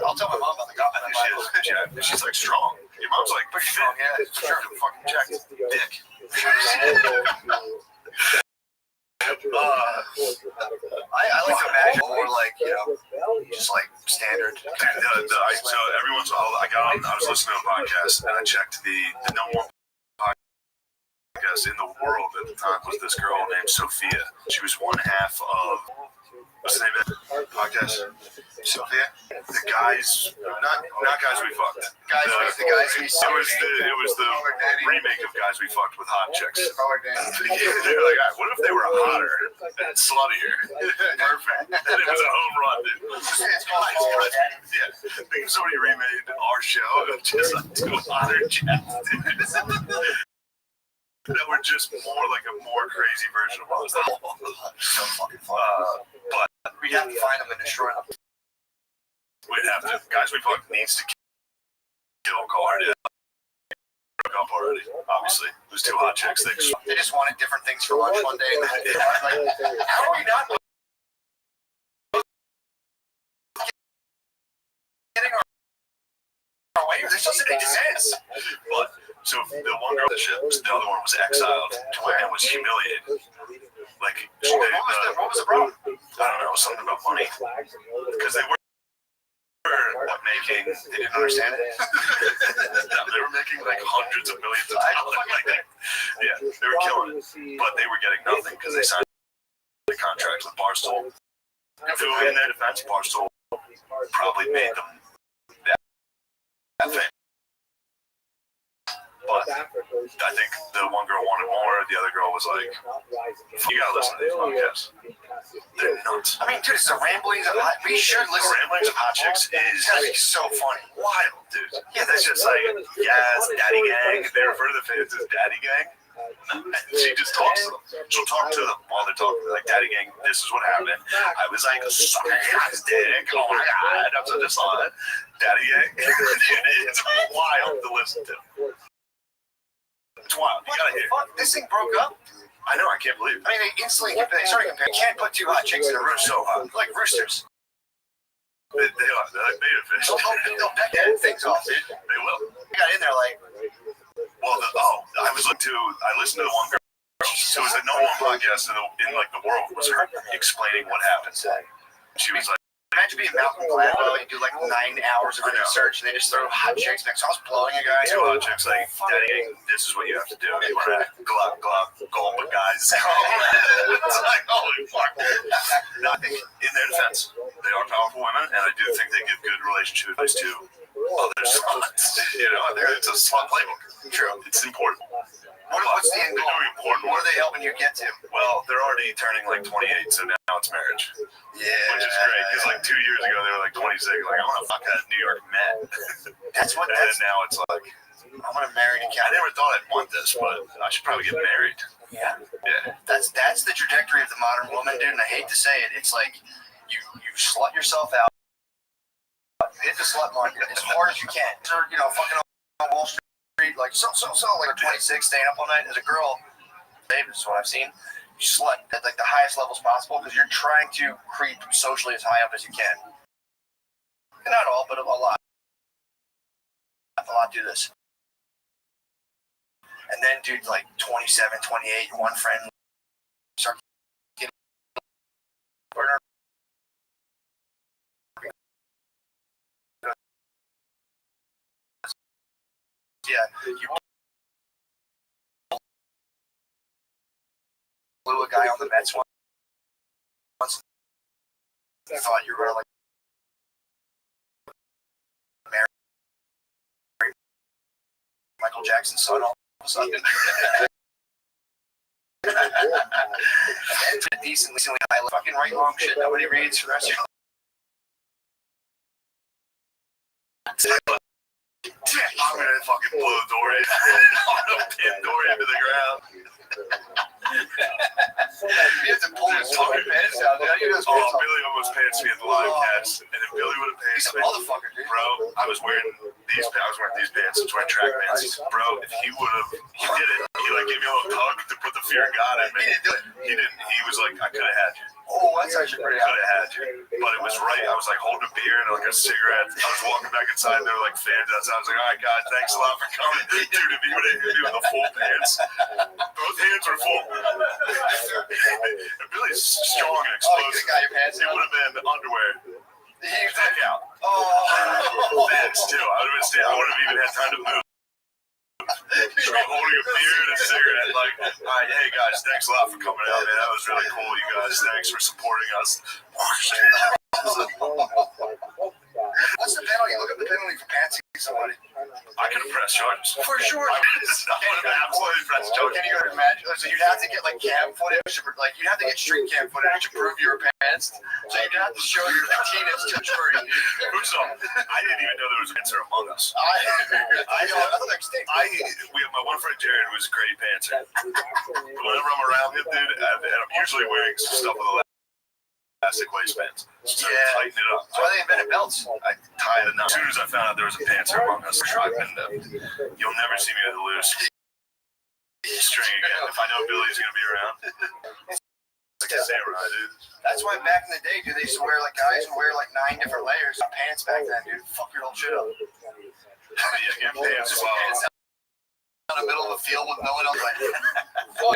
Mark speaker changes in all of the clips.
Speaker 1: I'll tell my mom about the guy.
Speaker 2: She's like strong. Your mom's like
Speaker 1: pretty strong, yeah. Sure, fucking checked. Dick. I like to imagine more like, just like standard.
Speaker 2: So every once in a while, I was listening to a podcast and I checked the number one podcast in the world at the time was this girl named Sophia. She was one half of, what's the name of that podcast?
Speaker 1: Sophia?
Speaker 2: The guys, not Guys We Fucked.
Speaker 1: The guys we
Speaker 2: It was the remake of Guys We Fucked with hot chicks. They were like, what if they were hotter and sluttier? Perfect. And it was a home run, dude. Yeah, because somebody remade our show of just like two hotter chicks, that were just a more crazy version of us.
Speaker 1: So fucking fun.
Speaker 2: But
Speaker 1: we'd have to find them and destroy them.
Speaker 2: We'd have to. Guys We Fucked needs to kill Card. Broke up already, obviously. It was two hot chicks. They
Speaker 1: just wanted different things for lunch one day. And how are we not getting our way? This doesn't make sense.
Speaker 2: But, so the one girl that shipped, the other one was exiled and was humiliated. Like,
Speaker 1: what was the problem?
Speaker 2: I don't know, something about money. Because they were making,
Speaker 1: they didn't understand it.
Speaker 2: They were making like hundreds of millions of dollars. Yeah, they were killing it. But they were getting nothing because they signed the contract with Barstool. Who, in their defense, Barstool probably made them that famous. But I think the one girl wanted more, the other girl was like, you gotta listen to these podcasts. They're nuts.
Speaker 1: I mean, dude, it's the ramblings of hot. We should listen.
Speaker 2: The ramblings of hot chicks is
Speaker 1: so funny.
Speaker 2: Wild, dude. Yeah, that's just like, yes, Daddy Gang. They refer to the fans as Daddy Gang. And she just talks to them. She'll talk to them while they're talking. Like, Daddy Gang, this is what happened. I was like, sucking his dick. Oh my God. I just saw it. Daddy Gang. It's wild to listen to. It's wild. You gotta hear it.
Speaker 1: This thing broke up?
Speaker 2: I know, I can't believe it.
Speaker 1: I mean, they instantly started comparing. You can't put two hot chicks in a room so hot. Like roosters.
Speaker 2: They are. They're like beta fish.
Speaker 1: They'll peck that things off, dude.
Speaker 2: They will.
Speaker 1: I got in there like...
Speaker 2: Well, I listened to the one girl. So it was the number one podcast in the world was her explaining what happened. She was like,
Speaker 1: imagine being Malcolm Gladwell, you do like 9 hours of research and they just throw hot chicks next. I was blowing a guy.
Speaker 2: Two hot chicks like, Daddy, this is what you have to do. You want to go up with guys. It's like, holy fuck. No, I think in their defense, they are powerful women, and I do think they give good relationship advice to other sluts. It's a slut playbook.
Speaker 1: True.
Speaker 2: It's important.
Speaker 1: What's the end goal? What are they helping you get to?
Speaker 2: Well, they're already turning like 28, so now it's marriage.
Speaker 1: Yeah.
Speaker 2: Which is great, because like 2 years ago, they were like 26. Like, I want to fuck that New York man. And now it's like,
Speaker 1: I want to marry a cat.
Speaker 2: I never thought I'd want this, but I should probably get married.
Speaker 1: Yeah.
Speaker 2: Yeah.
Speaker 1: That's the trajectory of the modern woman, dude, and I hate to say it. It's like you slut yourself out. Hit the slut market as hard as you can. Fucking on Wall Street. Like like 26, staying up all night as a girl. This is what I've seen. You slut at like the highest levels possible because you're trying to creep socially as high up as you can. And not all, but a lot. A lot do this. And then, dude, like 27, 28, one friend start getting you blew a guy on the Mets once. I thought you were gonna like marry Michael Jackson's son all of a sudden. And decently high fucking write long shit nobody reads for the rest of your life.
Speaker 2: I'm gonna fucking blow the door in. I'm gonna pin door into the ground.
Speaker 1: You have to pull his fucking pants down.
Speaker 2: Billy almost pants me at the live cast, and if Billy would have pants me,
Speaker 1: motherfucker, dude.
Speaker 2: bro, I was wearing these pants. I was wearing these pants. I was wearing track pants, bro. If he would have, he did it. He like gave me a little tug to put the fear of God in me.
Speaker 1: He didn't do it.
Speaker 2: He didn't. He was like, I could have had you.
Speaker 1: Oh, that's actually pretty
Speaker 2: Could have had you. But it was right. I was like holding a beer and like a cigarette. I was walking back inside and there were like fans outside. I was like, all right, guys, thanks a lot for coming. Dude, if you would have hit me with the full pants, both hands were full. And Billy's strong and explosive.
Speaker 1: Got your pants
Speaker 2: It would have been underwear. Back out.
Speaker 1: Oh,
Speaker 2: Pants too. I would have even had time to move. Holding a beer and a cigarette, like, all right, hey guys, thanks a lot for coming out, man. That was really cool, you guys. Thanks for supporting us.
Speaker 1: what's the penalty? Look up the penalty for pantsing somebody.
Speaker 2: I could have pressed charges.
Speaker 1: For sure.
Speaker 2: I would have absolutely pressed charges.
Speaker 1: Can you go to imagine? So you'd have to get like cam footage, like you'd have to get street cam footage to prove you were pantsed. So you'd have to show your teenage touch-free.
Speaker 2: Who's on? I didn't even know there was a pantser among us. We have my one friend Jared, who is a great pantser. Whenever I'm around him, dude, and I'm usually wearing some stuff with elastic waistbands. So tighten it up.
Speaker 1: That's why they invented belts.
Speaker 2: I tied it up. As soon as I found out there was a pantser among us, you'll never see me at the loose string again. If I know Billy's gonna be around. Like a samurai, dude.
Speaker 1: That's why back in the day, dude, they used to wear like guys would wear like 9 different layers of pants back then, dude. Fuck your whole shit up.
Speaker 2: Yeah, get pants as well.
Speaker 1: Pants out in the middle of the field with no one else. Like, fuck.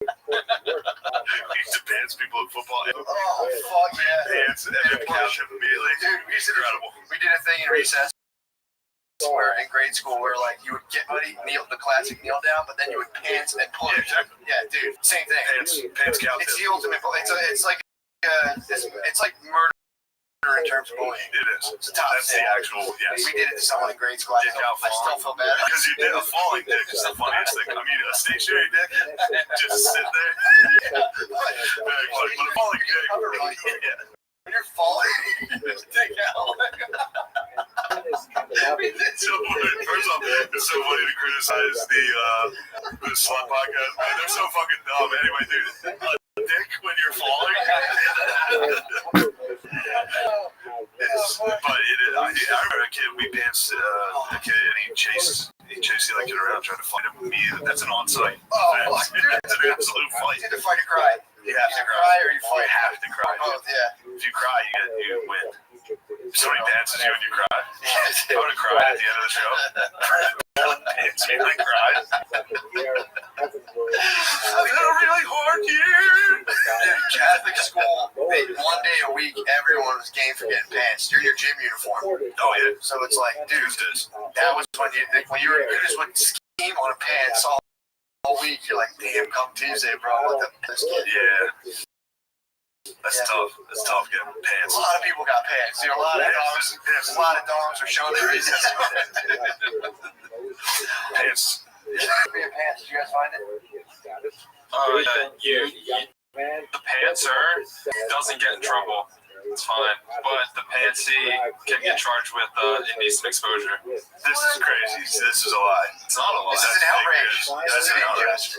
Speaker 2: We used to pants people in football.
Speaker 1: Oh fuck yeah.
Speaker 2: Pants and then couch him immediately.
Speaker 1: Dude, we did a thing in recess where in grade school where like you would get ready, kneel the classic kneel down, but then you would pants and pull.
Speaker 2: Yeah, exactly.
Speaker 1: Yeah, dude, same thing.
Speaker 2: Pants couch.
Speaker 1: It's the ultimate. It's like murder in terms of bullying.
Speaker 2: It is.
Speaker 1: It's a top
Speaker 2: That's
Speaker 1: thing.
Speaker 2: the actual. Yes.
Speaker 1: We did it to someone in grade school. I still feel bad.
Speaker 2: Because you did a falling dick is the funniest thing. I mean, a stationary dick, just sit there. But a falling dick. Yeah.
Speaker 1: When you're falling, dick out.
Speaker 2: So, first off, it's so funny to criticize the slut podcast. Man, they're so fucking dumb. Anyway, dude, a dick when you're falling. I remember a kid, we danced a kid, and he chased the kid around trying to fight him. That's an on-site offense. It's an absolute fight.
Speaker 1: You either fight or cry.
Speaker 2: You have to
Speaker 1: cry or you fight.
Speaker 2: You have to cry.
Speaker 1: Both, yeah.
Speaker 2: If you cry, you win. If somebody dances you and you cry, I would have cried at the end of the show. It's really cried. I've had a really hard year.
Speaker 1: Catholic school, 1 day a week, everyone was game for getting pants. You're in your gym uniform.
Speaker 2: Oh yeah.
Speaker 1: So it's like, dude, that was when you just would scheme on a pants all week. You're like, damn, come Tuesday, bro. This kid.
Speaker 2: Yeah. That's tough. That's tough getting pants.
Speaker 1: A lot of people got pants. Dude, a lot of dogs are showing their reasons.
Speaker 2: Pants.
Speaker 1: Pants. Did you guys find it?
Speaker 3: The pantser doesn't get in trouble. It's fine. But the pantsy can get charged with indecent exposure.
Speaker 2: This is crazy. This is a lie.
Speaker 3: It's not a lie.
Speaker 1: This is an outrage.
Speaker 2: This is an outrage.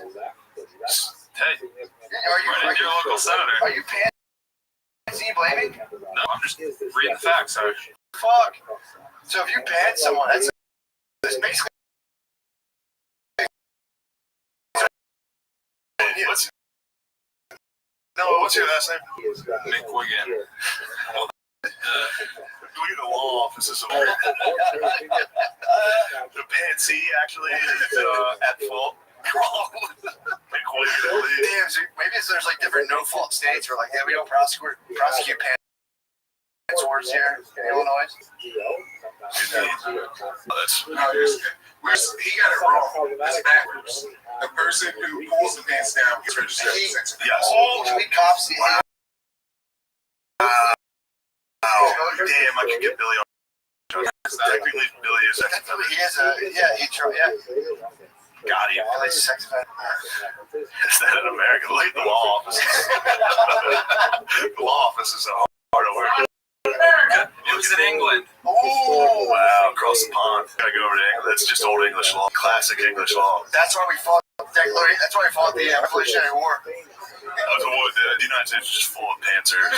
Speaker 3: Hey, run into your local senator.
Speaker 1: Are you pantsy blaming?
Speaker 3: No, I'm just reading the facts. Sorry.
Speaker 1: Fuck. So if you pants someone, that's basically.
Speaker 2: What's your last name?
Speaker 3: McWiggin.
Speaker 2: Look at the law offices of the pantsy actually is at fault.
Speaker 1: Damn, so maybe there's like different no-fault states where like, yeah, we don't prosecute pants wars here in Illinois.
Speaker 4: He got it wrong. That's backwards. The person who pulls the pants down gets registered.
Speaker 2: Yes.
Speaker 1: Oh, can we cops see him?
Speaker 2: Damn, I could get Billy on. Technically, Billy is Got him.
Speaker 1: He's a sex offender.
Speaker 2: Is that in America? Look at the law office. The law office is hard to work.
Speaker 3: It was in England.
Speaker 1: Oh,
Speaker 2: Wow, across the pond. Gotta go over to England. That's just old English law. Classic English law.
Speaker 1: that's why we fought the Revolutionary War.
Speaker 2: The United States is just full of pantsers.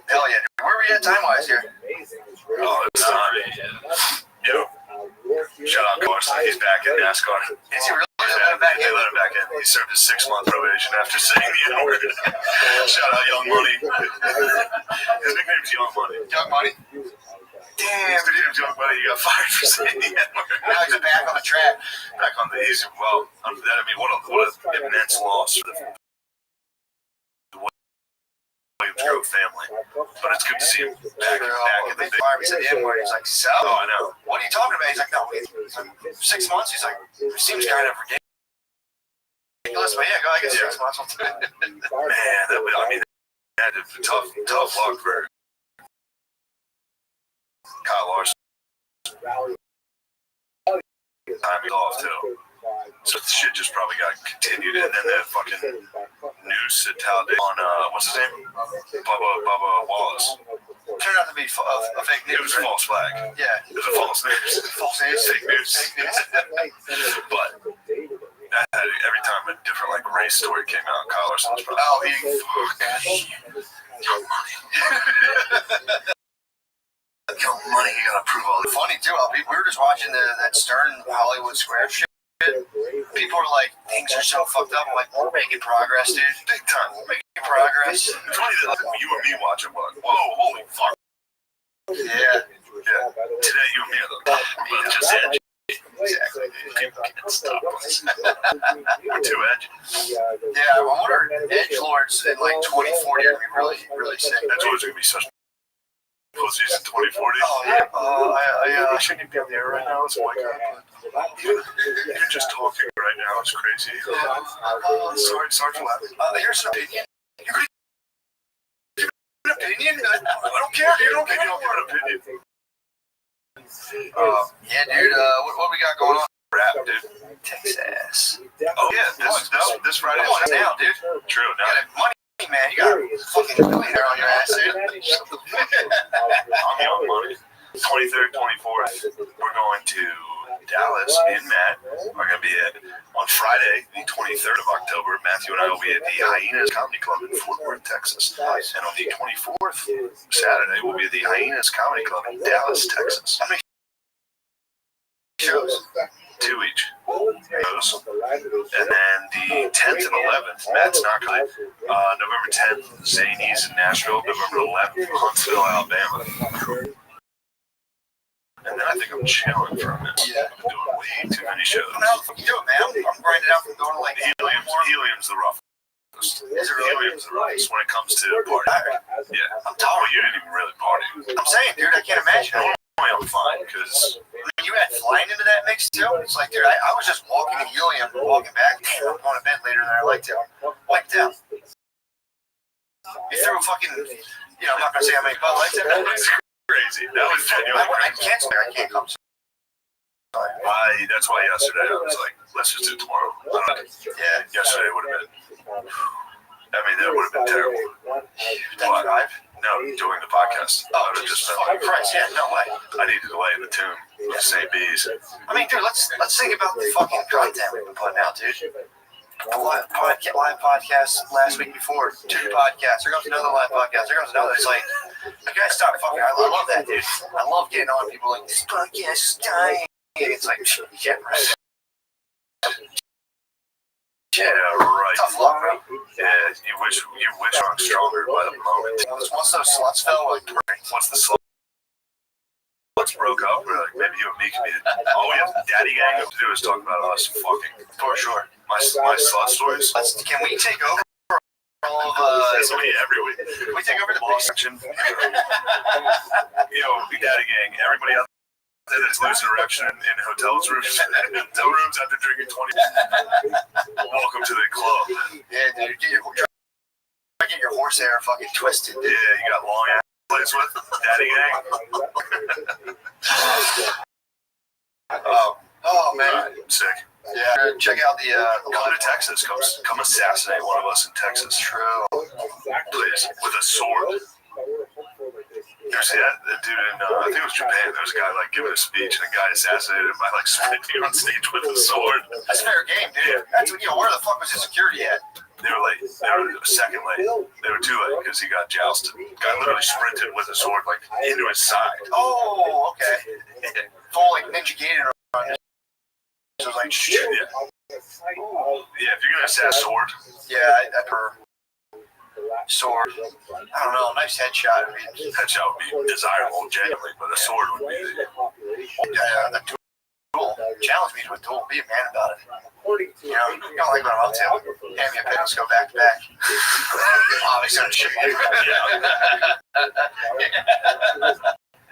Speaker 1: Hell yeah. Where are we at time-wise here?
Speaker 2: Oh, it's time. Yo. mask on.
Speaker 1: Is he really?
Speaker 2: They let him back in. He served his 6-month probation after saying the N-word. Shout out Young Money. His nickname's Young Money.
Speaker 1: Young Money? Damn.
Speaker 2: His nickname's Young Money. He got fired for saying the N-word.
Speaker 1: Now he's back on the track.
Speaker 2: Back on the easy. Well, I mean, what an immense loss for the Williams family. But it's good to see him back in the big.
Speaker 1: He said the N-word. He's like, so?
Speaker 2: Oh, I know.
Speaker 1: What are you talking about? He's like, no, it's like 6 months. He's like, it seems kind of ridiculous, but yeah, go, I guess 6 months.
Speaker 2: Man, that's tough luck for Kyle Larson. Time he's off too. So the shit just probably got continued, and then the fucking noose at Talladega on what's his name? Bubba Wallace.
Speaker 1: Turned out to be a fake news.
Speaker 2: It was a false flag.
Speaker 1: Yeah.
Speaker 2: It was a false news.
Speaker 1: False news.
Speaker 2: Fake news. But every time a different like race story came out, Kyle Larson was probably Young Money, you gotta prove all this.
Speaker 1: Funny too. We were just watching that Stern Hollywood Square shit. People are like, things are so fucked up. I'm like, we're making progress, dude.
Speaker 2: Big time.
Speaker 1: We're making progress.
Speaker 2: It's funny that like, you and me watching, we're like, whoa, holy fuck.
Speaker 1: Yeah.
Speaker 2: Today you and me are the just edgy.
Speaker 1: Exactly.
Speaker 2: People can't stop us. We're too edgy.
Speaker 1: Yeah, I wonder edgelords in like 2040 are gonna be really, really sick.
Speaker 2: That's always gonna be such pussies in 2040.
Speaker 1: Oh yeah.
Speaker 2: I shouldn't even be on the air right now. It's white guy. You're just talking right now. It's crazy. Sorry for laughing.
Speaker 1: Here's an opinion. You could give an opinion. I don't care. You don't
Speaker 2: Maybe
Speaker 1: care.
Speaker 2: I'll give an opinion.
Speaker 1: Yeah, dude. What we got going on?
Speaker 2: Rap, dude.
Speaker 1: Texas.
Speaker 2: Oh yeah, this Friday.
Speaker 1: Come on now, dude.
Speaker 2: True.
Speaker 1: You
Speaker 2: Now
Speaker 1: got money, man. You got a fucking millionaire on your ass, dude.
Speaker 2: I'm Young Money. 23rd, 24th. We're going to Dallas. Me and Matt are going to be on Friday, the 23rd of October. Matthew and I will be at the Hyenas Comedy Club in Fort Worth, Texas. And on the 24th, Saturday, we'll be at the Hyenas Comedy Club in Dallas, Texas.
Speaker 1: How many shows?
Speaker 2: 2 each. And then the 10th and 11th, Matt's not going to. November 10th, Zanies in Nashville. November 11th, Huntsville, Alabama. And then I think I'm chilling for a minute.
Speaker 1: Yeah.
Speaker 2: I'm doing way too many shows.
Speaker 1: How the fuck you doing, man? I'm grinding out from going to like
Speaker 2: Helium's the roughest.
Speaker 1: Is it really?
Speaker 2: Helium's the roughest when it comes to party. Yeah.
Speaker 1: I'm tired.
Speaker 2: Well, you didn't even really party.
Speaker 1: I'm saying, dude, I can't imagine.
Speaker 2: I'm fine because
Speaker 1: You had flying into that mix too. It's like, dude, I was just walking in helium, walking back. Damn, I'm going to bed later than I like to. Wiped out. You threw a fucking, I'm not gonna say how many Bud Lights in there.
Speaker 2: crazy. That was genuinely
Speaker 1: I
Speaker 2: crazy.
Speaker 1: can't swear. I can't come.
Speaker 2: That's why yesterday I was like, let's just do it tomorrow.
Speaker 1: Yeah.
Speaker 2: Yesterday would have been. I mean, that would have been terrible.
Speaker 1: That drive.
Speaker 2: No, doing the podcast.
Speaker 1: Oh,
Speaker 2: I would have
Speaker 1: Jesus
Speaker 2: just
Speaker 1: fucking Christ! Yeah, no way.
Speaker 2: I need to delay the tune with St. B's.
Speaker 1: I mean, dude, let's think about the fucking content we've been putting out, dude. The live podcast last week before, 2 podcasts. There goes another live podcast. There goes another. It's like, you guys stop fucking. I love that, dude. I love getting on people like, this podcast is dying. It's like, yeah, right.
Speaker 2: Yeah, right.
Speaker 1: Tough luck, bro.
Speaker 2: Yeah, you wish I was stronger by the moment.
Speaker 1: Once those sluts fell, like,
Speaker 2: Once the sluts broke up, we're like, maybe you and me can be. All we have Daddy Gang to do is talk about us fucking.
Speaker 1: for sure.
Speaker 2: My slut stories.
Speaker 1: Can we take over all of
Speaker 2: That's me every week.
Speaker 1: Can we take over the
Speaker 2: Law section. Big Daddy Gang. Everybody out there that's losing erection in hotel rooms after drinking 20. Welcome to the club.
Speaker 1: Yeah, dude, get your horse hair fucking twisted.
Speaker 2: Yeah, you got long ass plays with Daddy Gang.
Speaker 1: Oh man,
Speaker 2: Sick.
Speaker 1: yeah. Check out the
Speaker 2: Come to Texas. Come assassinate one of us in Texas.
Speaker 1: True.
Speaker 2: Please, with a sword. You ever see that dude in, I think it was Japan, there was a guy like giving a speech and a guy assassinated him by like sprinting on stage with a sword.
Speaker 1: That's fair game, dude. That's where the fuck was his security at?
Speaker 2: They were late. They were a second late. They were too late because he got jousted. The guy literally sprinted with a sword like into his side.
Speaker 1: Oh, okay. Full like Ninja Gaiden on his. It was like
Speaker 2: if you're gonna say a sword,
Speaker 1: Yeah, I prefer sword. I don't know, nice headshot.
Speaker 2: headshot would be desirable, genuinely, but a sword would be the
Speaker 1: Yeah, a duel. Challenge me to a duel. Be a man about it. You know, you don't like what I'm up to. Hand me a pen, let's go back to back. Obviously, I'm shit.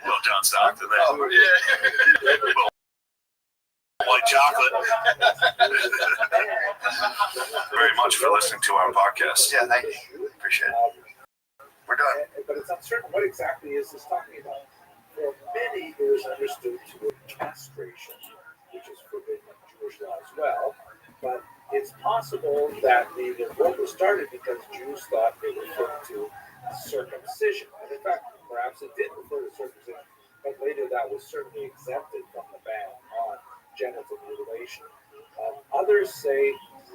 Speaker 2: Well, John Stockton there.
Speaker 1: Oh, yeah.
Speaker 2: White chocolate. Very much for listening to our podcast.
Speaker 1: Yeah, thank you. Appreciate it. We're done.
Speaker 5: But it's uncertain what exactly is this talking about. For many, it was understood to be castration, which is forbidden in Jewish law as well. But it's possible that the revolt was started because Jews thought it referred to circumcision. And in fact, perhaps it did refer to circumcision, but later that was certainly exempted from the ban on genital mutilation. Others say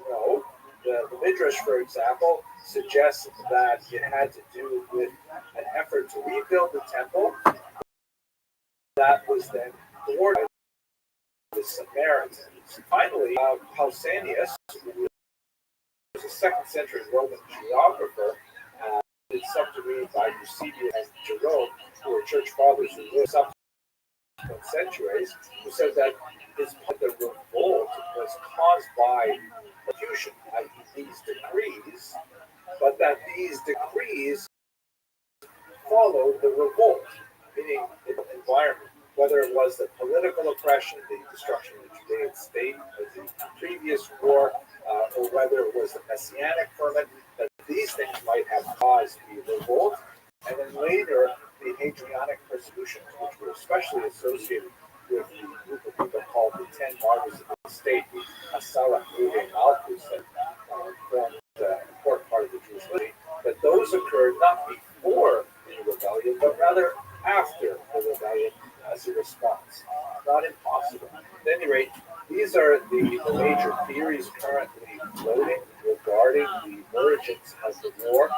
Speaker 5: no. The Midrash, for example, suggests that it had to do with an effort to rebuild the temple that was then thwarted by the Samaritans. Finally, Pausanias, who was a 2nd century Roman geographer, did subterranean by Eusebius and Jerome, who were church fathers who lived subsequent centuries, who said that the revolt was caused by persecution, these decrees, but that these decrees followed the revolt, meaning the environment, whether it was the political oppression, the destruction of the Judean state, or the previous war, or whether it was the Messianic ferment, that these things might have caused the revolt, and then later the Hadrianic persecutions, which were especially associated with the group of people called the 10 Martyrs of the State, the Asara and Malchus, that formed an important part of the Jewish liturgy. But those occurred not before the rebellion, but rather after the rebellion as a response. Not impossible. At any rate, these are the major theories currently floating regarding the origins of the war.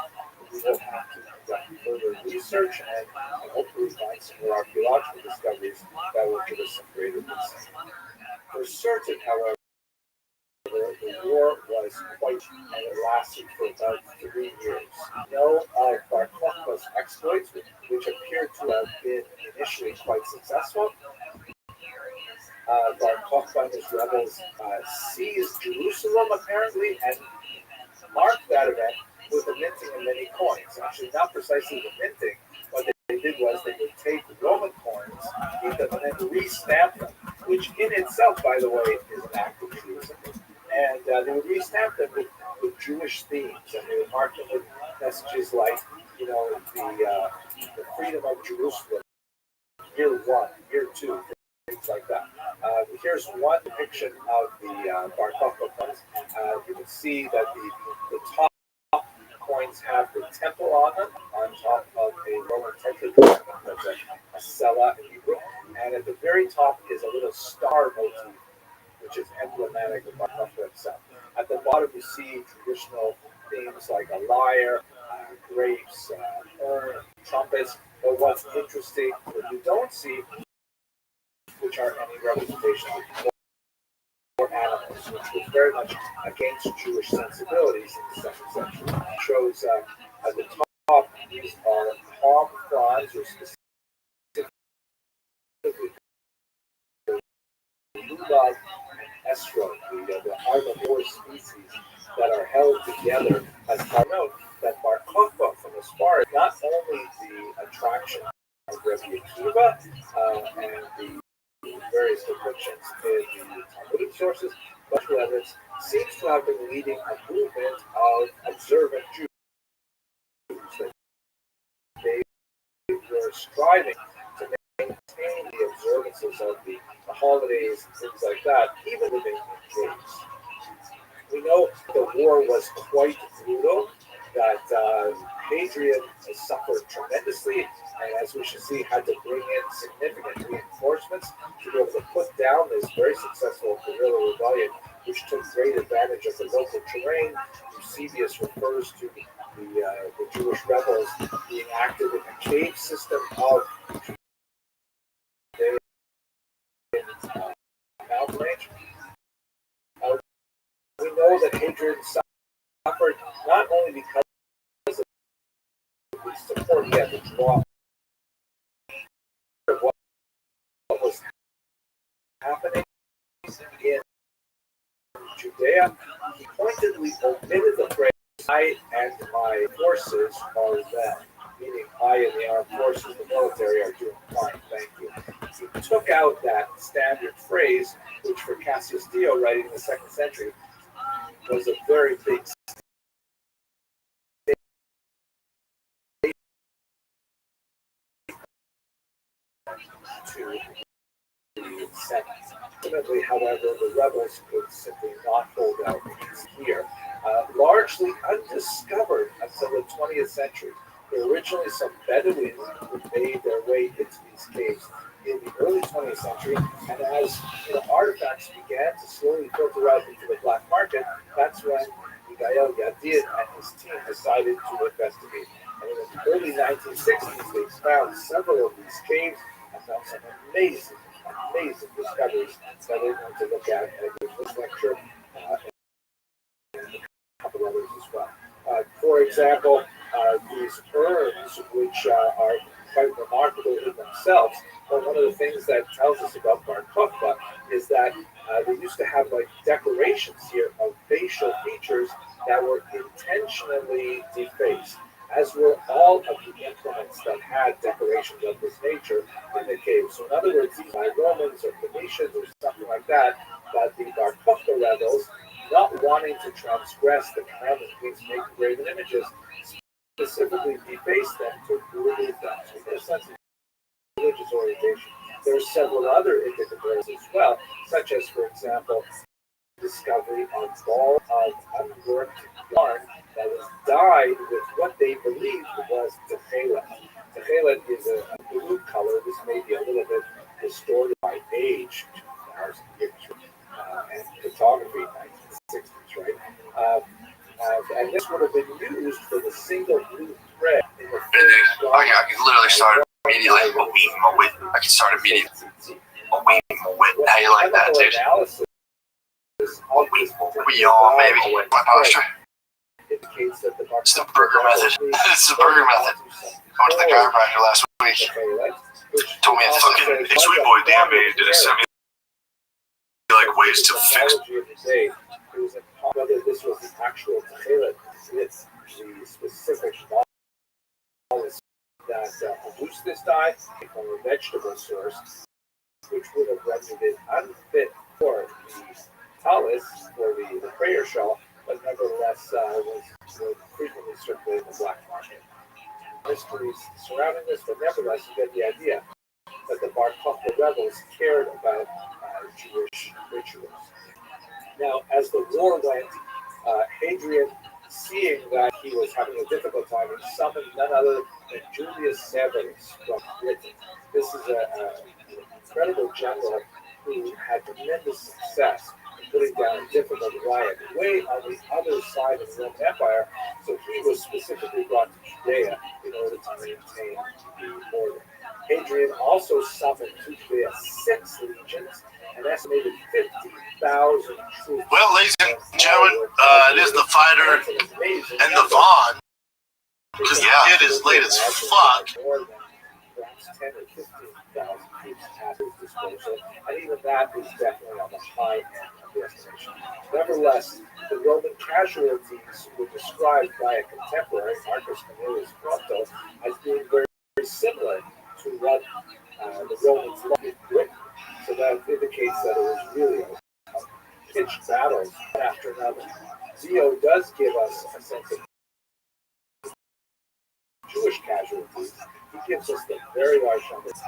Speaker 5: We will have to conduct further research and hopefully find some more archaeological discoveries that will give us some greater insight. For certain, however, the war was quite, and it lasted for about 3 years. We know of Bar Kokhba's exploits, which appear to have been initially quite successful. Bar Kokhba and his rebels seized Jerusalem, apparently, and marked that event with the minting of many coins. Actually, not precisely the minting. What they did was they would take Roman coins, keep them, and then re-stamp them, which in itself, by the way, is an act of treason. And they would re-stamp them with Jewish themes, and they would mark them with messages like, you know, the freedom of Jerusalem, year 1, year 2, things like that. Here's one depiction of the Bar Kokhba coins. You can see that the top coins have the temple on them, on top of a Roman tetragrammaton, that's a Sela in Hebrew, and at the very top is a little star motif, which is emblematic of Bar Kokhba himself. At the bottom, you see traditional themes like a lyre, grapes, urn, trumpets. But what's interesting, what you don't see, which are any representations of animals, which was very much against Jewish sensibilities in the 2nd century. It shows at the top, these are palm fronds, or specifically lulav and esrog, the arboreal species that are held together as part of that Bar Kokhba from as far as not only the attraction of Rabbi Akiva and the various depictions in the Talmudic sources, but evidence seems to have been leading a movement of observant Jews. They were striving to maintain the observances of the holidays and things like that, even within caves. We know the war was quite brutal, that Hadrian suffered tremendously, and as we should see, had to bring in significant reinforcements to be able to put down this very successful guerrilla rebellion, which took great advantage of the local terrain. Eusebius refers to the Jewish rebels being active in a cave system of mountain range. know that Hadrian suffered not only because of the support he had to draw of what was happening in Judea, he pointedly omitted the phrase, I and my forces are well, meaning I and the armed forces, the military, are doing fine, thank you. He took out that standard phrase, which for Cassius Dio, writing in the 2nd century, was a very big to the Senate. Ultimately, however, the rebels could simply not hold out here. Largely undiscovered until the 20th century. There were originally some Bedouins who made their way into these caves in the early 20th century, and as artifacts began to slowly filter out into the black market, that's when Gael Yadid and his team decided to investigate. And in the early 1960s, they found several of these caves and found some amazing discoveries that we're going to look at in this lecture and a couple others as well. For example, these urns, which are quite remarkable in themselves, but one of the things that tells us about Bar Kokhba is that they used to have like decorations here of facial features that were intentionally defaced, as were all of the implements that had decorations of this nature in the cave. So in other words, these by Romans or Phoenicians or something like that, but the Bar Kokhba rebels, not wanting to transgress the commandment against making graven images, specifically defaced them to remove them. So in a sense of religious orientation. There are several other indicators as well, such as, for example, discovery of ball of unworked yarn that was dyed with what they believed was techelet. Techelet is a blue color. This may be a little bit distorted by age, and photography, 1960s, right? And this would have been used for the single blue thread in the
Speaker 1: I can literally start immediately. I can start immediately. How you like that, dude? We all maybe. My posture? It's the burger method. It's the burger method. I went to the chiropractor last week. Told me it's fucking.
Speaker 2: Sweet boy DMV did it send me like ways to fix.
Speaker 5: Whether this was the actual techelet, it's the specific molecule that produced this dye from a vegetable source, which would have rendered it unfit for the talus, or the prayer shawl, but nevertheless was frequently circulated in the black market. Mysteries surrounding this, but nevertheless you get the idea that the Bar Kokhba rebels cared about Jewish rituals. Now, as the war went, Hadrian, seeing that he was having a difficult time, he summoned none other than Julius Severus from Britain. This is an incredible general who had tremendous success in putting down a difficult riot way on the other side of the Roman Empire. So he was specifically brought to Judea in order to maintain the order. Hadrian also summoned to Judea 6 legions, an estimated 50,000 troops.
Speaker 2: Well, ladies and gentlemen, it is the fighter and the Vaughn. Because the kid is late as fuck.
Speaker 5: More than perhaps 10 or 15,000 troops at his disposal, and even that is definitely on the high end of the estimation. Nevertheless, the Roman casualties were described by a contemporary, Marcus Cornelius Fronto, as being very, very similar to what the Romans loved in Britain. So that indicates that it was really a pitched battle one after another. Dio does give us a sense of Jewish casualties. He gives us the very large number of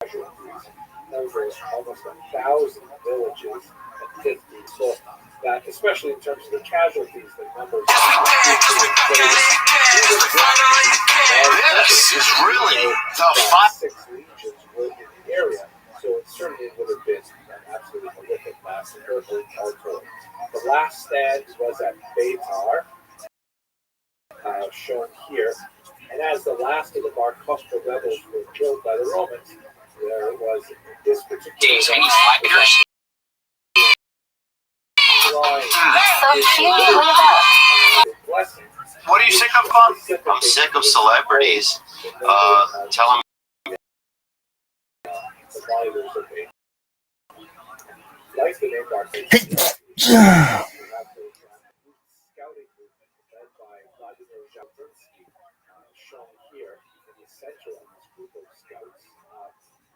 Speaker 5: casualties. Over almost 1,000 villages and 50. So that, especially in terms of the casualties, the numbers.
Speaker 2: This is really the fight.
Speaker 5: 6 legions were in the area, so it certainly would have been an absolutely horrific massacre. The last stand was at Beitar, shown here, and as the last of the Bar Kokhba rebels were killed by the Romans, there was this particular line
Speaker 1: What are you sick of, Bob? I'm sick of celebrities telling
Speaker 5: shown here in the center of this group of scouts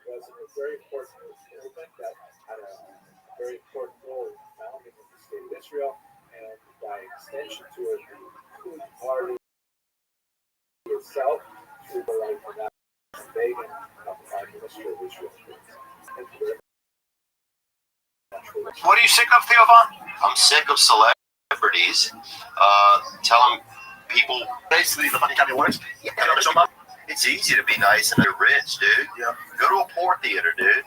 Speaker 5: was a very important movement that had a very important role in founding of the state of Israel, and by extension to it, the Likud party itself, through the life of Begin, Prime Minister of Israel. Thank you very much.
Speaker 1: What are you sick of, Theophon? I'm sick of celebrities telling people basically the funny kind of words. It's easy to be nice and they're rich, dude. Yeah. Go to a poor theater, dude.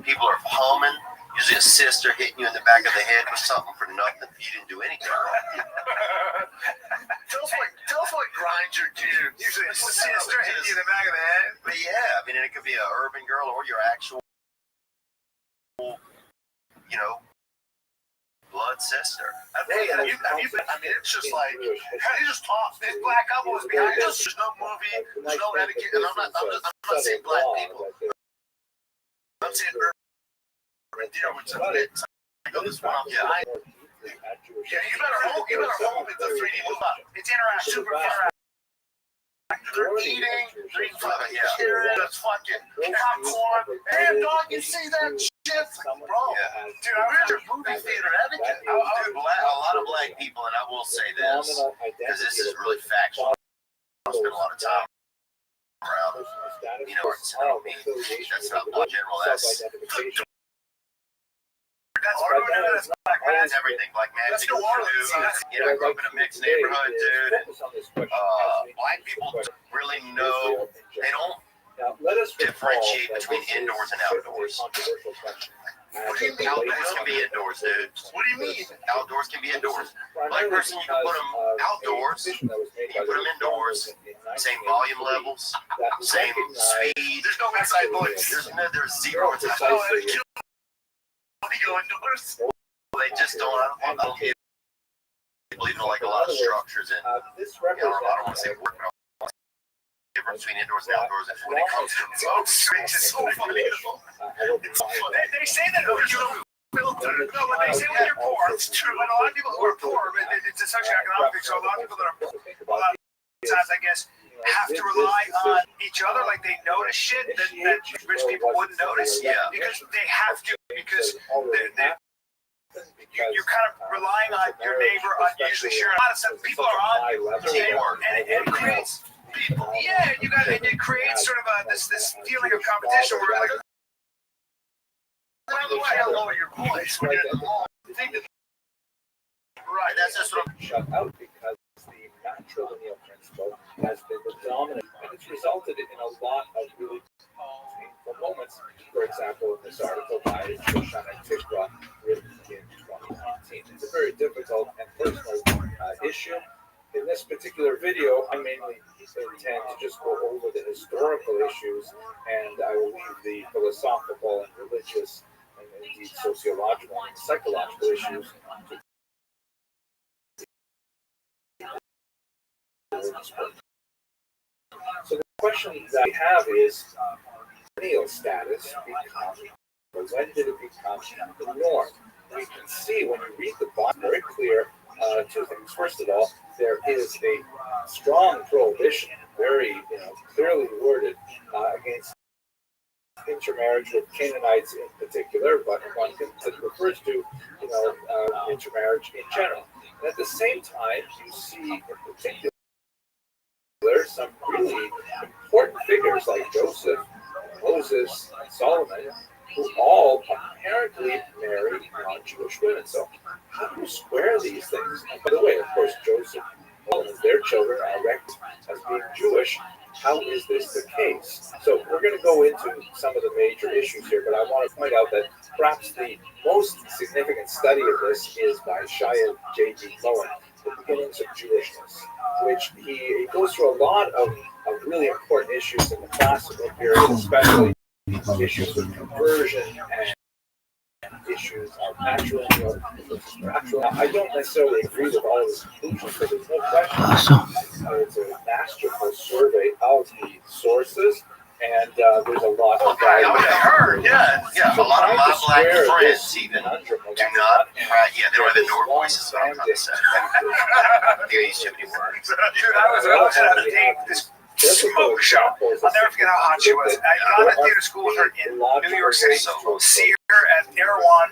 Speaker 1: People are humming. Usually a sister hitting you in the back of the head with something for nothing. You didn't do anything wrong. tell us what grinds your gears. Usually a sister hitting you in the back of the head. But yeah, I mean, it could be an urban girl or your actual, blood sister.
Speaker 2: Hey, have you been, I mean, it's just like, how do you just talk? This black couple is behind us. There's no movie, there's no etiquette. And I'm not saying black people. I'm saying urban deal, which is I know this one. Yeah, you better hope it's a 3D movie. It's interactive, super interactive. They're eating fucking carrots, that's fucking popcorn. Damn, dog, you see that shit? Bro, dude, I went to movie theater etiquette.
Speaker 1: Dude, a lot of black people, and I will say this, because this is really factual. I spend a lot of time around, telling me that's not black general. That's everything. Black magic. I grew up in a mixed neighborhood, dude. Black people really know, they don't differentiate between indoors and outdoors. What do you mean? Outdoors can be indoors, dude. What do you mean? Outdoors can be indoors. Black person, you can put them outdoors, you can put them indoors, same volume levels, same speed.
Speaker 2: There's no inside voice.
Speaker 1: There's zero inside voice. They just don't. I don't believe in like a lot of structures and I don't want to say work. Difference between indoors and outdoors when it comes to folks. It's so funny.
Speaker 2: They say that when you're filtered. No, but they say when you're poor, it's true. And a lot of people who are poor, it's a socioeconomic thing. So a lot of people that are poor, a lot of times, I guess, have to rely on each other. Like they notice shit that rich people wouldn't notice.
Speaker 1: Yeah.
Speaker 2: Because they have to. Because you're kind of relying on your neighbor on usually sharing. A lot of stuff. People are on teamwork, and it creates. Yeah, it creates sort of this feeling of competition where like, by the way, I'll lower your voice when you're in the mall. Right, that's just what I'm
Speaker 5: shut out because the matrilineal principle has been the dominant, and it's resulted in a lot of really painful moments. For example, in this article by Shoshana Tikva, written in 2019. It's a very difficult and personal issue. In this particular video, I mainly intend to just go over the historical issues, and I will leave the philosophical and religious and indeed sociological and psychological issues to so the question that I have is, millennial status become, when did it become the norm? We can see when you read the Bible very clear two things. First of all, there is a strong prohibition, very clearly worded, against intermarriage with Canaanites in particular, but one can, it refers to intermarriage in general. And at the same time, you see in particular some really important figures like Joseph, Moses, Solomon, who all apparently marry non-Jewish women. So how do you square these things? And by the way, of course, Joseph and their children are recognized as being Jewish. How is this the case? So we're going to go into some of the major issues here, but I want to point out that perhaps the most significant study of this is by Shia J.D. Cohen, The Beginnings of Jewishness, which he goes through a lot of really important issues in the classical period, especially issues of conversion and issues issues are natural. I don't necessarily agree with all of his conclusions, but there's no question. It's a masterful survey of the sources, and there's a lot of value.
Speaker 1: I heard, yeah. A lot of my black friends even do not, they don't have indoor voices, but I'm trying to say. They use too many words.
Speaker 6: Dude, I was at a date, this smoke show. I'll never forget how hot she was. I got to theater school with her in New York City. See her at Erewhon.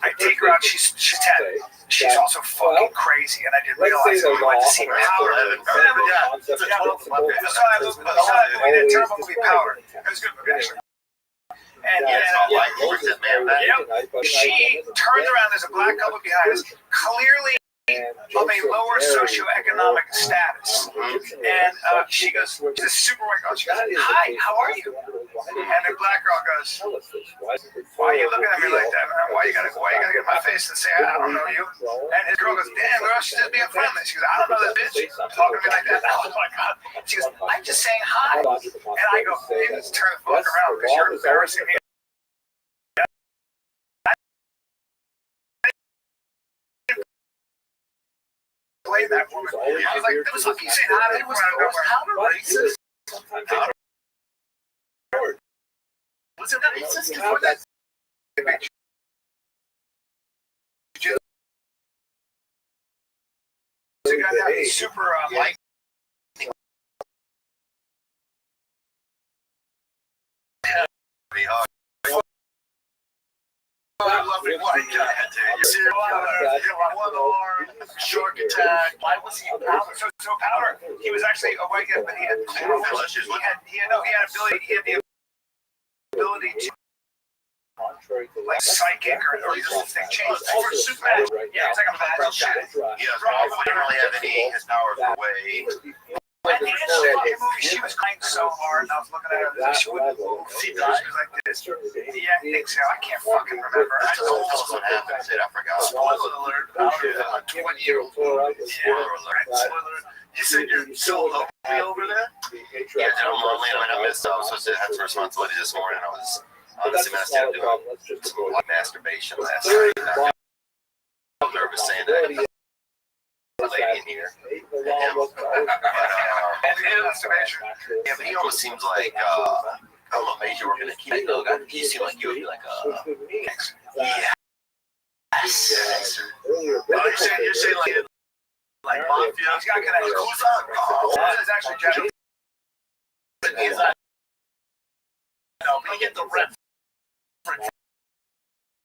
Speaker 6: I take her out. She's 10. She's also fucking crazy, and I didn't realize it. We went to see Power. It's a terrible movie, Power. It was a good movie, actually. And she turns around. There's a black couple behind us, clearly of a lower socioeconomic status. And she goes, she's a super white girl. She goes, "Hi, how are you?" And the black girl goes, "Why are you looking at me like that, man? Why you gotta get in my face and say I don't know you?" And his girl goes, "Damn, girl, she's just being friendly." She goes, "I don't know that bitch talking to me like that." Oh my god. She goes, "I'm just saying hi." And I go, "Maybe just turn the fuck around because you're embarrassing me." Play that woman. I was like, "That was like you saying hi to everyone." How racist? Was it racist? Because that you got that super light. Shark attack. Why was he powder? So powder. He was actually a white guy, but he had chlorophyll issues. He had the ability to like psychic or just thing changed. For Superman, yeah, it's like a magic shit.
Speaker 1: Yeah, he didn't really have any his powers were way.
Speaker 6: At the end of the fucking movie, she was crying so hard, and I was looking at her, she wouldn't move. She was like this. Yeah, I think so. I can't fucking remember.
Speaker 1: I don't tell us what happened. I forgot.
Speaker 6: Spoiler alert. A 20-year-old. Spoiler alert. You said you're so lonely over there?
Speaker 1: Yeah, I'm lonely. I missed out. I was supposed to have some responsibility this morning. I was honestly messed up doing some like masturbation last night. I'm nervous saying that. Lady in here. Yeah, but he almost seems like I don't know, major working at Key. You seem like you would be like yeah. Yes.
Speaker 6: You're saying like mafia. He's got connections. Who's on? That is actually Japanese. He's not. No, but you get the rent.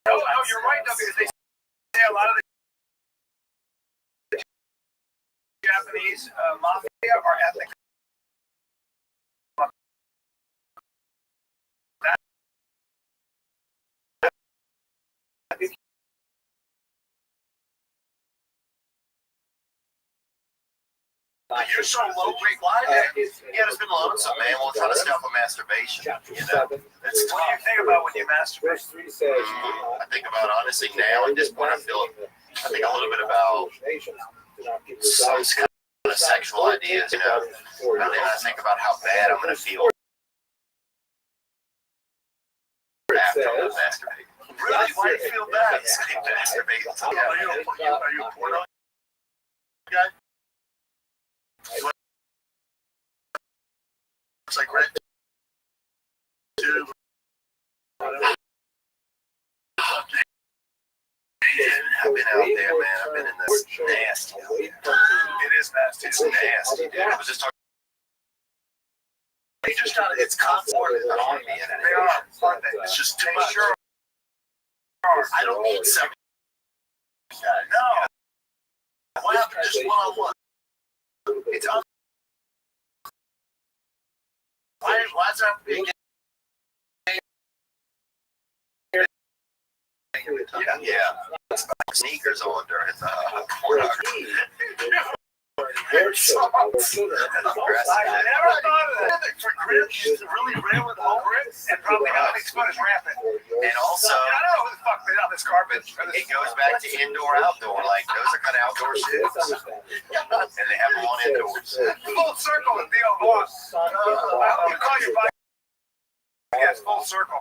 Speaker 6: No, you're right though, because they say a lot of the Japanese mafia are ethnic. You're so low rate. Why?
Speaker 1: Yeah, it's been lonesome, man. We'll try to stop a masturbation. You know,
Speaker 6: What do you think about when you masturbate?
Speaker 1: I think about honestly now at this point. I think a little bit about some kind of sexual ideas. You know, and then I think about how bad I'm gonna feel after I masturbate.
Speaker 6: Really? Why do you feel bad?
Speaker 1: Masturbate.
Speaker 6: Are you a porno guy? It's like red tube.
Speaker 1: I've been out there, man. I've been in this nasty.
Speaker 6: It is nasty.
Speaker 1: It's nasty, dude. I was just talking.
Speaker 6: They just got it's constant.
Speaker 1: I don't want to be in it.
Speaker 6: They are, aren't they? It's just too much. Sure.
Speaker 1: I don't need seven.
Speaker 6: No. Why not just one-on-one? It's on. Why does it have to be a game?
Speaker 1: Yeah. Sneakers on during pornography.
Speaker 6: I never thought of that. For grip, she's really real with low grip, and probably how it's fun is rampant.
Speaker 1: And also,
Speaker 6: I don't know who the fuck made out this garbage.
Speaker 1: it goes back to indoor, outdoor. Like, those are kind of outdoor shoes. And they have them on indoors.
Speaker 6: Full circle with Theo Vaughn. You call your bike. Yeah, podcast, full circle.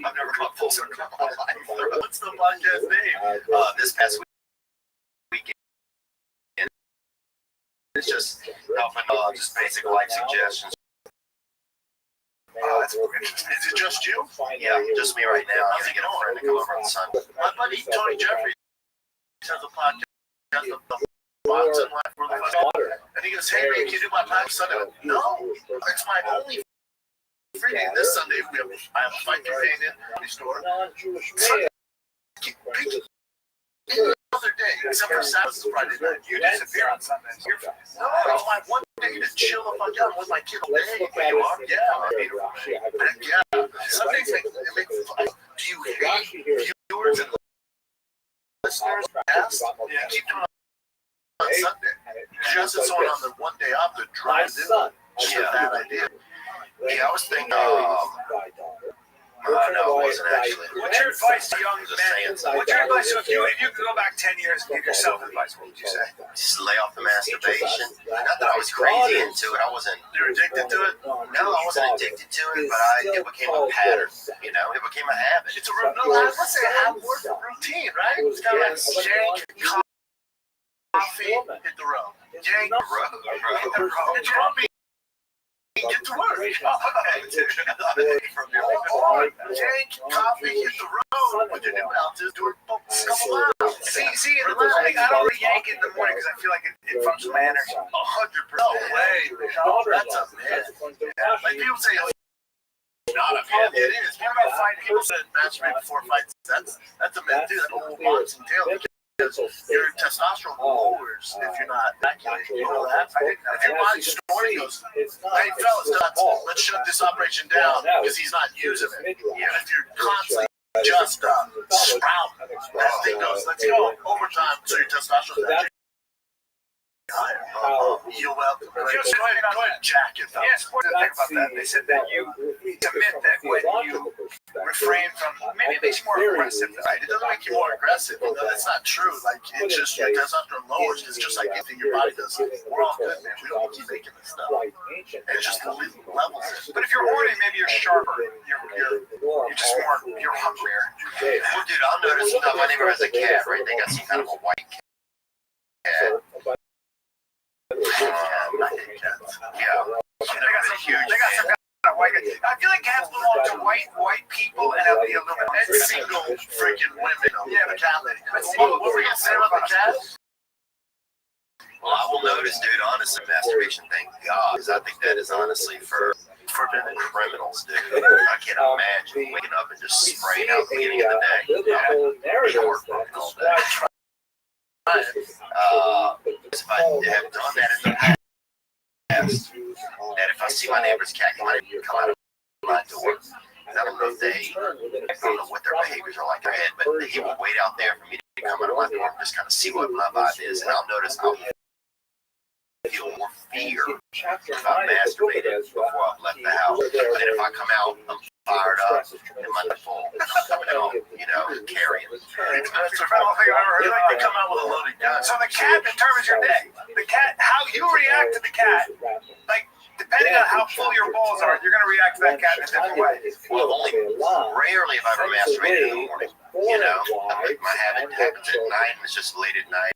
Speaker 1: I've never gone full circle in my life. What's the podcast name? This past weekend. It's just helping, just basic life suggestions.
Speaker 6: That's interesting. Is it just you?
Speaker 1: Yeah, just me right now. I'm gonna get a friend to come over on Sunday. My buddy Tony Jeffries has a podcast of the box and life for the fun. And he goes, "Hey, man, can you do my podcast Sunday?" I went, "No, it's my only free day. This Sunday I have a fight companion in the store. Sunday, other day, except for Saturday, Friday night.
Speaker 6: You disappear on Sundays.
Speaker 1: No, it's my one day to chill the fuck out with my kid all day. You are? Yeah, yeah. Sundays, do you hate viewers and listeners? Yes. Yeah. Keep doing it on Sunday. Just it's on the one day off, the drive in. Just a bad idea. Yeah, I was thinking, no, it wasn't actually.
Speaker 6: What's your advice to young men? What's your advice if you could go back 10 years and give yourself advice? What would you say?
Speaker 1: Just lay off the masturbation. Not that I was crazy into it. I wasn't.
Speaker 6: You're addicted to it?
Speaker 1: No, I wasn't addicted to it, but it became a pattern. You know, it became a habit.
Speaker 6: It's a let's say a routine, right? It's kind of like Jake, coffee, hit the road. Jake, hit the road. Get to work. Jake, coffee, hit the road. What you do now? Just do a couple miles. See, in the morning, I don't yank it in the morning because I feel like it fucks my energy. 100%. No way. That's a myth. Like people say, not a myth. It is. What about fighting? People said masturbate before fights. That's a myth too. That's a whole box and tail. Your testosterone lowers if you're not ejaculating. You know that? If your body story goes, hey fellas, let's shut this operation down because he's not using it. Yeah, if you're constantly just sprouting, that thing goes, let's go overtime so your testosterone's not you're welcome. Go ahead, Jack. Yes, what do you think about that? They said that you admit that when you refrain from, maybe it makes you more aggressive.
Speaker 1: Right? It doesn't make you more aggressive. That's not true. Like, it's just your testosterone lowers. It's just like anything your body does. We're all good, man. We don't keep making this stuff. It just levels it.
Speaker 6: But if you're horny, maybe you're sharper. You're just more, you're hungrier.
Speaker 1: Well, dude, I'll notice my neighbor has a cat, right? They got some kind of a white cat. Yeah,
Speaker 6: they got some kind of white. I feel like cats belong to white people and have the aluminum.
Speaker 1: And single freaking women. Yeah, the cat lady. What were you gonna say about the cat? Well, I will notice, dude, honestly, masturbation, thank God, because I think that is honestly for criminals, dude. I can't imagine waking up and just spraying out the beginning of the day. Yeah, heartbroken all day. If I have done that in the past, that if I see my neighbor's cat come out of my door, I don't know what their behaviors are like in their head, but he will wait out there for me to come out of my door and just kind of see what my vibe is, and I'll notice I'll feel more fear if I masturbated before I've left the house. But then if I come out, I'm fired up and my full, coming out, carrying.
Speaker 6: That's the final thing I've ever heard. Like they come out with a loaded gun. So the cat determines your day. The cat, how you react to the cat, like depending on how full your balls are, you're gonna react to that cat in a different way.
Speaker 1: Well, rarely have I ever masturbated in the morning. My habit happens at night, and it's just late at night.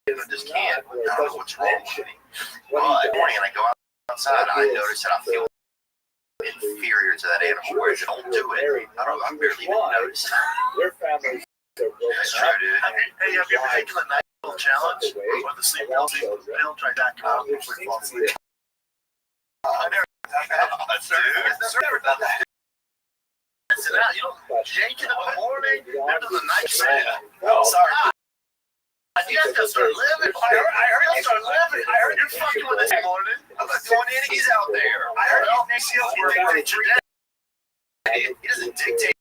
Speaker 1: I just can't. I don't know what's wrong with me. But in the morning, and I go outside, I notice that I feel inferior to that animal. Whereas I don't do it. I barely even notice. That's true, dude.
Speaker 2: Hey, have you ever taken the night challenge? Or the sleep pill? Try that out before you fall asleep. I never done that. Sit down. You don't yank it in the morning. After the night shift. Oh, sorry. You guys gotta start living. I heard you start living. I heard you're fucking with this morning. I'm not doing anything. He's out there. I heard Navy SEALs were dictate your day. He doesn't dictate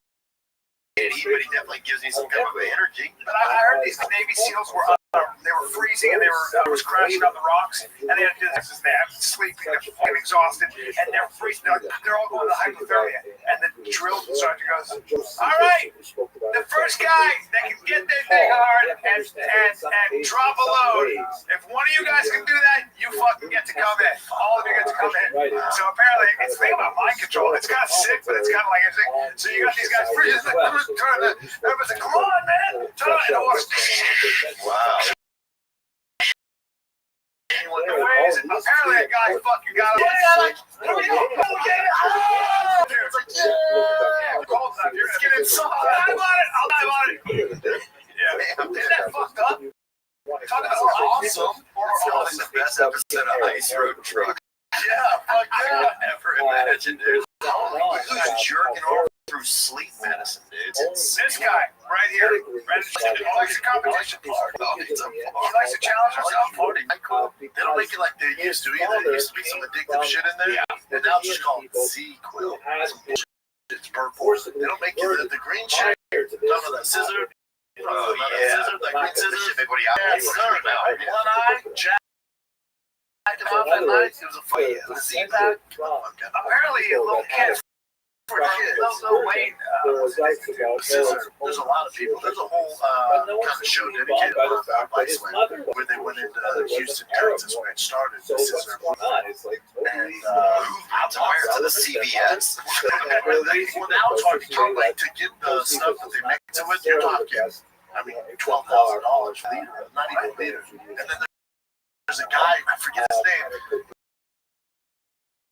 Speaker 2: it, but he definitely gives me some kind of energy.
Speaker 6: But I heard these Navy SEAls were they were freezing and they was crashing on the rocks and they had to do this. They had sleeping, they're fucking exhausted, and they're freezing. They're all going to hypothermia. And the drill sergeant goes, all right, the first guy that can get their thing hard and drop a load. If one of you guys can do that, you fucking get to come in. All of you get to come in. So apparently, it's the thing about mind control. It's kind of sick, but it's kind of like everything. So you got these guys freezing the cruise, everybody's like, come on, man, turn on.
Speaker 2: Wow.
Speaker 6: Apparently, a guy fucking got him. Here we go. Let's get inside. I'm on it. Yeah. Isn't that fucked up? Talk about awesome.
Speaker 2: It's the best episode of Ice Road Truck
Speaker 6: Yeah, fuck yeah.
Speaker 2: I ever imagined, dude. Who's jerking off through sleep medicine, dude?
Speaker 6: This guy right here, he likes a competition. He likes to challenge himself.
Speaker 1: They don't make it like they used to either. There used to be some addictive shit in there. And now it's just called Z-Quil. It's purple. They don't make it the green shit. None of that scissor.
Speaker 2: Oh, yeah.
Speaker 1: That green scissor.
Speaker 2: Everybody out there talking about.
Speaker 1: One eye, jack him up at night. It was a fight. The Z-Pack.
Speaker 6: Apparently, a little kid. For kids. Little Wayne.
Speaker 1: Scissor. There's a lot of people. There's a whole kind of show dedicated on Iceland where they went into Houston, Texas, where it started. The scissor. And
Speaker 2: Out to where? To the CVS.
Speaker 1: well, now it's hard to get, like, to get the stuff that they mix it with. You're talking, I mean, $12,000 for liter, not even a liter. And then there's a guy, I forget his name.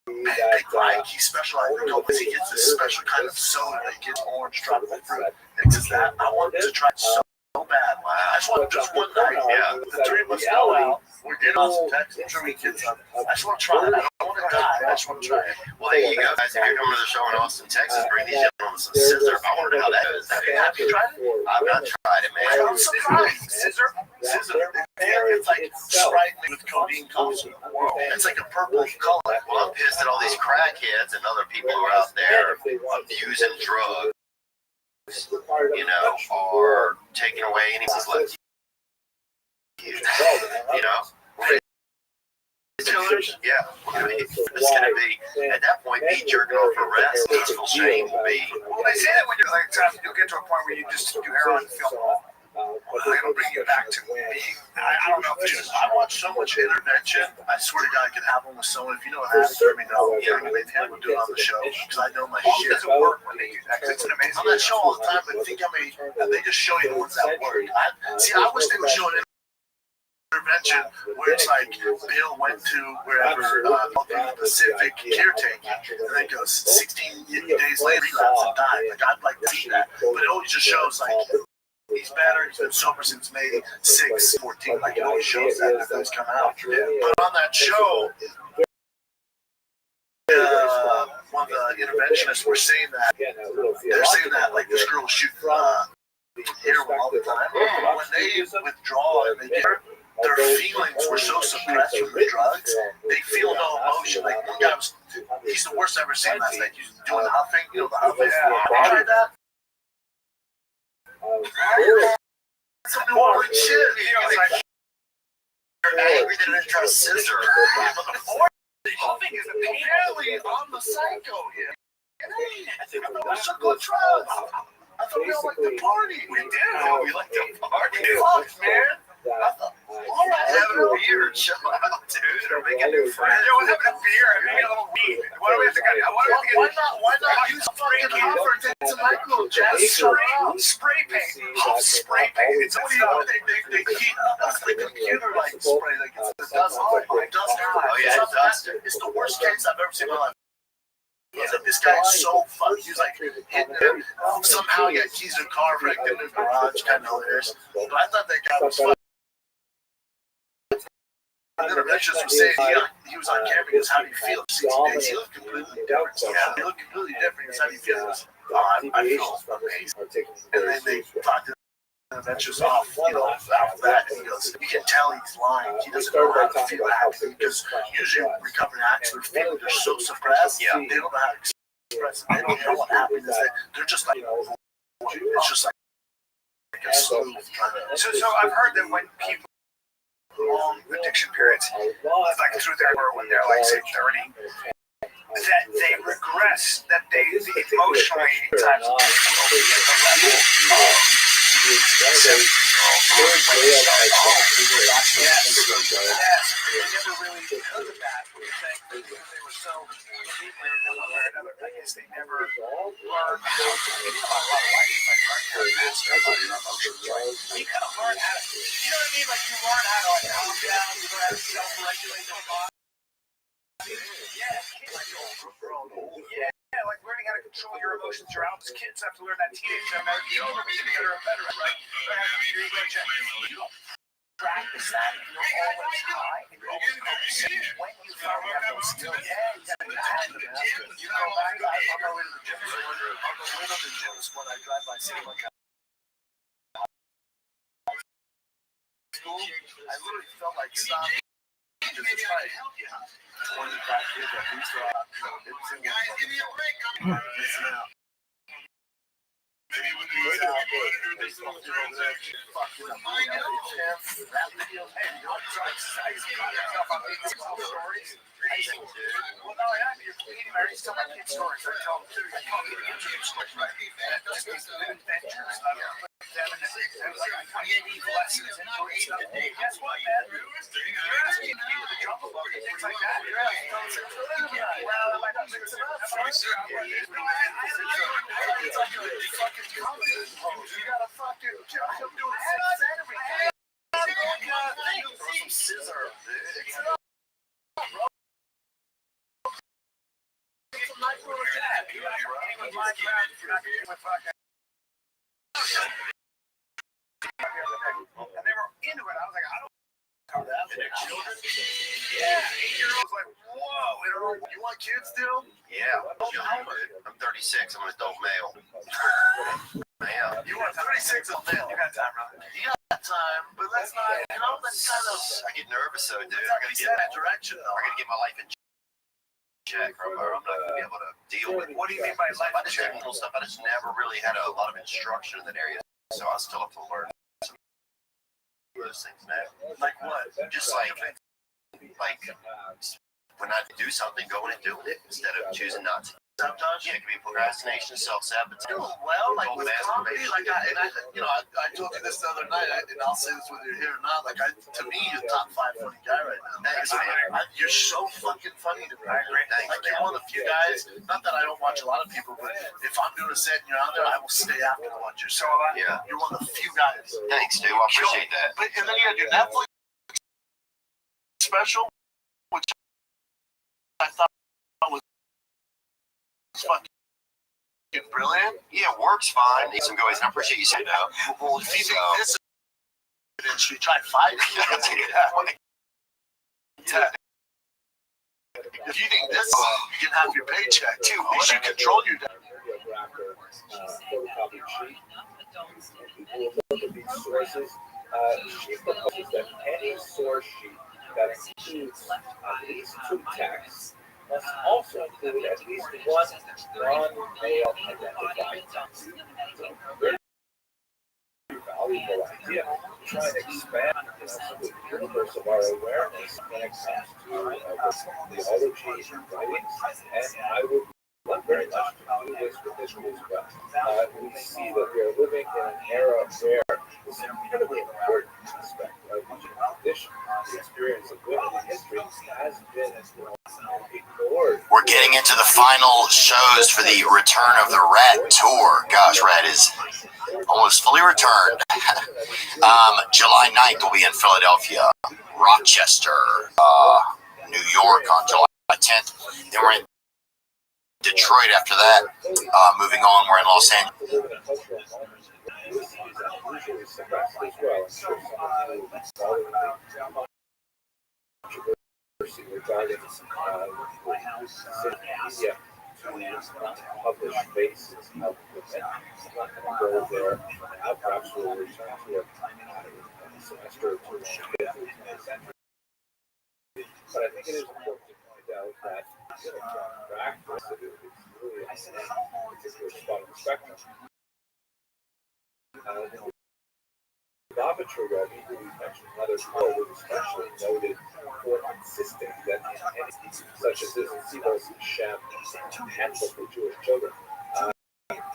Speaker 1: Big Mike, he specializes in because he gets this special kind of soda that gets orange tropical fruit. Mixes that. I wanted to try it so bad. I just wanted just one night. Yeah, the three of us go out. We're getting on some text. I'm sure we get some. I just want to try it. I don't want to die. I just want to try it.
Speaker 2: Well, there you go, guys. If you're coming to the show in Austin, Texas, bring these gentlemen some scissor. I wonder how that is.
Speaker 1: Have you tried it?
Speaker 2: I've not tried it, man.
Speaker 6: I'm surprised. Scissor.
Speaker 1: It's like Sprite with codeine coffee. It's like a purple color.
Speaker 2: Well, I'm pissed at all these crackheads and other people who are out there abusing drugs, you know, or taking away anything like you know. Yeah, I mean, it's gonna be at that point me jerking off for rest. Peaceful shame will be.
Speaker 6: Well, they say that when you're like, you'll get to a point where you just do heroin and feel normal. It'll bring you back to being. I don't know if it's just.
Speaker 1: I watch so much intervention. I swear to God, I could have one with someone. If you know how to let me know. Yeah, maybe we'll do it on the show because I know my shit.
Speaker 6: It doesn't work when they do that. It's an amazing.
Speaker 1: On that show all the time, but think how many they just show you the ones that work. I wish they would show an intervention where it's like Bill went to wherever the Pacific caretaking, and then goes 16 days later, relapse and died. Like I'd like to see that, but it always just shows like. He's better. He's been sober since May 6, 14. Like it always shows that if those come out. But on that show, one of the interventionists were saying that they're saying that like this girl was shooting heroin all the time. When they withdraw and they get their feelings were so suppressed from the drugs, they feel no emotion. Like one guy was, he's the worst I've ever seen last night. He's doing the huffing, you know, the huffing. Have you tried that? That's some New Orleans shit.
Speaker 2: You're angry that I didn't try scissor.
Speaker 6: Huffing is a pain.
Speaker 1: Apparently, I'm the psycho here. I think I'm the circle of drugs. I thought we all like to party. We do. We like to party. Fuck, man. All right,
Speaker 2: Having a beer and chill out, dude, or making new friends.
Speaker 6: Yeah, we're having a beer and making a little weed. Why do we have to get?
Speaker 1: Why not use fucking offer to take some micro jazz?
Speaker 6: Spray paint. Huff spray paint. It's
Speaker 1: They heat up the computer like spray, like it's the dust. Oh yeah, it's duster. It's the worst case I've ever seen in my life. This guy is so funny. He's like hitting him. Somehow he got keys to a car, wrecked him in the garage, kind of hilarious. But I thought that guy was funny. The interventionist was saying he was on camera because how do you feel? 60 days. He looked completely different. Yeah, he looked completely different. Because how do you feel? I feel amazing. And then they talked to the interventionist off, after that, and he goes, you can tell he's lying. He doesn't know how to feel happy because usually recovering addicts, their feelings are so suppressed. Yeah, they don't know how to express it. They don't know what happiness is. They're just like, it's just like a smooth kind of.
Speaker 6: So I've heard that when people long addiction periods, like through their or when they're like say 30, that they regress stress that they emotionally times will be at the level of yes, they never really because of that. They were so inebriated in one way or another. I guess they never learned how to think about a lot of life, like learn how to master about your emotions. Right? You kind of learn how to, you know what I mean? Like you learn how to like calm down, you learn how to self-regulate your body. Yeah, like learning how to control your emotions. Your opposite kids have to learn that teenage time. You know, we're getting better and better, right? You don't practice that. You're always high. And you're always focusing. When you finally have those skills, you gotta be time to master it. You go back, I'll go into the gym. I'll go into the gyms when I drive by city like school. I literally felt like stopping. Because it's like 25 years at least. Guys, give me a break. I'm missing out. Maybe when you're out there, they still throw that shit. Fucking rap videos. Hey, you know, I used to call myself on these stories. Well, no, you're competing. I used to tell my kids stories. I tell them getting into these stories, right? Just these adventures. It was like 28 lessons and stuff. Hey, guess what, man? You're asking me to jump a boat and things like that. You're asking well, I might not think it's enough. It's like you fucking comedy. You gotta fucking jump doing everything. Throw some scissor. It's enough, bro. Some nice little dad. You're not competing with Minecraft. You're not competing with fucking. And they were into it. I was like, I don't know that. And their children? Yeah, 8-year-olds like, whoa. You want kids still?
Speaker 1: Yeah. I'm 36. I'm an adult male.
Speaker 6: You want 36 adult male? You got time, brother.
Speaker 2: You got time, but let's not, you know, let's kind of.
Speaker 1: I get nervous, though, dude. I gotta get that direction. I gotta get my life in check, or I'm not gonna be able to deal with.
Speaker 6: What do you mean by life
Speaker 1: I
Speaker 6: in
Speaker 1: just
Speaker 6: check?
Speaker 1: stuff. I just never really had a lot of instruction in that area, so I still have to learn some of those things now.
Speaker 6: Like what?
Speaker 1: Just like when I do something, going and doing it instead of choosing not to. Sometimes, yeah, it can be procrastination, self-sabotage.
Speaker 2: Well, like with comedy, like I told you this the other night, and I'll say this whether you're here or not. Like, to me, you're top 5 funny guy right now.
Speaker 1: Thanks,
Speaker 2: You're so fucking funny to me.
Speaker 6: I agree.
Speaker 2: Like, you're one of the few guys. Not that I don't watch a lot of people, but if I'm doing a set and you're out there, I will stay after to watch your show.
Speaker 1: Yeah.
Speaker 2: You're one of the few guys.
Speaker 1: Thanks, dude. I appreciate that.
Speaker 2: But and then you had your Netflix special, which I thought was fucking brilliant.
Speaker 1: Yeah, work's fine. Need some guys, and I appreciate you saying that.
Speaker 2: Well, if you think this is, then should we try fighting? Yeah. If you think this, you can have your paycheck too. You should control your.
Speaker 5: Photocopy sheet. We will look at these sources. She proposes that any source sheet that includes at least 2 texts must also include at least one non-male identified text. Very valuable idea to try and expand the universe of our awareness when it comes to the theology and writings. And I would love very much to do this with history as well. We see that we are living in an era where this incredibly important aspect of the tradition, the experience of women in history, has been ignored.
Speaker 1: We're getting into the final shows for the Return of the Rat tour. Gosh, Rat is almost fully returned. July 9th will be in Philadelphia, Rochester, New York on July 10th. Then we're in Detroit after that. Moving on, we're in Los Angeles.
Speaker 5: Regarding media published basis of events. I'm not going to go there now. Perhaps we'll return to a semester or two. But I think it is important to point out that practice is really a particular spot on the spectrum. Rabbi Rebbe, who we mentioned another time, was especially noted for insisting that in entities such as this Tzivos Shem handbook for Jewish children,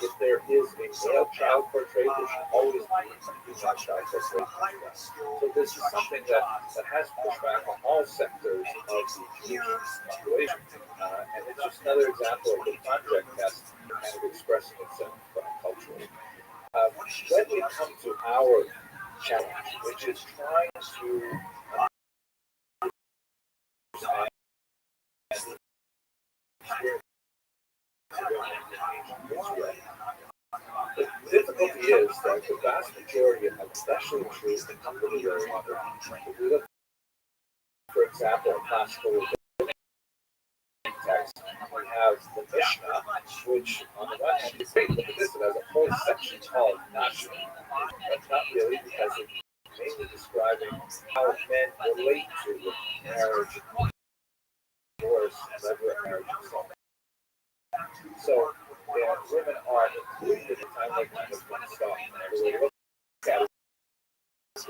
Speaker 5: if there is a male child portrait, there should always be a female child portrait as well. So this is something that has pushed back on all sectors of the Jewish population. And it's just another example of the project test kind of expressing itself culturally. When we come to our challenge, which is trying to understand the difficulty is that the vast majority of, especially true in contemporary if we look, for example, in classical text, we have the Mishnah, which on the one hand is great. Look at this, it has a whole section called Nashim, but not really because it's mainly describing how men relate to marriage, divorce, levirate marriage, and so on. So, women are included in time like kind of one stop. Another way to look at it is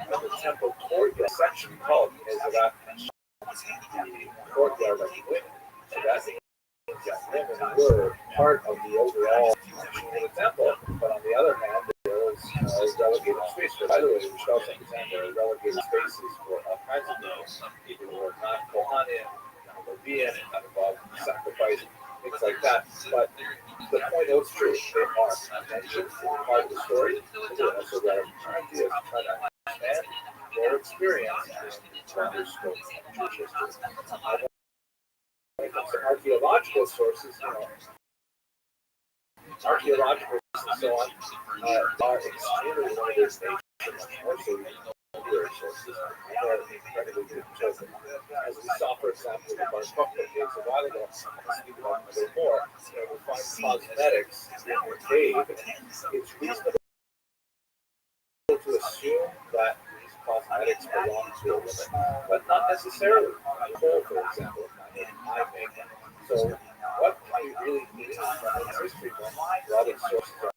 Speaker 5: the temple courtyard section called Ezrat, the courtyard of the women. So that means that women were part of the overall function of the temple, but on the other hand, there was relegated space. By the way, we should also understand there are relegated spaces for all kinds of people who are not Kohanim, not Levian, and not involved in sacrifice, things like that. But the point is true, they are mentioned as part of the story, and they're also relevant ideas to try to understand their experience and to understand Jewish history. When it comes to archaeological sources, archaeological and so on are extremely limited in nature, more so than other sources, and they're incredibly good chosen. As we saw, for example, in Bar Kokhba caves a while ago, I'm going to speak about it a little more, we find cosmetics in the cave. It's reasonable to assume that these cosmetics belong to a woman, but not necessarily. Coal, for example, eye makeup. So, what can we really need from history when other sources are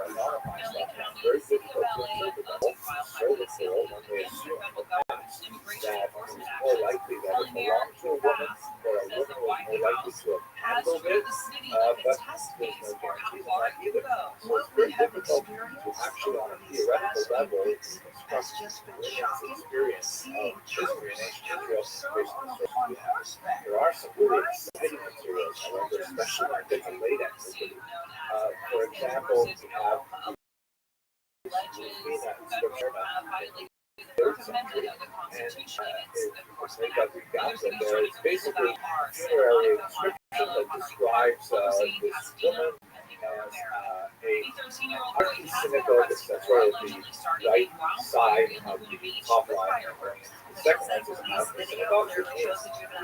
Speaker 5: anonymized? That's very difficult to interpret. So the coal, when they assume in the past that it was more likely that it belonged to a woman, or a woman was more likely to have handled it, but there's no guarantees on that either. So it's very difficult to actually, on a theoretical level, express women's experience of history in ancient Israel based on the sources we have. There are some really exciting materials, however, especially when it gets to late antiquity. For example, we have third century, and make up Uganda there. It's basically a funerary inscription that describes this woman as a synagogue that's sort of the right side of the top line. The second one is a synagogue,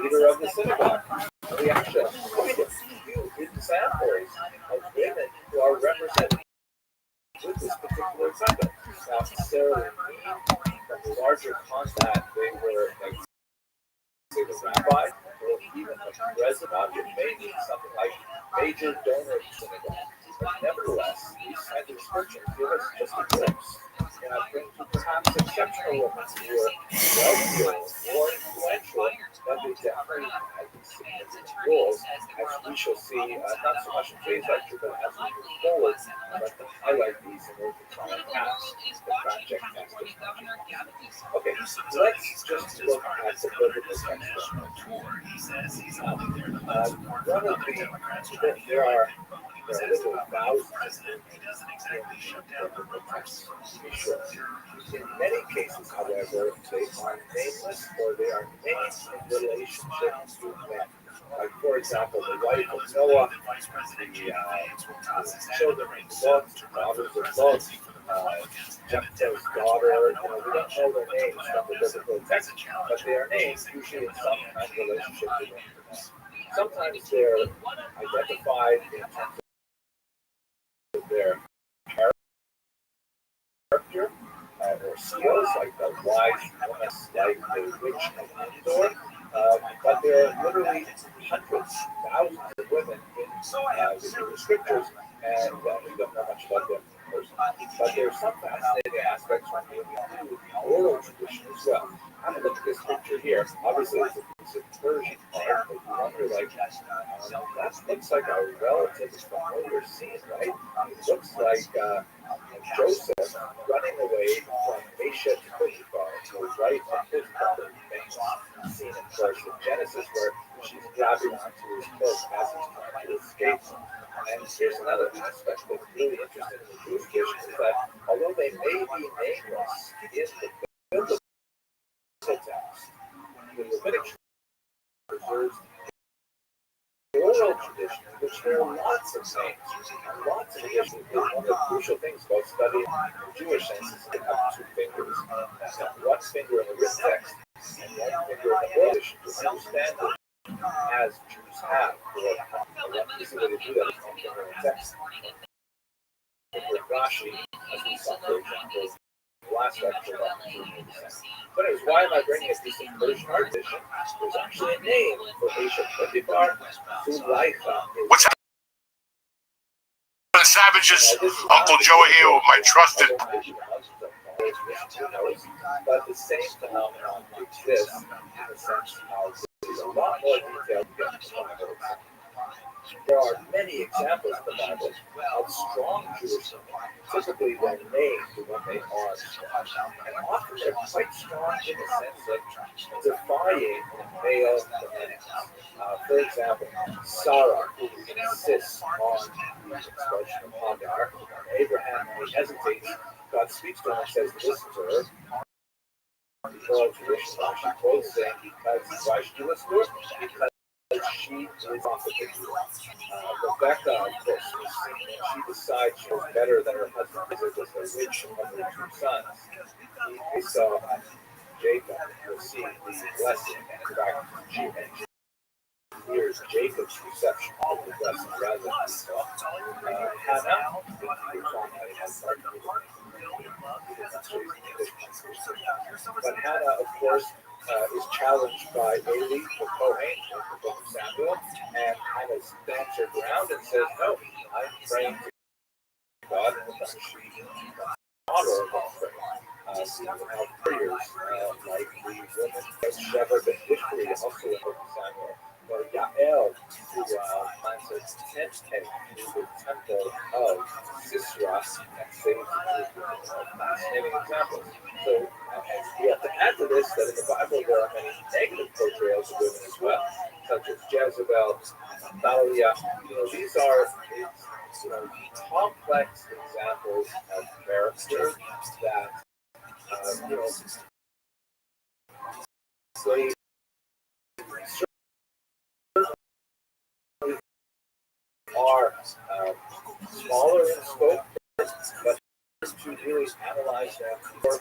Speaker 5: leader of the synagogue. And we actually have quite a few examples of women who are represented with this particular example. Now, necessarily from the larger context, they were like, say, the rabbi, or even the president. It may mean something like major donor of the synagogue. But nevertheless, these kinds of descriptions give us just a glimpse into perhaps exceptional women who were well-skilled or influential, but they definitely had these significant roles, as we shall see, not so much in today's lecture, but as we move forward, but to highlight these in order to try and pass the project test. Okay, let's just look at the biblical text. One of the, there are literally thousands in many cases, however, they are nameless or they are named in relationship to men. Like, for example, the wife of Noah, the children of Lot, daughters of Lot, Jephthah's daughter. We don't know their names from the biblical text, but they are named usually in some kind of relationship to men. Sometimes they're identified in terms of their character or skills, like the wise woman, like the witch of Endor. But there are literally hundreds, thousands of women in the scriptures, and we don't know much about them in person. But there's some fascinating aspects from the oral tradition as well. Have a look at this picture here. Obviously, it's a piece of Persian art, but you wonder, like, that looks like a relatively familiar scene, right? It looks like Joseph running away from Mesha to Potiphar, who was right from Potiphar, the famous scene, of course, in Genesis, where she's grabbing onto his cloak as he's trying to escape. And here's another aspect that's really interesting in the Jewish tradition is that although they may be nameless in the biblical text, the Levitic preserves the oral tradition, in which there are lots of names, lots of traditions. One of the crucial things about studying the Jewish sense is to have two fingers. One finger in the written text and one finger in the oral tradition to understand it as Jews have. One easy way to do that is one finger in the text. Rashi, as we saw, for example, last lecture. But anyways, why am I bringing up this Persian art tradition? There's actually a name for Asia Potiphar, Zulaicha.
Speaker 2: What's happening, savages? Uncle Joe here with my trusted.
Speaker 5: But the same phenomenon exists in the sense of there's a lot more detail to get into the Bible. There are many examples in the Bible of strong Jewish women. Typically, they're named when they are strong. And often they're quite strong in the sense of defying male demands. For example, Sarah, who insists on the expulsion of Hagar. Abraham, when he hesitates, God speaks to him and says, listen to her. The oral tradition actually quotes saying, because why should you listen to her? Because she is off the picture. Rebecca, of course, she decides she was better than her husband because it was the rich of her two sons. We saw Jacob receive the blessing, and in fact, she mentioned here's Jacob's reception of the blessing rather than Esau. Hannah, but Hannah, of course, is challenged by Eli, the Kohen, in the book of Samuel, and Hannah stands her ground and says, no, I'm praying to God, and she honor of prayer. We have prayers like the woman of Shepherd and Ishmael, also in the book of Samuel. Or Yael, who plants a tent in the temple of Sisera and saves the fascinating examples. So we have to add to this that in the Bible there are many negative portrayals of women as well, such as Jezebel, Thalia. These are complex examples of character that slaves are smaller in scope, but to really analyze them from a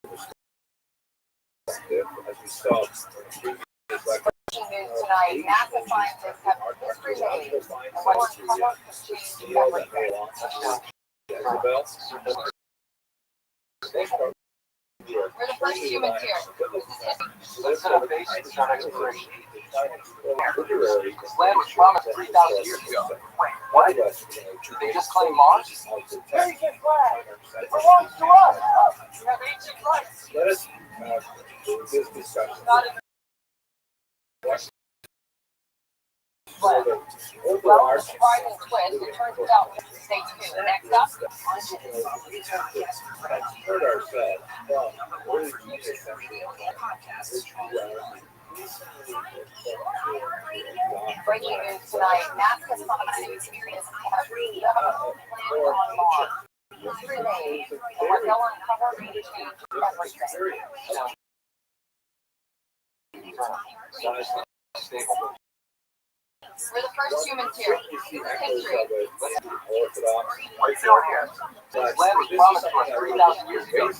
Speaker 5: perspective, as we saw in the previous lecture.
Speaker 7: Tonight, NASA scientists have history made of what
Speaker 5: Steel that may belong to Jezebel.
Speaker 7: we're the first humans here.
Speaker 5: Let's set up base and start exploration.
Speaker 7: This land was promised 3,000 years ago. Wait, what? They just claim Mars? Very good flag. It belongs to us. You have ancient rights.
Speaker 5: Let us do this discussion.
Speaker 7: Well, the surprising twist, it turns out, stay tuned. Next up,
Speaker 5: We have to hurt ourselves from early 20th century,
Speaker 7: breaking news tonight, NASA scientists have freed up plan on Mars. 3 days, and what they'll uncover may change everything. We're the first humans here. This is history.
Speaker 5: Right here. This land was promised to us 3,000 years ago.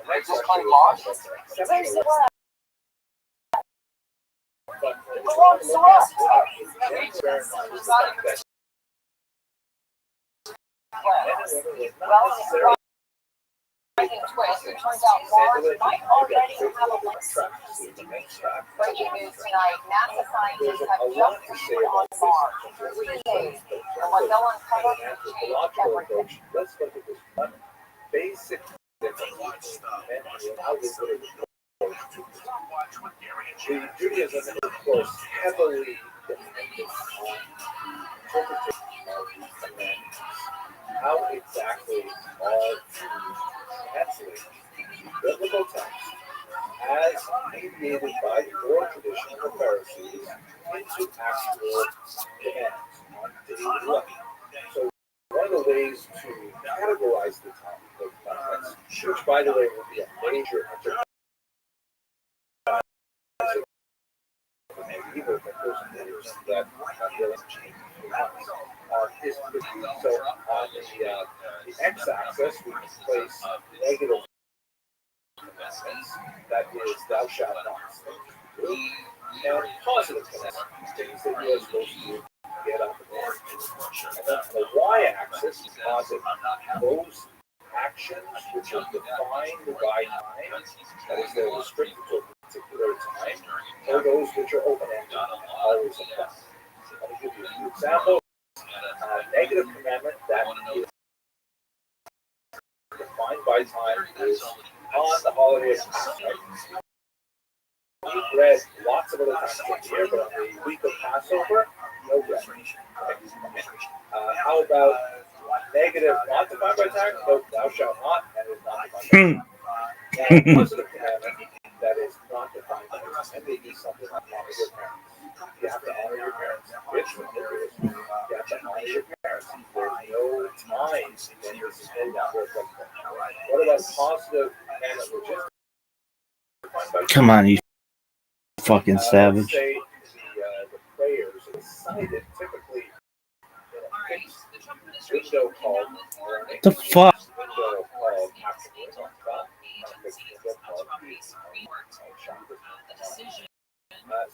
Speaker 5: They just claim Mars?
Speaker 7: Where's the flag?
Speaker 5: It belongs to us.
Speaker 7: Well, twist, it turns out Mars might already have a breaking news tonight, NASA scientists have just landed on Mars. 3 days, and what they'll uncover may change everything.
Speaker 5: Let's look at this one basic The Judaism, of course, heavily dependent on interpretation of the commandments. How exactly are to translate biblical text as mediated by the oral tradition of the Pharisees into actual commands on daily life? So one of the ways to categorize the commandments, which by the way would be a major enterprise even if a person believes that is so on the x-axis we can place negative commandments, that is thou shalt not steal, and positive commandments, things that you are supposed to get up and do. And then on the y-axis we posit those actions which are defined by time, that is they're restricted to a particular time, or those which are open-ended, always apply. Let me give you a few examples. Negative commandment that is defined by time is on the holiday of Passover. We've read lots of other times in the year, but on the week of Passover, no bread. How about negative not defined by time? No, thou shalt not, and is not defined by time. Now, positive commandment that is not defined by time, and maybe something like honor your parents. You have to honor your parents. Which one is it? You have to honor your parents. There's no time when you're in that work like that. What about positive commandment, which is defined by time?
Speaker 8: Come on, you fucking savage.
Speaker 5: Let's say the prayers are cited typically in a fixed window called morning.
Speaker 8: The fuck?
Speaker 5: Window called afternoon.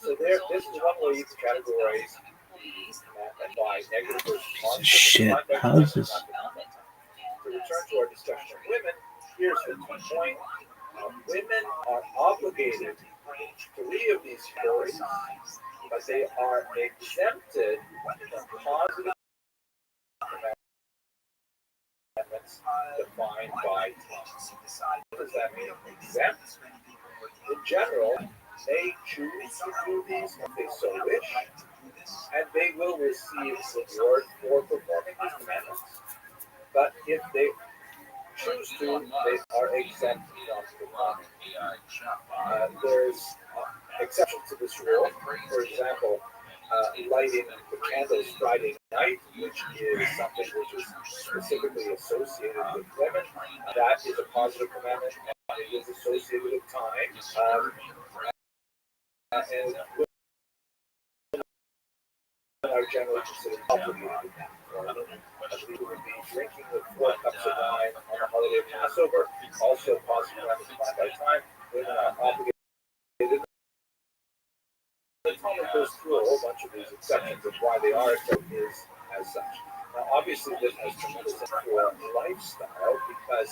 Speaker 5: So this is one way you can categorize by negative versus positive.
Speaker 8: Shit, how is this?
Speaker 5: To return to our discussion of women, here's the point. Women are obligated to 3 of these stories, but they are exempted from positive commandments defined by time. What does that mean? Exempt? In general, they choose to do these if they so wish, and they will receive reward for performing these commandments. But if they choose to, they are exempt from performing. There's exceptions to this rule. For example, lighting the candles Friday night, which is something which is specifically associated with women. That is a positive commandment, and it is associated with time. And women are generally considered obligated. It would be drinking with 4 cups of wine on the holiday of Passover, also positive commandment by time. Women are obligated. The Talmud goes through a whole bunch of these exceptions of why they are so is as such. Now, obviously, this has tremendous impact for lifestyle because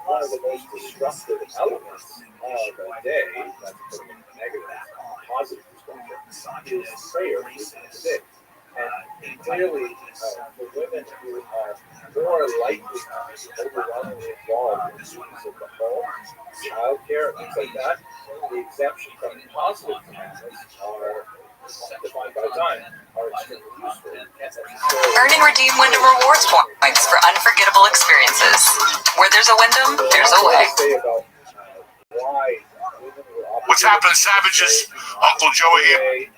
Speaker 5: one of the most disruptive elements of the day, that's a negative, positive perspective, is prayer within the day. And clearly, for women who are more likely to be overwhelmingly involved in the duties of the home, childcare, things like that, the exemption from positive commandments are defined by time are extremely useful.
Speaker 9: Earn and redeem Wyndham Rewards points for unforgettable experiences. Where there's a Wyndham, there's a way.
Speaker 2: What's happening, savages? Uncle Joey here.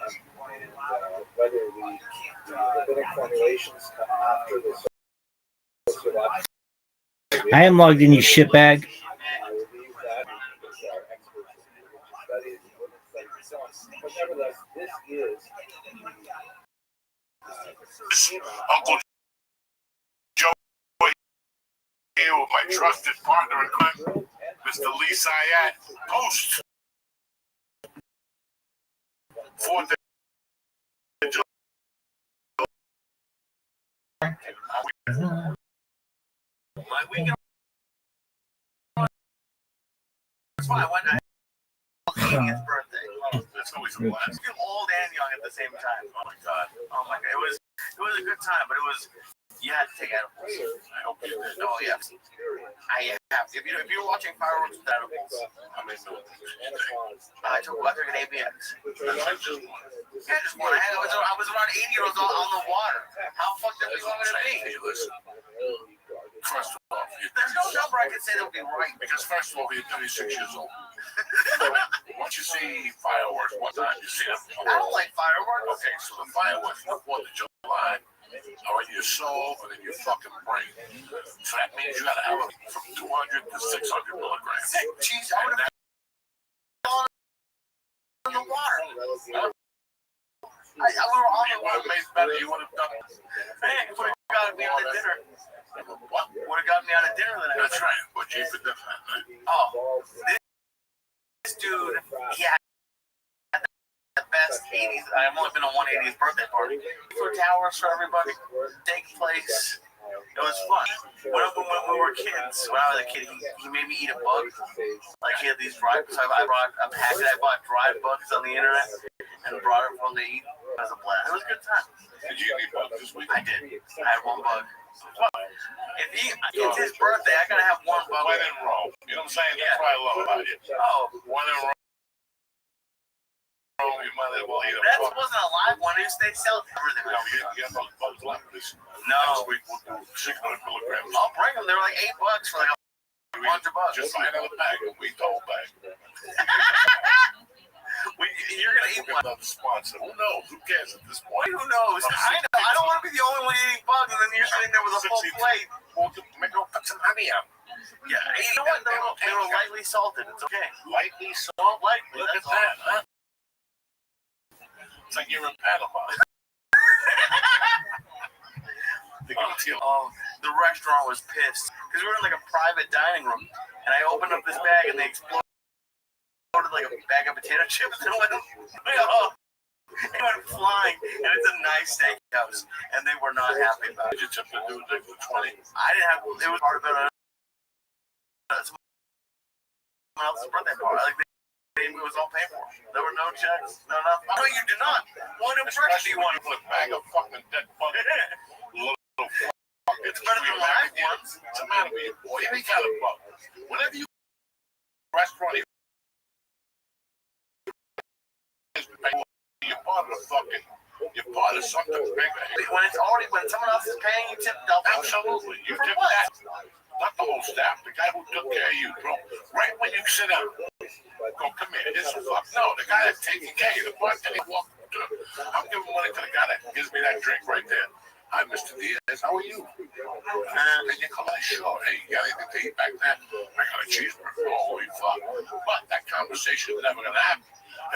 Speaker 5: Whether the rabbinic formulations come after the sociological.
Speaker 8: I am logged in, you shitbag.
Speaker 5: But nevertheless, this is
Speaker 2: Uncle Joey here with my trusted partner in crime, Mr. Lee Sayat, host. 4th of July. My weekend.
Speaker 6: That's why I went to 80th birthday.
Speaker 2: That's always a blast.
Speaker 6: Old and young at the same time.
Speaker 2: Oh my God.
Speaker 6: Oh my God. It was a good time, but it was, you had to take out a place.
Speaker 2: I hope you did.
Speaker 6: Oh yeah.
Speaker 1: I have. If you're watching fireworks with animals, I took an ABX. Yeah, just one. I was around 8 years old on the water. How fucked up do you want me to be?
Speaker 2: Hey, listen. First of all,
Speaker 1: There's no number I can say that would be right.
Speaker 2: because first of all, you're 36 years old. Once you see fireworks one time, you see them.
Speaker 1: I don't like fireworks.
Speaker 2: Okay, so the fireworks on the 4th of July are in your soul and in your fucking brain. So that means you gotta have them from 200 to 600 milligrams.
Speaker 1: Jeez, I would have fallen in the water. We were on the water.
Speaker 2: Made better, you would have done it.
Speaker 1: Man, you would have got me out of dinner.
Speaker 2: What?
Speaker 1: Would have got me out of dinner the night.
Speaker 2: That's right. What you for dinner that night?
Speaker 1: Oh, this dude, he had the best 80s. I've only been on one 80s birthday party. For towers for everybody. Steak place. It was fun. When we were kids, when I was a kid, he made me eat a bug. Like he had these dried. So I brought a packet. I bought dried bugs on the internet and brought it for them to eat. It was a blast. It was a good time.
Speaker 2: Did you eat bugs this week?
Speaker 1: I did. I had one bug. It's his birthday. I gotta have one bug.
Speaker 2: When in Rome. You know what I'm saying? That's what I love about you.
Speaker 1: Oh,
Speaker 2: When in Rome, you might as well eat a
Speaker 1: that
Speaker 2: bug.
Speaker 1: wasn't a live one. They sell everything.
Speaker 2: No, you got those bugs left this.
Speaker 1: No.
Speaker 2: Next week we'll do 600 milligrams.
Speaker 1: I'll bring them. They're like $8 for like a bunch of bugs.
Speaker 2: Just buy another bag and we eat the whole bag.
Speaker 1: You're gonna eat one.
Speaker 2: Another sponsor. Who knows? Who cares at this point?
Speaker 1: Who knows? I know. I don't want to be the only one eating bugs, and then you're sitting there with a full plate.
Speaker 2: Well, put some honey out.
Speaker 1: Yeah. Hey, you know what? They were lightly salted. It's okay.
Speaker 2: Lightly salt.
Speaker 1: Lightly.
Speaker 2: Look at
Speaker 1: That's
Speaker 2: that, huh? It's like you're in Panama.
Speaker 1: The restaurant was pissed because we were in like a private dining room, and I opened up this bag, and they exploded like a bag of potato chips, and it went flying. And it's a nice steakhouse, and they were not happy about it.
Speaker 2: Did you tip the dude like for 20?
Speaker 1: I didn't have. It was part of it. Someone else's birthday party. Like it was all paid for. There were no checks, no nothing. No, you do not. What impression do you want?
Speaker 2: A bag of fucking dead bugs. Little fuck.
Speaker 1: It's better than live ones.
Speaker 2: What's the matter with you, boy? Any kind of bug. Whenever you restaurant, you're part of the fucking. You're part of something bigger.
Speaker 1: When someone else is paying you, tip double.
Speaker 2: Absolutely. You tip that. Not the whole staff. The guy who took care of you, bro. Right when you sit down. Go, come here. This is fuck. No, the guy that's taking care of you. The bartender walked to. I'm giving money to the guy that gives me that drink right there. Hi, Mr. Diaz. How are you? And you come on, sure. Hey, you got anything to eat back there? I got a cheeseburger. Holy fuck. But that conversation is never going to happen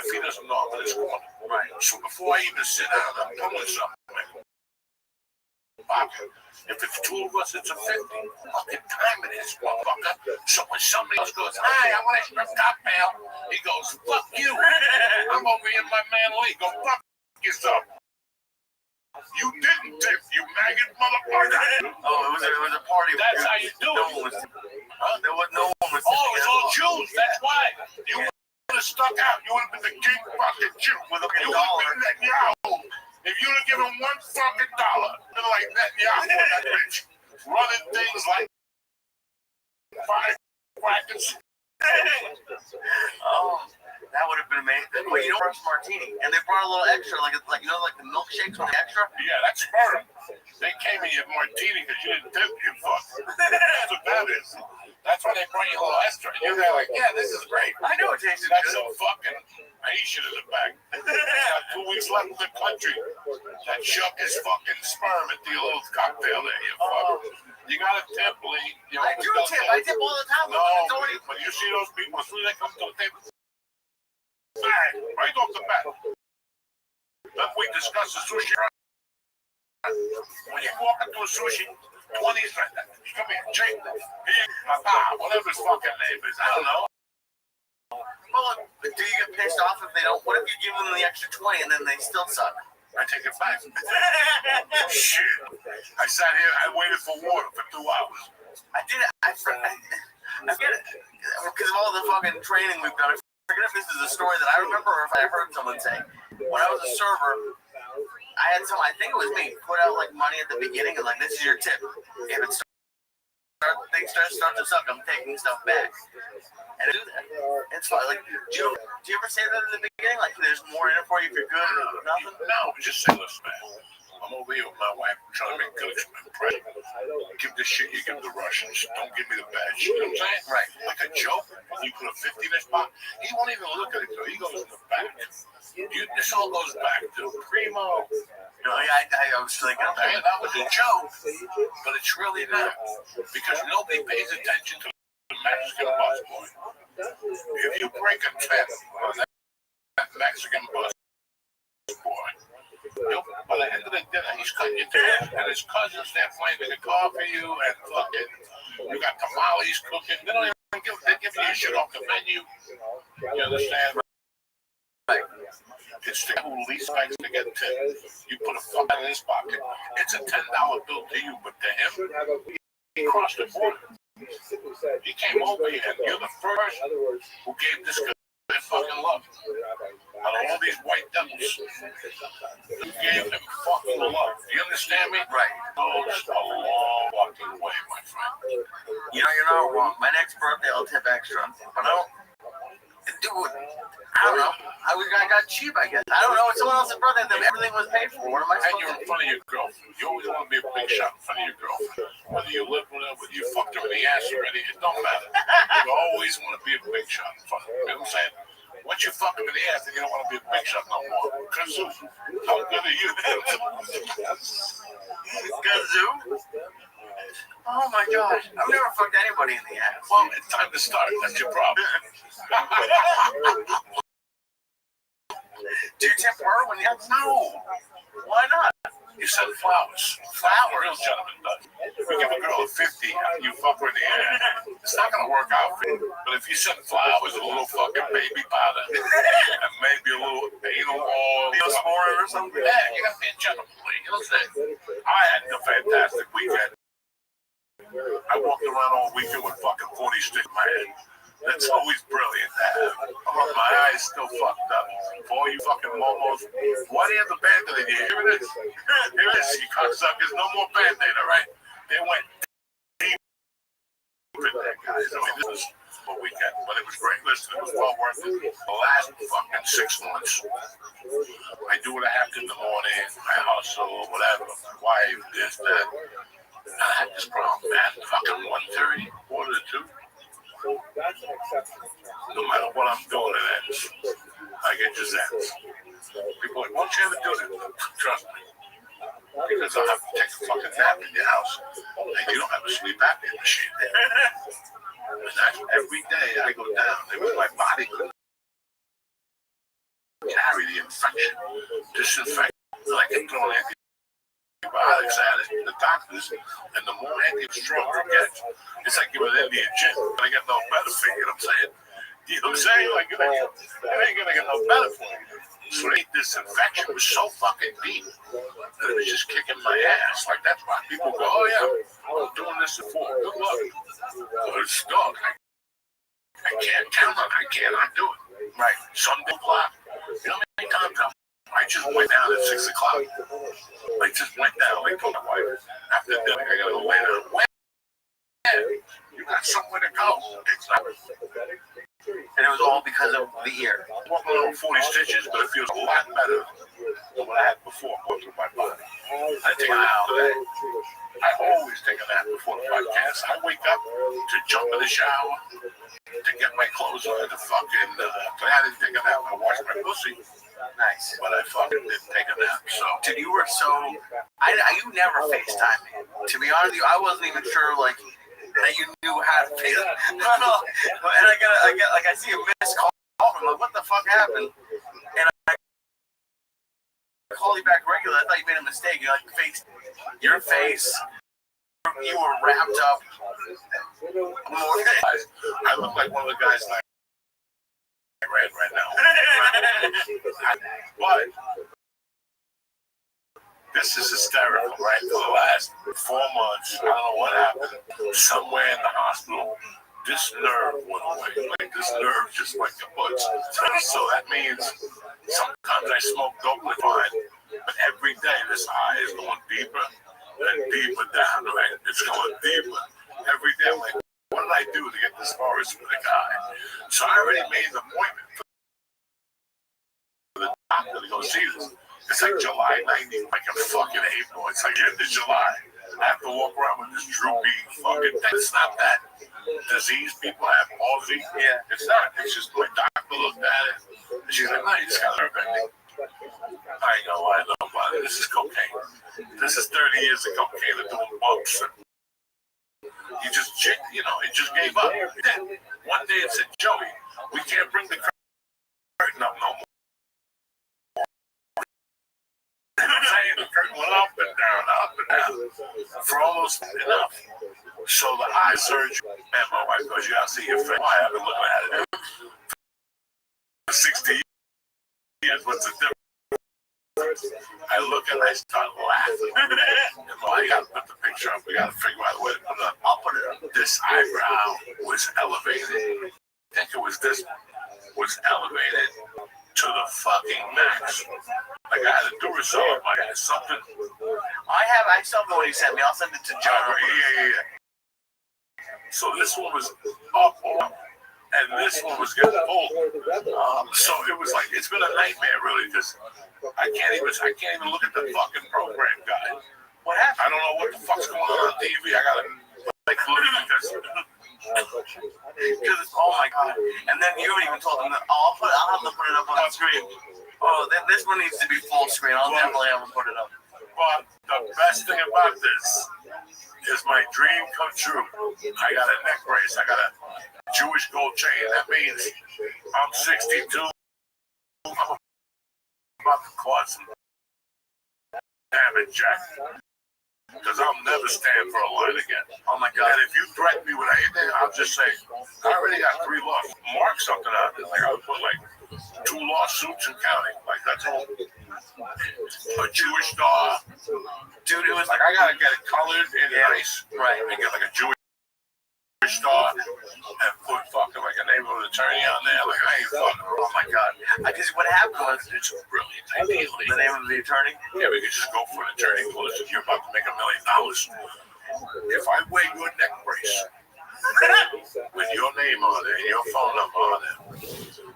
Speaker 2: if he doesn't know I'm in his corner. Right. So before I even sit down, I'm doing something. If it's two of us, it's a 50. Fucking time it is, motherfucker. So when somebody else goes, hi, I want a shrimp cocktail, he goes, fuck you. I'm over here, my man Lee. Go fuck yourself. You didn't tip, you maggot motherfucker.
Speaker 1: Oh, it was a party.
Speaker 2: That's how you do it.
Speaker 1: No one was.
Speaker 2: Oh, it's all Jews. That's why. You would have stuck out. You would have been the king fucking Jew. You would have been Netanyahu. If you'd have given $1 fucking dollar, been like Netanyahu, that bitch, running things like firecrackers.
Speaker 1: Oh, that would have been amazing. Well, you know, first martini, and they brought a little extra, like you know, like the milkshakes with the extra.
Speaker 2: Yeah, that's sperm. They came in your martini because you didn't tip, you fuck. That's what that is. That's why they brought you a little extra. And you're there like, yeah, this is great.
Speaker 1: I know it tasted
Speaker 2: That's
Speaker 1: good.
Speaker 2: some fucking Haitian in the back. Got 2 weeks left in the country. That shuck his fucking sperm at the little cocktail there, you fuck. You gotta tip, Lee. You
Speaker 1: I do tip. I tip all the time.
Speaker 2: No,
Speaker 1: It's already...
Speaker 2: when you see those people, as soon as they come to the table, bang, right off the bat. Then we discuss the sushi. When you walk into a sushi, 20's right there. Come here, Jake. Whatever his fucking name is, I don't know.
Speaker 1: Well, do you get pissed off if they don't? What if you give them the extra 20 and then they still suck?
Speaker 2: I take it back. Shit. I sat here, I waited for water for 2 hours.
Speaker 1: I did it. I forget it. Because of all the fucking training we've done. I forget if this is a story that I remember or if I heard someone say. When I was a server, I had some, I think it was me, put out like money at the beginning and like, this is your tip. If it starts things start to suck, I'm taking stuff back. And do that. It's fine. Like, do you ever say that in the beginning? Like, there's more in it for you if you're good or nothing?
Speaker 2: No, just say, listen, man. I'm over here with my wife trying to make good right? Give the shit you give the Russians. Don't give me the bad shit. You know what I'm saying?
Speaker 1: Right.
Speaker 2: Like a joke. You put a 50 in his pocket. He won't even look at it. He goes in the back. This all goes back to Primo.
Speaker 1: No, I was thinking of that.
Speaker 2: That was a joke, but it's really not. Because nobody pays attention to the Mexican busboy. If you break a tip on that Mexican busboy, by the end of the dinner, he's cutting your tip, and his cousins, they're flaming the car for you, and fucking, you got tamales cooking. They don't even they're giving you shit off the menu. You understand? Right. It's the who least likes to get tipped. You put a fuck in his pocket. It's a $10 bill to you, but to him, he crossed the border. He came over here, and you're the first who gave this guy fucking love. Out of all these white devils, you gave him fucking love. Do you understand me?
Speaker 1: Right.
Speaker 2: Oh, it's a long fucking way, my friend.
Speaker 1: You know, you're not wrong. My next birthday, I'll tip extra. But I don't know. I got cheap, I guess. I don't know. It's someone else's birthday. Everything was paid for. What am I
Speaker 2: And
Speaker 1: supposed
Speaker 2: you're
Speaker 1: to
Speaker 2: in front of your girlfriend. You always want to be a big shot in front of your girlfriend. Whether you live with her, whether you fucked her in the ass already, it don't matter. You always want to be a big shot in front of her. You know what I'm saying? Once you fuck him in the ass, then you don't want to be a big shot no more. Kazoo, how good are you?
Speaker 1: Kazoo? Oh my gosh. I've never fucked anybody in the ass.
Speaker 2: Well, it's time to start. That's your problem.
Speaker 1: Do you tip her when you have no? Why not?
Speaker 2: You said flowers. Flowers, real gentleman does. If you give a girl a 50 and you fuck her in the ass, it's not going to work out for you. But if you send flowers, a little fucking baby powder, and maybe a little anal oil,
Speaker 1: Neosporin or something?
Speaker 2: Yeah, you got to be a gentleman, please. You know what I'm saying? I had a fantastic weekend. I walked around all weekend with fucking 40 sticks in my head. That's always brilliant to have. Oh, my eyes still fucked up. For all you fucking momos, why do you have the Band-Aid in here? Here it is. Here it is, you cocksuckers. No more Band-Aid, all right? They went deep in that, guys. I mean, this was a weekend, but it was great. Listen, it was well worth it. The last fucking 6 months, I do what I have to in the morning. I hustle, whatever. My wife, this, that. I had this problem, man. Fucking 1:30, quarter to 2. No matter what I'm doing, it ends. I get just ends. People are like, why don't you ever do that? Trust me. Because I'll have to take a fucking nap in your house. And you don't have a sleep apnea machine there. And that's every day I go down. It was my body could carry the infection, disinfect. I can throw an antibiotics at it, the doctors, and the more stronger it gets. It's like you're an Indian gin. I get no better for you, know what I'm saying? You know what I'm saying? Like, it ain't gonna get no better for you. So this infection was so fucking deep that it was just kicking my ass. Like, that's why people go, oh yeah, I'm doing this before. Good luck. But it's stuck. I can't tell them. I cannot do it. Right. Sunday block. You know how many times I just went down at 6 o'clock. I just went down. I told my wife, after dinner, I gotta go lay down. When? You got somewhere to go. It's not.
Speaker 1: And it was all because of the ear.
Speaker 2: I'm walking around 40 stitches, but it feels a lot better than what I had before going through my body. I take a nap today. I always take a nap before the podcast. I wake up to jump in the shower, to get my clothes on, to fucking, but I didn't take a nap. I washed my pussy.
Speaker 1: Nice.
Speaker 2: But I fucking didn't take a nap. So,
Speaker 1: dude, you were so. You never FaceTime me. To be honest with you, I wasn't even sure, like, that you knew how to FaceTime. No. And I see a missed call. I'm like, what the fuck happened? And I called you back regular. I thought you made a mistake. You like your face. You were wrapped up.
Speaker 2: I look like one of the guys like right now. But this is hysterical, right? For the last 4 months, I don't know what happened. Somewhere in the hospital, this nerve went away. Like, this nerve just went kaput. So that means sometimes I smoke dope and fine, but every day this eye is going deeper and deeper down, right? It's going deeper. Every day already made an appointment for the doctor to go see this. It's like July 90, like a fucking April. It's like end of July. I have to walk around with this droopy fucking thing. It's not that disease people have palsy.
Speaker 6: Yeah.
Speaker 2: It's not. It's just my doctor looked at it. And she's like, no, you just got nerve ending. I ain't gonna lie, though, but this is cocaine. This is 30 years of cocaine and doing bumps. You just, you know, it just gave up. Then one day it said, Joey, we can't bring the curtain up no more. Saying the curtain went up and down, for almost enough. So the eye surgery, and my wife goes, you gotta see your face. I haven't looked at it for 60 years. What's the difference? I look and I start laughing. I gotta put the picture up. We gotta figure out a way to put it up. I'll put it up. This eyebrow was elevated. I think it was this was elevated to the fucking max. Like I had to do result. I had something.
Speaker 6: I still have the one you sent me. I'll send it to John.
Speaker 2: Yeah. So this one was up, and this one was getting pulled. So it was like it's been a nightmare really because I can't even look at the fucking program guide.
Speaker 6: What happened?
Speaker 2: I don't know what the fuck's going on TV. I gotta like look because
Speaker 6: oh my god! And then you even told them that I'll have to put it up on the screen. Oh, this one needs to be full screen. I'll definitely have to put it up.
Speaker 2: But the best thing about this is my dream come true. I got a neck brace. I got a Jewish gold chain. That means I'm 62. I'm about to cause some damage, Jack. Because I'll never stand for a line again. Oh my God. And if you threaten me with anything, I'll just say, I already got 3 lawsuits. Mark something out there. Like I would put like 2 lawsuits and counting. Like that's all. A Jewish star. Dude, it was like I gotta get it colored and nice. Right. And get like a Jewish star and put fucking like a neighborhood attorney on there. Like I ain't fucking. Oh my God. Because what happened was it's brilliant. The name of the attorney? Yeah, we could just go for an attorney. Well, listen, you're about to make $1 million. If I wear your neck brace with your name on it and your phone number on it,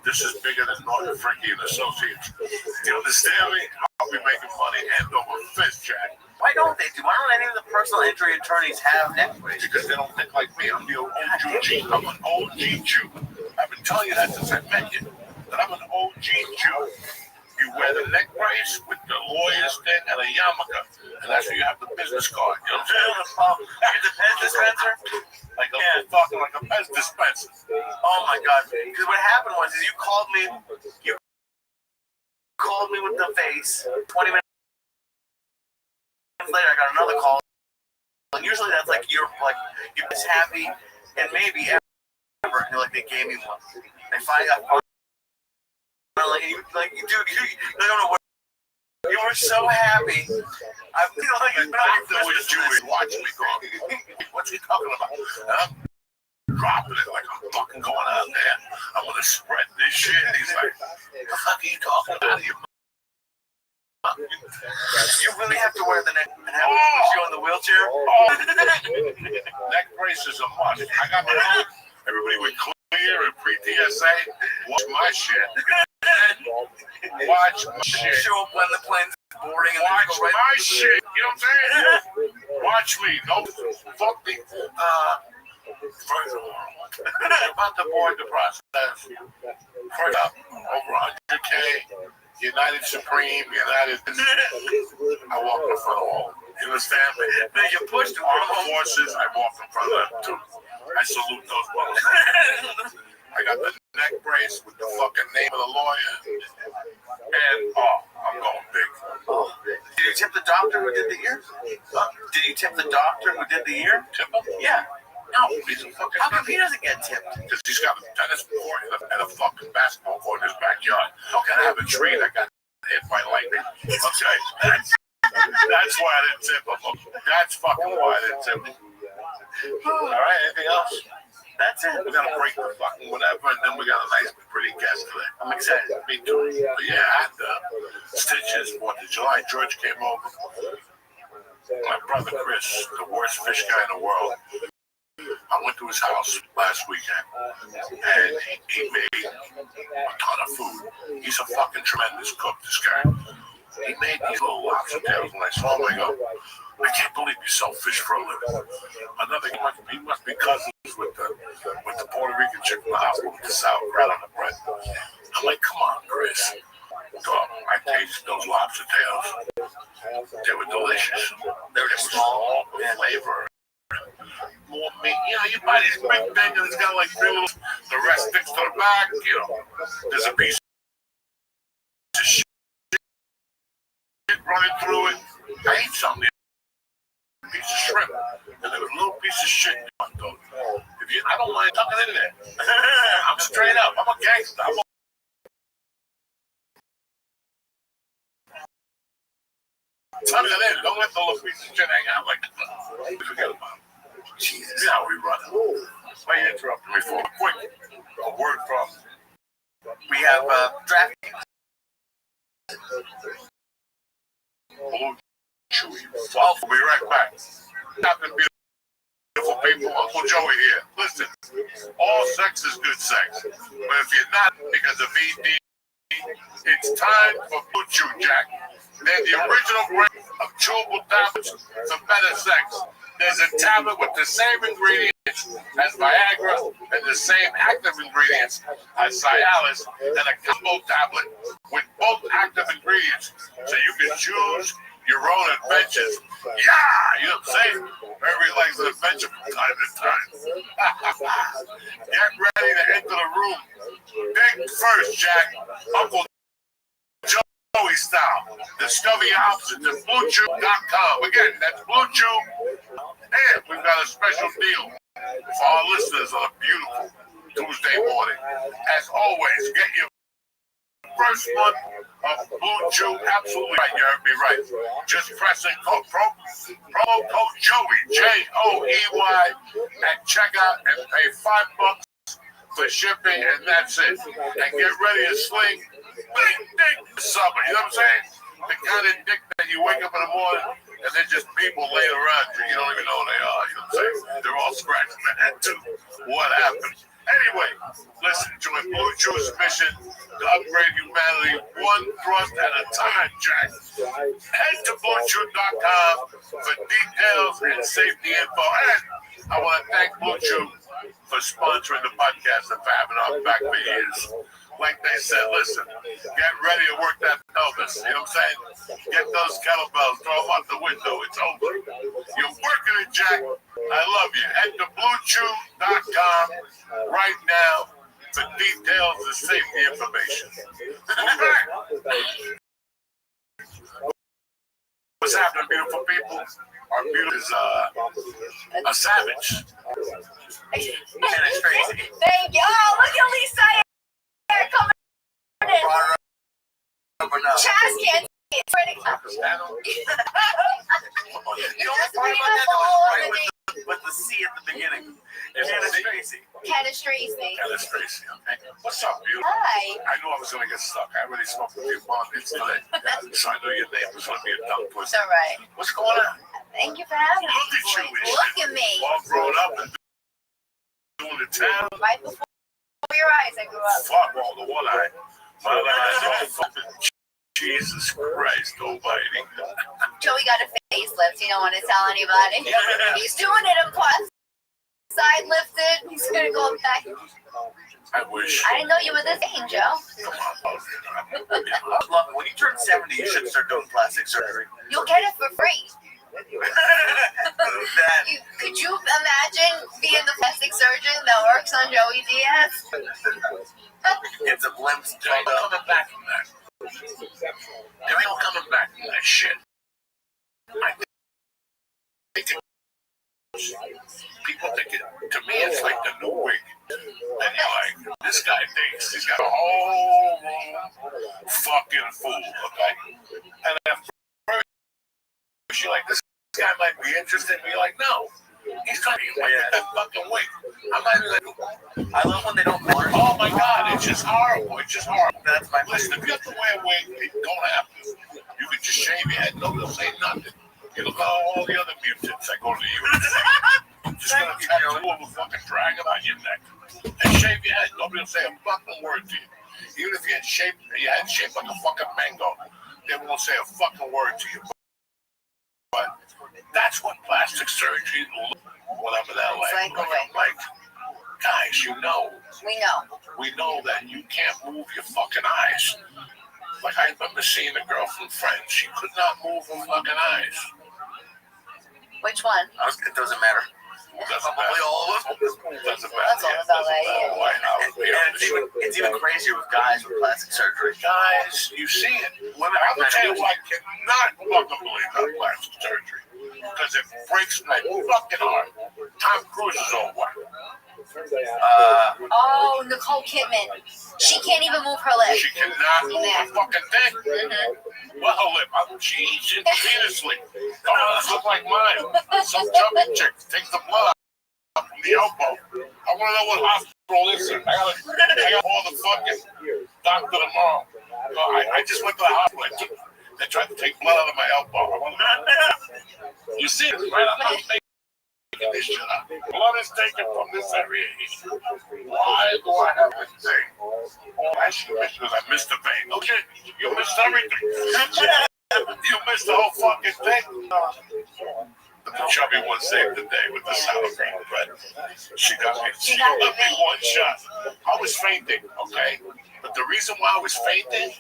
Speaker 2: this is bigger than Norton Frankie and Associates. Do you understand me? I'll be making money hand over fist, Jack.
Speaker 6: Why don't they do? Why don't any of the personal injury attorneys have neck braces?
Speaker 2: Because they don't think like me. I'm the OG. I'm an OG Jew. I've been telling you that since I met you. That I'm an OG Jew. You wear the neck brace with the lawyer's thing and a yarmulke, and that's where you have the business card. You know what I'm saying?
Speaker 6: Like the Pez dispenser?
Speaker 2: Like a fucking like a Pez dispenser.
Speaker 6: Oh my God! Because what happened was, is you called me with the face. 20 minutes later, I got another call, and usually that's like you're just happy, and maybe ever, and like they gave me one. They finally got. Like, dude, I don't know what. You were so happy. I feel like it's not
Speaker 2: was Jewish. Watch me go. What's he talking about? I'm dropping it like I'm fucking going out there. I'm gonna spread this shit. He's like, the fuck are you talking about?
Speaker 6: You really have to wear the neck and have it push you on the wheelchair.
Speaker 2: Neck brace is a must. I got my own. Everybody with clear and pre-TSA. Watch my shit. Watch my shit.
Speaker 6: Show up when the plane's boarding and
Speaker 2: watch
Speaker 6: right
Speaker 2: my shit. You know what I'm saying? Watch me. Don't fuck me. First of all, about to board the process. First up, over 100K. United Supreme, United. I walk in front of all. You understand me?
Speaker 6: Then you push the
Speaker 2: armed forces. I walk in front of them too. I salute those brothers. I got the neck brace with the fucking name of the lawyer. And I'm going big.
Speaker 6: Did you tip the doctor who did the ear? Did you tip the doctor who did the ear?
Speaker 2: Tip him?
Speaker 6: Yeah.
Speaker 2: No, he's a fucking.
Speaker 6: How come he doesn't get tipped?
Speaker 2: Because he's got a tennis court and a fucking basketball court in his backyard. Okay, I have a tree that got hit by lightning. Okay, that's why I didn't tip him. That's fucking why I didn't tip him. All right, anything else?
Speaker 6: That's it.
Speaker 2: We're gonna break the fucking whatever, and then we got a nice, pretty guest today.
Speaker 6: I'm excited.
Speaker 2: Me too. But yeah, I had stitches. 4th of July, George came over. My brother Chris, the worst fish guy in the world. I went to his house last weekend, and he made a ton of food. He's a fucking tremendous cook, this guy. He made these little lobster tails, and I saw him, I go, I can't believe you sell fish for a living. Another, he must be cousins with the Puerto Rican chick from the hospital with the sauerkraut on the bread. I'm like, come on, Chris. Dog, I tasted those lobster tails. They were delicious. They were small, flavor. More meat. You know, you buy these big things and it's got like three little, the rest sticks to the back. You know, there's a piece of shit running through it. I ate something. A piece of shrimp. And there was a little piece of shit in my dog. I don't mind tucking in there. I'm straight up. I'm a gangster. Tell me that don't let the little piece of shit hang out like that. Forget about it. Jesus. You know how we run. Why you interrupting me for? Quick. A word from.
Speaker 1: We have draft.
Speaker 2: Blue Chewy. Well, we'll be right back. Captain Beautiful people, Uncle Joey here. Listen, all sex is good sex. But if you're not because of ED, it's time for Blue Chew, Jack. They're the original brand of chewable tablets for better sex. There's a tablet with the same ingredients as Viagra and the same active ingredients as Cialis, and a combo tablet with both active ingredients, so you can choose your own adventures. Yeah, you know what I'm saying? Everybody likes an adventure from time to time. Get ready to enter the room. Think first, Jack. Uncle Joey style. Discover your options at BlueChew.com. Again, that's BlueChew. And we've got a special deal for our listeners on a beautiful Tuesday morning. As always, get your first month of Blue Chew absolutely right. You heard me right. Just press in promo code Joey, Joey, at checkout and pay $5 for shipping, and that's it. And get ready to sling big dick summer. You know what I'm saying? The kind of dick that you wake up in the morning and then just people laying around you. You don't even know who they are. You know what I'm saying? They're all scratching their head too. What happened? Anyway, listen, join Blue Chew's mission to upgrade humanity one thrust at a time, Jack. Head to BlueChew.com for details and safety info. And I want to thank Blue Chew for sponsoring the podcast and for having our back for years. Like they said, listen, get ready to work that pelvis. You know what I'm saying? Get those kettlebells, throw them out the window. It's over. You're working it, Jack. I love you. Head to BlueChew.com right now for details and safety information. What's happening, beautiful people? Our beauty is a savage.
Speaker 1: And it's crazy.
Speaker 7: Thank you. Oh, look at Lisa coming in. Chaz can't see it. It's ready.
Speaker 1: The only part about that was right with the C at the beginning. Candace Tracy.
Speaker 7: Candace Tracy.
Speaker 2: Candace Tracy, okay. What's up, beautiful?
Speaker 7: Hi.
Speaker 2: I knew I was going to get stuck. I already smoked a few bondage today, so I knew your name was going to be a dumb pussy.
Speaker 7: It's all right.
Speaker 2: What's going on?
Speaker 7: Thank you for having me.
Speaker 2: Look at you.
Speaker 7: Look at me.
Speaker 2: All grown up and doing the town.
Speaker 7: Right before your eyes, I grew up.
Speaker 2: Fuck all the one eye. My other eye's all fucking. Jesus Christ, almighty.
Speaker 7: Joey got a facelift. He don't want to tell anybody. He's doing it in plus. Side lifted. He's going to go back.
Speaker 2: I wish.
Speaker 7: I didn't know you were this age, Joe.
Speaker 1: Love it. When you turn 70, you should start doing plastic surgery.
Speaker 7: You'll get it for free.
Speaker 1: That,
Speaker 7: Could you imagine being the plastic surgeon that works on Joey Diaz?
Speaker 1: it's a glimpse.
Speaker 2: There ain't no coming back from that. There ain't no coming back from that shit. I think people think it, to me, it's like the new wig. And you're like, this guy thinks he's got a whole fucking fool, okay? And at first, you're like, this guy might be interested, but you're like, no. He's trying to get away with that fucking wig. I'm not even like,
Speaker 1: I love when they don't warn.
Speaker 2: oh my God, it's just horrible. It's just horrible.
Speaker 1: That's my
Speaker 2: Listen, if you have to wear a wig, you don't have to. You can just shave your head. Nobody will say nothing. You look at all the other mutants that go to the UFC. just gonna tattoo of a fucking dragon on your neck and shave your head. Nobody will say a fucking word to you. Even if you had shaped like a fucking mango, they won't say a fucking word to you. But that's what plastic surgery looks when I'm in LA.
Speaker 7: Frank away.
Speaker 2: Like, guys,
Speaker 7: We know.
Speaker 2: we know that you can't move your fucking eyes. Like, I remember seeing a girl from Friends. She could not move her fucking eyes.
Speaker 7: Which one?
Speaker 1: It doesn't matter.
Speaker 2: Doesn't
Speaker 1: Probably
Speaker 2: matter.
Speaker 1: all of them.
Speaker 2: Doesn't
Speaker 7: That's all
Speaker 2: matter.
Speaker 7: about
Speaker 2: Doesn't
Speaker 7: that,
Speaker 2: matter. Why not?
Speaker 1: And it's even crazier with guys with plastic surgery.
Speaker 2: Guys, you see it. Women, I will tell you what, I cannot fucking believe that plastic surgery. Because it breaks my fucking heart. Tom Cruise is all white.
Speaker 7: Oh, Nicole Kidman. She can't even move her lips.
Speaker 2: She cannot move her fucking thing. Well, her lip, she eats intravenously. Her arms look like mine. Some chubby chick takes the blood out from the elbow. I want to know what hospital is it. I gotta call the fucking doctor tomorrow. So I just went to the hospital. They tried to take blood out of my elbow. I want to know. You see it right on my face. This shit up. Blood is taken from this area. Why do I have this thing? Oh, I should have because I missed the vein. Okay, you missed everything. You missed the whole fucking thing. But the chubby one saved the day with the sour cream bread. She got me. She got me one shot. I was fainting, okay? But the reason why I was fainting,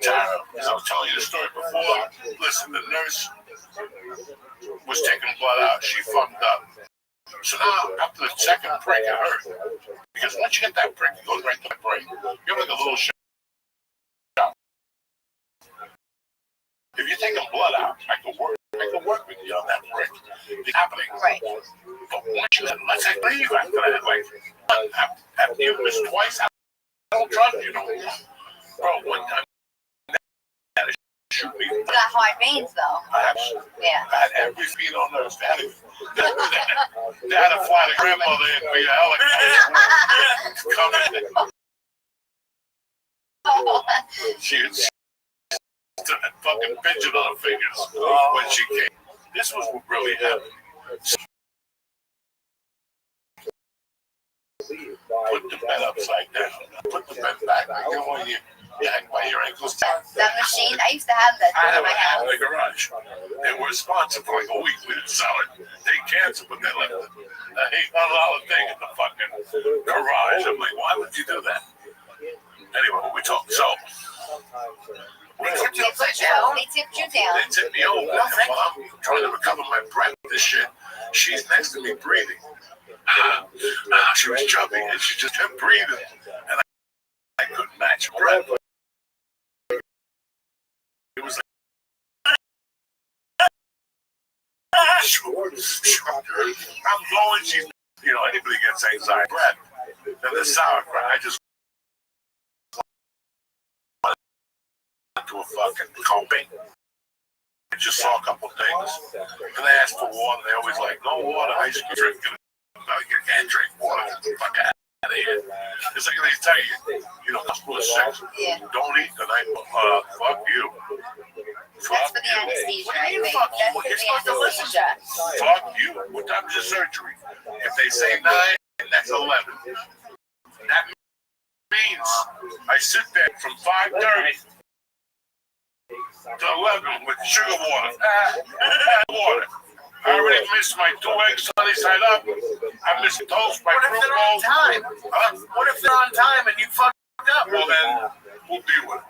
Speaker 2: Tara, as I was telling you the story before, listen, the nurse was taking blood out. She fucked up. So now, after the second prick, it hurt. Because once you get that prick, it goes right to the brain. You're like a little shot. If you're taking blood out, I can work with you on that prick. It's happening.
Speaker 7: Right.
Speaker 2: But once you let's say leave after that, like, after you miss twice, I don't trust you no more. Bro, one time, shoot me.
Speaker 7: You got hard veins, though. Yeah.
Speaker 2: I had every feet on those. They had to fly the grandmother in via helicopter. She had fucking pigeon on her fingers when she came. This was what really happened. Put the bed upside down. Put the bed back. You know when you hang by your ankles down.
Speaker 7: That machine, I used to have that
Speaker 2: I
Speaker 7: in
Speaker 2: have
Speaker 7: my
Speaker 2: it out
Speaker 7: house.
Speaker 2: in the garage. They were sponsored for like a week. We didn't sell it. They canceled, but they left a $800 thing in the fucking garage. I'm like, why would you do that? Anyway, we talked. So, we took you upside down.
Speaker 7: They tipped you down.
Speaker 2: They tipped me over. While I'm trying to recover my breath. This shit. She's next to me breathing. She was chubby and she just kept breathing. And I couldn't match her breath. It was like, I'm going, she's, anybody gets anxiety. Breath. And the sauerkraut, I just went to a fucking coping. I just saw a couple things. And they asked for water. They always like, no water, ice cream, drinking. No, you can't drink water. Get the fuck out of here. It's like they tell you, hospital is sick.
Speaker 7: Yeah.
Speaker 2: Don't eat tonight. Fuck you.
Speaker 7: That's for the anesthesia, I think.
Speaker 2: Fuck you.
Speaker 7: That's for
Speaker 2: You're
Speaker 7: the
Speaker 2: supposed to listen.
Speaker 7: anesthesia.
Speaker 2: Fuck you. What time is the surgery? If they say 9, that's 11. That means I sit there from 5:30 to 11 with sugar water. Water. I already missed my 2 eggs sunny side up. I missed toast, my fruit bowl.
Speaker 1: What if they're on time and you fucked up?
Speaker 2: Well, then we'll deal with it.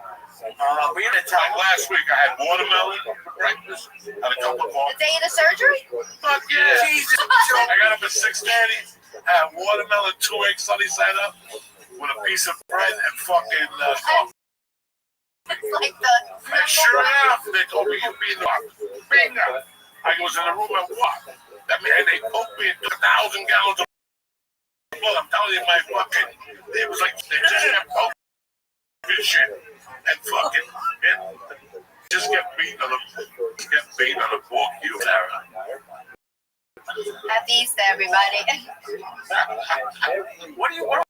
Speaker 1: We're gonna tell
Speaker 2: Like last week, I had watermelon for breakfast and a cup of
Speaker 7: The
Speaker 2: coffee.
Speaker 7: day of the surgery?
Speaker 2: Fuck yeah!
Speaker 1: Jesus.
Speaker 2: I got up at 6:30, had watermelon, 2 eggs sunny side up, with a piece of bread and fucking coffee.
Speaker 7: It's like the
Speaker 2: And sure enough, they told me you'd be in the box. Bingo! I was in the room at what? That mean they poked me and took 1,000 gallons of blood. I'm telling you, my fucking, it was like they just kept poking shit and fucking, and just get beaten on the pork, you Sarah.
Speaker 7: Happy Easter, everybody.
Speaker 1: What am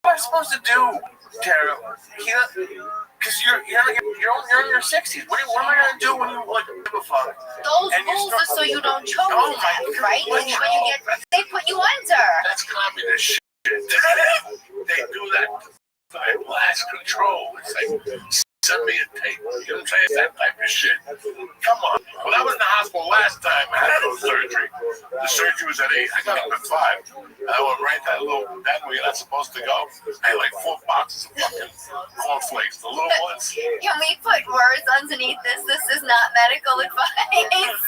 Speaker 1: I supposed to do, Tara? Because you're in your 60s. What am I gonna do when you give a fuck?
Speaker 7: Those
Speaker 1: And you
Speaker 7: rules
Speaker 1: start-
Speaker 7: are so you don't choke
Speaker 1: Oh
Speaker 7: to
Speaker 1: my
Speaker 7: death,
Speaker 1: God.
Speaker 7: right?
Speaker 1: What
Speaker 7: And when you get, they put you You wonder.
Speaker 2: That's communist shit. They do that for their blast control. It's like, send me a tape. You know what I'm saying? That type of shit. Come on. When I was in the hospital last time, I had no surgery. The surgery was at 8. I got up at 5. And I went right that little, that way you're not supposed to go. I had like 4 boxes of fucking cornflakes, the little ones.
Speaker 7: Can we put words underneath this? This is not medical advice.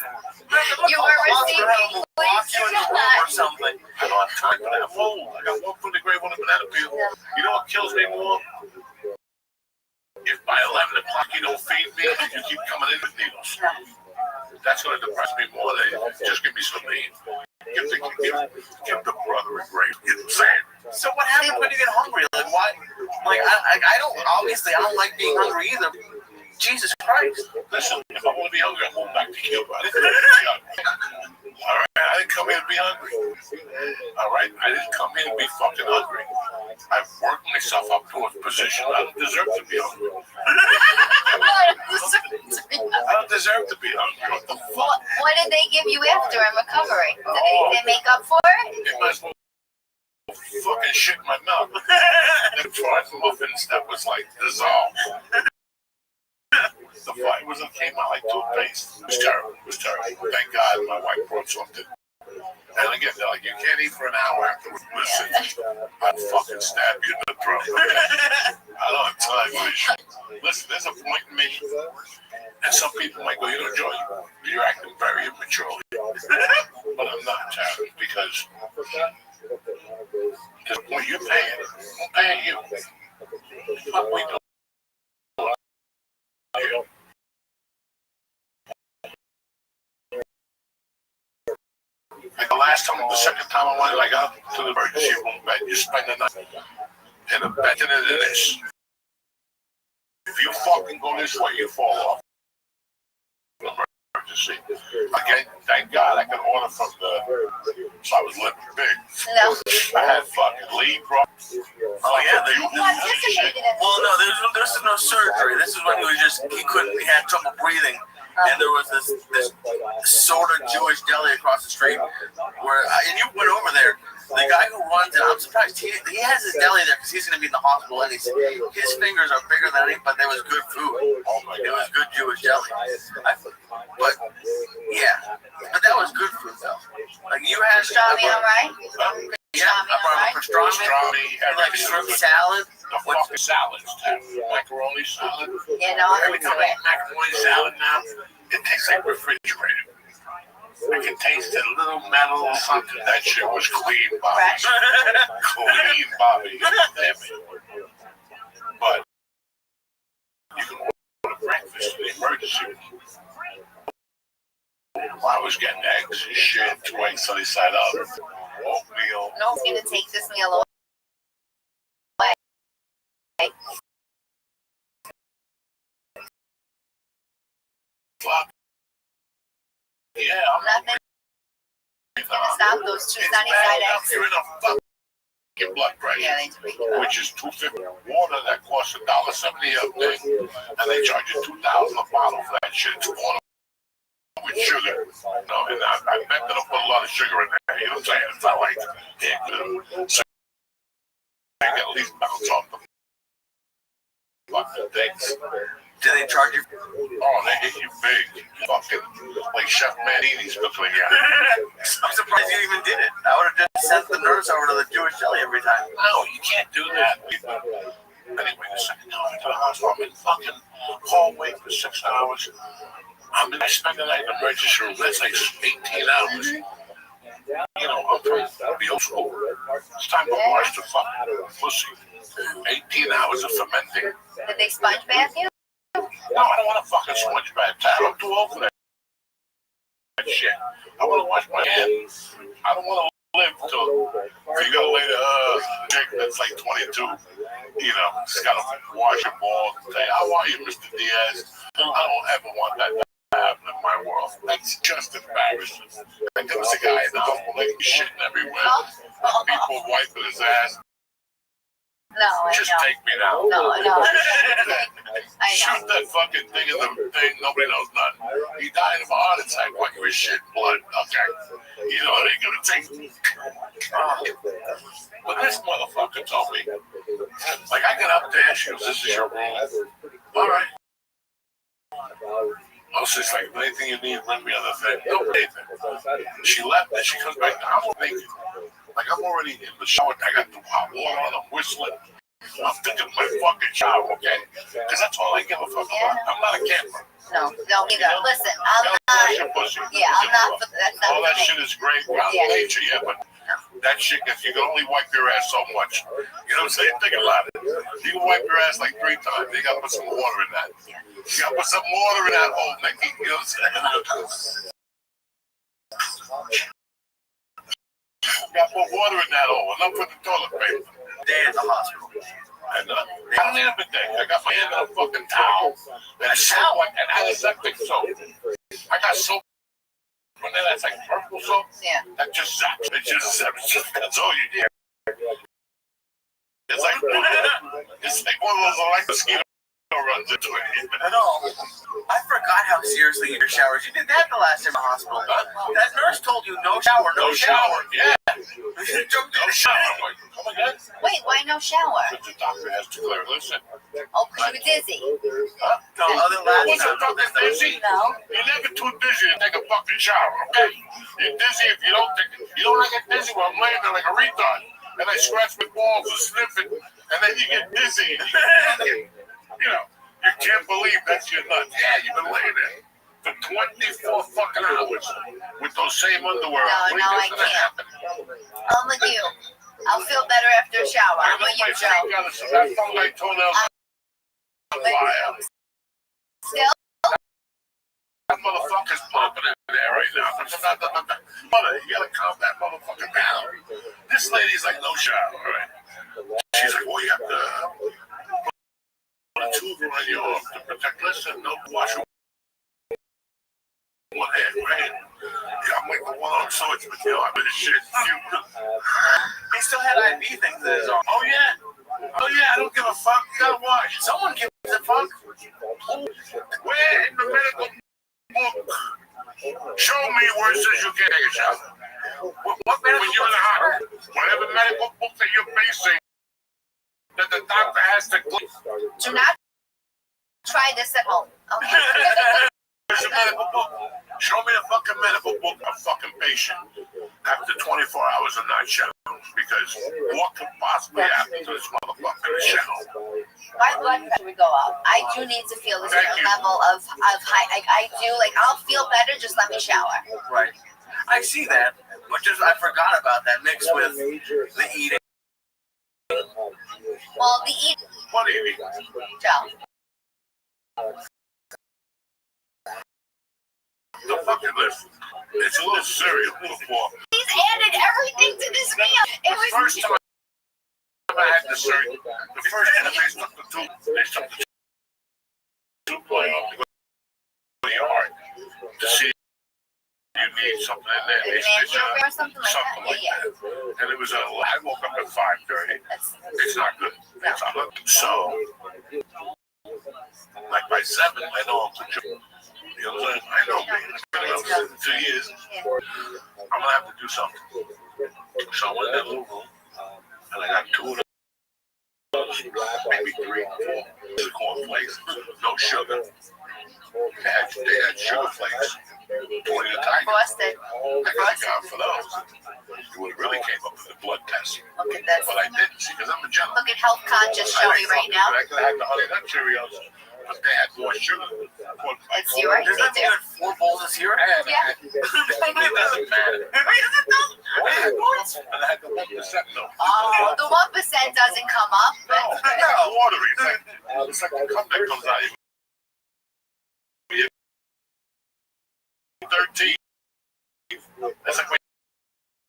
Speaker 7: You were receiving
Speaker 1: or something.
Speaker 2: I don't have time for that. I'm old. I got one foot in the grave, one in the banana peel. You know what kills me more? If by 11 o'clock you don't feed me, you keep coming in with needles. That's going to depress me more than just give me some meat. Give the brother a grape. You know what I'm saying?
Speaker 1: So what happens when you get hungry? Like what? Like I don't. Obviously, I don't like being hungry either. Jesus Christ.
Speaker 2: Listen, if I want to be hungry, I'm going back to Cuba. I didn't come here to be hungry. All right, I didn't come here to be hungry. All right, I didn't come here to be fucking hungry. I've worked myself up to a position I don't deserve to be hungry. I don't deserve to be hungry. What the fuck?
Speaker 7: What did they give you after in recovery? Did they make up for it?
Speaker 2: It might as well fucking shit in my mouth. The fried muffins that was like dissolved. The fibers that came out like toothpaste. It was terrible. It was terrible. Thank God my wife brought something. And again, they're like, you can't eat for an hour afterwards. Listen, I'd fucking stab you in the throat. I don't have time for this shit. Listen, there's a point in me, and some people might go, you know, Joey, you're acting very immaturely. But I'm not, Jared, because the point you're paying, I'm paying you. What we do. Like the second time I went, I got to the emergency room bed. You spend the night in a bed in this. If you fucking go this way, you fall off. Emergency. Again, thank God I could order from so I was living big.
Speaker 7: No.
Speaker 2: I had fucking lead problems.
Speaker 1: Oh yeah, well no, this is no surgery. This is when he had trouble breathing, and there was this sort of Jewish deli across the street and you went over there. The guy who runs it, I'm surprised he has his deli there because he's going to be in the hospital and his fingers are bigger than any, but there was good food. Oh my God, it was good Jewish deli. But that was good food though. Like you had
Speaker 7: Pastrami, all right?
Speaker 1: Yeah, I brought a pastrami, like shrimp salad.
Speaker 2: The fucking salads, macaroni salad.
Speaker 7: Yeah, no,
Speaker 2: Every time I eat macaroni salad now, it tastes like refrigerated. I can taste a little metal or something. That shit was clean, Bobby. Clean, Bobby. Damn it. But you can order breakfast in the emergency room. I was getting eggs and shit, 2 eggs sunny side up, oatmeal.
Speaker 7: No one's going to take this meal away.
Speaker 2: Fuck. Yeah, I'm
Speaker 7: Nothing. It's going to stop those 2 sunny side eggs.
Speaker 2: You're in a fucking blood pressure.
Speaker 7: Yeah, they tweak it.
Speaker 2: Which is $2.50 water that costs $1.70 a day, and they charge you $2,000 a bottle for that shit. It's water with sugar. No, and I bet that I'll put a lot of sugar in there. You know what I'm saying? It's not like so I can at least bounce off the fucking things.
Speaker 1: Do they charge you?
Speaker 2: Oh, they hit you big. Fucking like Chef Manini's cooking you.
Speaker 1: I'm surprised you even did it. I would have just sent the nurse over to the Jewish deli every time.
Speaker 2: No, you can't do that. Anyway, the second time I went to the hospital, I'm in fucking hallway for 6 hours. I spend the night in the emergency room. That's like 18 hours. You know, I'm from the old school. It's time to wash the fucking pussy. 18 hours of fermenting.
Speaker 7: Did they sponge bath you?
Speaker 2: No, I don't want to fucking sponge bath. I'm too old for that shit. I want to wash my hands. I don't want to live till you got a lady, chick that's like 22. You know, she's got to wash your balls and say, how are you, Mr. Diaz? I don't ever want that to happen in my world. That's just embarrassing. Like, there was a guy in the hospital, like, shitting everywhere. People wiping his ass.
Speaker 7: No, I
Speaker 2: Just
Speaker 7: know.
Speaker 2: take me now.
Speaker 7: No, I know.
Speaker 2: Shoot that fucking thing in the thing. Nobody knows nothing. He died of a heart attack when he was shit blood. Okay. You know it ain't gonna take. But this motherfucker told me, like, I get up there. She goes, "This is your room." All right. Oh, she's like, "Anything you need, bring me on the thing." No, anything. She left and she comes back. I'm thinking, like, I'm already in the shower. I got the hot water on. I'm whistling. I'm thinking my fucking shower, okay? Because that's all I give a fuck about. I'm not a camper.
Speaker 7: No, neither. Listen, I'm not. Yeah, I'm not. That's not
Speaker 2: all that
Speaker 7: for me.
Speaker 2: shit is great. Well, nature, yeah, but that shit, if you can only wipe your ass so much, you know what I'm saying? Think about it. You can wipe your ass like 3 times. You gotta put some water in that. You gotta put some water in that hole, Nicky. You know what I'm saying? You gotta put water in that hole. Enough with the toilet paper.
Speaker 1: Day at the hospital.
Speaker 2: And I don't need a bidet. I got my hand in a fucking towel and a shower and antiseptic soap. I got soap. And then that's like purple soap.
Speaker 7: Yeah.
Speaker 2: That just zaps. That's all you need. It's like one of those like mosquito runs into it.
Speaker 1: I know. I forgot how seriously your showers. You did that the last time in the hospital. That nurse told you no shower, no shower.
Speaker 2: Yeah.
Speaker 1: You jumped in
Speaker 2: No
Speaker 1: the
Speaker 2: shower.
Speaker 1: shower.
Speaker 2: I'm like, come again?
Speaker 7: Wait, why no shower?
Speaker 2: Because the doctor has to clear. Listen.
Speaker 7: Oh, because you were dizzy.
Speaker 2: Huh?
Speaker 1: No, other last
Speaker 2: Was
Speaker 1: time.
Speaker 2: I fucking dizzy?
Speaker 7: No.
Speaker 2: You're never too dizzy to take a fucking shower, okay? You're dizzy if you don't take it. You know when I get dizzy when I'm laying there like a retard and I scratch my balls and sniff it, and then you get dizzy. You know, you can't believe that's your nuts. Yeah, you've been laying there for 24 fucking hours with those same underwear on.
Speaker 7: No, I can't. I'm with you. I'll feel better after a shower. I'm with you, Joe.
Speaker 2: That fungi toenail on fire.
Speaker 7: Still?
Speaker 2: That motherfucker's popping in there right now. Mother, you gotta calm that motherfucker down. This lady's like, no shower, right? She's like, well, you have to put a tube around your arm to protect. Listen, no wash one hand, right? Yeah, I'm like the one on swords with you. I'm in this shit.
Speaker 1: He still had IV things in his arm.
Speaker 2: Oh, yeah. Oh, yeah, I don't give a fuck. You gotta wash.
Speaker 1: Someone gives a fuck.
Speaker 2: Where in the medical book? Show me where it says you can't take a shower.
Speaker 1: What medical
Speaker 2: When you're in the hospital, whatever medical book that you're facing, that the doctor has to clean.
Speaker 7: Do not try this at home. Okay.
Speaker 2: Where's the medical book? Show me the fucking medical book of fucking patient after 24 hours of not showering. Because what could possibly happen to this motherfucker in the shower?
Speaker 7: My blood pressure would go up. I do need to feel a certain level of high. I do, like, I'll feel better, just let me shower.
Speaker 1: Right. I see that, but just I forgot about that mixed with the eating.
Speaker 7: Well, the eating,
Speaker 2: What do you mean?
Speaker 7: Joe.
Speaker 2: The fucking list. It's a little cereal before.
Speaker 7: He's added everything to this meal. It
Speaker 2: The
Speaker 7: was
Speaker 2: first time I had the cereal, the first time they stuck the tube play on to go to your heart to see you need something in there. They stitch
Speaker 7: or something like that.
Speaker 2: something like that. And it was I woke up at 5:30. It's not good. It's not good. So, like by 7, I know I'm too joke. You know what I'm saying? I know me. It's been 2 years. I'm gonna have to do something. So I went in that little room, and I got 2 of those, maybe 3, 4 cornflakes, no sugar. They had sugar flakes, 20 a time.
Speaker 7: frosted.
Speaker 2: I got God for those. It would have really came up with the blood test.
Speaker 7: Look at this.
Speaker 2: But I didn't, see, because I'm a gentleman.
Speaker 7: Look at health conscious Joey right now.
Speaker 2: I could have had the honey nut Cheerios, but they had more sugar.
Speaker 7: It's yours.
Speaker 1: There's not even 4 bowls of cereal.
Speaker 7: Yeah.
Speaker 2: It doesn't matter. And I had the 1% milk.
Speaker 7: Oh, the 1% doesn't come up.
Speaker 2: No, it's watery. It's like the cup that comes out of you. 13. It's like when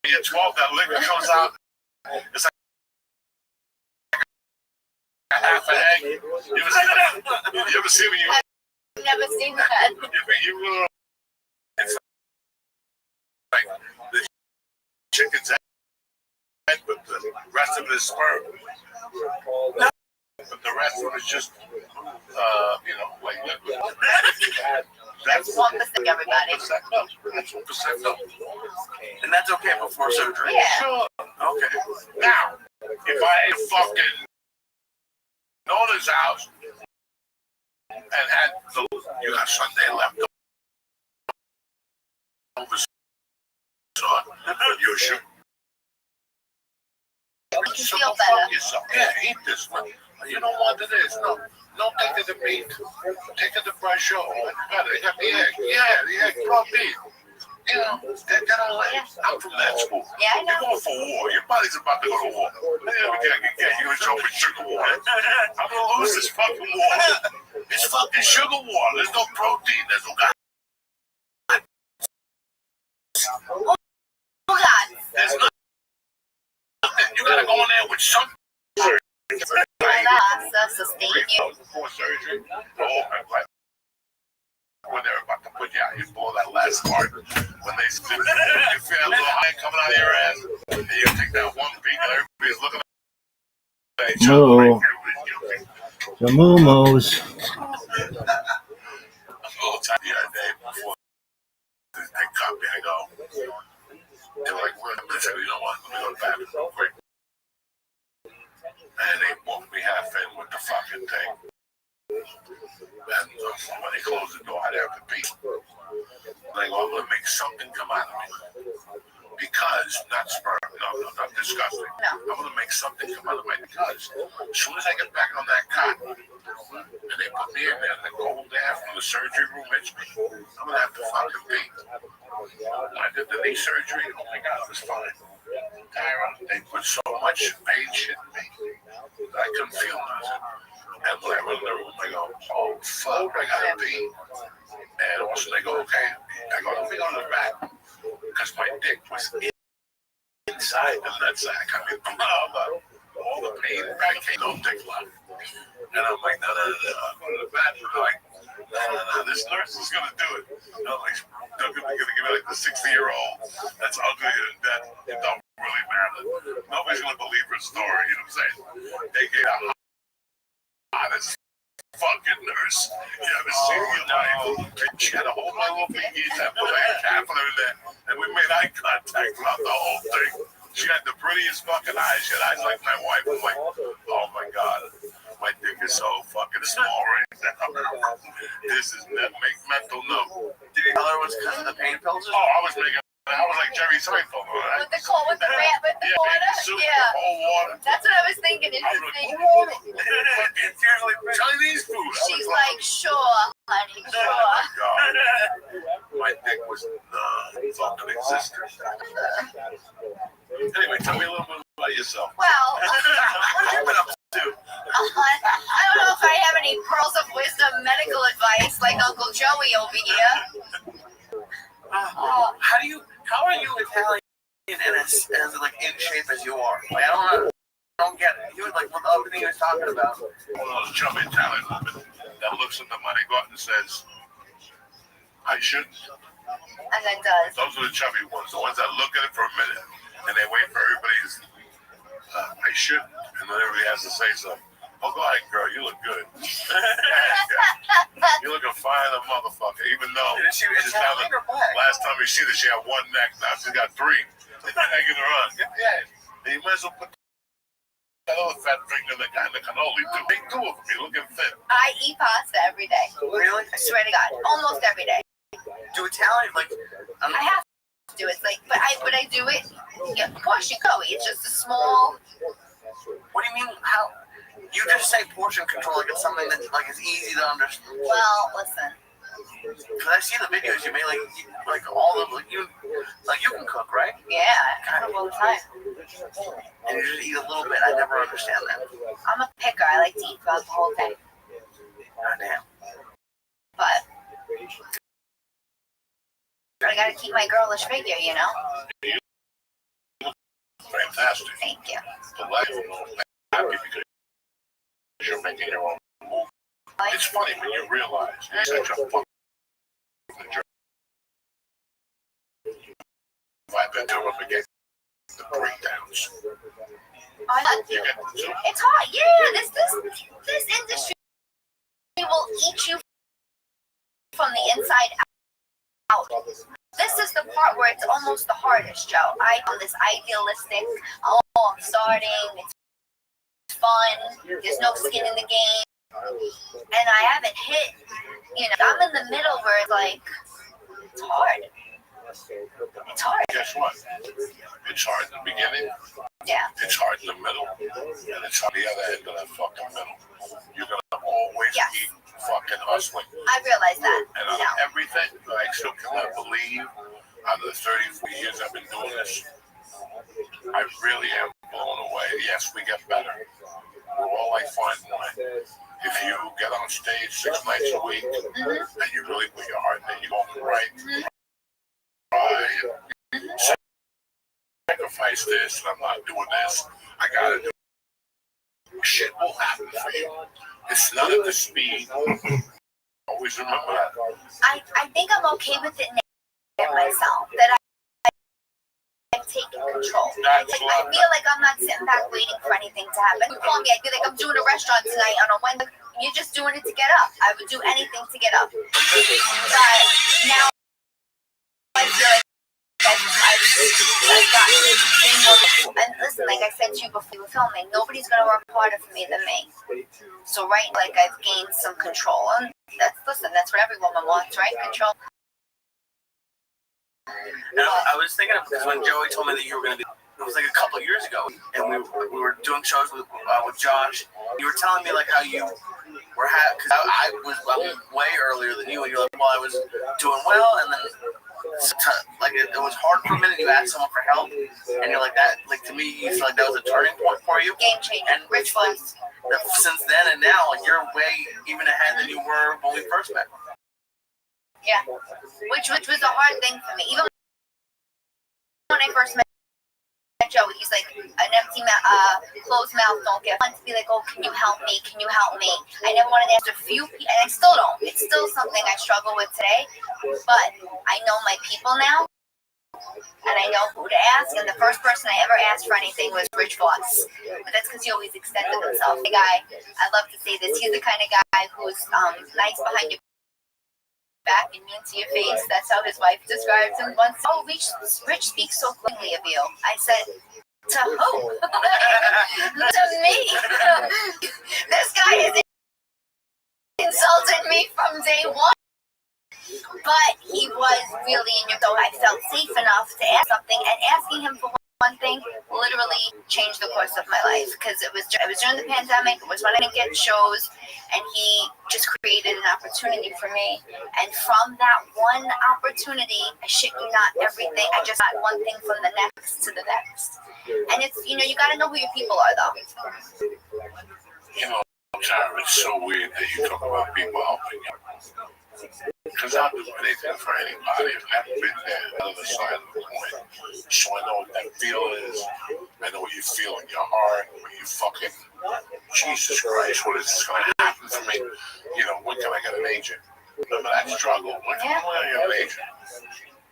Speaker 2: you're 12, that liquor comes out. It's like a half an egg. You ever see when you?
Speaker 7: I've never seen that.
Speaker 2: It's like the chicken's egg. but the rest of it is sperm. But the rest of it is just, like liquid.
Speaker 7: That's 1%, everybody.
Speaker 2: 1% milk. That's 1% milk.
Speaker 1: And that's okay before surgery.
Speaker 7: Yeah.
Speaker 2: Sure. Okay. Now, if I ate fucking Nona's house and had you got Sunday left over, son, you should.
Speaker 7: You feel better.
Speaker 2: Yourself. Yeah, eat this one. You don't want it is. No, take it the meat. Take it the fresh show. They got the egg. Yeah, the egg protein. You know, I'm from that school.
Speaker 7: Yeah, I
Speaker 2: You're
Speaker 7: know.
Speaker 2: going for war. Your body's about to go to war. We can't get you in trouble with sugar war. I'm going to lose this fucking war. It's fucking sugar war. There's no protein. There's no God.
Speaker 7: Oh, God.
Speaker 2: There's nothing. You got to go in there with something.
Speaker 7: Sustain you.
Speaker 2: Before surgery, when they're about to put you out, you blow that last part. When they you feel a little high coming out of your ass, and you take that one beat, and everybody's looking at each other.
Speaker 8: The moo-moos.
Speaker 2: I'm a little tired the other day before they cut me. I go, they were like, I said, you know what? Let me go to the bathroom real quick. And they walked me half in with the fucking thing. And when they closed the door, I'd have to pee. And I go, I'm going to make something come out of me. Because, not sperm, no, not disgusting. I'm going to make something come out of me because as soon as I get back on that cot, and they put me in there, and the cold air from the surgery room hits me, I'm going to have to fucking pee. When I did the knee surgery, oh my God, it was fine. They put so much pain shit in me that I couldn't feel nothing. And when I went in the room, I go, oh fuck, I gotta pee. And all of a sudden they go, okay. I go, let me go to the back. Because my dick was inside the nutsack. I mean, all the pain back came, no dick left. And I'm like, no, I'm going to the bathroom. They're like, no, this nurse is going to do it. And I'm like, they're going to give me like the 60-year-old that's ugly and that it don't really matter. Nobody's going to believe her story, you know what I'm saying? They gave a hottest fucking nurse you ever seen in your life. She had to hold my little pinky and put like a catheter in there, and we made eye contact throughout the whole thing. She had the prettiest fucking eyes. She had eyes like my wife. I'm like, oh my God, my dick is so fucking small right now. This is make mental note.
Speaker 1: Did you tell her it was because of the pain pills?
Speaker 2: Oh, I was like Jerry Seinfeld.
Speaker 7: With the water?
Speaker 2: Soup,
Speaker 7: Yeah.
Speaker 2: cold water.
Speaker 7: That's what I was thinking.
Speaker 2: I was like, water. It's usually Chinese food.
Speaker 7: She's like, sure, honey,
Speaker 2: Oh
Speaker 7: sure.
Speaker 2: my God. My dick was fucking existent. Anyway, tell me a little bit about yourself.
Speaker 7: Well,
Speaker 2: What have you been up to?
Speaker 7: I don't know if I have any pearls of wisdom medical advice like Uncle Joey over here.
Speaker 1: How are you Italian and as like in shape as you are? Like, I don't get it. You like with everything he was talking about.
Speaker 2: One of those chubby Italian women that looks at the money gut and says, I shouldn't.
Speaker 7: And then does.
Speaker 2: Those are the chubby ones, the ones that look at it for a minute and they wait for everybody's, I shouldn't. And then everybody has to say something. Oh, go ahead, girl, you look good. You looking fine, a motherfucker. Even though
Speaker 1: Is she
Speaker 2: she's now
Speaker 1: Italian or black?
Speaker 2: last time we see that she had one neck, now she's got three. They're egging her on. Yeah, you might as well put that other fat finger in the cannoli too. Make two of them. You're looking thin.
Speaker 7: I eat pasta every day.
Speaker 1: Really?
Speaker 7: I swear to God, almost every day.
Speaker 1: Do Italian like?
Speaker 7: I have to do it. It's like, but I do it. Yeah, portion Joey. It's just a small.
Speaker 1: What do you mean? How? You just say portion control like it's something that like is easy to understand.
Speaker 7: Well, listen.
Speaker 1: Because I see the videos you made, like all of you can cook, right?
Speaker 7: Yeah, I cook all the time.
Speaker 1: And you just eat a little bit. I never understand that.
Speaker 7: I'm a picker. I like to eat throughout the whole day.
Speaker 1: Goddamn.
Speaker 7: But I gotta keep my girlish figure, you know.
Speaker 2: Fantastic.
Speaker 7: Thank you.
Speaker 2: The life is happy because you're making your own move. It's funny when you realize you're such a fucking jerk. If I've been to him again, the breakdowns.
Speaker 7: It's hard. Yeah, this industry will eat you from the inside out. This is the part where it's almost the hardest, Joe. I am this idealistic, oh, I'm starting, it's fun, there's no skin in the game, and I haven't hit, I'm in the middle where it's like, it's hard. It's hard.
Speaker 2: Guess what? It's hard in the beginning.
Speaker 7: Yeah.
Speaker 2: It's hard in the middle. And it's on the other end of that fucking middle. You're going to always keep fucking hustling.
Speaker 7: I realize that.
Speaker 2: And on everything, I still cannot believe out of the 34 years I've been doing this, I really am blown away. Yes, we get better. We're all like fine wine. If you get on stage 6 nights a week and you really put your heart in it, you go right, sacrifice this, and I'm not doing this. I gotta do it. Shit will happen for you. It's not at the speed. Always remember that.
Speaker 7: I think I'm okay with it now myself, that I've taken control. I feel like I'm not sitting back waiting for anything to happen. You call me, I feel like I'm doing a restaurant tonight on a Wednesday. You're just doing it to get up. I would do anything to get up. But now I feel like I've gotten and listen, like I said to you before we were filming, nobody's gonna work harder for me than me. So I've gained some control, and that's what every woman wants, right? Control.
Speaker 10: And I was thinking of, because when Joey told me that you were gonna be, it was like a couple of years ago, and we were doing shows with Josh. You were telling me like how you were because I was way earlier than you, and you're like, well, I was doing well, and then it was hard for a minute. You asked someone for help, and you're like that. Like to me, you feel like that was a turning point for you.
Speaker 7: Game changer. And
Speaker 10: Rich was since then and now, like you're way even ahead than you were when we first met.
Speaker 7: Yeah, which was a hard thing for me. Even when I first met Joey, he's like an empty closed mouth don't get fun to be like, oh, can you help me? Can you help me? I never wanted to ask a few people, and I still don't. It's still something I struggle with today, but I know my people now, and I know who to ask. And the first person I ever asked for anything was Rich Voss, but that's because he always extended himself. The guy, I love to say this, he's the kind of guy who's nice behind your back and mean to your face. That's how his wife describes him once. Oh, Rich speaks so quickly of you. I said, to who? To me. This guy has insulted me from day one. But he was really in your so I felt safe enough to ask something, and asking him for one thing literally changed the course of my life, because it was during the pandemic. It was when I didn't get shows, and he just created an opportunity for me. And from that one opportunity, I shit you not, everything, I just got one thing from the next to the next. And it's, you got to know who your people are, though.
Speaker 2: Tara, it's so weird that you talk about people helping you. Because I'll do anything for anybody. I've never been there, the other side of the coin. So I know what that feel is. I know what you feel in your heart. When you fucking, Jesus Christ, what is going to happen for me? When can I get an agent? Remember that struggle? When can I get an agent?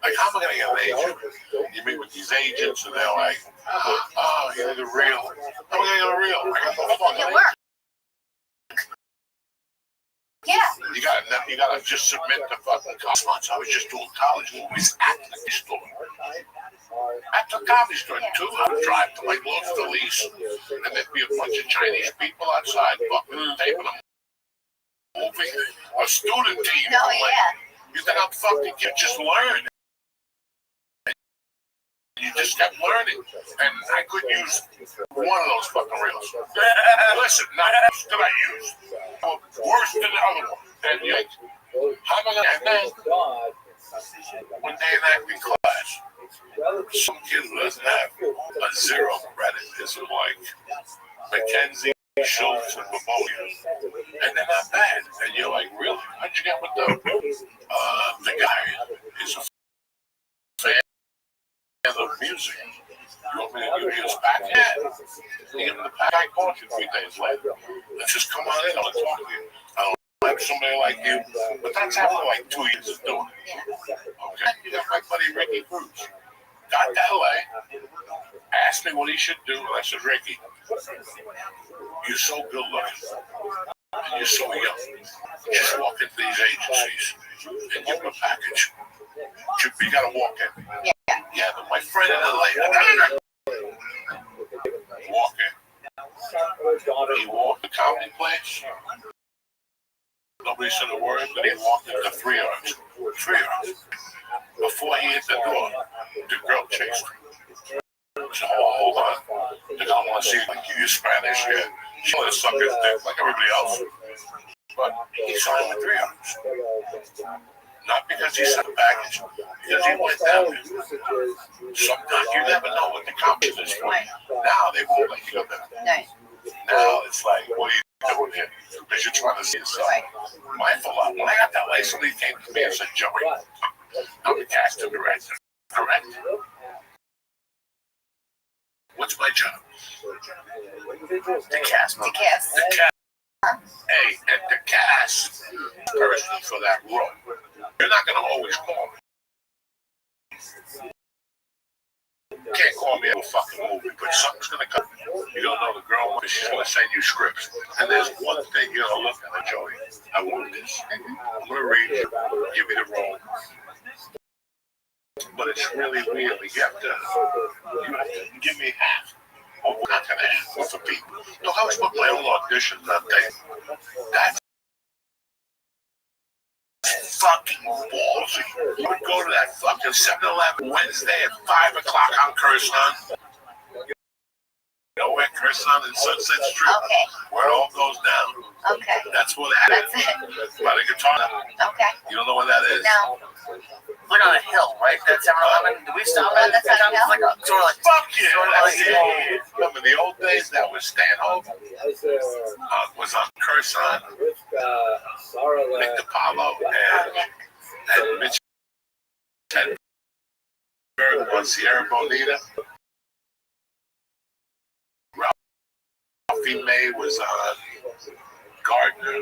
Speaker 2: Like, how am I going to get an agent? You meet with these agents, and they're like, oh, you need a reel. How am I going to get a reel? I got no fucking work.
Speaker 7: Yeah.
Speaker 2: You gotta just submit to fucking college. I was just doing college movies at the store. At the comedy store, too. I would drive to Los Feliz, and there'd be a bunch of Chinese people outside fucking taping a movie. A student team.
Speaker 7: No,
Speaker 2: You think I'm fucking kid? Just learn. You just kept learning. And I could use one of those fucking reels. Listen, not else did I use. Worse than the other one. And you're like, how am I going to... And then, one day in acting class, some kid who doesn't have a zero credit is like Mackenzie, Schultz, and Babolia. And they're not bad. And you're like, really? How'd you get with them? The guy is a fan of music. You want me to give you his back? Yeah. You give him the back. I called you 3 days later. Let's just come on in. I want to talk to you. I don't have somebody like you. But that's after like 2 years of doing it. Okay? You got my buddy Ricky Cruz. Got to LA.
Speaker 11: asked me what he should do, and I said, Ricky, you're so good looking, and you're so young. Just walk into these agencies and give them a package. You gotta walk in. Yeah, but my friend in LA, walk in. He walked the comedy place. Nobody said a word, but he walked into 3 arms. 3 arms. Before he hit the door, the girl chased him. I said, hold on. They don't want to see you Spanish here. She wanted to suck his dick like everybody else. But he saw him with 3 arms. Not because he sent a package, because he went down there. Sometimes you never know what the company is for. Now they won't let you go there. Now it's like, what are you doing here? Because you're trying to see yourself. Mindful of. When I got that license, he came to me and said, Joey, I'm the casting director. Correct? What's my job? The cast. The cast. The cast. Hey, and the cast person for that role. You're not going to always call me. You can't call me every fucking movie, but something's going to come. You don't know the girl, but she's going to send you scripts. And there's one thing you're going to look at, Joey. I want this. I'm going to read it. Give me the role. But it's really weird. You have to give me half. I'm not going to ask for people. Look, I was putting my own auditions that day. That's fucking ballsy. You would go to that fucking 7-Eleven Wednesday at 5 o'clock on Curson. You know where Curson and Sunset Street?
Speaker 7: Okay.
Speaker 11: Where it all goes down.
Speaker 7: Okay.
Speaker 11: That's where that is.
Speaker 7: That's it.
Speaker 11: By the guitar.
Speaker 7: Okay.
Speaker 11: You don't know where that is?
Speaker 7: No.
Speaker 10: Look on a hill, right? That's 7-Eleven. Do we stop at that?
Speaker 7: That's on a hill?
Speaker 10: Like a, sort of like,
Speaker 11: Fuck yeah!
Speaker 10: Sort of
Speaker 11: That's
Speaker 10: like-
Speaker 11: it. Remember the old days? That was Stanhope. Was on Curson. Nick DiPaolo and Mitch Hedberg on Sierra Bonita. Ralphie May was on Gardner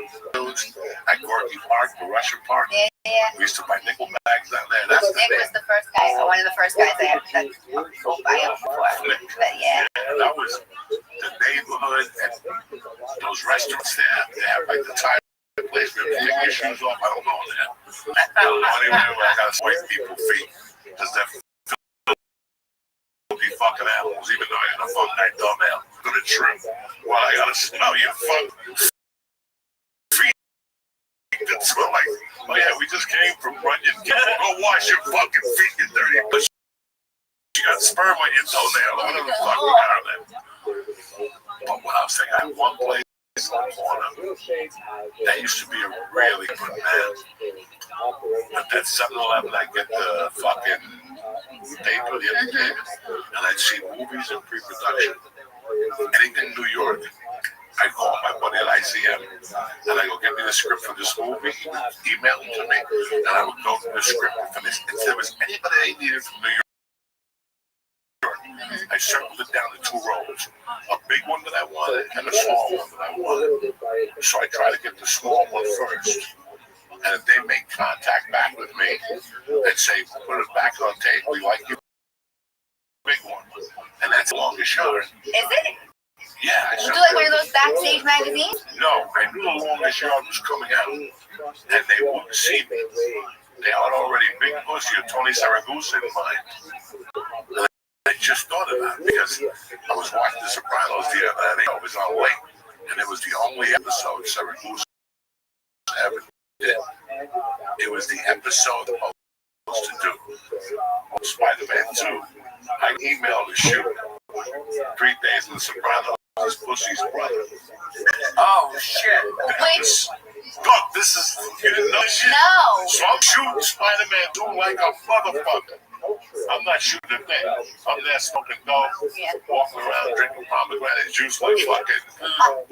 Speaker 11: at Gorky Park, the Russian Park.
Speaker 7: Yeah.
Speaker 11: We used to buy nickel bags down there. That's the
Speaker 7: Nick
Speaker 11: thing.
Speaker 7: was the first guy, one of the first guys I ever I asked for. But yeah.
Speaker 11: That was the neighborhood and those restaurants there. They have like the Thai place where you take your shoes off. I don't know that. Anyway, where I gotta wipe people's feet because they're filthy fucking animals. Even though I got a fucking that dumb animal to the trim. Well, I gotta smell your fucking feet. That smell like, oh yeah, we just came from Runyon. Go wash your fucking feet, you dirty bitch. You got sperm on your toenail. Whatever the fuck we got on there. But what I was saying, I had one place on the corner that used to be a really good man. At that 7-Eleven, I get the fucking paper, the entertainment, and I'd see movies in pre-production. Anything New York. I call my buddy at ICM, and I go, get me the script for this movie, email it to me, and I would go through the script and finish. If there was anybody I needed from New York, I circled it down to 2 roles. A big one that I wanted and a small one that I wanted. So I try to get the small one first. And if they make contact back with me and say, put it back on tape, we like you, big one. And that's the longest shot.
Speaker 7: Is it?
Speaker 11: Yeah. I
Speaker 7: You do like one of those backstage magazines?
Speaker 11: No, I knew the longest yard was coming out, and they wouldn't see me. They had already Big Pussy or Tony Saragusa in mind. I just thought about it because I was watching The Sopranos the other night. I was on late, and it was the only episode Saragusa ever did. It was the episode I was supposed to do. Spider-Man 2. I emailed the shoot 3 days in The Sopranos. His Pussy's brother.
Speaker 10: oh, shit.
Speaker 7: Which?
Speaker 11: Look, this is, you didn't know shit?
Speaker 7: No.
Speaker 11: So I'm shooting Spider-Man 2 like a motherfucker. I'm not shooting a thing. I'm there smoking dope, walking around drinking pomegranate juice like fucking,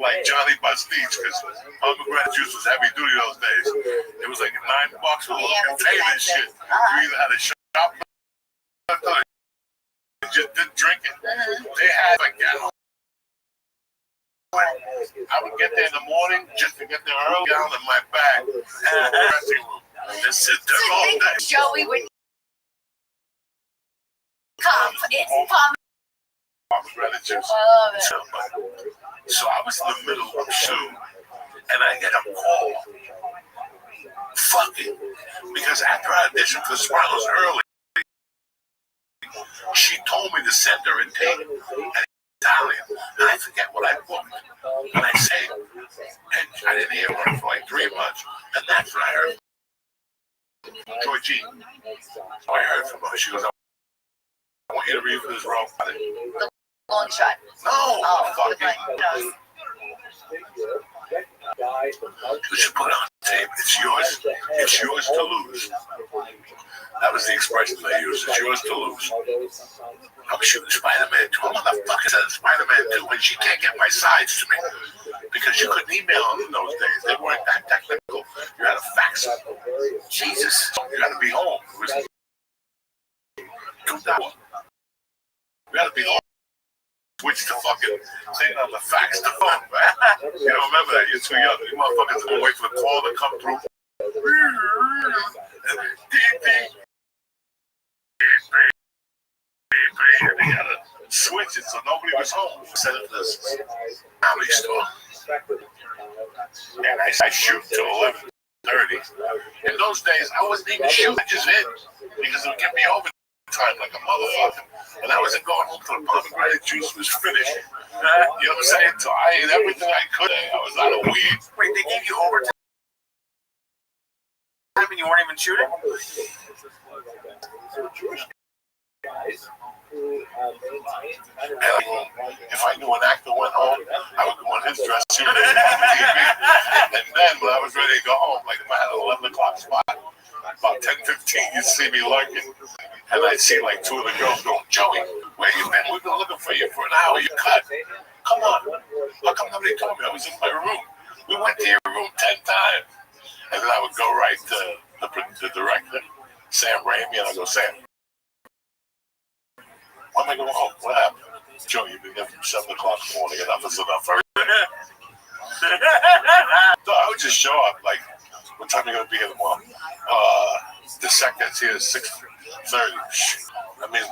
Speaker 11: like Johnny Bastille, because pomegranate juice was heavy duty those days. It was like $9 for a little container and shit. You either had a shop or you just didn't drink it. They had a gallon. I would get there in the morning just to get there early, down in my bag, in the dressing room, and sit there all day.
Speaker 7: Joey would come. It's
Speaker 2: pomegranate juice.
Speaker 7: I love it.
Speaker 2: So I was in the middle of shoot, and I get a call. Fucking, because after I auditioned for the Sopranos early, she told me to send her a tape in Italian, and I forget what I booked. And I say, and I didn't hear her for like 3 months, and that's when I heard Joy G. So I heard from her. She goes, I want you to read for this role.
Speaker 7: The long shot.
Speaker 2: No, fucking.
Speaker 7: No.
Speaker 2: You should put it on tape. It's yours. It's yours to lose. That was the expression they used. It's yours to lose. I'm shooting Spider-Man 2. I'm motherfucker said Spider-Man 2 when she can't get my sides to me. Because you couldn't email them in those days. They weren't that technical. You had to fax them. Jesus. You had to be home. It was 2000. You had to be home. Switch the fucking thing on the fax to phone. You don't remember that. You're too young. You motherfuckers gonna wait for the call to come through. And they had to switch it so nobody was home. Send it to this comedy store. And I shoot till 11:30. In those days, I wasn't even shooting. I just hit because it would get me overtime like a motherfucker. And I wasn't going home till the pomegranate juice was finished. You know what I'm saying? So I ate everything I could. I was out of weed.
Speaker 10: Wait, they gave you overtime and you weren't even shooting?
Speaker 2: If I knew an actor went home, I would go in his dressing room and then when I was ready to go home, like if I had an 11 o'clock spot, about 10:15, you'd see me lurking. And I'd see like two of the girls go, Joey, where you been? We've been looking for you for an hour. You cut. Come on. How come nobody told me? I was in my room. We went to your room 10 times. And then I would go right to the director, Sam Raimi, and I go, Sam, when am I going home? What happened? Joe, you've been there from 7 o'clock in the morning. Enough is enough. So I would just show up, like, what time are you going to be here tomorrow? The second's here is 6:30. That means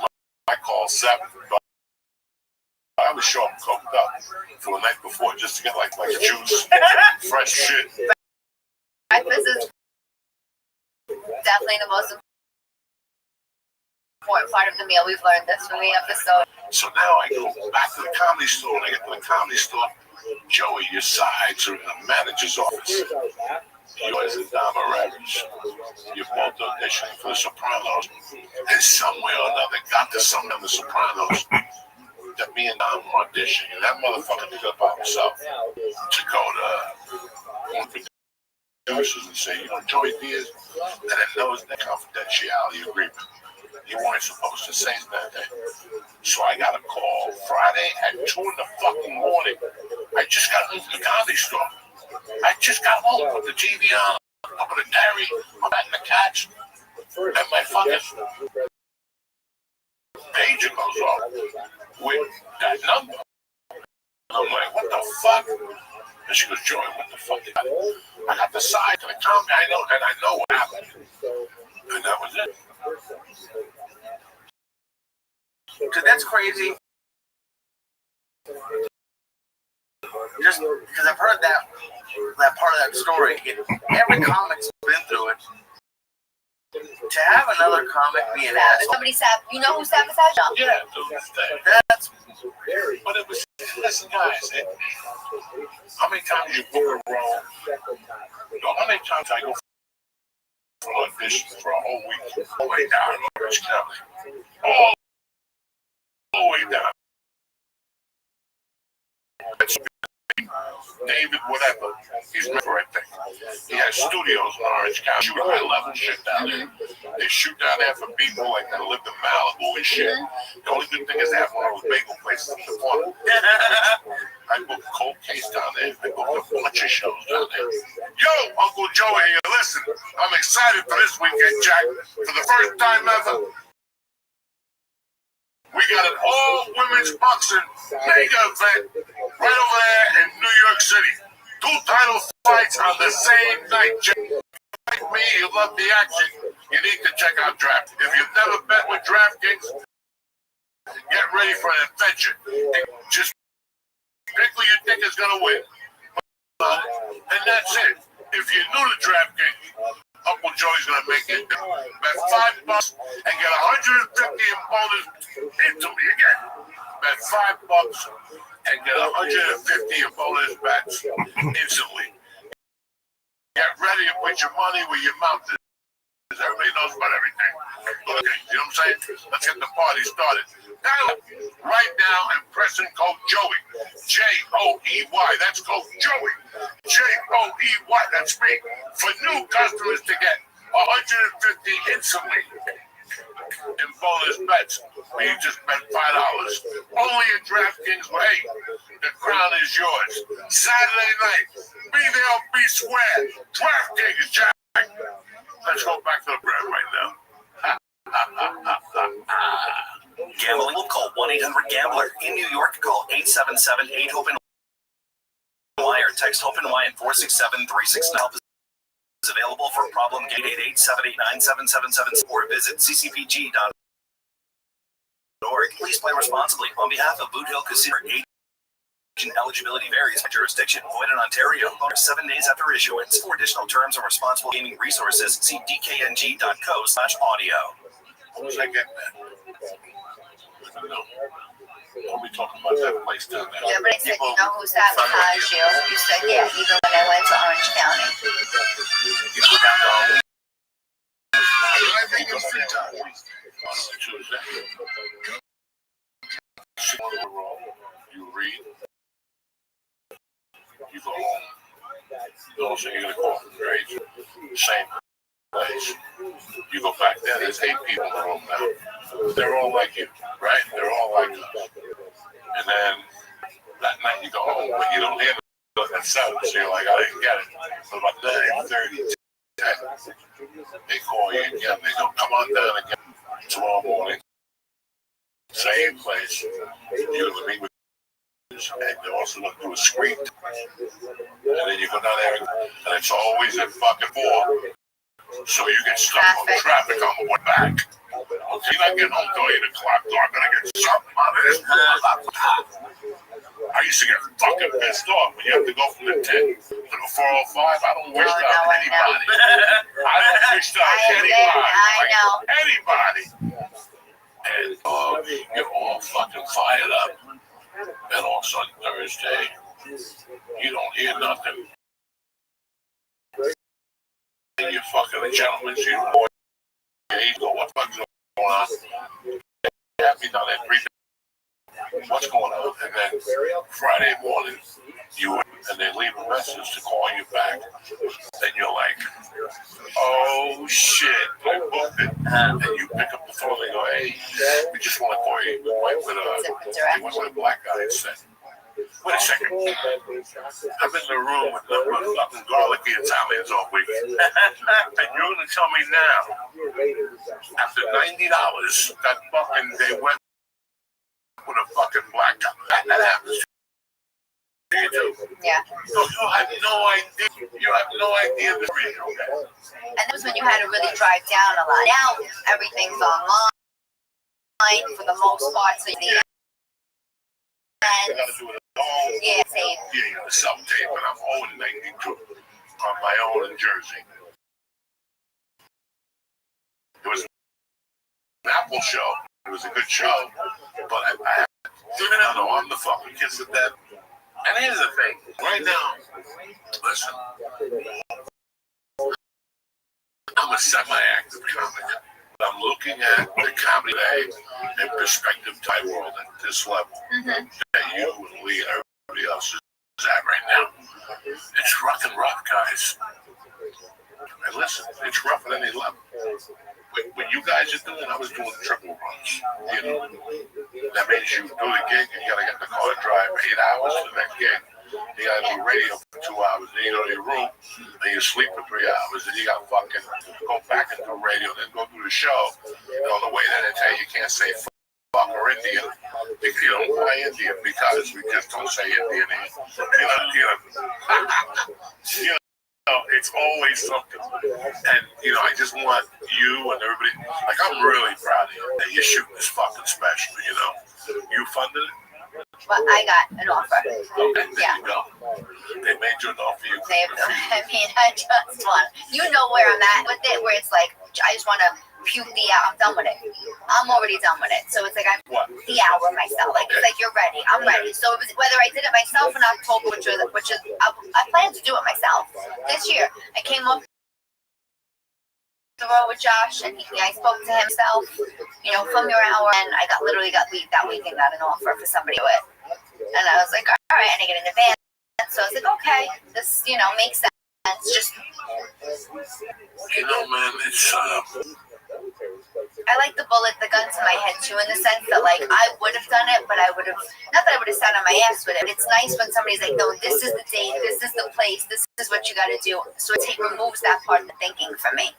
Speaker 2: my call's 7. But I would show up coked up for the night before just to get, like juice, fresh shit.
Speaker 7: Breakfast is definitely the most important part of the meal. We've learned this from the episode.
Speaker 2: So now I go back to the comedy store. When I get to the comedy store, Joey, your sides are in the manager's office. Yours is Dama Ravage. You're both auditioning for the Sopranos. And somewhere or another got to something in the Sopranos that me and Dom were auditioning. And that motherfucker did it by himself to go to producers and say, Joey Diaz, and it knows the confidentiality agreement. You weren't supposed to say that. So I got a call Friday at 2 in the fucking morning. I just got home from the comedy store. I just got home, put the TV on, up in the dairy, I'm at the couch, and my fucking pager goes off with that number. I'm like, what the fuck? And she goes, Joey, what the fuck? I got the side to the comedy, I know what happened. And that was it.
Speaker 10: Dude, that's crazy. Just because I've heard that part of that story. Every comic's been through it. To have another comic be an asshole.
Speaker 7: Somebody you know who sabotaged them?
Speaker 2: Yeah,
Speaker 10: that's.
Speaker 2: But it was, listen, guys, how many times you book a role? How many times I go for auditions for a whole week? All the way down in Orange County. All the way down. David, whatever, he's never right there. He has studios in Orange County, shoot high level shit down there. They shoot down there for people like that live in Malibu and shit. The only good thing is they have one of those bagel places in the corner. I booked Cold Case down there. I booked a bunch of shows down there. Yo, Uncle Joey here, listen, I'm excited for this weekend, Jack. For the first time ever, we got an all-women's boxing mega event right over there in New York City. 2 title fights on the same night. Like me, you love the action. You need to check out Draft. If you've never bet with DraftKings,
Speaker 11: Get ready for an adventure. Just pick who you think is going to win. And that's it. If you're new to DraftKings, Uncle Joey's going to make it. Bet $5 and get 150 in bonus instantly again. Bet $5 and get 150 in bonus bets instantly. Get ready and put your money where your mouth is. Everybody knows about everything. Okay, you know what I'm saying? Let's get the party started. Now, right now, I'm pressing code Joey. Joey. That's code Joey. Joey. That's me. For new customers to get 150 instantly in bonus bets. Where you just bet $5. Only at DraftKings. Hey, the crown is yours. Saturday night. Be there or be square. DraftKings, Jack. Let's go back to the bread right now.
Speaker 12: Gambling will call 1-800-GAMBLER. In New York, call 877-8-HOPE-NY or text HOPE-NY at 467-369. Help is available for problem gate 888-789-7777 or visit ccpg.org. Please play responsibly. On behalf of Boot Hill Casino, eligibility varies by jurisdiction. Void in Ontario. 7 days after issuance. For additional terms and responsible gaming resources, see dkng.co/audio.
Speaker 11: What was I getting at? Don't be talking about that place down there.
Speaker 13: Everybody said, you know who sabotaged you? You said, yeah, even when I went to Orange County.
Speaker 11: You go down there all week. I think it's free time. Tuesday. You read. You go home. Those are you're gonna call from grades. Same place. You go back there, there's 8 people in the room now. They're all like you, right? They're all like us. And then that night you go home, but you don't hear them at 7, so you're like, I didn't get it. So about 9:30, 10, they call you again. They go, come on down again tomorrow morning. Same place. You're gonna meet with and they're also going to do a screen. And then you go down there, and it's always at fucking 4. So you get stuck on traffic on the way back. Okay, you're not getting home till 8 o'clock, so I'm going to get something out of this. I used to get fucking pissed off when you have to go from the 10 to the 405. I don't wish that on anybody. I don't wish that on anybody.
Speaker 13: I know.
Speaker 11: Anybody. And you're all fucking fired up. And all of a sudden, Thursday, you don't hear nothing. And you're fucking a gentleman's uniform. You go, what the fuck's going on? They have me down there 3 days. What's going on? And then Friday morning, and they leave a message to call you back. Then you're like, oh shit, I booked it. And you pick up the phone and go, hey, we just want to call you. We went with a black guy instead. Wait a second. I'm in the room with nothing garlicky Italians all week. And you're going to tell me now, after $90, that fucking they went with a fucking black guy. That happens. You do.
Speaker 13: Yeah.
Speaker 11: So you have no idea. You have no idea the reason.
Speaker 13: And that was when you had to really drive down a lot. Now everything's online for the most part. So you
Speaker 11: yeah, the self-tape, and I'm owing 92 on my own in Jersey. It was an Apple show. It was a good show, but I know I'm the fucking kiss of death. And here's the thing, right now, listen, I'm a semi-active comic. I'm looking at the comedy today in perspective type world at this level that you and Lee and everybody else is at right now. It's rough and rough, guys. And listen, it's rough at any level. When you guys are doing, I was doing triple runs. You know, that means you do the gig and you gotta get in the car and drive 8 hours to the next gig. You gotta do radio for 2 hours, then you go to your room and you sleep for 3 hours, and you gotta fucking go back into radio, then go do the show. And on the way there, they tell you can't say fuck or Indian if you don't fly Indian, because we just don't say Indian. You know it's always something. And, you know, I just want you and everybody, like, I'm really proud of you that you're shooting this fucking special, you know. You funded it?
Speaker 13: Well, I got an offer.
Speaker 11: Okay, there you go. They made you an offer you couldn't refuse.
Speaker 13: I mean, I just want, you know where I'm at with it, where it's like, I just want to puke the out. I'm done with it. I'm already done with it. So it's like, I'm the hour myself. Like, it's like, you're ready. I'm ready. So it was, whether I did it myself in October, which is I plan to do it myself this year. I came up the road with Josh, and I spoke to himself, you know, from your hour, and I literally got that weekend got an offer for somebody to do it. And I was like, all right, and I get an advance. So I was like, okay, this, you know, makes sense. Just,
Speaker 11: you know, man, it's
Speaker 13: I like the gun to my head too, in the sense that, like, I would have done it, but I would have, not that I would have sat on my ass with it. It's nice when somebody's like, no, this is the date, this is the place, this is what you got to do. So it removes that part of the thinking from me.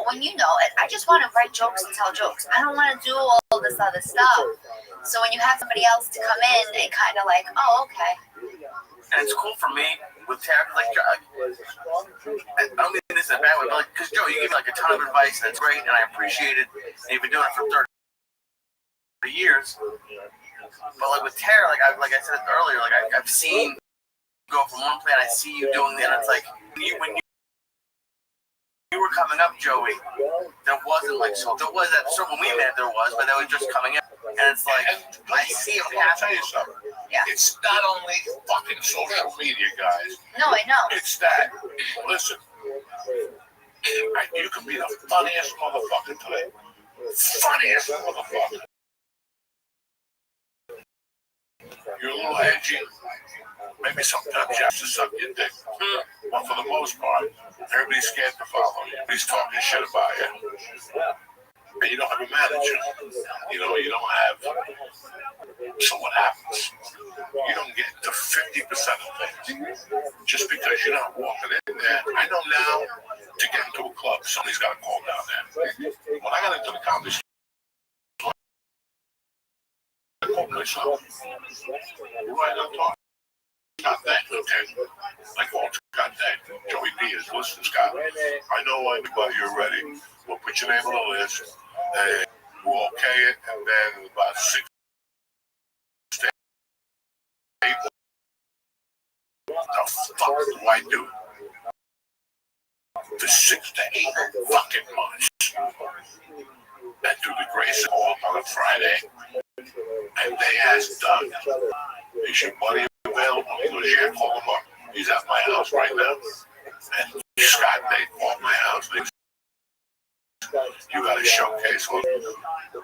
Speaker 13: When you know it, I just want to write jokes and tell jokes. I don't want to do all this other stuff. So when you have somebody else to come in and kind of like, oh, okay.
Speaker 10: And it's cool for me with Tara, like, I don't mean this in a bad way, but like, because Joe, you give me like a ton of advice, and it's great, and I appreciate it. And you've been doing it for 30 years. But like with Tara, like I said earlier, like I've seen you go from one plan, I see you doing that, and it's like when you were coming up, Joey, there wasn't like, so there was that, so when we met there was, but that was just coming up, and it's like, I see him
Speaker 11: I'll tell you something.
Speaker 13: Yeah.
Speaker 11: It's not only fucking social media, guys.
Speaker 13: No, I know.
Speaker 11: It's that. Listen, you can be the funniest motherfucker today. Funniest motherfucker. You're a little edgy. Maybe sometimes you have to suck your dick. But for the most part, everybody's scared to follow you. Everybody's talking shit about you. And you don't have a manager. You know, you don't have. So what happens? You don't get to 50% of things. Just because you're not walking in there. I know now, to get into a club, somebody's got to call down there. When I got into the comedy store, I called myself. Right on top. Scott Dang, okay? Like Walter Scott Dang. Joey Peters, listen, Scott. I know everybody, you're ready. We'll put your name on the list. And we'll okay it. And then about 6 people. What the fuck do I do? For 6 to 8 fucking months. And through the grace of God on a Friday. And they asked Doug, is your money available? He goes, yeah, call him up. He's at my house right now. And Scott, they called my house. They you got a showcase. Well,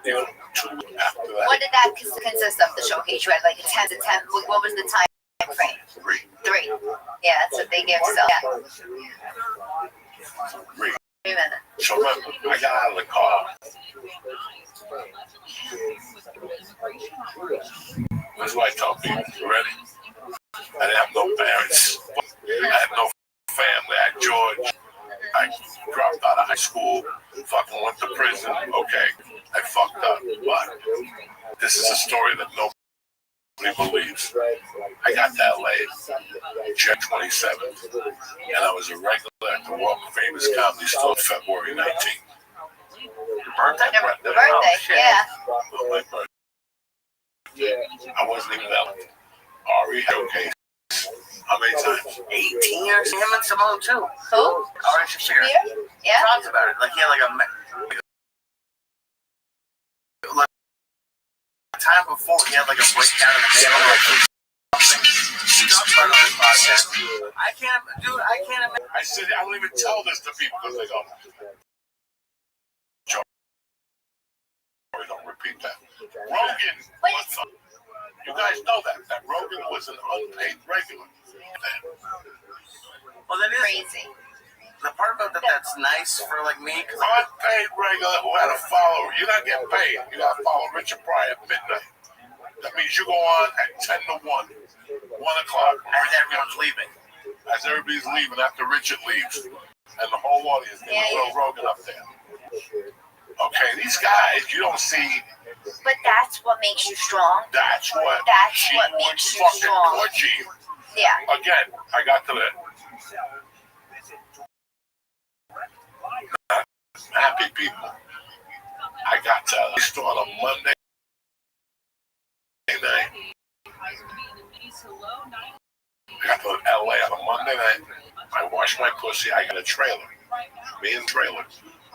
Speaker 11: you know, 2 after that.
Speaker 13: What did that consist of, the showcase? You had like a 10 to 10. What was the time frame? 3. Yeah, that's what they give. So, yeah.
Speaker 11: 3.
Speaker 13: 3 minutes.
Speaker 11: So remember, I got out of the car. That's why I tell people, you ready? I didn't have no parents. I had no family. I had George. I dropped out of high school, fucking went to prison. Okay, I fucked up. But this is a story that nobody believes. I got that late, Jan 27th, and I was a regular at the Walk of Famous Comedy Store February 19th.
Speaker 10: Your birthday?
Speaker 13: The birthday, yeah.
Speaker 11: Oh, my birthday. I wasn't even there. Ari showcase. How many times?
Speaker 10: 18 years. Him and Simone too.
Speaker 13: Who?
Speaker 10: Ari Shafir.
Speaker 13: Yeah.
Speaker 10: Talks about it. Like he had like a time before he had like a breakdown in the middle or something. He talks about it on his podcast. I can't imagine.
Speaker 11: I said, I don't even tell this to people because they go, Joey, don't repeat that. Rogan, what's up? You guys know that Rogan was an unpaid regular.
Speaker 10: Well, that is
Speaker 13: Crazy.
Speaker 10: the part about that's nice for like me. Cause
Speaker 11: Unpaid regular who had a follower. You're not getting paid. You got to follow Richard Pryor at midnight. That means you go on at 10 to 1, 1 o'clock.
Speaker 10: as everyone's leaving.
Speaker 11: As everybody's leaving after Richard leaves. And the whole audience, they throw Rogan up there. Okay, these guys, you don't see.
Speaker 13: But that's what makes you strong.
Speaker 11: That's what
Speaker 13: makes you
Speaker 11: fucking
Speaker 13: strong.
Speaker 11: torture you.
Speaker 13: Yeah.
Speaker 11: Again, I got to that. happy people. I got to start on Monday night. I got to LA on a Monday night. I washed my pussy. I got a trailer. Me and trailer.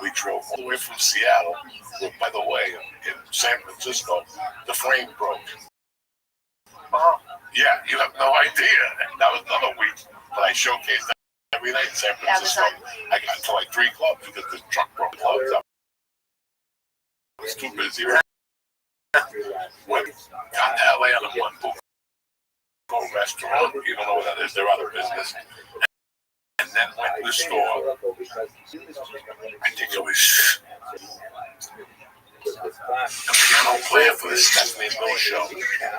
Speaker 11: We drove all the way from Seattle. Well, by the way, in San Francisco, the frame broke. Yeah, you have no idea. That was another week that I showcased every night in San Francisco. I got to like 3 clubs because the truck broke clubs up. I was too busy. When got to LA on a one restaurant, you don't know what that is, they're out of business. And then went to the store. I think it was the piano player for the Stephanie Miller show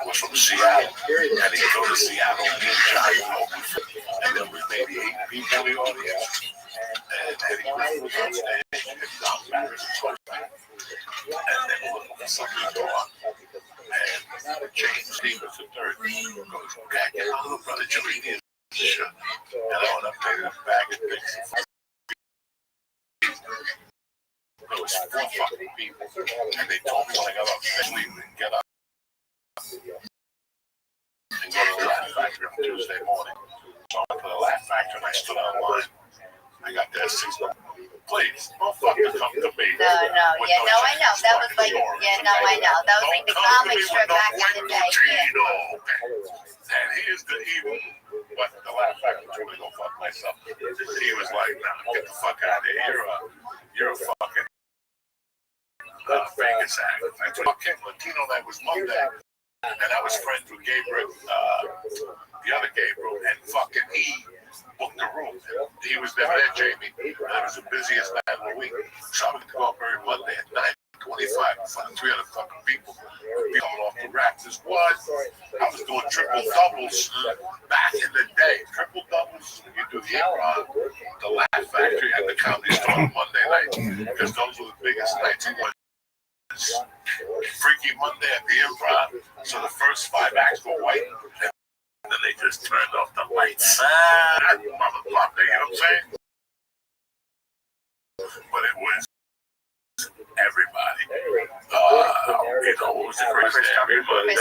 Speaker 11: was from Seattle. And he'd go to Seattle and Chicago. And there was maybe 8 people in the audience. And Eddie Griffin was on stage and Don Barris was on stage. And they were looking for something to go on. And James Stevens III goes, okay, get my little brother Joey Diaz. And I went up there in a bag of things. There was 4 fucking people. And they told me when I got up, leave and get up and go to the Laugh Factory on Tuesday morning. So I went to the Laugh Factory and I stood online. I got there 6 o'clock. Please, don't fucking come to me.
Speaker 13: No, I know. That was like, I know. That was like the comic strip back in the day.
Speaker 11: And here's the evil, but the Laugh Factory told me to go fuck myself. He was like, nah, get the fuck out of here. You're a fucking Vegas act. I told King Latino that was Monday. And I was friends with Gabriel, the other Gabriel, and fucking he booked the room. He was there, Jamie. And it was the busiest night of the week. So I would go up every Monday at 9:25 in front of 300 fucking people. Be coming off the racks. Is what? I was doing triple doubles back in the day. Triple doubles when you do the improv, the Laugh Factory and the Comedy Store on Monday night. Because those were the biggest nights. It was Freaky Monday at the improv. So the first 5 acts were white. And then they just turned off the lights. Motherfucker, you know what I'm saying? But it was everybody. What was the crazy every Monday?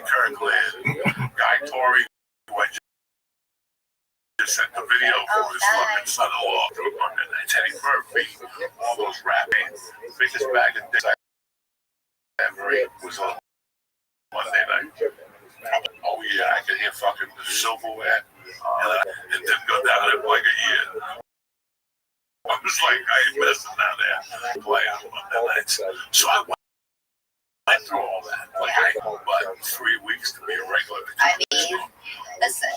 Speaker 11: Kirkland, Guy Torrey, who I just sent the video for his fucking son-in-law to a Monday night. Teddy Murphy, all those rapping, biggest bag of dicks I ever ate was on Monday night. Oh yeah, I can hear fucking the silverware, and it didn't go down in like a year. I was like, I ain't messing down there playing on Monday nights. So I went through all that. Like but 3 weeks to be a regular.
Speaker 13: I mean, listen.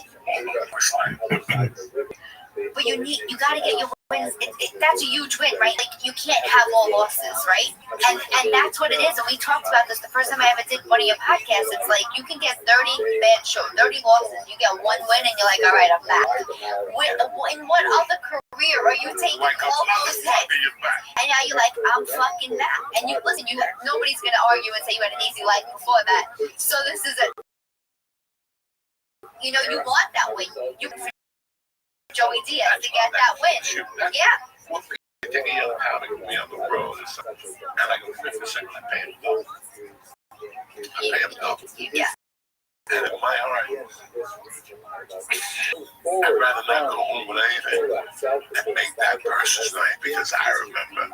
Speaker 13: But you gotta get your wins. That's a huge win, right? Like you can't have all losses, right? And that's what it is. And we talked about this the first time I ever did one of your podcasts. It's like you can get 30 bad shows, 30 losses. You get 1 win, and you're like, all right, I'm back. In what other career are you taking all those hits? And now you're like, I'm fucking back. And you listen, nobody's gonna argue and say you had an easy life before that. So this is a, you want that win. You Joey Diaz to get that win. Yeah.
Speaker 11: One thing they yell having me on the road and I go 50% I pay him double. I pay him double.
Speaker 13: Yeah.
Speaker 11: And in my heart, I'd rather not go home with anything and make that person's night because I remember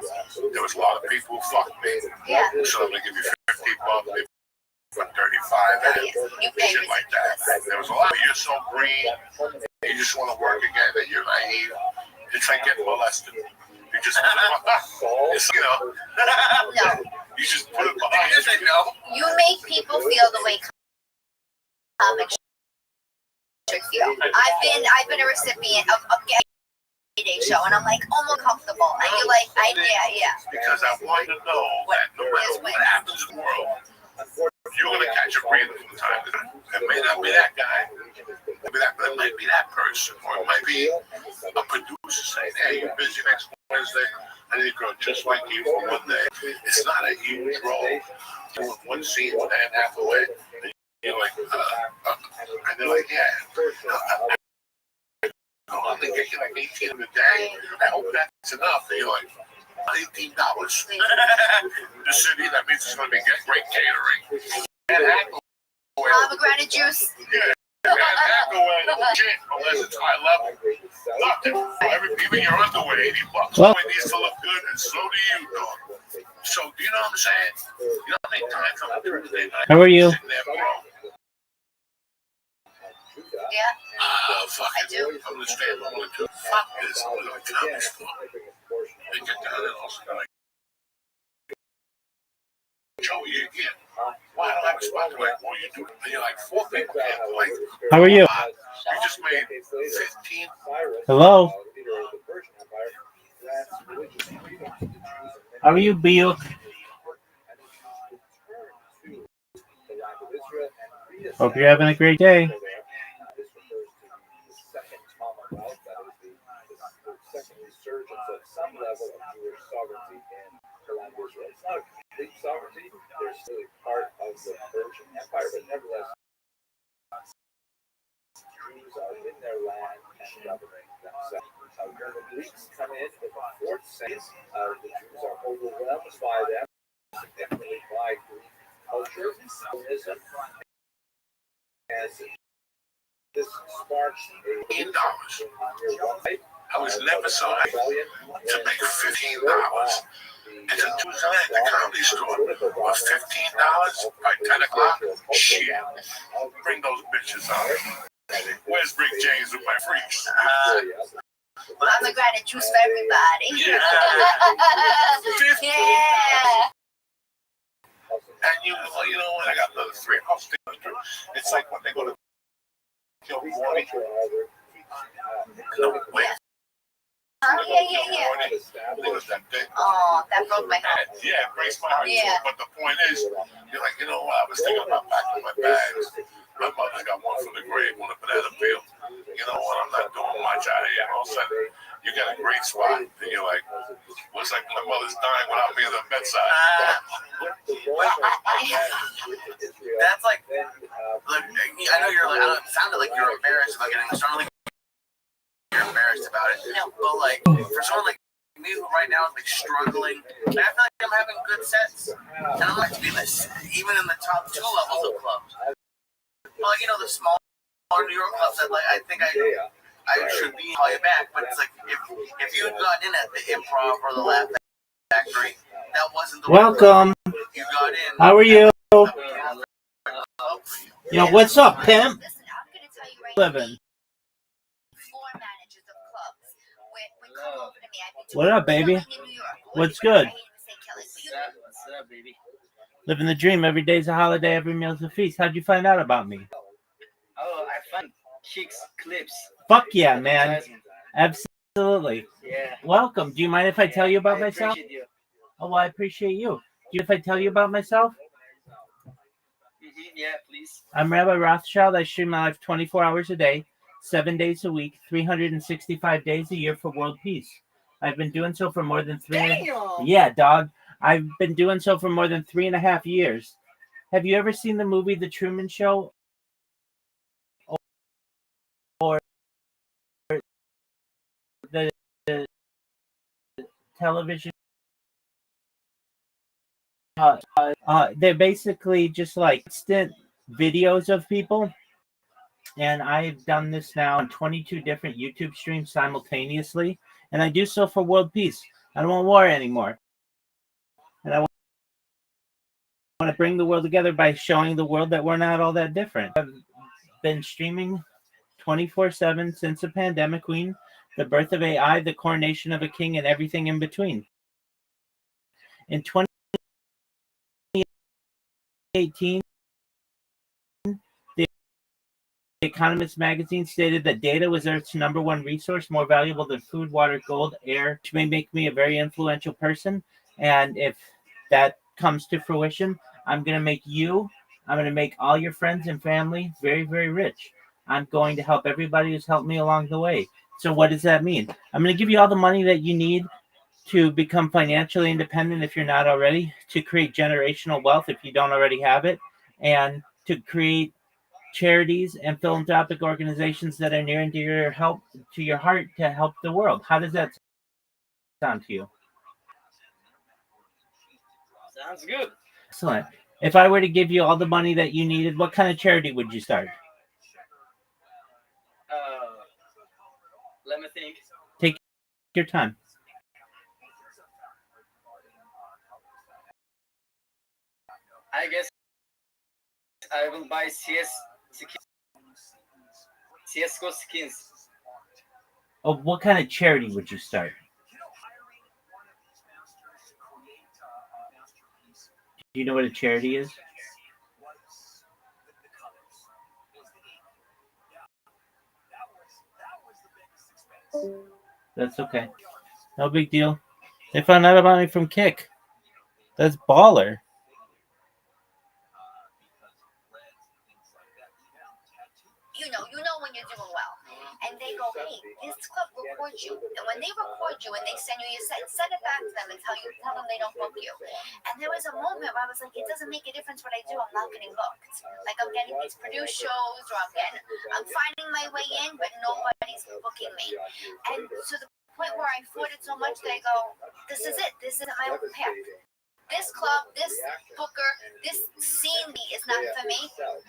Speaker 11: there was a lot of people who fucked me.
Speaker 13: Yeah.
Speaker 11: So I'm gonna give you $50 maybe for 35 and shit like that. There was a lot of you're so green. You just want to work again, that you're naive. It's like getting molested. You just put it
Speaker 13: No.
Speaker 11: You just put it behind you.
Speaker 13: You make people feel the way comics should feel. I've been a recipient of a gay show, and I'm like almost comfortable. And you're like, yeah.
Speaker 11: Because I want to know that no matter what happens in the world, you're gonna catch a breather from time to time. It may not be that guy. It might be that person, or it might be a producer saying, hey, you're busy next Wednesday. I need a girl just like you for one day. It's not a huge role. Doing one scene with Anne Hathaway, and you're like, and they're like, yeah. I'm only getting like 18 a day. I hope that's That's enough. And you're like, $18. The city, that means it's going to be great catering.
Speaker 13: Pomegranate juice.
Speaker 11: Yeah. Hackaway, shit, unless it's high level. Nothing. Even your underwear, $80.
Speaker 8: Well,
Speaker 11: It needs to look good, and so do you, dog. So, do you know what I'm saying? You know how many times I'm Thursday night
Speaker 8: how are you?
Speaker 11: sitting there, bro?
Speaker 13: Yeah.
Speaker 11: Fuck
Speaker 13: I
Speaker 11: it.
Speaker 13: do.
Speaker 11: I'm gonna stay alone until fuck this. I'm gonna comedy store. They get down and also like, Joe, you here? Why do I respond to like, what are you doing? And you're like, 4 people can't like.
Speaker 8: How are you?
Speaker 11: You just made 15.
Speaker 8: Hello? How are you, Bill? Hope you're having a great day.
Speaker 5: Second resurgence of some level of Jewish sovereignty in the land of Israel. It's not a complete sovereignty. They're still a part of the Persian Empire, but nevertheless, Jews are in their land and governing themselves. When the Greeks come in the 4th century, the Jews are overwhelmed by them, significantly by Greek culture, Hellenism, and this sparks
Speaker 11: $15. I was never so happy to make $15. It's a Tuesday night at the comedy store. For $15 by 10 o'clock? Shit. Bring those bitches out. Where's Rick James with my freaks?
Speaker 13: Pomegranate juice for everybody.
Speaker 11: Yeah.
Speaker 13: Yeah.
Speaker 11: And you know what? I got another 3. It's like when they go to kill Morty. No, wait.
Speaker 13: Yeah. Oh, that broke my heart.
Speaker 11: Yeah, it breaks my heart.
Speaker 13: Yeah.
Speaker 11: But the point is, you're like, you know what? I was thinking about packing my bags. My mother's got one from the grave on a banana peel. You know what? I'm not doing much out of here. All of a sudden, you got a great spot. And you're like, looks like my mother's dying without me at the bedside.
Speaker 10: That's like, I know you're like, it sounded like you're embarrassed about getting this. You're embarrassed about it. No. But like, for someone like me who right now is like struggling, and I feel like I'm having good sets. And I'm like to be this, even in the top 2 levels of clubs. Well, like, the smaller New York clubs that like I think I should be call you back, but it's like if you had gotten in at the Improv or the Laugh Factory, that wasn't the
Speaker 8: Welcome.
Speaker 10: You got in.
Speaker 8: How are you? Yo, what's up, pimp?
Speaker 13: Listen, I'm gonna tell you right
Speaker 8: Living.
Speaker 13: Floor managers of clubs would come over to me. I'd be
Speaker 8: What up, baby?
Speaker 13: in New York.
Speaker 8: What's good?
Speaker 13: I hate to say Kelly, but you
Speaker 10: What's up, baby?
Speaker 8: Living the dream. Every day's a holiday. Every meal's a feast. How'd you find out about me?
Speaker 14: Oh, I find chicks clips.
Speaker 8: Fuck yeah, man. Absolutely.
Speaker 14: Yeah.
Speaker 8: Welcome. Do you mind if I tell you about
Speaker 14: I
Speaker 8: myself?
Speaker 14: appreciate you.
Speaker 8: Oh, well, I appreciate you. Do you if I tell you about myself?
Speaker 14: Yeah, please.
Speaker 8: I'm Rabbi Rothschild. I stream my life 24 hours a day, 7 days a week, 365 days a year for world peace. I've been doing so for more than 3.
Speaker 14: Damn.
Speaker 8: Yeah, dog. I've been doing so for more than 3.5 years. Have you ever seen the movie The Truman Show? Or the television? They're basically just like instant videos of people. And I've done this now on 22 different YouTube streams simultaneously. And I do so for world peace. I don't want war anymore. And I want to bring the world together by showing the world that we're not all that different. I've been streaming 24/7 since the pandemic queen, the birth of AI, the coronation of a king, and everything in between. In 2018, The Economist magazine stated that data was Earth's #1 resource, more valuable than food, water, gold, air, which may make me a very influential person. And if that comes to fruition, I'm going to make all your friends and family very, very rich. I'm going to help everybody who's helped me along the way. So what does that mean? I'm going to give you all the money that you need to become financially independent if you're not already, to create generational wealth if you don't already have it, and to create charities and philanthropic organizations that are near and dear to your heart to help the world. How does that sound to you?
Speaker 14: Sounds good.
Speaker 8: Excellent. If I were to give you all the money that you needed, what kind of charity would you start?
Speaker 14: Let me think.
Speaker 8: Take your time.
Speaker 14: I guess I will buy CSGO skins.
Speaker 8: Oh, what kind of charity would you start? Do you know what a charity is? That's okay. No big deal. They found out about me from Kick. That's baller.
Speaker 13: You know when you're doing well. And they go, hey, this club records you. And when they record you and they send you your set, send it back to them and tell them they don't book you. And there was a moment where I was like, it doesn't make a difference what I do. I'm not getting booked. Like I'm getting these produced shows or I'm finding my way in, but nobody's booking me. And to the point where I fought it so much that I go, this is it. This isn't my path. This club, this booker, this scene is not for me.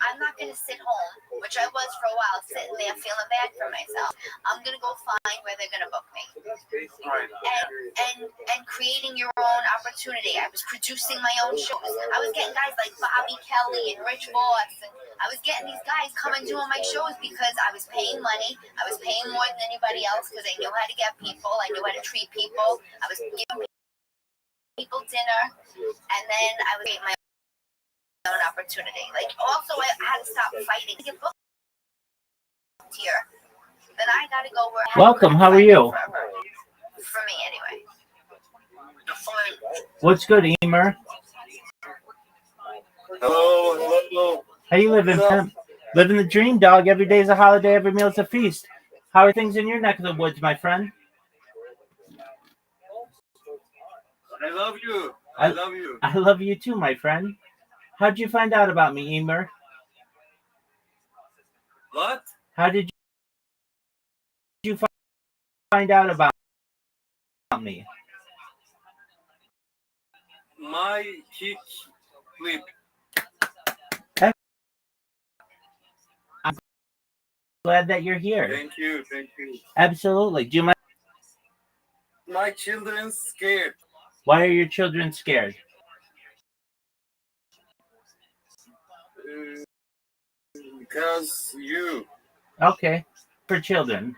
Speaker 13: I'm not going to sit home, which I was for a while, sitting there feeling bad for myself. I'm going to go find where they're going to book me. And creating your own opportunity. I was producing my own shows. I was getting guys like Bobby Kelly and Rich Voss. And I was getting these guys come and do my shows because I was paying money. I was paying more than anybody else because I knew how to get people. I knew how to treat people. I was giving people dinner, and then I would get my own opportunity. Like, also, I had to stop fighting to get booked here. Then I got to go where.
Speaker 8: Welcome. How are you?
Speaker 13: For me, anyway.
Speaker 8: What's good, Emer?
Speaker 15: Hello.
Speaker 8: How you living, man? Living the dream, dog. Every day's a holiday. Every meal's a feast. How are things in your neck of the woods, my friend?
Speaker 15: I love you. I love you.
Speaker 8: I love you too, my friend. How'd you find out about me, Emer?
Speaker 15: What?
Speaker 8: How did you find out about me?
Speaker 15: My kick flip.
Speaker 8: I'm glad that you're here.
Speaker 15: Thank you.
Speaker 8: Absolutely. Do you mind?
Speaker 15: My children scared.
Speaker 8: Why are your children scared?
Speaker 15: Because you.
Speaker 8: Okay. For children.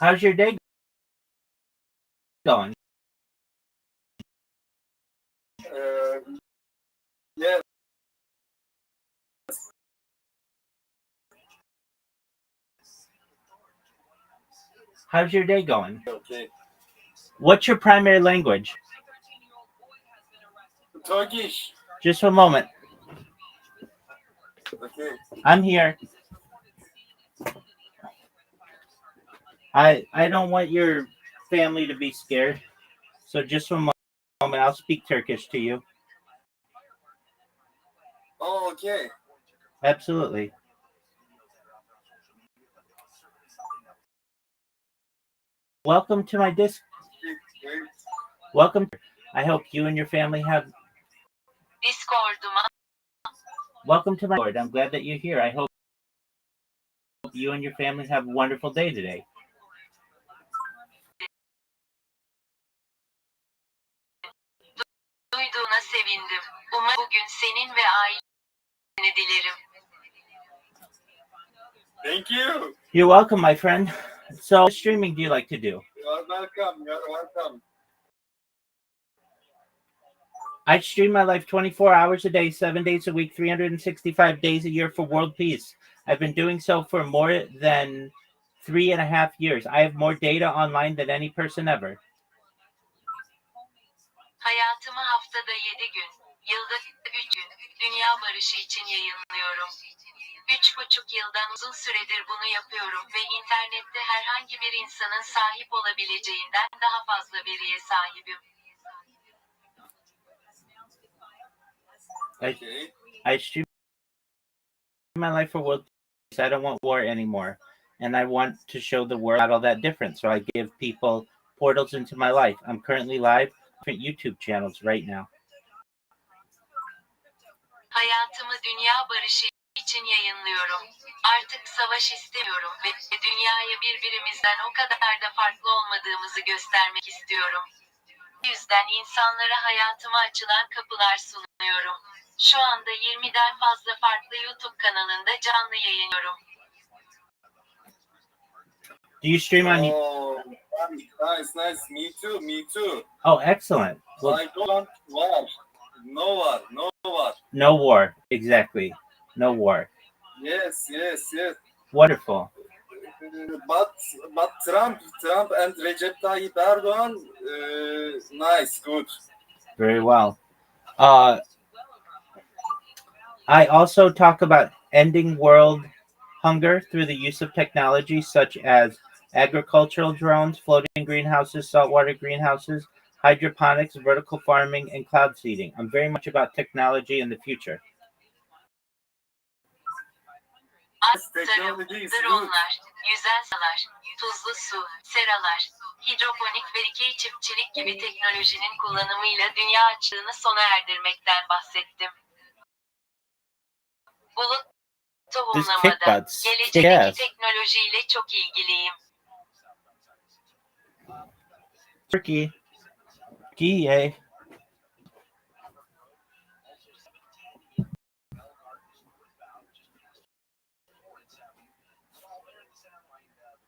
Speaker 8: How's your day going?
Speaker 15: Yes.
Speaker 8: How's your day going?
Speaker 15: Okay.
Speaker 8: What's your primary language?
Speaker 15: Turkish.
Speaker 8: Just a moment.
Speaker 15: Okay.
Speaker 8: I'm here. I don't want your family to be scared. So just for a moment, I'll speak Turkish to you.
Speaker 15: Oh, okay.
Speaker 8: Absolutely. Welcome to my disc. Welcome. I hope you and your family have. Welcome to my Lord. I'm glad that you're here. I hope you and your family have a wonderful day today.
Speaker 9: Duyduğuna sevindim. Umarım bugün senin ve aileni dilerim.
Speaker 15: Thank you.
Speaker 8: You're welcome, my friend. So, what streaming do you like to do?
Speaker 15: You're welcome.
Speaker 8: I stream my life 24 hours a day, 7 days a week, 365 days a year for world peace. I've been doing so for more than 3.5 years. I have more data online than any person ever.
Speaker 9: Hayatımı haftada 7 gün, yılda 3 gün, dünya barışı için yayınlıyorum. 3,5 yıldan uzun süredir bunu yapıyorum ve internette herhangi bir insanın sahip olabileceğinden daha fazla veriye sahibim.
Speaker 8: I stream my life for world peace. I don't want war anymore. and I want to show the world not all that different. So I give people portals into my life. I'm currently live on different YouTube channels right now.
Speaker 9: Hayatımı dünya barışı için yayınlıyorum. Artık savaş istemiyorum ve dünyaya birbirimizden o kadar da farklı olmadığımızı göstermek istiyorum. Bu yüzden insanlara hayatıma açılan kapılar sunuyorum. Şu anda 20'den fazla farklı YouTube kanalında canlı yayınlıyorum.
Speaker 8: Do you stream on?
Speaker 15: Oh, nice. Me too.
Speaker 8: Oh, excellent. Well,
Speaker 15: I don't war. No war.
Speaker 8: no war. Exactly. No war.
Speaker 15: Yes.
Speaker 8: Wonderful.
Speaker 15: But Trump and Recep Tayyip Erdogan, nice, good.
Speaker 8: Very well. I also talk about ending world hunger through the use of technology such as agricultural drones, floating greenhouses, saltwater greenhouses, hydroponics, vertical farming, and cloud seeding. I'm very much about technology in the future.
Speaker 9: Tarım, dronlar, yüzen salar, tuzlu su, seralar, hidroponik ve dikey çiftçilik gibi teknolojinin kullanımıyla dünya açlığını sona erdirmekten bahsettim. Bulut tohumlamada, gelecekteki teknolojiyle çok ilgiliyim.
Speaker 8: Turkey. Yay.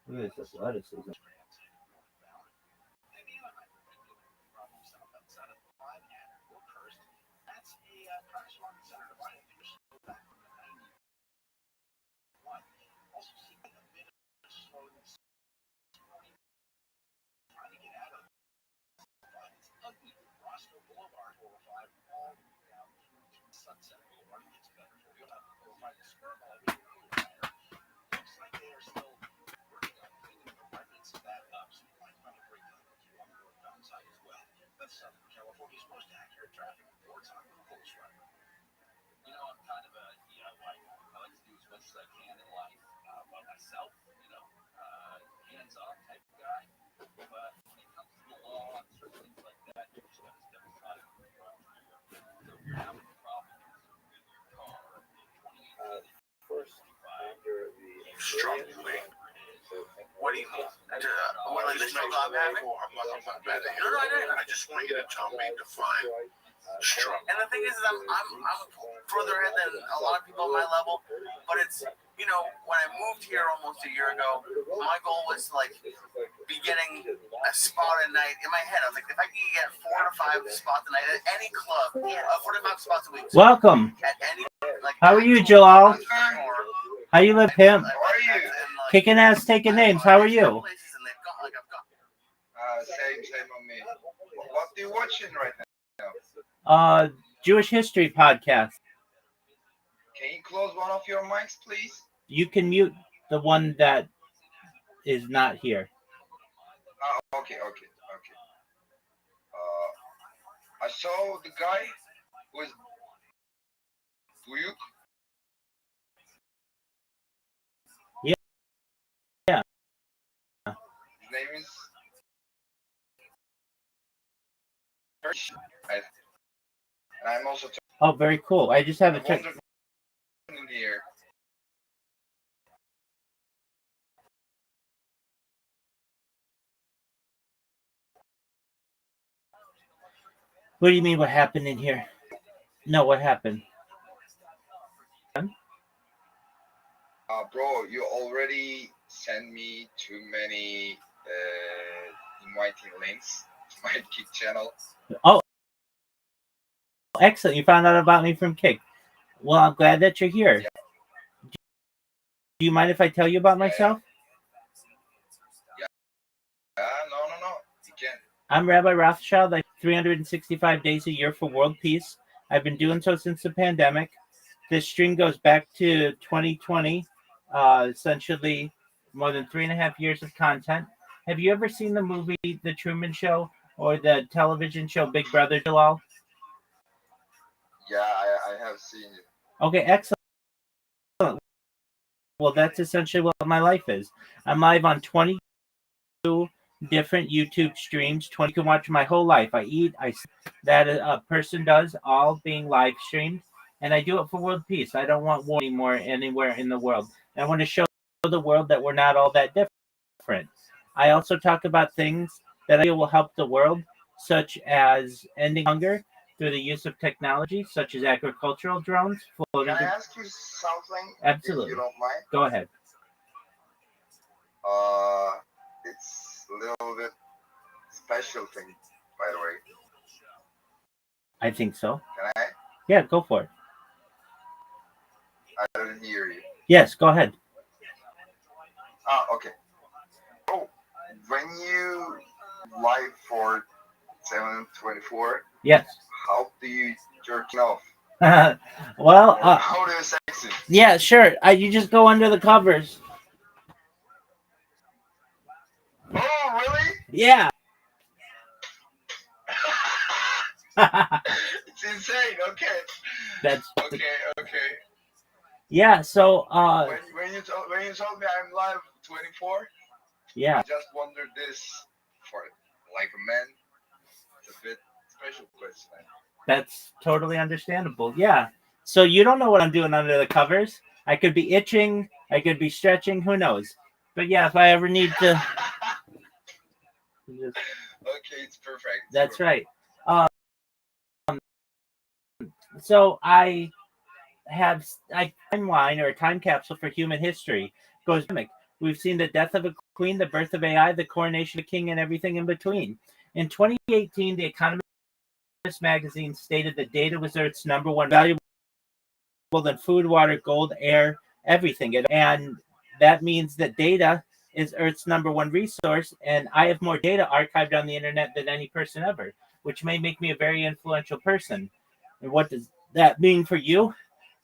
Speaker 8: What is this athleticism?
Speaker 2: Strongly.
Speaker 10: What do you mean? What, like there's no God
Speaker 2: I'm
Speaker 10: having?
Speaker 2: not mad at you.
Speaker 10: No, I know.
Speaker 2: I just want you to tell me, define strong.
Speaker 10: And the thing is I'm further ahead than a lot of people on my level, but it's, you know, when I moved here almost a year ago, my goal was to, like, be getting a spot a night. In my head, I was like, if I could get 4 to 5 spots a night at any club, 4 to 5 spots a week.
Speaker 8: Welcome.
Speaker 10: At any, like,
Speaker 8: How are you, Jalal? How you live, pimp?
Speaker 10: How are you?
Speaker 8: Kicking ass, taking names. How are you?
Speaker 4: Same on me. What are you watching right now?
Speaker 8: Jewish History podcast.
Speaker 4: Can you close one of your mics, please?
Speaker 8: You can mute the one that is not here.
Speaker 4: Okay. I saw the guy who is Buyuk.
Speaker 8: Yeah.
Speaker 4: His name is. I'm also.
Speaker 8: Oh, very cool. I just have a check.
Speaker 4: In here.
Speaker 8: What do you mean? What happened in here? No, what happened?
Speaker 4: Bro, you already sent me too many inviting links to my Kick channel.
Speaker 8: Oh, excellent. You found out about me from Kick. Well, I'm glad that you're here.
Speaker 4: Yeah.
Speaker 8: Do you mind if I tell you about myself?
Speaker 4: Yeah. No. You can.
Speaker 8: I'm Rabbi Rothschild. I 365 days a year for world peace. I've been doing so since the pandemic. This stream goes back to 2020, essentially more than 3.5 years of content. Have you ever seen the movie The Truman Show or the television show Big Brother, Jalal?
Speaker 4: Yeah, I have seen it.
Speaker 8: Okay, excellent. Well, that's essentially what my life is. I'm live on 22 different YouTube streams. 20 can watch my whole life. I eat, that a person does, all being live streamed, and I do it for world peace. I don't want war anymore anywhere in the world. And I want to show the world that we're not all that different. I also talk about things that I feel will help the world, such as ending hunger through the use of technology, such as agricultural drones.
Speaker 4: Can I ask you something?
Speaker 8: Absolutely.
Speaker 4: If you don't mind.
Speaker 8: Go ahead.
Speaker 4: It's a little bit special thing, by the way.
Speaker 8: I think so.
Speaker 4: Can I?
Speaker 8: Yeah, go for it.
Speaker 4: I didn't hear you.
Speaker 8: Yes, go ahead.
Speaker 4: Okay. Oh, when you live for 724,
Speaker 8: yes.
Speaker 4: How do you jerk off?
Speaker 8: Well,
Speaker 4: how do you sex it?
Speaker 8: Yeah, sure. You just go under the covers.
Speaker 4: Oh, really?
Speaker 8: Yeah.
Speaker 4: It's insane. Okay.
Speaker 8: That's
Speaker 4: okay.
Speaker 8: Yeah. So
Speaker 4: when you told me I'm live 24,
Speaker 8: yeah,
Speaker 4: I just wondered this for like a man. It's a bit special question.
Speaker 8: That's totally understandable. Yeah. So you don't know what I'm doing under the covers. I could be itching. I could be stretching. Who knows? But yeah, if I ever need to.
Speaker 4: Okay, it's perfect.
Speaker 8: That's right. So I have a timeline or a time capsule for human history. Goes. We've seen the death of a queen, the birth of AI, the coronation of a king, and everything in between. In 2018, The Economist magazine stated that data was Earth's number one valuable than food, water, gold, air, everything. And that means that data is Earth's number one resource, and I have more data archived on the internet than any person ever, which may make me a very influential person. And what does that mean for you?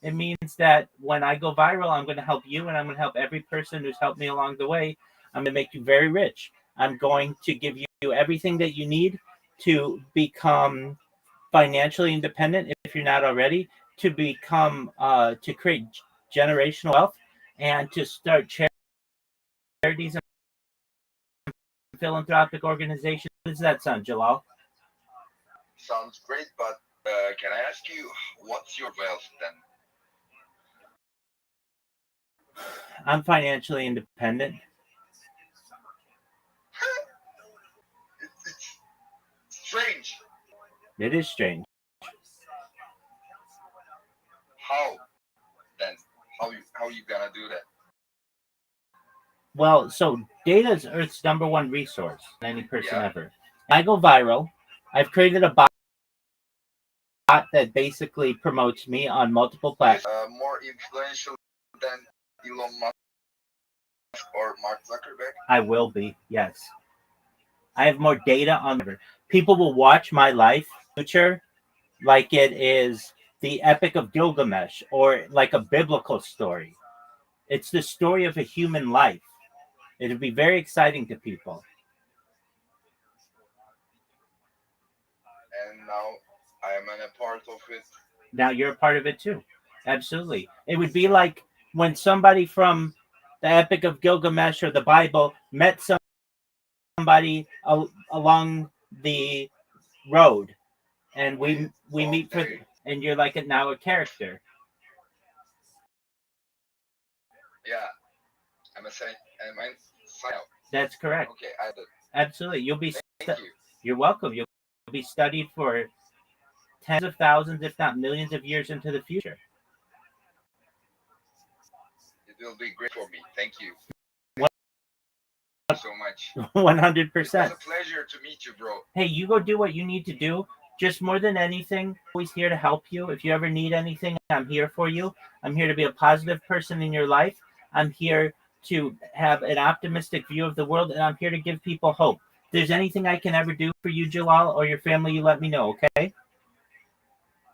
Speaker 8: It means that when I go viral, I'm going to help you, and I'm going to help every person who's helped me along the way. I'm going to make you very rich. I'm going to give you everything that you need to become financially independent if you're not already, to become to create generational wealth, and to start charities and philanthropic organizations. How does that sound, Jalal?
Speaker 4: Sounds great, but can I ask you, what's your wealth then?
Speaker 8: I'm financially independent.
Speaker 4: It's strange.
Speaker 8: It is strange.
Speaker 4: How then? How you gonna do that?
Speaker 8: Well, so data is Earth's number one resource than any person ever. I go viral. I've created a bot that basically promotes me on multiple platforms.
Speaker 4: More influential than Elon Musk or Mark Zuckerberg?
Speaker 8: I will be, yes. I have more data on people will watch my life future like it is the Epic of Gilgamesh or like a biblical story. It's the story of a human life. It'll be very exciting to people.
Speaker 4: And now I am a part of it.
Speaker 8: Now you're a part of it too. Absolutely. It would be like when somebody from the Epic of Gilgamesh or the Bible met somebody along the road, and we meet for, and you're like now a character.
Speaker 4: Yeah, I'm a sign out.
Speaker 8: That's correct.
Speaker 4: Okay, I did.
Speaker 8: Absolutely, you'll be.
Speaker 4: Thank you.
Speaker 8: You're welcome. You'll be studied for tens of thousands, if not millions, of years into the future.
Speaker 4: It will be great for me. Thank you. So much.
Speaker 8: 100%.
Speaker 4: It was a pleasure to meet you, bro.
Speaker 8: Hey, you go do what you need to do. Just more than anything, always here to help you. If you ever need anything, I'm here for you. I'm here to be a positive person in your life. I'm here to have an optimistic view of the world, and I'm here to give people hope. If there's anything I can ever do for you, Jalal, or your family, you let me know, okay?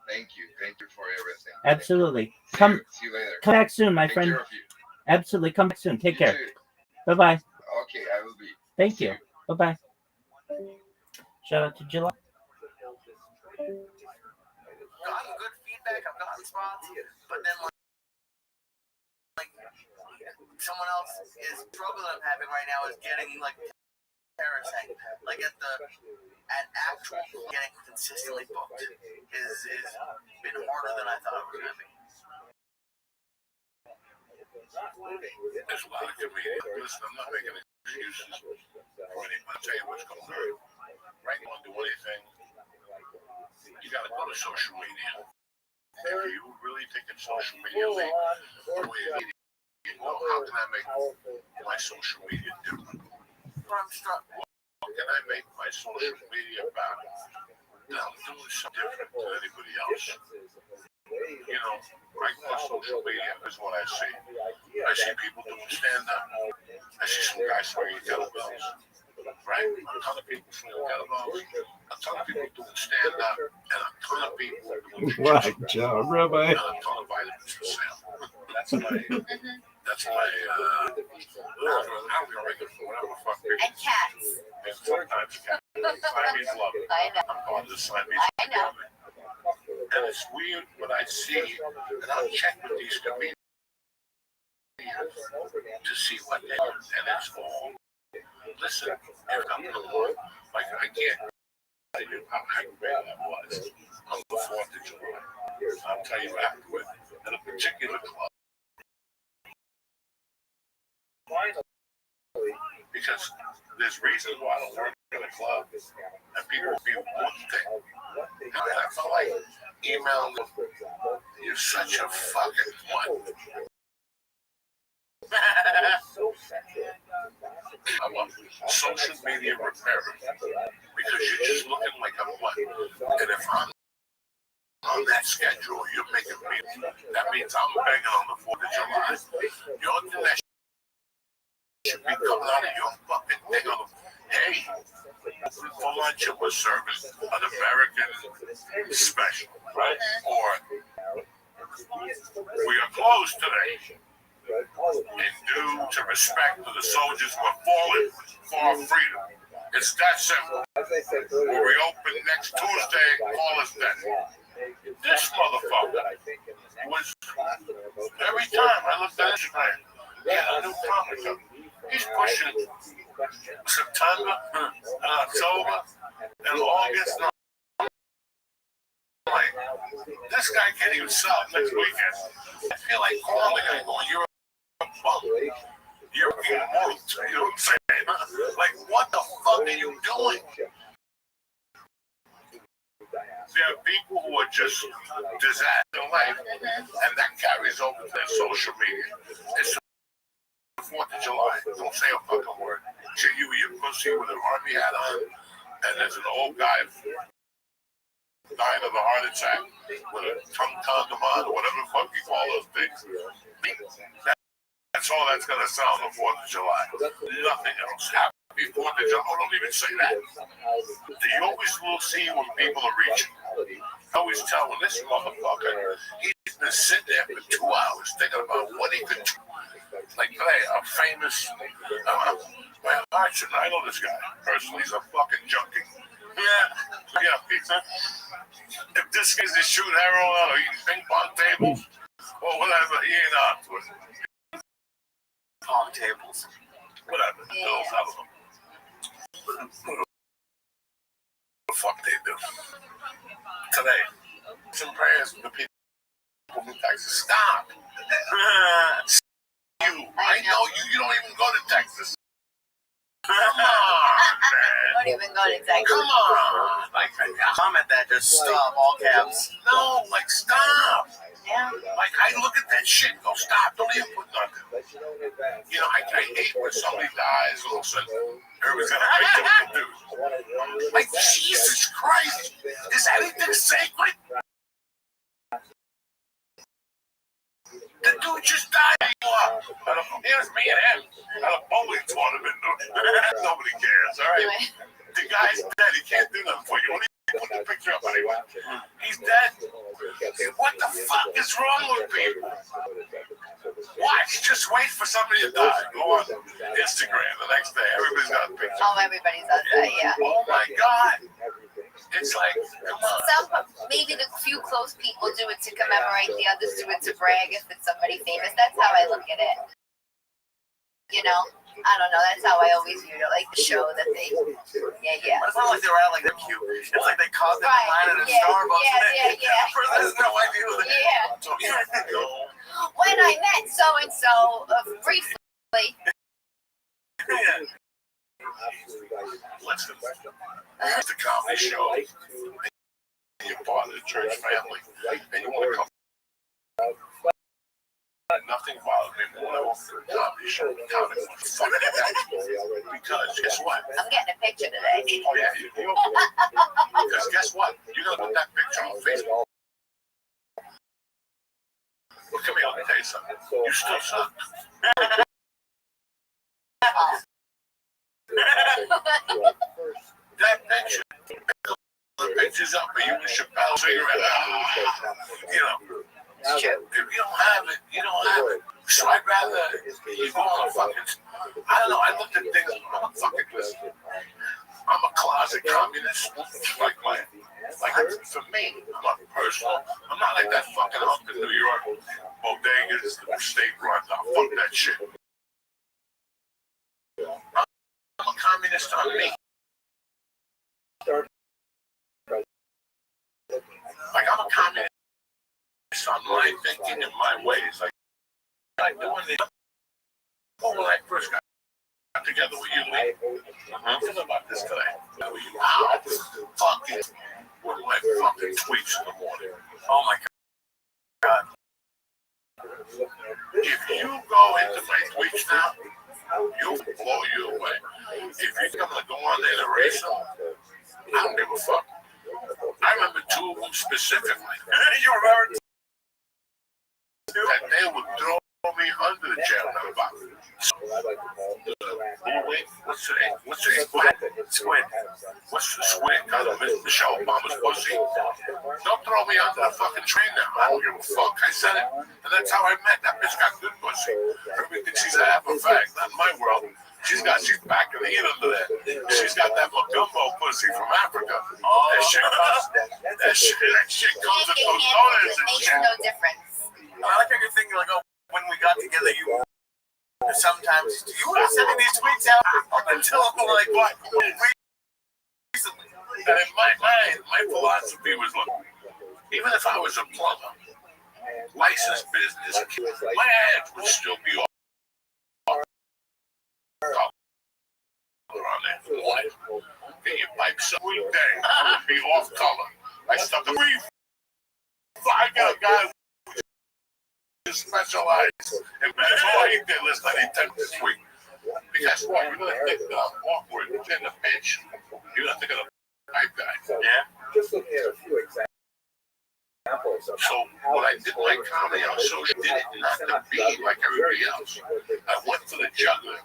Speaker 4: Thank you. Thank you for everything.
Speaker 8: Absolutely.
Speaker 4: See you later.
Speaker 8: Come back soon, my
Speaker 4: Take
Speaker 8: friend.
Speaker 4: care of you.
Speaker 8: Absolutely. Come back soon. Take care.
Speaker 4: Too.
Speaker 8: Bye-bye.
Speaker 4: Okay, I will be.
Speaker 8: Thank you. Bye-bye. Shout out to Jalal.
Speaker 10: Gotten good feedback. I've gotten spots, but then like someone else is struggle I'm having right now is getting like parasite, like at actual getting consistently booked is been harder than I thought it was gonna be.
Speaker 11: There's a lot of comedians. Listen, I'm not making excuses for anyone. I'll tell you what's going on. Right now, do anything. You got to go to social media. If you really think it's social media, the way you know, how can I make my social media different? What can I make my social media about? That I'm doing something different than anybody else. You know, right now, social media is what I see. I see people doing stand-up. I see some guys swinging kettlebells. Right? A ton of people swinging kettlebells. A ton of people doing stand-up. And a ton of people doing
Speaker 8: Right, Joe, Rabbi.
Speaker 11: and a ton of vitamins for sale. That's my, I don't know, whatever the fuck.
Speaker 13: And cats.
Speaker 11: And sometimes cats. Siamese love it.
Speaker 13: I know.
Speaker 11: I'm calling this Siamese.
Speaker 13: I know.
Speaker 11: And it's weird what I see, and I'll check with these comedians to see what they are, and it's all, listen, if I'm alone, like I can't tell you how bad that was on the 4th of July. I'll tell you afterward, at a particular club. Because there's reasons why I don't work in a club, and people will be one thing. And I felt like emailing them, you're such a fucking cunt. I'm a social media repairer because you're just looking like a butt. And if I'm on that schedule, you're making me, that means I'm begging on the 4th of July. Your thing that should be coming out of your fucking thing on the, hey, for lunch it was serving an American special, right? Or we are closed today. In due to respect to the soldiers who have fallen for our freedom. It's that simple. We'll reopen next Tuesday, call us then. This motherfucker was, every time I looked at Instagram, a new comic up. He's pushing September, October, and August. Like, this guy can't even sell next weekend. I feel like calling him going, you're a bum. You're immoral. You know what I'm saying? Like, what the fuck are you doing? There are people who are just disaster in life, and that carries over to their social media. It's the 4th of July. Don't say a fucking word. Show you your pussy with an army hat on, and there's an old guy dying of a heart attack with a tongue condom on, or whatever the fuck you call those things. That's all that's going to sound on the 4th of July. Nothing else. Happy 4th of July. Oh, don't even say that. You always will see when people are reaching. I always tell when this motherfucker, he's been sitting there for 2 hours thinking about what he could do. Like today, a famous, I know this guy personally. He's a fucking junkie. Yeah. If this guy's just shooting heroin or eating ping pong tables or whatever, he ain't on to it.
Speaker 10: Pong tables.
Speaker 11: Whatever. Pills, I don't know. What the fuck they do? Today, some prayers for the people from Texas. Stop. I know you don't even go to Texas. Come on, man.
Speaker 13: I don't even go to Texas.
Speaker 11: Come on. Like,
Speaker 10: Comment that, just stop, all caps.
Speaker 11: no, like, stop.
Speaker 13: Yeah.
Speaker 11: Like, I look at that shit and go, stop. Don't even put nothing. You know, I hate when somebody dies and all of a sudden everybody's got a picture of the dude. Like, Jesus Christ. Is anything sacred? The dude just died. Here's me and him at a bowling tournament. Nobody cares, all right?
Speaker 13: Anyway.
Speaker 11: The guy's dead. He can't do nothing for you. What do you put the picture up anyway? He's dead. What the fuck is wrong with people? Watch. Just wait for somebody to die. Go on Instagram the next day. Everybody's got a picture.
Speaker 13: Oh, everybody does that, yeah.
Speaker 11: Oh my God. It's like, come on.
Speaker 13: Some, maybe the few close people do it to commemorate, the others do it to brag if it's somebody famous. That's how I look at it. You know, I don't know. That's how I always viewed it, like the show that they. Yeah.
Speaker 10: It's not like they were out like they're cute. It's like they caught them in line at a
Speaker 13: Yeah,
Speaker 10: Starbucks.
Speaker 13: yeah.
Speaker 10: The person has no idea who they
Speaker 13: Yeah. When I met so and so briefly.
Speaker 11: Listen, it's a comedy show. And you're part of the church family. And you want to come. Nothing bothers me more than a comedy show. Comedy was fucking that. Because guess what?
Speaker 13: I'm getting a picture today.
Speaker 11: Oh, yeah. Because guess what? You're going to put that picture on Facebook. Well, come here, let me tell you something. You still suck. That picture. The picture's up of you and Chappelle cigarette. You know. If you don't have it, you don't have it. So I'd rather you go on fucking. I don't know. I looked at things. I'm a fucking listen. I'm a closet communist. Like for me, I'm not personal. I'm not like that fucking hunk in New York. Bodegas, state run. Fuck that shit. I'm a communist on me. Like I'm a communist on my thinking and my ways. Like doing the. Oh, when I first got together with you, Lee. Think about this today. How fucking were my fucking tweets in the morning?
Speaker 10: Oh my God.
Speaker 11: If you go into my tweets now, you'll blow you away. If you're gonna go on there and erase them, I don't give a fuck. I remember two of them specifically.
Speaker 10: You remember?
Speaker 11: That they would throw me under the jail now about it. What's the name? Squid. What's the squid? Kind of Michelle Obama's pussy. Don't throw me under the fucking train now. I don't give a fuck. I said it. And that's how I met. That bitch got good pussy. Everybody thinks she's a half a fact. Not in my world. She's back in the heat under there. She's got that Magumbo pussy from Africa. That shit comes with those donuts and shit.
Speaker 13: Makes no difference.
Speaker 10: I like how you're thinking like, oh, when we got together, you sometimes you were sending these tweets out until like what? Recently.
Speaker 11: And in my mind, my philosophy was, look, even if I was a plumber, licensed business, my ads would still be off color on there. Why? Get your pipes up every day. It would be off color. I stuck a brief. I got a guy who specializes in all he did list I need 10 this week. Because what? You're going to think that I'm awkward in the pitch. You're going to think of the pipe guy. Yeah.
Speaker 5: Just looking at a few examples.
Speaker 11: So what I did my comedy on social did it not to be like everybody else. I went for the juggler.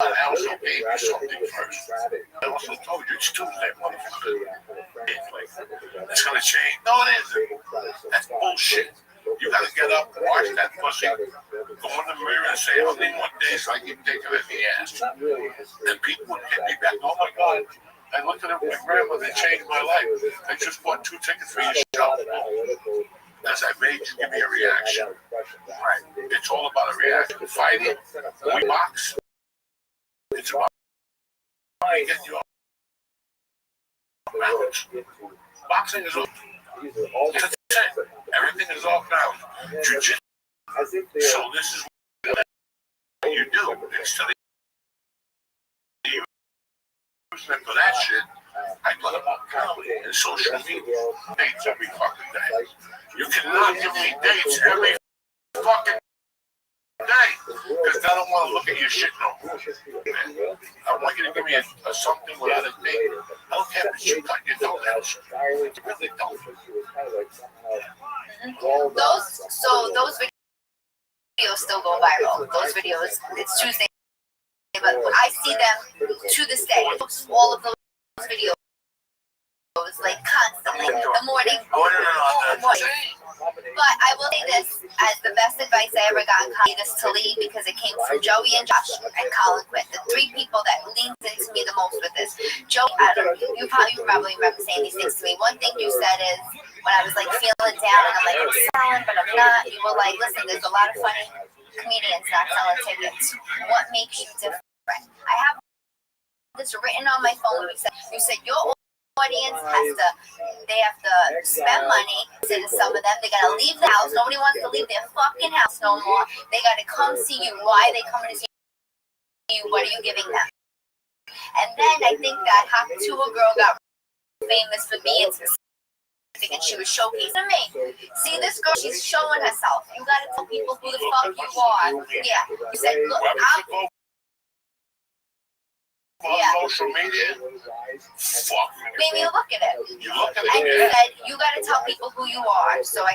Speaker 11: I also gave you something first. I also told you it's Tuesday, motherfucker. It's gonna change. No, it isn't. That's bullshit. You gotta get up, wash that pussy, go in the mirror and say, how many more days I keep taking it in the ass? And people would hit me back, oh my God. I looked at my grandmother, they changed my life. I just bought 2 tickets for your show. As I made you give me a reaction. Right. It's all about a reaction. Fighting, we box. It's about getting you off balance. Boxing is off. That's it. Everything is off balance. Jiu-jitsu. So this is what you do. Instead of using it for that shit, I put them on comedy and social media. Dates every fucking day. You cannot give me dates every fucking day, because I don't want to look at your shit no more. I want you to give me a something without a date. I don't care if you cut your toenails. I really don't.
Speaker 13: Those videos still go viral. Those videos, it's Tuesday, but I see them to this day. All of those videos, like constantly, the morning. But I will say this as the best advice I ever got in comedy is to lead, because it came from Joey and Josh and Colin Quinn, the 3 people that leaned into me the most with this. Joey, you probably remember saying these things to me. One thing you said is, when I was like feeling down and I'm like, I'm selling, but I'm not, you were like, listen, there's a lot of funny comedians comedians not selling tickets. What makes you different? I have this written on my phone. You said your audience they have to spend money. And some of them, they gotta leave the house. Nobody wants to leave their fucking house no more. They gotta come see you. Why are they coming to see you? What are you giving them? And then I think that Hakatua girl got famous for being specific, and she was showcasing me. See this girl, she's showing herself. You gotta tell people who the fuck you are. Yeah. You said, look, I'm
Speaker 11: social media. Fuck.
Speaker 13: Maybe you look at it.
Speaker 11: You look at it.
Speaker 13: And you said you gotta tell people who you are. So I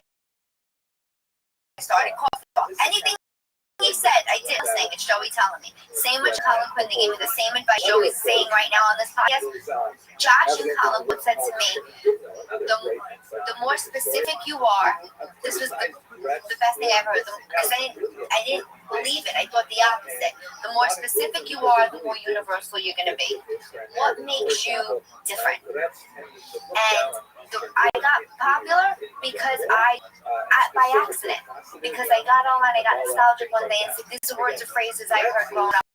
Speaker 13: started calling anything he said. I did saying it's Joey telling me. Same with Colin Quinn. They gave me the same advice Joey's saying right now on this podcast. Josh and Colin Quinn said to me, the more specific you are, this was the best thing I ever heard. Because I didn't believe it. I thought the opposite. The more specific you are, the more universal you're going to be. What makes you different? And I got popular because by accident. Because I got online, I got nostalgic one day and said, these are words or phrases I heard growing up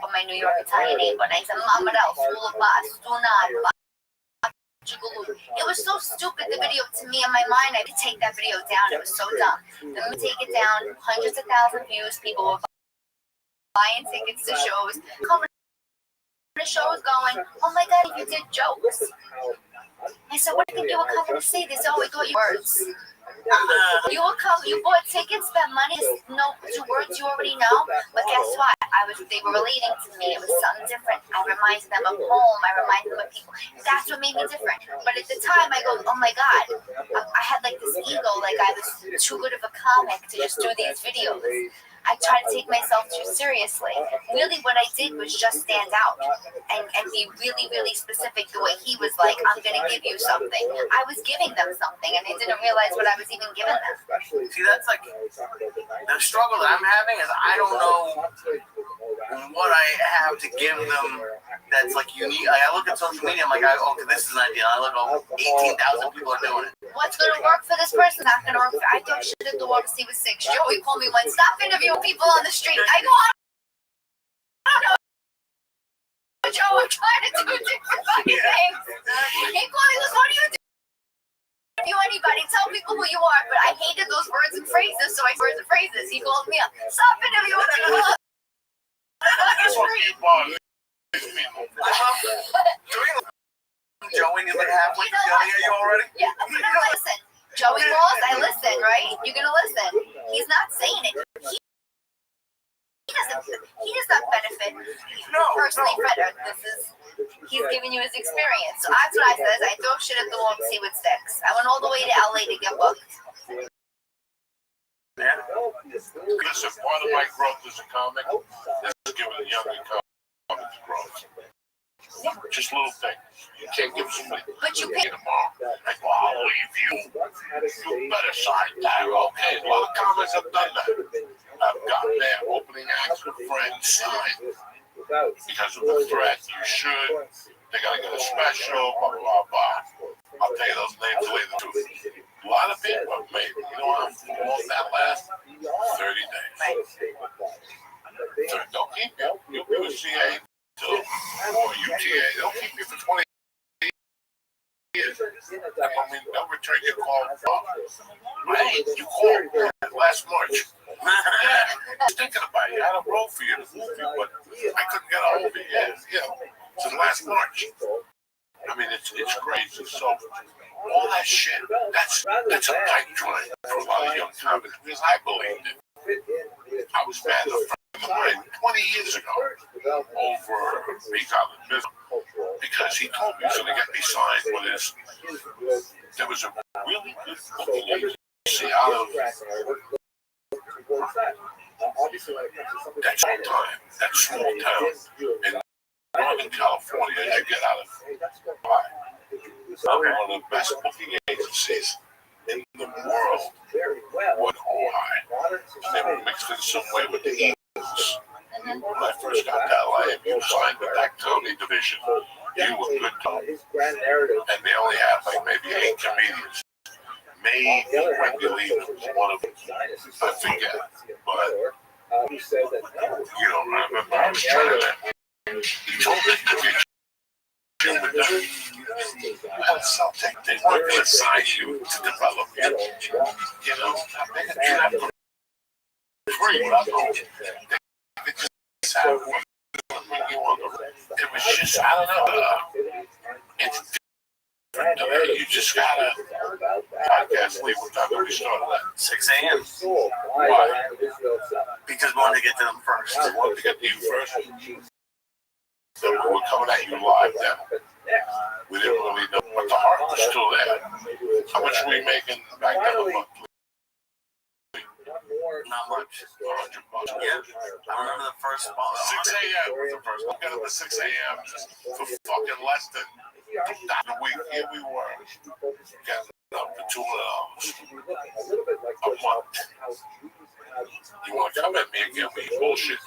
Speaker 13: on my New York Italian neighborhood. And I said, Mamadel, School of Boss, Dunad, it was so stupid, the video, to me in my mind. I could take that video down. It was so dumb. Then we take it down, hundreds of thousands of views. People were buying tickets to shows. The show was going, oh my God, you did jokes. I said, what do you think you were coming to see? They said, oh, we thought you words. You bought tickets, spent money, no 2 words you already know. But guess what? They were relating to me. It was something different. I reminded them of home. I reminded them of people. That's what made me different. But at the time, I go, oh my God, I had like this ego, like I was too good of a comic to just do these videos. I tried to take myself too seriously. Really, what I did was just stand out and be really, really specific the way he was like, I'm going to give you something. I was giving them something, and they didn't realize what I was even giving them.
Speaker 10: See, that's like the struggle that I'm having is I don't know what I have to give them that's like unique. I look at social media, I'm like, okay, this is an idea. I look, 18,000 people are doing it.
Speaker 13: What's going to work for this person? Not going to work for. I thought shit at the water sea was 6. Joey called me once, stop interviewing people on the street. I go, I don't know. Joe, I'm trying to do different fucking things. He called me, goes, what do you do? Interview anybody, tell people who you are. But I hated those words and phrases, so I words and phrases. He called me up, stop interviewing people on the street.
Speaker 10: Joey is like halfway yelling at you already?
Speaker 13: Yeah, listen. Joey calls, I listen, right? You're gonna listen. He's not saying it. He does not benefit personally from it. He's giving you his experience. So that's what I said. I throw shit at the wall to see what sticks. I went all the way to LA to get booked.
Speaker 11: Yeah. Listen, part of my growth as a comic is giving the younger comics growth. Just little things. You can't give somebody tomorrow. Like, well, I'll leave you. You better sign that. Okay, a lot of comics have done that. I've gotten their opening acts with friends signed because of the threat. You should. They gotta get a special. Blah blah blah. I'll tell you those names the way the truth. A lot of people have made it. You know what? Won't that last 30 days? They'll keep you. You'll be with CA. Or UTA, they'll keep you for 20 years. I mean, they'll return your call. Hey, you called last March. I was thinking about it. I had a role for you in the movie, but I couldn't get a hold of it. Yeah. Since last March. I mean, it's crazy. So, all that shit, that's a pipe dream for a lot of young comics because I believed it. I was mad at a friend of mine 20 years ago over Recon because he told me so to get me signed with his. There was a really good booking agency out of that small town in Northern California. You get out of one of the best booking agencies in the world with Ojai. They were mixed in some way with the Eagles. When I first got to LA, you signed with that Tony division. You were good to and they only had like maybe 8 comedians. Maybe Wendy Lee was one of them. I forget. But
Speaker 5: He said that no.
Speaker 11: You know, I remember I was trying to. He told me to get you with them. Something they weren't going to assign you to develop it. You know, they could do that for free. They just have one. It was just, I don't know. It's different. You just gotta podcast leave what time we started at
Speaker 10: 6 a.m.
Speaker 11: Why?
Speaker 10: Because we wanted to get to them first.
Speaker 11: I wanted to get to you first. So we're coming at you live then. We didn't really know, but the heart was still there. How much were we making back then a month?
Speaker 10: Not much.
Speaker 11: $100.
Speaker 10: Yeah, I remember the first ball.
Speaker 11: 6 a.m. was the first one. Got up at 6 a.m. just for fucking less than a week. Here we were. Getting up for $200 a month. You want to come at me again with your bullshit?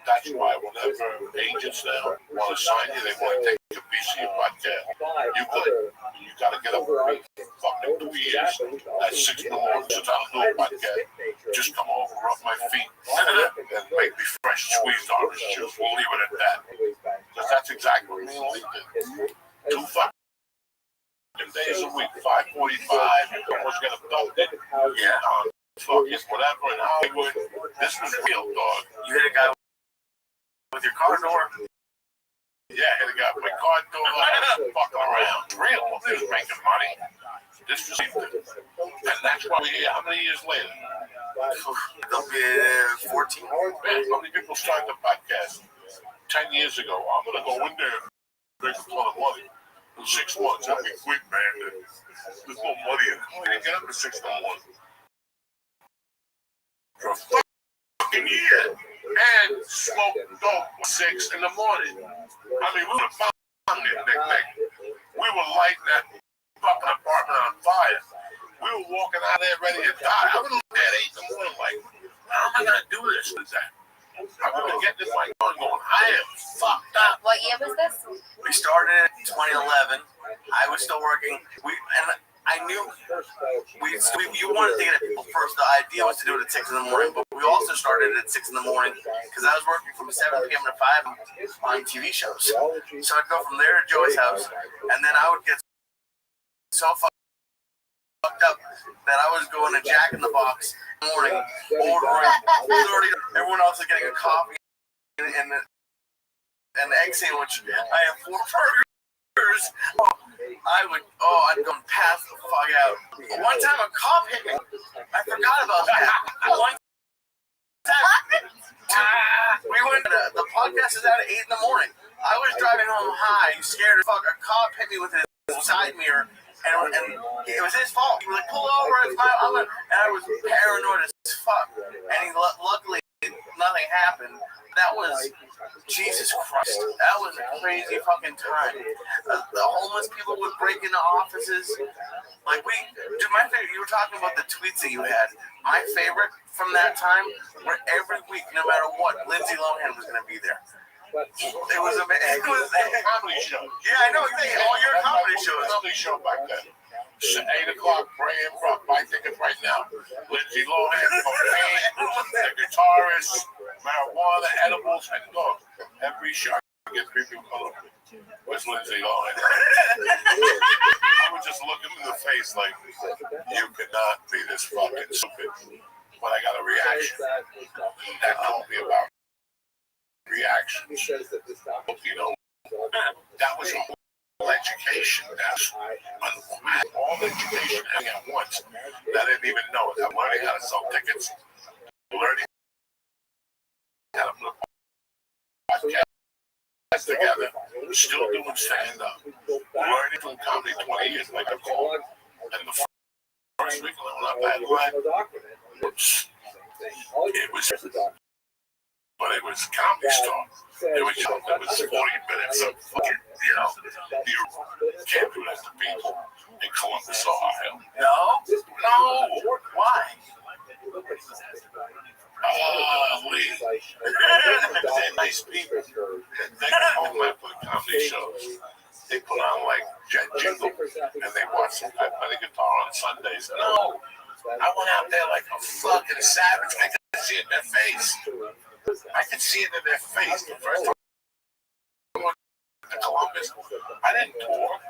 Speaker 11: That's why whenever agents now want to sign you, they want to take a piece of your podcast. You could. You got to get up for fucking 2 years at 6 in the morning since I don't do a podcast. Just come over, rub my feet, and make me fresh squeezed orange juice. We'll leave it at that. Because that's exactly what me and Lee did. 2 fucking days a week, 5:45. Almost got abducted.
Speaker 10: Yeah.
Speaker 11: Fucking whatever in Hollywood. This was real, dog.
Speaker 10: You hit a guy with your car door.
Speaker 11: Yeah, hit a guy with my car door. Fucking around. Real. They was making money. This was and that's why we're here. How many years later?
Speaker 10: They'll be 14.
Speaker 11: Man, how many people started the podcast 10 years ago? I'm going to go in there and make a ton of money. In 6 months, I'll be quick, man. There's no money in it. We didn't get up at 6 in the morning. For a fucking year. And smoke dope at 6 in the morning. I mean, we were found it, Nick. We were lighting that fucking apartment on fire. We were walking out there ready to die. I was looking at 8 in the morning like, how am I going to do this? I'm going to get this mic on going, I am fucked up.
Speaker 13: What year was this?
Speaker 10: We started in 2011. I was still working. I knew you wanted to get at people first. The idea was to do it at 6 in the morning, but we also started at 6 in the morning because I was working from 7 p.m. to 5 on TV shows. So I'd go from there to Joey's house, and then I would get so fucked up that I was going to Jack in the Box in the morning, ordering. Everyone else is getting a coffee and an egg sandwich. I have 4 burgers. I'd go and pass the fuck out. One time a cop hit me. I forgot about that. One time, we went to the podcast is out at 8 in the morning. I was driving home high, scared as fuck. A cop hit me with his side mirror, and it was his fault. He was like, pull over, it's my and I was paranoid as fuck. And luckily, nothing happened. That was, Jesus Christ, that was a crazy fucking time. The homeless people would break into offices. Like my favorite, you were talking about the tweets that you had. My favorite from that time were every week, no matter what, Lindsay Lohan was going to be there. It was amazing. It was a
Speaker 11: comedy show.
Speaker 10: Yeah, I know. All your comedy shows.
Speaker 11: Comedy show back then. 8 o'clock, praying for buy tickets right now. Lindsay Lohan, cocaine, the guitarist, marijuana, edibles, and look, every show gets people color. Where's Lindsay Lohan? I would just look him in the face like, you could not be this fucking stupid. But I got a reaction. That told me about reactions. You know, that was a education. That's all education at once. I didn't even know it. I'm learning how to sell tickets, learning how to put a podcast together, still doing stand-up, learning from comedy 20 years like I call it. And the first week when I had line, it was comedy store. It was 40 minutes of fucking, you can't do that to people in Columbus, Ohio.
Speaker 10: No. Why?
Speaker 11: Lee. They're nice people. They come home after the comedy shows. They put on like Jet Jingle and they watch some guy play the guitar on Sundays. No. I went out there like a fucking savage. I could see it in their face. I could see it in their face the first time I went to Columbus. I didn't tour.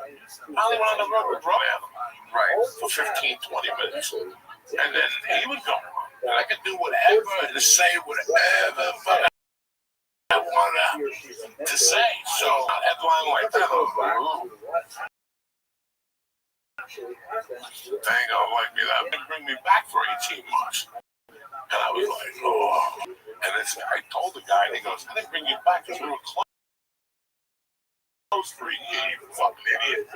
Speaker 11: I only went on the road with Rothschild, right, for 15, 20 minutes. And then he would go. And I could do whatever and say whatever fuck I wanted to say. So I headline like that. I was like, ooh. They ain't gonna like me. That would bring me back for 18 months. And I was like, oh. And I told the guy, and he goes, I didn't bring you back because we were closed for a year, you fucking idiot.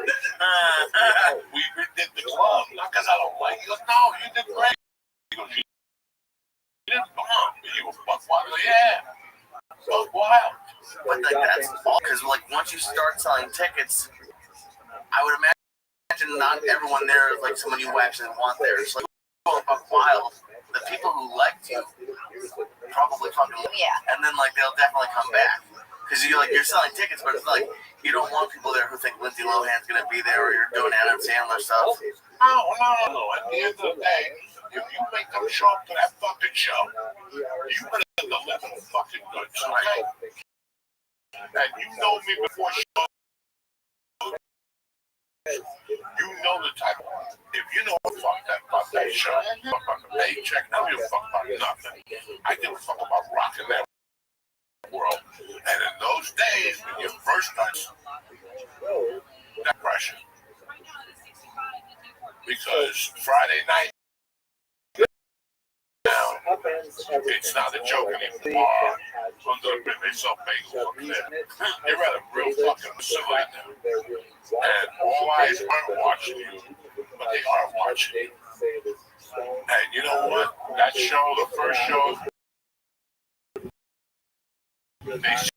Speaker 11: We redid the club, not because I don't like you. He goes, no, you did great. He goes, you didn't bomb. You were fuck wild. Yeah. Fuck wild.
Speaker 10: But like that's all because like once you start selling tickets, I would imagine not everyone there is like someone you actually want there. It's like fuck wild. The people who liked you probably fucking and then like they'll definitely come back because you're selling tickets, but it's like you don't want people there who think Lindsay Lohan's gonna be there or you're doing Adam Sandler stuff.
Speaker 11: No. At the end of the day, if you make them show up to that fucking show, you better deliver the fucking goods, okay? And you know me before show. You know the type of if you know what fuck that show, fuck about the paycheck, I don't give a fuck about nothing. I give a fuck about rocking that world. And in those days, when you first touch that pressure, because Friday night now, it's not a joke anymore. They sell bagels up there. They're at a real fucking facility now. And all eyes aren't watching you, but they are watching you. And you know what? That show, the first show, they see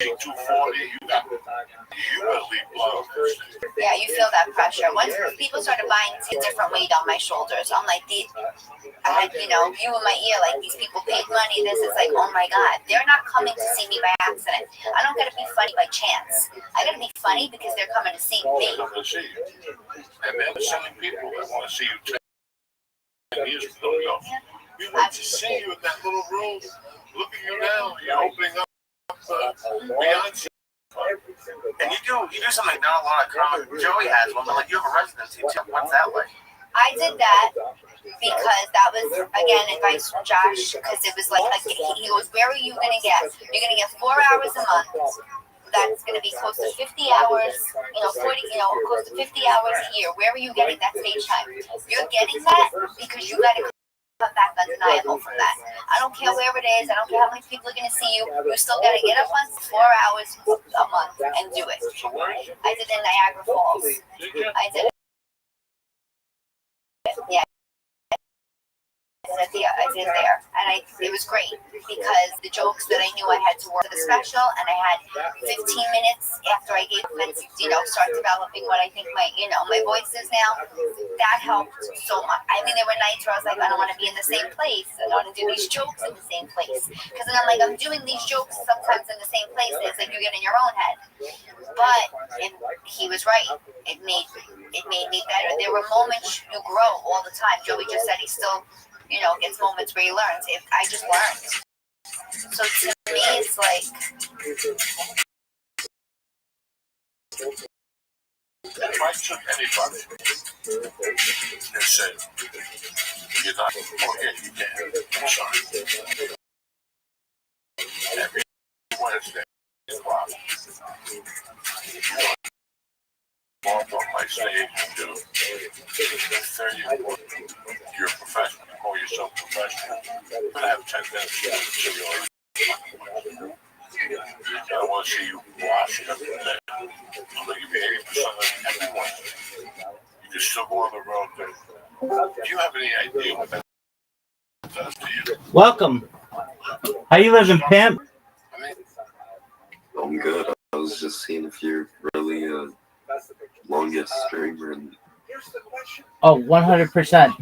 Speaker 11: 240, you better leave blood.
Speaker 13: Yeah, you feel that pressure. Once people started buying a different weight on my shoulders, I'm like, I had, you in my ear, like, these people paid money. This is like, oh my God, they're not coming to see me by accident. I don't got to be funny by chance. I got to be funny because they're coming to see me.
Speaker 11: They're coming to see you. And they're the same people that want to see you 10 years from now. We want to see you in that little room. Look at you now. You're opening up. Beyonce.
Speaker 10: And you do something not a lot of common. Joey has one, but like you have a residency too. What's that like?
Speaker 13: I did that because that was again advice from Josh because it was like he goes, where are you gonna get? You're gonna get 4 hours a month. That's gonna be close to 50 hours, 40, close to 50 hours a year. Where are you getting that stage time? You're getting that because you gotta come back undeniable from that. I don't care where it is. I don't care how many people are going to see you. You still got to get up on 4 hours a month and do it. I did it in Niagara Falls. I did it. Yeah. I did there, and it was great because the jokes that I knew I had to work for the special, and I had 15 minutes after I gave it, start developing what I think my voice is now. That helped so much. I mean, there were nights where I was like, I don't want to be in the same place. I don't want to do these jokes in the same place because then I'm like, I'm doing these jokes sometimes in the same place. It's like you get in your own head. But he was right. It made me better. There were moments you grow all the time. Joey just said he still. Gets moments where he learns. I just learned. So to me, it's like.
Speaker 11: If I took anybody and said, you're not, you can. I'm sorry. Every Wednesday, walk on my stage and do 30. You're a professional. You call yourself professional. I'm gonna have 10 minutes to show you. I want to see you wash it up in there. I'm gonna give you 80% of everyone. You can still go on the road there. Do you have any idea what that does to you?
Speaker 8: Welcome. How you living, pimp?
Speaker 16: I'm good. I was just seeing if you're really longest streamer. And...
Speaker 8: Oh, 100%.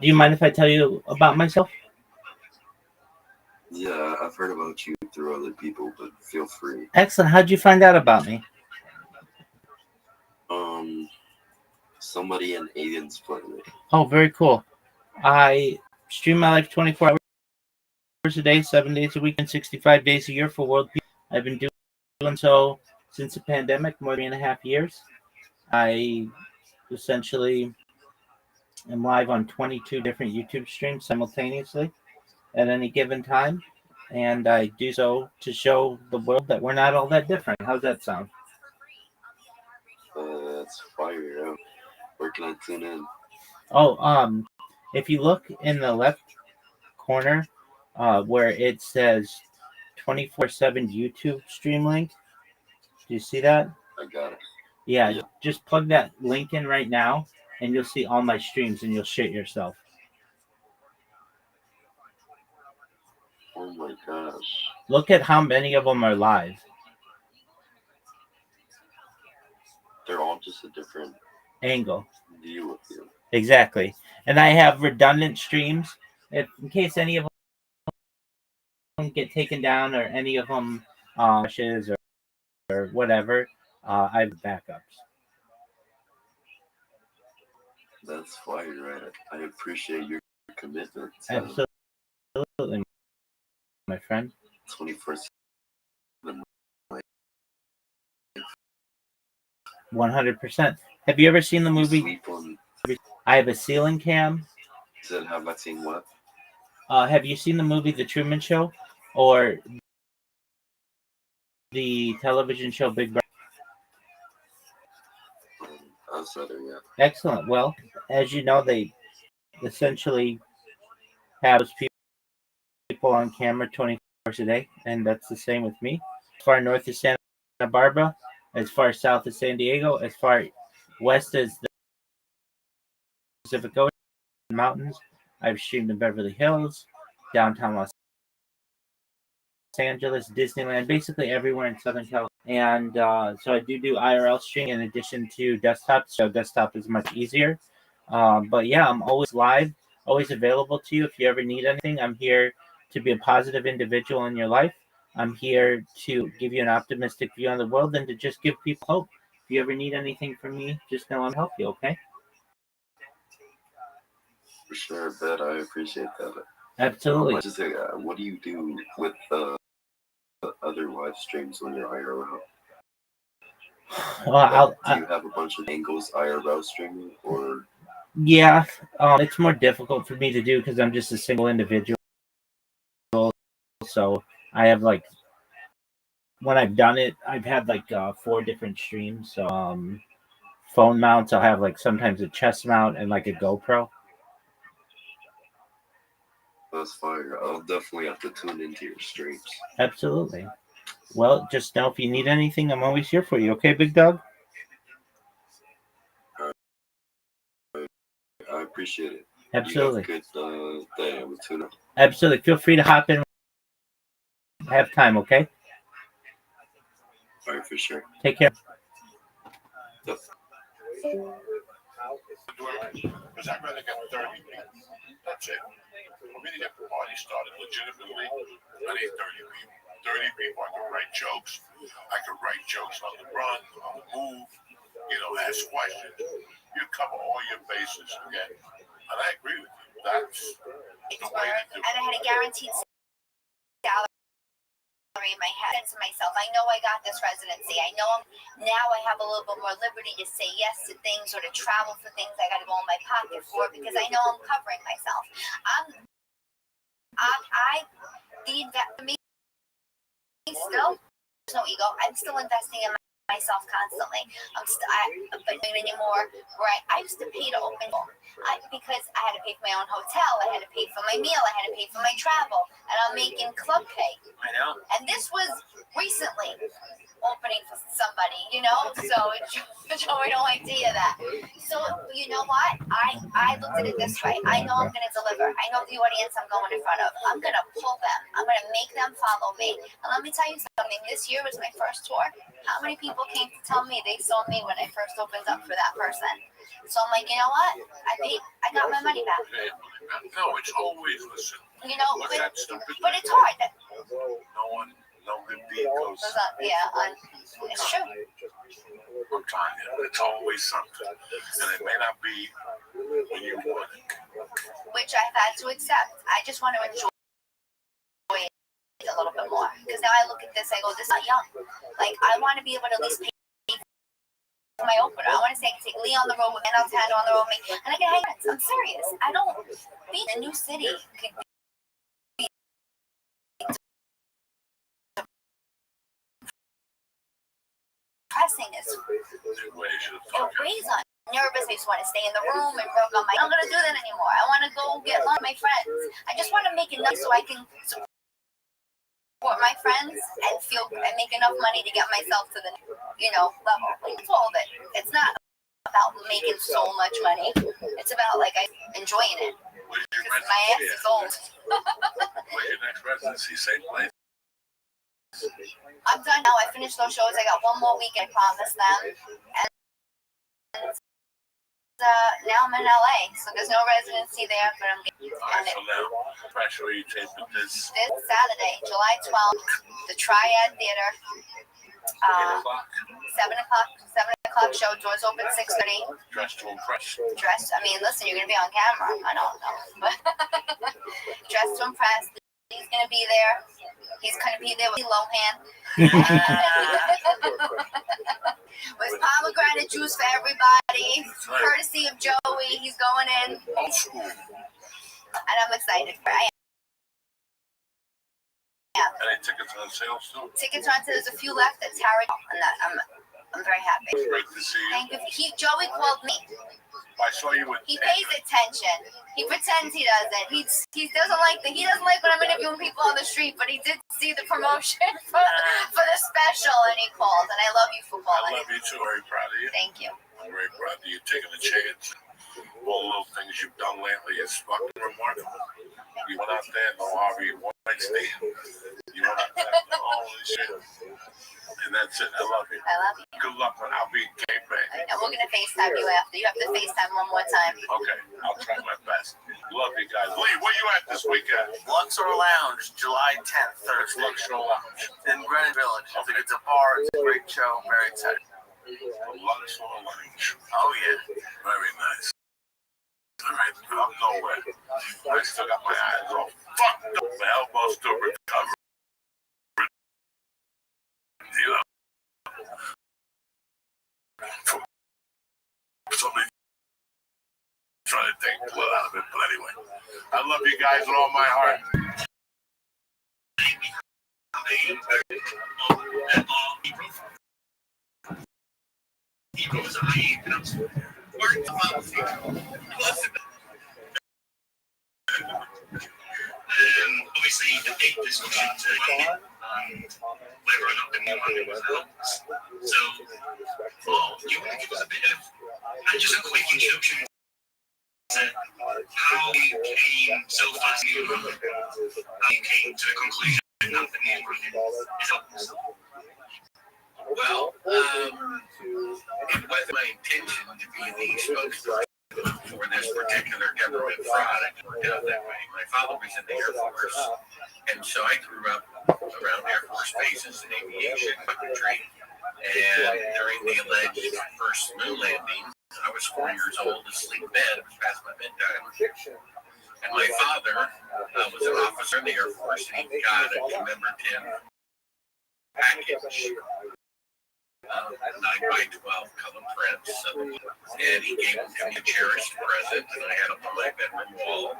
Speaker 8: Do you mind if I tell you about myself?
Speaker 16: Yeah, I've heard about you through other people, but feel free.
Speaker 8: Excellent. How'd you find out about me?
Speaker 16: somebody in Aiden's planet.
Speaker 8: Oh, very cool. I stream my life 24 hours a day, 7 days a week, and 65 days a year for world people. I've been doing so since the pandemic, more than 3.5 years. I essentially am live on 22 different YouTube streams simultaneously at any given time. And I do so to show the world that we're not all that different. How's that sound?
Speaker 16: That's fire. Where can I tune in?
Speaker 8: Oh, if you look in the left corner where it says 24/7 YouTube stream link, do you see that?
Speaker 16: I got it.
Speaker 8: Yeah, just plug that link in right now, and you'll see all my streams, and you'll shit yourself.
Speaker 16: Oh my gosh.
Speaker 8: Look at how many of them are live.
Speaker 16: They're all just a different
Speaker 8: angle.
Speaker 16: View of you.
Speaker 8: Exactly. And I have redundant streams. In case any of them get taken down or any of them crashes or whatever, I have backups.
Speaker 16: That's fire, right? I appreciate your commitment.
Speaker 8: Absolutely, my friend.
Speaker 16: 24/7.
Speaker 8: 100%. Have you ever seen the movie? I have a ceiling cam.
Speaker 16: Said, have I seen what?
Speaker 8: Have you seen the movie The Truman Show or the television show Big Brother?
Speaker 16: I've said it, yeah.
Speaker 8: Excellent. Well, as you know, they essentially have those people on camera 24 hours a day, and that's the same with me. As far north as Santa Barbara, as far south as San Diego, as far west as the Pacific Ocean Mountains, I've streamed in Beverly Hills, downtown Los Angeles, Disneyland, basically everywhere in Southern California. And so I do IRL streaming in addition to desktop, so desktop is much easier. But yeah, I'm always live, always available to you. If you ever need anything, I'm here to be a positive individual in your life. I'm here to give you an optimistic view on the world and to just give people hope. If you ever need anything from me, just know I'm help you, okay?
Speaker 16: For sure, bet. I appreciate that.
Speaker 8: Absolutely.
Speaker 16: Just, what do you do with other live streams when you're IRL?
Speaker 8: Well,
Speaker 16: do you have a bunch of angles IRL streaming, or?
Speaker 8: Yeah, it's more difficult for me to do because I'm just a single individual. So I have like, when I've done it, I've had like 4 different streams. So phone mounts, I'll have like sometimes a chest mount and like a GoPro.
Speaker 16: That's fire. I'll definitely have to tune into your streams.
Speaker 8: Absolutely. Well, just know if you need anything, I'm always here for you. Okay, big dog?
Speaker 16: I appreciate it.
Speaker 8: Absolutely.
Speaker 16: You have a good day with Tuna.
Speaker 8: Absolutely. Feel free to hop in. Have time, okay?
Speaker 16: All right, for sure.
Speaker 8: Take care.
Speaker 16: Yep.
Speaker 11: Because I'd rather get 30 people. That's it. For me to get the party started legitimately, I need 30 people. 30 people, I can write jokes. I can write jokes on the run, on the move, ask questions. You cover all your bases again. And I agree with you. That's the way to do it.
Speaker 13: And I had a guaranteed salary in my head. To myself, I know I got this residency. I know now I have a little bit more liberty to say yes to things or to travel for things I got to go in my pocket for because I know I'm covering myself. Still, there's no ego. I'm still investing in myself constantly. But not anymore. Right? I used to pay to open because I had to pay for my own hotel. I had to pay for my meal. I had to pay for my travel, and I'm making club pay.
Speaker 10: I know.
Speaker 13: And this was recently opening for somebody, so it showed me no idea that. So you know what? I looked at it this way. I know I'm going to deliver. I know the audience I'm going in front of. I'm going to pull them. I'm going to make them follow me. And let me tell you something. This year was my first tour. How many people came to tell me they saw me when I first opened up for that person? So I'm like, you know what? I got my money back.
Speaker 11: No, it's always, listen.
Speaker 13: But it's hard.
Speaker 11: No good deed goes.
Speaker 13: It's true.
Speaker 11: I'm trying to. It's always something. And it may not be when you want it.
Speaker 13: which I've had to accept. I just want to enjoy it a little bit more. Because now I look at this, I go, this is not young. Like, I want to be able to at least pay for my opener. I want to say I can take Lee on the road with me, and I'll on the road with me, and I can hang out. I'm serious. I don't being in a new city could be depressing as it weighs on nervous. I just want to stay in the room and work on my. I'm not gonna do that anymore. I want to go get lunch with my friends. I just want to make enough so I can support my friends and make enough money to get myself to the level. Like, that's all of it. It's not about making so much money. It's about like enjoying it. Because my ass is old.
Speaker 11: Where's your next residency? Same place?
Speaker 13: I'm done now. I finished those shows. I got one more week. I promised them. And now I'm in LA, so there's no residency there, but I'm getting
Speaker 11: Alright, so now, pressure you taping this
Speaker 13: Saturday, July 12th, the Triad Theater. 7 o'clock show. Doors open 6:30.
Speaker 11: Dressed to impress.
Speaker 13: Listen, you're gonna be on camera. I don't know, but dressed to impress. He's gonna be there. He's gonna be there with Lohan. With pomegranate juice for everybody, courtesy of Joey. He's going in,
Speaker 11: Old school.
Speaker 13: and I'm excited. I am.
Speaker 11: Any tickets on sale still?
Speaker 13: Tickets are on sale. There's a few left at Tarot, and I'm very happy.
Speaker 11: Great to see you.
Speaker 13: Thank you. Joey called me.
Speaker 11: I saw you with.
Speaker 13: He pays attention. He pretends he doesn't. He doesn't like when I'm interviewing people on the street, but he did see the promotion for the special, and he called. And I love you for calling.
Speaker 11: I love you too. Very proud of you.
Speaker 13: Thank you.
Speaker 11: I'm very proud of you taking a chance. All the little things you've done lately is fucking remarkable. You went out there in the Harvey Weinstein. You went out there and all this shit. And that's it. I love you.
Speaker 13: I love you.
Speaker 11: Good luck when I'll be in Cape Bay.
Speaker 13: And we're gonna FaceTime you after. You have to FaceTime one more time.
Speaker 11: Okay, I'll try my best. Love you guys. Lee, where you at this weekend?
Speaker 10: Luxor Lounge, July 10th,
Speaker 11: It's
Speaker 10: Thursday.
Speaker 11: Luxor Lounge.
Speaker 10: In Greenwich Village. I think it's a bar. It's a great show. Very excited.
Speaker 11: Luxor Lounge.
Speaker 10: Oh, yeah.
Speaker 11: Very nice. All right, I'm nowhere. I still got my eyes all fucked up. My elbow's still recovering. You know. Somebody trying to take blood out of it, but anyway. I love you guys with all my heart.
Speaker 12: Obviously, the big discussion to whether or not the new money was out. So, you want to give us a bit of, just a quick introduction to how you came so fast, how you came to the conclusion that the new money is out. Well, it wasn't my intention to be the spokesperson for this particular government fraud. It worked out that way. My father was in the Air Force, and so I grew up around Air Force bases and aviation weaponry. And during the alleged first moon landing, I was 4 years old, asleep in bed. It was past my bedtime. And my father was an officer in the Air Force, and he got a commemorative package. 9x12 color prints, and he gave them to me a cherished present, and I had them on my bedroom wall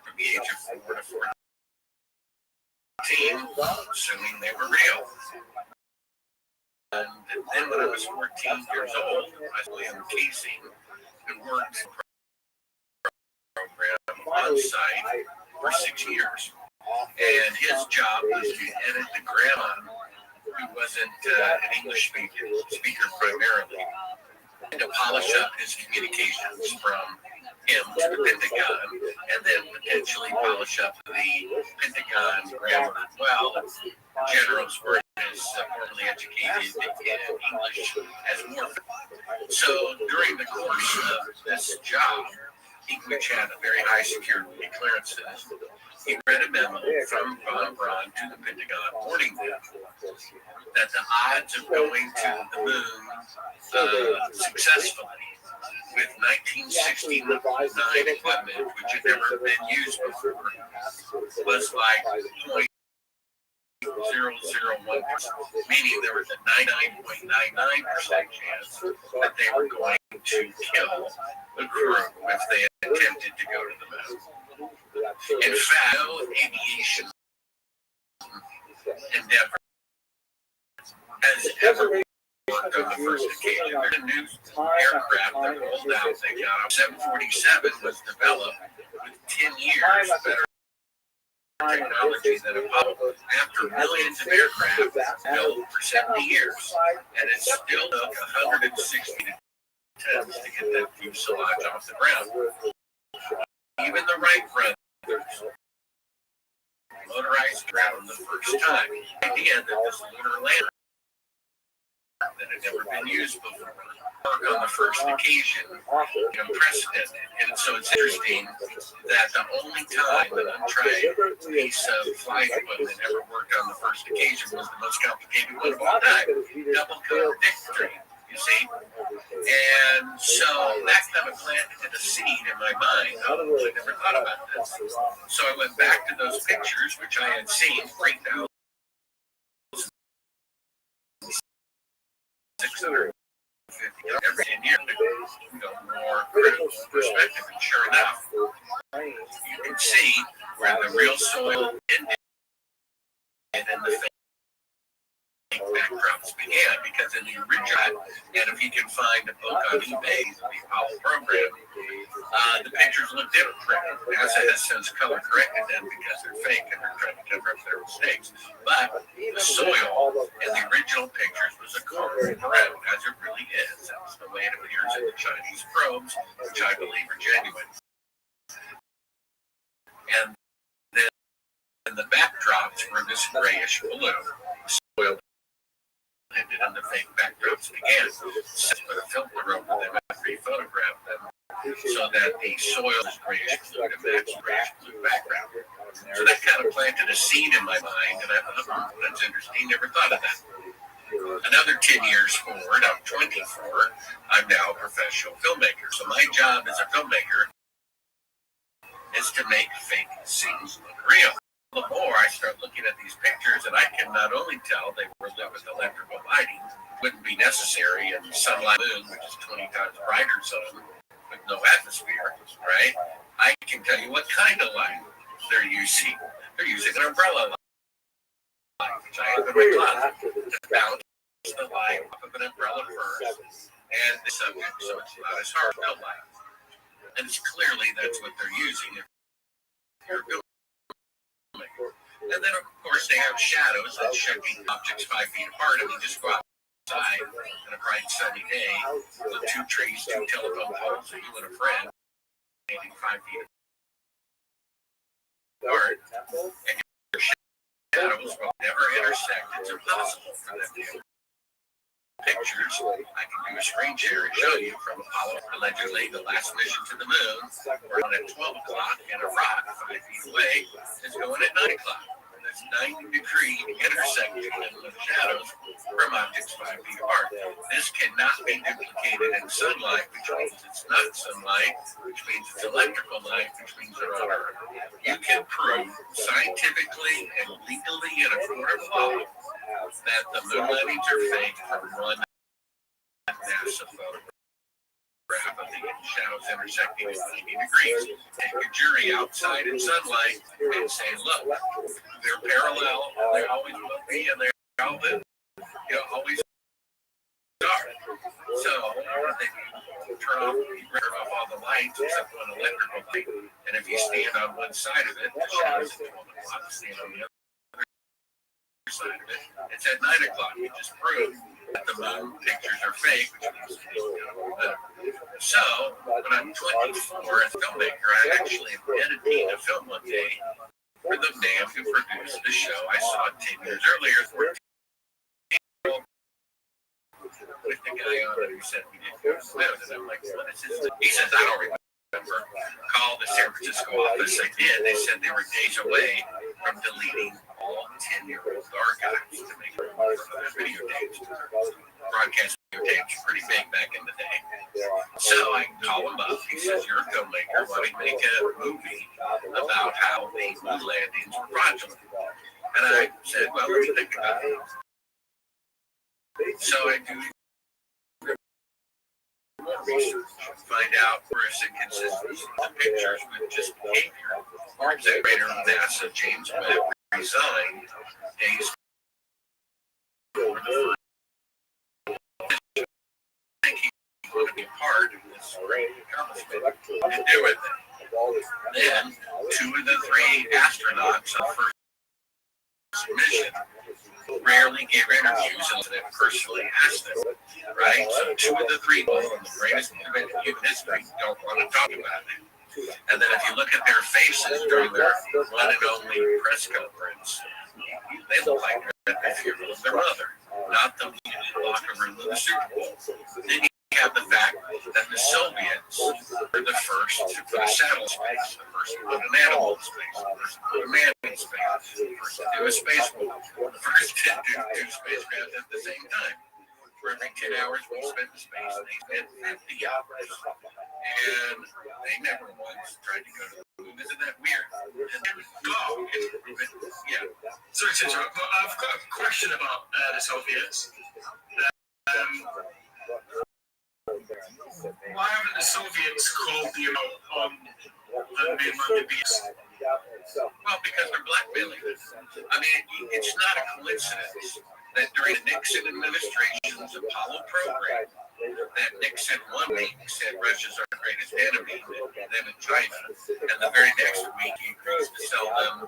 Speaker 12: from the age of 4 to 14, assuming they were real. And then when I was 14 years old, I was in casing and worked program on site for 6 years. And his job was to edit the grammar. He wasn't an English speaker primarily, and to polish up his communications from him to the Pentagon, and then potentially polish up the Pentagon grammar as well. Generals were as formally educated in English as more. So during the course of this job, which had a very high security clearances, he read a memo from Von Braun to the Pentagon warning them
Speaker 17: that the odds of going to the moon successfully with 1969 equipment, which had never been used before, was like 0.001%, meaning there was a 99.99% chance that they were going to kill the crew if they attempted to go to the moon. In fact, no aviation endeavor has ever worked on the first occasion. There's a new aircraft that rolled out. They got 747 was developed with 10 years better technology than Apollo. After millions of aircraft built for 70 years, and it still took 160 attempts to get that fuselage off the ground. Even the Wright brothers motorized ground the first time. The idea that this lunar lander that had never been used before work on the first occasion, unprecedented. And so it's interesting that the only time an untried piece of flight equipment ever worked on the first occasion was the most complicated one of all time. Double contradictory, you see? And so that kind of planted a seed in my mind. Oh, I never thought about this. So I went back to those pictures, which I had seen 3,650 every 10 years, more critical perspective. And sure enough, you can see where the real soil ended and the fake backdrops began, because in the original, and if you can find a book on eBay, the Apollo program, the pictures look different. NASA has since color corrected them because they're fake and they're trying to cover up their mistakes. But the soil in the original pictures was a colored brown, as it really is. That's the way it appears in the Chinese probes, which I believe are genuine. And then the backdrops were this grayish blue. Soil ended and the fake backdrops began. Put a filter over them and re-photographed them so that the soil is grayish blue to match the grayish blue background. So that kind of planted a seed in my mind, and I thought, that's interesting, never thought of that. Another 10 years forward, I'm 24, I'm now a professional filmmaker. So my job as a filmmaker is to make fake scenes look real. The more I start looking at these pictures, and I can not only tell they were lit with electrical lighting, wouldn't be necessary in sunlight moon, which is 20 times brighter sun with no atmosphere, right? I can tell you what kind of light they're using. They're using an umbrella light, which I have in my closet to bounce the light off of an umbrella first, and the subject, so it's not as hard no light. And it's clearly that's what they're using. If you're filming. And then, of course, they have shadows that should be objects 5 feet apart. I mean, just go outside on a bright sunny day with 2 trees, 2 telephone poles, and you and a friend standing 5 feet apart, and your shadows will never intersect. It's impossible for them to pictures. I can do a screen share and show you from Apollo, allegedly the last mission to the moon. We're on at 12 o'clock, and a rock 5 feet away is going at 9 o'clock. There's 90-degree intersection of shadows from objects 5 feet apart. This cannot be duplicated in sunlight, which means it's not sunlight, which means it's electrical light, which means they're on Earth. You can prove scientifically and legally in a court of law that the moon landings are fake from one NASA photograph of the shadows intersecting at 90 degrees. Take a jury outside in sunlight and say, look, they're parallel, they always will be, and they always are. So, they turn off all the lights except one electrical light, and if you stand on one side of it, the shadows at 12 o'clock, stand on the other side of it, it's at 9 o'clock. You just prove that the moon pictures are fake, which means so when I'm 24 as a filmmaker, I actually am editing a film one day for the man who produced the show I saw 10 years earlier, 14 with the guy on it who said we didn't go to the moon, and I'm like, what is this? He says, I don't remember. Called the San Francisco office. I did. They said they were days away from deleting all 10-year-old archives to make it other video tapes. Broadcast video tapes were pretty big back in the day. So I call him up. He says, "You're a filmmaker. Why don't you make a movie about how the moon landings were fraudulent?" And I said, "Well, what do you think about it?" So I do more research, find out where is inconsistencies in the pictures with just behavior. Our executive of NASA, James Webb, resigned days before the first. I think he would be part of this great accomplishment to do with it. Then, 2 of the 3 astronauts on the first mission rarely give interviews unless they personally ask them, right? So 2 of the 3 people in the greatest event in human history don't want to talk about it. And then if you look at their faces during their one and only press conference, they look like they're at the funeral of their mother, not the locker room of the Super Bowl. Then you have the fact that the Soviets were the first to put a satellite in space, the first to put an animal in space, the first to put a man in space, the first to do a spacewalk, the first to do 2 spacecraft at the same time. For every 10 hours we spent in space, they spent 50 hours. And they never once tried to go to the moon. Isn't that weird? Yeah.
Speaker 18: Sorry to interrupt, but I've got a question about the Soviets. Why haven't the Soviets called the amount on the mainland beach?
Speaker 17: Well, because they're blackmailing. I mean, it's not a coincidence that during the Nixon administration's Apollo program, that Nixon one week said Russia's our greatest enemy, them in China, and the very next week he agrees to sell them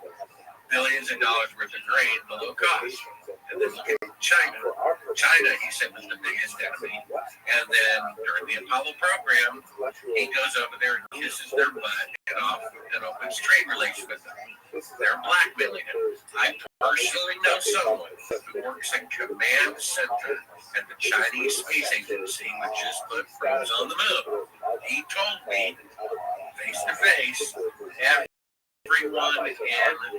Speaker 17: billions of dollars worth of grain below cost. And then look at China. China, he said, was the biggest enemy. And then during the Apollo program, he goes over there and kisses their butt and opens trade relations with them. They're blackmailing him. I personally know someone who works in command center at the Chinese Space Agency, which just put probes on the moon. He told me, face to face, everyone in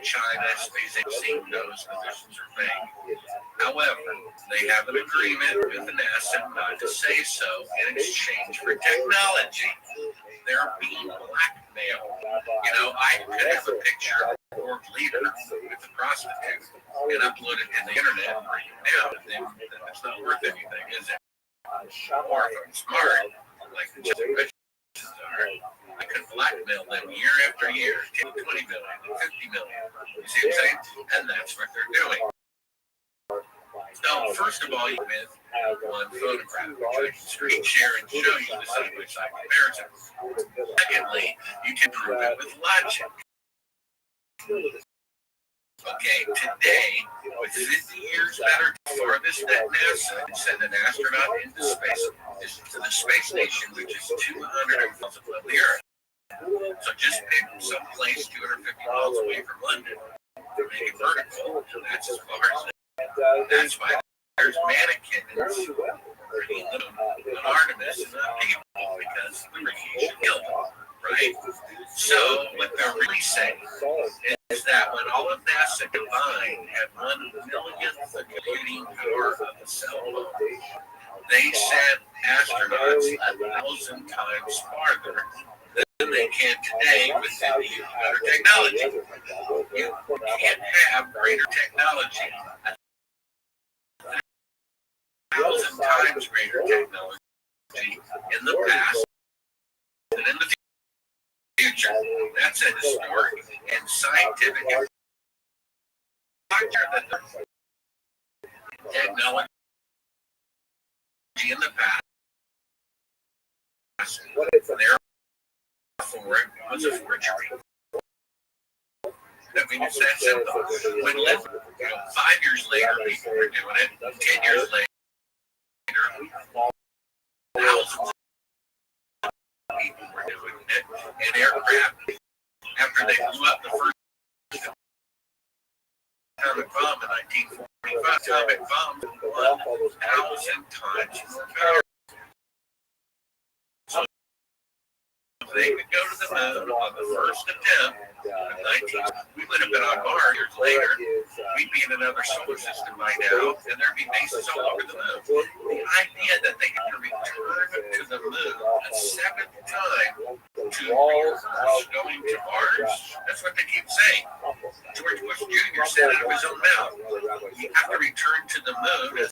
Speaker 17: China Space Agency knows the missions are fake. However, they have an agreement with NASA not to say so in exchange for technology. They're being blackmailed. You know, I could have a picture of a world leader with a prostitute and upload it to the internet and bring it down. And then it's not worth anything, is it? Or if I'm smart, like the Richards are, I could blackmail them year after year, 10, 20 million, 50 million. You see what I'm saying? And that's what they're doing. So, first of all, you have one photograph, which I can screen share and show you the side-by-side comparison. Secondly, you can prove it with logic. Okay, today, with 50 years better farthest that NASA can send an astronaut into space, to the space station, which is 200 miles above the Earth. So just pick some place 250 miles away from London, make it vertical, and that's as far as that. That's why there's mannequins pretty little on Artemis and not people, because the radiation killed them, right? So what they're really saying is that when all of NASA combined had 1/1,000,000th the computing power of a cell phone, they sent astronauts 1,000 times farther than they can today with the better technology. You can't have greater technology. 1,000 times greater technology in the past than in the future. That's a historic and scientific factor that the technology in the past, therefore, it was a forgery. I mean, it's that simple. When 5 years later, people were doing it, 10 years later, thousands of people were doing it in aircraft after they blew up the first atomic bomb in 1945. Atomic bombs 1,000 times more powerful. So they could go to the moon on the first attempt in 19. We would have been on Mars years later. We'd be in another solar system by now, and there'd be bases all over the moon. The idea that they had to return to the moon a seventh time to reverse going to Mars, that's what they keep saying. George Bush Jr. said out of his own mouth, you have to return to the moon as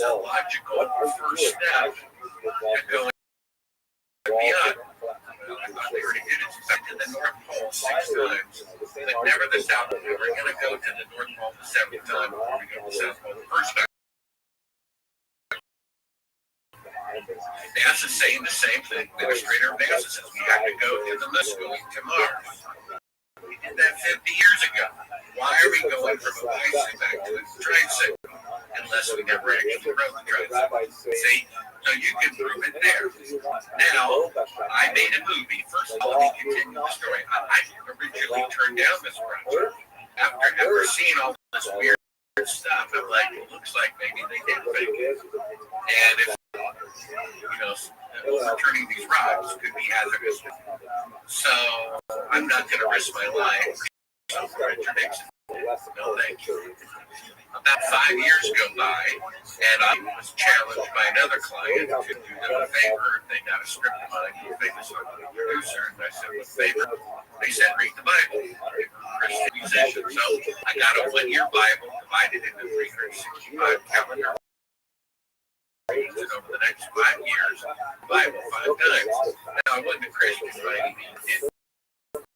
Speaker 17: a logical first step to go beyond. Well, I thought they already did it. Back to the North Pole 6 times, but never the South Pole. We're going to go to the North Pole the 7th time before we go to the South Pole the first time. NASA's saying the same thing. Administrator of NASA says we have to go to the moon, going to Mars. We did that 50 years ago. Why are we going from a bicycle back to a tricycle? Unless we never actually rode the tricycle. See? So you can prove it there. Now, I made a movie. First of all, let me continue the story. I originally turned down this project. After seeing all this weird stuff, I'm like, it looks like maybe they did fake it. And if, overturning these rocks could be hazardous. So I'm not going to risk my life for interdiction. No, thank you. About 5 years go by, and I was challenged by another client to do them a favor. They got a script of mine, a famous producer, and I said, what favor? They said, read the Bible. They were Christian musicians. So I got a 1-year Bible divided into 365 calendar. And over the next 5 years, Bible 5 times. Now, I wasn't a Christian by any means.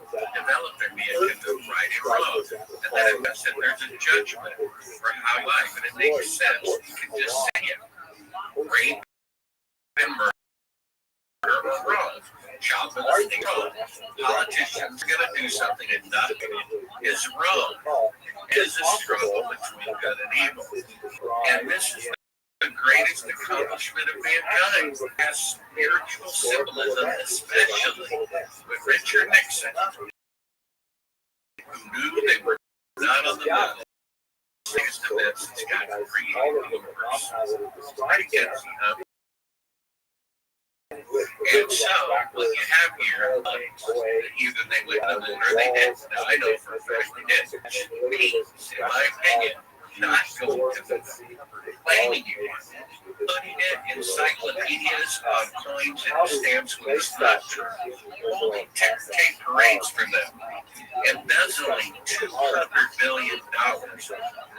Speaker 17: Developed in me into right and wrong. And then I said there's a judgment for how life, and it makes sense. You can just say it. Rape and murder are wrong. Child molesting wrong. Politicians are going to do something and nothing is wrong. It is a struggle between good and evil. And this is the greatest accomplishment of mankind as spiritual symbolism, especially with Richard Nixon, who knew they were not on the moon. Biggest events that's got to create the universe. Right against them. And so, what you have here is either they went to the moon or they didn't. Now, I know for a fact they didn't. Which means, in my opinion, not going to the claiming you putting it in encyclopedias on coins and stamps when it's not true. Holding tape parades for them. Embezzling $200 billion.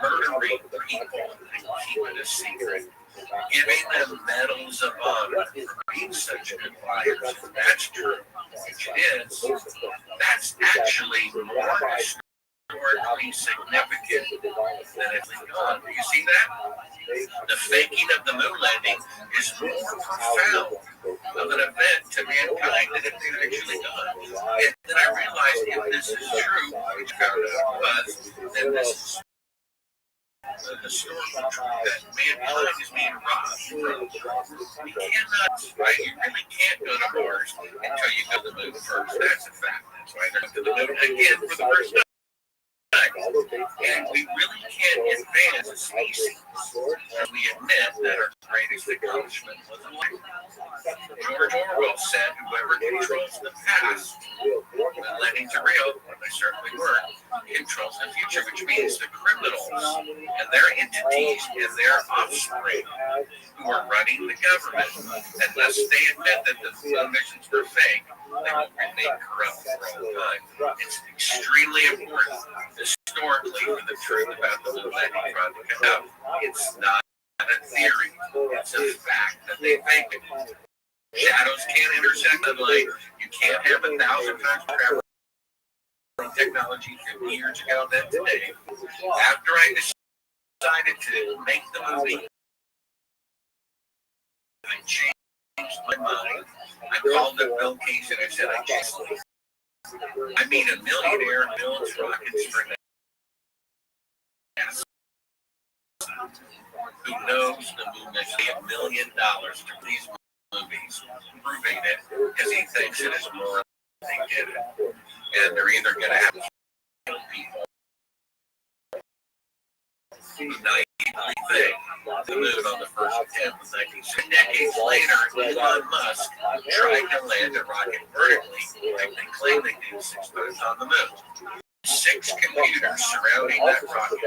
Speaker 17: Murdering people and keeping a secret. Giving them medals of honor for being such good liars. If that's true, which it is, that's actually more historically significant than it's gone. Do you see that? The faking of the moon landing is more profound of an event to mankind than if they'd actually done. And then I realized if this is true, which I found out it was, then this is the historical truth that mankind is being robbed from. You cannot, right? You really can't go to Mars until you go to the moon first. That's a fact. That's why they're going to the moon again for the first time. And we really can't advance a species until we admit that our greatest accomplishment was life. George Orwell said, whoever controls the past, letting to real, and they certainly were, controls the future, which means the criminals and their entities and their offspring who are running the government, unless they admit that the missions were fake, they will remain corrupt for all time. It's extremely important historically for the truth about the moon landing project to come out. It's not a theory. It's a fact that they faked it. Shadows can't intersect the light. You can't have 1,000 times travel technology 50 years ago than today. After I decided to make the movie, I changed my mind. I called up Bill Gates and I said, I mean a millionaire builds rockets for NASA. Who knows the moon is $1 million for these movies, proving it because he thinks it is more than they did it. And they're either going to have to kill people. Naively think the moon on the first attempt was 1960. Decades later, Elon Musk tried to land a rocket vertically claim they did 6 times on the moon. 6 computers surrounding that rocket.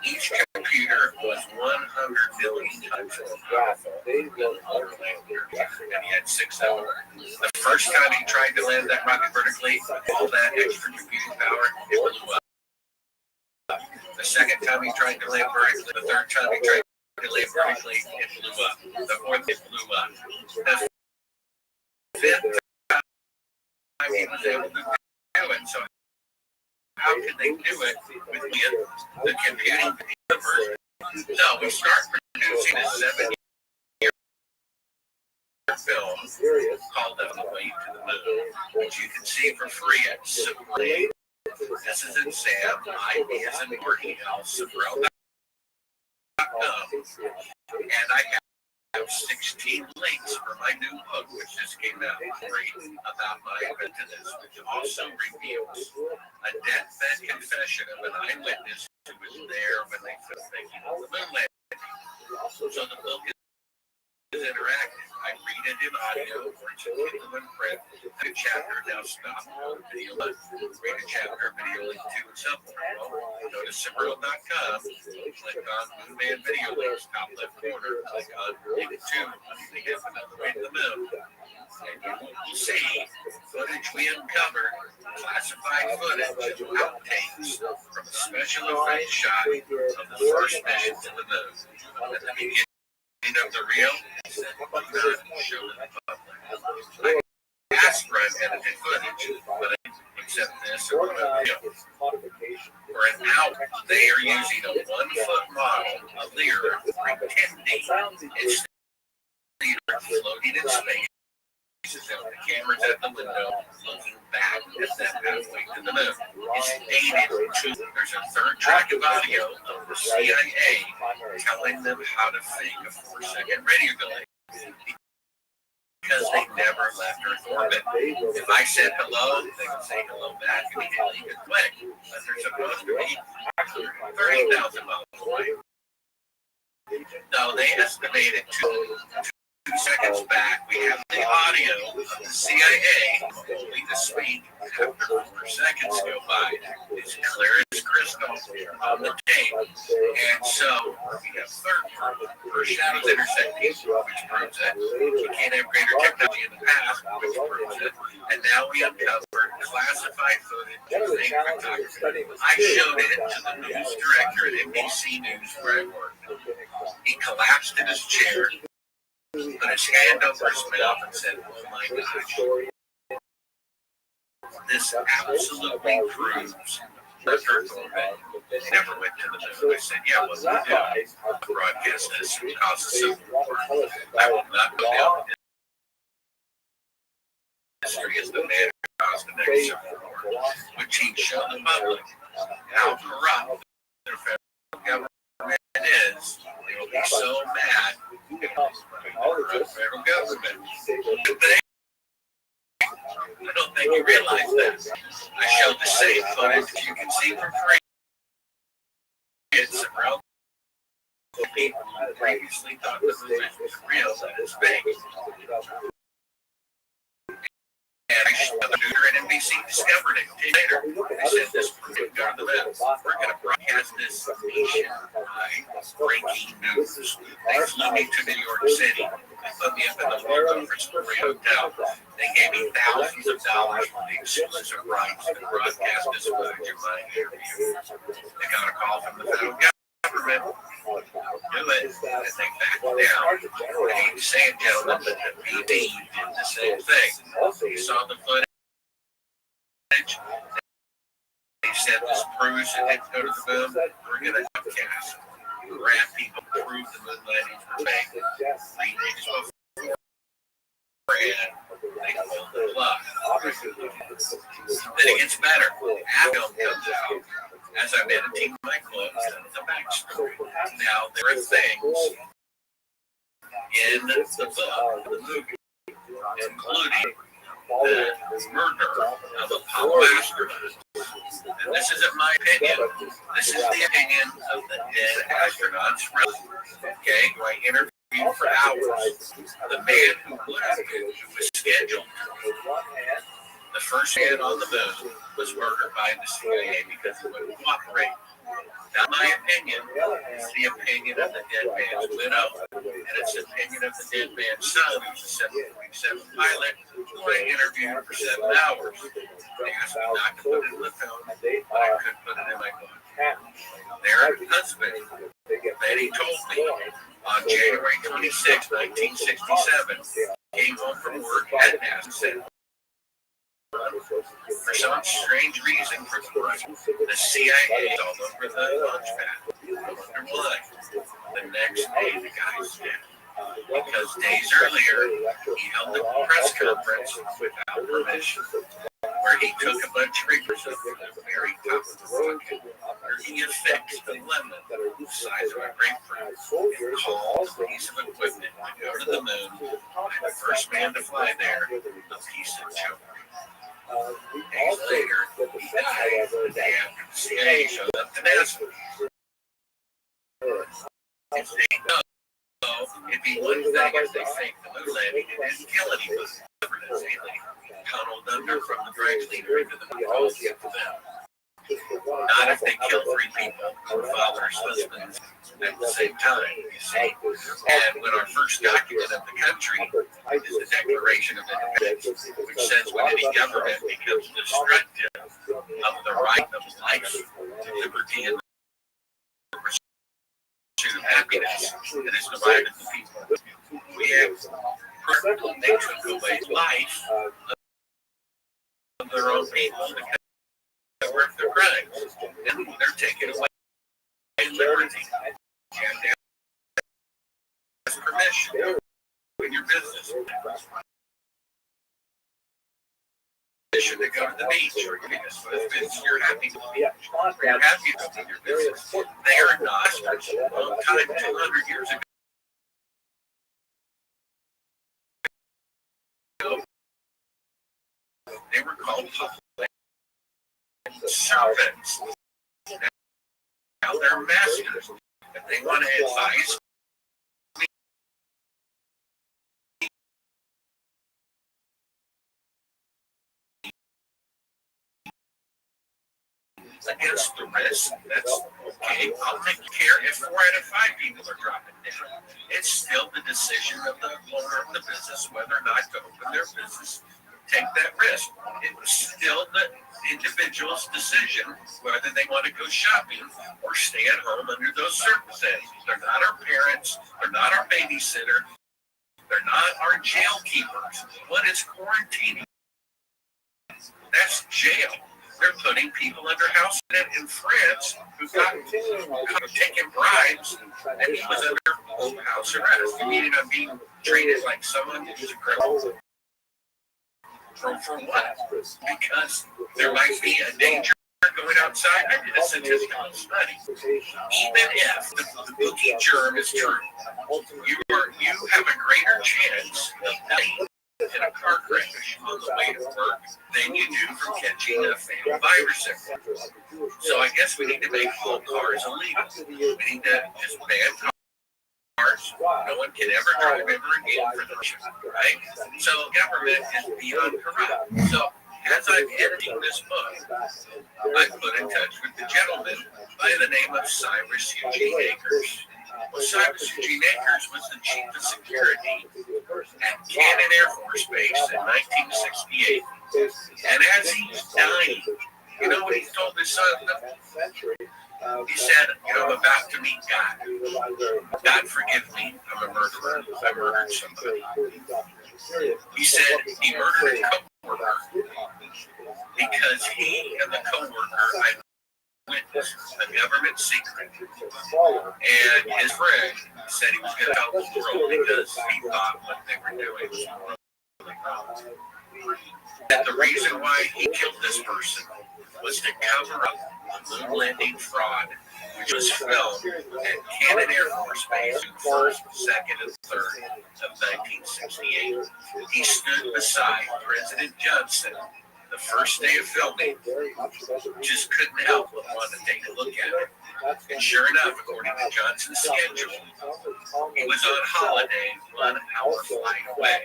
Speaker 17: Each computer was 100 million times more powerful than the lunar lander, and he had 6 of them. The first time he tried to land that rocket vertically, all that extra computing power, it blew up. The second time he tried to land vertically, the third time he tried to land vertically, it blew up. The fourth, it blew up. The fifth time he was able to do it. So how can they do it with the computing universe? No, we start producing a 7-year film called The Way to the Moon, which you can see for free at Supreme. This is in Sam, I as in Marty, Subrel.com. And I have 16 links for my new book, which just came out great, about my inventiveness, which also reveals a deathbed confession of an eyewitness who was there when they were thinking of the moon landing. So the book is interactive. I read it in audio, or it's Kindle in print. The chapter now stopped. Video, read a chapter, video link 2 and supplement. Go to Subrel.com, click on Moonman Video Links, top left corner, click on link 2, the Another Way to the Moon. And you will see footage we uncovered, classified footage of outtakes from a special effects shot of the first mission to the moon. At the beginning of the reel, show the public. I asked for unedited footage, but except this or for an hour, they are using a 1-foot model, a Lear, pretending it's floating in space. The camera's at the window, looking back at that pathway to the moon. It's dated to, there's a third track of audio of the CIA telling them how to fake a 4-second radio delay. Because they never left Earth orbit. If I said hello, they would say hello back immediately and quick. But they're supposed to be 30,000 miles away. No, they estimated 2 seconds back, we have the audio of the CIA only this week after 4 seconds go by. It's clear as crystal on the tape. And so we have third shadows intersecting, which proves it. We can't have greater technology in the past, which proves it. And now we uncovered classified footage of fake cryptography. I showed it to the news director at NBC News where I worked. He collapsed in his chair, put his hand over his mouth and said, "Oh my gosh, this absolutely proves that Earth orbit never went to the moon." I said, "Yeah, what we do? Broadcast this causes civil war. I will not go down in history as the man who caused the next civil war," which he showed the public how corrupt the federal government is. They will be so mad. Federal government. I don't think you realize that. I showed the same footage you can see for free. It's around people who previously thought the moon was real, that it's fake. And I showed the neuter at NBC discovered it later. They said this could go to the moon. We're going to broadcast this nationwide breaking news. They flew me to New York City. They put me up in the World Conference Hotel. They gave me thousands of dollars for the exclusive rights to broadcast this footage of my interview. They got a call from the federal government. Do it. And they backed down. I hate to say it, gentlemen, but the PD did the same thing. You saw the footage. They said this proves it didn't go to the moon. We're going to broadcast. Grab people, prove the moon landings were fake. 3 days before, and they pulled the plug. Then it gets better. Film comes out as I'm editing my clips and the backstory. Now, there are things in the book, the movie, including the murder of Apollo astronauts. And this isn't my opinion. This is the opinion of the dead astronauts. Okay, who I interviewed for hours. The man who was scheduled. The first man on the moon was murdered by the CIA because he wouldn't cooperate. Not my opinion. It's the opinion of the dead man's widow, and it's the opinion of the dead man's son, who's a 747 pilot, who I interviewed for 7 hours. They asked me not to put it in the film, but I could put it in my book. Their husband, Betty, told me on January 26, 1967, came home from work at NASA, said, for some strange reason, the CIA is all over the launch pad. I wonder why. The next day, the guy's dead. Because days earlier, he held a press conference without permission, where he took a bunch of pictures of the very top of the rocket, where he affixed a lemon the size of a grapefruit, and called a piece of equipment to go to the moon, and the first man to fly there, a piece of jewelry. Days later, he died the day after the CIA showed up to NASA. If they know, it'd be one thing if they faked the moon landing and didn't kill anybody. They tunneled under from the bridge leader into the moon for them. Not if they kill 3 people, fathers, husbands, at the same time, you see. And when our first document of the country is the Declaration of Independence, which says when any government becomes destructive of the right of life, liberty, and the pursuit of happiness that is divided the people. We have they took away life of their own people that were their crimes, and they're taking away liberty. And ask permission in your business. Permission to go to the beach or your business. If you're happy to be you're happy to do your business. They are not a long time, 200 years ago. They were called public servants. Now they're masters. If they want to advise against the risk, that's okay. I'll take care if 4 out of 5 people are dropping down. It's still the decision of the owner of the business whether or not to open their business, take that risk. It was still the individual's decision whether they want to go shopping or stay at home under those circumstances. They're not our parents. They're not our babysitter. They're not our jail keepers. What is quarantining? That's jail. They're putting people under house arrest in France who got taking bribes, and he was under house arrest. You mean I'm being treated like someone who's a criminal? For what? Because there might be a danger going outside. I did a statistical study. Even if the bookie germ is true, you have a greater chance of dying in a car crash on the way to work than you do from catching a fatal virus. So I guess we need to make all cars illegal. We need to just ban cars. No one can ever drive ever again for the right? So government is beyond corrupt. So as I'm editing this book, I put in touch with the gentleman by the name of Cyrus Eugene Akers. Well, Cyrus Eugene Akers was the chief of security at Cannon Air Force Base in 1968. And as he's dying, you know what he told his son? He said, I'm about to meet God. God forgive me, I'm a murderer. I murdered somebody. He said he murdered a co-worker because he and the co-worker had witnessed a government secret. And his friend said he was going to help the world because he thought what they were doing was really wrong. And the reason why he killed this person was to cover up the moon landing fraud, which was filmed at Cannon Air Force Base in 1st, 2nd, and 3rd of 1968. He stood beside President Johnson the first day of filming, just couldn't help but want to take a look at it. And sure enough, according to Johnson's schedule, he was on holiday 1 hour flight away.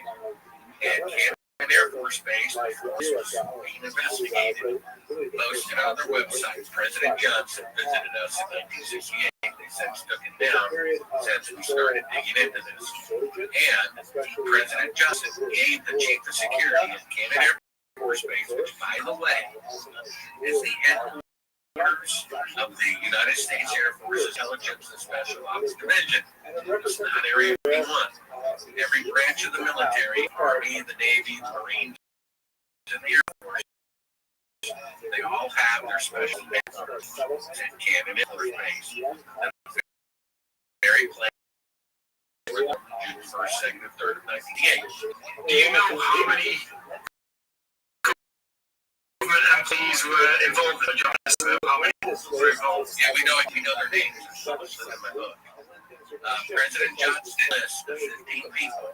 Speaker 17: And Cannon Air Force Base before this was being investigated, posted on their website. President Johnson visited us in 1968. They since took it down since we started digging into this. And President Johnson gave the Chief of Security at Canada Air Force Base, which, by the way, is the headquarters of the United States Air Force Intelligence and Special Ops Division. It's not Area 51. Every branch of the military, Army, the Navy, the Marines, and the Air Force, they all have their special headquarters at Canada Air Force Base. The very place where June 1st, 2nd, and 3rd of 1988.
Speaker 18: Do you know how many government employees were involved in the job? How many were involved?
Speaker 17: Yeah, we know their names. It's listed in my book. President Johnson list of 15 people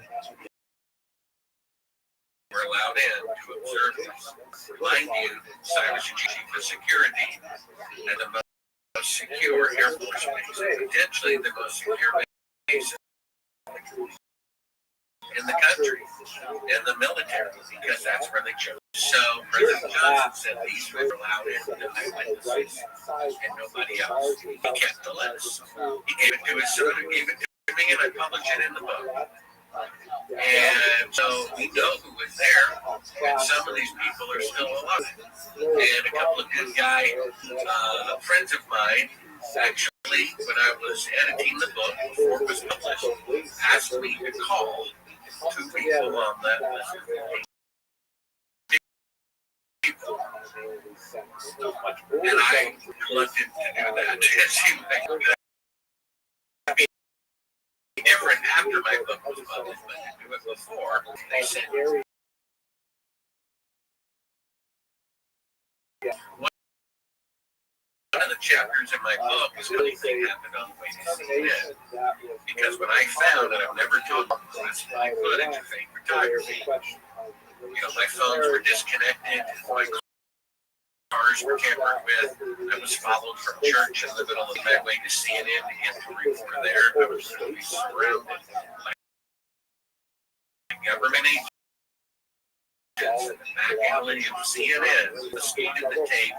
Speaker 17: were allowed in to observe this. Mind you, Cyrus Chief of Security and the most secure Air Force base, potentially the most secure base in the country, in the military, because that's where they chose. So President Johnson said these were allowed in to eyewitnesses and nobody else. He kept the list. He gave it to his son, and gave it to me, and I published it in the book. And so we know who was there, and some of these people are still alive. And a couple of good friends of mine, actually, when I was editing the book before it was published, asked me to call two people on that list. And I reluctant to do that. It seemed like it would be different after my book was published, but to do it before, they said. One of the chapters in my book is funny thing happened on the way to CNN. Because when I found that I've never told them classified footage of fake photography, my phones were disconnected, my cars were tampered with, I was followed from church in the middle of my way to CNN to get the reporter there. I was really surrounded by government agents in the back alley of CNN confiscated the tape,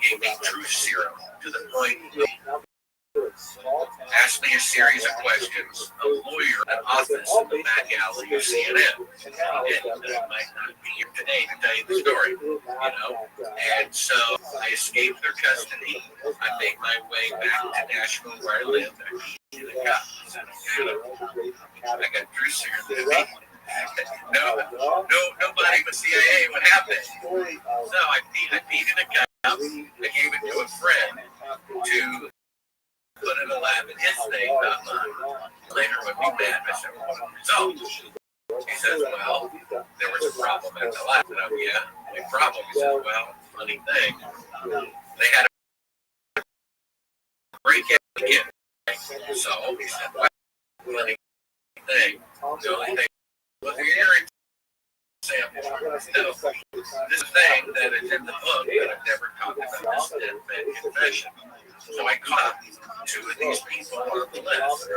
Speaker 17: gave me truth serum to the point asked me a series of questions. A lawyer at office in the back alley of CNN. And I might not be here today to tell you the story, And so I escaped their custody. I made my way back to Nashville where I lived. I got truth serum to me. Nobody but CIA would have this. So I peed in a cup. I gave it to a friend to put in a lab in his thing, not mine. Later when we met, I said, what are the results? He says, well, there was a problem at the lab. And I'm, yeah, a problem. He says, well, funny thing, they had a break in. So he said, well, funny thing, the only thing was your urine sample. No, this thing that is in the book that I've never talked about this deathbed confession. So I caught two of these people on the list.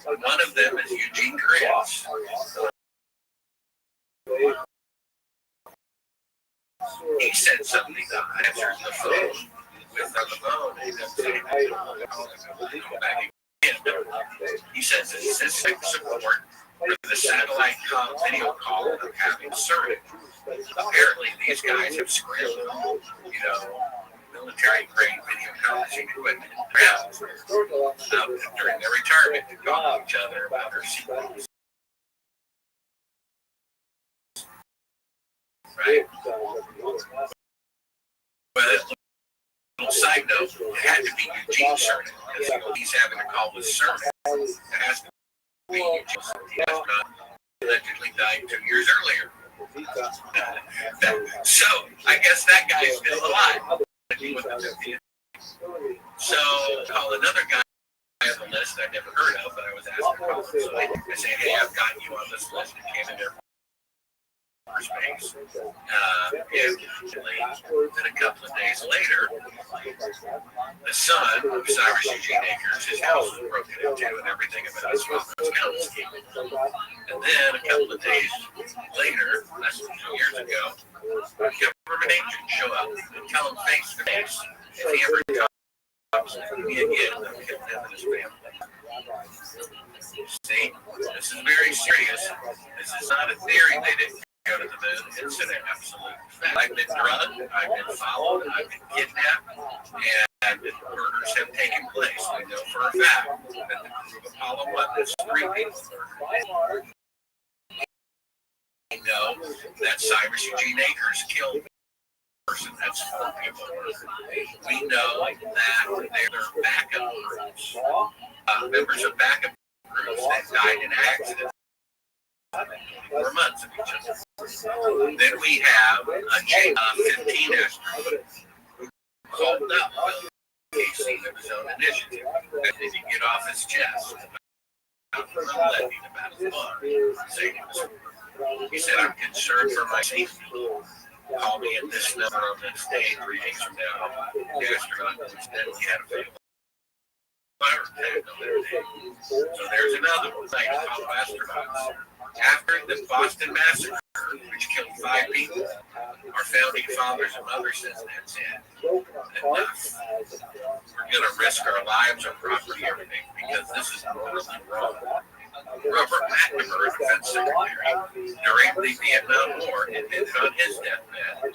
Speaker 17: One of them is Eugene Grants. He said something that answers the phone with on the phone. He said, back again. He says it says support for the satellite video call of having CERN. Apparently, these guys have scrambled, military-grade video conferencing equipment during their retirement to talk to each other about their secrets. Right? But a little side note, it had to be Eugene CERN, because he's having a call with CERN. It has to be Eugene CERN. He has not allegedly died 2 years earlier. So I guess that guy's still alive. So call another guy on the list I never heard of, but I was asked to call him. So I said, hey, I've got you on this list in Canada Air space. And then a couple of days later, the son of Cyrus Eugene Akers, his house was broken into and everything about his father's accounts came in. And then a couple of days later, less than 2 years ago, a government agent show up and tell him face to face if he ever comes to me again, they'll kill him and his family. See, this is very serious. This is not a theory. They didn't go to the moon. It's an absolute fact. I've been drugged, I've been followed, I've been kidnapped, and murders have taken place. We know for a fact that the crew of Apollo 1, there's 3 people murdered. We know that Cyrus Eugene Akers killed a person. That's 4 people murdered. We know that there are backup crews, members of backup crews that died in accidents 4 months of each other. Then we have a J-15 astronaut who called up KC of his own initiative that did he get off his chest about his book, saying he said, I'm concerned for my safety. Call me at this number on this day 3 days from now. The astronaut was dead. He had a fatal fire attack on that day. So there's another one. Like Apollo astronauts. After the Boston Massacre, which killed 5 people, our founding fathers and mothers says that's it. Enough. We're going to risk our lives, our property, everything, because this is morally wrong. Robert McNamara, defense secretary, during the Vietnam War, admitted on his deathbed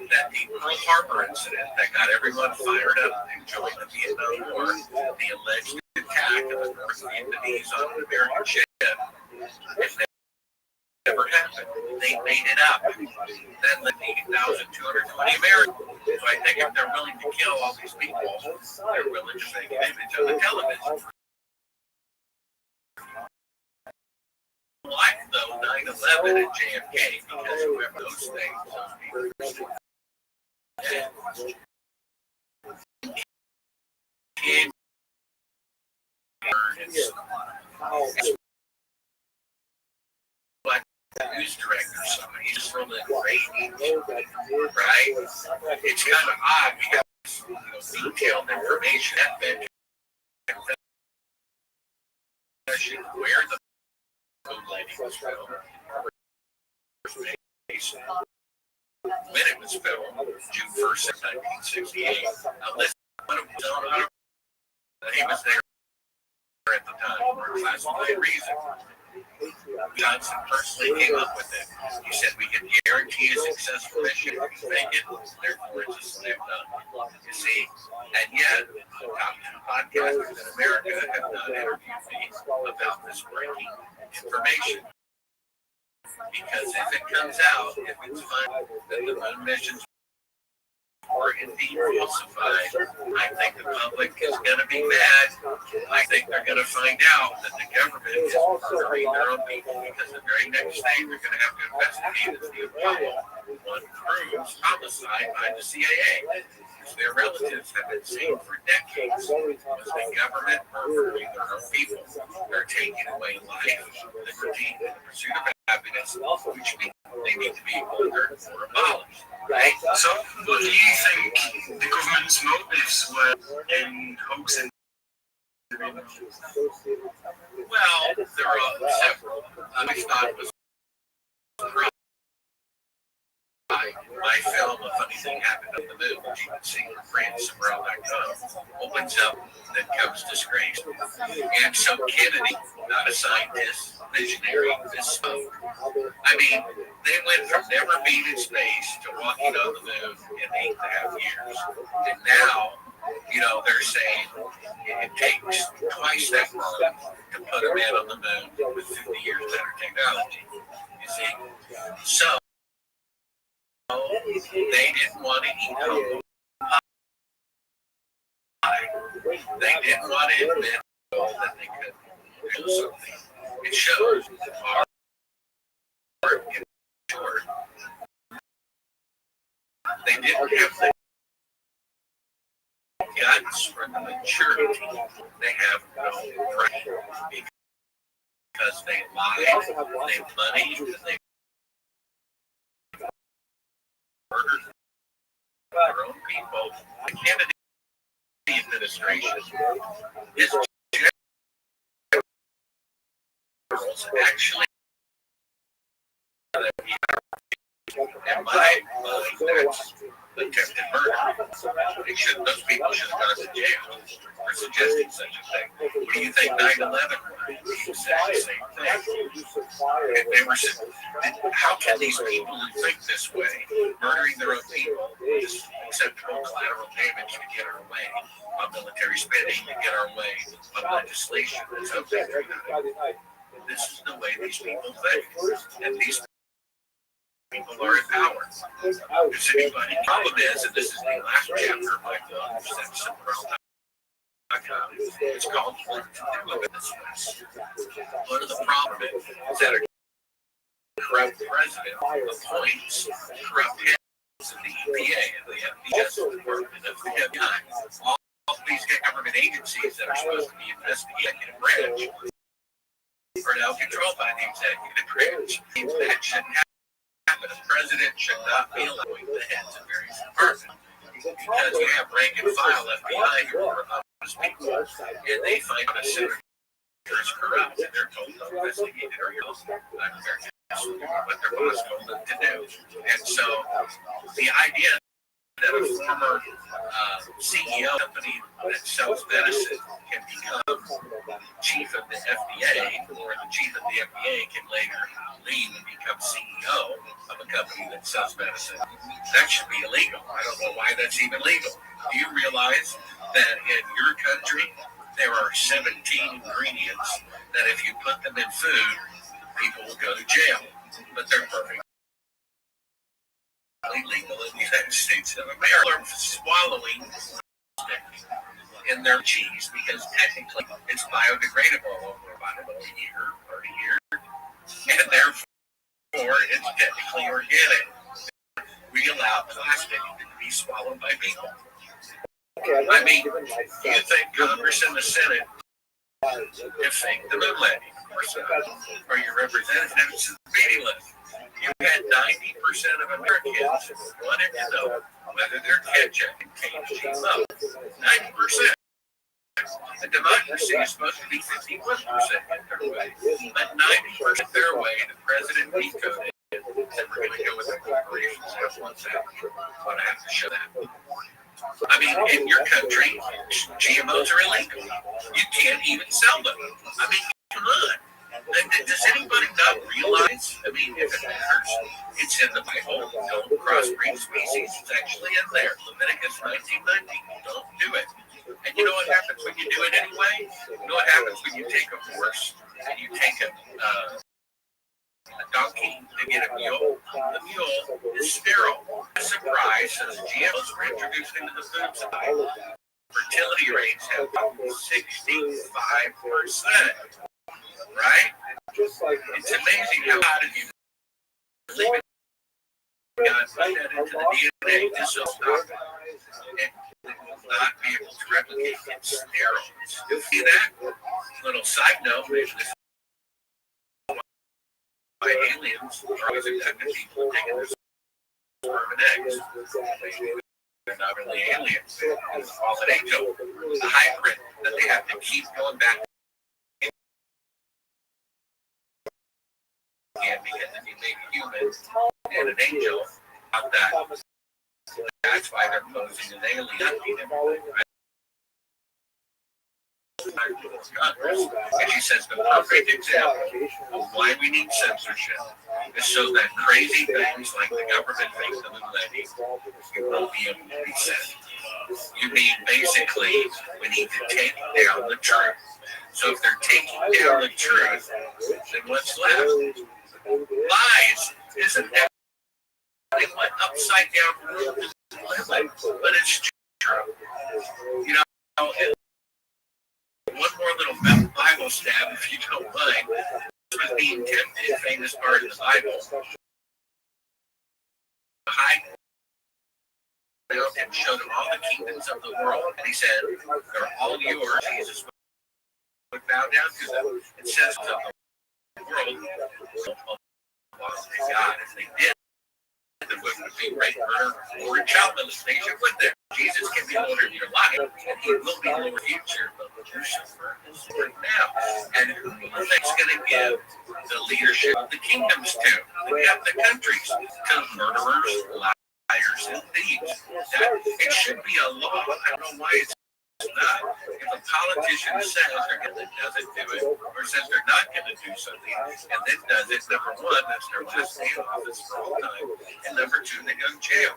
Speaker 17: that the Pearl Harbor incident that got everyone fired up and joined the Vietnam War, the alleged attack of the North Vietnamese on an American ship, it never happened. They made it up. That led to 8,220 Americans. So I think if they're willing to kill all these people, they're willing to make an image on the television. Like though 9/11 and JFK, because whoever those things, like the news director, somebody's from the ratings, right? It's kind of odd because detailed information that been where the landing was filmed, when it was filmed, June 1st, 1968. Now listen, he was there at the time for a classified reason. Johnson personally came up with it. He said we can guarantee a successful mission if we make it, therefore it's a slam dunk. You see, and yet the top 2 podcasters in America have not interviewed me about this breaking information. Because if it comes out, if it's found that the moon missions were indeed falsified, I think the public is going to be mad. I think they're going to find out that the government is murdering their own people, because the very next thing they're going to have to investigate is the Apollo 1 crew's homicide by the CIA. Because their relatives have been saying for decades was the government murdering their own people. They're taking away life, liberty, and the pursuit of happiness, which means they need to be altered or abolished. Right?
Speaker 18: So, what do you think the government's motives were in hoaxing?
Speaker 17: Well, there are several. I thought it was my film, A Funny Thing Happened on the Moon, which you can see on FranceSummerall.com, opens up, then comes disgrace. And so Kennedy, not a scientist, visionary, misspoke. I mean, they went from never being in space to walking on the moon in 8.5 years. And now, they're saying it takes twice that long to put a man on the moon with 50 years better technology. You see? So, they didn't want to eat humble pie. They didn't want to admit that they could do something. It shows our short. They didn't have the guts or the maturity. They have no pride because they lied, they moneyed, they murdered their own people. The Kennedy administration is generals actually, in my mind, that's attempted murder. Those people should have gone to jail for suggesting such a thing. What do you think 9/11 was? Exactly the same thing. They were, how can these people who think this way, murdering their own people, is acceptable collateral damage to get our way on military spending, to get our way on legislation? This is the way these people think. And these people are in power. Does anybody? Problem is, and this is the last chapter of my book, which is at simple.com. It's called What to Do About This. One of the problems is that a corrupt president appoints corrupt heads of the EPA and the FBI Department of the FBI. All these government agencies that are supposed to be investigating branch are now controlled by the executive branch. That shouldn't happen. The president should not be allowing the heads of various departments because you have rank and file FBI who are honest people, and they find out a senator is corrupt, and they're told to investigate it or you're what their boss told them to do. And so the idea that a former CEO company that sells medicine can become chief of the FDA, or the chief of the FDA can later leave and become CEO of a company that sells medicine, that should be illegal. I don't know why that's even legal. Do you realize that in your country there are 17 ingredients that if you put them in food, people will go to jail, but they're perfect legal in the United States of America? Swallowing in their cheese because technically it's biodegradable over about a year or a year, and therefore it's technically organic. We allow plastic to be swallowed by people. I mean, do you think Congress and the Senate have faked the moon landing? Of course not. Or your representatives in the meeting list? You had 90% of Americans wanted to know whether their ketchup contains GMO. 90%. A democracy is supposed to be 51% their way. But 90% their way, the president vetoed it. And we're going to go with the corporations that want that. I'm going to have to show that. I mean, in your country, GMOs are illegal. You can't even sell them. I mean, come on. Does anybody not realize? I mean, if it matters, it's in the Bible. Don't crossbreed species. It's actually in there. Leviticus 19:19. Don't do it. And you know what happens when you do it anyway? You know what happens when you take a horse and you take a donkey to get a mule? The mule is sterile. Surprise, since GMOs were introduced into the food supply, fertility rates have been 65%. Right? It's amazing how did you believe it? God put that into the DNA. This will stop it. It will not be able to replicate its steroids. You see that? Little side note, maybe this is why aliens are always abducting people and taking their sperm and eggs. They're not really aliens. They're a fallen angel. A hybrid that they have to keep going back. Because if you make a human and an angel out that, that's why they're posing an alien. And she says the perfect example of why we need censorship is so that crazy things like the government fakes the moon landing, you won't be able to be said. You mean basically we need to take down the truth. So if they're taking down the truth, then what's left? Lies. Isn't that they went upside down rules, but it's true. You know, one more little Bible stab, if you don't mind. This was being tempted, famous part of the Bible. High and showed him all the kingdoms of the world, and he said, "They're all yours." Jesus would bow down to them. It says of the world, God, if they did, it would would be rape, murder, or child molestation with them. Jesus can be Lord of your life, and he will be Lord of your future, but Lucifer is Lord now. And who do you think's going to give the leadership of the kingdoms to? The countries to murderers, liars, and thieves. It should be a law. I don't know why it's not. If a politician says they're going to doesn't do it, or says they're not going to do something, and then does it, number one, that's their last day in office for all time, and number two, they go to jail.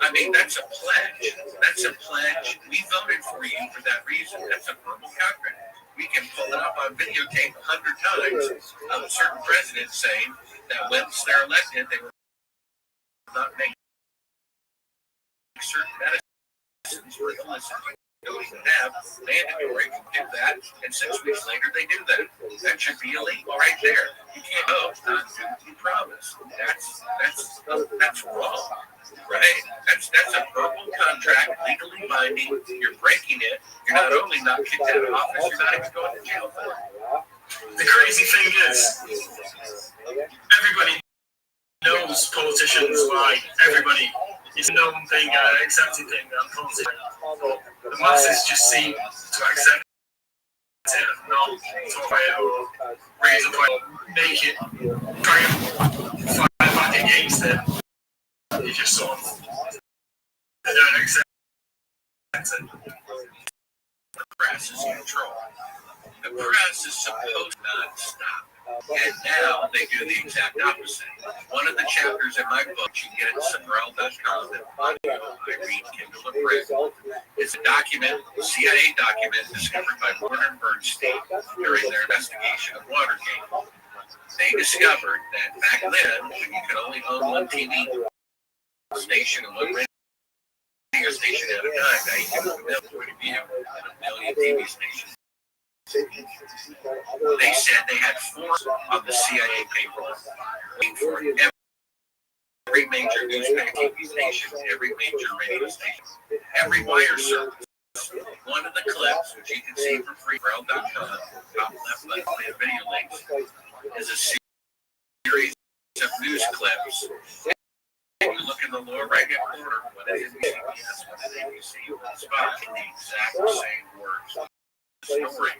Speaker 17: I mean, that's a pledge. That's a pledge. We voted for you for that reason. That's a verbal contract. We can pull it up on videotape 100 times of certain presidents saying that once they're elected, they will not make certain medicines for illnesses. Don't even have mandatory to do that, and 6 weeks later they do that. That should be illegal right there. You can't not do what you promise. That's wrong, right? That's a verbal contract, legally binding. You're breaking it. You're not only not kicked out of office, you're not even going to jail for it.
Speaker 18: The crazy thing is, everybody knows politicians lie. Everybody. It's a known thing, accepted thing, politics. But the masses just seem to accept it and not talk about it or raise a point, make it, try and fight back against it. You just sort of, they don't accept it.
Speaker 17: The press is in control. The press is supposed not to stop. And now they do the exact opposite. One of the chapters in my book, you can get it at Sunrel.com, that audio I read, Kindle, and print, is a document, a CIA document discovered by Warner and Bernstein during their investigation of Watergate. They discovered that back then, when you could only own one TV station and one radio station at a time, now you can own a million TV stations. They said they had 4 on the CIA payroll waiting for every major newspaper, TV station, every major radio station, every wire service. One of the clips, which you can see for free, Sunrel.com, top left, left, video links, is a series of news clips. If you look in the lower right-hand corner, what is CBS, what is ABC, what is Fox, the exact same words. Story.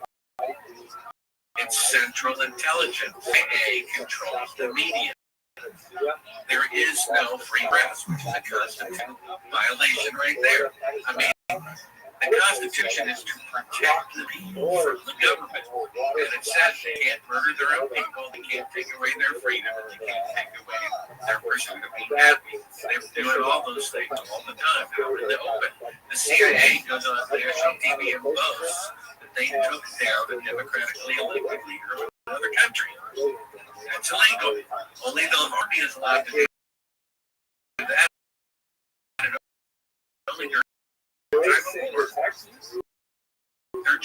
Speaker 17: It's Central Intelligence. CIA controls the media. There is no free press, which is a constitutional violation right there. I mean, the Constitution is to protect the people from the government. And it says they can't murder their own people, they can't take away their freedom, and they can't take away their pursuit of being happy. They're doing all those things all the time, out in the open. The CIA goes on national TV and boasts that they took down a democratically elected leader of another country. That's illegal. Only the army is allowed to do that. And only during time of war. Their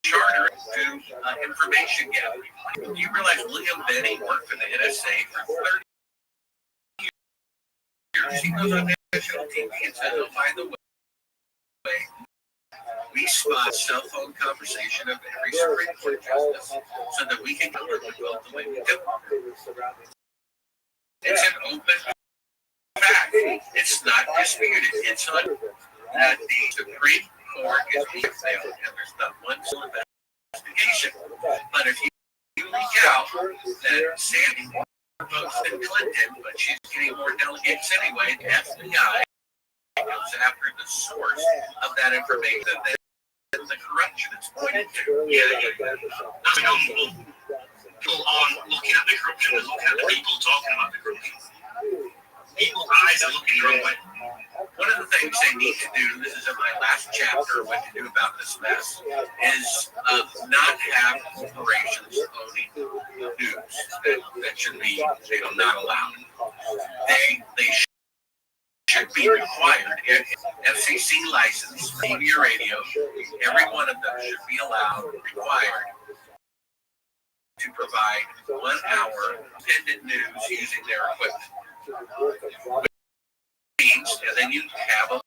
Speaker 17: charter to information gathering. Do you realize William Benning worked for the NSA for 30 years? He goes on national TV and says, oh, by the way, we spot cell phone conversation of every Supreme Court justice so that we can cover the vote the way we do. It's an open fact. It's not disputed. It's not that the Supreme Court is being failed and there's not one single investigation. But if you leak out that Sandy votes than Clinton, but she's getting more delegates anyway, the FBI goes after the source of that information that the corruption is pointed to.
Speaker 18: Yeah. That's normal. People aren't looking at the corruption, they're looking at the people talking about the corruption. People's eyes are looking the wrong way.
Speaker 17: One of the things they need to do, this is in my last chapter, what to do about this mess, is not have corporations owning news that should be not allowed. They should be required. FCC license, TV or radio, every one of them should be allowed, required, to provide 1 hour independent news using their equipment. And then you have a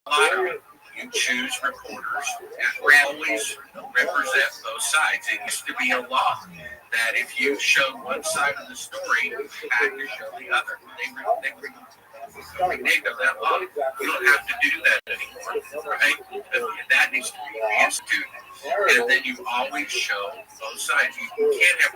Speaker 17: lottery. You choose reporters and always represent both sides. It used to be a law that if you showed one side of the story, you had to show the other. reneged on that law. You don't have to do that anymore, right? That needs to be reinstituted. And then you always show both sides. You can't have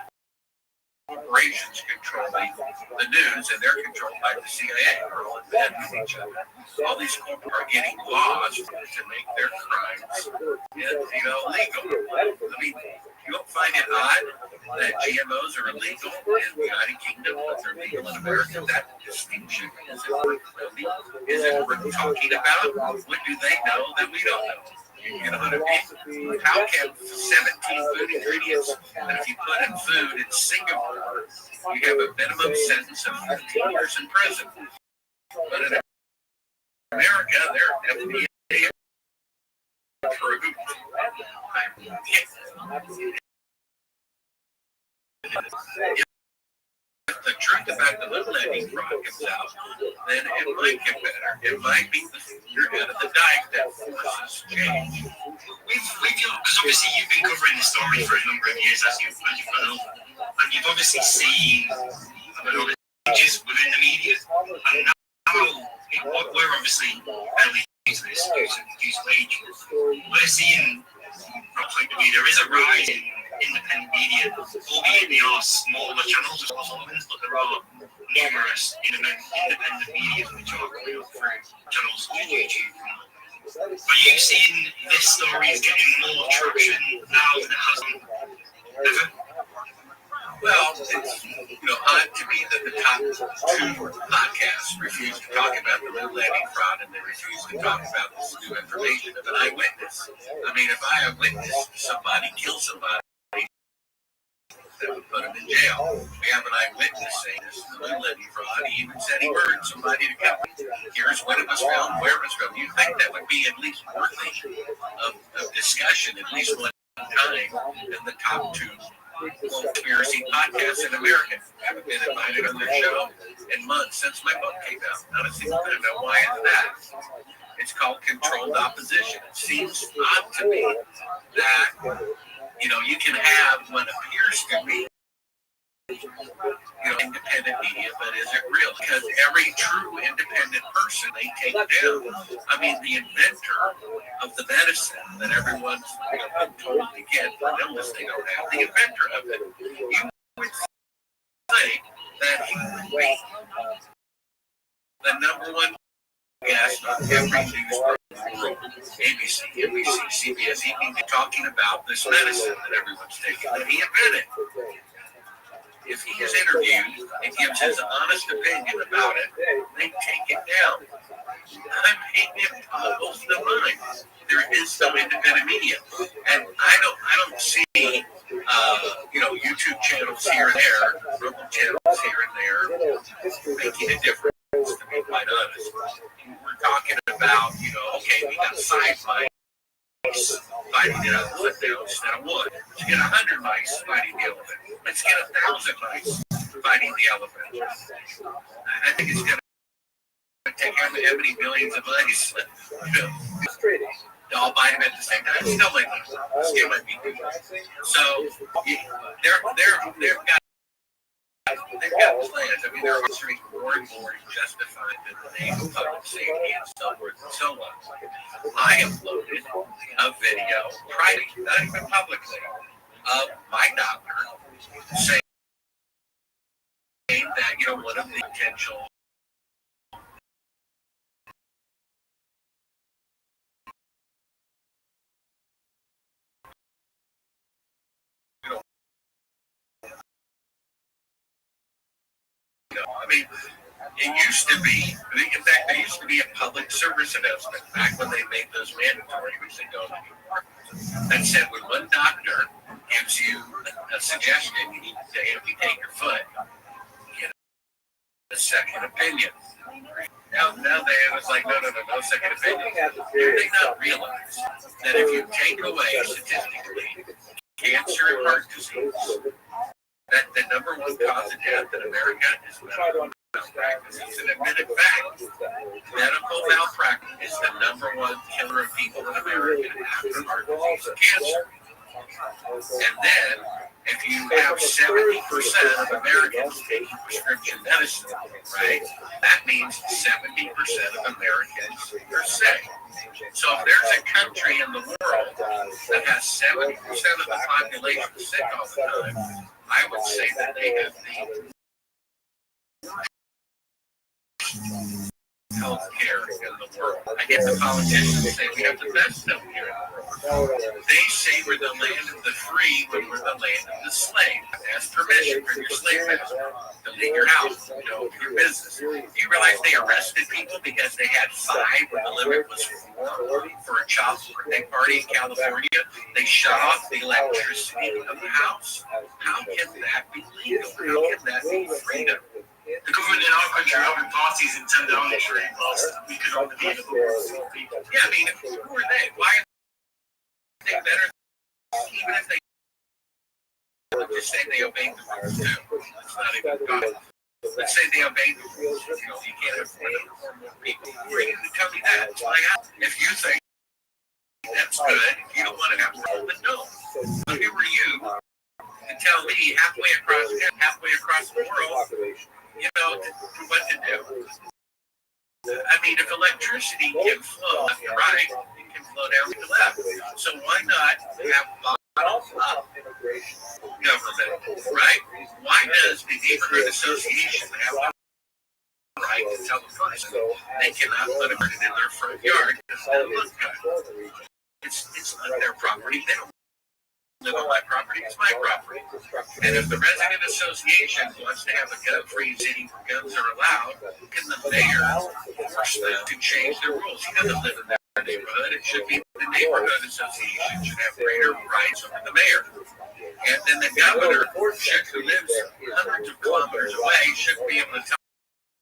Speaker 17: corporations controlling the news, and they're controlled by the CIA or all in bed with each other. All these corporations are getting laws to make their crimes, legal. I mean, you don't find it odd that GMOs are illegal in the United Kingdom, but they're legal in America? That distinction isn't worth talking about. What do they know that we don't know? You know what I mean? How can 17 food ingredients that if you put in food in Singapore, you have a minimum sentence of 15 years in prison? But in America, they're FDA approved. If the truth about the little Eddie fraud comes out, then it might get better. It might be the figure out of the dike that forces change.
Speaker 18: We've because obviously you've been covering the story for a number of years, as you've found, and you've obviously seen changes within the media, and now we're obviously early into this due to age. We're seeing there is a rise in independent media, albeit they are smaller channels as well, but there are numerous independent media which are coming up through channels such as YouTube. Are you seeing this story is getting more traction now than it has ever?
Speaker 17: Well, it's odd to me that the top two podcasts refuse to talk about the little Eddie fraud, and they refuse to talk about this new information of an eyewitness. I mean, if I eyewitness somebody kill somebody, that would put him in jail. We have an eyewitness saying this is the little Eddie fraud. He even said he murdered somebody to come. Here's when it was filmed, where it was filmed. You'd think that would be at least worthy of discussion at least one time in the top two conspiracy podcasts in America. I haven't been invited on their show in months since my book came out. Not a single time. Now, why is that? It's called controlled opposition. It seems odd to me that you can have what appears to be independent media, but is it real? Because every true independent person they take down. I mean, the inventor of the medicine that everyone's been told to get for an illness they don't have, the inventor of it, you would think that he would be the number one guest on every news program, ABC, NBC, CBS, he can be talking about this medicine that everyone's taking that he invented. If he is interviewed and gives his honest opinion about it, they take it down. I mean, it boggles the mind. There is some independent media, and I don't see YouTube channels here and there, local channels here and there making a difference. To be quite honest, we're talking about we got sci-fi fighting the elephant now instead of one. Let's get 100 mice fighting the elephant. Let's get 1,000 mice fighting the elephant. I think it's going to take how many millions of mice to all bite them at the same time. Still might be good. So they've got plans. I mean, they're answering more and more to justify the name of public safety and so forth and so on. I uploaded a video, privately, not even publicly, of my doctor saying that, one of the potential it used to be, in fact, there used to be a public service announcement back when they made those mandatory, which they don't anymore, that said when one doctor gives you a suggestion you need to amputate your foot, get a second opinion. Now it was like, no second opinion. Do they not realize that if you take away statistically cancer and heart disease, that the number one cause of death in America is medical malpractice? It's an admitted fact. Medical malpractice is the number one killer of people in America after heart disease and cancer. And then, if you have 70% of Americans taking prescription medicine, right, that means 70% of Americans are sick. So if there's a country in the world that has 70% of the population sick all the time, I would say that they have the health care in the world. I get the politicians say we have the best health care in the world. They say we're the land of the free when we're the land of the slave. Ask permission from your slave master to leave your house, your business. You realize they arrested people because they had 5 when the limit was 4 for a child's birthday party in California? They shut off the electricity of the house. How can that be legal? How can that be freedom?
Speaker 18: The government in our country are having parties in 10 Downing Street whilst we can only be in the group of people.
Speaker 17: Yeah, I mean, who are they? Why are they better? Even if they just say they obey the rules too. It's not even God. Let's say they obey the rules. You can't have more people. Who are you to tell me that? If you think that's good, if you don't want to have a role, then no. But who are you to tell me halfway across the world, what to do? I mean, if electricity can flow left to right, it can flow down to left. So why not have bottom up government, right? Why does the neighborhood association have the right to tell the person they cannot put it in their front yard? It's not their property. They don't live on my property. It's my property. And if the resident association wants to have a gun-free city where guns are allowed, can the mayor force them to change their rules? He doesn't live in that neighborhood. It should be the neighborhood association should have greater rights over the mayor. And then the governor, who lives hundreds of kilometers away, should be able to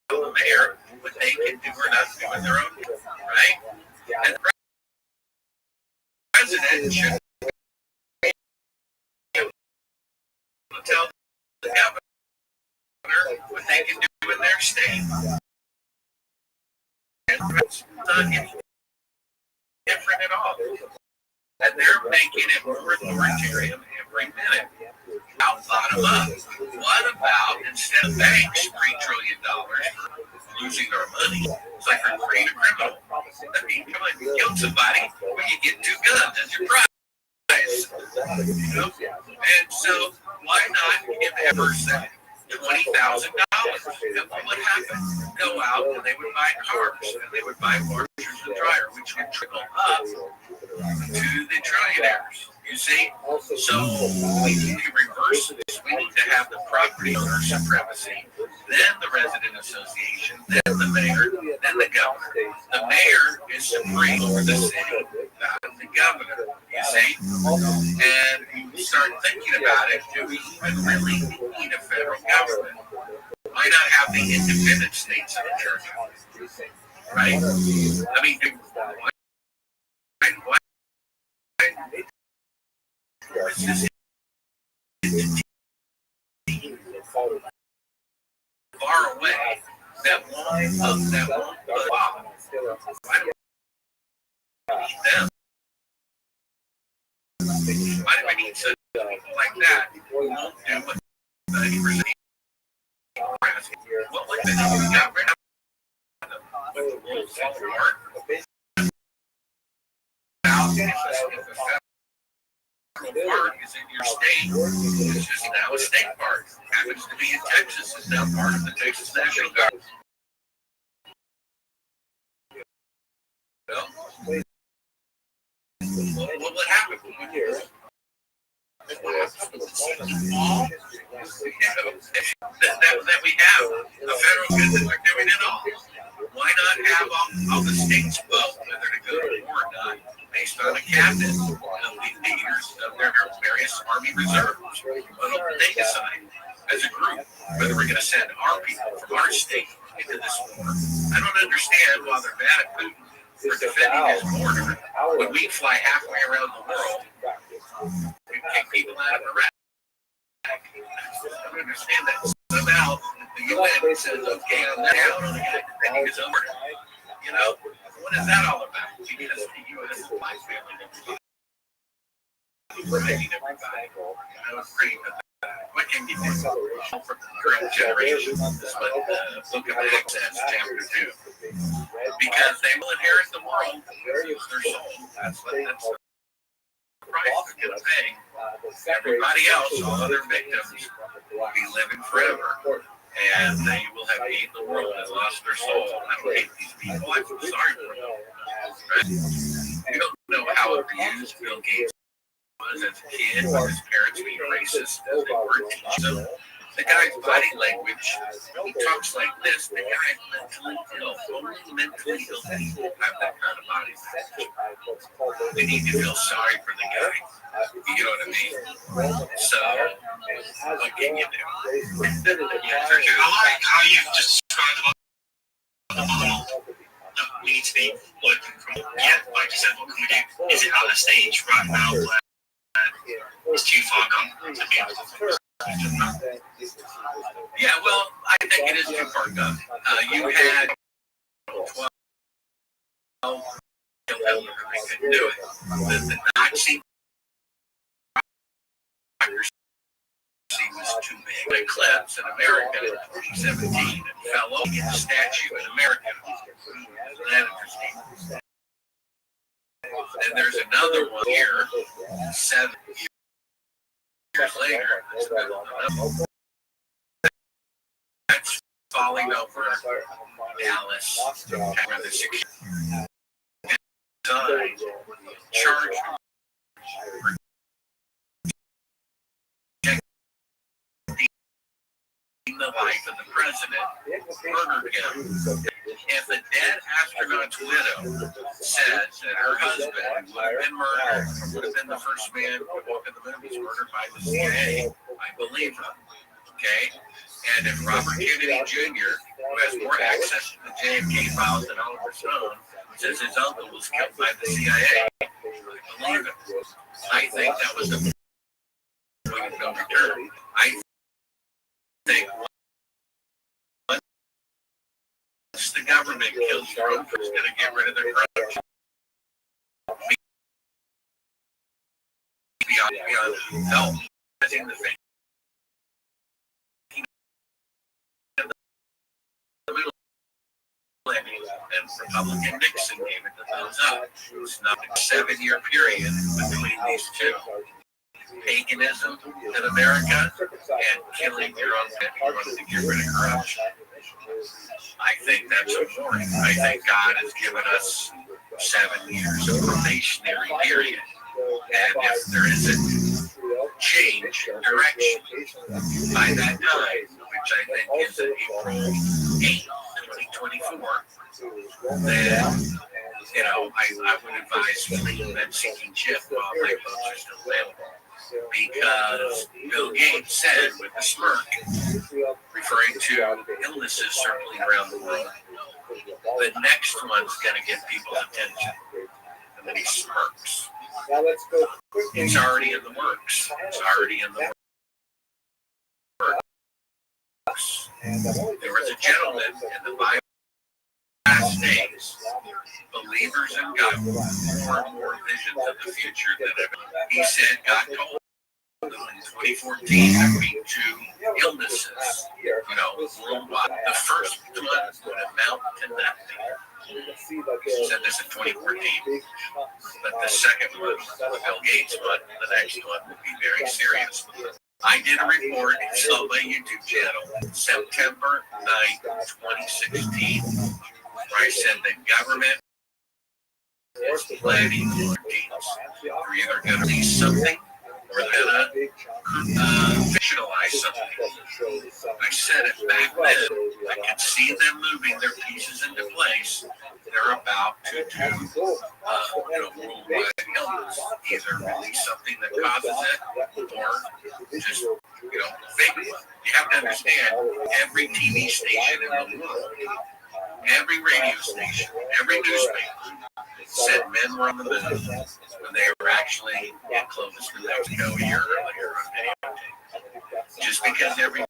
Speaker 17: tell the mayor what they can do or not do in their own, right? And the president should tell the governor what they can do in their state. And it's not any different at all. And they're making it more authoritarian every minute. Now, bottom up. What about instead of banks, $3 trillion for losing their money, it's like they're creating a criminal. I mean, come on, you kill somebody, well, you get 2 guns as your prize. And so, why not give that person $20,000? What would happen? Go out and they would buy cars and they would buy washers and dryer, which would trickle up to the trillionaires. You see? So we need to reverse this. We need to have the property owner supremacy, then the resident association, then the mayor, then the governor. The mayor is supreme over the city, not the governor. You see? And you start thinking about it, do we even really need a federal government? Why not have the independent states in America? Right? I mean, why far away that won't put off. Why do we need them? Why do we need such people like that who won't do what 90% what would have been if we got rid of them? Would the world fall apart? Now, if a federal park is in your state, it's just now a state park. Happens to be in Texas, it's now part of the Texas National Guard. Well, what would happen? That we have a federal government like doing it all. Why not have all the states vote whether to go to war or not based on a cabinet of the leaders of their various army reserves? Why don't they decide as a group whether we're going to send our people from our state into this war? I don't understand why they're mad at Putin for defending his border when we fly halfway around the world and kick people out of Iraq. I don't understand that. Somehow the UN says, okay, I'm down on defending his own border. You know, what is that all about? Because the U.S. is my family. reminding everybody. I was pretty what can you do for the current generation? Is what the book of Acts says, chapter 2. Because they will inherit the world and lose their soul. That's the price they're going to pay. Everybody else, all other victims, will be living forever. And they will have gained the world and lost their soul. I don't hate these people. I feel sorry for them. Right? You don't know how abused Bill Gates was as a kid with his parents being racist as they were teaching them. The guy's body language, he talks like this. The guy's mentally ill. Only mentally ill people have that kind of body language. They need to feel sorry for the guy. You know what I mean? So, what can you do?
Speaker 18: I like how you just described about the model that we need to be working from. Yeah, like you said, what can we do? Is it at a stage right now where it's too far gone to be able to
Speaker 17: Yeah, well, I think it is too far gone. You had 12 Hitler, I couldn't do it. The Nazi was too big. The eclipse in America in 2017 and fell over the statue in America. Isn't that interesting? And there's another one here, 7 years later. That's falling over Dallas, where the security design charged the life of the president, murdered him. If a dead astronaut's widow says that her husband would have been murdered, or would have been the first man to walk in the movies murdered by the CIA, I believe her. Okay? And if Robert Kennedy Jr., who has more access to the JFK files than Oliver Stone, says his uncle was killed by the CIA, I believe it. I think that was the point of no return. I think once the government kills Trump, it's going to get rid of their corruption. Beyond help, I think the thing. And Republican Nixon gave it the thumbs up. It's not a 7-year period between these two. Paganism in America and killing your own people wanted to get rid of corruption. I think that's a warning. I think God has given us 7 years of probationary period. And if there isn't change direction by that time, which I think is April 8th, 2024, then, I would advise fleeing and seeking shift while my votes are still available. Because Bill Gates said with a smirk, referring to illnesses circling around the world, the next one's going to get people's attention. And then he smirks. It's already in the works. It's already in the works. There was a gentleman in the Bible last days, believers in God, more and more visions of the future than ever. He said God told him in 2014 there'd be 2 illnesses, worldwide. The first one would amount to nothing. He said this in 2014. But the second one, the Bill Gates one, the next one would be very serious. I did a report on my YouTube channel, September 9th, 2016, where I said the government is planning for teams. They're either going to release something or they're going to fictionalize something. I said it back then. I could see them moving their pieces into place. They're about to do worldwide illness. Either release something that causes it or just, fake it. You have to understand, every TV station in the world, every radio station, every newspaper said men were on the moon when they were actually in Clovis, New Mexico a year earlier on videotape. Just because every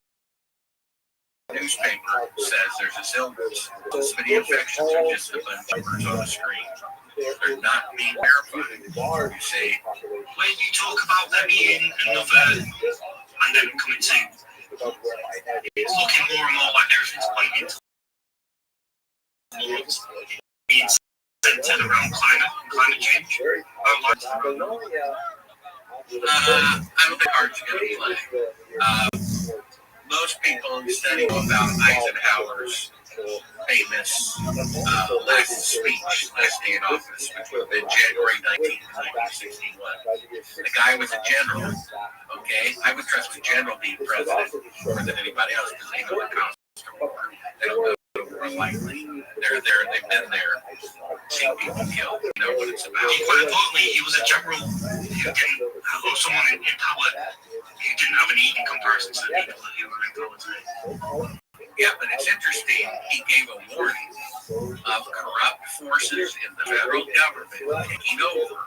Speaker 17: newspaper says there's this illness, those many infections are just a bunch of numbers on the screen. They're not being verified. You see,
Speaker 18: When you talk about there being another pandemic coming soon, it's looking more and more like everything's pointing towards being centered around climate change.
Speaker 17: I don't think cards are going to play. Most people studying about Eisenhower's famous last speech, last day in office, which would have been January 19th, 1961. The guy was a general, okay? I would trust a general being president more than anybody else because they know the constant war. They don't go to war lightly. They're there, they've been there, seen people killed, they know what it's about.
Speaker 18: Quite importantly, he was a general who didn't, or someone in power who didn't have any in comparison to the people that who were in power today.
Speaker 17: Yeah, but it's interesting. He gave a warning of corrupt forces in the federal government taking over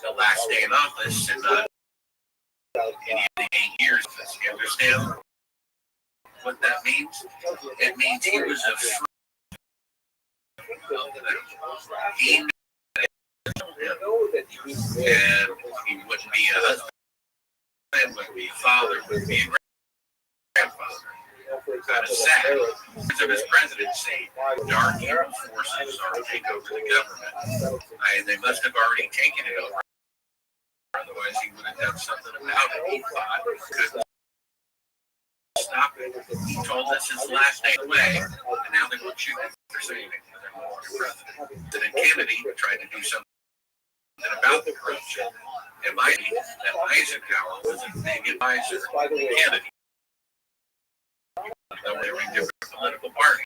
Speaker 17: the last day in office in any of the 8 years. You understand what that means? It means he was afraid of them. He knew that and he wouldn't be a husband, wouldn't be a father, wouldn't be a grandfather. Kind of sad. Because of his presidency, dark evil forces are to take over the government. They must have already taken it over. Otherwise, he would have done something about it. He thought couldn't stop it. He told us his last day away, and now they won't shoot him for saying it because they won't want a president. President Kennedy tried to do something about the corruption. It might be that Eisenhower was a big advisor to Kennedy. Though they were in different political parties.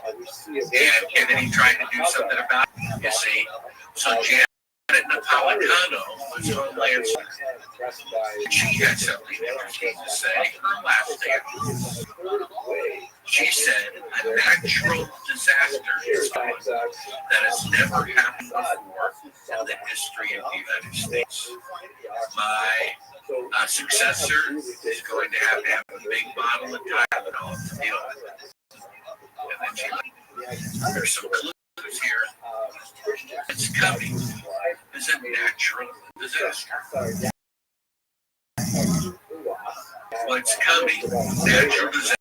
Speaker 17: And Kennedy tried to do something about it, you see. So Janet Napolitano was Homeland Secretary. She had something interesting to say. Her last stand. She said a natural disaster is coming that has never happened before in the history of the United States. My successor is going to have a big bottle of Tylenol to deal with it. And then there's some clues here. It's coming. It's a natural disaster. What's coming? Natural disaster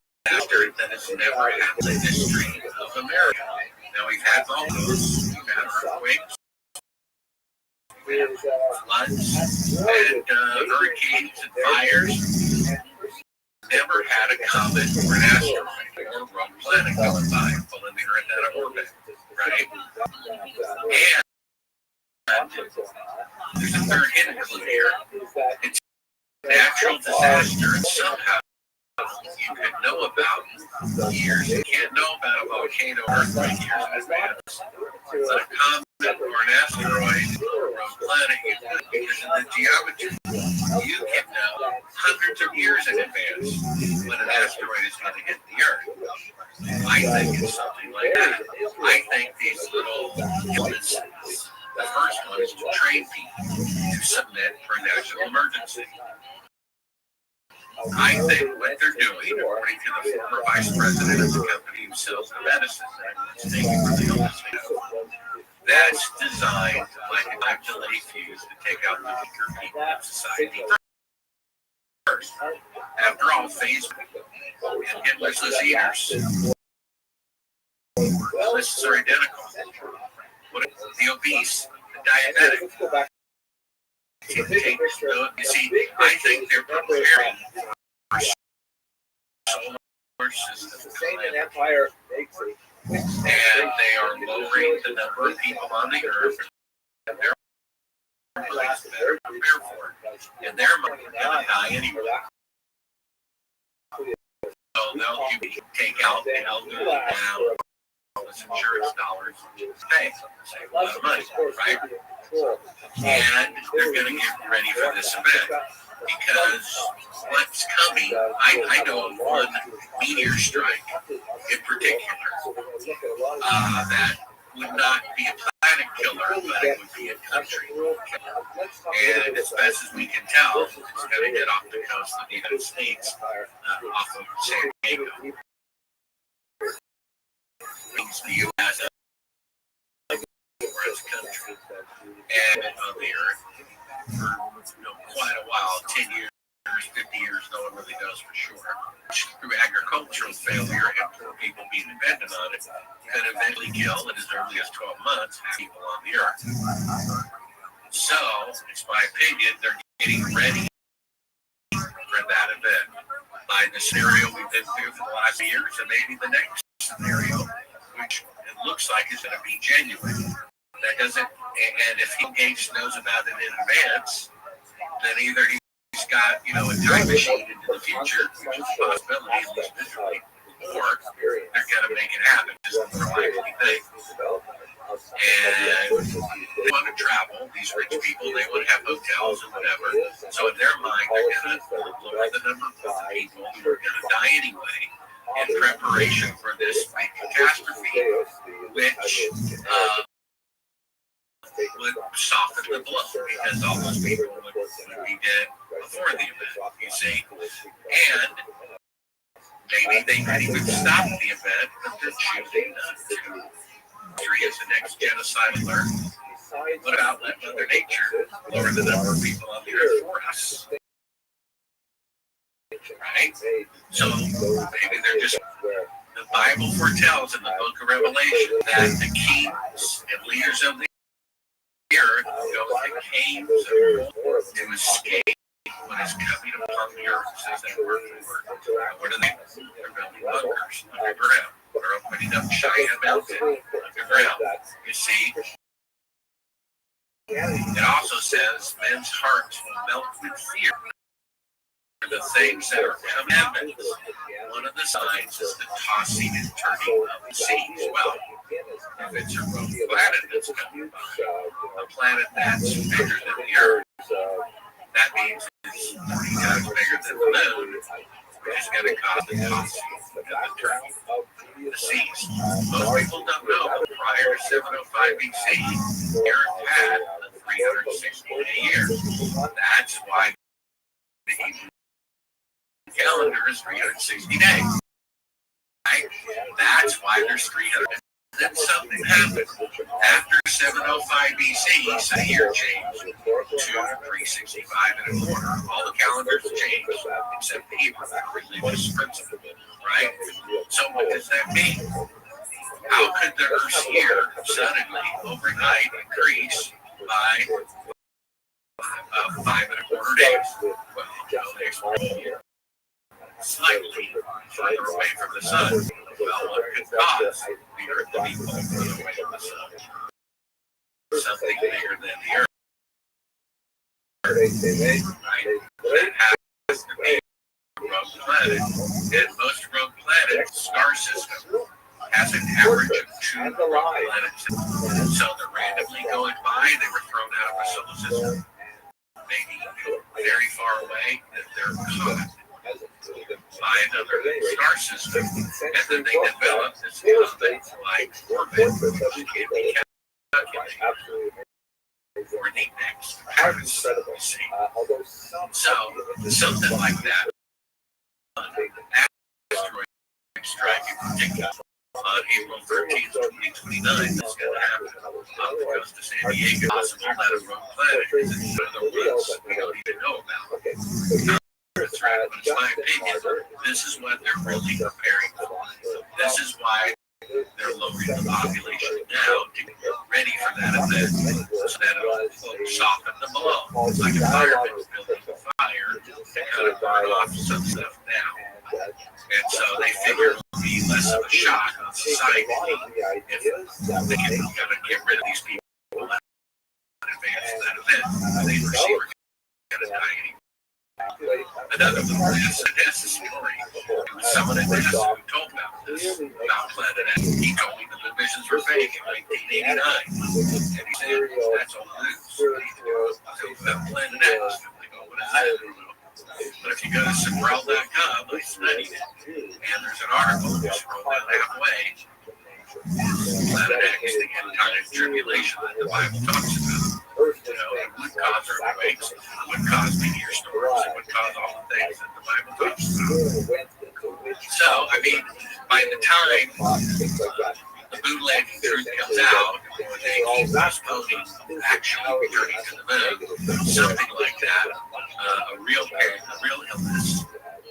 Speaker 17: that has never happened in the history of America. Now we've had volcanoes, we've had earthquakes, we have floods, and hurricanes and fires. Never had a comet or an asteroid or a rogue planet going by and pulling the Earth out of orbit, right? And there's a third hidden clue here. It's a natural disaster, and somehow you could know about years. You can't know about a volcano or earthquake years in advance. But a comet or an asteroid or a rogue planet, because of the geometry, you can know hundreds of years in advance when an asteroid is going to hit the Earth. I think it's something like that. I think these little illnesses, the first one is to train people to submit for a national emergency. I think what they're doing, according to the former vice president of the company who sells the medicine, that's designed like a time delay fuse to take out the weaker people in society first. After all, phase and Hitler's eaters. The lists are identical. What the obese, the diabetic. You see, I think they're preparing for solar system empire, and they are lowering the number of people on the Earth. And they're better prepare for it. And they're going to die anyway. So they'll take out the elderly now. Insurance dollars to pay, save a lot of money, right? And they're going to get ready for this event because what's coming, I know of one meteor strike in particular that would not be a planet killer, but it would be a country killer. And as best as we can tell, it's going to hit off the coast of the United States, off of San Diego. The U.S. and on the earth for quite a while, 10 years, 50 years, no one really knows for sure. Through agricultural failure and poor people being dependent on it, could eventually kill in as early as 12 months people on the earth. So, it's my opinion, they're getting ready for that event. By the scenario we've been through for the last years, and maybe the next scenario, which it looks like is going to be genuine. That doesn't, and if Gates knows about it in advance, then either he's got, a time machine into the future, which is a possibility, at least visually, or they're going to make it happen, is the more likely thing. And they want to travel, these rich people, they want to have hotels and whatever. So in their mind, they're going to lower the number of people who are going to die anyway in preparation for this big catastrophe, which would soften the blow because all those people would be dead before the event, you see. And maybe they could even stop the event, but they're choosing not to. History is the next genocide alert. What about let Mother Nature lower the number of people on the earth for us? Right? So maybe they're just. The Bible foretells in the book of Revelation that the kings and leaders of the earth go to caves of gold to escape what is coming upon the earth, says that word for word. What are they? They're building bunkers underground. They're opening up Cheyenne Mountain underground. You see? It also says men's hearts will melt with fear. The things that are commandments. One of the signs is the tossing and turning of the seas. Well, if it's a rogue planet that's coming by, a planet that's bigger than the Earth, that means it's 3 times bigger than the moon, which is going to cause the tossing and the turning of the seas. Most people don't know, but prior to 705 BC, the Earth had 360-day year. That's why the Hebrew calendar is 360 days. Right? That's why there's 300. Then something happened after 705 BC, so the year changed to 365 and a quarter. All the calendars changed except the Hebrew religious principle, right? So what does that mean? How could the Earth's year suddenly overnight increase by 5 and a quarter days? Well, they explain slightly further away from the sun. Well, what could cause the Earth to be pulled further away from the sun? Something bigger than the Earth. Right? That has to be a rogue planet. And most rogue planets, star system, has an average of 2 rogue planets. So they're randomly going by, they were thrown out of our solar system, maybe very far away, and they're caught by another star system, and then they develop this comet-like orbit, which can be calculated for the next Paris, you see. So, something like that. Asteroid strike in particular on April 13th, 2029, that's going to happen off the coast of San Diego. Possible that a rogue planet is in one of the roots we don't even know about. But it's my opinion, this is what they're really preparing for. This is why they're lowering the population now to get ready for that event, so that it'll soften the blow. It's like a fireman building a fire to kind of burn off some stuff now. And so they figure it'll be less of a shock on society if they can kind of get rid of these people in advance of that event. They perceive are going to die anyway. Another one is a story. It was someone at NASA who told about this, about Planet X. He told me that the missions were fake in 1989. And he said, that's old news. What do you do about Planet X? I'm like, oh, what is that? I don't know. But if you go to Sabrel.com, I studied it. And there's an article that scrolled down halfway. Planet X, the end time tribulation that the Bible talks about. You know, it would cause earthquakes, it would cause meteor storms, it would cause all the things that the Bible talks about. So, I mean, by the time the bootlegging truth comes out, or they keep postponing actually returning to the moon, something like that, a real illness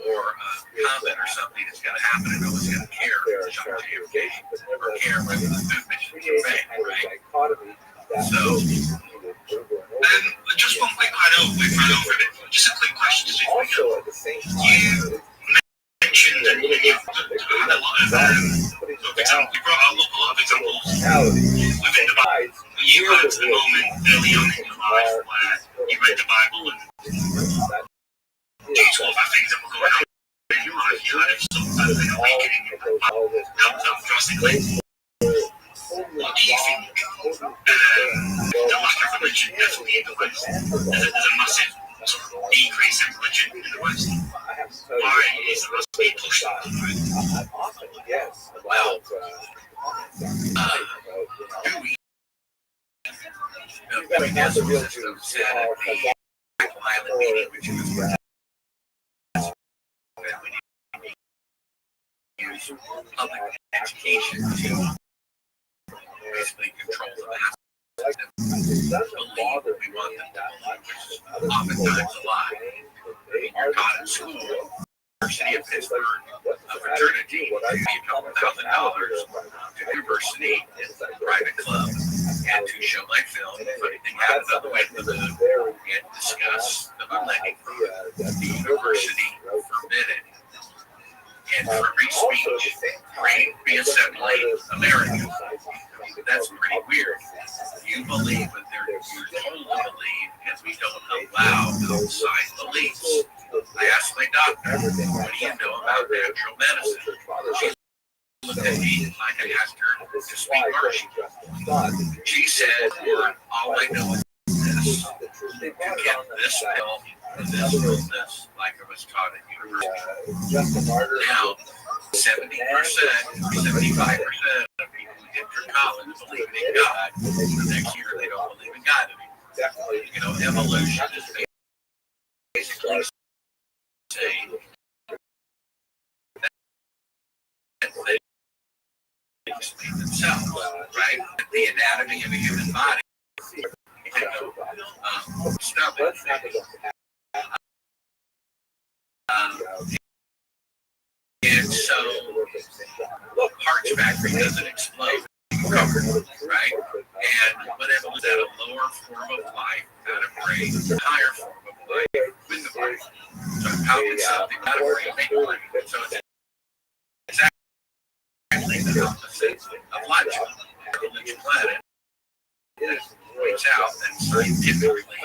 Speaker 17: or a comet or something that's going to happen, and no one's going to care if it's on JFK or care whether the food missions are fake, right? So,
Speaker 18: And just one quick, I know we've run over a bit. Just a quick question before we go. You mentioned that you've had a lot of examples. You brought out a lot of examples within the Bible. You had a moment early on in your life where you read the Bible and due to all the things that were going on in your life, you had an awakening drastically. What do you think the lack of religion definitely in the West? There's a massive sort of decrease in religion in the West. Why is the West being pushed on that?
Speaker 17: Well, Billy Desmond said at the Island meeting, which was that we need to use public education to basically control the masses and believe what we want them to believe, which is oftentimes a lie. I mean, you're taught in school, University of Pittsburgh, a fraternity would pay a couple $1,000 to the university in a private club and to show my film if anything happens on the way to the moon and discuss the moonlighting. The university forbid it. And for free speech, free reassembly America. That's pretty weird. You believe what you totally believe, and we don't allow outside beliefs. I asked my doctor, what do you know about natural medicine? She looked at me like I asked her to speak Martian. She said, all I know is this. You get this pill for this illness, like I was taught at university. Now, 70%, 75% of people who get through college believe in God. The next year, they don't believe in God anymore. You know, evolution is basically saying that they explain themselves, right? The anatomy of a human body, you know, stomach, and so, Hearts Factory doesn't explode, right? And whatever was at a lower form of life, at a brain, higher form of life, with the brain. So how can something not a brain make brain? So it's actually the opposite of logic. Each planet points out that scientifically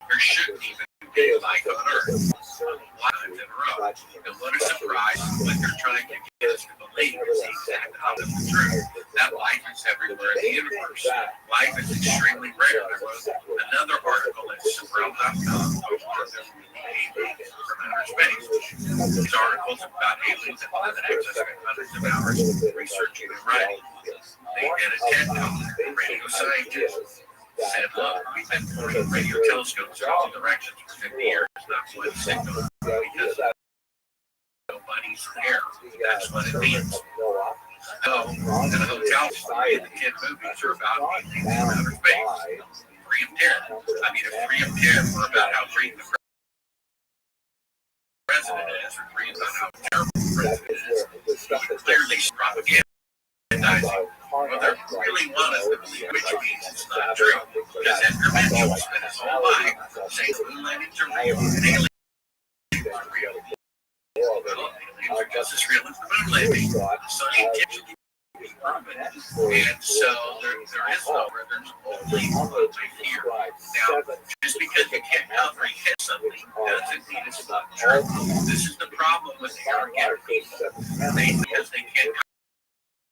Speaker 17: there shouldn't even be life on Earth. Times in a row. And what a surprise, what they're trying to get us to believe is the exact opposite of truth. That life is everywhere in the universe. Life is extremely rare. I wrote another article at Sorrel.com from outer space. These articles about aliens and planet X. I spent hundreds of hours researching and writing. They did a TED Talk. Radio scientists said, look, we've been pointing radio telescopes in all directions for 50 years, not one signal, because nobody's there. That's what it means. So, in a hotel, the 10 movies are about aliens from outer space. 3 of 10. I mean, if 3 of 10 were about how great the president is, or 3 about how terrible the president is, clearly propaganda. Well, they really want us to believe, which means it's not true. Because Edgar Mitchell spent his whole life saying the moon landings are real and aliens are real. Well, aliens are just as real as the moon landing. Scientifically proven. And so there is no, there's only one way here. Now, just because you can't comprehend something doesn't mean it's not true. This is the problem with the arrogant people. Because they can't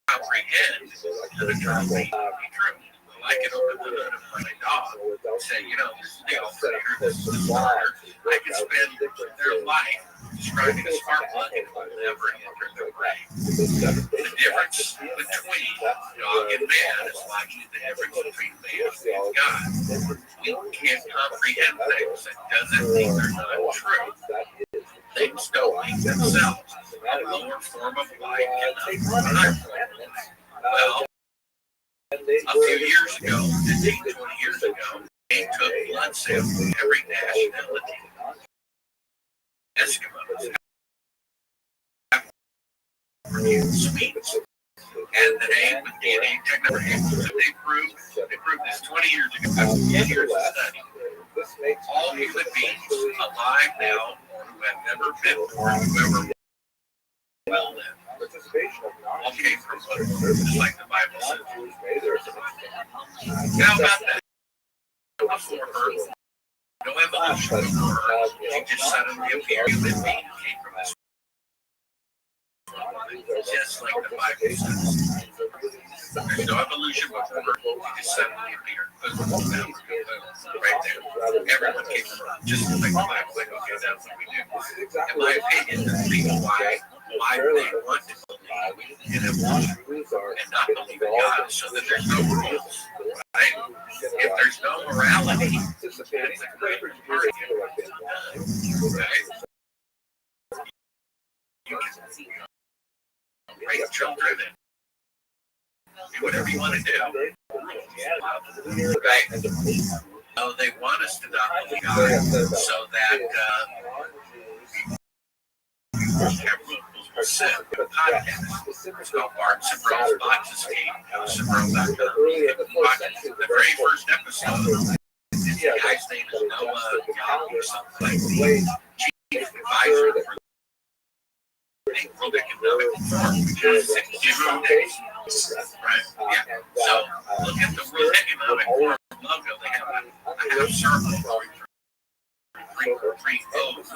Speaker 17: comprehend that a term may not be true. I can open the hood of my dog and say, you know, this is the alternator, this is the starter. I can spend their life describing a spark plug and it will never enter their brain. The difference between dog and man is like the difference between man and God. We can't comprehend things. That doesn't mean they're not true. Things don't make themselves. a lower form of light cannot be a higher form of light. Well, a few years ago, 15, 20 years ago, they took blood samples from every nationality. Eskimos, Swedes, and today with DNA technology, they proved this 20 years ago, 10 years of study. All human beings alive now, or who have never been born, whoever will live, all came from blood, just like the Bible says. How about that? Before her, no evolution before her, she just suddenly appeared. Human being came from this. Just like the Bible says. There's no evolution before her, she just suddenly appeared. Right there. Everyone came from her, just like the Bible. Like, okay, that's what we do. In my opinion, the reason why they want to believe in evolution and not believe in God so that there's no rules. Right? If there's no morality, that's a great party. Right? You can raise children and do whatever you want to do. Right? So they want us to not believe God so that set a podcast. It's called Bart Sabro's Box Escape. Sabro.com. The very first episode, the guy's name is Noah Young or something like that. Chief advisor for the World Economic Forum, which is 60 days. Right? Yeah. So look at the World Economic Forum logo. They have a half circle going through three O's.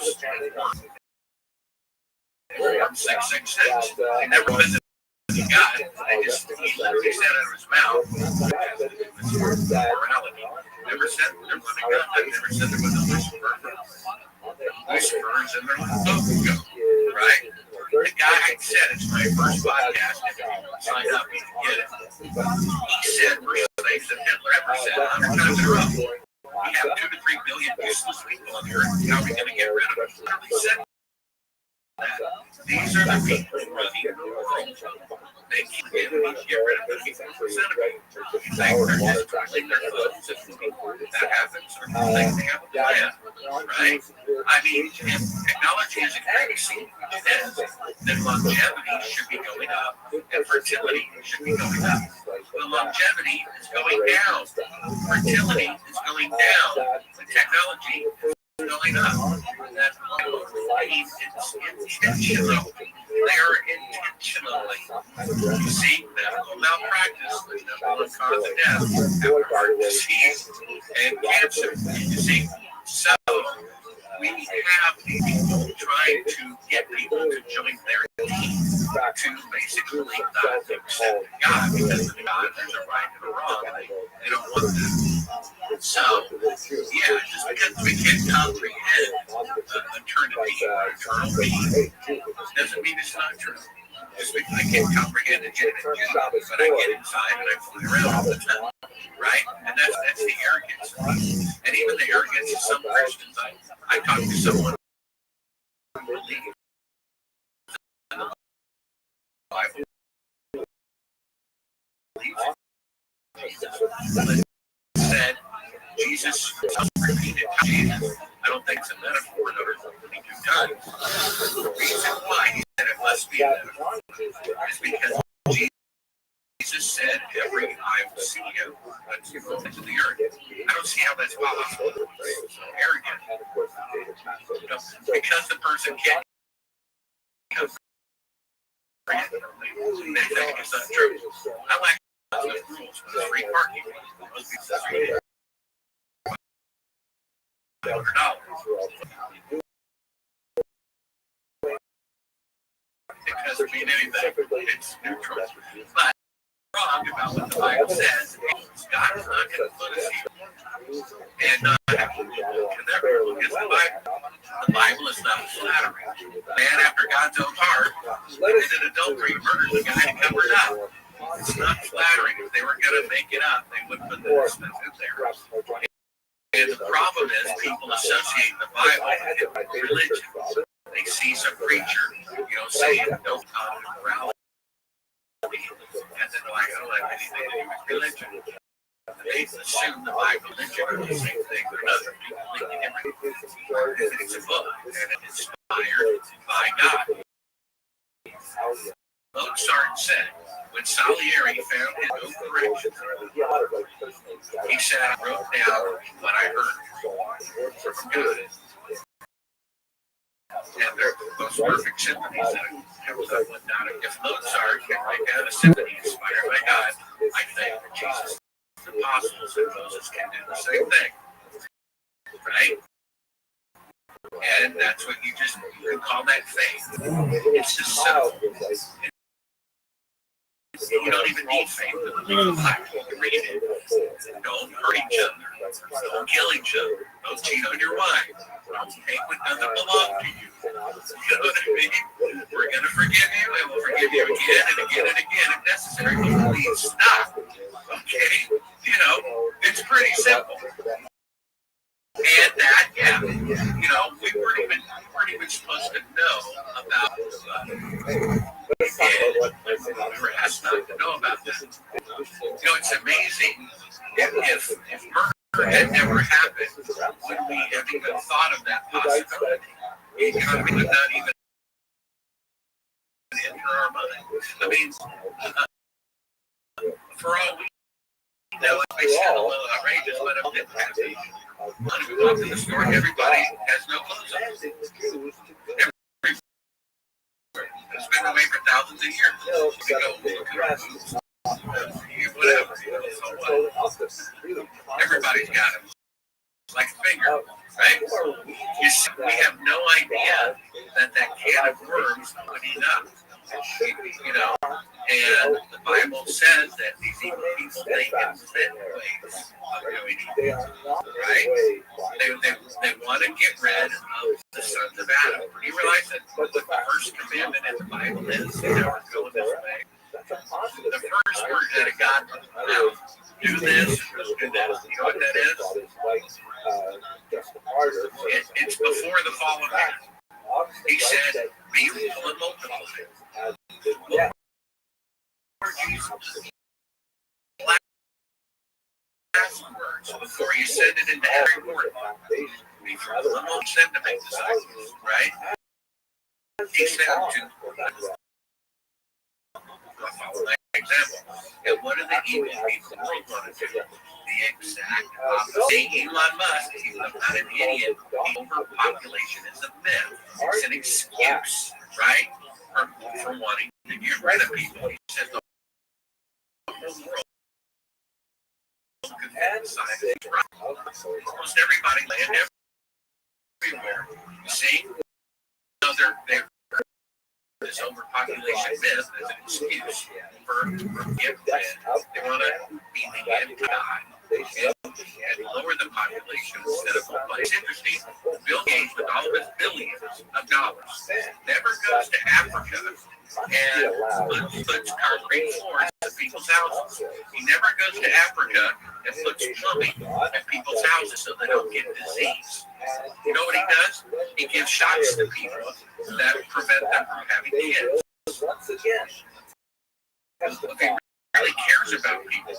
Speaker 17: Form 666. They never visited the guy. They just he literally said out of his mouth morality. Never said there was a gun. I never said there was a Lucifer. Lucifer's in their logo. Right? The guy said it's my first podcast. If you sign up, you can get it. He said worse things than Hitler ever said 100 times in a row. We have 2 to 3 billion useless people on the earth. How are we going to get rid of them? He literally said these are the people running the world. They keep getting rid of the people percent of it. You think they're just twiddling their thumbs if that happens, or you think they have a plan, right? I mean, if technology is increasing, then longevity should be going up, and fertility should be going up. The longevity is going down. Fertility is going down. The technology is going up. That it's intentional. They are intentionally. You see, medical malpractice, the number one cause of death, after heart disease and cancer. You see, so we have people trying to get people to join their team to basically not accept God because of God. There's a right and a wrong, and they don't want that. So, yeah, just because we can't comprehend eternity or eternal being doesn't mean it's not true. Just because I can't comprehend it, but I get inside and I fly around all the time. Right? And that's the arrogance. And even the arrogance of some Christians. I talked to someone who believes in the Bible. Said Jesus repeated Jesus. I don't think it's a metaphor in order to 22 times. The reason why he said it must be a metaphor is because Jesus said, every eye will see you until you go into the earth. I don't see how that's possible. It's arrogant. Because the person can't they think it's not true. I like the rules for the free parking. Most people say $100. Because it mean anything, it's neutral. But wrong about what the Bible says. God is not going to put us here. And can never look at the Bible. The Bible is not flattering. Man after God's own heart committed adultery, murdered the guy and covered up. It's not flattering. If they were going to make it up, they wouldn't put this stuff in there. And the problem is people associate the Bible with religion. They see some preacher, saying no positive morality, and then like, I don't have anything to do with religion. They assume the Bible and religion are the same thing. They're not completely different. It's a book, and it's inspired by God. Mozart said, when Salieri found his own correction, he said, I wrote down what I heard from God. And they're the most perfect symphonies that have went down. If Mozart can write down a symphony inspired by God, I think that Jesus, the apostles, and Moses can do the same thing. Right? And that's what you call that faith. It's just simple. You don't even need faith to believe in the Bible. You read it. Don't hurt each other. Don't kill each other. Don't cheat on your wife. Don't take what doesn't belong to you. You know what I mean? We're going to forgive you, and we'll forgive you again and again and again if necessary. But please stop. Okay? You know, it's pretty simple. And that, yeah, you know, we weren't even supposed to know about and we were asked not to know about this. You know, it's amazing if murder had never happened, would we have even thought of that possibility? You know, we would not even enter our mind. I mean, for all we know, it may sound a little outrageous, but it didn't happen. When we walk in the store, everybody has no clothes on. It's been away for thousands of years. We go look at whatever. So what? Everybody's got it. Like a finger, right? You see, we have no idea that can of worms would eat up. You know, and the Bible says that these evil people think in sin ways of doing evil, right? They want to get rid of the sons of Adam. Do you realize that what the first commandment in the Bible is? They never go this way. The first word out of God's mouth, do this, do that. You know what that is? It's before the fall of man. He said, be fruitful and multiply. Jesus' last words before you send it into every word. Be fruitful and multiply. Send to make disciples, right? He said to follow that example. And what do the evil people in the world want to do? The exact opposite. Elon Musk, he's not an idiot. Overpopulation is a myth. It's an excuse, right? For wanting to get rid of people. He says the whole world could decide it's right. Almost everybody land everywhere. You see? So they're this overpopulation myth as an excuse for get rid. They want to be the anti-God and lower the population instead of multiply. It's interesting. Bill Gates, with all of his billions of dollars, never goes to Africa and puts concrete floors in people's houses. He never goes to Africa and puts plumbing in people's houses so they don't get disease. You know what he does? He gives shots to people that prevent them from having kids. If he really cares about people,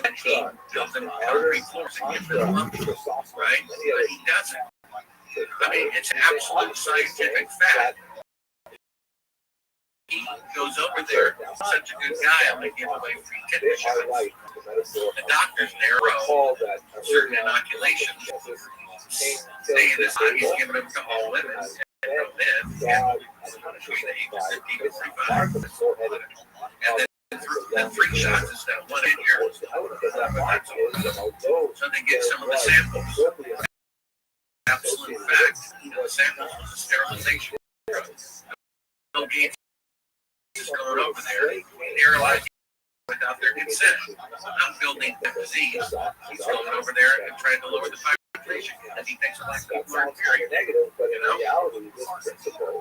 Speaker 17: then he builds them concrete floors and gives them plumbing, right? But he doesn't. I mean, it's an absolute scientific fact. He goes over there, such a good guy, I'm going to give away free tetanus shots. The doctors there wrote certain inoculations. Saying this, he's giving them to all women and no men, between the ages of 15 and 35. And then 3 shots instead of 1 a year. So they get some of the samples. Absolute fact, the samples was a sterilization drug. Bill Gates is going over there, sterilizing without their consent. Not building the disease. He's going over there and trying to lower the population because he thinks black people are inferior. You know?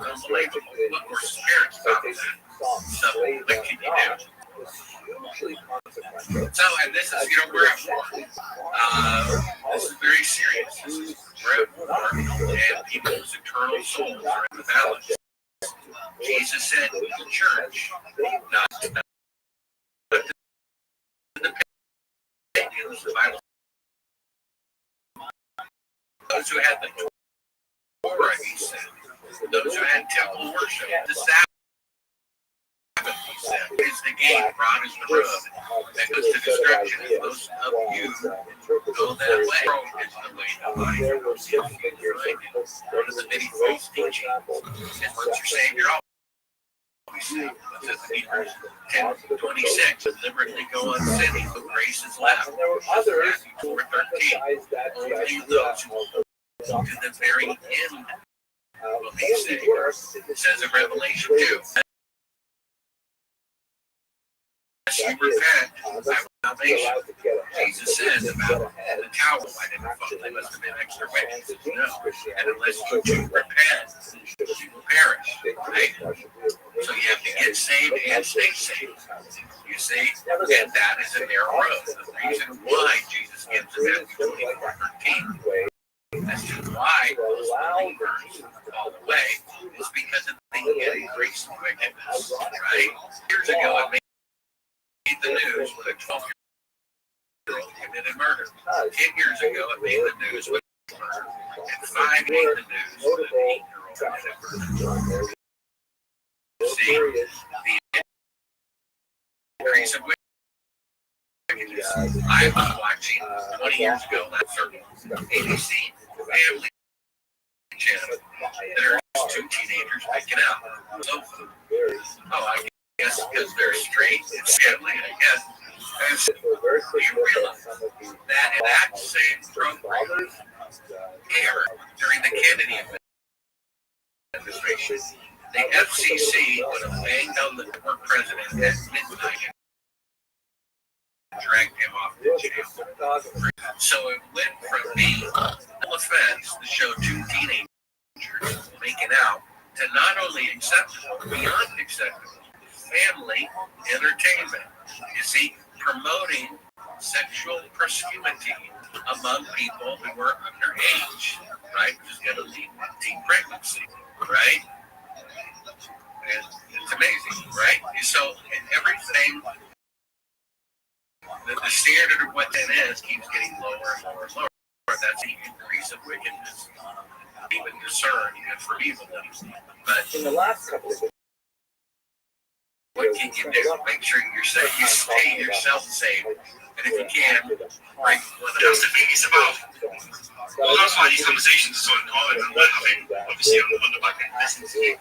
Speaker 17: Unbelievable. What were his parents about that? So, what can you do? So, and this is, we're at war. This is very serious. We're at war, and people's eternal souls are in the balance. Jesus said to the church, not to the pagans, the Bible. Those who had the Torah, he said. Those who had temple worship, the Sabbath, he said, is the gate, broad is the road that goes to destruction. And most of you go that way. Is the way to life. One of the many false teachings is once you're saved, you're always saved. It says in Hebrews 10:26, deliberately go on sinning, but grace is left. And there were others, 4:13, only those who to the very end will be saved. It says in Revelation 2, as you repent, I will salvation. Jesus says about the towel, I didn't fall, they must have been extra wet. No, and unless you do repent, you will perish, right? So you have to get saved and stay saved. You see, and that is a narrow road. The reason why Jesus gives us Matthew 24:13 as to why those believers fall away is because of the increased wickedness, right? Years ago, it made the news when a 12-year-old committed murder. 10 years ago, it made the news with murder. And 5 made the news with an 8-year-old committed murder. See, the increase of wickedness. I was watching 20 years ago, that's ABC Family Channel. There's 2 teenagers making out. So, I guess because they're straight, it's family, I guess. And so, you realize that in that same program aired during the Kennedy administration, the FCC would have banged on the former president at midnight and dragged him off the jail. So it went from being an offense to show 2 teenagers making out to not only acceptable, beyond acceptable, family entertainment. You see, promoting sexual promiscuity among people who were underage, right? Which is going to lead to teen pregnancy, right? And it's amazing, right? So everything, the standard of what that is keeps getting lower and lower and lower. That's the increase of wickedness, even discern good from evil. But in the last couple of years, what can you do? Make sure you're safe. You stay yourself safe, and if you can, break one of
Speaker 18: That's the thing. It's about. Well, that's why these conversations are so important. And I mean, obviously, on the back end, listening to you.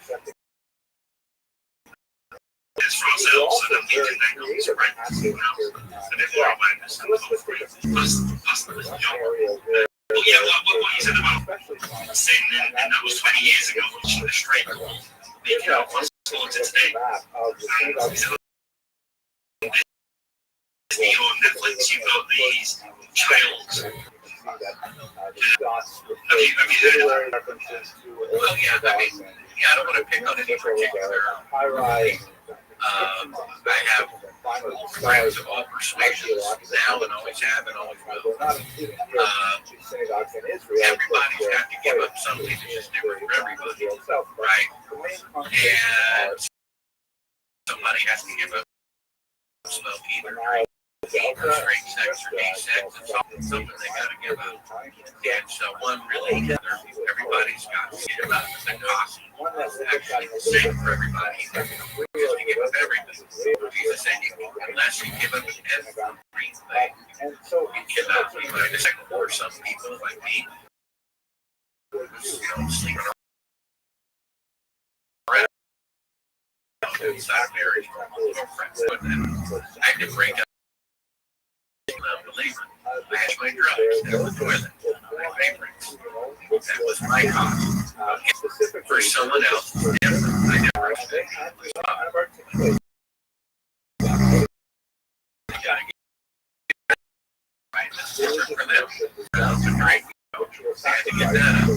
Speaker 18: It's for ourselves, so that we can then go to spread everyone else. And then more awareness and plus the job. But yeah, what you said about sin, and that was 20 years ago, which is straight. Making out possible to today. And so, Disney or Netflix, you've got these childs. Have you heard of that?
Speaker 17: Well, yeah, I mean, I don't want to pick on any particular. I have friends of all persuasions now and always have and always will. Everybody's got to give up something that's just different for everybody, right? And somebody has to give up smoke either, drink, or straight sex or gay sex. It's something they got to give up. And so one really, everybody's got to give up the cost. It's actually the same for everybody. Because you give up everything. Jesus said, unless you give up everything, you cannot be like the second or some people like me, sleeping around inside marriage, girlfriends, I can break up. Unbeliever. I had my drugs. That was toilet. My favorites. That was my cause. For someone else, different. I never expected. That's different for them. To drink. I had to get that out.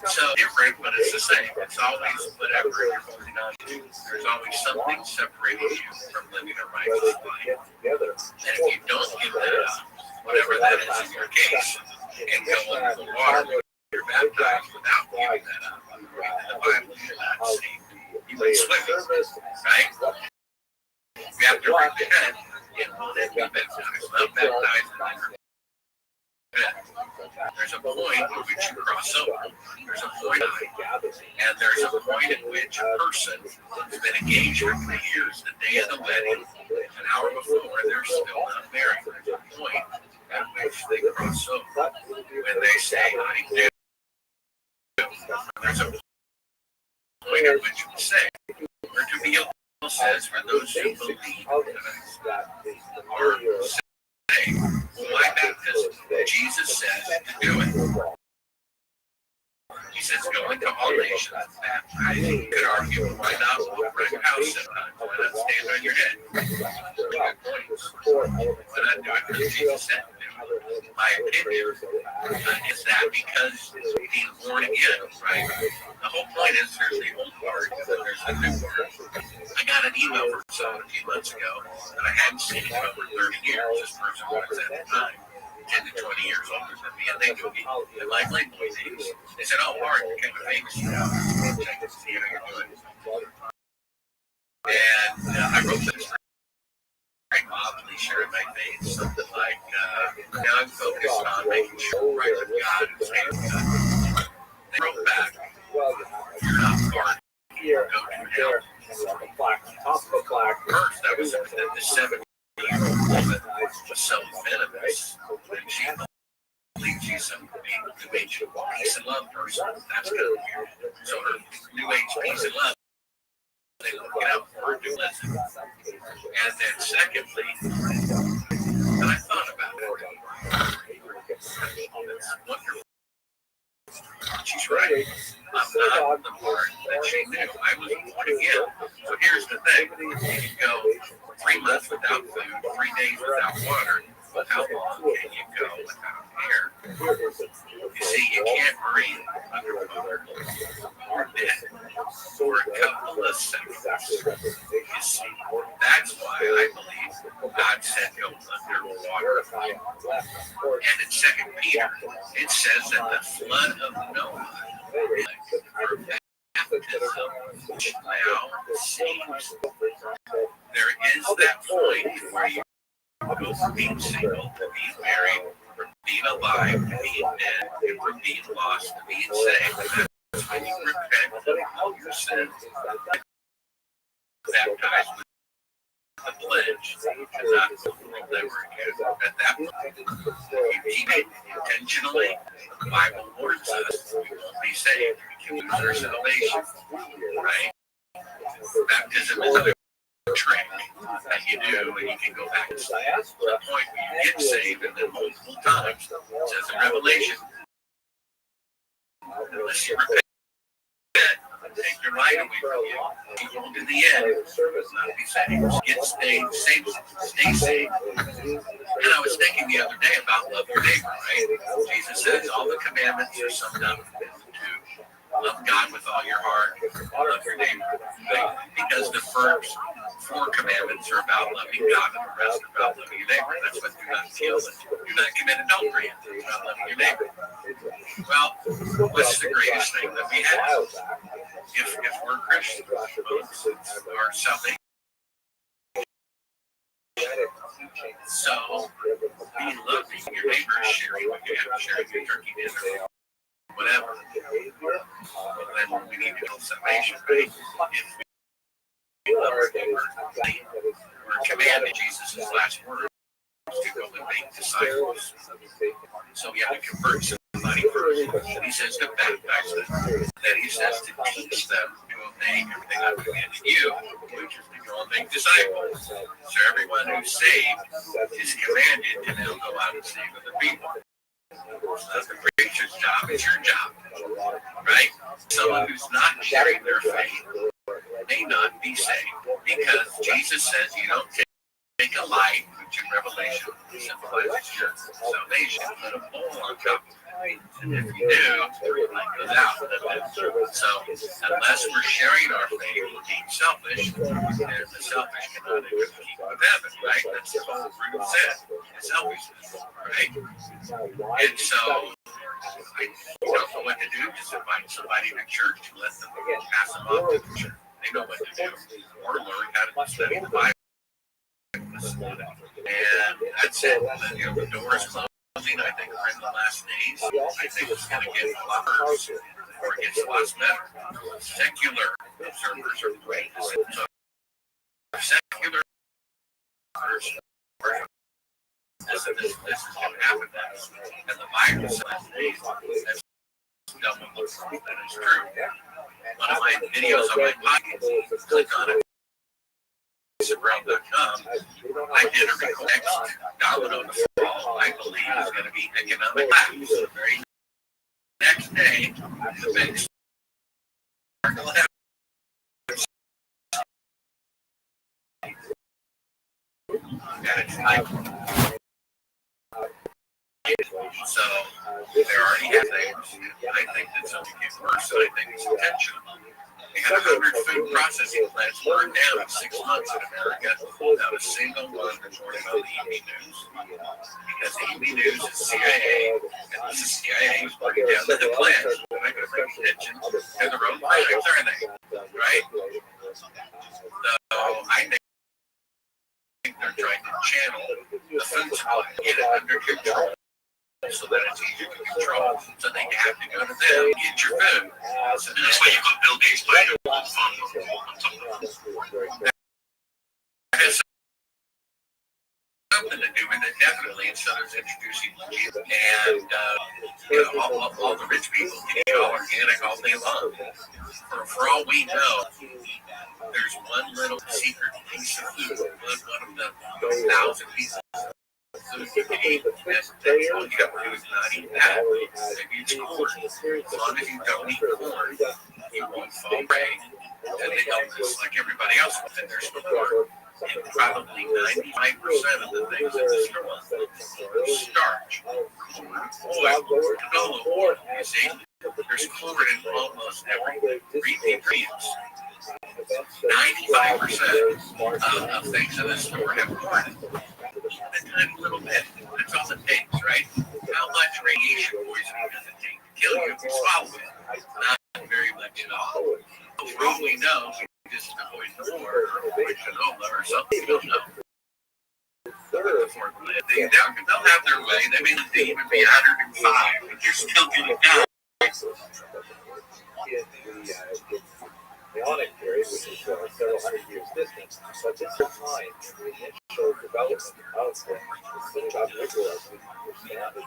Speaker 17: So different, but it's the same. It's always whatever you're holding on to. There's always something separating you from living a righteous life. And if you don't give that up, whatever that is in your case, and go under the water, you're baptized without giving that up. According to the Bible, you're not saved. You and swimming, right? We have to repent and then be baptized. Not baptized and then repent. There's a point at which you cross over. There's a point, and there's a point at which a person has been engaged for 3 years, the day of the wedding, an hour before, they're still not married. There's a point at which they cross over when they say, I do. There's a point at which we say, or to be able says, for those who believe are saved. My baptism, Jesus says to do it. He says, go into all nations, baptizing. You could argue, why not walk around your house sometimes? Why not stand on your head? Good points. Why not do it because Jesus said to do it? My opinion is that because being born again, right? The whole point is there's the old part and then there's the new part. I got an email from someone a few months ago that I hadn't seen in over 30 years. This person was at the time 10 to 20 years older than me, and they knew me in my Playboy days. They said, oh, Mark, you're kind of famous now. Check to see how you're doing. And I wrote this very oddly sharing my face, something like, now I'm focused on making sure right with God and staying with God. They wrote back, you're not part. Go to hell. First, I was the 70-year-old woman was so venomous when she believed she's some new age peace and love person. That's kind of weird. So her new age peace and love, they look it out for her new lesson. And then secondly, and I thought about it. That's wonderful. She's right. I'm not the part that she knew. I was born again. So here's the thing. You can go 3 months without food, 3 days without water, but how long can you go without air? You see, you can't breathe underwater or dead for a couple of seconds. You see, that's why I believe God said go underwater. And in 2 Peter, it says that the flood of Noah for baptism now seems there is that point where you go from being single to being married, from being alive to being dead, and from being lost to being saved. That's when you repent of all your sins, baptized with the pledge to not go the world ever again. At that point, you keep it intentionally. The Bible warns us we won't be saved. We can lose our salvation, right? Baptism is a trick that you do, and you can go back to the point where you get saved, and then multiple times, it says in Revelation, unless you repent, take your light away from you. You go to the end, not be saved. Get saved, stay saved. And I was thinking the other day about love your neighbor, right? Jesus says all the commandments are summed up to love God with all your heart, love your neighbor. Right? Because the first 4 commandments are about loving God, and the rest are about loving your neighbor. That's what do not steal, do not commit adultery, it's about loving your neighbor. Well, what's the greatest thing that we have? If we're Christians, our salvation. So, be loving your neighbor, sharing what you have, sharing your turkey dinner, whatever. Then we need to build salvation, right? If we love our neighbor, we're commanding Jesus' last words to go and make disciples. So we have to convert somebody first. Then he says to baptize them. Then he says to teach them to obey everything I've commanded you, which is to go and make disciples. So everyone who's saved is commanded to now go out and save other people. It's not the preacher's job, it's your job, right? Someone who's not sharing their faith may not be saved because Jesus says you don't take a light, which in Revelation symbolizes your salvation, put a bowl on top of it. And if you do, the light goes out. So unless we're sharing our faith, we're being selfish, and the selfish cannot enter the kingdom of heaven, right? That's the whole root of sin, selfishness, right? And so I don't know what to do, just invite somebody to church, let them pass them off to the church. They know what to do, or learn how to study the Bible. And that's it. The doors closing, I think, are in the last days. I think it's going to get a lot worse, or it gets a lot better. Secular observers are great. So secular observers, this is going to happen next. And the Bible says that's that is true. One of my videos on my podcast, click on it. Brown.com, I did a next domino to fall, I believe, is going to be economic collapse. The very next day, the big start will happen. So there already have things. I think that something gets worse, and I think it's intentional. We had 100 food processing plants burned down in 6 months in America. Not a single one reported on the EB News. Because the EB News is CIA, and the CIA is burning down the plants. They're not going to pay attention to their own products, are they? Right? So I think they're trying to channel the food supply, get it under control, so that it's easier to control. So they have to go to them and get your food. So that's why you got Bill Gates playing a fund. That has something to do with it, definitely. And so there's introducing Jesus and all the rich people can eat all organic all day long. For all we know, there's one little secret piece of food, one of the 1,000 pieces. So if you can eat this, that's all you got to do is not eat that. Maybe it's corn. As long as you don't eat corn, you won't fall prey. And they don't just like everybody else within their store. And probably 95% of the things in the store are starch, corn, oil, canola oil. You see, there's corn in almost every ingredients. 95% of things in the store have corn in them. A tiny little bit. That's all it takes, right? How much radiation poisoning does it take to kill you if you swallow it? Not very much at all. For all we know, we just avoid the war or avoid canola or something. We don't know. They'll have their way. They may not even be 105, but they're still going to die.
Speaker 5: The Ionic period, which is several hundred years distant, but this time the initial development of the synagogue ritual as we understand it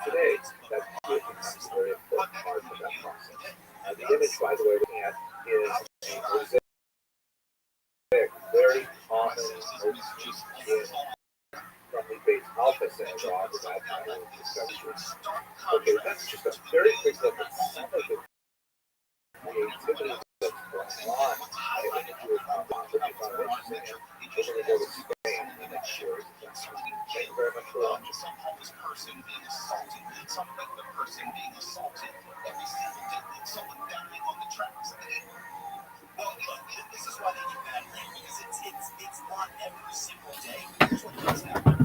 Speaker 5: today, that becomes a very important part of that process. The image, by the way, we're looking at is a mosaic, very common in from the base alpha synagogue that I will discuss. Okay, that's just a very quick look at some of the creativity that's going on. I think if you were interesting, we're going to go to Spain next year. Thank you very much for watching. This person being assaulted, the person being assaulted every single day, someone dying on the tracks. Well, look, this is why they do bad rain, because it's on every single day. Here's what does happen.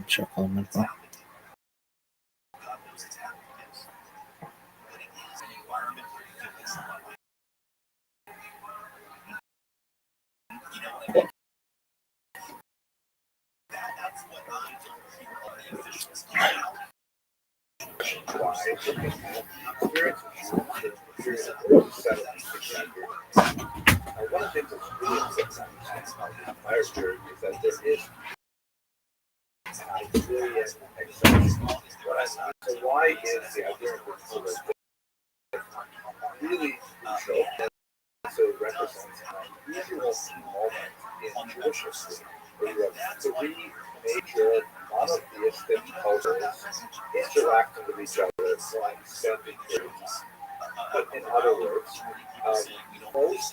Speaker 8: Check on my phone.
Speaker 5: God knows it's happening. But it is an environment where you can get someone like, you know, like that's what I don't hear all the officials now. Why? One of the things that's really important about fire theory is that there is so why is the idea of really crucial and so represents an unusual moment in Jewish history where you have three major monotheistic cultures interacting with each other for extended periods. But in other words, most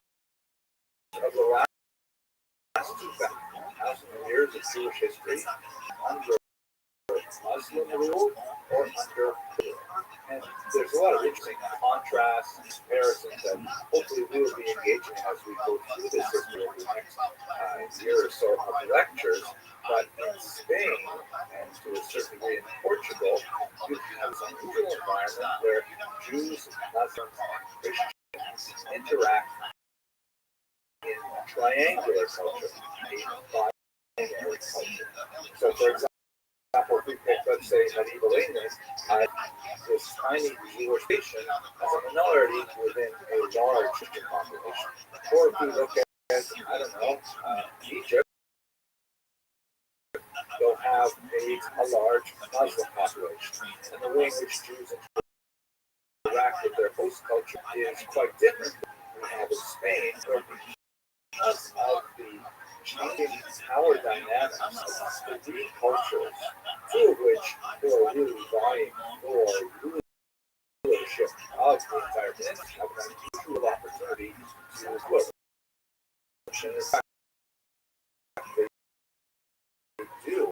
Speaker 5: of the last 2,000 years of Jewish history under Muslim rule or under, and there's a lot of interesting contrasts and comparisons that hopefully we will be engaging as we go through this history over the next year or so of lectures. But in Spain, and to a certain degree in Portugal, you have this unusual environment where Jews, Muslims, and Christians interact in a triangular culture, a binary culture. So, for example, if we pick, let's say, medieval England, this tiny Jewish nation as a minority within a large Christian population. Or if we look at, I don't know, Egypt, they'll have a large Muslim population. And the way in which Jews interact with their host culture is quite different than we have in Spain, where because of the changing power dynamics of the three cultures, two of which are really vying for rulership of the entire peninsula, have an unusual opportunity to flourish. And in fact, they do.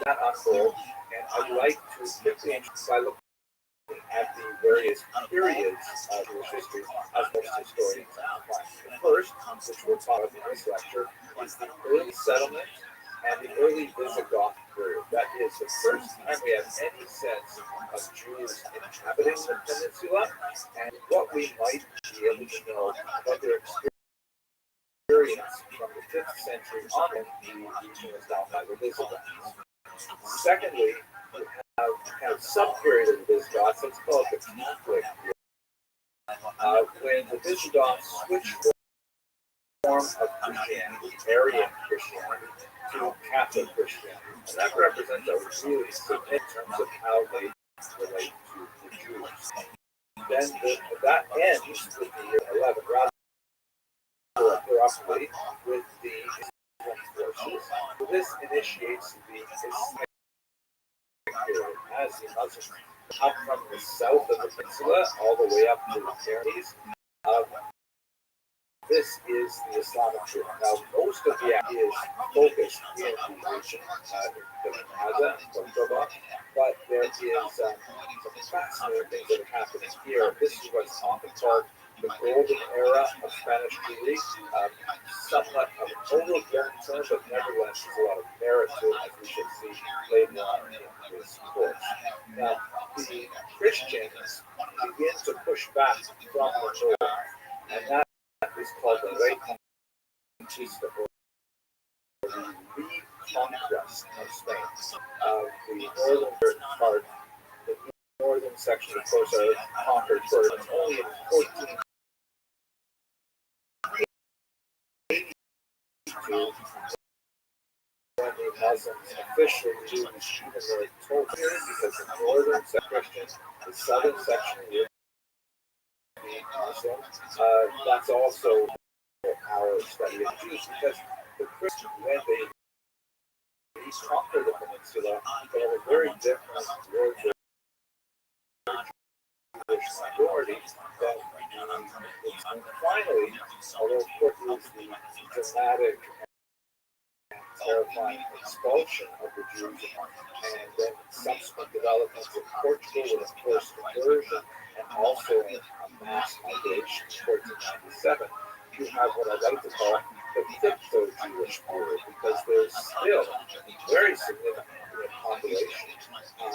Speaker 5: That unfold, and I'd like to quickly by looking at the various periods of Jewish history as most historians find. The first, which we'll talk about in this lecture, is the early settlement and the early Visigoth period. That is the first time we have any sense of Jews inhabiting the peninsula and what we might be able to know about their experience from the 5th century on when the region was down by the Visigoths. Secondly, we have kind of sub-period of the Visigoths, let's call it the Catholic period, when the Visigoths switched form of Christianity, Arian Christianity, to Catholic Christianity. And that represents a really significant in terms of how they relate to the Jews. Then that ends with the year 11, rather roughly, with the forces. So this initiates the Islamic period as the Muslims come from the south of the peninsula all the way up to the Pyrenees. This is the Islamic period. Now, most of the act is focused in the region, the Gaza and Cordoba, but there is some fascinating things that are happening here. This is what's often called the golden era of Spanish Jewry, somewhat of an overblown term, but nevertheless there's a lot of merit to it, as we shall see later on in this course. Now, the Christians begin to push back from the north, and that is called the Reconquista, or the reconquest of Spain. The northern part, the northern section, of course, are conquered first. It's only in 1482 when the Muslims officially lose even their total period, because the northern section Christians, the southern section would be Muslim. That's also our study of Jews, because the Christians, when they conquer the peninsula, they have a very different word for Jewish minority than and finally, although of course it was the dramatic and terrifying expulsion of the Jews and then subsequent developments in Portugal with a forced conversion and also a mass migration in 1497, you have what I like to call the crypto-Jewish period, because there's still very significant population of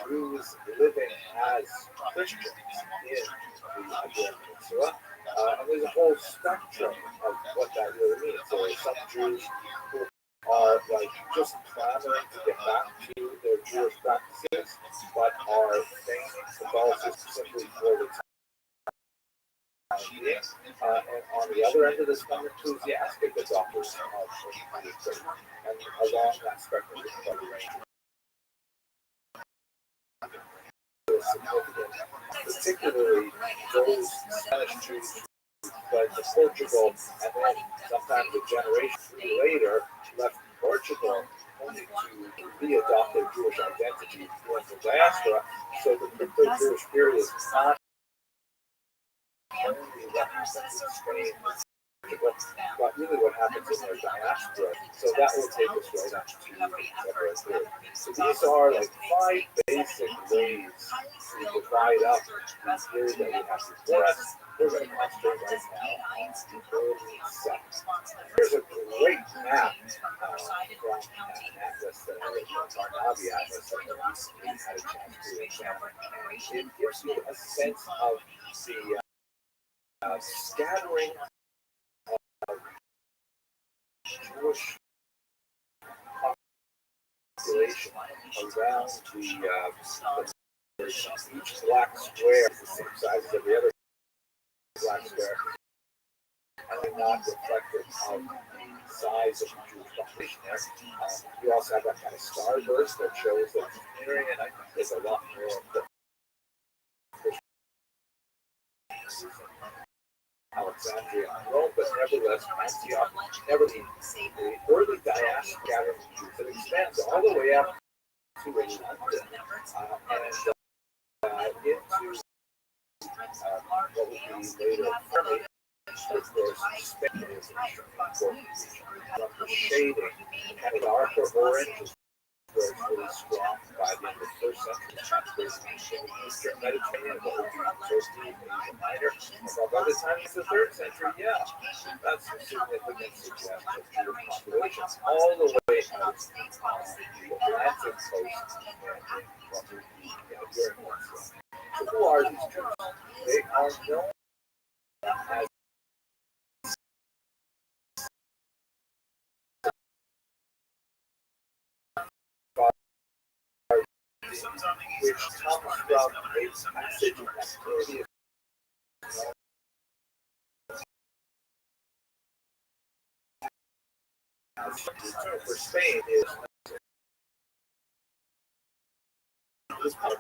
Speaker 5: Jews living as Christians in the Iberian Peninsula. And there's a whole spectrum of what that really means. There are some Jews who are like just clamoring to get back to their Jewish practices, but are feigning Catholicism simply for the time being. And on the other end of the spectrum, enthusiastic adopters of Christianity. And along that spectrum is quite a range. Significant, particularly those Spanish Jews fled to Portugal, and then sometimes a generation later left Portugal only to re-adopt their Jewish identity in the diaspora. So the crypto-Jewish period is not only represented in Spain and Portugal, but really what happens in their diaspora. So that will take us right up to February 3rd. So these are like 5 basic ways to divide up the theory that we have before us. We're going to concentrate right now on the early sects. There's a great map from an atlas that I Barnaby atlas that we had a chance to examine. It gives you a sense of the scattering of Jewish population around each black square is the same size as every other black square, and they're not reflective of the size of the Jewish population there. You also have that kind of starburst that shows that entering, and I think there's a lot more of the Alexandria and Rome, but nevertheless, Antioch, never the early diaspora gathering of Jews that extends all the way up to London and into what would be later Germany. Of course, Spain is an important region. From the shading, kind of darker orange where it's really strong by the end of the first century. There's the Eastern Mediterranean, what would be Turkey, Asia Minor. And by the time it's the 3rd century, yeah, that's a significant suggestion of Jewish populations all the way out the Atlantic coast and what would be Iberian Peninsula. So who are these Jews? They are known as which comes from a passage in Activity for Spain is this part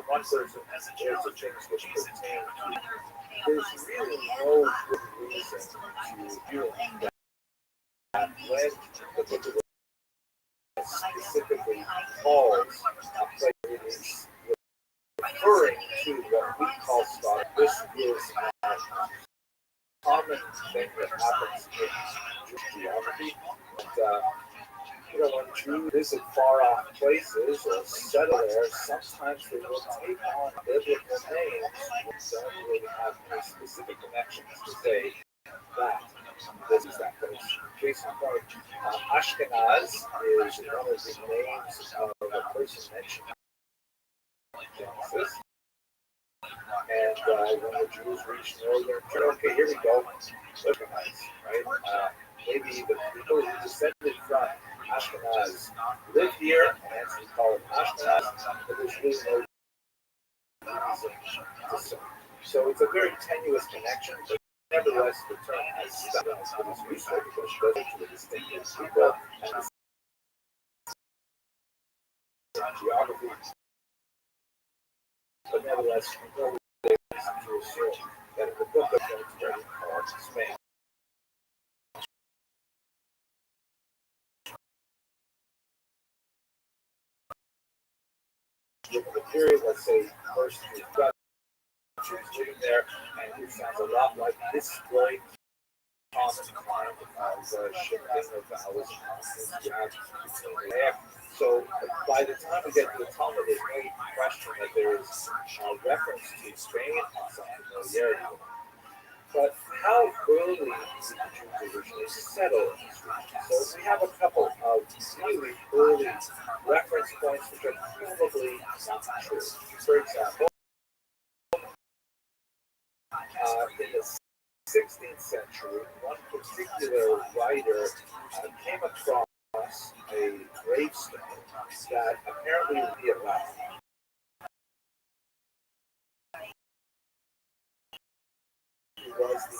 Speaker 5: one person has a chance of change which pertain to there's really no good reason to do that when the book specifically calls a place it is referring to what we call style. This is a common thing that happens in Jewish geography. And, when Jews visit far off places or settle there, sometimes they will take on biblical names which don't really have any specific connections to say that this is that place. Case in point, Ashkenaz is one of the names of a person mentioned in Genesis. And when the Jews reached northern, okay, here we go, Ashkenaz, right? Maybe the people who descended from Ashkenaz live here, and hence we call it Ashkenaz, but there's really no reason to say. So it's a very tenuous connection, but nevertheless, the term has stuck and it's useful because it goes into the distinctive people and geography. But nevertheless, no reason to assume that the book of Genesis is Spain. Given the period, let's say, first you've got Jews living there, and it sounds a lot like this very common kind of shifting of vowels and so by the time we get to the Talmud, there's no question that there is a reference to Spain and some familiarity with it. But how early did the Jews originally settle in this region? So we have a couple of really early reference points which are probably not true. For example, in the 16th century, one particular writer came across a gravestone that apparently would be a Latin. It was the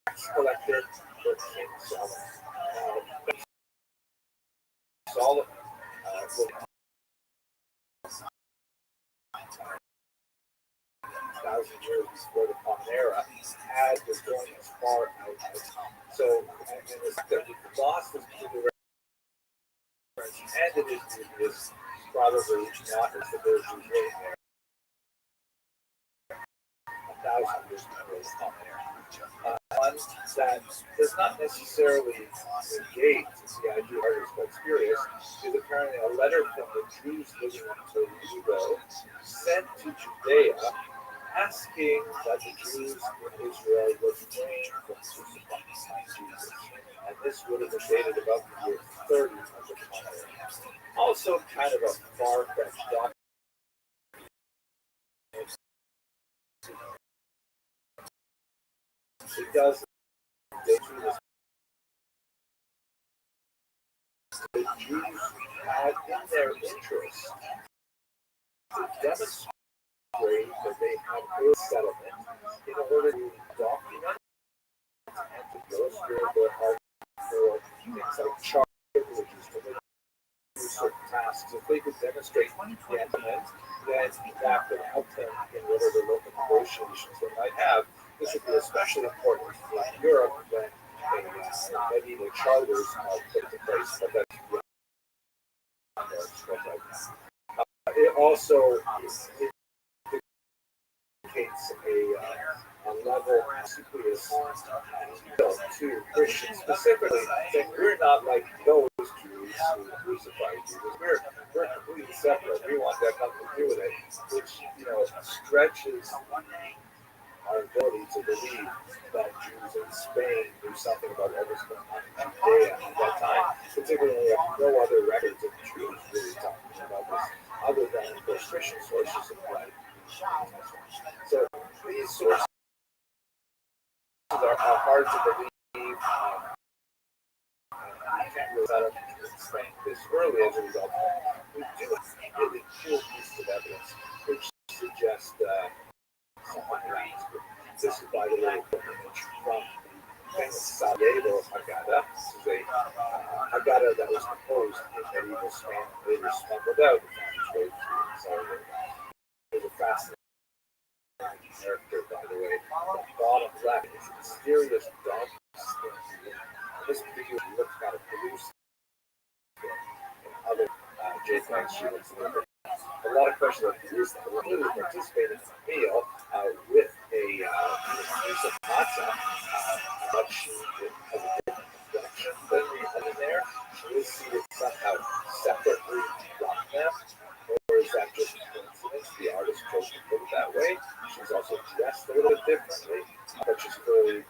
Speaker 5: tax collector for King Solomon. Solomon would 1,000 years before the Common Era had was going as far out. So, and the fact that we lost this particular reference and it is probably not as the Jews living there 1,000 years before the that does not necessarily negate the idea of artists but curious is apparently a letter from the Jews living in Toledo sent to Judea asking that the Jews in Israel refrain from crucifying Jesus. And this would have been dated about the year 30 of the common era. Also kind of a far-fetched document. It does the Jews had in their interest to demonstrate that they had a settlement in order to document and to illustrate their heart for things like charge privileges to the certain tasks. If they could demonstrate the evidence, then that would help them in whatever local negotiations they might have. This would be especially important in Europe when medieval charters are put into place. But that's it also indicates a level of to Christians specifically that we're not like those Jews who crucified Jesus. We're completely separate. We want that nothing to do with it, which stretches our ability to believe that Jews in Spain knew something about what was going on in Judea at that time. Particularly, we have no other records of Jews really talking about this, other than the Christian sources of blood. So these sources are hard to believe. I can't really set up in Spain this early as a result. We do have really cool pieces of evidence which suggest someone around. This is, by the way, an image from the famous Sarajevo Haggadah. This is a Haggadah that was composed in medieval Spain and later smuggled out and found its way to Sarajevo. There's a fascinating character, by the way. The bottom left is a mysterious dog skin. This particular looks kind of produced in other JPEGs. She looks a little bit. A lot of questions about this. I literally participated in a meal with a piece of matzah, but she has a different complexion than the other there. She is seated somehow separately from them, or is that just a coincidence? The artist chose to put it that way. She's also dressed a little bit differently, but she's clearly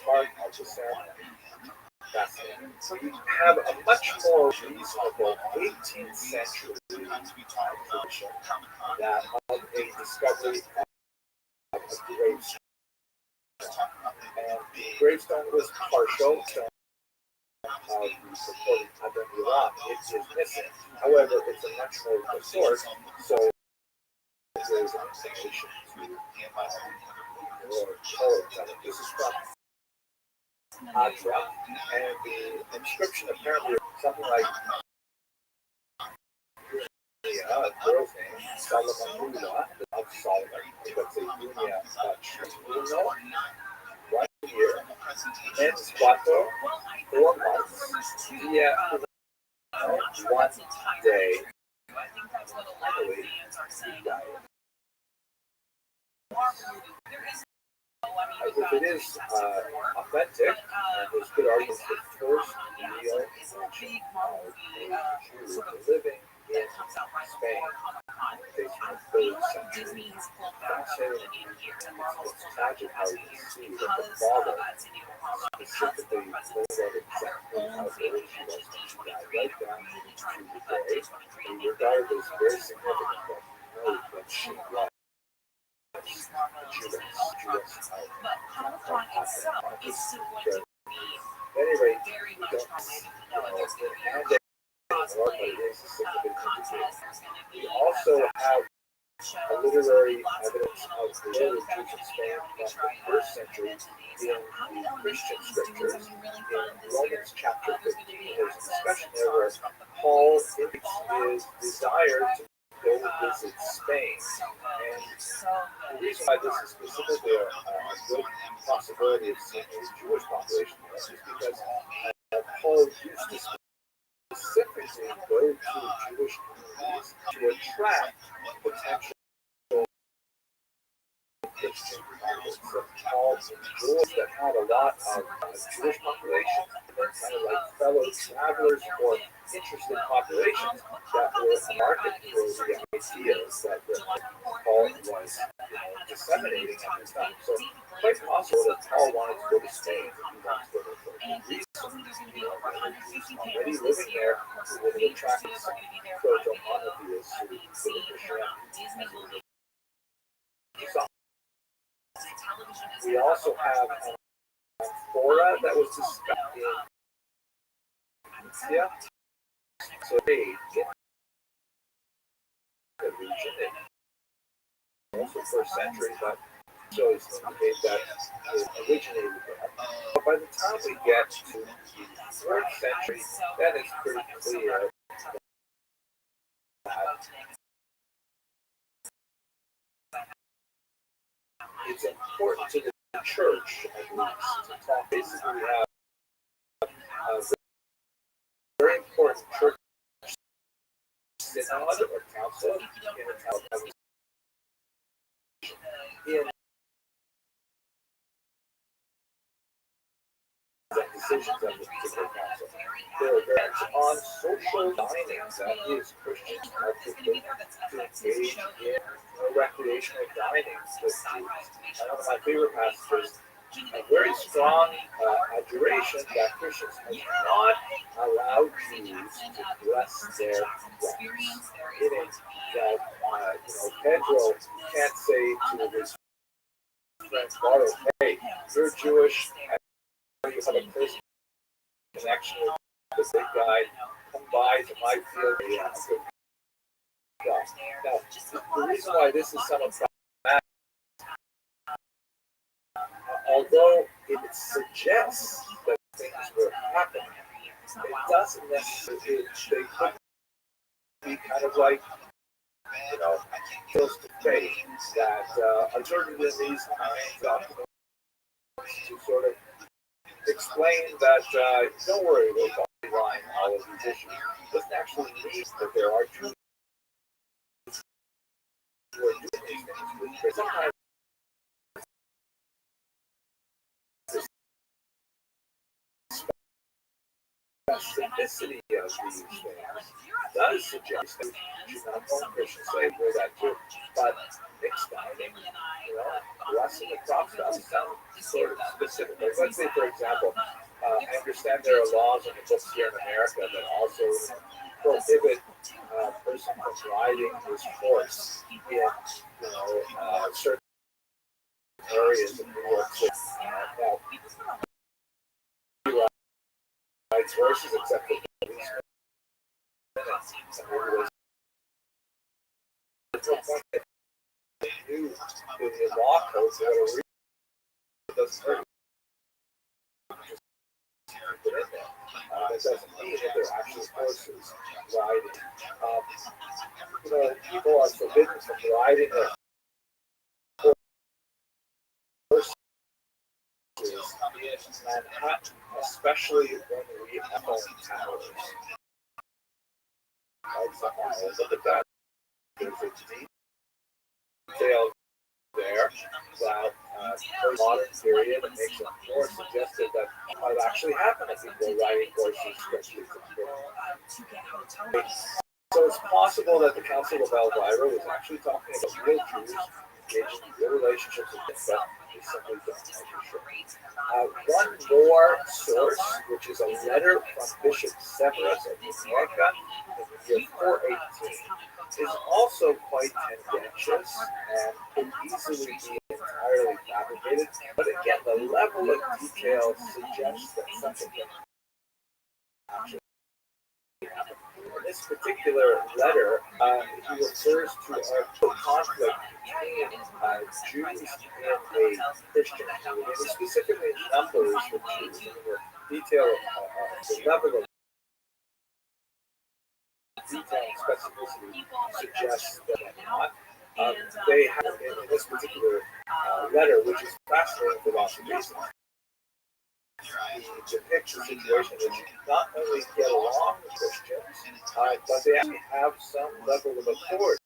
Speaker 5: part of the ceremony. Fascinating. So we have a much more reasonable 18th century tradition that of a discovery of a gravestone. And the gravestone was partial to the purported Adam Iran. It is missing. However, it's a much more good source, so there's an explanation to this is from Adra, and the inscription apparently something like a girl's name, Salamanula, of Solomon, that's a Dunya Uno, 1 year, Ens 4 months, Dia 1 day, if it is authentic, there's good arguments for the first real mention of a Jew living in Spain, based on the 3rd century. Fascinating. It's tragic how you can see that the father specifically laid out exactly how old she was when she died, right down to the day. And regarded as very significant that he knows that she was. Judas. At any rate, we don't mandate anymore, but it is a significant indicator. We also have a literary evidence of the early Jews in Spain from the 1st century in the Christian scriptures. In Romans chapter 15, there's a discussion there where Paul indicates his desire to go visit Spain. And the reason why this is specifically a good possibility of seeing a Jewish population there is because Paul used to specifically go to Jewish communities to attract potential Christian converts. So Paul enjoyed that had a lot of Jewish population, kind of like fellow travelers or interested populations that were a market for the ideas that Paul was disseminating at this time. So quite possible that Paul wanted to go to Spain. He wanted to go to Greece. Already living there, he would have attracted some proto-monotheists who would have we also have Flora that was discussed in India. So they get the region in also first century, but so it's indicated that it originated there. But by the time we get to the 3rd century, then it's pretty clear that it's important to the church, at least, to talk. Basically, we have a very important church synod or council in decisions of the particular council. There are variants on social dining that is Christians are forbidden to engage in recreational dining. One of my favorite passages, a very strong adjuration that Christians are not allowed Jews to bless their friends. Meaning that Pedro can't say to his friend Bardo, hey, you're Jewish, and you have a personal connection with the big guy, come by to my field. Now, the reason why this is somewhat problematic, although it suggests that things were happening, it doesn't necessarily, they could be kind of like, close to faith that observing in these kinds of to sort of explain that don't worry about line all of these issues. It doesn't actually mean that there are Jews who are doing these things. But sometimes the specificity of these things does suggest that you should not one Christian say we're that too, but mixed dining, blessing the crops does sound sort of specific. Like, let's say, for example, I understand there are laws in the books here in America that also prohibit a person from riding his horse in certain areas of New York City. Now, rides horses except for policemen. New the law codes that are real. It doesn't hurt. Put in there. It doesn't mean that they're actually horses riding. People are forbidden from riding their horses in Manhattan, especially when we have phone towers. Look at that. There's a detail there that modern period makes it more suggestive that might actually happen if people are riding horses, especially from here. So it's possible that the Council of Elvira was actually talking about real Jews engaged in real relationships with them, but they simply don't know for sure. One more source, which is a letter from Bishop Severus of Minorca in the year 418, is also quite tendentious and could easily be entirely fabricated. But again, the level of detail suggests that something actually happened. In this particular letter, he refers to a conflict between Jews and a Christian community, and specifically numbers of Jews. And the detail of the level of detail and specificity suggests that not. They have, in this particular letter, which is fascinating for lots of reasons, he depicts a situation in which you not only get along with Christians, but they actually have some level of authority.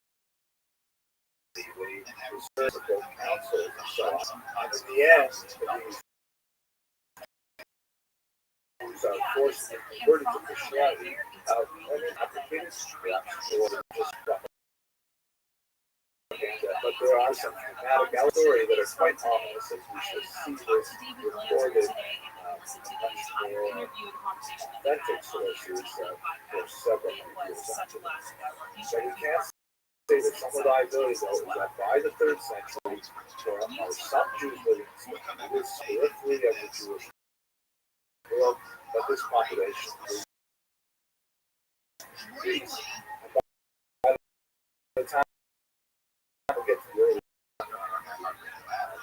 Speaker 5: they serve both councils and so on. And in the end, these who are forced to convert to Christianity, and advocated for just but there are some dramatic stories that are quite ominous, as we should see this recorded much more authentic sources for several years afterwards. So we can't say that some reliability, though, is that by the 3rd century, there are some Jews living in the periphery of the Jewish world, but this population is by the time we get to the early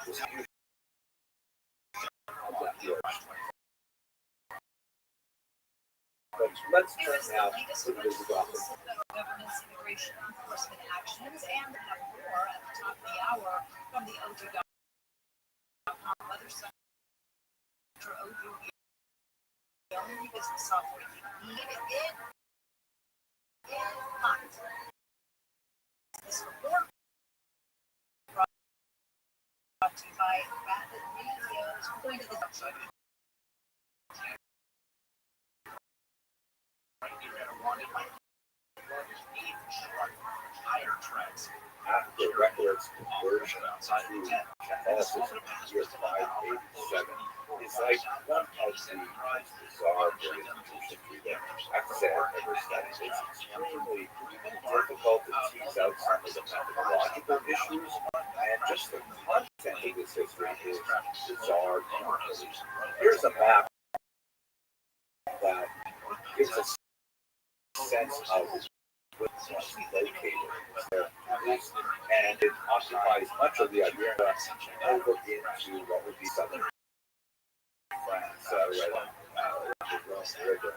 Speaker 5: distribution of that village. But let's turn now to the Visigoths.
Speaker 7: Government's immigration enforcement actions, and have more at the top of the hour from the OJ.com weather center. OJ, the only business software you need in month. This report brought to you by Rapid Radios. We're going to the website.
Speaker 5: After records conversion to Genesis in the year 587 is like one of the most bizarre institutions that I have to say I've never studied. It's extremely difficult to tease out some of the methodological issues, and just the content of this history is bizarre. Here's a map that gives us a sense of located there, and it occupies much of the Iberian over into what would be southern France, right on the river,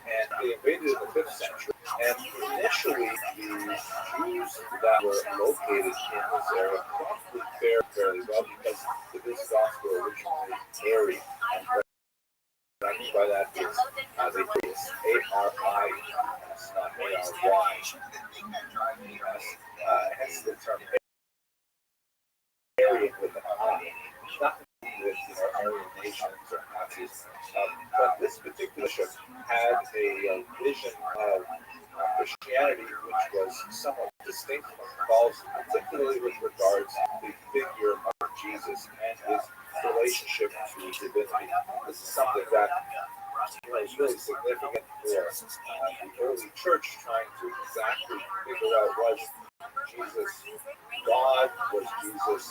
Speaker 5: and they invaded in the 5th century. And initially, the Jews that were located in this area probably fared fairly well because the Visigoths were originally Aryan. What I mean by that is they use A-R-I-S, not A-R-Y. Hence the term Aryan with an I. Nothing to do with Aryan nations or Nazis. But this particular ship had a vision of Christianity which was somewhat distinct from Catholicism, particularly with regards to the figure of Jesus and his relationship to divinity. This is something that is really significant for the early church trying to exactly figure out, was Jesus God, was Jesus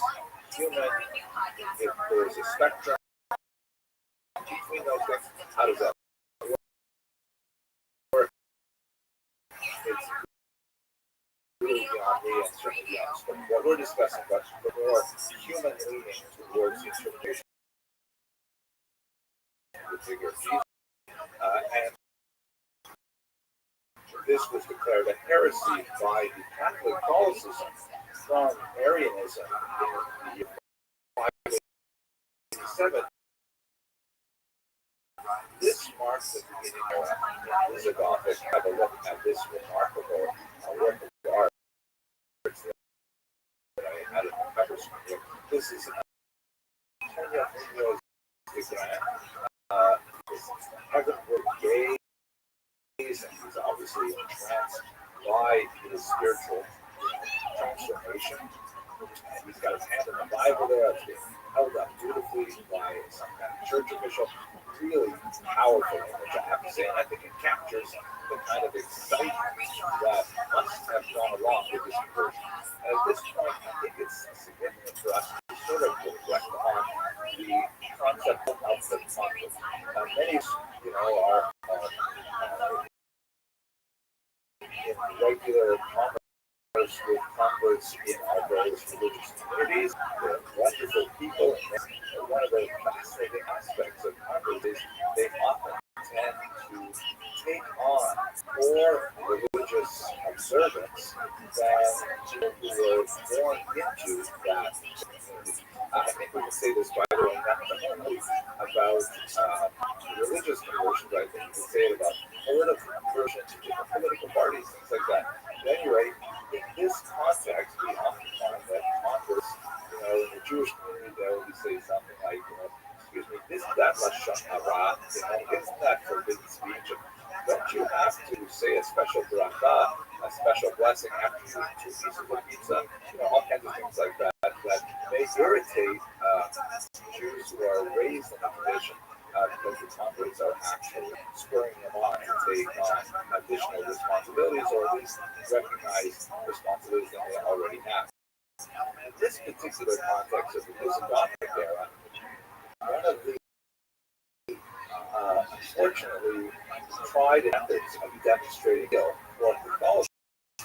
Speaker 5: human, if there's a spectrum between those things, how does that work? It's really beyond me and certainly beyond what we're discussing, but the more human leaning towards the interpretation of the figure of Jesus. And this was declared a heresy by the Catholic Catholicism from Arianism in the year 587. This marks the beginning of the Visigothic. Have a look at this remarkable work of art that I had in the cover screen. This is Antonio Munoz de Gran. Heavenward gaze, and he's obviously entranced by his spiritual transformation. And he's got his hand in the Bible there. It's being held up beautifully by some kind of church official. Really powerful image, I have to say. And I think it captures the kind of excitement that must have gone along with this conversion. And at this point, I think it's significant for us to sort of reflect on the concept of the conflict. Many, are in regular commerce with converts in our various religious communities. They're wonderful people. And one of the fascinating aspects of converts is they often tend to take on more religious observance than people who were born into that community. I think we can say this, by the way, not only about religious conversions, I think we can say it about political conversions, different political parties, things like that. At any rate, in this context, we often Jewish community, they always say something like, excuse me, isn't that lashon hara? Isn't that forbidden speech? And don't you have to say a special bracha, a special blessing after you eat 2 pieces of pizza? All kinds of things like that that may irritate Jews who are raised in a tradition because the converts are actually spurring them on to take on additional responsibilities or at least recognize responsibilities that they already have. In this particular context of the Gothic era, one of the unfortunately tried methods of demonstrating for Catholicism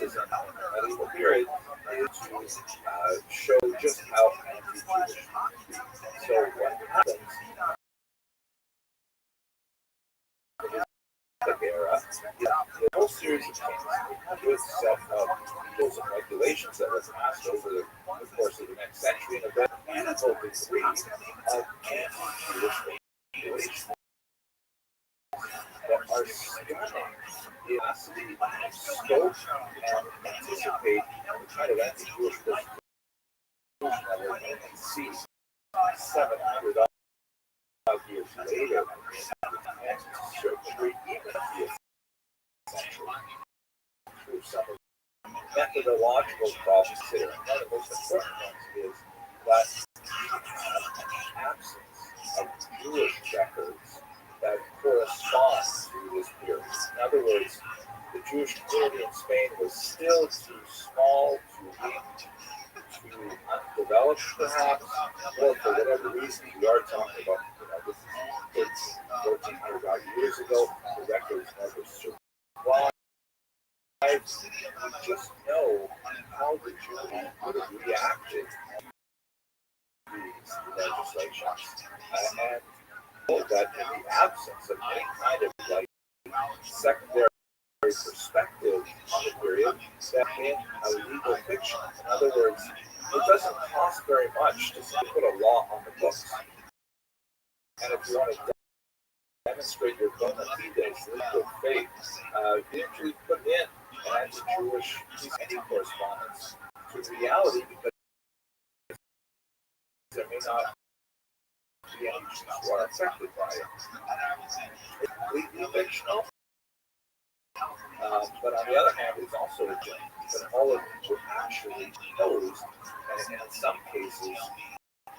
Speaker 5: in the medieval period is to show just how anti-Jewish. So what happens in the era is a whole series of things. We have this set of rules and regulations that was passed over the course of the next century, and a very manageable degree of anti-Jewish regulations that are stunning in the scope and anticipate the kind of anti-Jewish persecution that we're going to see 700 years later, and certainly even through some of the methodological problems here. One of the most important ones is that absence of Jewish records that correspond to this period. In other words, the Jewish community in Spain was still too small, too weak, too undeveloped, perhaps, or for whatever reason we are talking about. This is 1,400 years ago. The records never survived. We just know how the Jews would have reacted to these legislations, and that in the absence of any kind of secondary perspective on the period, that in a legal fiction. In other words, it doesn't cost very much to put a law on the books. And if you want to demonstrate your bona fides, legal faith, you usually put in an anti-Jewish any correspondence to reality, because there may not be any Jews who are affected by it. It's completely fictional, but on the other hand, it's also a joke that all of them were actually posed, and in some cases,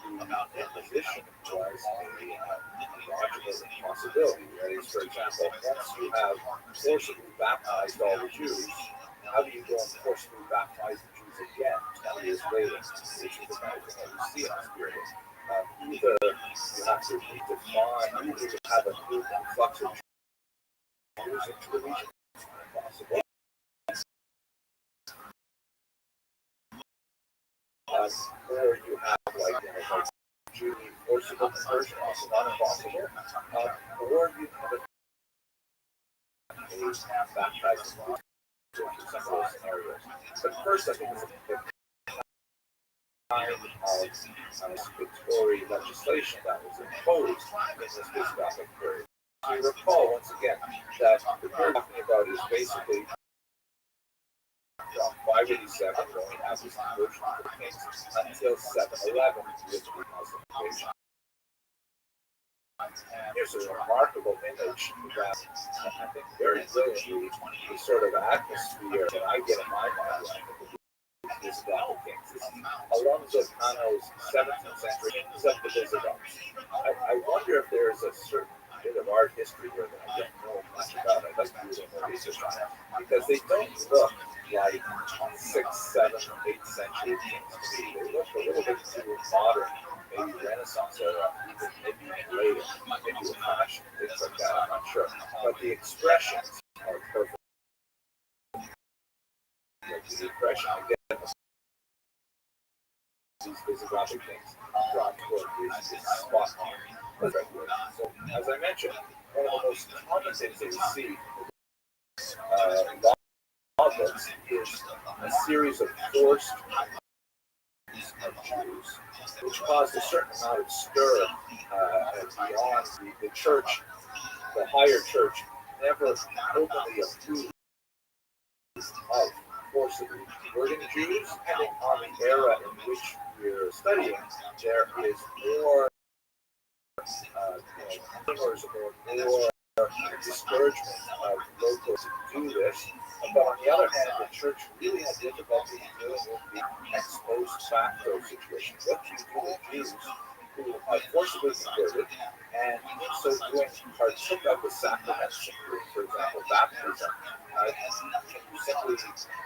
Speaker 5: the imposition was a logical possibility. That is, for example, once you have forcibly baptized all the Jews, how do you go and forcibly baptize the Jews again 20 years later? Which is the kind of thing that we see in this period. Either you have to redefine, either you have a new influx of Jews into the region, possible. Or you have like Jew forcible conversion, also not impossible. Or you have a baptized in some of those scenarios. But first, I think it's a kind of statutory legislation that was imposed in this Gothic period. So you recall once again that the period we're talking about is basically from 587, when we have this conversion of the kings, until 711, with the Muslim invasion. Here's a remarkable image that I think very brilliantly the sort of atmosphere that I get in my mind when this Gothic kings. This is Alonso Cano's 17th century Kings of the Visigoths. I wonder if there's a certain bit of art history here that I don't know much about. I'd like to do more research on it, because they don't look like 6th, 7th, 8th century kings to me. They look a little bit too modern, maybe Renaissance era, maybe later, maybe with fashion, things like that, I'm not sure. But the expressions are perfect. The impression I get of these Visigothic kings brought toward this spot on. So, as I mentioned, one of the most common things that we see law books is a series of forced of Jews, which caused a certain amount of stir beyond the church. The higher church never openly approved of forcibly converting Jews, depending on the era in which we're studying, there is more rumors or more discouragement of locals who do this. But on the other hand, the church really had difficulty dealing with the ex post facto situation. What do you do with Jews who are forcibly converted and so doing partook of the sacraments, for example, baptism? Can you simply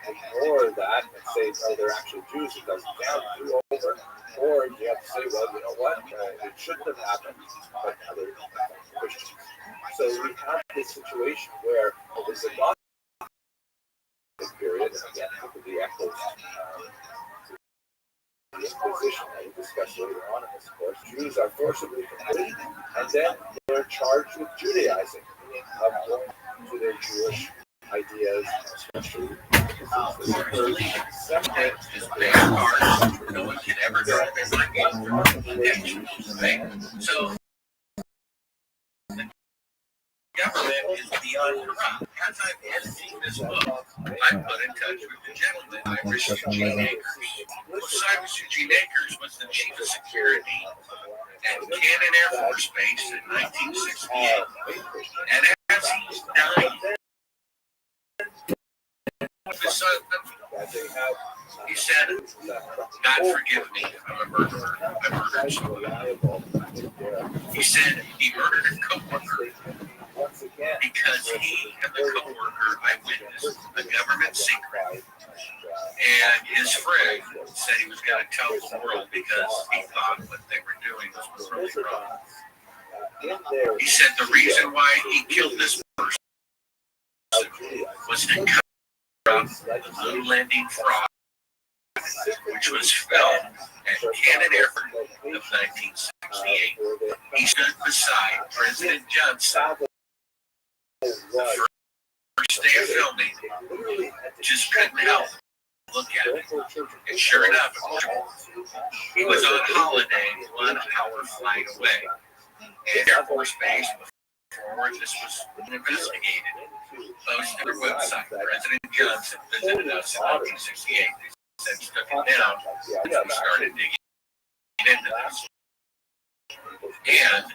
Speaker 5: ignore that and say, oh, they're actually Jews, it doesn't count, do over? Or do you have to say, well, you know what, it shouldn't have happened, but now they're Christians. So we have this situation where there's a lot period, and again, it could be echoes the Inquisition that we discussed later on in this course. Jews are forcibly converted, and then they're charged with Judaizing, meaning of going to their Jewish ideas, especially
Speaker 17: no one can ever go so government is beyond corrupt. As I'm editing this book, I'm put in touch with the gentleman, Cyrus Eugene Akers. Well, Cyrus Eugene Akers was the chief of security at Cannon Air Force Base in 1968. And as he's dying, he said, God forgive me, I'm a murderer. I murdered someone. He said he murdered a co-worker because he and the co-worker eyewitnessed a government secret. And his friend said he was going to tell the world because he thought what they were doing was really wrong. He said the reason why he killed this person was to cover up the moon landing fraud, which was filmed at Cannon Air Force of 1968. He stood beside President Johnson the first day of filming, just couldn't help look at it. And sure enough, he was on holiday 1 hour flight away. And Air Force Base, before this was investigated, posted their website. President Johnson visited us in 1968. They said, took it down, and we started digging into this. And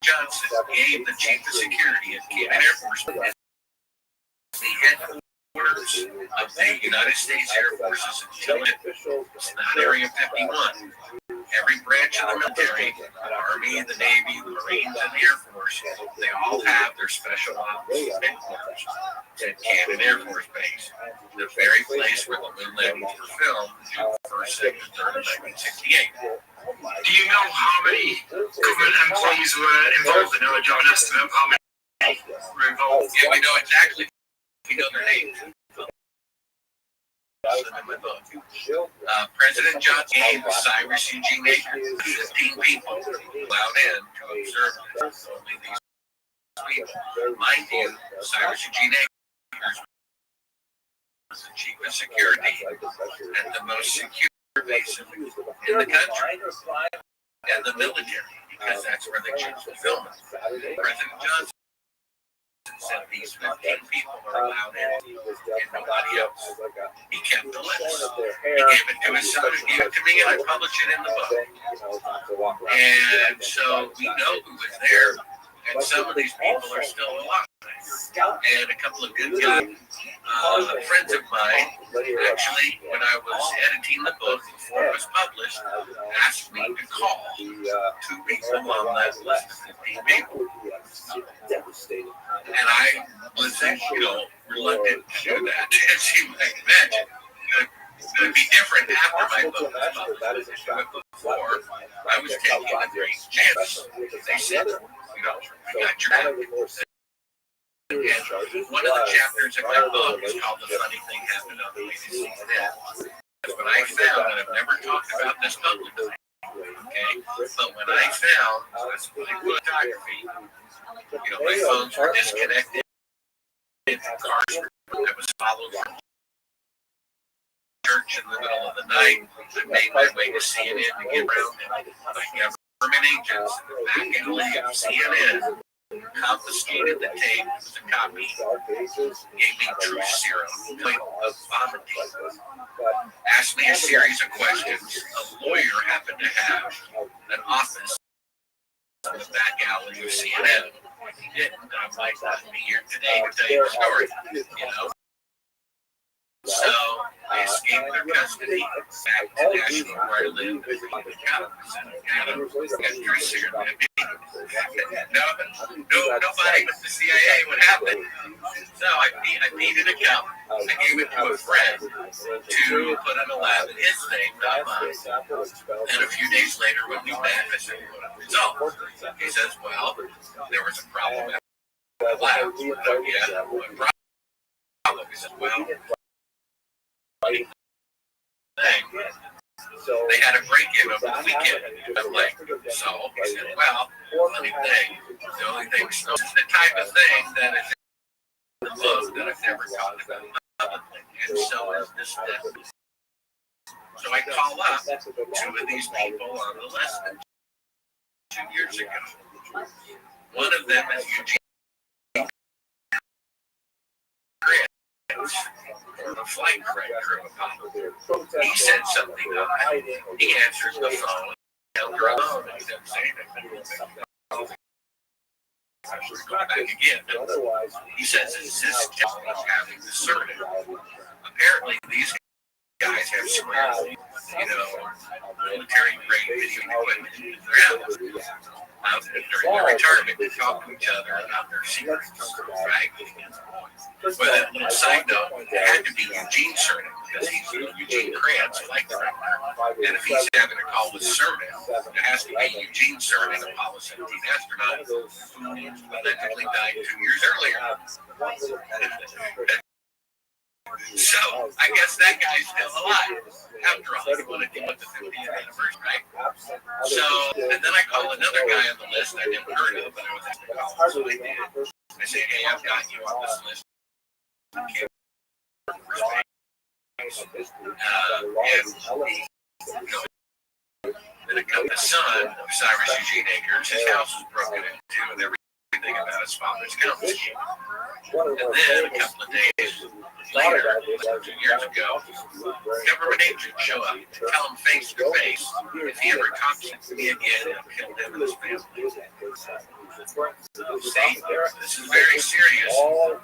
Speaker 17: Johnson gave the chief of security at Cannon Air Force Base the headquarters of the United States Air Forces until it's not Area 51. Every branch of the military, the Army, the Navy, the Marines, and the Air Force, they all have their special ops headquarters at Cannon Air Force Base, the very place where the moon landings were filmed, June 1st, 2nd, 3rd of 1968.
Speaker 18: Do you know how many government employees were involved in it? Do you have an estimate of how many were involved?
Speaker 17: Yeah, we know exactly. We know their names. President Johnson gave Cyrus Eugene Akers 15 people allowed in to observe this. Only these people. Mind you, Cyrus Eugene Akers was the chief of security at the most secure base in the country and the military, because that's where they choose to film it. President Johnson said these 15 people are allowed in and nobody else. He kept the list. He gave it to his son, he gave it to me, and I published it in the book. And so we know who was there, and some of these people are still alive. And a couple of good guys, friends of mine, actually, when I was editing the book before it was published, asked me to call 2 people on that list of 15 people. And I was, reluctant to do that, as you might imagine. It's going to be different after my book was published. Before, I was taking a great chance. They said, I got your book. And one of the chapters in my book is called The Funny Thing Happened on the Way to See Death. Because when I found, and I've never talked about this publicly, okay, but when I found, that's my photography, my phones were disconnected, cars that was followed from church in the middle of the night. I made my way to CNN to get around it. My government agents back in the league of CNN confiscated the tape with a copy, gave me true serum, point of vomiting, asked me a series of questions. A lawyer happened to have an office in the back alley of CNN. He didn't. I'm like, I'd be here today to tell you the story, you know. So I escaped their custody back to Nashville where I lived with the cops. And true serum. Nobody but the CIA would have it. So I needed a cup. I gave it to a friend to put in a lab in his name, not mine. And a few days later when we met, I said, what a result. He says, well, there was a problem at the lab. Yeah, what problem? He said, well, they had a break-in over the weekend. I'm like, so he said, well, funny thing, the only thing, so this is the type of thing that is in the book that I've never talked about publicly, and so is this death. So I call up 2 of these people on the list 2 years ago. One of them is Eugene Grant, or the flight director of Apollo. He said something odd. He answers the phone, held her alone, and he doesn't say anything. Go back again. He says, is this just having the surgery? Apparently, these guys have square, military grade video equipment in their house. During their retirement, they talk to each other about their secrets, right? But a little side note, it had to be Eugene Cernan, because he's Eugene Krantz, flight director. And if he's having a call with Cernan, it has to be Eugene Cernan, Apollo 17 astronaut, who allegedly died 2 years earlier. So, I guess that guy's still alive. After all, he wanted to do the 50th anniversary, right? So, and then I call another guy on the list I never heard of, but I was asking to call, so I did. I say, hey, I've got you on this list. Then it comes the son of Cyrus Eugene Akers. His house was broken into, and everything about his father's confiscated. And then a couple of days later, 2 years ago, government agents show up and tell him face to face, if he ever talks to me again, he'll kill him and his family. See, this is very serious.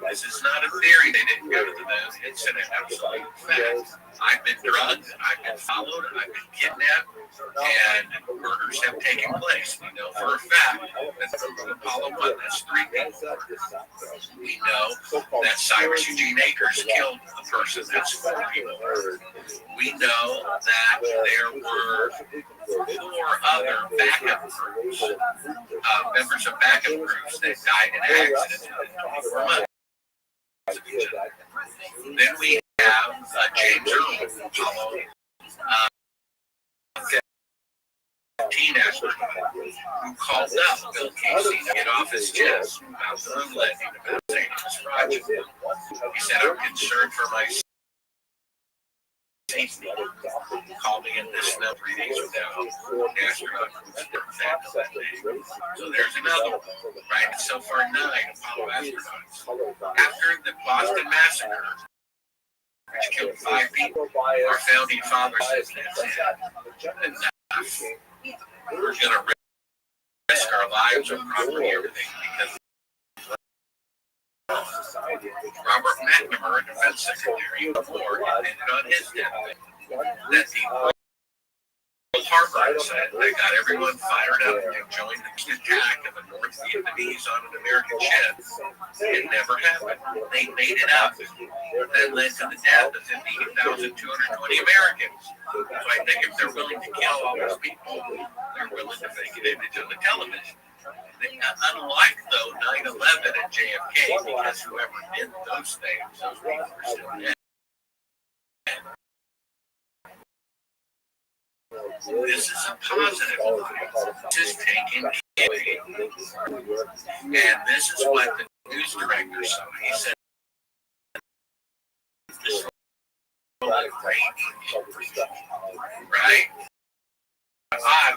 Speaker 17: This is not a theory. They didn't go to the moon. It's an absolute fact. I've been drugged, I've been followed, I've been kidnapped, and murders have taken place. We know for a fact that from Apollo 1, that's 3 people. We know that Cyrus Eugene Akers killed a person, that's 4 people. We know that there were 4 other backup groups, members of backup groups that died in accidents within 24 months of each other. Then we have James Earl, Apollo 15 astronaut, who called up Bill Casey to get off his chest about the moon landing, about saying it was fraudulent. He said, I'm concerned for my safety. Called me in this number 3 days ago. Astronaut so there's another one, right? So far 9 Apollo astronauts. After the Boston Massacre, which killed 5 people, our founding fathers said that's enough. We're going to risk our lives or property, everything, because Robert McNamara, Defense Secretary of War, admitted on his deathbed that the Pearl Harbor said they got everyone fired up to join the attack of the North Vietnamese on an American ship. It never happened. They made it up. That led to the death of 15,220 Americans. So I think if they're willing to kill all those people, they're willing to make an image on the television. Unlike though 9/11 and JFK, because whoever did those things, those people are still dead. This is a positive line. This is taking care. And this is what the news director saw. He said, this will look great. Right?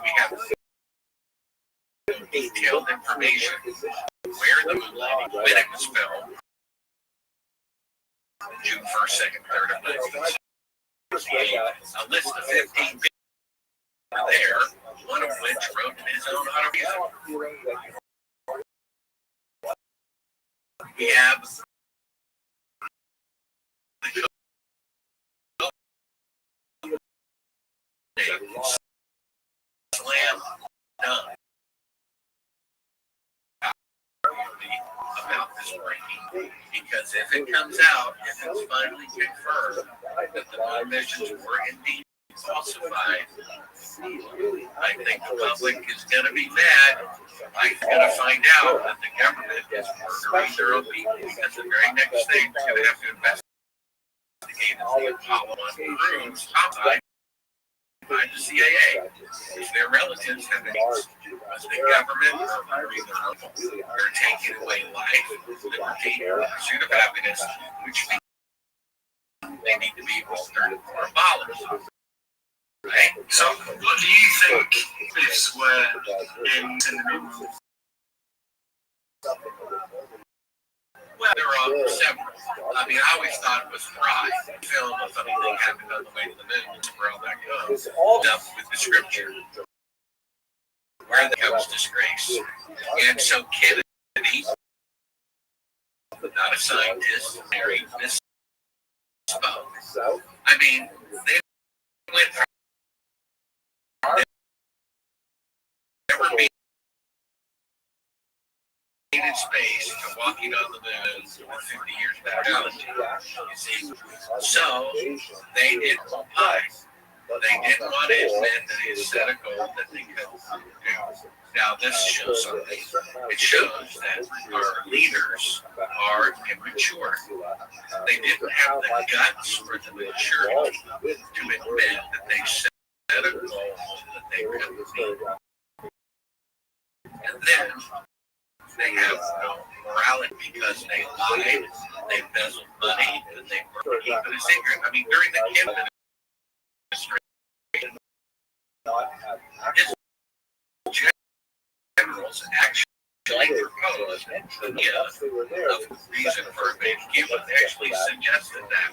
Speaker 17: We have detailed information where the moon landing, when it was filmed, June 1st, 2nd, 3rd of 1968. A list of 15 people there, one of which wrote his own autobiography. We have slam dunk about this breaking, because if it comes out, if it's finally confirmed that the moon missions were indeed falsified, I think the public is going to be mad. I'm going to find out that the government is murdering their own people, because the very next thing is going to have to investigate is the Apollo 1 crews homicide by the CIA. If their relatives have been was the government murdering their own people. They're taking away life, liberty, pursuit of happiness, which means they need to be altered or abolished. Right?
Speaker 18: So, what do you think this were in the movie?
Speaker 17: Well, there are several. I mean, I always thought it was Fry. Film of something that happened on the way to the moon, where all that goes. Up with the scripture, where there comes disgrace. And so Kennedy, not a scientist, married misspoke. I mean, they went from never being in space to walking on the moon 50 years back. You see, so they didn't comply. They didn't want to admit that it's set a goal that they couldn't do. Now, this shows something. It shows that our leaders are immature. They didn't have the guts or the maturity to admit that they set a goal that they couldn't meet. And then they have no morality because they lied, they embezzled money, and they were keeping a secret. I mean, during the Kennedy administration, his generals actually proposed the idea of reason for invading Cuba. They actually suggested that.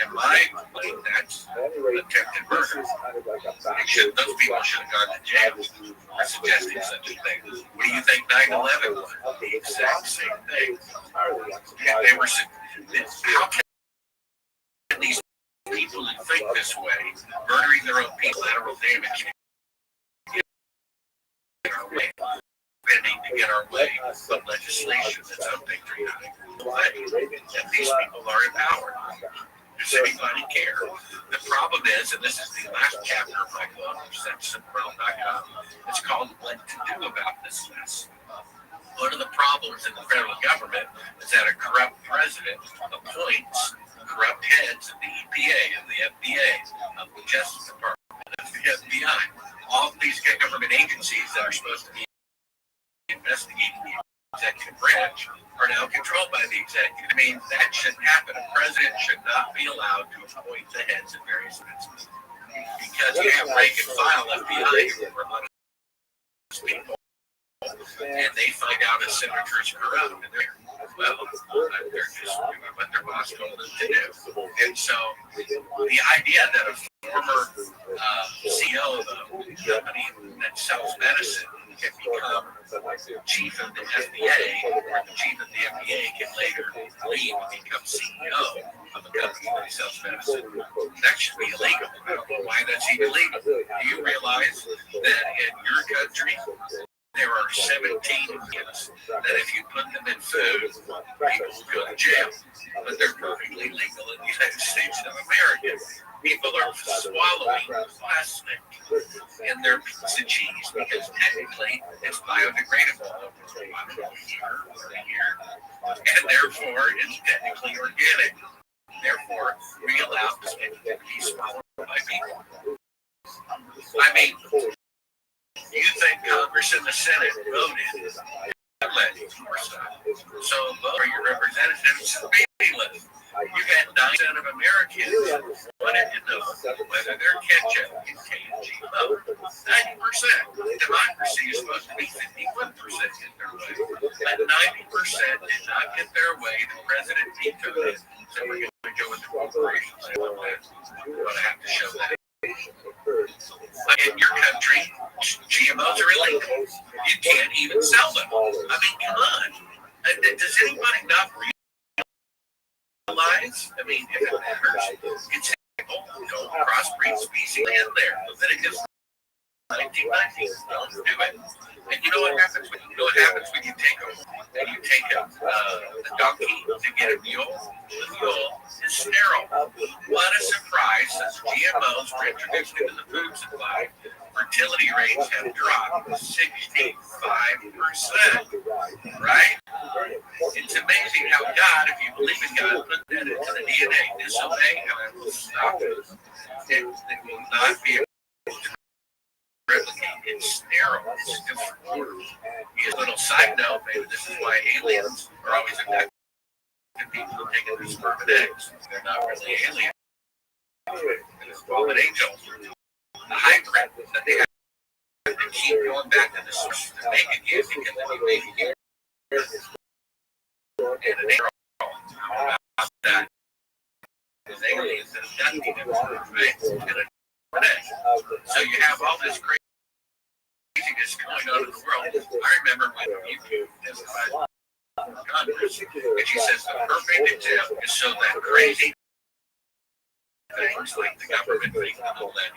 Speaker 17: And my belief, that's attempted murder. Those people should have gone to jail for suggesting such a thing. What do you think 9/11 was? The exact same thing. And they were, how can these people who think this way, murdering their own people, collateral damage, get our way? We need to get our way of legislation that's unpatriotic. And these people are in power. Does anybody care? The problem is, and this is the last chapter of my book, SexandRealm.com, it's called What to Do About This Mess. One of the problems in the federal government is that a corrupt president appoints corrupt heads of the EPA and the FDA, of the Justice Department, of the FBI. All of these government agencies that are supposed to be investigating the executive branch are now controlled by the executive. I mean, that shouldn't happen. A president should not be allowed to appoint the heads of various agencies. Because you have rank and file FBI who are a lot of people, and they find out a senator is corrupt, and they're just doing what their boss told them to do. And so the idea that a former CEO of a company that sells medicine can become chief of the FDA, or the chief of the FDA can later leave and become CEO of a company that sells medicine, that should be illegal. I don't know why that's even legal. Do you realize that in your country, there are 17 kids that if you put them in food, people will go to jail. But they're perfectly legal in the United States of America. People are swallowing plastic in their pizza cheese because technically it's biodegradable over a year. And therefore it's technically organic. Therefore, we allow this to be swallowed by people. I mean, you think Congress and the Senate voted so vote for your representatives meaningless. You got 9% of Americans wanted to know whether their ketchup contained GMO. 90%. Democracy is supposed to be 51% in their way. But that 90% did not get their way, the president vetoed it. So we're going to go into corporations. I love that. We're going to have to show that. Like in your country, GMOs are illegal. You can't even sell them. I mean, come on. Does anybody not realize? I mean, if it matters, it's don't crossbreed species in there. Leviticus 1919. Don't do it. And you know what happens when you take a donkey to get a mule? The mule is sterile. What a surprise! Since GMOs were introduced into the food supply, fertility rates have dropped 65%. Right? It's amazing how God, if you believe in God, put that into the DNA. Disobey, and I will stop it. It will not be able to replicate. It's sterile. It's different. A little side note, maybe this is why aliens are always attacking people who are taking their sperm and eggs. They're not really aliens. It's called an angel. The hybrid that they have to keep going back to the source to make it again, because then you make it again. And an angel. How about that? Because aliens that have done things, right? So you have all this craziness going on in the world. I remember when you testified in Congress, and she says the perfect example is so that crazy things like the government thing and all that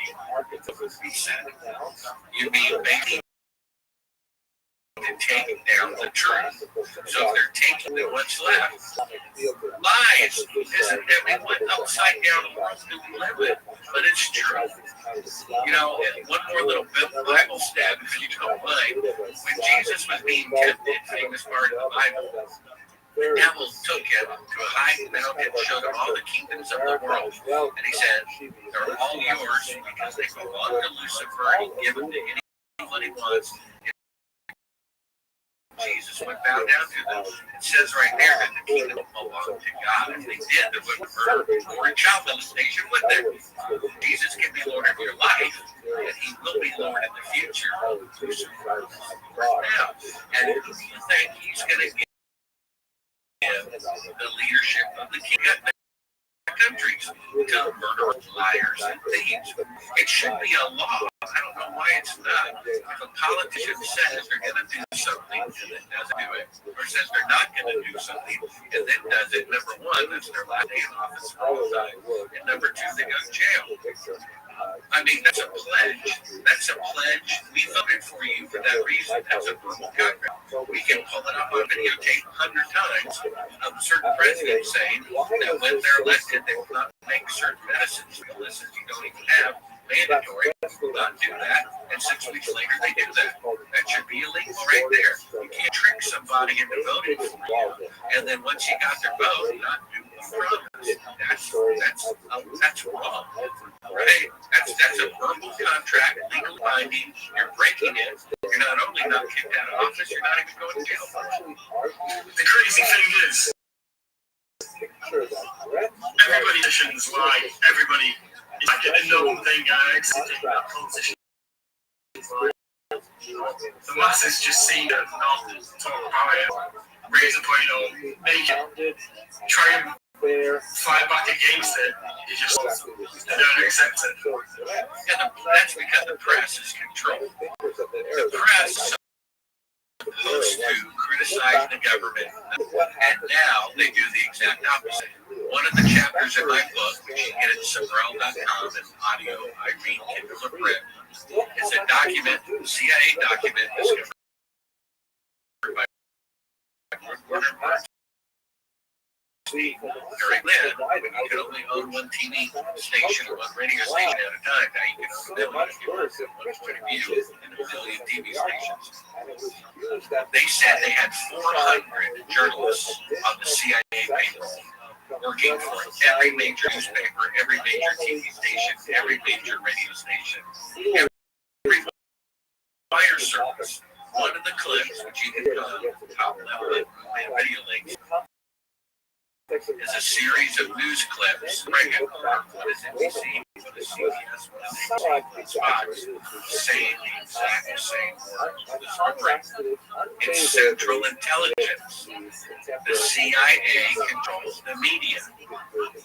Speaker 17: would be said. You'd be making and taking down the truth. So if they're taking what's left, lies. Isn't everyone upside down the world that we live in? But it's true. You know, and one more little Bible stab, if you don't mind. When Jesus was being tempted, famous part of the Bible, the devil took him to a high mountain and showed him all the kingdoms of the world. And he said, they're all yours because they belong to Lucifer and give them to anyone he wants. Jesus would bow down to them. It says right there that the kingdom belonged to God. If they did, there wouldn't be a child molestation, would there? Jesus can be Lord of your life, and He will be Lord in the future. Now, and who do you think He's going to give the leadership of the kingdom? Countries to murderers, liars, and thieves. It should be a law. I don't know why it's not. If a politician says they're going to do something and then doesn't do it, or says they're not going to do something and then does it, number one, that's their last day in office for all time. And number two, they go to jail. I mean, that's a pledge. That's a pledge. We voted for you for that reason. That's a verbal contract. We can pull it up on videotape 100 times of certain presidents saying that when they're elected, they will not make certain medicines, medicines you don't even have, mandatory, will not do that, and 6 weeks later they do that. That should be illegal right there. You can't trick somebody into voting for you, and then once you got their vote, not do the promise. That's wrong, right? That's a verbal contract, legally binding. You're breaking it. You're not only not kicked out of office, you're not even going to jail for it.
Speaker 18: The crazy thing is, everybody decisions why everybody is like a known thing exiting that politician. The masses just seem to not talk about it, raise a point or make it, try and fight back against it. You just don't accept it.
Speaker 17: And that's because the press is controlled. The press is supposed to criticize the government, and now they do the exact opposite. One of the chapters in my book, which you get at Sobrel.com and audio, I read Kindle or print, is a document, a CIA document discovered by Warner Bros. During then, when you could only own one TV station or one radio station at a time, now you can own one point of view and a million TV stations. They said they had 400 journalists on the CIA payroll working for every major newspaper, every major TV station, every major radio station, every wire service. One of the clips, which you can go top level and video links, is a series of news clips. Bring it on. What is NBC? What is CBS? What is Fox? Saying the exact same words. It's Central Intelligence. The CIA controls the media.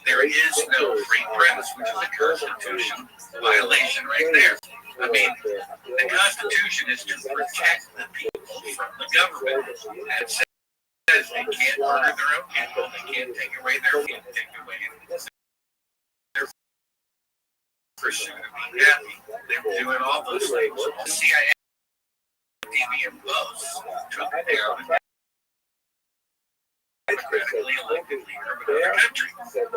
Speaker 17: There is no free press, which is a Constitution violation right there. I mean, the Constitution is to protect the people from the government. And says they can't murder their own people, they can't take away their pursuit of being happy. They're doing all those things. The CIA TV and Post took down a democratically elected leader of another country. And to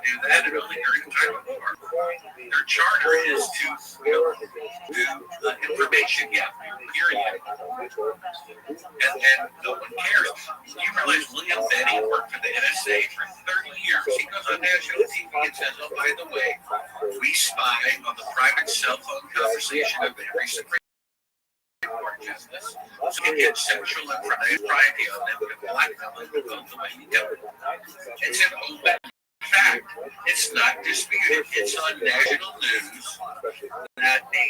Speaker 17: do that, and only during the time of war. Their charter is to do information gathering, period. And no one cares. You realize William Benny worked for the NSA for 30 years. He goes on national TV and says, oh, by the way, we spy on the private cell phone conversation of every Supreme Court justice. So you get sexual impropriety on them to blackmail them to vote the way you do. It's an open fact. It's not disputed. It's on national news that the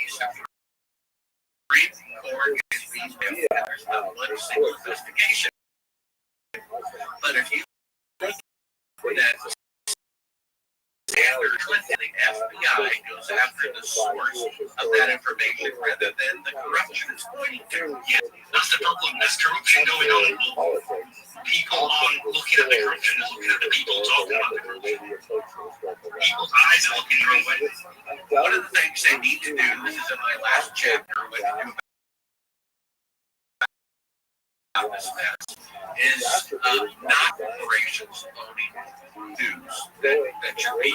Speaker 17: Supreme Court is being done. There's not one single investigation. But if you think that Sanders Clinton, the FBI goes after the source of that information rather than the corruption it's pointing to.
Speaker 18: Yeah, that's the problem. There's corruption going on. People aren't looking at the corruption, they're looking at the people talking about the corruption. People's eyes are looking the wrong way.
Speaker 17: One of the things they need to do, this is in my last chapter, what to do about this mess, is not corporations owning news that should be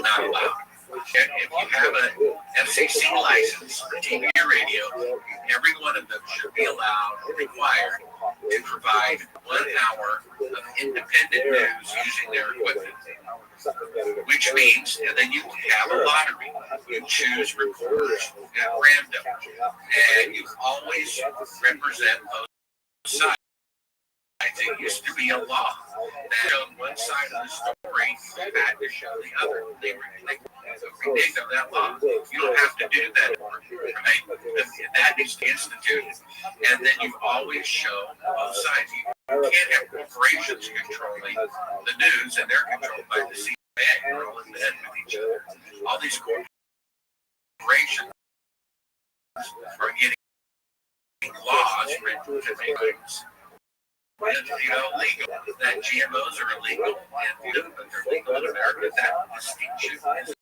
Speaker 17: not allowed. If you have an FCC license for TV or radio, every one of them should be allowed or required to provide 1 hour of independent news using their equipment. Which means, and then you have a lottery. You choose reporters at random, and you always represent both sides. It used to be a law that on one side of the story had to show the other. They reneged on that law. You don't have to do that anymore, right? That is instituted. And then you always show both sides. You can't have corporations controlling the news, and they're controlled by the CIA. They're all in bed with each other. All these corporations are getting laws written to make things legal. That GMOs are illegal, and but they're legal in America. That distinction isn't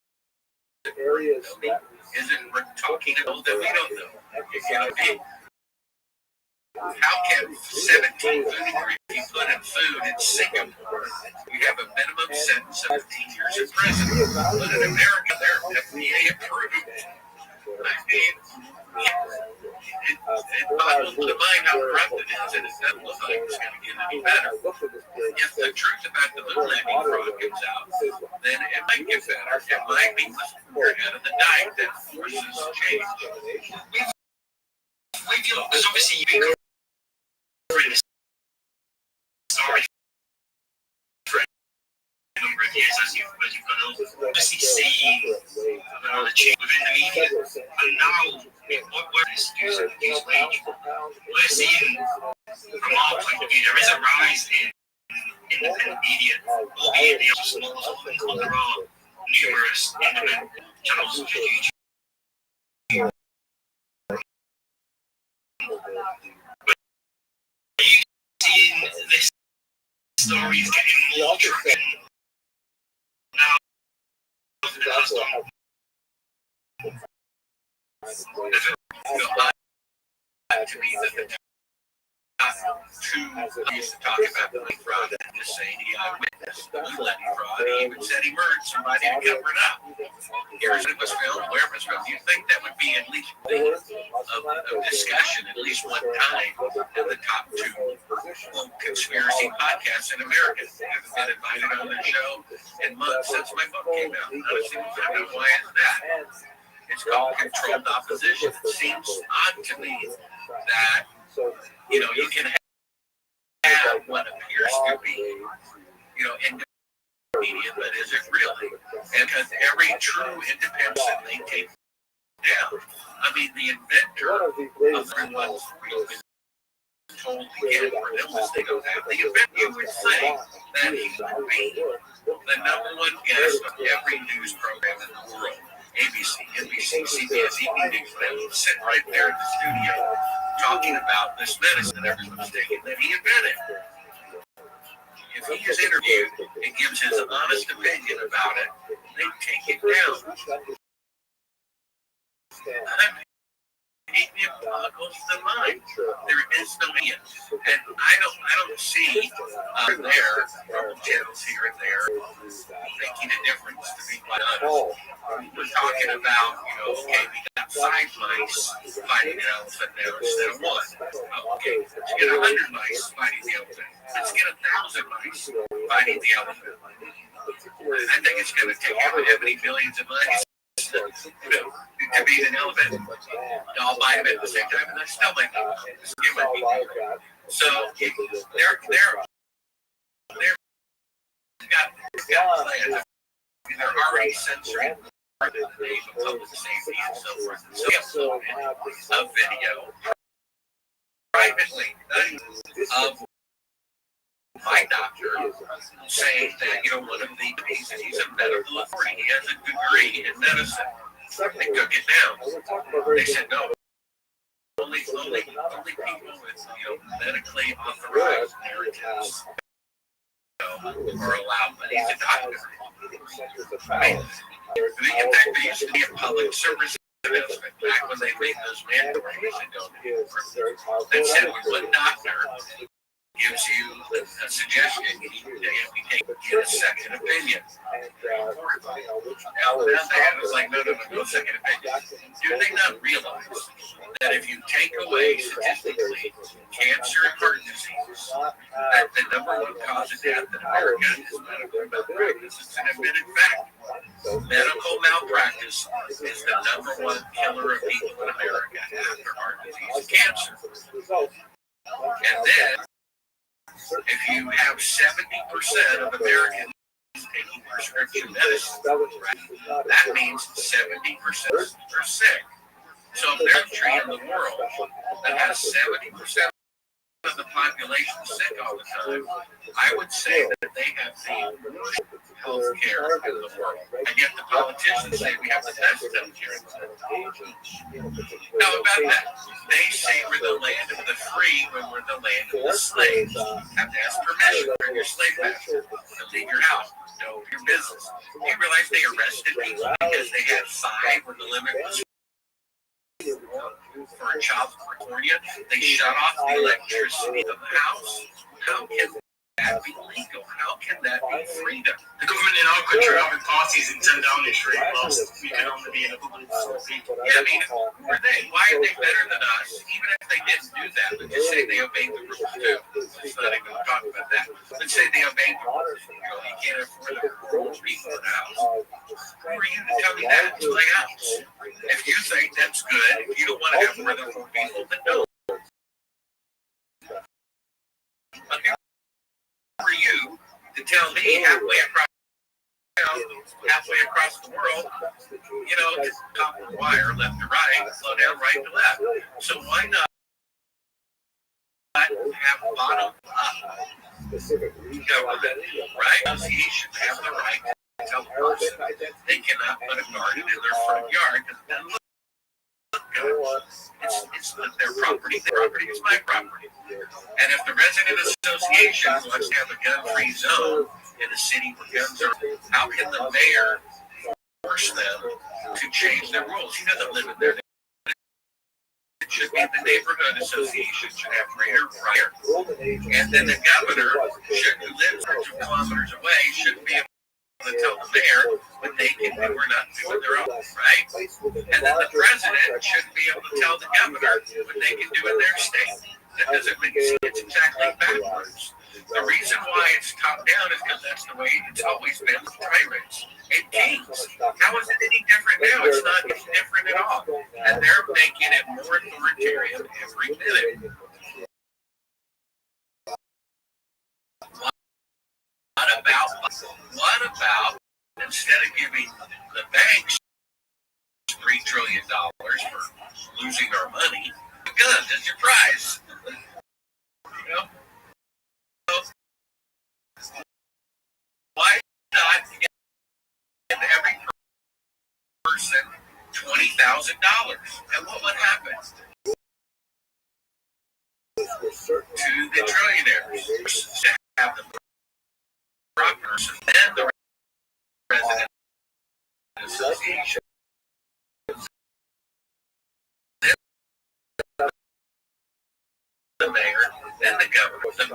Speaker 17: talking about that we don't know. How can 17 food be put in food in Singapore? You have a minimum sentence of 15 years in prison, but in America, they're FDA approved. I mean, it boggles the mind how corrupt it is, and it doesn't look like it's going to get any better. If the truth about the moon landing fraud comes out, then it might get better. It might be we're ahead of the diet that forces change.
Speaker 18: There's obviously you've been covering this story for a number of years as you've gone on. Obviously seeing the change within the media, and now what we're using news page, we're seeing from our point of view there is a rise in independent media, albeit they are small, but there are numerous independent channels such as YouTube. Are you seeing this stories getting more traction now than it has done?
Speaker 17: To me, that the two used to talk about the money fraud and just saying he eyewitnessed the moon landing fraud. He even said he murdered somebody to cover it up. Here's it was filmed, where it was filmed. You'd think that would be at least of discussion at least one time in the top two conspiracy podcasts in America. I haven't been invited on their show in months since my book came out. Honestly, I don't know why is that. It's called controlled opposition. It seems odd to me that, you can have what appears to be, media, but is it really? And because every true independent thing came down. I mean, the inventor of everyone's told again for an illness they don't have. The inventor would say that he would be the number one guest of every news program in the world. ABC, NBC, CBS, EP News, they would sit right there in the studio talking about this medicine that everyone's taking that he invented. If he is interviewed and gives his honest opinion about it, they take it down. It boggles the mind. There is no end. And I don't see there channels here and there making a difference, to be quite honest. We're talking about, okay, we got 5 mice fighting an elephant now instead of 1. Okay, let's get 100 mice fighting the elephant. Let's get 1,000 mice fighting the elephant. I think it's going to take how many billions of mice to beat an elephant. I'll buy them at the same time, and I still might not. So they're got plans. They're already censoring the name of public safety and so forth and so on of video privately of my doctor saying that one of he's a medical authority. He has a degree in medicine. They took it down. They said no. Only people with medically authorized narratives are allowed. But he's a doctor. I mean, in fact, there used to be a public service announcement back when they made those mandatory that said when one doctor gives you a suggestion, you need to get a second opinion. Now they was like, no second opinion. Do they not realize that if you take away statistically cancer and heart disease, that the number 1 cause of death in America is medical malpractice? It's an admitted fact. Medical malpractice is the number 1 killer of people in America after heart disease and cancer. And then, if you have 70% of Americans taking prescription medicine, that means 70% are sick. So if there's a country in the world that has 70% of the population sick all the time, I would say that they have the worst health care in the world. And yet the politicians say we have the best health care in the world. Now about that, they say we're the land of the free when we're the land of the slaves. You have to ask permission from your slave master to leave your house, no your business. Do you realize they arrested people because they had 5 when the limit was for a child in California? They shut off the electricity of the house. How can that be legal? How can that be freedom?
Speaker 18: The government in our country are having parties in 10 Downing Street whilst we can only be in a bubble of people.
Speaker 17: Yeah, I mean, why are they better than us? Even if they didn't do that, let's just say they obeyed the rules too. Let's not even talk about that. Let's say they obeyed the rules. You can't afford the rules people in the house. Who are you to tell me that? It's my house. If you think that's good, if you don't want to have more than 4 people, then don't. Okay. Who are you to tell me halfway across the world, just top of the wire, left to right, slow down right to left. So why not have bottom up government, right? He should have the right to tell the person they cannot put a garden in their front yard because then look, it's not their property. Their property is my property. And if the resident association wants to have a gun-free zone in a city where guns are, how can the mayor force them to change their rules? He doesn't live in their neighborhood. It should be the neighborhood association should have greater right. And then the governor, who lives hundreds of kilometers away, shouldn't be able to tell the mayor what they can do or not do on their own, right? And then the president shouldn't be able to tell the governor what they can do in their state. That doesn't make sense. It's exactly backwards. The reason why it's top down is because that's the way it's always been with tyrants and kings. How is it any different now? It's not any different at all. And they're making it more authoritarian every minute. What about instead of giving the banks $3 trillion for losing our money, the guns as your prize? You know? Why not give every person $20,000? And what would happen to the trillionaires? To have the prop person and the president association. The mayor and the governor. The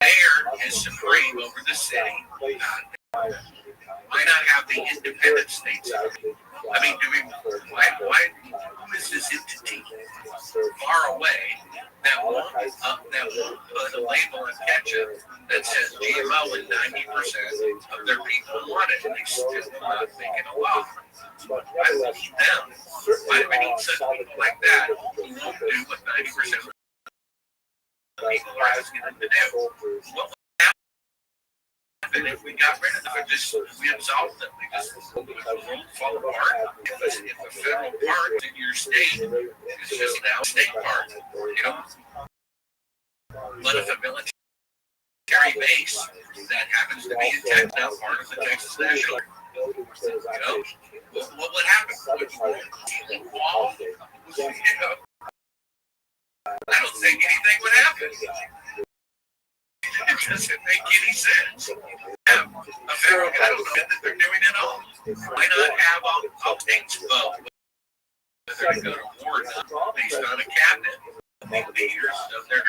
Speaker 17: mayor is supreme over the city. Why not have the independent states? I mean, why who is this entity far away that won't put a label on ketchup that says GMO and 90% of their people want it, and they still not make it a law? Why do we need them? Why do we need such people like that who won't do what 90% of people are asking them to do? What would happen if we got rid of them? We absolved them? We just fall apart? If a federal park in your state is just now a state park, you know? What if a military base that happens to be in Texas, now part of the Texas National, you know? What would happen? Would you wall? You know? I don't think anything would happen. It doesn't make any sense. I don't know that they're doing it all. Why not have all states vote whether to go to war or not based on a cabinet of the leaders of their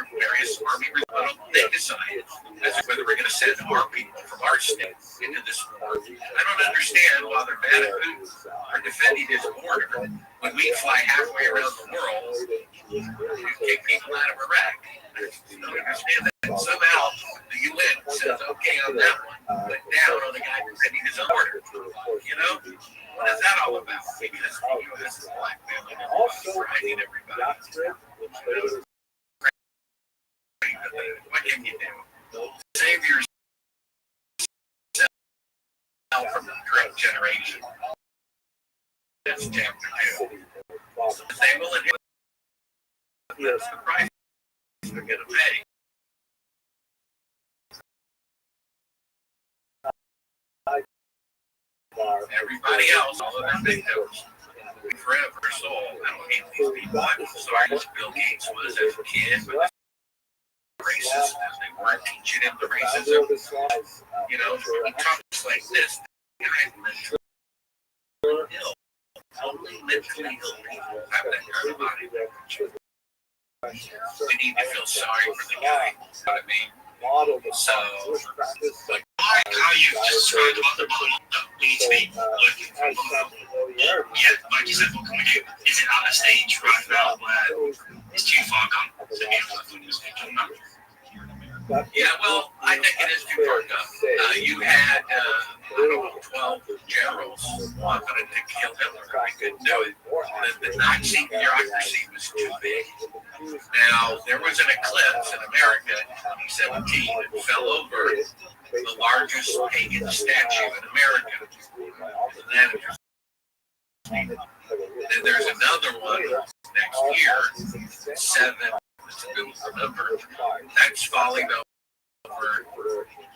Speaker 17: various army rebuttals? They decide as to whether we're going to send our people from our state into this war. I don't understand why they're mad at Putin for defending his border when we fly halfway around the world to kick people out of Iraq. I don't understand that. Somehow the UN says okay on that one, but down on the guy defending his own border. You know? What is that all about? Because the US is blackmailing everybody, frightening everybody. What can you do? Save yourself from the current generation. That's chapter 2. They will inherit the price they're going to pay. Everybody else, all of their victims, forever soul. I don't hate these people. I'm sorry as Bill Gates was as a kid, but racist as they weren't teaching him the racism. You know, he talks like this. The guy is mentally ill. Only mentally ill people have that kind of body language. We need to feel sorry for the guy. You know what I mean? So, like,
Speaker 18: how you described about the model, we need to be working from below. Yeah, like you said, what can we do? Is it at a stage right now where it's too far gone to be able to do this?
Speaker 17: yeah, well, I think it is too far gone. You had, I don't know, 12 generals wanted to kill Hitler. I couldn't do it. The Nazi bureaucracy was too big. Now, there was an eclipse in America in 2017 that fell over the largest pagan statue in America. Then there's another one next year, 7, remember, that's falling over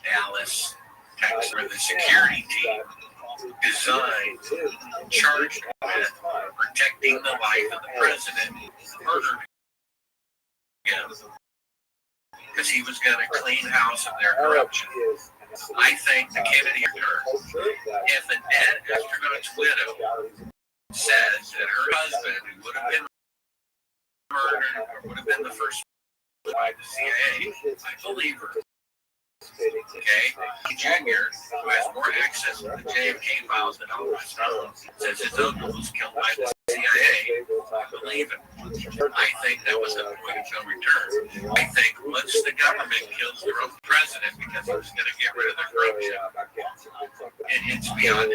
Speaker 17: Dallas, Texas, where the security team designed, charged with protecting the life of the president, murdered him because he was going to clean house of their corruption. I think the Kennedy return. If a dead astronaut's widow says that her husband, who would have been murdered or would have been the first by the CIA, I believe her. Okay, Jr., who has more access to the JFK files than all of us know, says his uncle was killed by the CIA. I believe it. I think that was a point of no return. I think once the government kills their own president because it was going to get rid of the corruption, it's beyond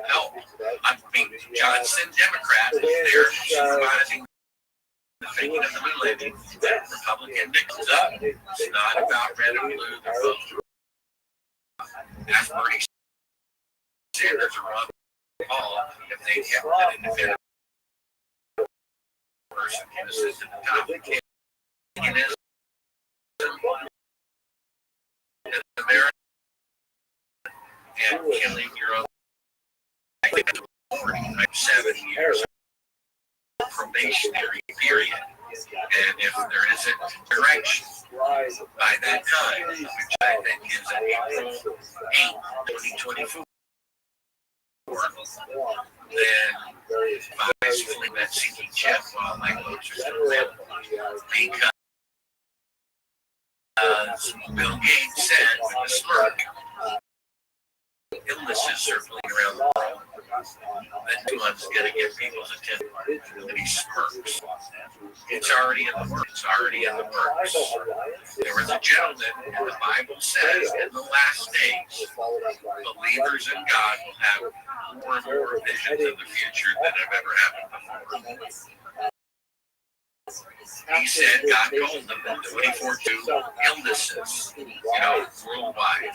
Speaker 17: help. I mean, Johnson, Democrat, is there supervising the faking of the moon landing, that Republican Nixon's up. It's not about red or blue. They're both. Ask Bernie Sanders or Ron Paul if they kept an independent person in the system at the top. Communism is American and killing your own. 7 years probationary period, and if there isn't direction by that time, which I think is April 8, 2024, then advise filling that sinking ship while my loads are still available, because Bill Gates said with a smirk, illnesses circling around the world, that one's going to get people's attention, and he smirks. It's already in the works. It's already in the works. There was a gentleman, and the Bible says, in the last days, believers in God will have more and more visions of the future than have ever happened before. He said God told them that 2042 illnesses, worldwide.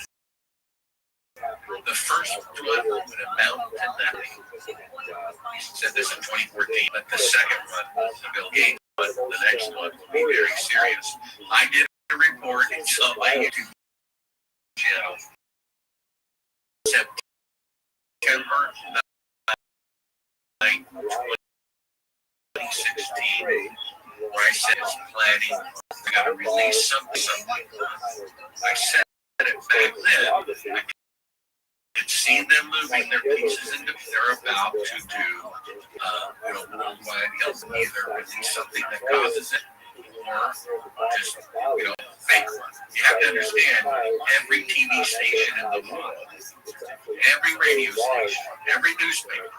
Speaker 17: The first one would amount to nothing. He said this in 2014, but the second one, the Bill Gates one, the next one will be very serious. I did a report and saw my YouTube channel September 9, 2016, where I said it's planning, I got to release something. I said it back then. I could see them moving their pieces into. They're about to do worldwide health, either release something that causes it or just fake one. You have to understand, every TV station in the world, every radio station, every newspaper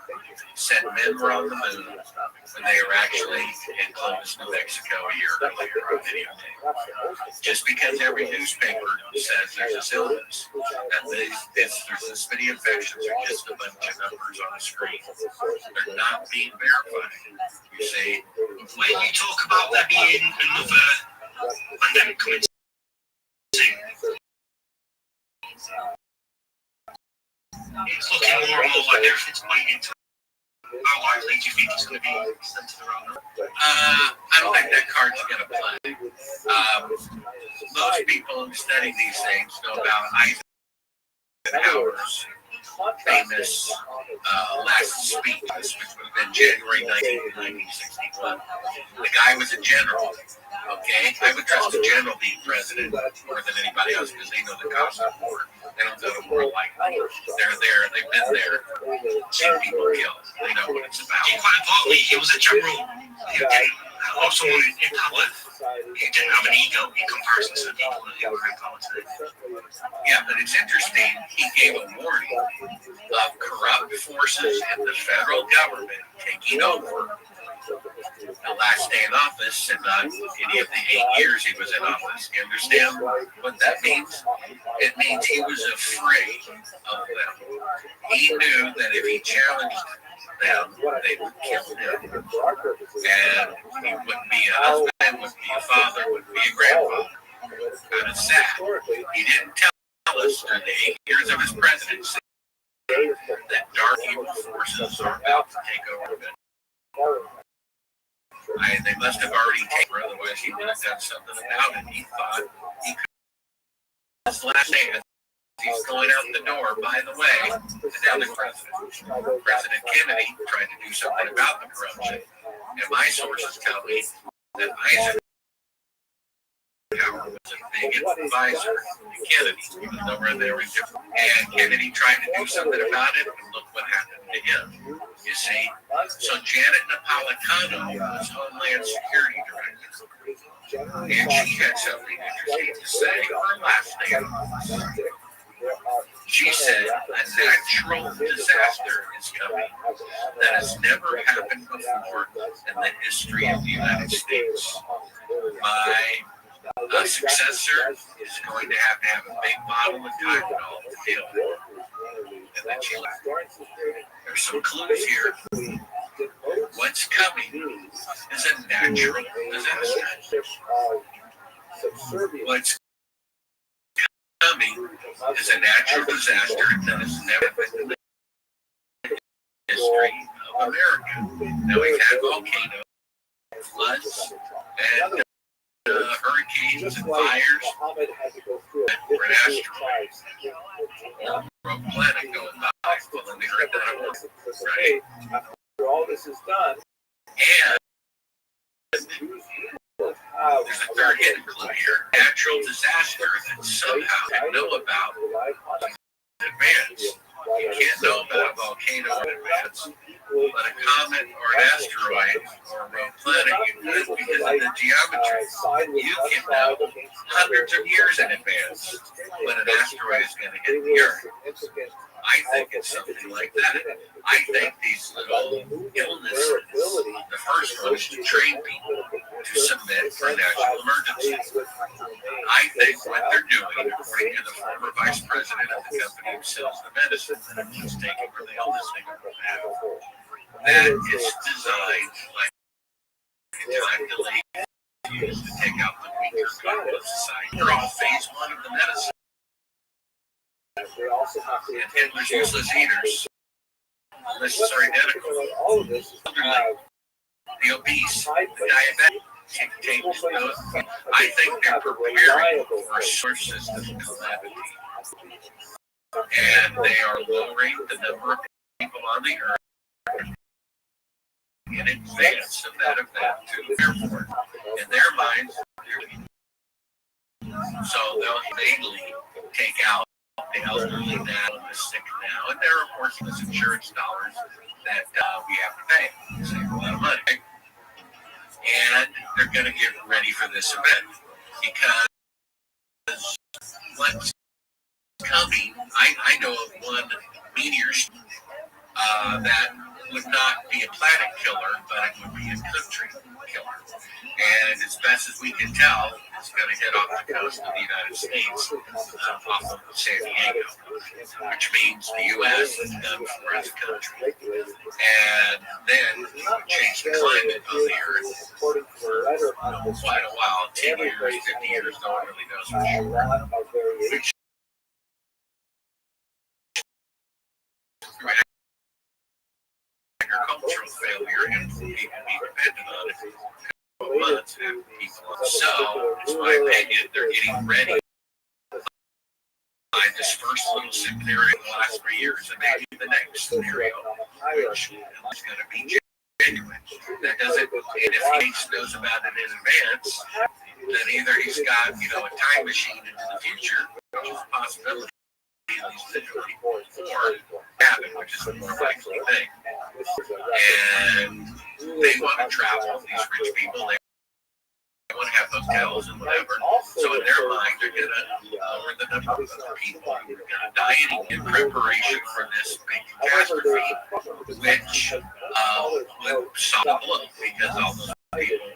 Speaker 17: said men were on the moon when they were actually in Columbus, New Mexico a year earlier on videotape. Just because every newspaper says there's this illness and there's this many infections are just a bunch of numbers on a screen. They're not being verified. You see,
Speaker 18: when you talk about there being another pandemic coming soon, it's looking more and more like everything's pointing to. How likely do you think it's going to be centered around that?
Speaker 17: I don't think that card's going to play. Most people who study these things know about Eisenhower's famous last speech, which would have been January 1961. The guy was a general. Okay, I would trust a general being president more than anybody else because they know the cost of war. They don't go to war like they're there. They've been there, seen people killed. They know what it's about.
Speaker 18: And quite importantly, he was a general who didn't, or someone in power who didn't have an ego in comparison to the people who were in power today.
Speaker 17: Yeah, but it's interesting. He gave a warning of corrupt forces in the federal government taking over. The last day in office, and not any of the 8 years he was in office. You understand what that means? It means he was afraid of them. He knew that if he challenged them, they would kill him. And he wouldn't be a husband, wouldn't be a father, wouldn't be a grandfather. Kind of sad. He didn't tell us during the 8 years of his presidency that dark evil forces are about to take over the they must have already taken her, otherwise he would have done something about it. He thought he could. His last day, as he's going out the door, by the way, another President Kennedy, tried to do something about the corruption. And my sources tell me that Eisenhower was a big advisor to Kennedy, even though they were different. And Kennedy tried to do something about it, and look what happened to him. You see? So Janet Napolitano was Homeland Security Director. And she had something interesting to say her last day in office. She said a natural disaster is coming that has never happened before in the history of the United States. My successor is going to have a big bottle of Tylenol to deal with it. And then she left. There's some clues here. What What's coming is a natural disaster. What's coming is a natural disaster that has never been in the history of America. Now we've had volcanoes, floods, and hurricanes and fires, and an asteroid, rogue planet going by. Well, then we heard that at work, right?
Speaker 5: After all this is done,
Speaker 17: and there's a third hidden clue here: natural disaster that somehow I know about in advance. You can't know about a volcano in advance, but a comet or an asteroid or a rogue planet you could, because of the geometry. You can know hundreds of years in advance when an asteroid is going to hit the Earth. I think it's something like that. I think these little illnesses, the first one is to train people to submit for national emergencies. I think what they're doing, according to the former vice president of the company who sells the medicine that everyone's taking for the illness thing, that is designed like a time delay used to take out the weaker part of society. They're all phase one of the medicine. And Hitler's useless eaters. The lists are identical. The obese, the diabetic, I think they're preparing for a source system calamity. And they are lowering the number of people on the earth in advance of that event to the airport. In their minds, so they'll mainly take out the elderly now, the sick now, and they're of course those insurance dollars that we have to pay. Save a lot of money. And they're going to get ready for this event because what's coming, I know of one meteor that would not be a planet killer, but it would be a country killer. And as best as we can tell, it's going to hit off the coast of the United States, off of San Diego, which means the U.S. is done for as a country. And then it would change the climate of the Earth for quite a while, 10 years, 50 years, no one really knows for sure. Which agricultural failure and people be dependent on it. Months after people. So, in my opinion, they're getting ready by this first little scenario in the last 3 years, and maybe the next scenario, which is going to be genuine. That doesn't, and if he knows about it in advance, then either he's got, a time machine into the future, which is a possibility, at least visually, or happen, which is the more likely thing. And they want to travel, these rich people, they want to have hotels and whatever. So in their mind, they're going to lower the number of people who are going to die in preparation for this big catastrophe, which would stop the blow because all those people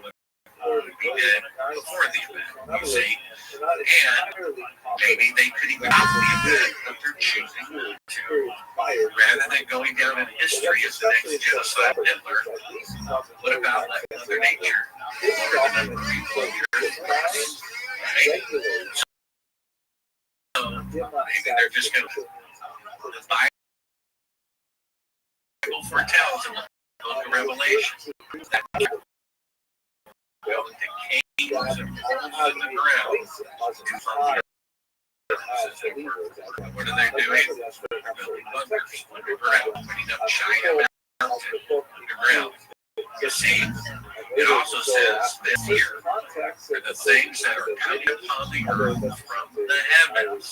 Speaker 17: would be dead before the event, you see. And maybe they could even stop the event, but they're choosing to, rather than going down in history as the next genocide Hitler, what about letting Mother Nature lower the number of people on the earth? Right? So maybe they're just going to, the Bible foretells in the book of Revelation that the kings and holes in the ground from the earth. What are they doing? They're building bunkers underground, putting up China Mountain underground. You see, it also says this here, for the things that are coming upon the earth from the heavens,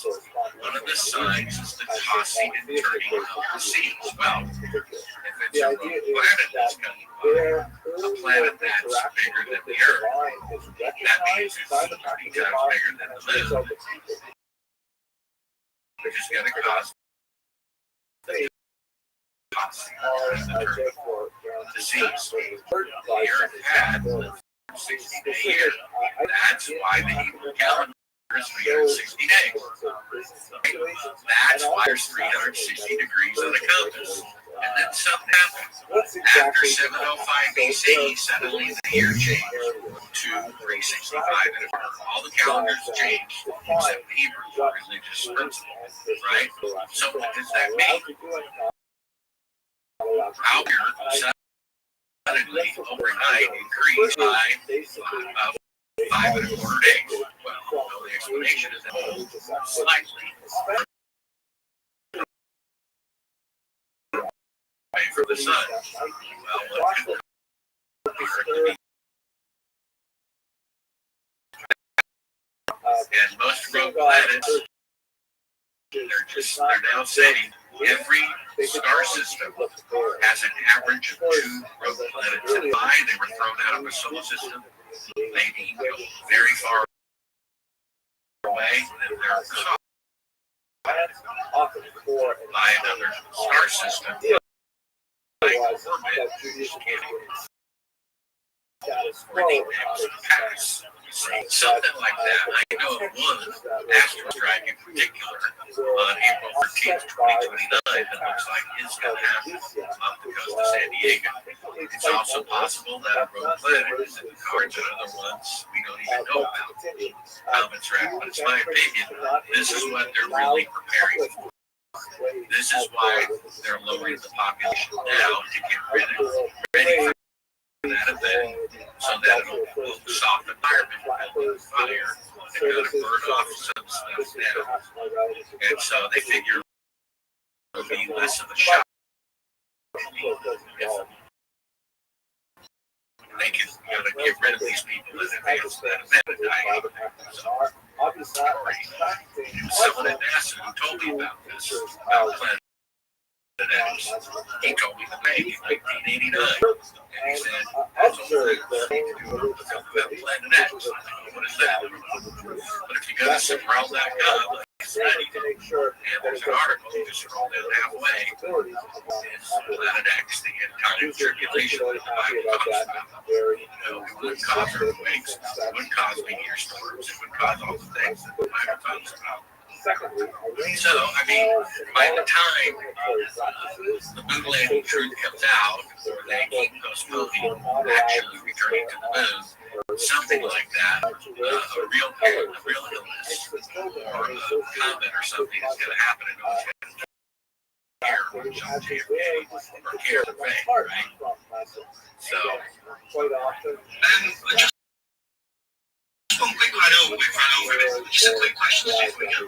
Speaker 17: one of the signs is the tossing and turning of the seas. Well, if it's a rogue planet that's coming by, a planet that's bigger than the earth, that means it's 30 times bigger than the moon, which is going to cause the tossing and the turning disease. The earth had 60-day year. That's why the Hebrew calendar is 360 days. That's why there's 360 degrees on the compass. And then something happened. After 705 BC, suddenly the year changed to 365 and all the calendars changed except Hebrew for religious principles, right? So what does that mean? Our year suddenly overnight increased by 5 1/4 days. Well, the explanation is that slightly away from the sun. Well, what could and most rogue planets, they're now saying every star system has an average of 2 rogue planets. And by they were thrown out of the solar system, maybe very far away, and they're caught by another star system. Like orbit, where the next pass. Something like that. I know of one asteroid strike in particular on April 13th, 2029 that looks like it's going to happen off the coast of San Diego. It's also possible that a rogue planet is in the cards and other ones we don't even know about. Comets, but it's my opinion, this is what they're really preparing for. This is why they're lowering the population now to get ready for that event, so that it'll stop the environment and fire and kind of burn off some stuff now. And so they figure it'll be less of a shock if they can get rid of these people in advance of that event and die out. So, someone at NASA who told me about this, about Planet X, he told me the name in 1989. And he said, that's all that you can do about Planet X. What is that? But if you go to somewhere.gov, and there's an article, you just scroll down halfway, it's Planet X, the entire tribulation that the Bible talks about. It would cause earthquakes, it would cause meteor storms, it would cause all the things that the Bible talks about. So, I mean, by the time the moon landing truth comes out, or they keep postponing actually returning to the moon, something like that, a real illness, or a comet or something is going to happen and no one's going to care, or care the thing, right? So, and just one quick, I know we've run over it, just a quick question before we go.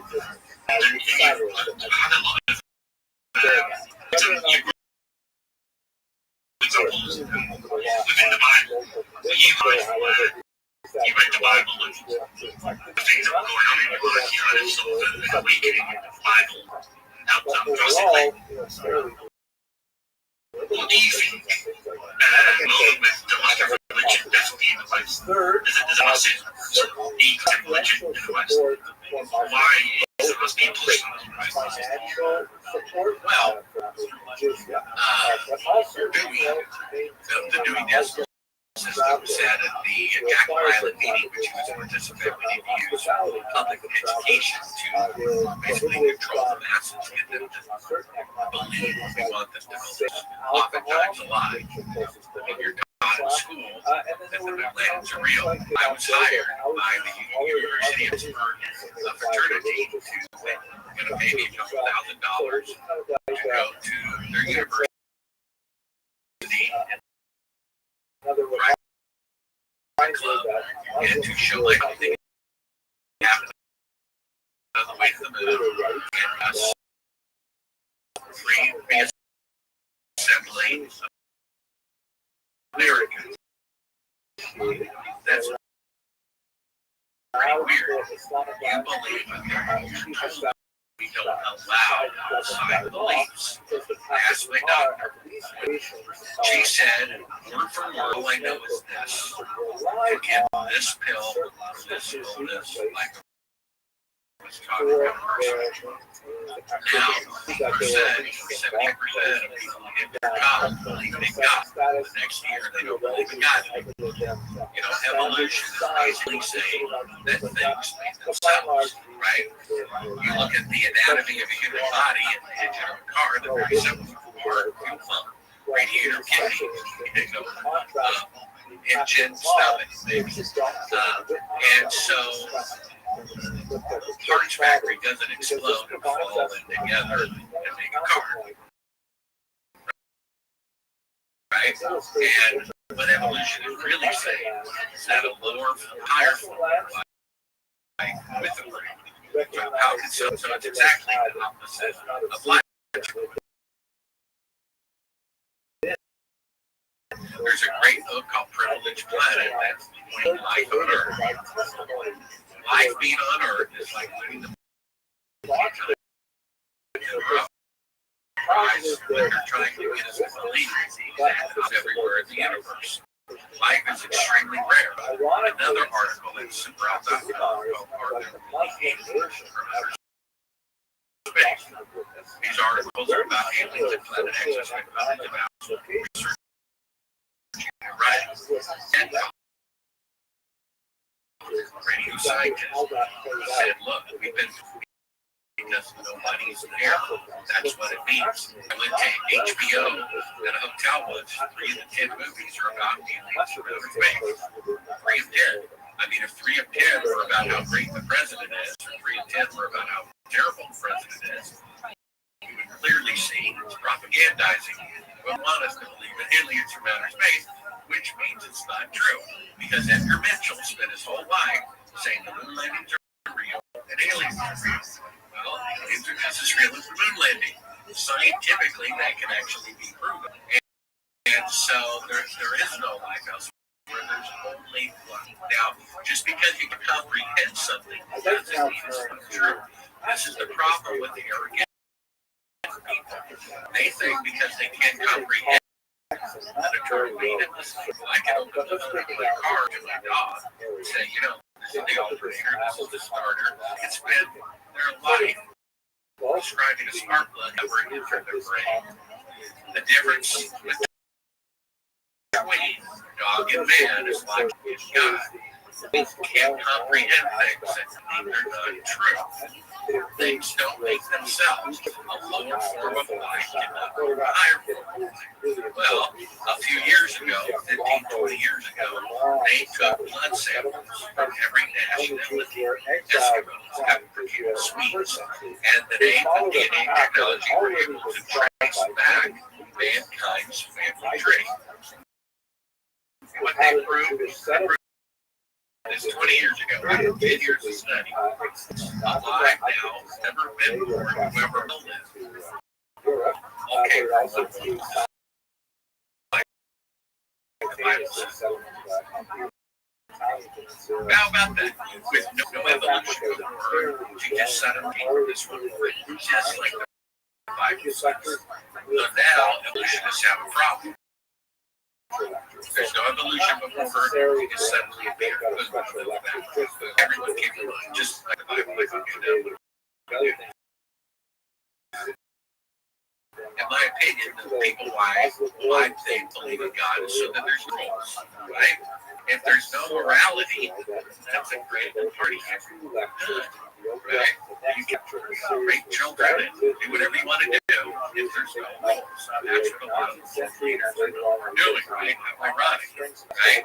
Speaker 17: And you've had a lot of examples within the Bible. You read the Bible and the things that were going on in your life, you had sort of an awakening in the Bible helped them drastically. What do you think at the moment with democratic religion definitely in the West? There's a massive sort of need for religion in the West. Why is it must be pushed on the West? Well, the Dewey Decimal System said at the Jackal Island meeting, which was a participant, we need to use public education to basically control the masses, get them to believe what we want them to believe. Oftentimes a lie. When you're taught in school that the moon landings are real. I was hired by the University of Pittsburgh, a fraternity, to get a maybe $1,000 to go to their university and club and to show like everything happened on the way to the moon and us free reassembling Americans. That's pretty weird. You believe we don't allow outside beliefs. I asked my doctor. She said, word for word, all I know is this. You get this pill or this illness, like I was talking about personally. Now, 70% of people who get their God believe in God. The next year, they don't believe in God. You know, evolution is basically saying that things make themselves, right? You look at the anatomy of a human body and the engine of a car, they're very simple. heart, fuel pump, radiator, kidney, engine, stomach, maybe. And so parts factory doesn't explode and fall in together and make a car. Right? And what evolution is really saying is that a lower, higher form of life with a brain. So how can so it's exactly the opposite of life. There's a great book called Privileged Planet that's pointing life on Earth. Life being on Earth is like living the prize when they're trying to get us to believe that it's everywhere in the universe. Life is extremely rare. Another article in Superout.com called These articles are about aliens and planet X, about research. Right. And radio scientists said, look, we've been because nobody's there. That's what it means. I went to HBO at a hotel once. 3 of the 10 movies are about aliens from outer space. 3 of 10. I mean, if 3 of 10 were about how great the president is, or 3 of 10 were about how terrible the president is, you would clearly see it's propagandizing. We want us to believe in aliens from outer space, which means it's not true. Because Edgar Mitchell spent his whole life saying the moon landings are real and aliens are real. Well, it's just as real as the moon landing. Scientifically, that can actually be proven. And so there is no life elsewhere. There's only one. Now, just because you can comprehend something doesn't mean it's not true. This is the problem with the arrogant people. They think because they can't comprehend that a tornado is I can open the hood of my car to my dog and say, you know, this is the alternator, this is the starter. It's been their life describing a spark plug over an infant brain. The difference between dog and man is like God. Can't comprehend things and they're not true. Things don't make themselves. A lower form of life cannot go to a higher form of life. Well, a few years ago, 15, 20 years ago, they took blood samples from every nationality. Eskimos having produced Swedes. And the name of DNA technology were able to trace back mankind's family tree. What they proved is 20 years ago, 10 years of study. Alive now, never been born, whoever will live. Okay, the Bible says. How about that? With no evolution of the word, she just suddenly this one written just like the Bible says. So now evolutionists have a problem. There's no evolution before it is suddenly appeared. Everyone came to mind, just like the Bible. In my opinion, the people why they believe in God is so that there's rules, right? If there's no morality, that's a great party. Right? You can rape children and do whatever you want to do if there's no rules. That's what a lot of leaders are doing, right? How ironic, right?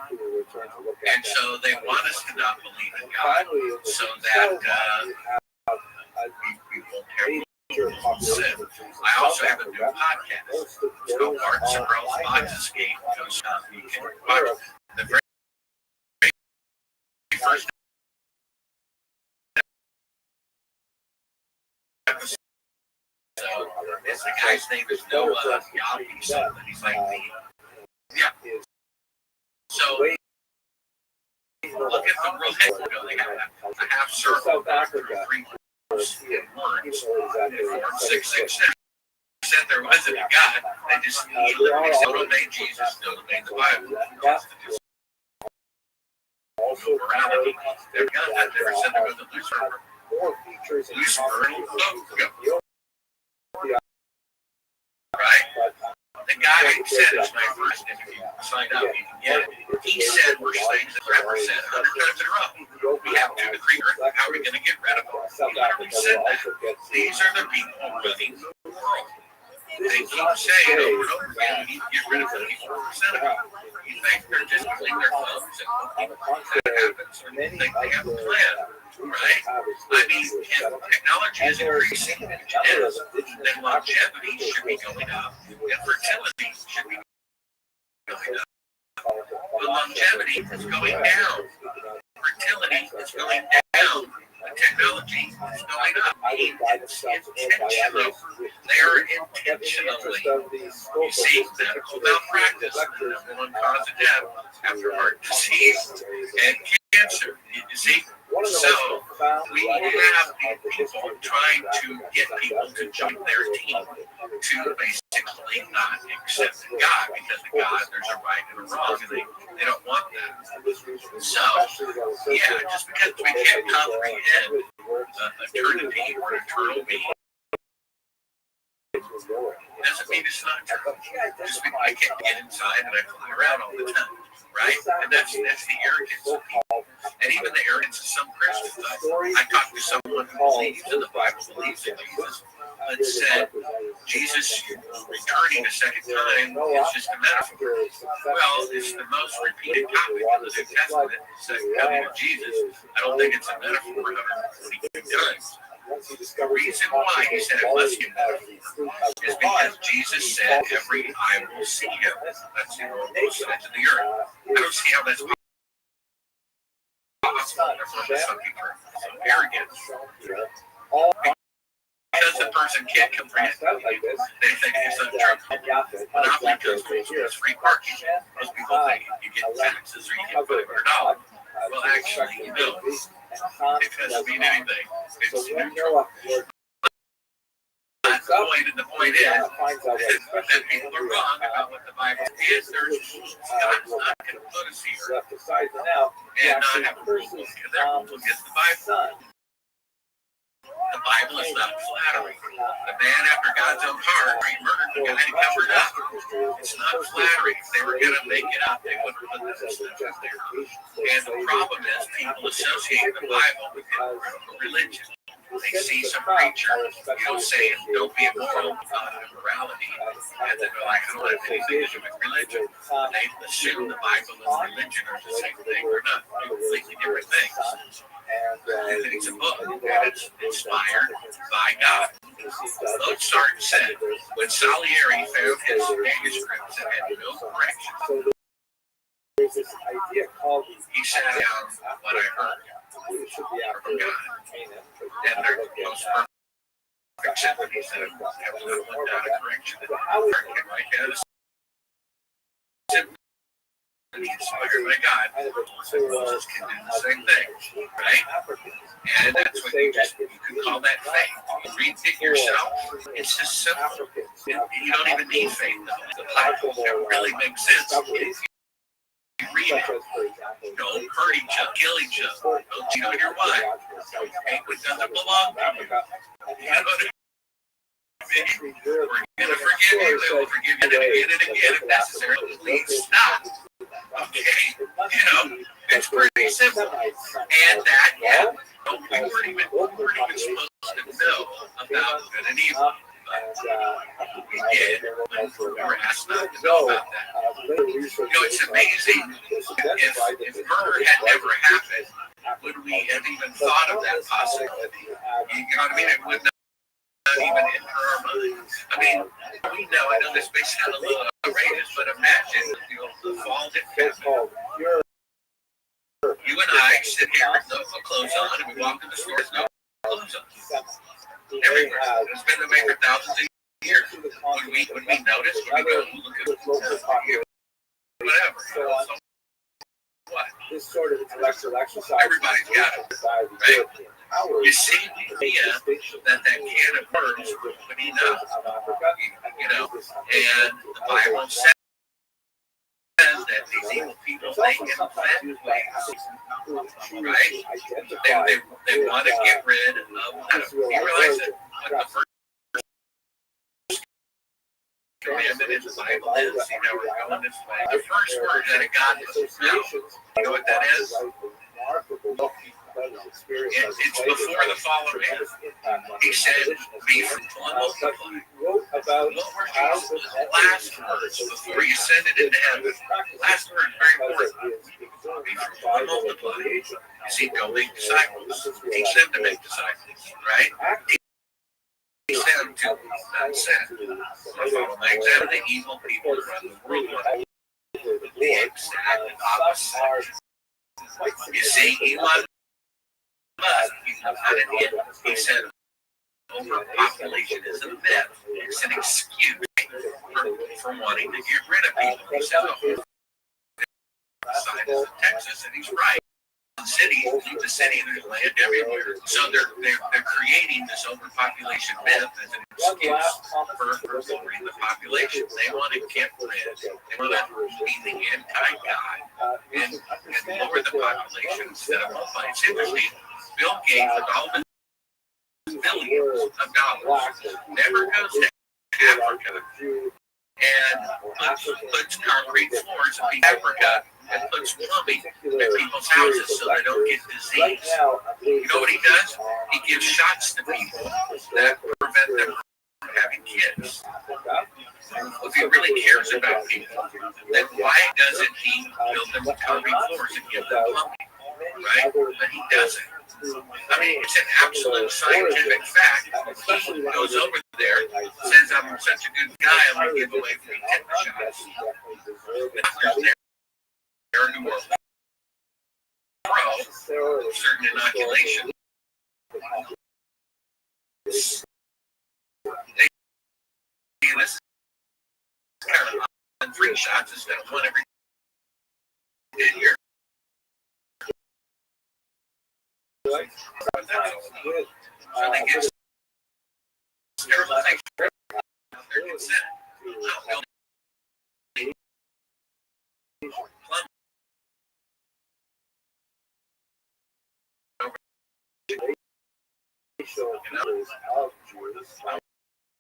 Speaker 17: And so they want us to not believe in God so that we won't have sin. I also have a new podcast. It's called Arts and Rose Box Escape. You can watch the very first episode. So it's the guy's name is Noah Yapi something. He's like the So look at the real they have a half circle after 3 words in 666. Said there wasn't a God. They just he literally said, "Don't obey Jesus, don't obey the Bible." No morality. They're God. I've never said there was a Lucifer. Right? The guy said it's my first interview. Sign up, you can get it. He said we're slaves that Trevor said 100 times in a row. We have 2 to 3. How are we going to get rid of them? He literally said that. These are the people running the world. They keep saying over and over again, we need to get rid of 54% of them. You think they're just pulling their thumbs and hoping that happens, or you think they have a plan, right? I mean, if technology is increasing, which it is, then longevity should be going up, and fertility should be going up. But longevity is going down. Fertility is going down. The technology is going up. It's intentional. They are intentionally, you see, medical malpractice, the number one cause of death after heart disease and cancer. You see? So we have people trying to get people to join their team to basically not accept God, because the God, there's a right and a wrong, and they don't want that. So, yeah, just because we can't comprehend eternity or eternal being doesn't mean it's not true. Just because I can't get inside and I fly around all the time, right? And that's the arrogance of people. And even the arrogance of some Christians. I talked to someone who believes in the Bible, believes in Jesus, but said Jesus returning a second time is just a metaphor. Well, it's the most repeated topic in the New Testament, the second coming of Jesus. I don't think it's a metaphor 142 times. The reason why he said it must be a metaphor is because Jesus said every eye will see him. That's the both sides of the earth. I don't see how that's possible. Therefore, some people are so arrogant. Because the person can't comprehend it, they think it's untrue. Monopoly customers is free parking. Most people think you get taxes or you get $500. Well, actually, you don't. It doesn't mean anything. It's neutral. That's the point, and the point is that people are wrong about what the Bible is. God's not going to put us here and not have a rule book, because that rule book is the Bible. The Bible is not flattery. The man after God's own heart, he murdered the guy and covered up. It's not flattery. If they were going to make it up, they wouldn't put that stuff out there. And the problem is people associate the Bible with hypocritical religion. They see some preacher, saying, don't be immoral, immorality, and then they're like, I don't have anything to do with religion. And they assume the Bible and religion are the same thing. They're not completely different things. And it's a book, and it's inspired by God. Mozart said, when Salieri found his manuscripts that had no corrections, he sat down what I heard from God. And they're the most perfect symphonies that have not one dot of correction. I had a symphony inspired by God. Moses can do the same thing, right? And that's what you can call that faith. You read it yourself. It's just simple. You don't even need faith. The Bible really makes sense. You read it. Don't hurt each other, kill each other. Don't cheat on your wife. Don't take what doesn't belong to you. You know what I mean? We're going to forgive you. They will forgive you again and again if necessary. Please stop. Okay? It's pretty simple. And that, we weren't even supposed to know about good and evil. But we did. We were asked not to know about that. It's amazing. If murder had never happened, would we have even thought of that possibility? You know what I mean? It would not even enter our minds. I mean, we know, I know this may sound a little outrageous, but imagine the fall that happened. You and I sit here with no clothes on, and we walk in the store with no clothes on. Everywhere. It's been the way for thousands of years. When we notice, when we go look at whatever. So what?
Speaker 5: This sort of intellectual exercise.
Speaker 17: Everybody's got it, right? You see the idea that can of worms would eat up, and the Bible says that these evil people think in that way, right? They want to get rid of Adam. You realize that what the first commandment in the Bible is? We're going this way. The first word that a God was now. You know what that is? It's before the fall of man. He said, be fruitful and multiply.
Speaker 5: about
Speaker 17: What were
Speaker 5: how
Speaker 17: Jesus' last words before he ascended into heaven? Last words, very important. Be fruitful and multiply. You see, go make disciples. Teach them to make disciples, right? Teach them to not sin. Or follow my example, the evil people around the world want the exact opposite. You see, Elon Musk, he said, overpopulation is a myth. It's an excuse for wanting to get rid of people. He said, oh, side of Texas, and he's right. Cities, leave the city, there's land everywhere. So they're creating this overpopulation myth as an excuse for lowering the population. They want to get rid. They want to be the anti-God and lower the population instead of multiplying. It's interesting. Bill Gates, with all the billions of dollars, never goes to Africa and puts concrete floors in Africa and puts plumbing in people's houses so they don't get disease. You know what he does? He gives shots to people that prevent them from having kids. If he really cares about people, then why doesn't he build them concrete floors and give them plumbing? Right? But he doesn't. I mean, it's an absolute scientific fact. He goes over there, says, I'm such a good guy, I'm going to give away free tetanus shots. They're who are pro certain inoculation. This is kind of 3 shots instead of 1 every 10 years. So they get sterilization of their consent.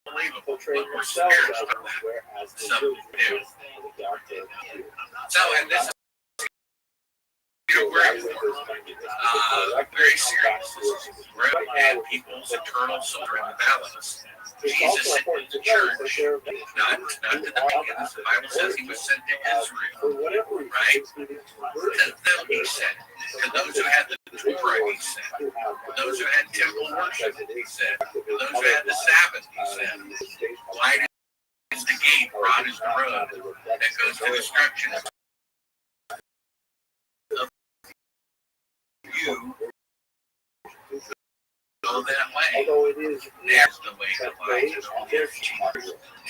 Speaker 17: Unbelievable. We're scared about that. Some do. So, and this is very important. Very serious. We're at people's eternal soul in the balance. Jesus sent to the church, not to the pagans. The Bible says he was sent to Israel, right? To them he sent. To those who had the Torah he sent. To those who had temple worship he sent. To those who had the Sabbath he sent. Wide is the gate, broad is the road that goes to destruction. You go that way. There's the way to life.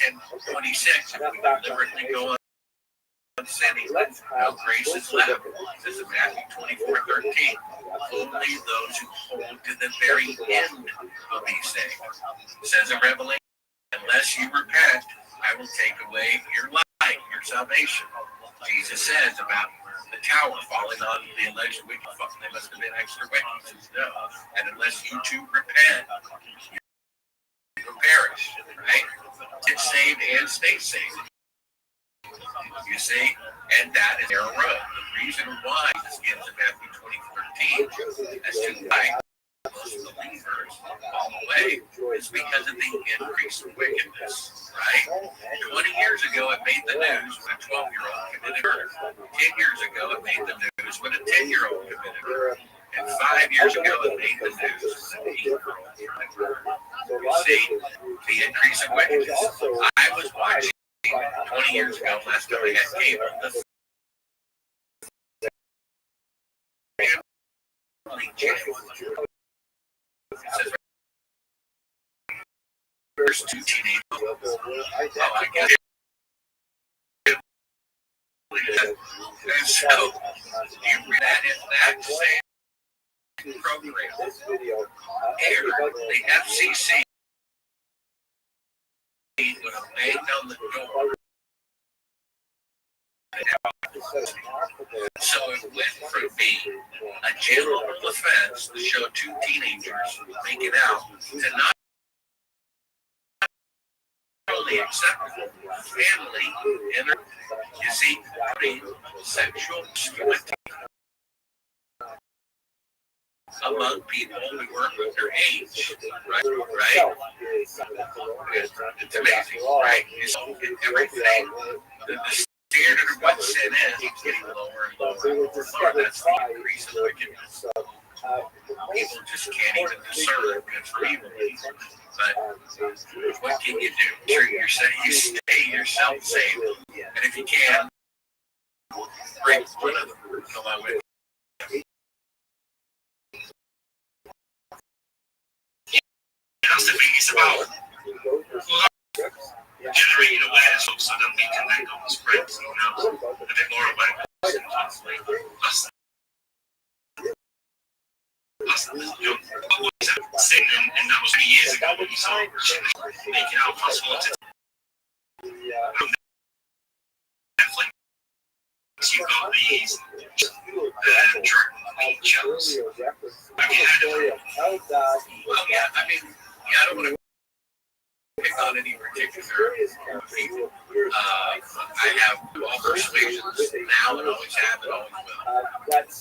Speaker 17: And 26, if we deliberately go on sinning, no grace is left. This is Matthew 24:13. Only those who hold to the very end will be saved. It says in Revelation, unless you repent, I will take away your life, your salvation. Jesus says about the tower falling on the alleged wicked folk. They must have been extra witnesses. No. And unless you two repent, you will perish. Right? Get saved and stay saved. You see? And that is their road. The reason why this gives in Matthew 20:13 as to why most believers fall away is because of the increase in wickedness, right? 20 years ago, it made the news when a 12-year-old committed murder. 10 years ago, it made the news when a 10-year-old committed murder. And 5 years ago, it made the news when an 8-year-old committed murder. You see, the increase in wickedness. I was watching 20 years ago, last time I had cable, the family channel. There's 2 teenagers. Oh, I get it. And so, you read that in that same program. Here, the FCC would have banged on the door. So it went from being a jailable offense to show 2 teenagers making out to not only acceptable family inner, you see, putting sexual purity among people who work with their age, right? Right? It's amazing, right? Everything, the standard of what sin is keeps getting lower and lower and lower. That's the increase of wickedness. People just can't even discern good from evil. But what can you do? You stay yourself saved. And if you can, bring one of them along with you.
Speaker 18: It's about generating awareness so that we can then go and spread, a bit more awareness. Sin, and that was many years ago when we saw make it out possible to Netflix. You've got these drug shows. Have you heard of them? Well, yeah, I mean, I don't want to pick on any particular people. I have all persuasions now and always have and always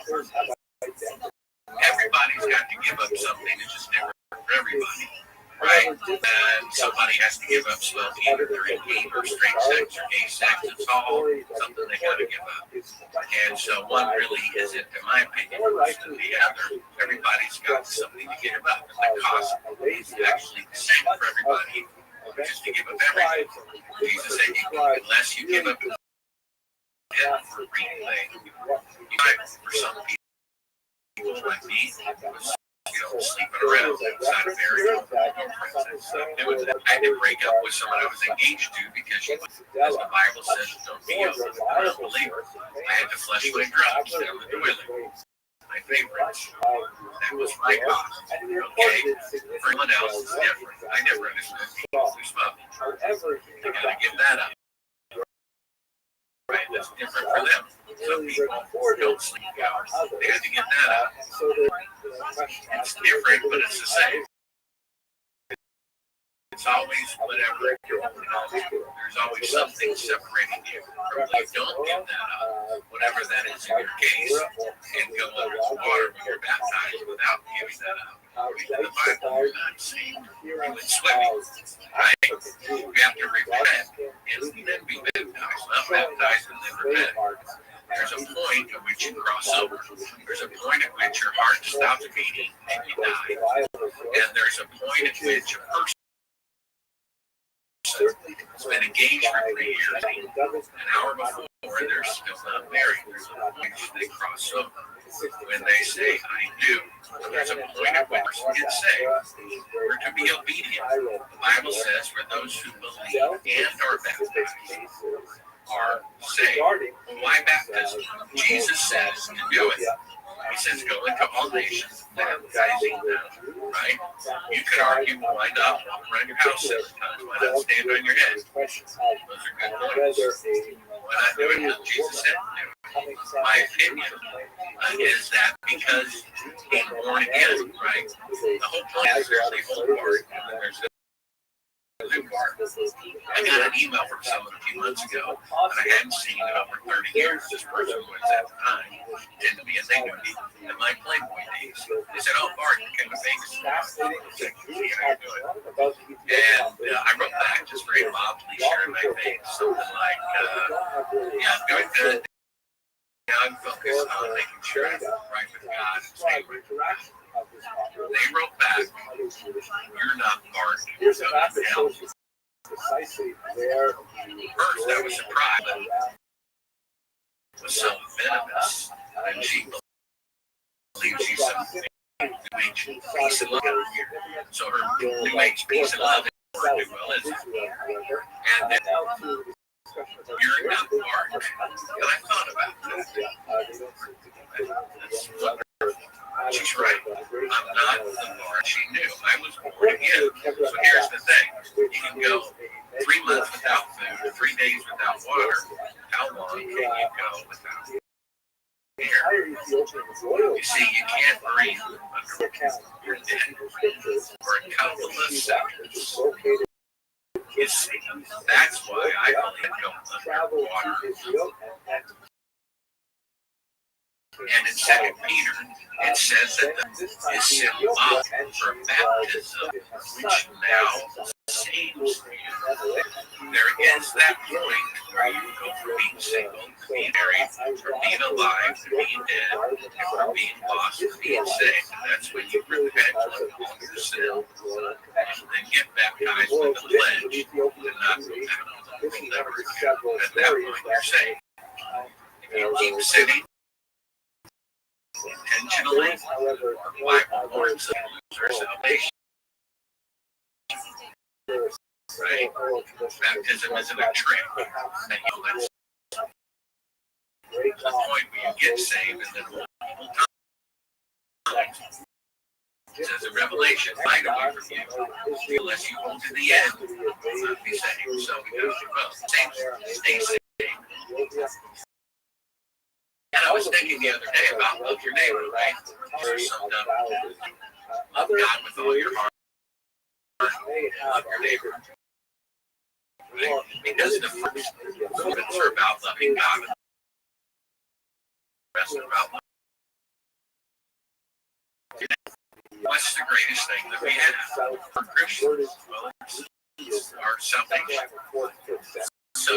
Speaker 18: will. Everybody's got to give up something. It's just never for everybody, right? And somebody has to give up smoking, either they're in gay or straight sex or gay sex. It's all something they got to give up. And so one really isn't, in my opinion, worse than the other. Everybody's got something to give up. And the cost is actually the same for everybody, just to give up everything. Jesus said, unless you give up for anything, you might, for some people, like me, was, sleeping around inside of marriage. I had to break up with someone I was engaged to because she was, as the Bible says, don't be a believer. I had to flesh my drugs down the toilet. My favorite. That was my God. Okay? For everyone else, it's different. I never understood people who smoke. I gotta give that up. Right, that's different for them. Some people don't sleep out. They had to get that out. It's different, but it's the same. It's always whatever. There's always something separating you from when you don't give that up, whatever that is in your case, and go under the water when you're baptized without giving that up. The Bible, you're not saved. You went swimming, right? You have to repent and then be baptized, not baptized and then repent. There's a point at which you cross over. There's a point at which your heart stops beating and you die. And there's a point at which a person has been engaged for 3 years, an hour before, they're still not married. There's a point they cross over. When they say, I do, there's a point at which a person gets saved. We're to be obedient. The Bible says, for those who believe and are baptized are saved. Why baptism? Jesus says to do it. He says, go into all nations, baptizing them, right? You could argue, well, why not walk around your house 7 times? Why not stand on your head? Those are good points. Why not do it as Jesus said to do it? My opinion is that because being born again, right? The whole point is there's the old part, and then there's the new part. I got an email from someone a few months ago that I hadn't seen in over 30 years. This person was at the time tended to be as they knew me in my Playboy days. They said, "Oh, Bart, you came to Vegas." I said, "Yeah, I do it." And I wrote back just very mildly, sharing my face, something like, "Yeah, I'm doing good. Yeah, I'm focused on making sure I'm right with God and staying right with God." They wrote back, "You're not Bart. You're not hell." First, I was surprised that it was so venomous, and she believes she's some New Age peace and love. So her New Age peace and love isn't working well, is it? And then, "You're not Bart." And I thought about that. That's wonderful. She's right. I'm not the Bart she knew. I was born again. So here's the thing. You can go 3 months without food, 3 days without water. How long can you go without air? You see, you can't breathe underwater. You're dead for a couple of seconds. You see, that's why I believe going underwater
Speaker 17: And in 2 Peter, it says that the symbolic for baptism, which now saves you. There is that point where you go from being single to being married, from being alive to being dead, and from being lost to being saved. And that's when you repent of all your sin, and then get baptized with the pledge and not go down on the world ever again. At that point, you're saved. If you keep sinning intentionally, the Bible warns us of our salvation. Right? Baptism isn't a trick. And that's the point where you get saved, and then multiple times. It says in Revelation, hide away from you, unless you hold to the end, you will not be saved. So we gotta do both. Stay saved. And I was thinking the other day about love your neighbor, right? There's some love God with all your heart. Love your neighbor. Right? Because the first movements are about loving God, and the rest are about loving. What's the greatest thing that we have for Christians? Well, it's our salvation. So,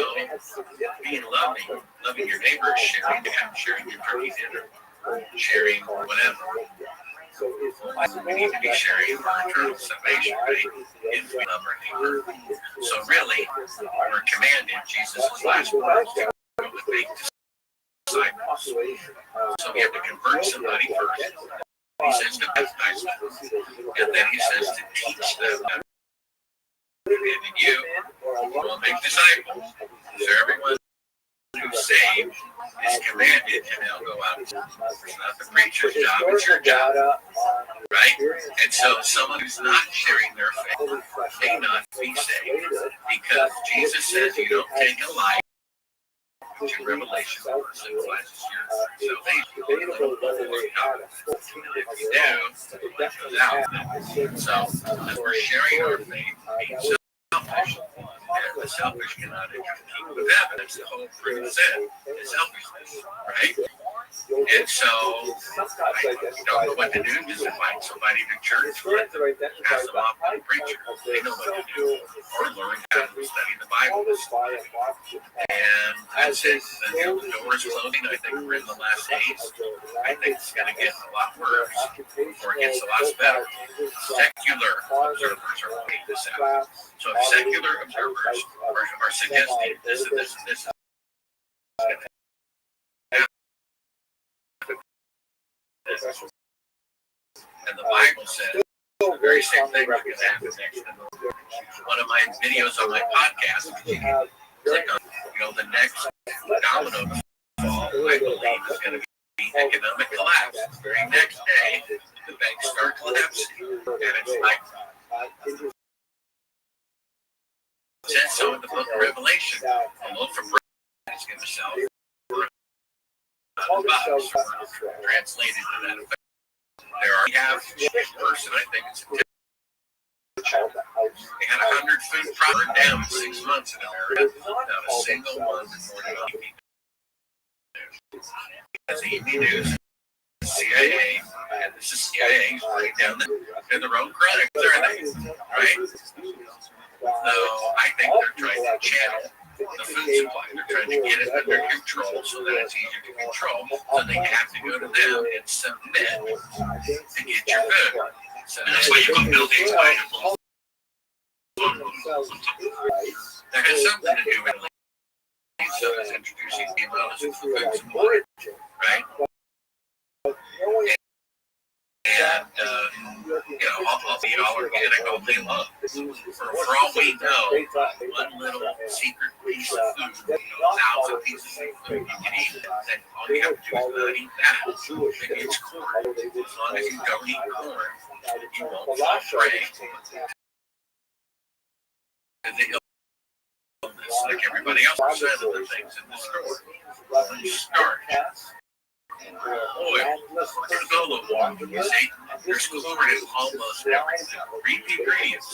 Speaker 17: being loving your neighbor, sharing your turkey dinner, sharing whatever. We need to be sharing our eternal salvation, right? If we love our neighbor. So really, we're commanded, Jesus' last words, to go and make disciples. So we have to convert somebody first. He says to baptize them, and then he says to teach them. And you will make disciples. So everyone who's saved is commanded, and they'll go out. It's not the preacher's job, it's your job. Right? And so someone who's not sharing their faith may not be saved, because Jesus says you don't take a life to Revelation that symbolizes your salvation. And if you do, the light goes out. So as we're sharing our faith, being selfish, and the selfish cannot enter the kingdom of heaven. That's the whole fruit of sin, is selfishness, right? And so, I don't know what to do, just invite somebody to church, pass them off to the preacher. They know what to do, or learn how to study the Bible. And that's it. The door is closing. I think we're in the last days. I think it's going to get a lot worse before it gets a lot better. Secular observers are pointing this out. So if secular observers are suggesting this and this and this is going to and the Bible says the very same thing is going to happen next. One of my videos on my podcast, you can click on, the next domino to fall, I believe, is going to be economic collapse. The very next day, the banks start collapsing. And it's like, it says so in the book of Revelation. A loaf of bread is going to sell for $100, translated to that effect. We have a person, I think it's a they had 100 food burned down in 6 months in America. Not a single one reported on TV news. As the evening news, the CIA, and this is CIA, right down their own credit, right? So I think they're trying to channel the food supply. They're trying to get it under control so that it's easier to control. So they have to go to them and submit to get your food. So that's why you can build these items. That has something to do with it. So it's introducing GMOs to food supply, right? And, I'll be all organic all day long. For all we know, one little secret piece of food, 1,000 pieces of food you can eat, and all you have to do is not eat that. Maybe it's corn. As long as you don't eat corn, you won't fall prey to the illness like everybody else says of the things in the store. Starch. Oil, canola water, you see, there's chlorine in almost everything. Read the ingredients.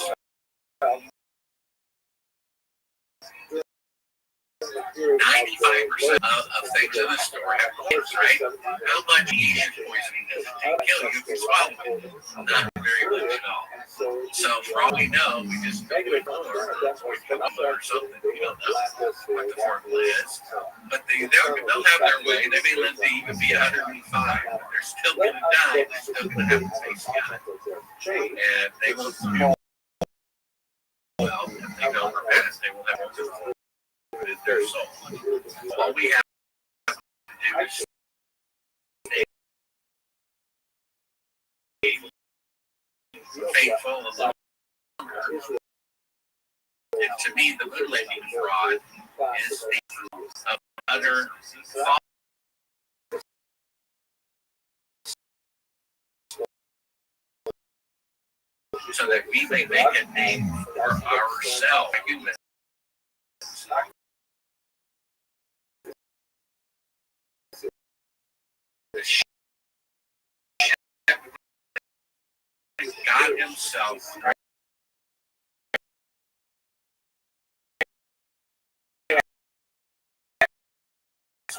Speaker 17: 95% of things in the store have poisons, right? How much Asian poisoning does it take to kill you if you swallow it? Not very much at all. So for all we know, we just go to a store or something. We don't know what the formula is. But they'll have their way. They may live to even be 105. But they're still going to die. They're still going to have to face God. And they will do well. If they don't repent, they will have to with their soul. All we have to do is stay faithful and longer. And to me, the moon landing fraud is the other false. So that we may make a name for ourselves, humans. God Himself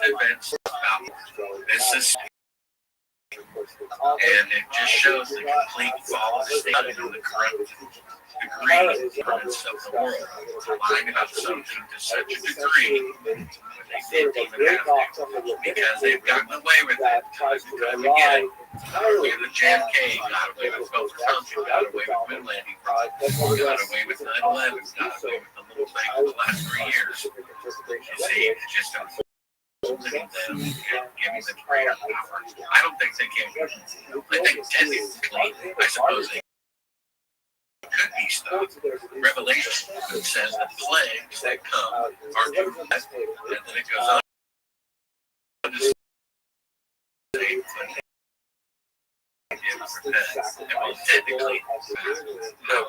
Speaker 17: events about this is, and it just shows the complete fall of state and the corrupt degree of the world, lying about something to such a degree when they didn't even have to, because they've gotten away with it time and time again. Got away with JFK, got away with both Trump, got away with moon landing, got away with 9/11, got away with the little thing for the last 3 years. You see, it's just emboldening them and giving them greater power. I don't think they can. I think technically, I suppose they could be stopped. Revelation says that plagues that come are due, and then it goes on to say and will technically power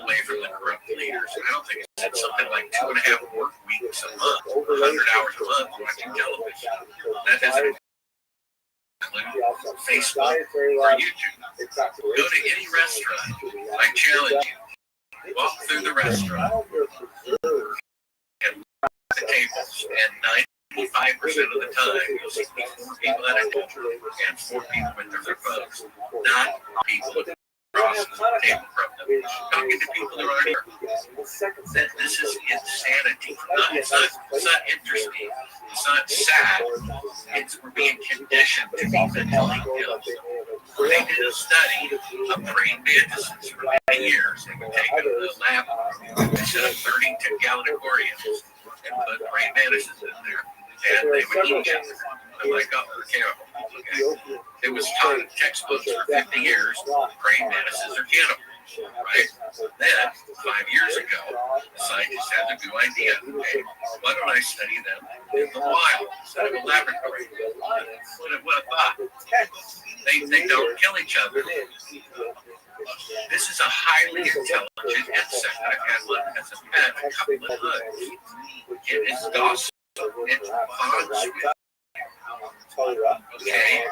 Speaker 17: away from the corrupt leaders. I don't think it's something like 2.5 work weeks a month, 100 hours a month watching television. That doesn't include Facebook or YouTube. Go to any restaurant. I challenge you. Walk through the restaurant and look at the tables, and 95% of the time, you'll see 4 people at a table and 4 people with their phones, not people across the table from them. Talking to people who aren't here. This is insanity. It's not interesting. It's not sad. We're being conditioned to be mentally ill. They did a study of praying mantises for many years. They would take a lab instead of 30-gallon aquariums and put praying mantises in there. And they would eat each other. I'm like, oh, they're cannibals. Okay. It was taught in textbooks for 50 years, praying mantises are cannibals. Right? Then, 5 years ago, the scientists had the new idea. Okay, why don't I study them in the wild instead of a laboratory? What a thought. They don't kill each other. This is a highly intelligent insect. I've had one as a pet, a couple of times. It is docile. It bonds with. Okay.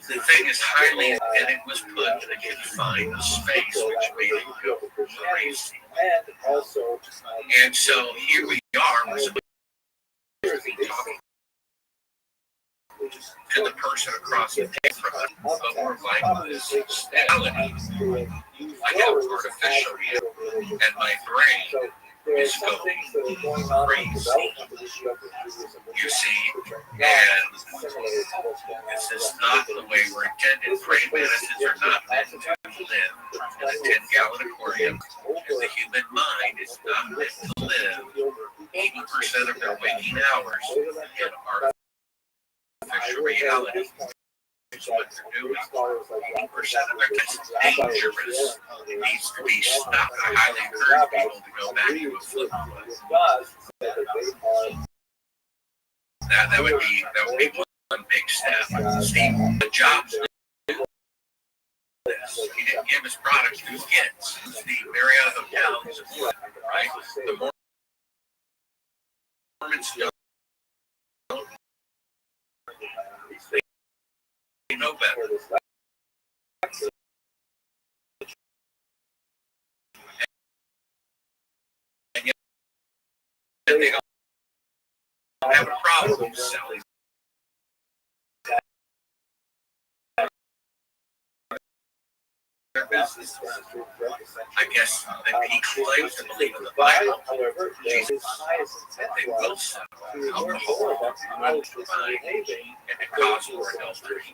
Speaker 17: The thing is highly, and it was put in a confined space, which made it go crazy. And so here we are, we're supposed to be talking to the person across the table from us, but we're like this reality. I have artificial reality, and my brain is going crazy. You see, and this is not the way we're intended. Praying mantises are not meant to live in a 10-gallon aquarium, and the human mind is not meant to live 80% of their waking hours in artificial reality. What they're doing, 80% of their time is dangerous. It needs to be stopped. I highly encourage people to go back to a flip book. That would be one big step. Steve Jobs knew this. He didn't give his products to his kids. The Marriott Hotel is important, right? The Mormons don't. They know better. And yet they don't. have a problem selling. Their business. I guess that he claims to believe in the Bible. Jesus said they will sell alcohol, wine, and it cause more adultery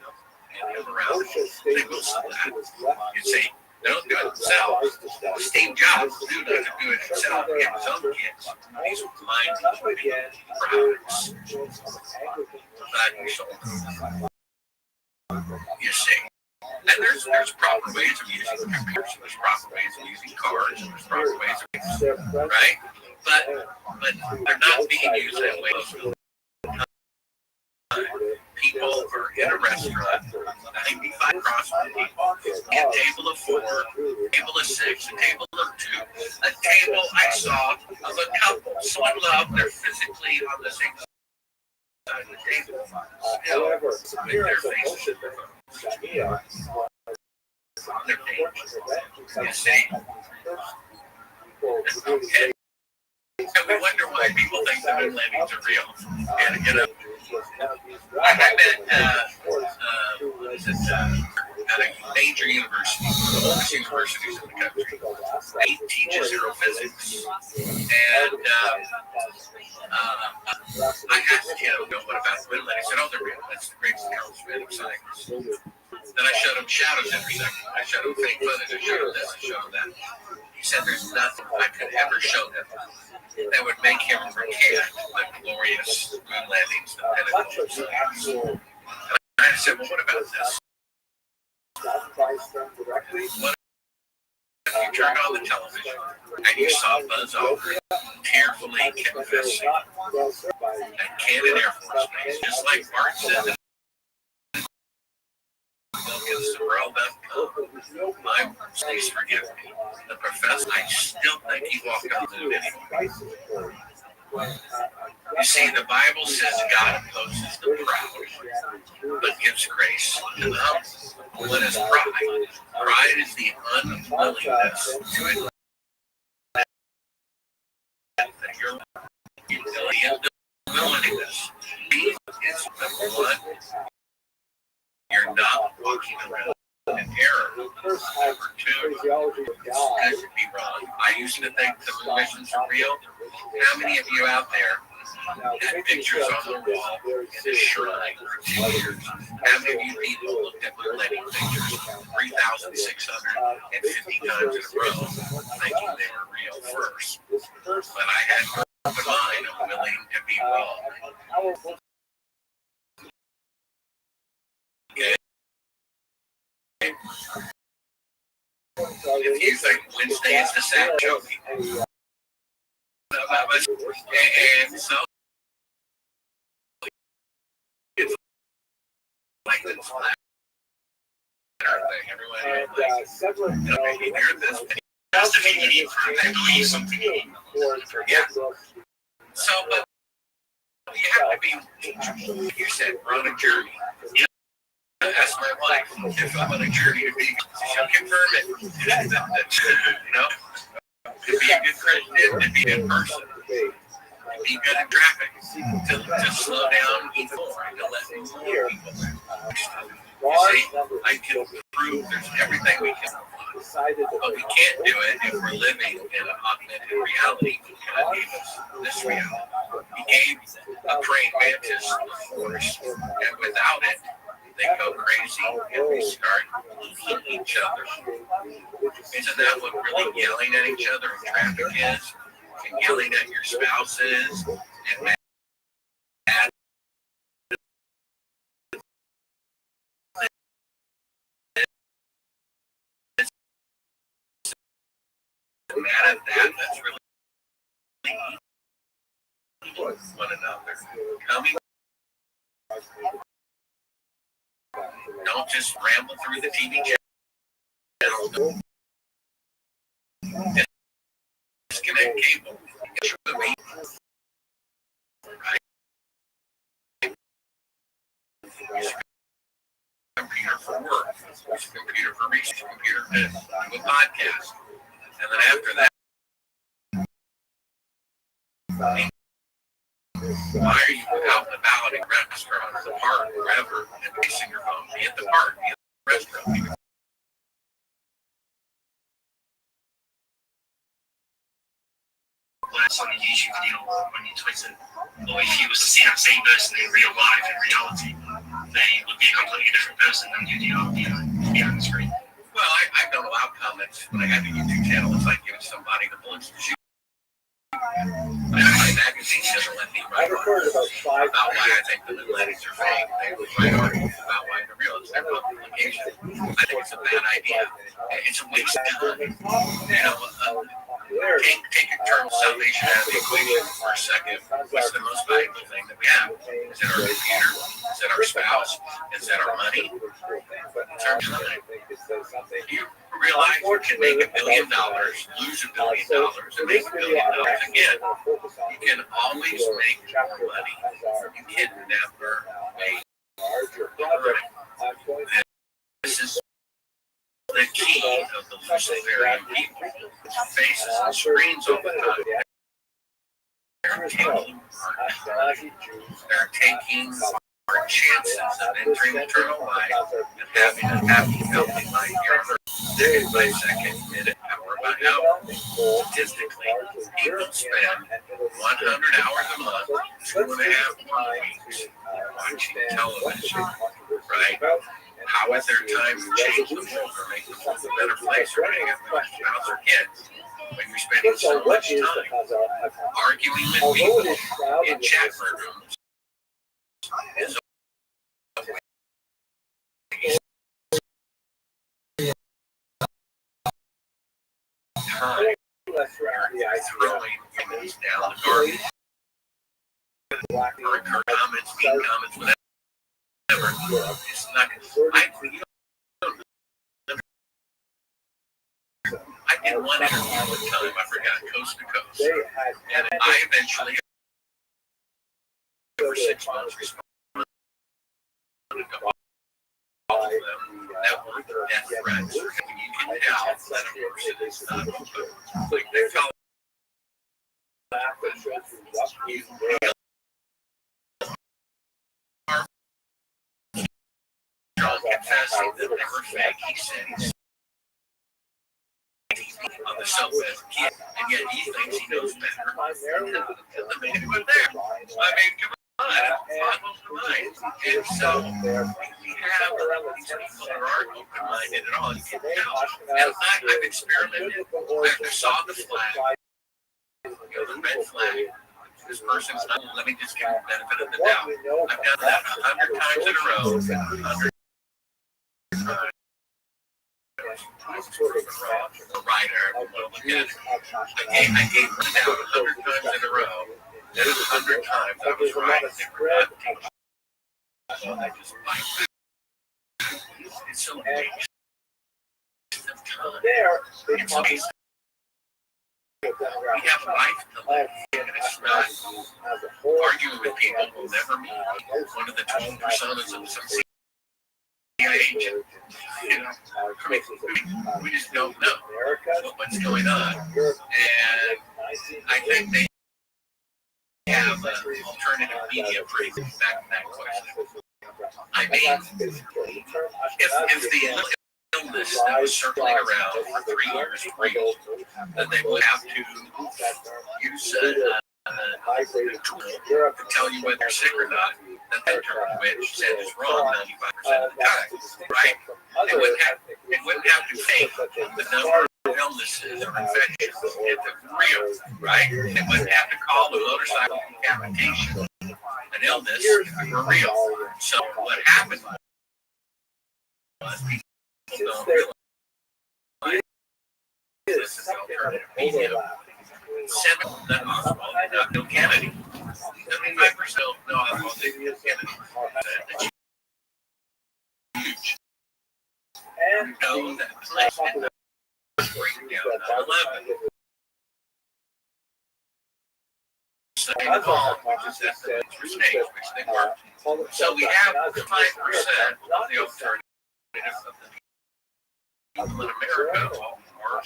Speaker 17: and immorality. They will sell that. You see, they don't do it themselves. Steve Jobs doesn't do it himself. He has his own kids. These mind-blowing products. You see. And there's proper ways of using computers, there's proper ways of using cars, there's proper ways of using, right? But they're not being used that way most of the time. People are in a restaurant, 95 across from people, a table of 4, a table of 6, a table of 2, a table I saw of a couple so in love, they're physically on the same side of the table, still with their faces in their phones. You see? And we wonder why people think the moon landings are real. And you know, I met at a major university, the oldest universities in the country. He teaches aerophysics. And I asked him, what about the moon landings? He said, they're real. That's the greatest accomplishment of science. Then I showed him shadows intersecting. I showed him fake footage. I showed him this. I showed him that. He said there's nothing I could ever show him that would make him recant the glorious moon landings that Pentagon science. And I said, well, what about this? What if you turned on the television and you saw Buzz Aldrin tearfully confessing at Cannon Air Force Base, just like Bart said, please forgive me. The professor, I still think he walked on the moon anyway. You see, the Bible says God opposes the proud, but gives grace to the humble. What is pride? Pride is the unwillingness to admit that you're the unwillingness. It's number one. You're not walking around in error. Number 2, it's good to be wrong. I used to think the moon missions are real. How many of you out there had pictures on the wall in the shrine for 2 years? How many of you people looked at moon landing pictures 3,650 times in a row, thinking they were real first? But I had an open mind. I'm willing to be wrong. Okay. If you think Wednesday is the Sabbath, joking. And so it's like this flat thing. Everyone like, you hear this? Just if you need to believe something. Yeah. So, but you have to be, you said, run a journey. You know, ask my wife if I'm on a journey to be, she'll confirm it. You know, to be a good Christian, to be a good person, to be good at traffic, to slow down before, to let more people in. You see, I can prove there's everything we can apply. But we can't do it if we're living in an augmented reality. God gave us this reality. He gave a praying mantis the force, and without it, they go crazy and they start eating each other. Isn't that what really yelling at each other in traffic is? And yelling at your spouses and mad. Mad at that, that's really one another. Coming. Don't just ramble through the TV channel. Disconnect cable. Get your movie. Right? Use your computer for work. Use your computer for research. Computer to do a podcast. And then after that, Why are you out and about in restaurants, the park, wherever, and facing your phone? Be at the park, be at the restaurant.
Speaker 18: On a YouTube video on your Twitter, or if you was to see that same person in real life, in reality, they would be a completely different person than you do on the screen.
Speaker 17: Well, I don't allow comments when I have a YouTube channel. It's like giving somebody the bullets to shoot. My magazine doesn't let me write articles about why I think the Atlantics are fake. They would write articles about why they're real. It's their publication. I think it's a bad idea. It's a waste of time. Take your term salvation out of the equation for a second. What's the most valuable thing that we have? Is it our computer? Is it our spouse? Is it our money? It's our time. You realize you can make $1 billion, lose $1 billion, and make $1 billion again. You can always make more money. You can never make more money. This is the key of the Luciferian people. Faces and screens all the time. They're taking our chances of entering eternal life and having a happy, healthy life here on earth. Day by second, minute, hour by hour. Statistically, people spend 100 hours a month, 2.5 weeks watching television, right? How is their time to change the world or make the world a better place or hang out with spouse or kids? When you're spending so much time arguing with people in chat rooms is a waste of time. You're throwing humans down the garbage. Or comments, mean comments, whatever. It's not. I did one interview one time, I forgot, coast to coast. And I eventually, for 6 months, responded to all of them that were death threats. You can tell that a person is not like they felt you confessing that they were fake. He said on the sofa as a kid, and yet he thinks he knows better than the man who was there. I mean, come on, it boggles the mind. And so we have these people that aren't open-minded at all. You can tell. And I've experimented. I saw the flag, the red flag. This person's not. Let me just give him the benefit of the doubt. I've done that 100 times in a row. 100 times. A writer, I gave one down 100 times in a row. Then 100 times I was right. They were not teaching. So I just like it's so waste of time. It's amazing. We have life to live, and it's not arguing with people who'll never meet. One of the 12 personas of some agent. You know, we just don't know what's going on. And I think they have alternative media pretty back to that question. I mean, if the illness that was circling around for 3 years real, then they would have to use a tool to tell you whether you're sick or not, that term which said is wrong 95% of the time, right? They wouldn't have to fake the number of illnesses or infections if they're real, right? They wouldn't have to call the motorcycle decapitation an illness if it were real. So what happened was people don't realize this is alternative media. 7 that Oswald not Bill Kennedy. 75% no Oswald didn't Bill Kennedy. That's huge. And know that place did not break down 9/11. So they called, which is that the for states, which they weren't. So we have 5% of the alternative of the people in America are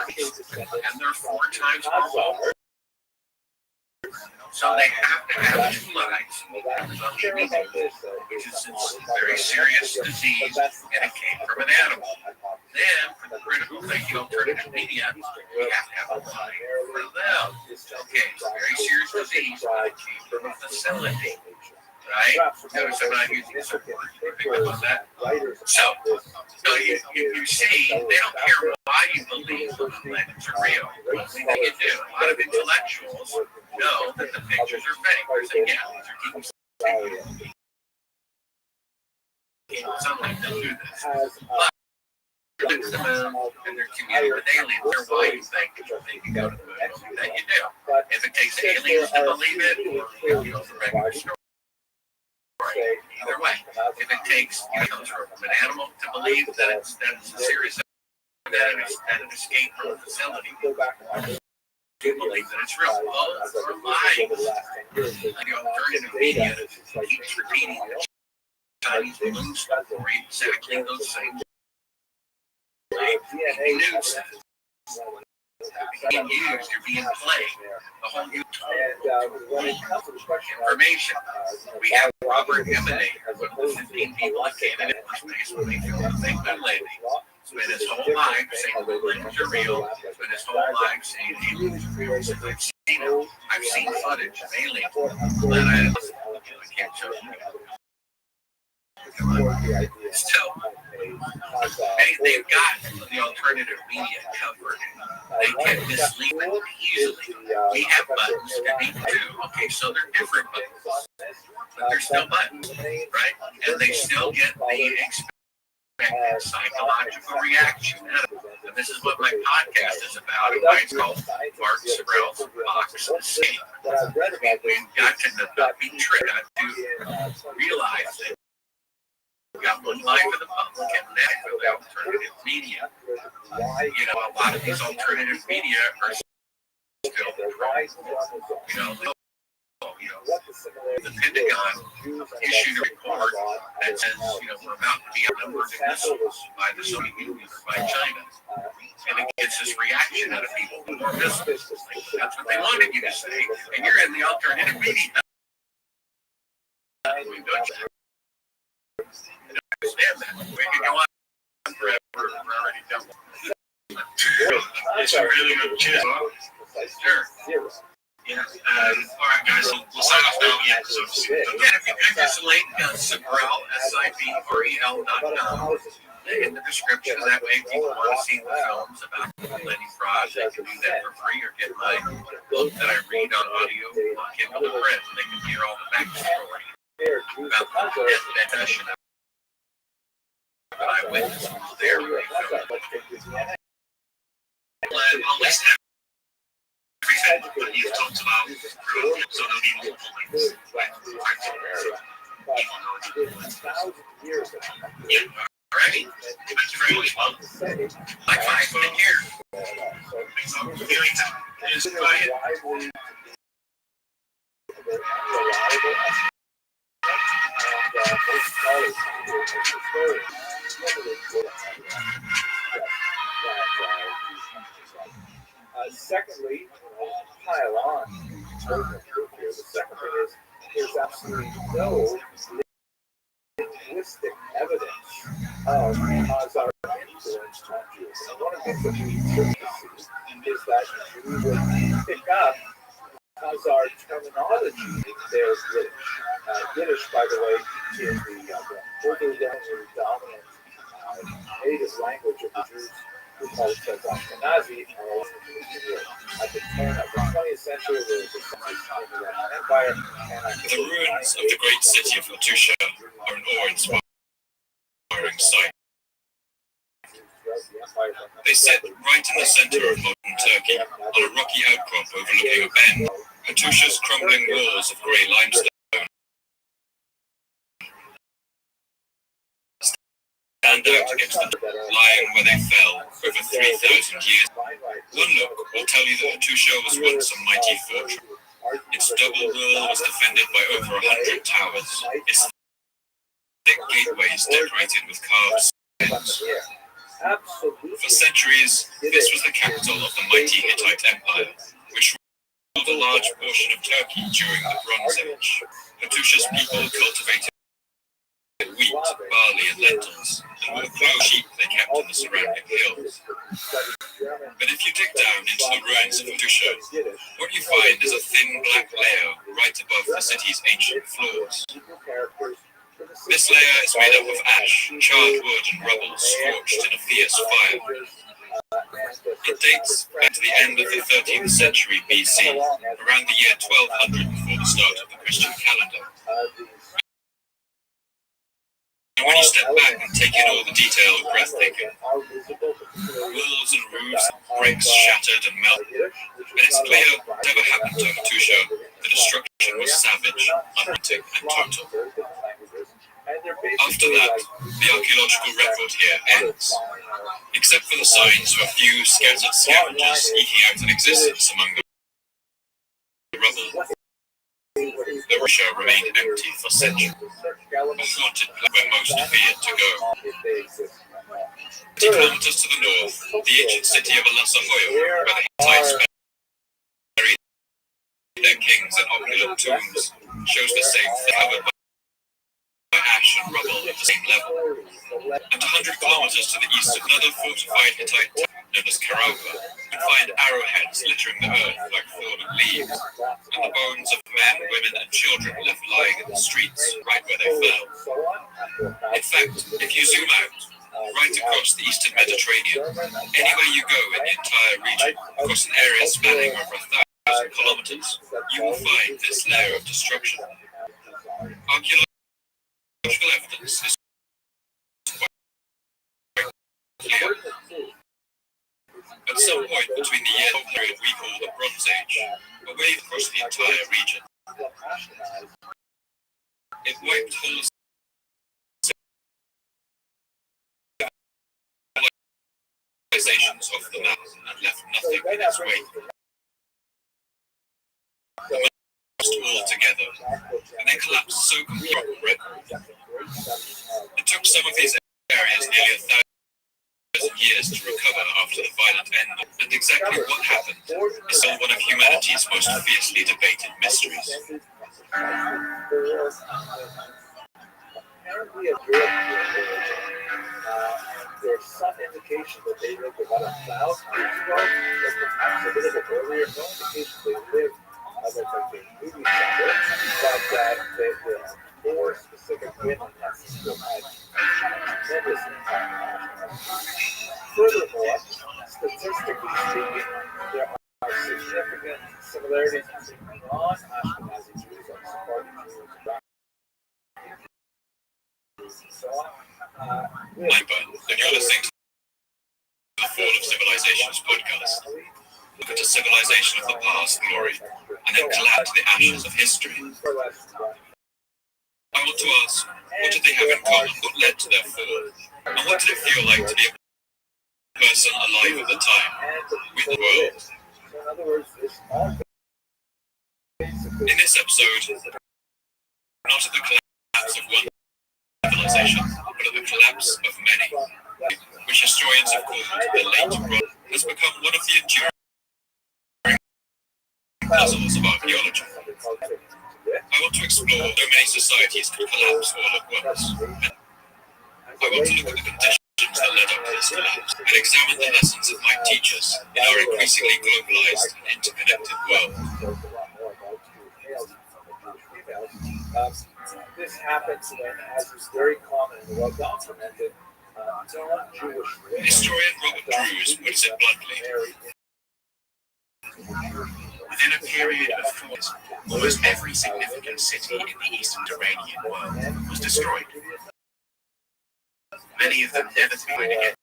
Speaker 17: race, and they're 4 times more vocal. So they have to have 2 lives on the which is a very serious disease, and it came from an animal. Then, for the critical thinking alternative media, we have to have a line for them. Okay, it's a very serious disease, but it came from a facility. Right? Notice I'm not using this word. Think about that. So you see, they don't care why you believe the planets are real. One thing that you do, a lot of intellectuals know that the pictures are fake. They say, yeah, these are people saying sunlight, they'll do this. But they're to the moon and they're commuting with aliens. They're why you think they can go to the moon. That you do. If it takes aliens to believe it, or the regular story. Either way, if it takes from an animal to believe that it's a serious that it escaped from a facility, you believe that it's real. Both are lies. The alternative media keeps repeating the Chinese balloon story, exactly those same news. Being used, you're being played. The whole new information. We have Robert Emanator, one of the 15 people that came in space when they feel the thing they're landing. Spent his whole life saying the aliens are real. Spent his whole life saying aliens are real. So I've seen footage of aliens that I can't show you. So they've got the alternative media covered. They can mislead easily. We have buttons that people do. Okay, so they're different buttons, but they're still buttons, right? And they still get the expected psychological reaction out of it. And this is what my podcast is about. And why it's called Mark Sorrell's Box Escape. We've got to not be tricked to realize that we've got one life for the public and that for the alternative media. A lot of these alternative media are still the Pentagon issued a report that says, we're about to be outnumbered in missiles by the Soviet Union or by China. And it gets this reaction out of people who are missiles. That's what they wanted you to say. And you're in the alternative media. We've done that. Understand that. We can go on forever. We're already done.
Speaker 18: It's a really good cheers.
Speaker 17: Sure.
Speaker 18: Yeah. All right, guys. We'll sign off now. Yeah. So if you click this link, Sibrel, SIBREL.com, in the description. That way, if people want to see the films about Lenny Fraud, they can do that for free, or get my book that I read on audio on Kindle and print. They can hear all the backstory about the detention of an eyewitness who was there when they filmed it. I'll list everything that you've talked about, so there'll be multiple links. Yeah. Alrighty. Thank you very much, Mom. Likewise, take care. Thanks for viewing. Cheers. Bye.
Speaker 5: Secondly, pile on. The second thing is there's absolutely no linguistic evidence of Khazar influence on Jews. And one of the things that we should see is that we would pick up Khazar terminology there is Yiddish. Yiddish, by the way, is the overwhelmingly dominant native language of the Jews who call themselves Ashkenazi. At the turn of the 20th century, there was a Roman Empire.
Speaker 19: The ruins of the great city of Hattusha are an awe-inspiring sight. They sit right in the center of modern Turkey, on a rocky outcrop overlooking a bend. Hattusha's crumbling walls of grey limestone stand out against the lying where they fell over 3,000 years. One look will tell you that Hattusha was once a mighty fortress. Its double wall was defended by over 100 towers. Its thick gateways decorated with carved stones. For centuries, this was the capital of the mighty Hittite Empire, which ruled a large portion of Turkey during the Bronze Age. Hattusha's people cultivated wheat, barley, and lentils, and wore clothes sheep they kept in the surrounding hills. But if you dig down into the ruins of Hattusha, what you find is a thin black layer right above the city's ancient floors. This layer is made up of ash, charred wood, and rubble scorched in a fierce fire. It dates back to the end of the 13th century BC, around the year 1200 before the start of the Christian calendar. And when you step back and take in all the detail, breathtaking. Walls and roofs, bricks shattered and melted, and it's clear whatever happened to Hattusha, the destruction was savage, unrelenting, and total. After that, the archaeological record here ends, except for the signs of a few scattered scavengers eking out an existence among the rubble. The Russia remained empty for centuries, a haunted place where most feared to go. 20 kilometers to the north, the ancient city of Alasahoyo, where the Hittites buried their kings and opulent tombs, shows the same thing, covered by ash and rubble at the same level. And 100 kilometers to the east of another fortified Hittite town known as Karauka, you find arrowheads littering the earth like fallen leaves, and the bones of men, women, and children left lying in the streets, right where they fell. In fact, if you zoom out, right across the eastern Mediterranean, anywhere you go in the entire region, across an area spanning over 1,000 kilometers, you will find this layer of destruction. Archaeological evidence is quite clear. At some point between the year period we call the Bronze Age, a wave across the entire region. It wiped whole civilizations off the map and left nothing in its wake. It all together, and then collapsed so completely. It took some of these areas nearly 1,000 years to recover after the violent end, and exactly what happened is still one of humanity's most fiercely debated mysteries.
Speaker 5: There's some indication that they lived about 1,000 years ago, but perhaps a little bit earlier. No indication they lived other than they knew each other, but there are 4 specific women that still had tremendous impact. Furthermore, statistically speaking, there are significant similarities between non-Ashkenazi Jews and Sephardi Jews and so on.
Speaker 19: I'm Ben, and you're listening to the Fall of Civilizations podcast. Look at a civilization of the past glory, and then collapse the ashes of history. I want to ask, what did they have in common? What led to their fall? And what did it feel like to be a person alive at the time, with the world? In this episode, not at the collapse of one civilization, but at the collapse of many, which historians have called the late Bronze, has become one of the enduring puzzles of archaeology. I want to explore how many societies could collapse all at once. I want to look at the conditions that led up to this collapse and examine the lessons it might teach us in our increasingly globalized and interconnected world.
Speaker 5: This happens when, as is very common and well documented, non-Jewish women.
Speaker 19: Historian Robert Drews puts it bluntly.
Speaker 20: Within a period of 4 years, almost every significant city in the Eastern Mediterranean world was destroyed. Many of them never to be made again.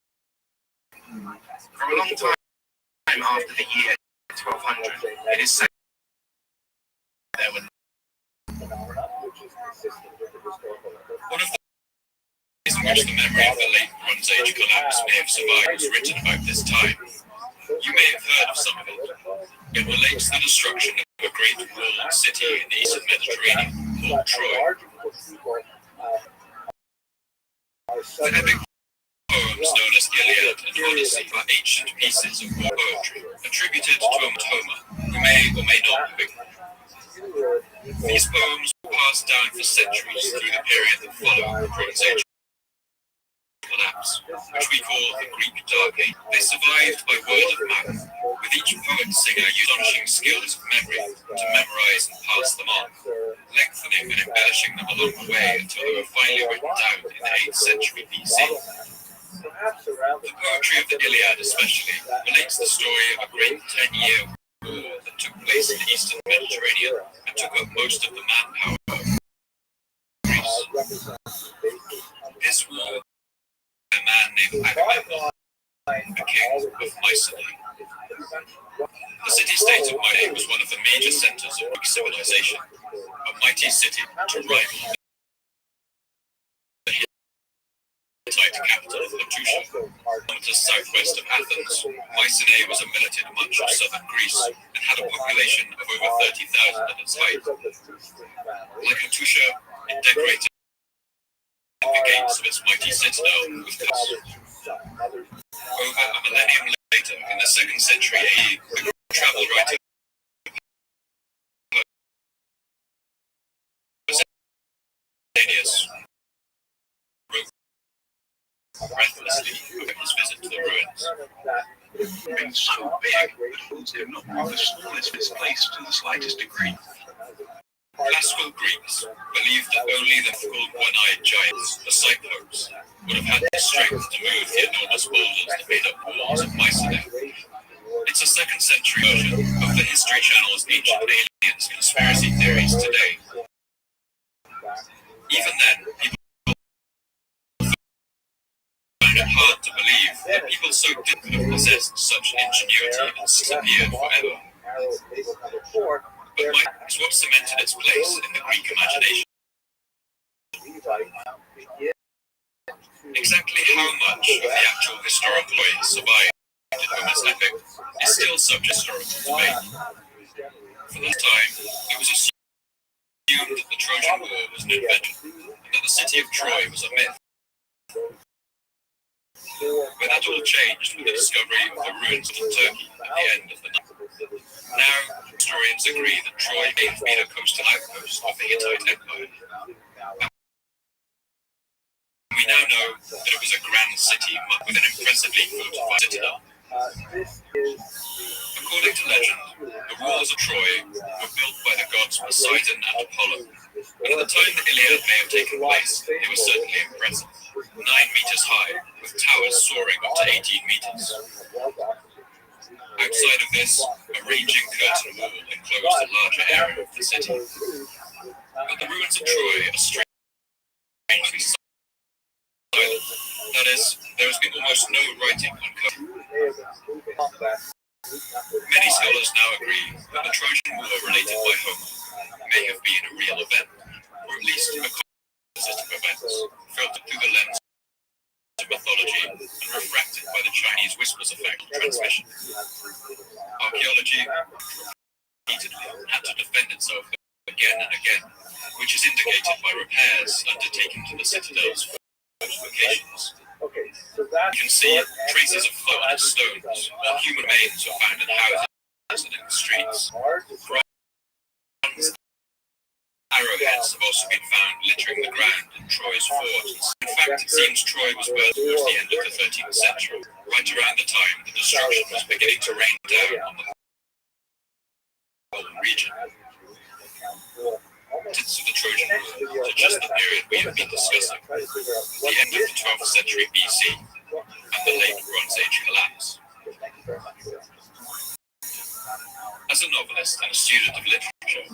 Speaker 20: For a long time after the year 1200, it is said there were
Speaker 19: one of the ways in which the memory of the late Bronze Age collapse may have survived was written about this time. You may have heard of some of it. It relates to the destruction of a great walled city in the Eastern Mediterranean called Troy. The epic poems known as Iliad and Odyssey are ancient pieces of war poetry attributed to Homer, who may or may not have been. These poems were passed down for centuries through the period that followed the Bronze Age collapse, which we call the Greek Dark Age. They survived by word of mouth, with each poet-singer using astonishing skills of memory to memorize and pass them on, lengthening and embellishing them along the way until they were finally written down in the 8th century BC. The poetry of the Iliad especially relates the story of a great 10-year war that took place in the eastern Mediterranean and took up most of the manpower of Greece. This war, a man named Agamemnon, the king of Mycenae. The city-state of Mycenae was one of the major centers of Greek civilization, a mighty city to rival the Hittite capital of Hattusha. Kilometers southwest of Athens, Mycenae was a militant much of southern Greece and had a population of over 30,000 at its height. Like Hattusha, it decorated the gates of its mighty citadel with colors. Over a millennium later, in the 2nd century AD, the Greek travel writer Pausanias wrote breathlessly over his visit to the ruins.
Speaker 11: Been so big that foods could not move the smallest misplaced to the slightest degree.
Speaker 19: Classical Greeks believed that only the mythical one-eyed giants, the Cyclopes, would have had the strength to move the enormous boulders that made up walls of Mycenae. It's a 2nd century version of the History Channel's Ancient Aliens conspiracy theories today. Even then, people found it hard to believe that people so different could have possessed such ingenuity and disappeared forever. But Mike is what cemented its place in the Greek imagination. Exactly how much of the actual historical way survived in Homer's epic is still subject to historical debate. For that time, it was assumed that the Trojan War was an invention, and that the city of Troy was a myth. But that all changed with the discovery of the ruins of Turkey at the end of the night. Now, historians agree that Troy may have been a coastal outpost of the Hittite Empire. We now know that it was a grand city with an impressively fortified citadel. According to legend, the walls of Troy were built by the gods Poseidon and Apollo, and at the time the Iliad may have taken place, they were certainly impressive. 9 meters high, with towers soaring up to 18 meters. Outside of this, a raging curtain wall enclosed a larger area of the city. But the ruins of Troy are strangely silent. That is, there has been almost no writing on code. Many scholars now agree that the Trojan War related by Homer may have been a real event, or at least a composite of events, filtered through the lens of mythology and refracted by the Chinese whispers effect of transmission. Archaeology repeatedly had to defend itself again and again, which is indicated by repairs undertaken to the citadel's fortifications. You can see traces of flow and stones, while human remains were found in houses and in the streets. Bronze arrowheads have also been found littering the ground in Troy's forts. In fact, it seems Troy was built towards the end of the 13th century, right around the time the destruction was beginning to rain down on the whole region. Since the Trojan War to just the period we have been discussing, the end of the 12th century BC and the late Bronze Age collapse. As a novelist and a student of literature,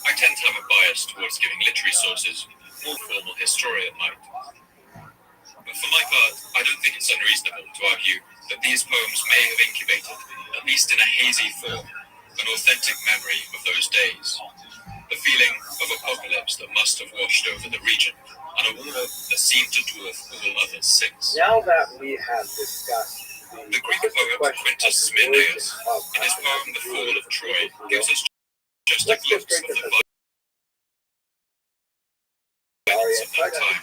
Speaker 19: I tend to have a bias towards giving literary sources more formal history at night. But for my part, I don't think it's unreasonable to argue that these poems may have incubated, at least in a hazy form, an authentic memory of those days. The feeling of apocalypse that must have washed over the region, and a war that seemed to dwarf all others since.
Speaker 5: Now that we have discussed
Speaker 19: the Greek poet Quintus Smyrnaeus, in his poem The Fall of Troy, gives us just a glimpse of the violence of that time.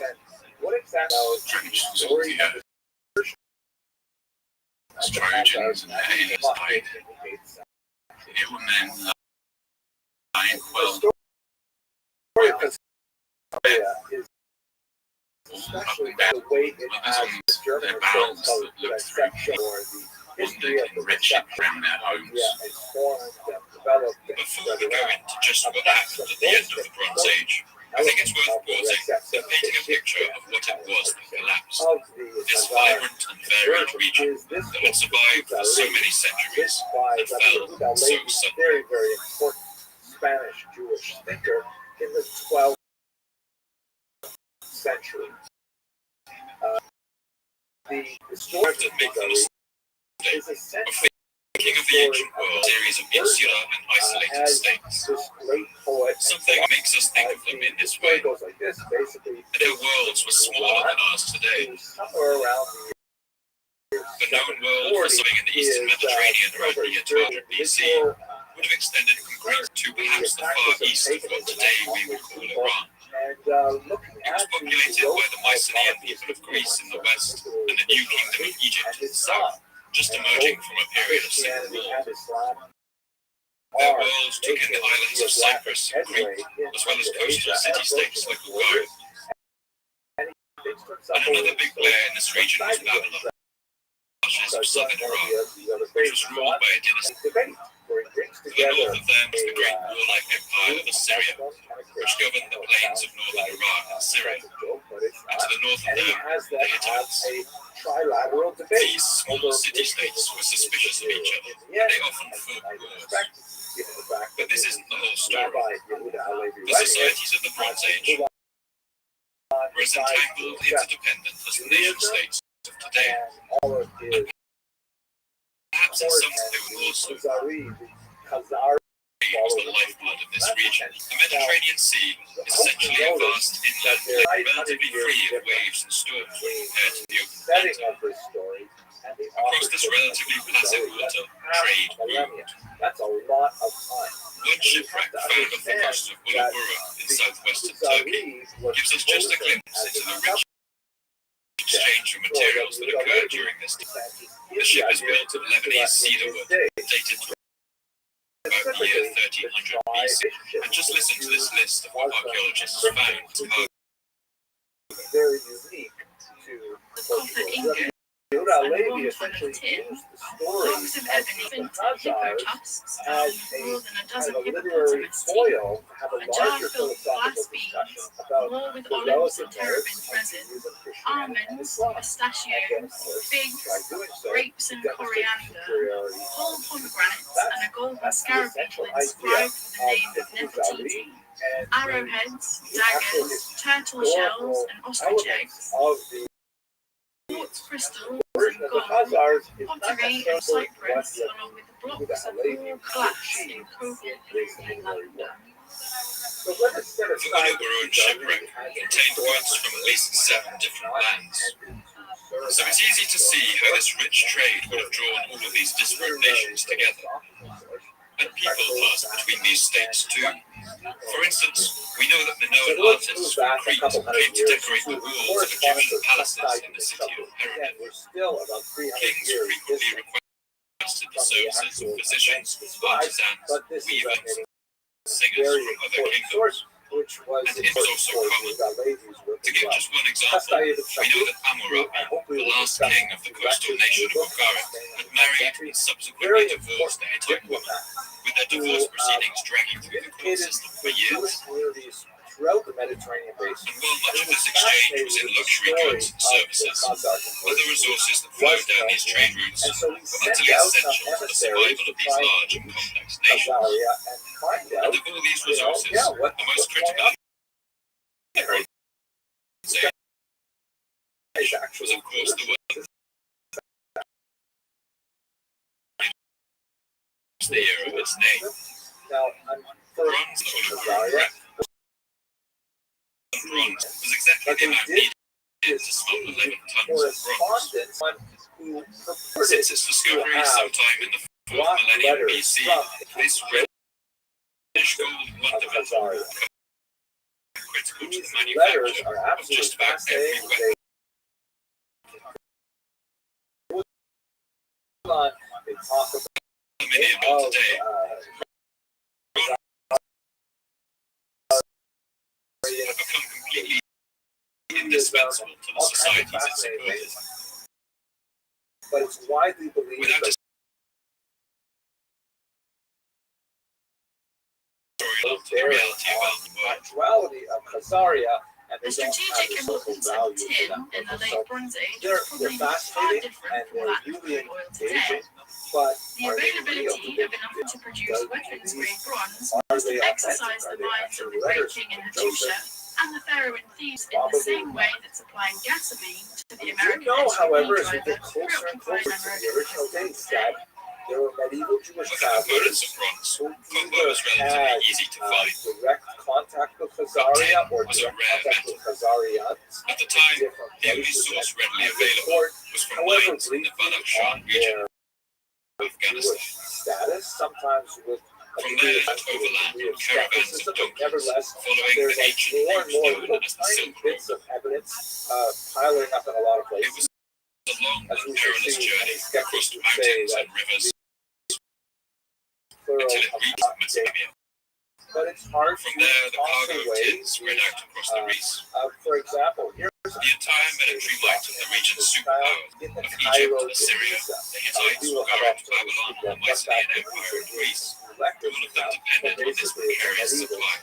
Speaker 5: What exactly
Speaker 19: Trojans and Hailers died. It were men dying well. All up and down, others on their barrels that looked through, wandered in wretched around their homes. Before we go into just what happened at the end of the Bronze Age, I think it's worth pausing and painting a picture of what it was that collapsed. This vibrant and varied region that had survived for so many centuries and fell so suddenly.
Speaker 5: Very, very important Spanish Jewish thinker in the 12th century. The historical is essentially
Speaker 19: Thinking of the ancient world, a series of insular and isolated states. Something makes us think of them in this way. Their worlds were smaller than ours today. The known world for something in the eastern Mediterranean around the year 200 BC would have extended from Greece to perhaps the far east of what today we would call Iran. It was populated by the Mycenaean people of Greece in the west and the new kingdom of Egypt in the south, just emerging from a period of civil war. Their world took in the islands of Cyprus and Crete, as well as coastal city-states like Bulgaria. And another big player in this region was Babylon, of southern Iraq, which was ruled by a dynasty. To the north of them was the great warlike empire of Assyria, which governed the plains of northern Iraq and Syria. And to the north of them, the Hittites. These small city-states were suspicious of each other, and they often fought wars. But this isn't the whole story. The societies of the Bronze Age were as entangled, interdependent as the nation-states of today. And perhaps in some way they were also was the lifeblood of this region. The Mediterranean Sea is essentially a vast inland plain, relatively free of waves and storms when compared to the open Atlantic. Across this relatively placid water, trade boomed. One shipwreck found off the coast of Ulubura in southwestern Turkey gives us just a glimpse into the rich exchange of materials that occurred during this time. The ship is built of Lebanese cedar wood, dated to about the year 1300 BC, and just listen to this list of what archaeologists found.
Speaker 5: Very unique to
Speaker 21: the copper ingot, and one full of tin, blocks of ebony, hippo tusks, more than a dozen hippopotamus teeth, a jar filled with glass beads, more with olives and terebinth resin, almonds, pistachios, figs, grapes and coriander, whole pomegranates, and a golden scarab beetle inscribed with the name of Nefertiti, arrowheads, daggers, turtle shells, and ostrich eggs, quartz crystals and gold, pottery and cypress, along with blocks of raw glass in cobalt blue and lavender.
Speaker 19: The Ulubura shipwreck contained goods from at least 7 different lands. So it's easy to see how this rich trade would have drawn all of these disparate nations together. And people passed between these states too. For instance, we know that Minoan artists from Crete came to decorate the walls of Egyptian palaces in the city of Herodin. Kings frequently requested the services of physicians, artisans, weavers, singers from other kingdoms. And it was also common. To give just one example, we know that Hammurabi, the last king of the coastal nation of Bulgaria, had married and subsequently divorced a Hittite woman, with their divorce proceedings dragging through the court system for years.
Speaker 5: Throughout the Mediterranean basin.
Speaker 19: And while much of this exchange was in luxury goods and services, other resources that flowed down these trade routes were utterly essential to the survival of these large and complex nations. And of all these resources, the most critical was of course the world. The year of its name. Bronze bronze was exactly the amount needed to smelt 11 tons of bronze. Since its discovery sometime in the 4th millennium BC, this reddish gold wonderment critical to the manufacture of just about every weapon
Speaker 5: They talk about
Speaker 19: today. Have become completely indispensable to the societies it supported.
Speaker 5: But it's widely believed
Speaker 19: Without
Speaker 5: that
Speaker 19: the reality of
Speaker 5: actuality of Khazaria and
Speaker 21: The
Speaker 5: they don't have
Speaker 21: strategic
Speaker 5: the social
Speaker 21: importance of
Speaker 5: value for
Speaker 21: tin
Speaker 5: them.
Speaker 21: in the
Speaker 5: So
Speaker 21: late Bronze Age
Speaker 5: they're
Speaker 21: was probably not far
Speaker 5: fascinating
Speaker 21: different
Speaker 5: and
Speaker 21: from
Speaker 5: they're
Speaker 21: that of
Speaker 5: really
Speaker 21: crude oil
Speaker 5: engaging,
Speaker 21: today.
Speaker 5: but
Speaker 21: The
Speaker 5: are they real?
Speaker 21: availability
Speaker 5: Do
Speaker 21: of enough to produce
Speaker 5: does
Speaker 21: weapons-grade bronze
Speaker 5: are
Speaker 21: must
Speaker 5: they
Speaker 21: have
Speaker 5: authentic?
Speaker 21: exercised
Speaker 5: Are
Speaker 21: the
Speaker 5: they
Speaker 21: minds of
Speaker 5: actually
Speaker 21: the great
Speaker 5: letters
Speaker 21: king and
Speaker 5: from
Speaker 21: Hattusha
Speaker 5: Joseph?
Speaker 21: and the Pharaoh Thebes in the same way that supplying gasoline to the
Speaker 5: You
Speaker 21: American
Speaker 5: know, however, as we
Speaker 21: SUV
Speaker 5: get
Speaker 21: driver
Speaker 5: closer and
Speaker 21: preoccupied
Speaker 5: closer to the
Speaker 21: American
Speaker 5: original dates, that there were medieval Jewish
Speaker 19: With the components
Speaker 5: travelers
Speaker 19: of bronze,
Speaker 5: who
Speaker 19: copper was
Speaker 5: either
Speaker 19: relatively
Speaker 5: had
Speaker 19: easy to find.
Speaker 5: direct contact with Khazaria or
Speaker 19: was a
Speaker 5: direct
Speaker 19: rare
Speaker 5: contact
Speaker 19: metal.
Speaker 5: with Khazarians.
Speaker 19: At the time,
Speaker 5: Different
Speaker 19: the only
Speaker 5: places
Speaker 19: source
Speaker 5: and
Speaker 19: readily
Speaker 5: report,
Speaker 19: available was from
Speaker 5: however,
Speaker 19: mines in the
Speaker 5: briefly
Speaker 19: Badakhshan
Speaker 5: on
Speaker 19: region
Speaker 5: their
Speaker 19: of Afghanistan.
Speaker 5: Jewish status, sometimes with a
Speaker 19: From
Speaker 5: degree
Speaker 19: there,
Speaker 5: of
Speaker 19: overland
Speaker 5: degree
Speaker 19: on
Speaker 5: of
Speaker 19: caravans
Speaker 5: skepticism,
Speaker 19: of
Speaker 5: but
Speaker 19: donkeys,
Speaker 5: nevertheless,
Speaker 19: following
Speaker 5: there's
Speaker 19: the
Speaker 5: like
Speaker 19: ancient
Speaker 5: more and
Speaker 19: route
Speaker 5: more
Speaker 19: known
Speaker 5: little
Speaker 19: as the
Speaker 5: tiny
Speaker 19: Silk
Speaker 5: bits
Speaker 19: Road.
Speaker 5: of evidence piling up in a lot of
Speaker 19: It
Speaker 5: places.
Speaker 19: was a long
Speaker 5: As
Speaker 19: and
Speaker 5: we shall
Speaker 19: perilous
Speaker 5: see,
Speaker 19: journey
Speaker 5: many
Speaker 19: across
Speaker 5: skeptics would say
Speaker 19: mountains
Speaker 5: that
Speaker 19: and rivers
Speaker 5: thorough
Speaker 19: until it reached Mesopotamia.
Speaker 5: but it's hard
Speaker 19: From
Speaker 5: to
Speaker 19: there, the
Speaker 5: toss
Speaker 19: cargo of
Speaker 5: away
Speaker 19: tin spread out across the Reese.
Speaker 5: for example, here's
Speaker 19: The entire military might of the region's superpowers
Speaker 5: in the
Speaker 19: of
Speaker 5: Cairo
Speaker 19: Egypt, Assyria, the Hittites, Bulgarians, Babylon, and the Mycenaean Empire of Greece, all of them depended on this precarious supply,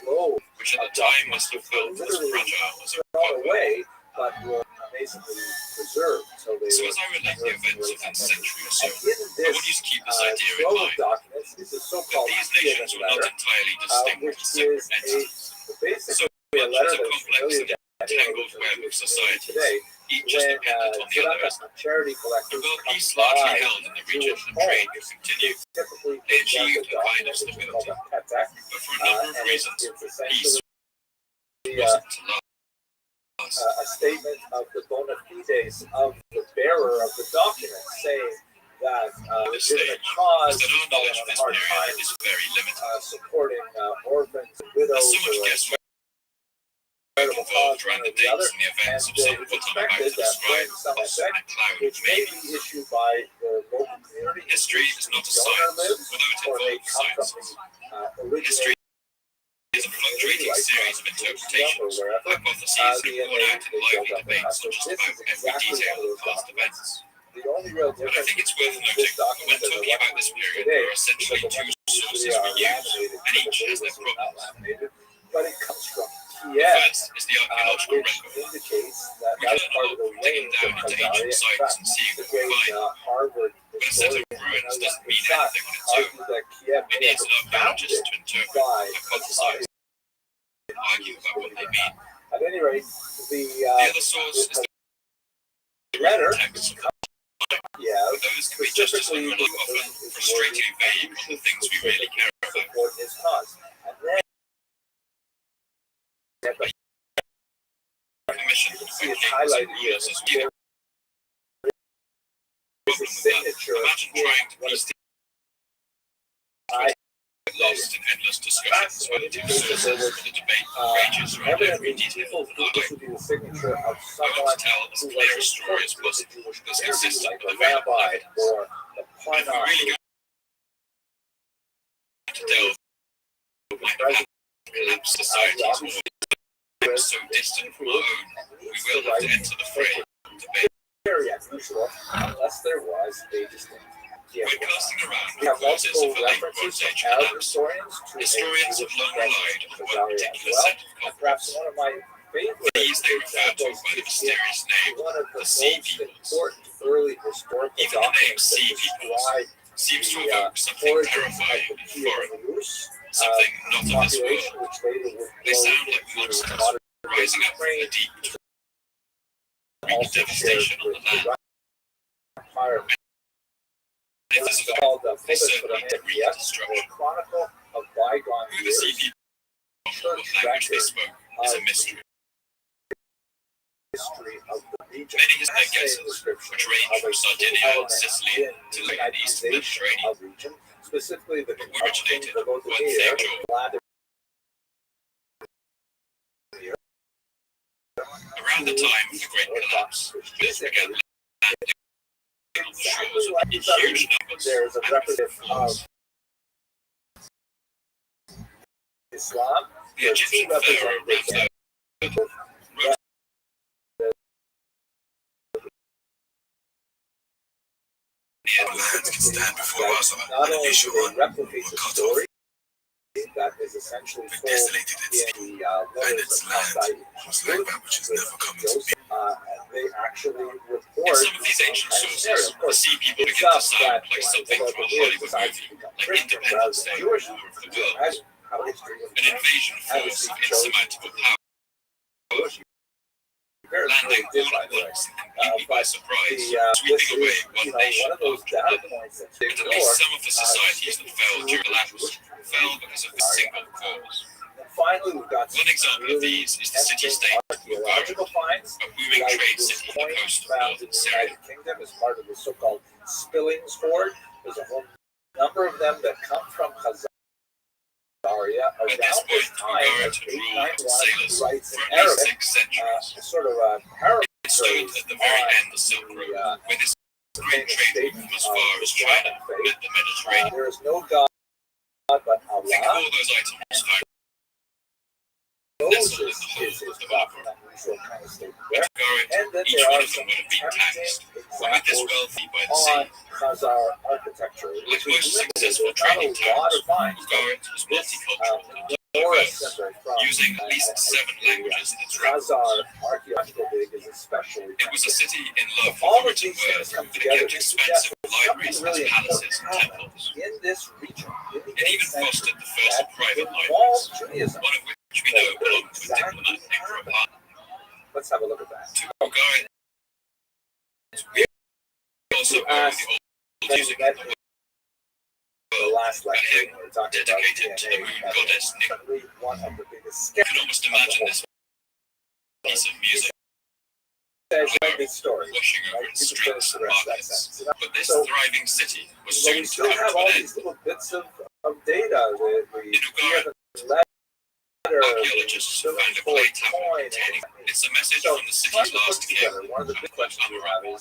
Speaker 19: which at the time must have felt as fragile as a
Speaker 5: thrown
Speaker 19: copper.
Speaker 5: away, but were basically preserved. So they
Speaker 19: So
Speaker 5: were
Speaker 19: as I relate the events of that century or so,
Speaker 5: and in
Speaker 19: I want you to keep this idea in
Speaker 5: scroll of
Speaker 19: mind,
Speaker 5: documents is a
Speaker 19: that
Speaker 5: so-called
Speaker 19: these nations were not
Speaker 5: letter,
Speaker 19: entirely distinct
Speaker 5: which
Speaker 19: and separate
Speaker 5: is
Speaker 19: entities. So
Speaker 5: basically a
Speaker 19: much
Speaker 5: letter
Speaker 19: as a
Speaker 5: that is
Speaker 19: complex
Speaker 5: familiar
Speaker 19: and
Speaker 5: to anyone
Speaker 19: tangled web of societies,
Speaker 5: today.
Speaker 19: each as
Speaker 5: When
Speaker 19: dependent on the others.
Speaker 5: charity
Speaker 19: And
Speaker 5: collectors
Speaker 19: while
Speaker 5: come
Speaker 19: peace largely
Speaker 5: by
Speaker 19: held in the region
Speaker 5: Jewish
Speaker 19: and trade
Speaker 5: homes,
Speaker 19: could continue,
Speaker 5: typically
Speaker 19: they
Speaker 5: present
Speaker 19: achieved
Speaker 5: a
Speaker 19: a kind of
Speaker 5: document which is
Speaker 19: stability.
Speaker 5: called a petek,
Speaker 19: But for a number of
Speaker 5: and
Speaker 19: reasons,
Speaker 5: it's
Speaker 19: peace
Speaker 5: essentially
Speaker 19: wasn't to last.
Speaker 5: a statement of the bona fides of the bearer of the document, saying that
Speaker 19: This
Speaker 5: legitimate
Speaker 19: stage
Speaker 5: cause
Speaker 19: is that our
Speaker 5: is
Speaker 19: knowledge of
Speaker 5: on
Speaker 19: this
Speaker 5: hard
Speaker 19: period
Speaker 5: times,
Speaker 19: is very limited.
Speaker 5: supporting orphans and widows.
Speaker 19: There's so much guesswork involved around the dates and the events of some of what I'm about to describe as a cloud of
Speaker 5: Which may
Speaker 19: maybe.
Speaker 5: be issued by the local community.
Speaker 19: History is not a science, although it involves sciences. History is a fluctuating series of interpretations, hypotheses that are born out in lively debates on just about every detail of past events.
Speaker 5: The only real
Speaker 19: But I
Speaker 5: difference
Speaker 19: think it's worth noting that when talking about this period, there are essentially two sources we use, and each has their problems.
Speaker 5: But it comes from
Speaker 19: The
Speaker 5: Kiev,
Speaker 19: first is the archaeological
Speaker 5: which
Speaker 19: record.
Speaker 5: indicates that
Speaker 19: We
Speaker 5: that's
Speaker 19: learn a
Speaker 5: part
Speaker 19: lot
Speaker 5: of the
Speaker 19: from digging
Speaker 5: range
Speaker 19: down
Speaker 5: of
Speaker 19: into
Speaker 5: Khazaria.
Speaker 19: ancient
Speaker 5: In
Speaker 19: sites
Speaker 5: fact,
Speaker 19: and seeing
Speaker 5: the
Speaker 19: what we
Speaker 5: great
Speaker 19: find.
Speaker 5: Harvard
Speaker 19: But a set of
Speaker 5: historian
Speaker 19: ruins doesn't mean
Speaker 5: Shot
Speaker 19: anything on its own.
Speaker 5: argued that Kiev
Speaker 19: It needs an archaeologist to interpret,
Speaker 5: by
Speaker 19: hypothesize, and argue about what they mean.
Speaker 5: At any rate,
Speaker 19: The other source is the
Speaker 5: letter
Speaker 19: written text of the but those can be just as unreliable, often frustratingly vague on the things we really care about.
Speaker 5: support his cause. And then
Speaker 19: Commissioned by
Speaker 5: see it's
Speaker 19: kings and
Speaker 5: highlighted here.
Speaker 19: rulers as neither.
Speaker 5: There's a signature
Speaker 19: Imagine trying to piece lost in endless discussions where the two sources of the debate rages around every
Speaker 5: evidently
Speaker 19: detail of
Speaker 5: people
Speaker 19: an
Speaker 5: think this
Speaker 19: eye.
Speaker 5: would be the signature of
Speaker 19: I
Speaker 5: someone
Speaker 19: want to tell as
Speaker 5: who
Speaker 19: clear a
Speaker 5: was
Speaker 19: story as
Speaker 5: important to the
Speaker 19: possible
Speaker 5: Jewish
Speaker 19: that's
Speaker 5: community,
Speaker 19: consistent
Speaker 5: like
Speaker 19: with
Speaker 5: a
Speaker 19: available
Speaker 5: rabbi
Speaker 19: evidence.
Speaker 5: or the
Speaker 19: And if we really go to delve, we might have collapsed societies more so distant from our own, we will have to enter the fray of debate.
Speaker 5: very unusual unless there was a distinct.
Speaker 19: When casting around
Speaker 5: We have
Speaker 19: the causes
Speaker 5: multiple
Speaker 19: of the late
Speaker 5: references
Speaker 19: Bronze Age
Speaker 5: from Arab
Speaker 19: collapse,
Speaker 5: historians to
Speaker 19: historians have long relied on one particular set of
Speaker 5: and perhaps
Speaker 19: culprits.
Speaker 5: one of my favorite
Speaker 19: These they refer to
Speaker 5: examples
Speaker 19: by the
Speaker 5: is
Speaker 19: mysterious name,
Speaker 5: one of the
Speaker 19: the Sea
Speaker 5: most
Speaker 19: Peoples.
Speaker 5: important early historical
Speaker 19: Even the name
Speaker 5: documents that
Speaker 19: Sea Peoples
Speaker 5: describe
Speaker 19: seems to
Speaker 5: the
Speaker 19: evoke something
Speaker 5: origins
Speaker 19: terrifying
Speaker 5: of the
Speaker 19: and
Speaker 5: Kiev
Speaker 19: foreign,
Speaker 5: and Rus
Speaker 19: something not of this
Speaker 5: population,
Speaker 19: world.
Speaker 5: which later would
Speaker 19: They
Speaker 5: grow
Speaker 19: sound like
Speaker 5: into
Speaker 19: monsters
Speaker 5: modern
Speaker 19: rising up from the
Speaker 5: Ukraine,
Speaker 19: deep to wreak devastation on the land.
Speaker 5: Empire.
Speaker 19: If this is a
Speaker 5: Called the
Speaker 19: they certainly did wreak destruction.
Speaker 5: Chronicle of bygone
Speaker 19: Who the Sea
Speaker 5: years.
Speaker 19: Peoples or what language they spoke is a mystery.
Speaker 5: History of the region.
Speaker 19: Many has their guesses, which range from Sardinia and Sicily to the eastern Mediterranean.
Speaker 5: Region, specifically the
Speaker 19: Originated with one thing, around the time of the Great Collapse, this began landing
Speaker 21: exactly like huge numbers. There's a representative of Islam.
Speaker 19: The Egyptian pharaoh Ramses
Speaker 21: lands can stand before us not only do they replicate the story that is essentially told in the
Speaker 19: and its land was like that which is never coming to be.
Speaker 21: they actually report
Speaker 19: In some of these ancient sources, the sea people begin to sound like something from a Hollywood movie, like Independence Day, War of the Worlds, an invasion force of insurmountable power, landing all at once and completely by surprise, sweeping away one nation after another. And at least some of the societies that fell during the lapse fell because of a single cause.
Speaker 21: Finally, we've got
Speaker 19: one example of these is the city-state of Bulgaria, a booming trade city on the coast of northern Syria.
Speaker 21: The kingdom is part of the so-called Spillings Horde. There's a whole number of them that come from Khazaria.
Speaker 19: At this point, Bulgaria had ruled sailors for at least 6 centuries.
Speaker 21: Sort of a
Speaker 19: it stood at the very end of the Silk Road, where this great trade route from as far as China met the Mediterranean.
Speaker 21: There is no God but Allah.
Speaker 19: Think of all those items found nestled in the whole of the Balkan.
Speaker 21: And then
Speaker 19: Each
Speaker 21: there
Speaker 19: one
Speaker 21: are
Speaker 19: of them
Speaker 21: some
Speaker 19: would have been taxed, but with this wealthy by the
Speaker 21: on
Speaker 19: sea.
Speaker 21: Khazar architecture.
Speaker 19: Like most successful trading towns, Bulgaria was multicultural and diverse, using at least 7 languages in its
Speaker 21: Khazar archaeological dig is especially.
Speaker 19: It was a city in love with the written word, and it kept expensive libraries in its palaces and temples.
Speaker 21: In this region,
Speaker 19: It even fostered the first private libraries, one of which we know belonged to a diplomat named Rabbi.
Speaker 21: Let's have a look at that.
Speaker 19: To Bulgaria, we also owe the old music in the world.
Speaker 21: The last lecture,
Speaker 19: Dedicated to the moon goddess Nik. You can almost imagine this piece of music washing over its streets and markets. But this thriving city was soon to come to an end.
Speaker 21: Little bits of data.
Speaker 19: In Bulgaria, archaeologists found a clay tablet containing it's a message from the city's last king, Hammurabi,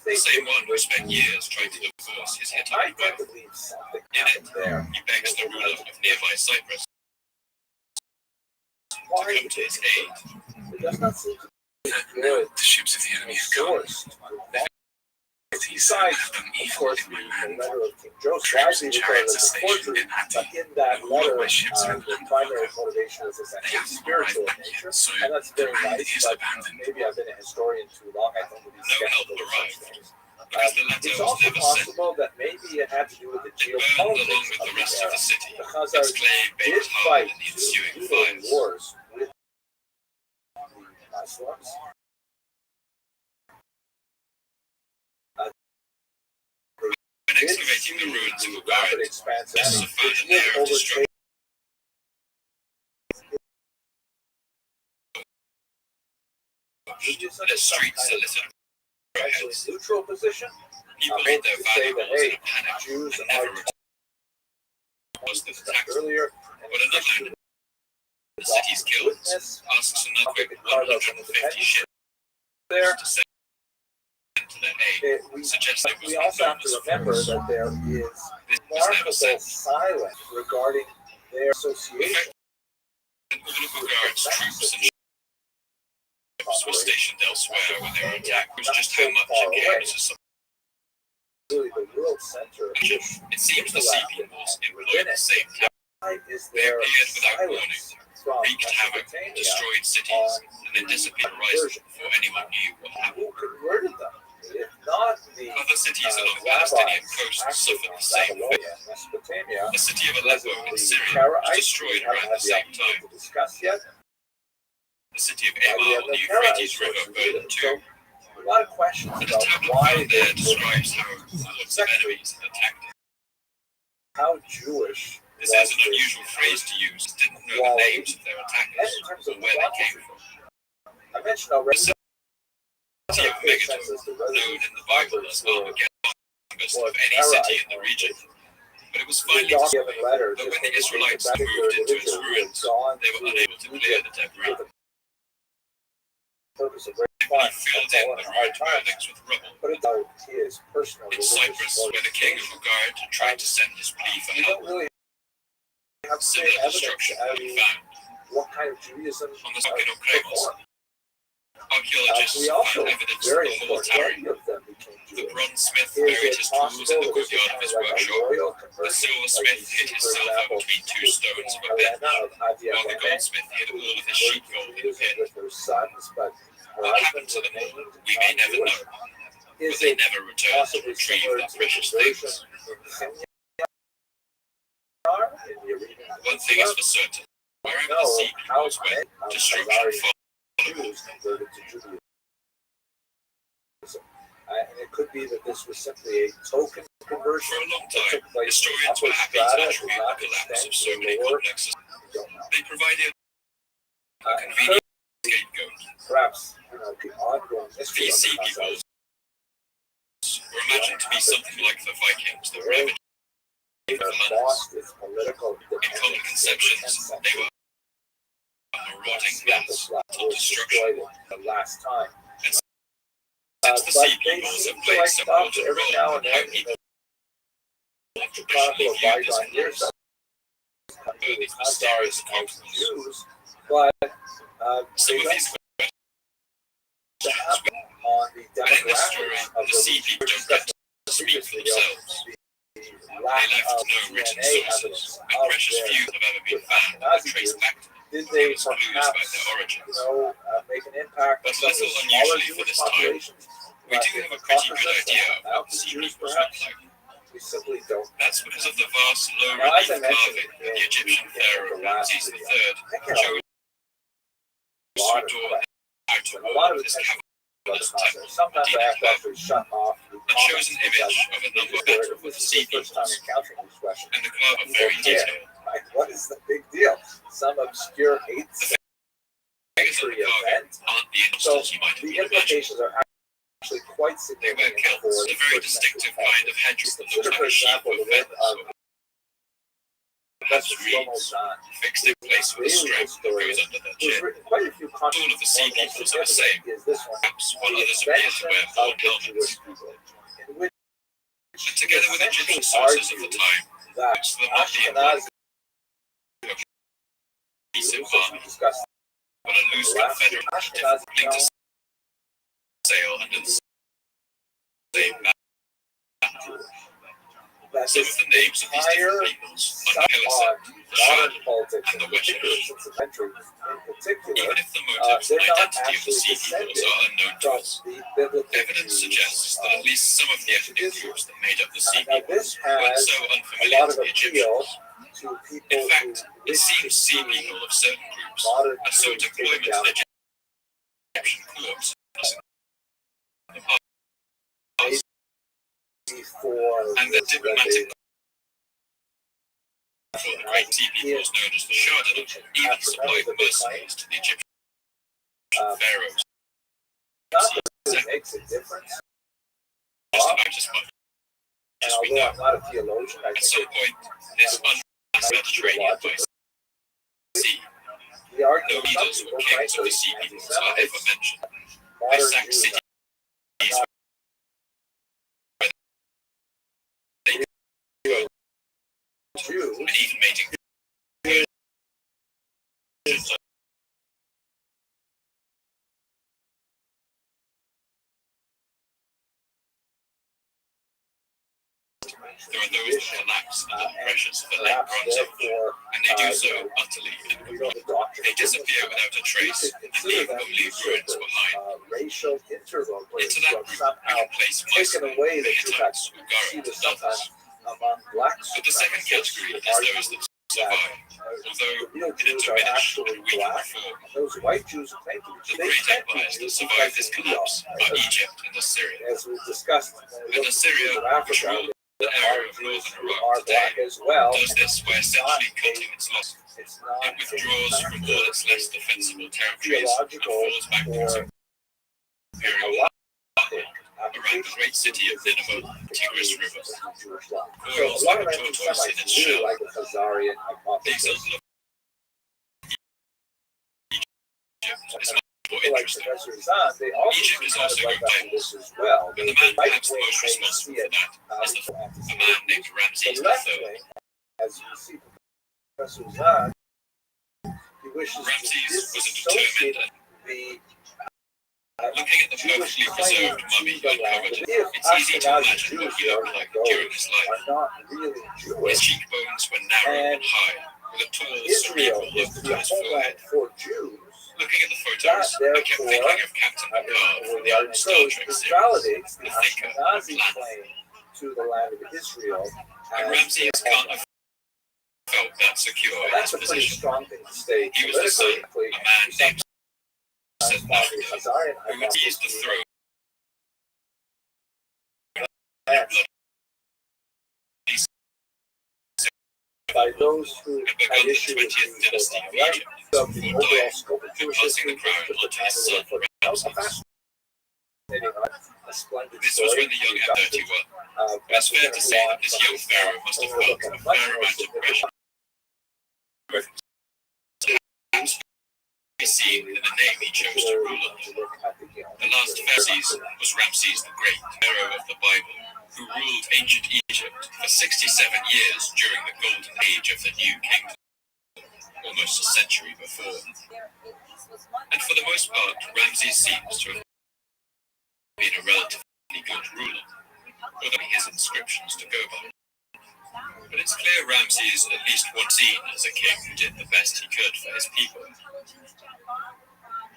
Speaker 19: the same one who spent years trying to divorce his Hittite wife. In it, he begs the ruler of nearby Cyprus to come to his aid.
Speaker 21: The
Speaker 19: ships of the enemy have gone. These have done evil in my land. Troops and chariots are stationed in Hatti, and all of my ships are in
Speaker 21: the primary motivation is essentially spiritual in nature, and that's very nice, but maybe I've been a historian too long, I don't really
Speaker 19: no help arrived, because the latter
Speaker 21: it's
Speaker 19: was
Speaker 21: also
Speaker 19: never sent.
Speaker 21: possible that maybe it had to do with the
Speaker 19: It burned along
Speaker 21: geopolitics
Speaker 19: with
Speaker 21: of
Speaker 19: the
Speaker 21: the
Speaker 19: rest of
Speaker 21: era.
Speaker 19: the city,
Speaker 21: The
Speaker 19: its
Speaker 21: Khazars
Speaker 19: clay
Speaker 21: did
Speaker 19: baked hard
Speaker 21: fight
Speaker 19: in the ensuing
Speaker 21: two
Speaker 19: fires.
Speaker 21: wars with the Muslims.
Speaker 19: When excavating the ruins of Bulgaria, this is a found an air of destruction. The streets are littered with arrowheads.
Speaker 21: Neutral position.
Speaker 19: People hid their valuables in a panic
Speaker 21: Jews
Speaker 19: and never
Speaker 21: are
Speaker 19: was the attack.
Speaker 21: earlier,
Speaker 19: But another in the city's guilds asks another quick 150 ships
Speaker 21: there.
Speaker 19: to send to their aid, suggests it was
Speaker 21: We also have to
Speaker 19: enormous
Speaker 21: remember
Speaker 19: force.
Speaker 21: that there is
Speaker 19: This was never
Speaker 21: remarkable
Speaker 19: sent.
Speaker 21: silence regarding their association.
Speaker 19: All of Bulgaria's troops and ships were stationed elsewhere when they were attacked, was just how much it came as a surprise.
Speaker 21: Really, the world center of this
Speaker 19: It seems the sea peoples employed the same tactics.
Speaker 21: is
Speaker 19: They
Speaker 21: their
Speaker 19: appeared without warning,
Speaker 21: silence from
Speaker 19: wreaked havoc,
Speaker 21: Mesopotamia
Speaker 19: destroyed cities, and then disappeared horizon before anyone knew what happened.
Speaker 21: who converted them. If not the
Speaker 19: Other cities along the Palestinian coast suffered the same fate.
Speaker 21: Mesopotamia,
Speaker 19: The city of Aleppo in Syria was
Speaker 21: Karaites
Speaker 19: destroyed
Speaker 21: we haven't
Speaker 19: around
Speaker 21: had
Speaker 19: the
Speaker 21: the
Speaker 19: same
Speaker 21: opportunity
Speaker 19: time.
Speaker 21: to discuss yet.
Speaker 19: The city of
Speaker 21: We
Speaker 19: Emar
Speaker 21: have
Speaker 19: on the
Speaker 21: the
Speaker 19: Euphrates
Speaker 21: Karaites
Speaker 19: River burned
Speaker 21: so
Speaker 19: too.
Speaker 21: a lot of questions
Speaker 19: And a
Speaker 21: about
Speaker 19: tablet
Speaker 21: why
Speaker 19: found there
Speaker 21: they
Speaker 19: describes how hordes of enemies had attacked it.
Speaker 21: how Jewish
Speaker 19: This is an unusual phrase to use, didn't know the names of their attackers or where they came from.
Speaker 21: I mentioned already.
Speaker 19: The city of Megiddo, known in the Bible as Armageddon, longest of any city in the region. But it was finally destroyed. But when the Israelites moved into its ruins, they were unable to clear the debris.
Speaker 5: purpose of very
Speaker 19: He
Speaker 5: fun,
Speaker 19: filled in the ruined buildings with rubble.
Speaker 5: but it's about his personal
Speaker 19: In
Speaker 5: religious
Speaker 19: Cyprus, where the king of Ugarit tried to send his plea for
Speaker 5: You
Speaker 19: help,
Speaker 5: don't really have to say
Speaker 19: similar
Speaker 5: evidence
Speaker 19: destruction
Speaker 5: as
Speaker 19: can be
Speaker 5: to
Speaker 19: found.
Speaker 5: what kind of Judaism
Speaker 19: On the Sakino Kremos,
Speaker 5: performed.
Speaker 19: archaeologists
Speaker 5: We also,
Speaker 19: found evidence of
Speaker 5: very
Speaker 19: the whole
Speaker 5: important,
Speaker 19: tower.
Speaker 5: many of them became
Speaker 19: The
Speaker 5: Jewish.
Speaker 19: bronzesmith
Speaker 5: Is
Speaker 19: buried
Speaker 5: it
Speaker 19: his tools in
Speaker 5: possible
Speaker 19: the
Speaker 5: that this is
Speaker 19: courtyard of
Speaker 5: kind
Speaker 19: his
Speaker 5: of like a
Speaker 19: workshop.
Speaker 5: royal
Speaker 19: The
Speaker 5: conversion?
Speaker 19: silversmith
Speaker 5: Like
Speaker 19: hid
Speaker 5: you
Speaker 19: his
Speaker 5: see, for
Speaker 19: salver
Speaker 5: example,
Speaker 19: between two stones of a
Speaker 5: Helena
Speaker 19: bench,
Speaker 5: of Adia
Speaker 19: while the
Speaker 5: Mene
Speaker 19: goldsmith hid all of his sheep gold in a pit.
Speaker 5: with her sons, but her
Speaker 19: What
Speaker 5: husband
Speaker 19: happened to them all,
Speaker 5: remained
Speaker 19: we may never know,
Speaker 5: non-Jewish.
Speaker 19: but
Speaker 5: Is
Speaker 19: they
Speaker 5: it
Speaker 19: never returned to
Speaker 5: possibly
Speaker 19: retrieve
Speaker 5: similar
Speaker 19: their
Speaker 5: to the
Speaker 19: precious
Speaker 5: conversion
Speaker 19: things.
Speaker 5: in Sinjar, in the arena of
Speaker 19: One thing is
Speaker 5: Jerusalem?
Speaker 19: for certain, wherever the
Speaker 5: No,
Speaker 19: sea
Speaker 5: how
Speaker 19: peoples went,
Speaker 5: many of
Speaker 19: destruction
Speaker 5: Khazarian
Speaker 19: followed.
Speaker 5: Jews converted to Judaism? And it could be that this was simply a token conversion.
Speaker 19: For a long
Speaker 5: that
Speaker 19: time,
Speaker 5: took place in
Speaker 19: historians were
Speaker 5: upper
Speaker 19: happy to
Speaker 5: strata,
Speaker 19: attribute
Speaker 5: not
Speaker 19: the collapse
Speaker 5: extend
Speaker 19: of so
Speaker 5: to
Speaker 19: many
Speaker 5: lower.
Speaker 19: complexes.
Speaker 5: We don't know.
Speaker 19: They provided a convenient scapegoat.
Speaker 5: Perhaps, the ongoing mystery
Speaker 19: These
Speaker 5: of
Speaker 19: sea
Speaker 5: the
Speaker 19: peoples
Speaker 5: Khazars
Speaker 19: were imagined to be something like the Vikings that ravaged the lands.
Speaker 5: lost its political
Speaker 19: In common conceptions, they were marauding menace to destruction.
Speaker 5: the last time.
Speaker 19: And since the sea peoples have played some important role in how people have traditionally viewed this
Speaker 5: years
Speaker 19: these mysterious conflicts.
Speaker 5: Jews, but
Speaker 19: Some of these
Speaker 5: on the
Speaker 19: and in this story,
Speaker 5: demographics of
Speaker 19: the sea people don't get to speak for themselves. They left no written sources, and precious few have ever been found that were traced back to them.
Speaker 5: Did
Speaker 19: Give
Speaker 5: they
Speaker 19: us clues about
Speaker 5: perhaps,
Speaker 19: their origins.
Speaker 5: make an impact
Speaker 19: But
Speaker 5: on some of the
Speaker 19: little
Speaker 5: smaller
Speaker 19: unusually for
Speaker 5: Jewish
Speaker 19: this time,
Speaker 5: populations?
Speaker 19: We do have a pretty good idea of what the sea
Speaker 5: Jews,
Speaker 19: peoples look
Speaker 5: perhaps?
Speaker 19: like.
Speaker 5: We simply don't.
Speaker 19: That's because of the vast low
Speaker 5: Now, as I
Speaker 19: relief
Speaker 5: mentioned
Speaker 19: carving that the Egyptian pharaoh Ramses III chose to adorn the outer
Speaker 5: a lot
Speaker 19: wall
Speaker 5: of
Speaker 19: of his
Speaker 5: attention
Speaker 19: cavernous temple,
Speaker 5: Sometimes I
Speaker 19: Medina
Speaker 5: have to actually shut off the
Speaker 19: and shows an image of a number of
Speaker 5: comments
Speaker 19: with the
Speaker 5: because
Speaker 19: sea
Speaker 5: this is the first time
Speaker 19: peoples,
Speaker 5: encountering these questions.
Speaker 19: and the carve are
Speaker 5: People
Speaker 19: very
Speaker 5: care.
Speaker 19: detailed.
Speaker 5: Like, what is the big deal? Some obscure 8th
Speaker 19: Figures of
Speaker 5: century
Speaker 19: the carving
Speaker 5: event.
Speaker 19: aren't the
Speaker 5: So
Speaker 19: instances you might have
Speaker 5: the
Speaker 19: been imagining.
Speaker 5: implications are actually quite
Speaker 19: They wear
Speaker 5: significant for
Speaker 19: kilts,
Speaker 5: the
Speaker 19: a very
Speaker 5: first century
Speaker 19: distinctive
Speaker 5: culture.
Speaker 19: kind of headdress that
Speaker 5: Consider,
Speaker 19: looks
Speaker 5: for
Speaker 19: like a sheep
Speaker 5: example,
Speaker 19: with
Speaker 5: the work
Speaker 19: feathers
Speaker 5: of
Speaker 19: or perhaps reeds fixed in place with a strap that goes under their
Speaker 5: who's
Speaker 19: chin.
Speaker 5: written quite a few
Speaker 19: All of the sea peoples are the same,
Speaker 5: is this one.
Speaker 19: perhaps while
Speaker 5: The
Speaker 19: others appear to
Speaker 5: invention
Speaker 19: wear
Speaker 5: of
Speaker 19: horn
Speaker 5: the
Speaker 19: helmets.
Speaker 5: Jewish people, in which
Speaker 19: And together with Egyptian sources of the time,
Speaker 5: that
Speaker 19: which the Mahdi employed
Speaker 5: Ashkenazi
Speaker 19: a cohesive army,
Speaker 5: discussed
Speaker 19: but a loose confederate
Speaker 5: Ashkenazi
Speaker 19: linked to sail under the same banner.
Speaker 5: that
Speaker 19: Some of the names of these different peoples are Keleseth, the
Speaker 5: modern
Speaker 19: Sharded,
Speaker 5: politics,
Speaker 19: and the
Speaker 5: in
Speaker 19: Western.
Speaker 5: particular, in particular,
Speaker 19: Even if the motives
Speaker 5: they're
Speaker 19: and
Speaker 5: not
Speaker 19: identity of the
Speaker 5: actually
Speaker 19: sea peoples
Speaker 5: descended
Speaker 19: are unknown to
Speaker 5: from
Speaker 19: us,
Speaker 5: the biblical
Speaker 19: evidence
Speaker 5: Jews.
Speaker 19: suggests that at least some of the ethnic groups that made up the sea
Speaker 5: Now
Speaker 19: peoples
Speaker 5: this
Speaker 19: weren't
Speaker 5: has
Speaker 19: so
Speaker 5: a
Speaker 19: unfamiliar
Speaker 5: lot
Speaker 19: to
Speaker 5: of
Speaker 19: the
Speaker 5: appeal
Speaker 19: Egyptians.
Speaker 5: to people
Speaker 19: In fact,
Speaker 5: who
Speaker 19: it
Speaker 5: wish to
Speaker 19: seems sea
Speaker 5: see
Speaker 19: people of certain groups
Speaker 5: modern
Speaker 19: are sought
Speaker 5: Jews
Speaker 19: employment
Speaker 5: taken
Speaker 19: in
Speaker 5: down
Speaker 19: Egyptian courts
Speaker 5: before
Speaker 19: and the
Speaker 5: that
Speaker 19: diplomatic for the great sea peoples known as the Sharded even supplied mercenaries to the Egyptian pharaohs.
Speaker 5: not that it makes a difference.
Speaker 19: Just about as much
Speaker 5: And
Speaker 19: as we
Speaker 5: although
Speaker 19: know.
Speaker 5: I'm not a theologian, I
Speaker 19: At some
Speaker 5: think
Speaker 19: point, this unmasked Mediterranean by sea,
Speaker 5: the argument
Speaker 19: no
Speaker 5: of some
Speaker 19: leaders or
Speaker 5: people,
Speaker 19: kings of
Speaker 5: frankly,
Speaker 19: the sea peoples are ever
Speaker 5: anti-Semites,
Speaker 19: mentioned. They
Speaker 5: modern
Speaker 19: sacked
Speaker 5: Jews
Speaker 19: cities
Speaker 5: Jews
Speaker 19: and even made incursions on there are those that collapse under the pressures of the late
Speaker 5: perhaps
Speaker 19: Bronze Age,
Speaker 5: therefore
Speaker 19: and they do so utterly and
Speaker 5: we know the doctrine
Speaker 19: they disappear without a trace and leave only ruins behind.
Speaker 5: racial interlopers
Speaker 19: Into that
Speaker 5: who have
Speaker 19: group, we
Speaker 5: somehow
Speaker 19: can place
Speaker 5: taken
Speaker 19: Mycenae,
Speaker 5: away
Speaker 19: the
Speaker 5: the Hittites.
Speaker 19: Hittites,
Speaker 5: You see
Speaker 19: Ugarit,
Speaker 5: this
Speaker 19: and others.
Speaker 5: sometimes among black
Speaker 19: But the second
Speaker 5: supremacists
Speaker 19: category
Speaker 5: who
Speaker 19: is
Speaker 5: argue
Speaker 19: those that
Speaker 5: that
Speaker 19: survive, although
Speaker 5: the real
Speaker 19: in a
Speaker 5: Jews are
Speaker 19: diminished
Speaker 5: actually
Speaker 19: and weakened
Speaker 5: black.
Speaker 19: form.
Speaker 5: Those white Jews who claim to be
Speaker 19: The
Speaker 5: Jews, they
Speaker 19: great
Speaker 5: can't be
Speaker 19: empires that
Speaker 5: Jews
Speaker 19: survived
Speaker 5: because
Speaker 19: this
Speaker 5: we
Speaker 19: collapse
Speaker 5: are.
Speaker 19: are Egypt and Assyria.
Speaker 5: As we discussed,
Speaker 19: And Assyria,
Speaker 5: of
Speaker 19: which
Speaker 5: Africa,
Speaker 19: ruled
Speaker 5: there
Speaker 19: the
Speaker 5: are
Speaker 19: area of
Speaker 5: Jews
Speaker 19: northern
Speaker 5: who
Speaker 19: Iraq
Speaker 5: are
Speaker 19: today,
Speaker 5: black as well.
Speaker 19: does this by essentially cutting its losses.
Speaker 5: It's not
Speaker 19: It withdraws from all its less defensible territories and
Speaker 5: theological
Speaker 19: falls back to its
Speaker 5: or
Speaker 19: imperial around the great city of Nineveh, Tigris River, coils
Speaker 5: a
Speaker 19: like
Speaker 5: lot
Speaker 19: a
Speaker 5: of
Speaker 19: tortoise in its
Speaker 5: anti-Semites
Speaker 19: shell.
Speaker 5: really like the Khazarian
Speaker 19: The
Speaker 5: hypothesis.
Speaker 19: example of Egypt is much more interest there. Egypt is also going violence, and the man perhaps the most responsible for that is a man named Ramses III.
Speaker 5: As you see Professor Zahn, he wishes
Speaker 19: Ramses was a determined and looking at the perfectly preserved mummy uncovered, it's easy to imagine what he looked like during his life. His cheekbones were narrow and high, with a tall, cerebral look to his forehead. Looking at the photos, I kept thinking of Captain Picard from the old Star Trek series, the thinker of land.
Speaker 5: To the land of Israel,
Speaker 19: and Ramses can't have felt that secure in his position. He was the son of a man named who would seize the throne
Speaker 5: by those who
Speaker 19: had begun the 20th dynasty of Egypt before dying, who passing the crown onto his son Ramses. This was when the young M31. It's fair to say that this young pharaoh must have felt a fair amount of pressure. Be seen in the name he chose to rule under. The last Ramses was Ramses the Great, pharaoh of the Bible, who ruled ancient Egypt for 67 years during the golden age of the New Kingdom, almost a century before. And for the most part, Ramses seems to have been a relatively good ruler, although his inscriptions to go by. But it's clear Ramses at least once seen as a king who did the best he could for his people.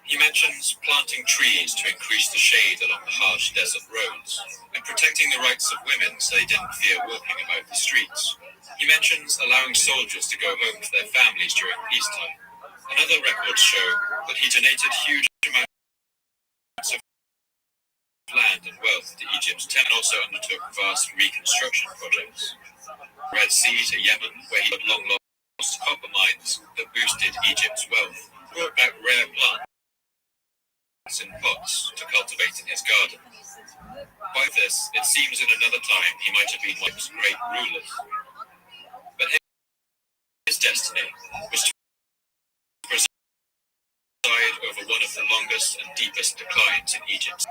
Speaker 19: He mentions planting trees to increase the shade along the harsh desert roads, and protecting the rights of women so they didn't fear walking about the streets. He mentions allowing soldiers to go home to their families during peacetime. And other records show that he donated huge amounts of land and wealth to Egypt's and also undertook vast reconstruction projects. Red Sea to Yemen, where he had long lost copper mines that boosted Egypt's wealth, brought back rare plants in pots to cultivate in his garden. By this, it seems in another time he might have been one of his great rulers. But his destiny was to preside over one of the longest and deepest declines in Egypt.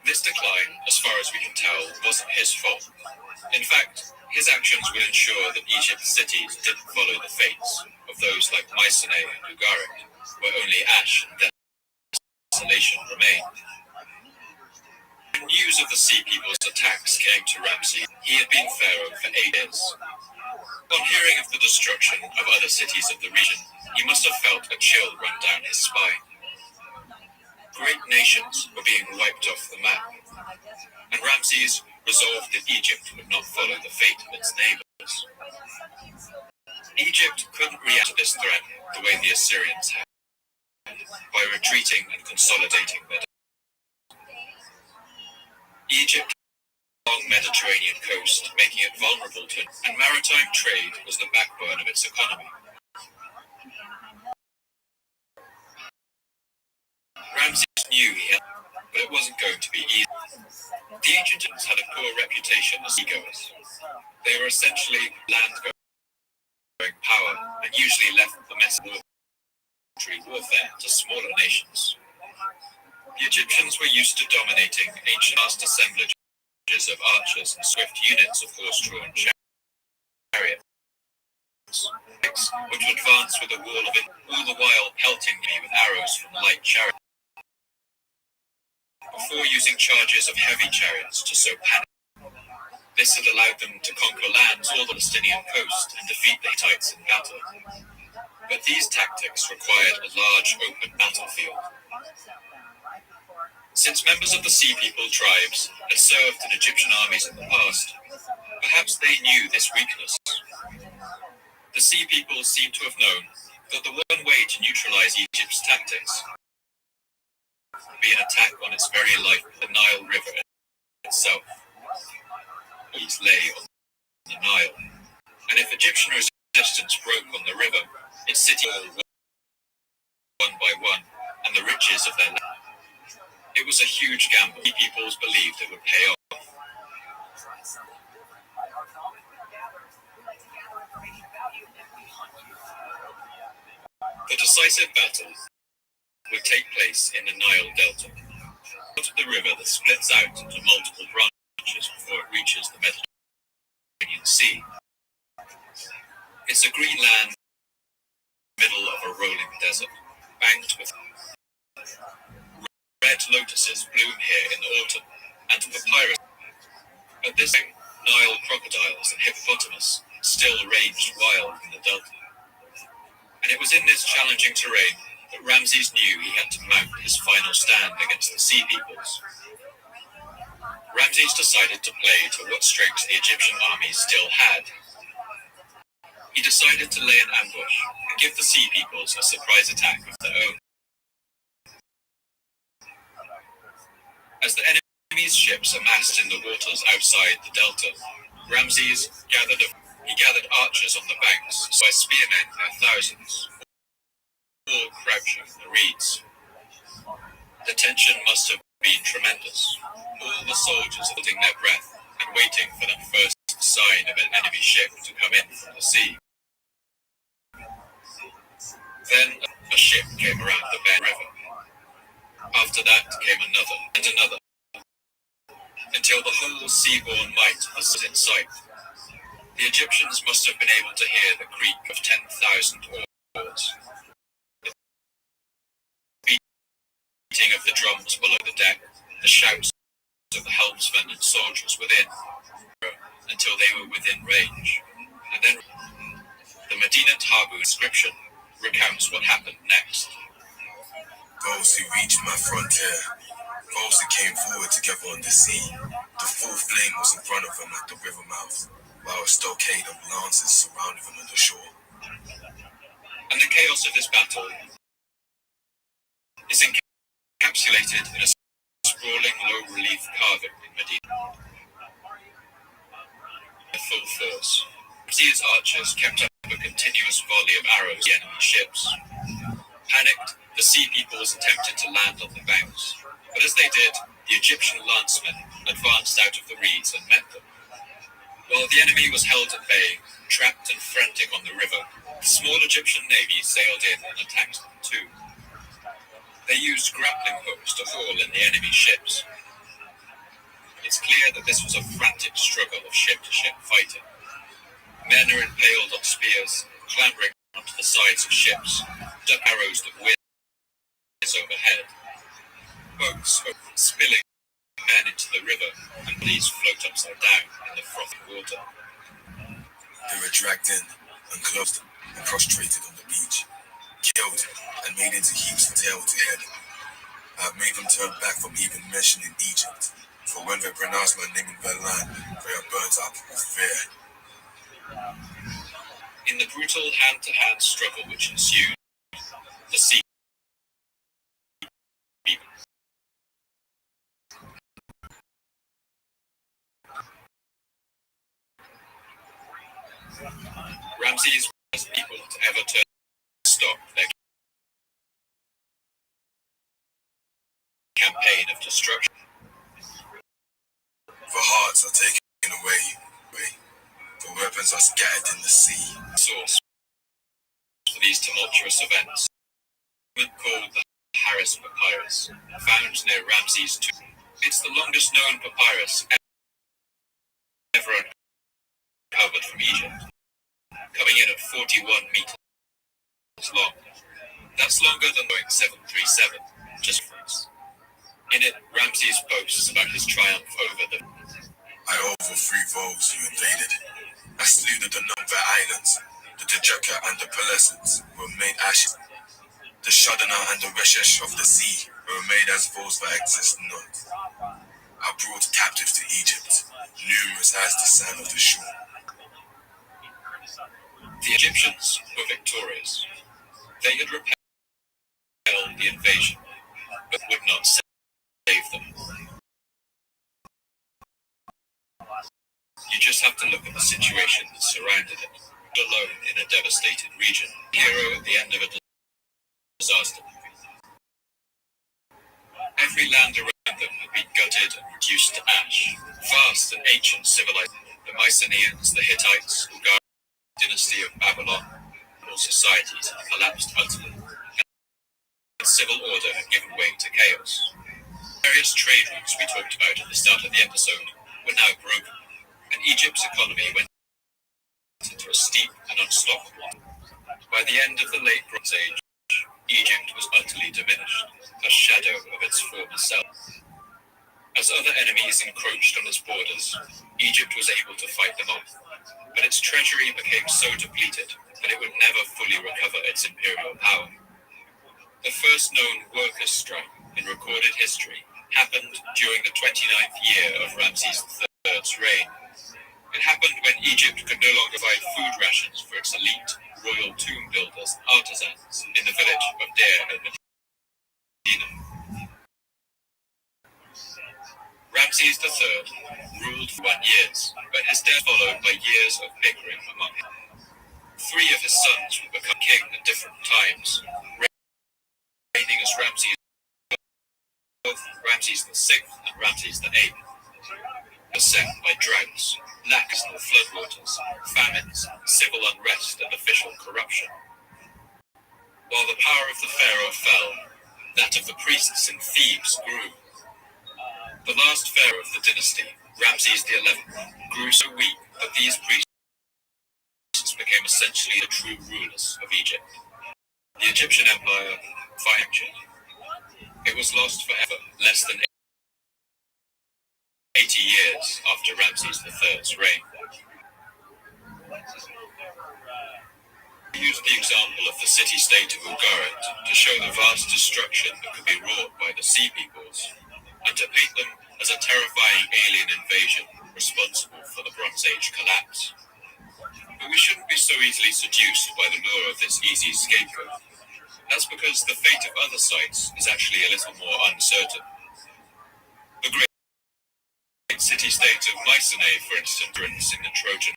Speaker 19: This decline, as far as we can tell, wasn't his fault. In fact, his actions would ensure that Egypt's cities didn't follow the fates of those like Mycenae and Ugarit, where only ash and desolation remained. When news of the Sea People's attacks came to Ramses, he had been pharaoh for 8 years. On hearing of the destruction of other cities of the region, he must have felt a chill run down his spine. Great nations were being wiped off the map, and Ramses resolved that Egypt would not follow the fate of its neighbors. Egypt couldn't react to this threat the way the Assyrians had, by retreating and consolidating their Egypt long Mediterranean coast, making it vulnerable to, and maritime trade was the backbone of its economy. Ramses knew he had, but it wasn't going to be easy. The ancients had a poor reputation as seagoers. They were essentially land-going power and usually left the mess of warfare to smaller nations. The Egyptians were used to dominating ancient vast assemblages of archers and swift units of horse-drawn chariots, which would advance with a wall of it, all the while pelting me with arrows from light chariots, before using charges of heavy chariots to sow panic. This had allowed them to conquer lands all the Palestinian coast and defeat the Hittites in battle. But these tactics required a large open battlefield. Since members of the Sea People tribes had served in Egyptian armies in the past, perhaps they knew this weakness. The Sea People seem to have known that the one way to neutralize Egypt's tactics would be an attack on its very life, the Nile River itself. These lay on the Nile, and if Egyptian resistance broke on the river, its city fell one by one, and the riches of their land. It was a huge gamble. The peoples believed it would pay off. The decisive battle would take place in the Nile Delta, part of the river that splits out into multiple branches before it reaches the Mediterranean Sea. It's a green land middle of a rolling desert, banked with red lotuses bloom here in the autumn, and papyrus. At this time, Nile crocodiles and hippopotamus still raged wild in the delta. And it was in this challenging terrain that Ramses knew he had to mount his final stand against the Sea Peoples. Ramses decided to play to what strengths the Egyptian army still had. He decided to lay an ambush and give the Sea Peoples a surprise attack of their own. As the enemy's ships amassed in the waters outside the delta, Ramses gathered archers on the banks, by spearmen by thousands, all crouching in the reeds. The tension must have been tremendous. All the soldiers holding their breath and waiting for that first sign of an enemy ship to come in from the sea. Then a ship came around the Bear River. After that came another and another, until the whole seaborne might was in sight. The Egyptians must have been able to hear the creak of 10,000 oars, the beating of the drums below the deck, the shouts of the helmsmen and soldiers within, until they were within range. And then the Medinat Habu inscription recounts what happened next.
Speaker 3: Those who reached my frontier, those who came forward together on the sea, the full flame was in front of them at the river mouth, while a stockade of lances surrounded them on the shore.
Speaker 19: And the chaos of this battle is encapsulated in a sprawling low-relief carving in Medina. At full force, Ramses' archers kept up a continuous volley of arrows at the enemy ships. Panicked, the Sea Peoples attempted to land on the banks, but as they did, the Egyptian lancemen advanced out of the reeds and met them. While the enemy was held at bay, trapped and frantic on the river, the small Egyptian navy sailed in and attacked them too. They used grappling hooks to haul in the enemy ships. It's clear that this was a frantic struggle of ship-to-ship fighting. Men are impaled on spears, clambering onto the sides of ships, duck arrows that whiz overhead. Boats are spilling men into the river, and these float upside down in the frothy water.
Speaker 3: They were dragged in, unclothed, and prostrated on the beach, killed, and made into heaps tail to head. I have made them turn back from even mentioning Egypt, for when they pronounce my name in their land, they are burnt up with fear.
Speaker 19: In the brutal hand-to-hand struggle which ensued, the Sea Peoples Ramses was the first people to ever turn to stop their campaign of destruction.
Speaker 3: The hearts are taken away. The weapons are scattered in the sea.
Speaker 19: Source for these tumultuous events, called the Harris Papyrus, found near Ramses' tomb. It's the longest known papyrus ever uncovered from Egypt, coming in at 41 meters long. That's longer than Boeing 737, just for us. In it, Ramses boasts about his triumph over the...
Speaker 3: I overthrew those who invaded. I slew the Denumva Islands, the Dejeka and the Pelasgians were made ashes. The Shadana and the Reshesh of the sea were made as those that exist not. I brought captives to Egypt, numerous as the sand of the shore.
Speaker 19: The Egyptians were victorious. They had repelled the invasion, but would not save them. You just have to look at the situation that surrounded it, alone in a devastated region, hero at the end of a disaster. Every land around them had been gutted and reduced to ash. Vast and ancient civilization, the Mycenaeans, the Hittites, Ugarit dynasty of Babylon, patriarchal societies had collapsed utterly, and civil order had given way to chaos. Various trade routes we talked about at the start of the episode were now broken, and Egypt's economy went into a steep and unstoppable. By the end of the late Bronze Age, Egypt was utterly diminished, a shadow of its former self. As other enemies encroached on its borders, Egypt was able to fight them off, but its treasury became so depleted that it would never fully recover its imperial power. The first known workers' strike in recorded history happened during the 29th year of Ramses III's reign. It happened when Egypt could no longer provide food rations for its elite royal tomb builders artisans in the village of Deir el-Medina. Ramses III ruled for 1 year, but his death followed by years of bickering among him. 3 of his sons would become king at different times, reigning as Ramses IV, Ramses VI, and Ramses VIII. Beset by droughts, lacks of floodwaters, famines, civil unrest, and official corruption. While the power of the pharaoh fell, that of the priests in Thebes grew. The last pharaoh of the dynasty, Ramses XI, grew so weak that these priests became essentially the true rulers of Egypt. The Egyptian Empire fractured. It was lost forever, less than 80 years after Ramses III's reign. We used the example of the city-state of Ugarit to show the vast destruction that could be wrought by the Sea Peoples, and to paint them as a terrifying alien invasion responsible for the Bronze Age collapse. But we shouldn't be so easily seduced by the lure of this easy scapegoat. That's because the fate of other sites is actually a little more uncertain. The great city-state of Mycenae, for instance, in the Trojan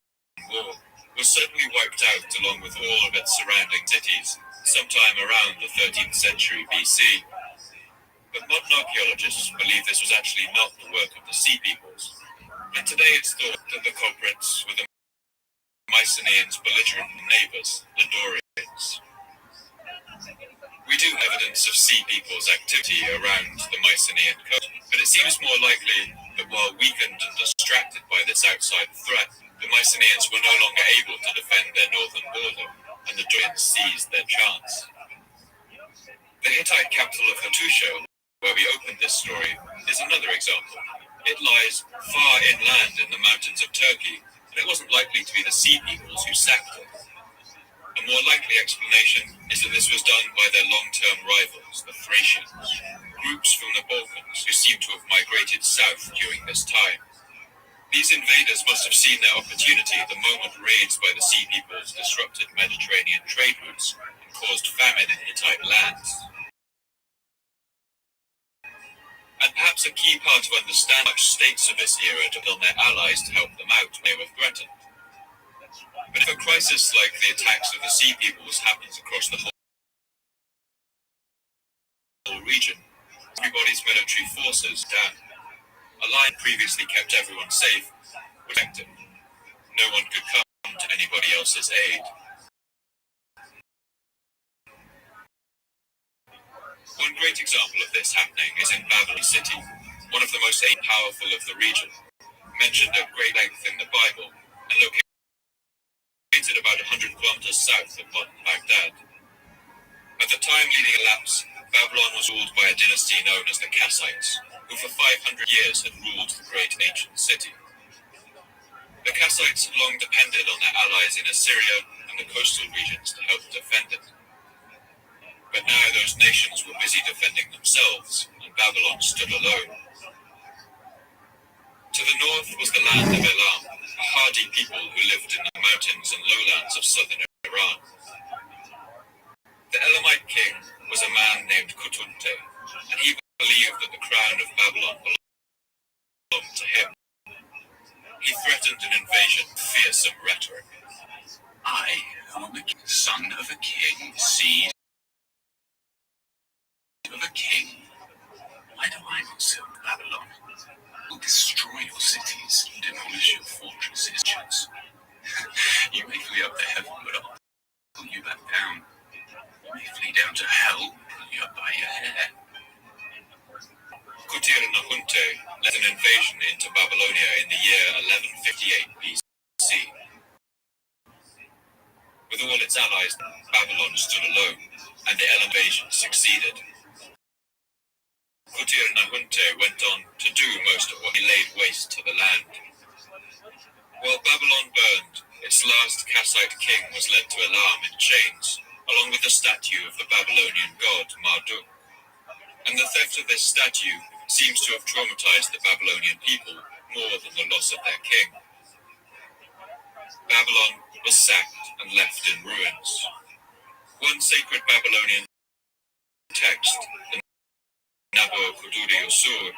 Speaker 19: War, was certainly wiped out along with all of its surrounding cities sometime around the 13th century BC. But modern archaeologists believe this was actually not the work of the Sea Peoples, and today it's thought that the culprits were the Mycenaeans' belligerent neighbours, the Dorians. We do have evidence of Sea Peoples' activity around the Mycenaean coast, but it seems more likely that while weakened and distracted by this outside threat, the Mycenaeans were no longer able to defend their northern border, and the Dorians seized their chance. The Hittite capital of Hattusha, where we opened this story, is another example. It lies far inland in the mountains of Turkey, and it wasn't likely to be the Sea Peoples who sacked it. A more likely explanation is that this was done by their long-term rivals, the Thracians, groups from the Balkans who seem to have migrated south during this time. These invaders must have seen their opportunity the moment raids by the Sea Peoples disrupted Mediterranean trade routes and caused famine in Hittite lands. And perhaps a key part of understanding which states of this era to build their allies to help them out when they were threatened. But if a crisis like the attacks of the Sea Peoples happens across the whole region, everybody's military forces down. A line previously kept everyone safe was active. No one could come to anybody else's aid. One great example of this happening is in Babylon City, one of the most powerful of the region, mentioned at great length in the Bible, and located about 100 kilometers south of modern Baghdad. At the time leading a lapse, Babylon was ruled by a dynasty known as the Kassites, who for 500 years had ruled the great ancient city. The Kassites had long depended on their allies in Assyria and the coastal regions to help defend it. But now those nations were busy defending themselves, and Babylon stood alone. To the north was the land of Elam, a hardy people who lived in the mountains and lowlands of southern Iran. The Elamite king was a man named Kutunte, and he believed that the crown of Babylon belonged to him. He threatened an invasion with fearsome rhetoric.
Speaker 6: I am the son of a king, seed of a king. Why do I not serve Babylon? Will destroy your cities, demolish your fortresses. You may flee up to heaven, but I'll tell you that
Speaker 19: 58 BC. With all its allies, Babylon stood alone, and the invasion succeeded. Kutir-Nahunte went on to do most of what he laid waste to the land. While Babylon burned, its last Kassite king was led to Elam in chains, along with the statue of the Babylonian god Marduk. And the theft of this statue seems to have traumatized the Babylonian people more than the loss of their king. Babylon was sacked and left in ruins. One sacred Babylonian text, the Naboo-Kuduri-Usur,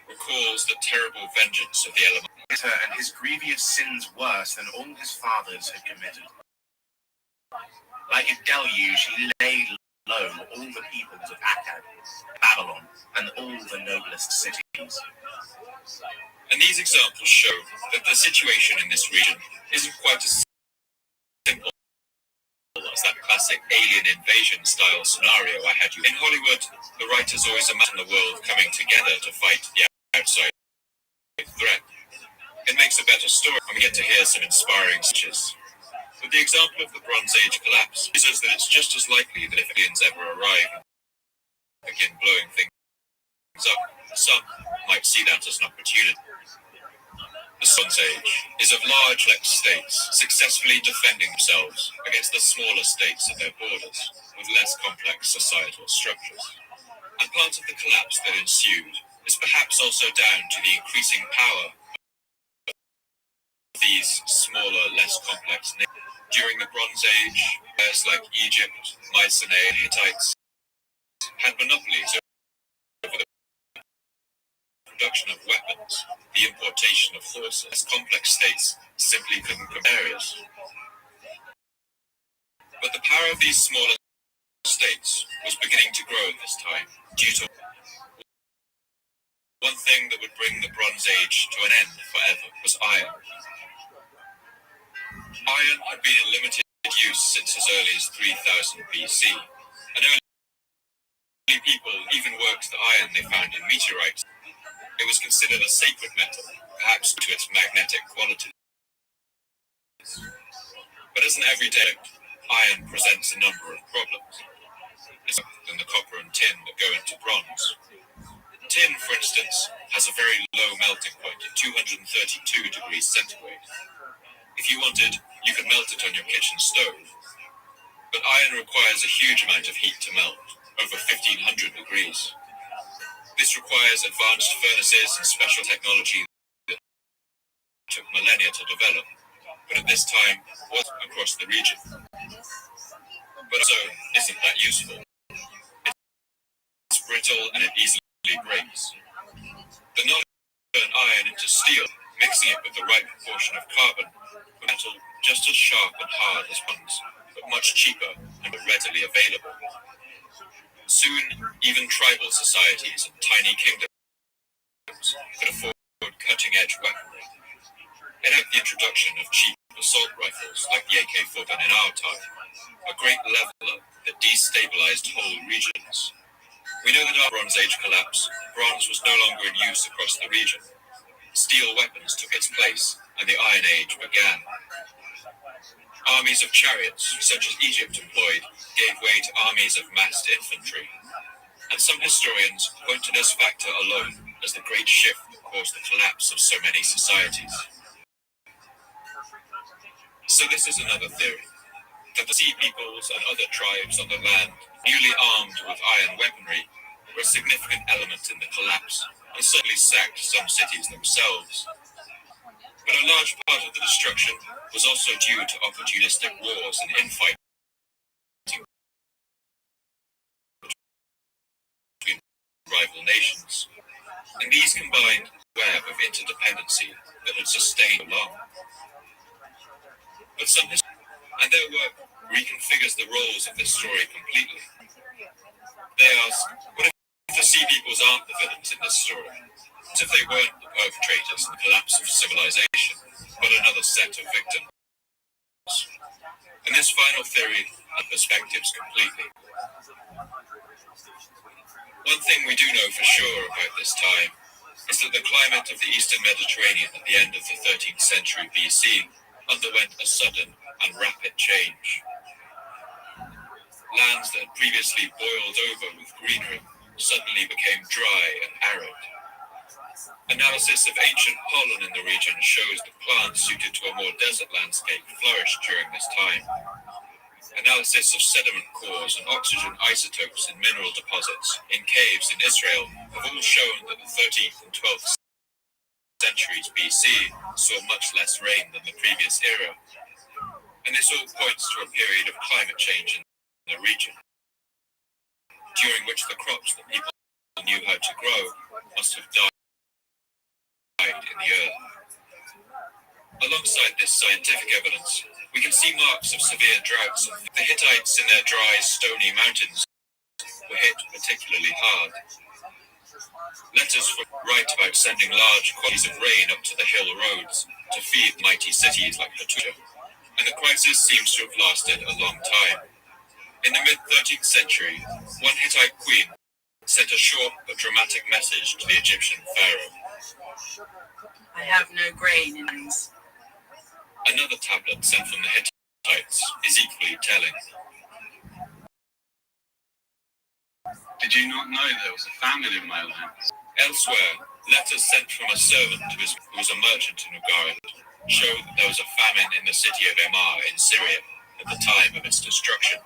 Speaker 19: recalls the terrible vengeance of the Elamite.
Speaker 20: And his grievous sins worse than all his fathers had committed. Like a deluge, he laid low all the peoples of Akkad, Babylon, and all the noblest cities.
Speaker 19: And these examples show that the situation in this region isn't quite as simple as that classic alien invasion style scenario I had you. In Hollywood, the writers always imagine the world coming together to fight the outside threat. It makes a better story when we get to hear some inspiring speeches. But the example of the Bronze Age collapse shows us that it's just as likely that if aliens ever arrive and begin blowing things up, some might see that as an opportunity. The Bronze Age is of large states successfully defending themselves against the smaller states at their borders with less complex societal structures. And part of the collapse that ensued is perhaps also down to the increasing power these smaller, less complex nations. During the Bronze Age, areas like Egypt, Mycenae, and Hittites had monopolies over the production of weapons, the importation of horses. Complex states simply couldn't compare it. But the power of these smaller states was beginning to grow at this time due to one thing that would bring the Bronze Age to an end forever was iron. Iron had been in limited use since as early as 3000 BC, and early people even worked the iron they found in meteorites. It was considered a sacred metal, perhaps due to its magnetic qualities. But as an everyday, iron presents a number of problems. It's than the copper and tin that go into bronze. Tin, for instance, has a very low melting point at 232 degrees centigrade. If you wanted, you could melt it on your kitchen stove. But iron requires a huge amount of heat to melt, over 1500 degrees. This requires advanced furnaces and special technology that took millennia to develop, but at this time was across the region. But also isn't that useful. It's brittle and it easily breaks. The knowledge of turn iron into steel, mixing it with the right proportion of carbon, metal just as sharp and hard as bronze, but much cheaper and more readily available. Soon, even tribal societies and tiny kingdoms could afford cutting-edge weaponry. It had the introduction of cheap assault rifles like the AK-47 in our time, a great leveler that destabilized whole regions. We know that our Bronze Age collapse, bronze was no longer in use across the region. Steel weapons took its place, and the Iron Age began. Armies of chariots, such as Egypt employed, gave way to armies of massed infantry. And some historians point to this factor alone as the great shift that caused the collapse of so many societies. So this is another theory, that the sea peoples and other tribes on the land, newly armed with iron weaponry, were a significant element in the collapse, and certainly sacked some cities themselves. But a large part of the destruction was also due to opportunistic wars and infighting between rival nations, and these combined a web of interdependency that had sustained long. But some and their work reconfigures the roles of this story completely. They ask, what if the sea peoples aren't the villains in this story? What if they weren't the perpetrators in the collapse of civilization, but another set of victims? And this final theory and perspectives completely. One thing we do know for sure about this time
Speaker 3: is that the climate of the eastern Mediterranean at the end of the 13th century BC underwent a sudden and rapid change. Lands that had previously boiled over with greenery suddenly became dry and arid. Analysis of ancient pollen in the region shows that plants suited to a more desert landscape flourished during this time. Analysis of sediment cores and oxygen isotopes in mineral deposits in caves in Israel have all shown that the 13th and 12th centuries BC saw much less rain than the previous era, and this all points to a period of climate change in the region, during which the crops that people knew how to grow must have died in the earth. Alongside this scientific evidence, we can see marks of severe droughts. The Hittites in their dry, stony mountains were hit particularly hard. Letters write about sending large quantities of rain up to the hill roads to feed mighty cities like Hattusha, and the crisis seems to have lasted a long time. In the mid-13th century, one Hittite queen sent a short but dramatic message to the Egyptian pharaoh.
Speaker 1: I have no grain in these.
Speaker 3: Another tablet sent from the Hittites is equally telling.
Speaker 22: Did you not know there was a famine in my lands?
Speaker 3: Elsewhere, letters sent from a servant who was a merchant in Ugarit show that there was a famine in the city of Emar in Syria at the time of its destruction.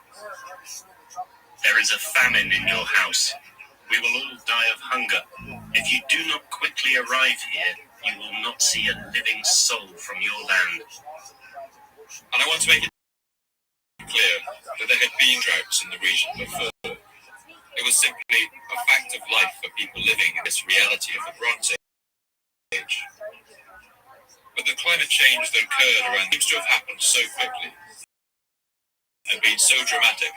Speaker 23: There is a famine in your house. We will all die of hunger. If you do not quickly arrive here, you will not see a living soul from your land.
Speaker 3: And I want to make it clear that there had been droughts in the region before. It was simply a fact of life for people living in this reality of the Bronze Age. But the climate change that occurred around seems to have happened so quickly and been so dramatic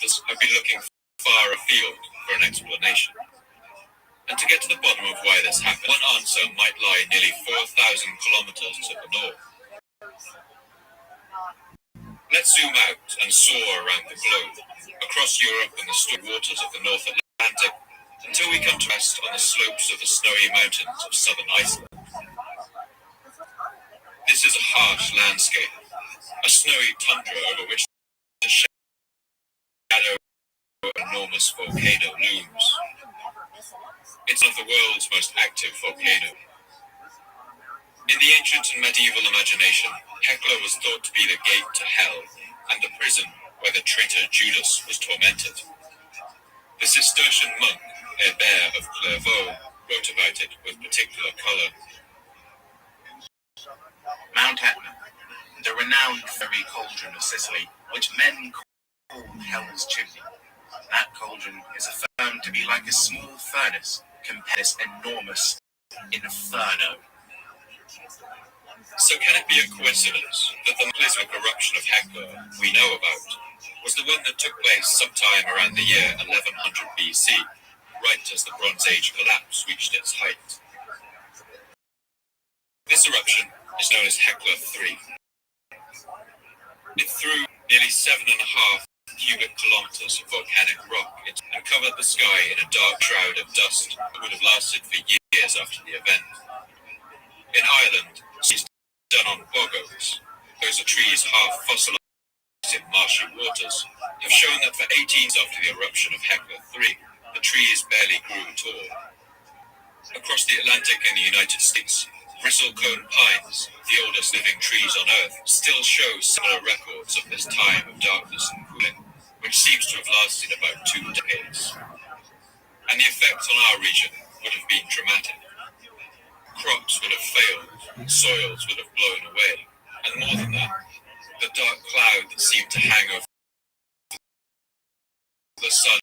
Speaker 3: that I've been looking far afield for an explanation. And to get to the bottom of why this happened, one answer might lie nearly 4,000 kilometers to the north. Let's zoom out and soar around the globe, across Europe and the stormy waters of the North Atlantic, until we come to rest on the slopes of the snowy mountains of southern Iceland. This is a harsh landscape, a snowy tundra over which the shadow of an enormous volcano looms. It's one of the world's most active volcanoes. In the ancient and medieval imagination, Hekla was thought to be the gate to hell and the prison where the traitor Judas was tormented. The Cistercian monk Hébert of Clairvaux wrote about it with particular colour.
Speaker 23: Mount Etna, the renowned fiery cauldron of Sicily, which men call Hell's chimney. That cauldron is affirmed to be like a small furnace compared to this enormous inferno.
Speaker 3: So can it be a coincidence that the cataclysmic eruption of Hekla we know about was the one that took place sometime around the year 1100 BC, right as the Bronze Age collapse reached its height? This eruption is known as Hekla 3. It threw nearly 7.5 cubic kilometers of volcanic rock and covered the sky in a dark shroud of dust that would have lasted for years after the event. In Ireland, done on bog oaks, those are trees half fossilized in marshy waters, have shown that for 18 years after the eruption of Hekla 3, the trees barely grew at all. Across the Atlantic in the United States, bristlecone pines, the oldest living trees on Earth, still show similar records of this time of darkness and cooling, which seems to have lasted about 2 decades. And the effect on our region would have been dramatic. Crops would have failed, soils would have blown away, and more than that, the dark cloud that seemed to hang over the sun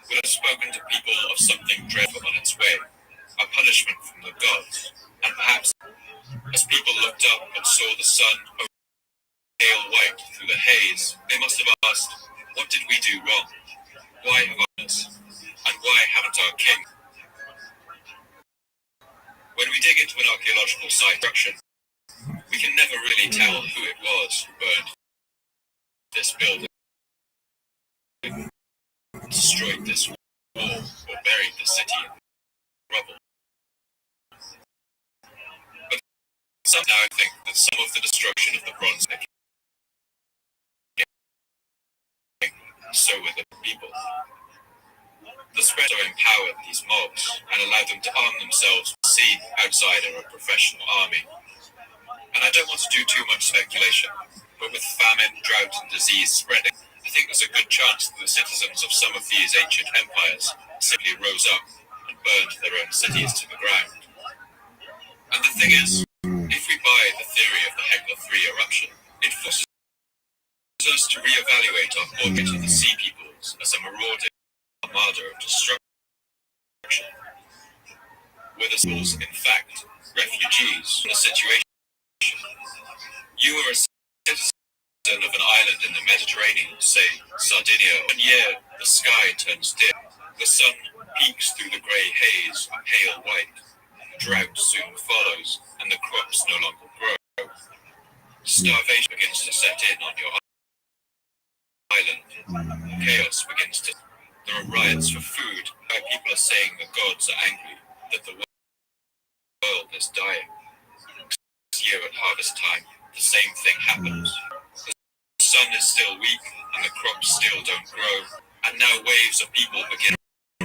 Speaker 3: would have spoken to people of something dreadful on its way, a punishment from the gods, and perhaps, as people looked up and saw the sun pale white through the haze, they must have asked, what did we do wrong? Why have us? And why haven't our king? When we dig into an archaeological site structure, we can never really tell who it was who burned this building, destroyed this wall, or buried the city in rubble. Some now think that some of the destruction of the Bronze Age, so with the people. The spread empowered these mobs and allowed them to arm themselves with sea outside of a professional army. And I don't want to do too much speculation, but with famine, drought, and disease spreading, I think there's a good chance that the citizens of some of these ancient empires simply rose up and burned their own cities to the ground. And the thing is, if we buy the theory of the Hekla 3 eruption, it forces us to reevaluate our portrait of the sea peoples as a marauding armada of destruction. Were the souls, in fact, refugees in a situation? You were a citizen of an island in the Mediterranean, say Sardinia. One year, the sky turns dim. The sun peeks through the grey haze, pale white. Drought soon follows, and the crops no longer grow. Starvation begins to set in on your island. Chaos begins to... There are riots for food, where people are saying the gods are angry, that the world is dying. This year at harvest time, the same thing happens. The sun is still weak, and the crops still don't grow, and now waves of people begin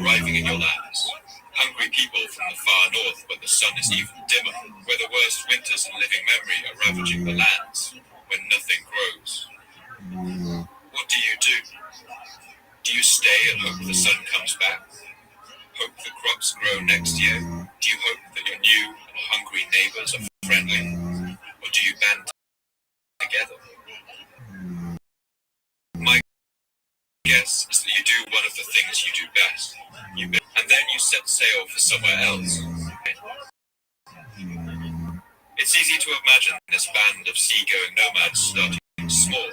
Speaker 3: arriving in your lands. Hungry people from the far north, where the sun is even dimmer, where the worst winters in living memory are ravaging the lands, when nothing grows. What do? Do you stay and hope the sun comes back? Hope the crops grow next year? Do you hope that your new and hungry neighbors are friendly? Or do you band together? My guess is that you do one of the things you do best. And then you set sail for somewhere else. It's easy to imagine this band of seagoing nomads starting small.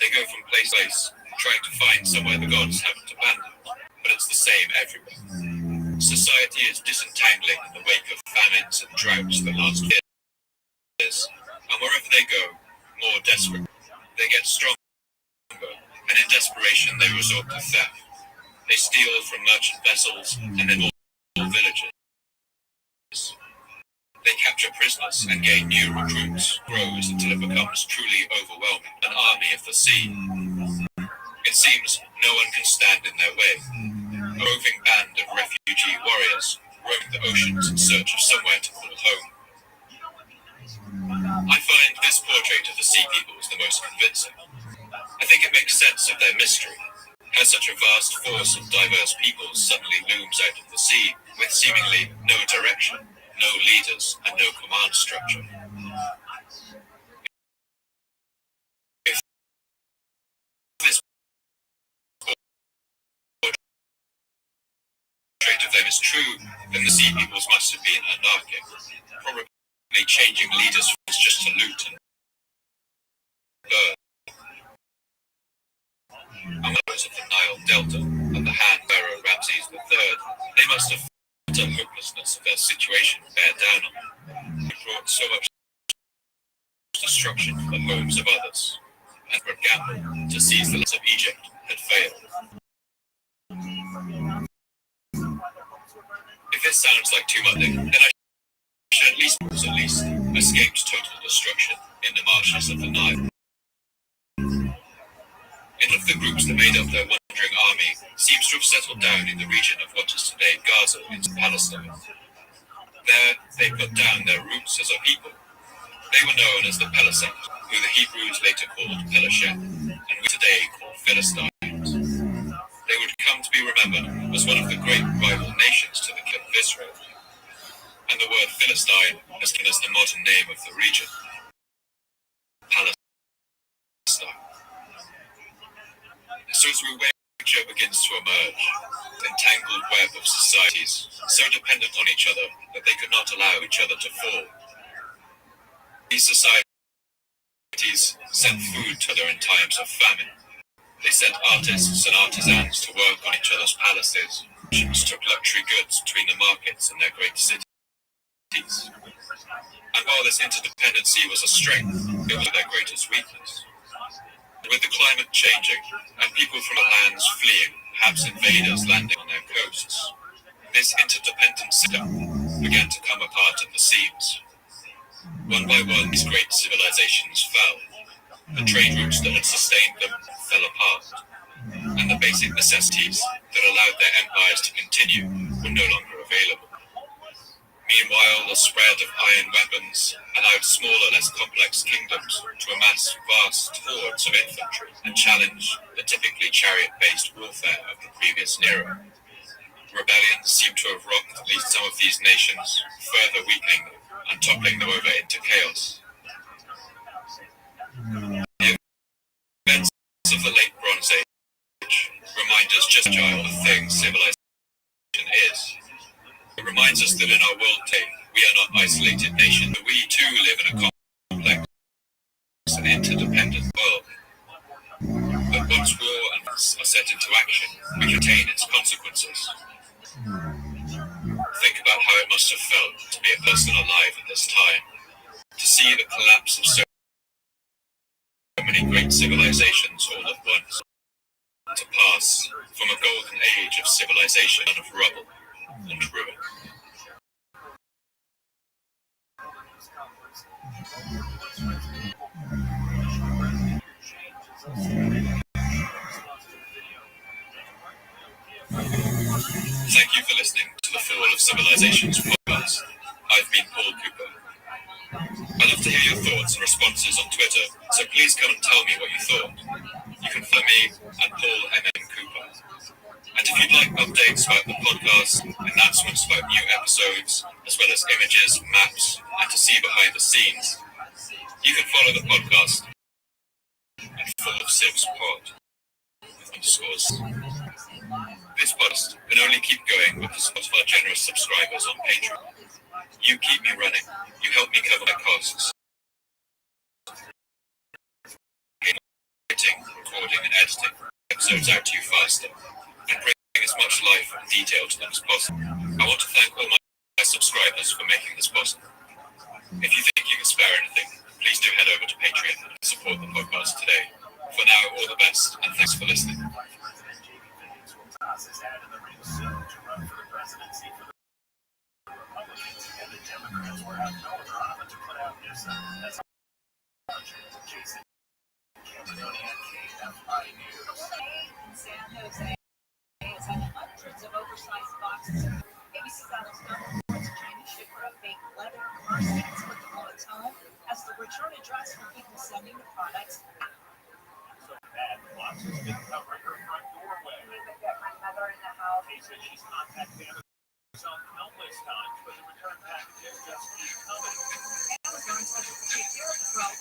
Speaker 3: They go from place to place, trying to find somewhere the gods haven't abandoned. But it's the same everywhere. Society is disentangling in the wake of famines and droughts that last years. And wherever they go, more desperate. They get stronger, and in desperation they resort to theft. They steal from merchant vessels and then more villages. They capture prisoners and gain new recruits, grows until it becomes truly overwhelming, an army of the sea. It seems no one can stand in their way. A roving band of refugee warriors roam the oceans in search of somewhere to call home. I find this portrait of the sea peoples the most convincing. I think it makes sense of their mystery. How such a vast force of diverse peoples suddenly looms out of the sea with seemingly no direction, no leaders, and no command structure. If this portrait of them is true, then the sea peoples must have been anarchic, probably changing leaders just to loot and burn. And those of the Nile Delta and the hand pharaoh Ramses III, they must have felt the hopelessness of their situation bear down on them. They brought so much destruction to the homes of others, and for a gamble to seize the lands of Egypt had failed. If this sounds like too much, then I should at least escaped total destruction in the marshes of the Nile. One of the groups that made up their wandering army seems to have settled down in the region of what is today Gaza in Palestine. There, they put down their roots as a people. They were known as the Pelasat, who the Hebrews later called Pelashet, and we today call Philistines. They would come to be remembered as one of the great rival nations to the king of Israel. And the word Philistine has given us the modern name of the region, Palestine. So through where the picture begins to emerge, an entangled web of societies, so dependent on each other that they could not allow each other to fall. These societies sent food to other in times of famine. They sent artists and artisans to work on each other's palaces. Merchants took luxury goods between the markets and their great cities. And while this interdependency was a strength, it was their greatest weakness. With the climate changing and people from the lands fleeing, perhaps invaders landing on their coasts, this interdependency began to come apart at the seams. One by one, these great civilizations fell. The trade routes that had sustained them fell apart, and the basic necessities that allowed their empires to continue were no longer available. Meanwhile, the spread of iron weapons allowed smaller, less complex kingdoms to amass vast hordes of infantry and challenge the typically chariot-based warfare of the previous era. Rebellions seem to have rocked at least some of these nations, further weakening them and toppling them over into chaos. The events of the late Bronze Age remind us just how agile a thing civilization is. It reminds us that in our world today, we are not isolated nations, but we too live in a complex and interdependent world. But once war and peace are set into action, we contain its consequences. Think about how it must have felt to be a person alive at this time, to see the collapse of so many great civilizations all at once, to pass from a golden age of civilization and of rubble and ruin. Thank you for listening to the Fall of Civilizations podcast. I've been Paul Cooper. I'd love to hear your thoughts and responses on Twitter, so please come and tell me what you thought. You can follow me at Paul M.M. Cooper. And if you'd like updates about the podcast, announcements about new episodes, as well as images, maps, and to see behind the scenes, you can follow the podcast at Full of Civs Pod with underscores. This podcast can only keep going with the support of our generous subscribers on Patreon. You keep me running. You help me cover my costs. Writing, recording, and editing episodes out to you faster, and bring as much life and detail to them as possible. I want to thank all my subscribers for making this possible. If you think you can spare anything, please do head over to Patreon and support the podcast today. For now, all the best, and thanks for listening.
Speaker 7: San Jose has had hundreds of oversized boxes. ABC Saddle's company was trying to ship her a fake leather car seats with the wallet's home as the return address for people sending the products.
Speaker 5: So bad, boxes didn't cover her front doorway.
Speaker 7: Even get my mother in the house.
Speaker 5: She said she's contacted Amazon countless times, but the return packages just keep coming.
Speaker 7: Amazon says it will take care of the problem.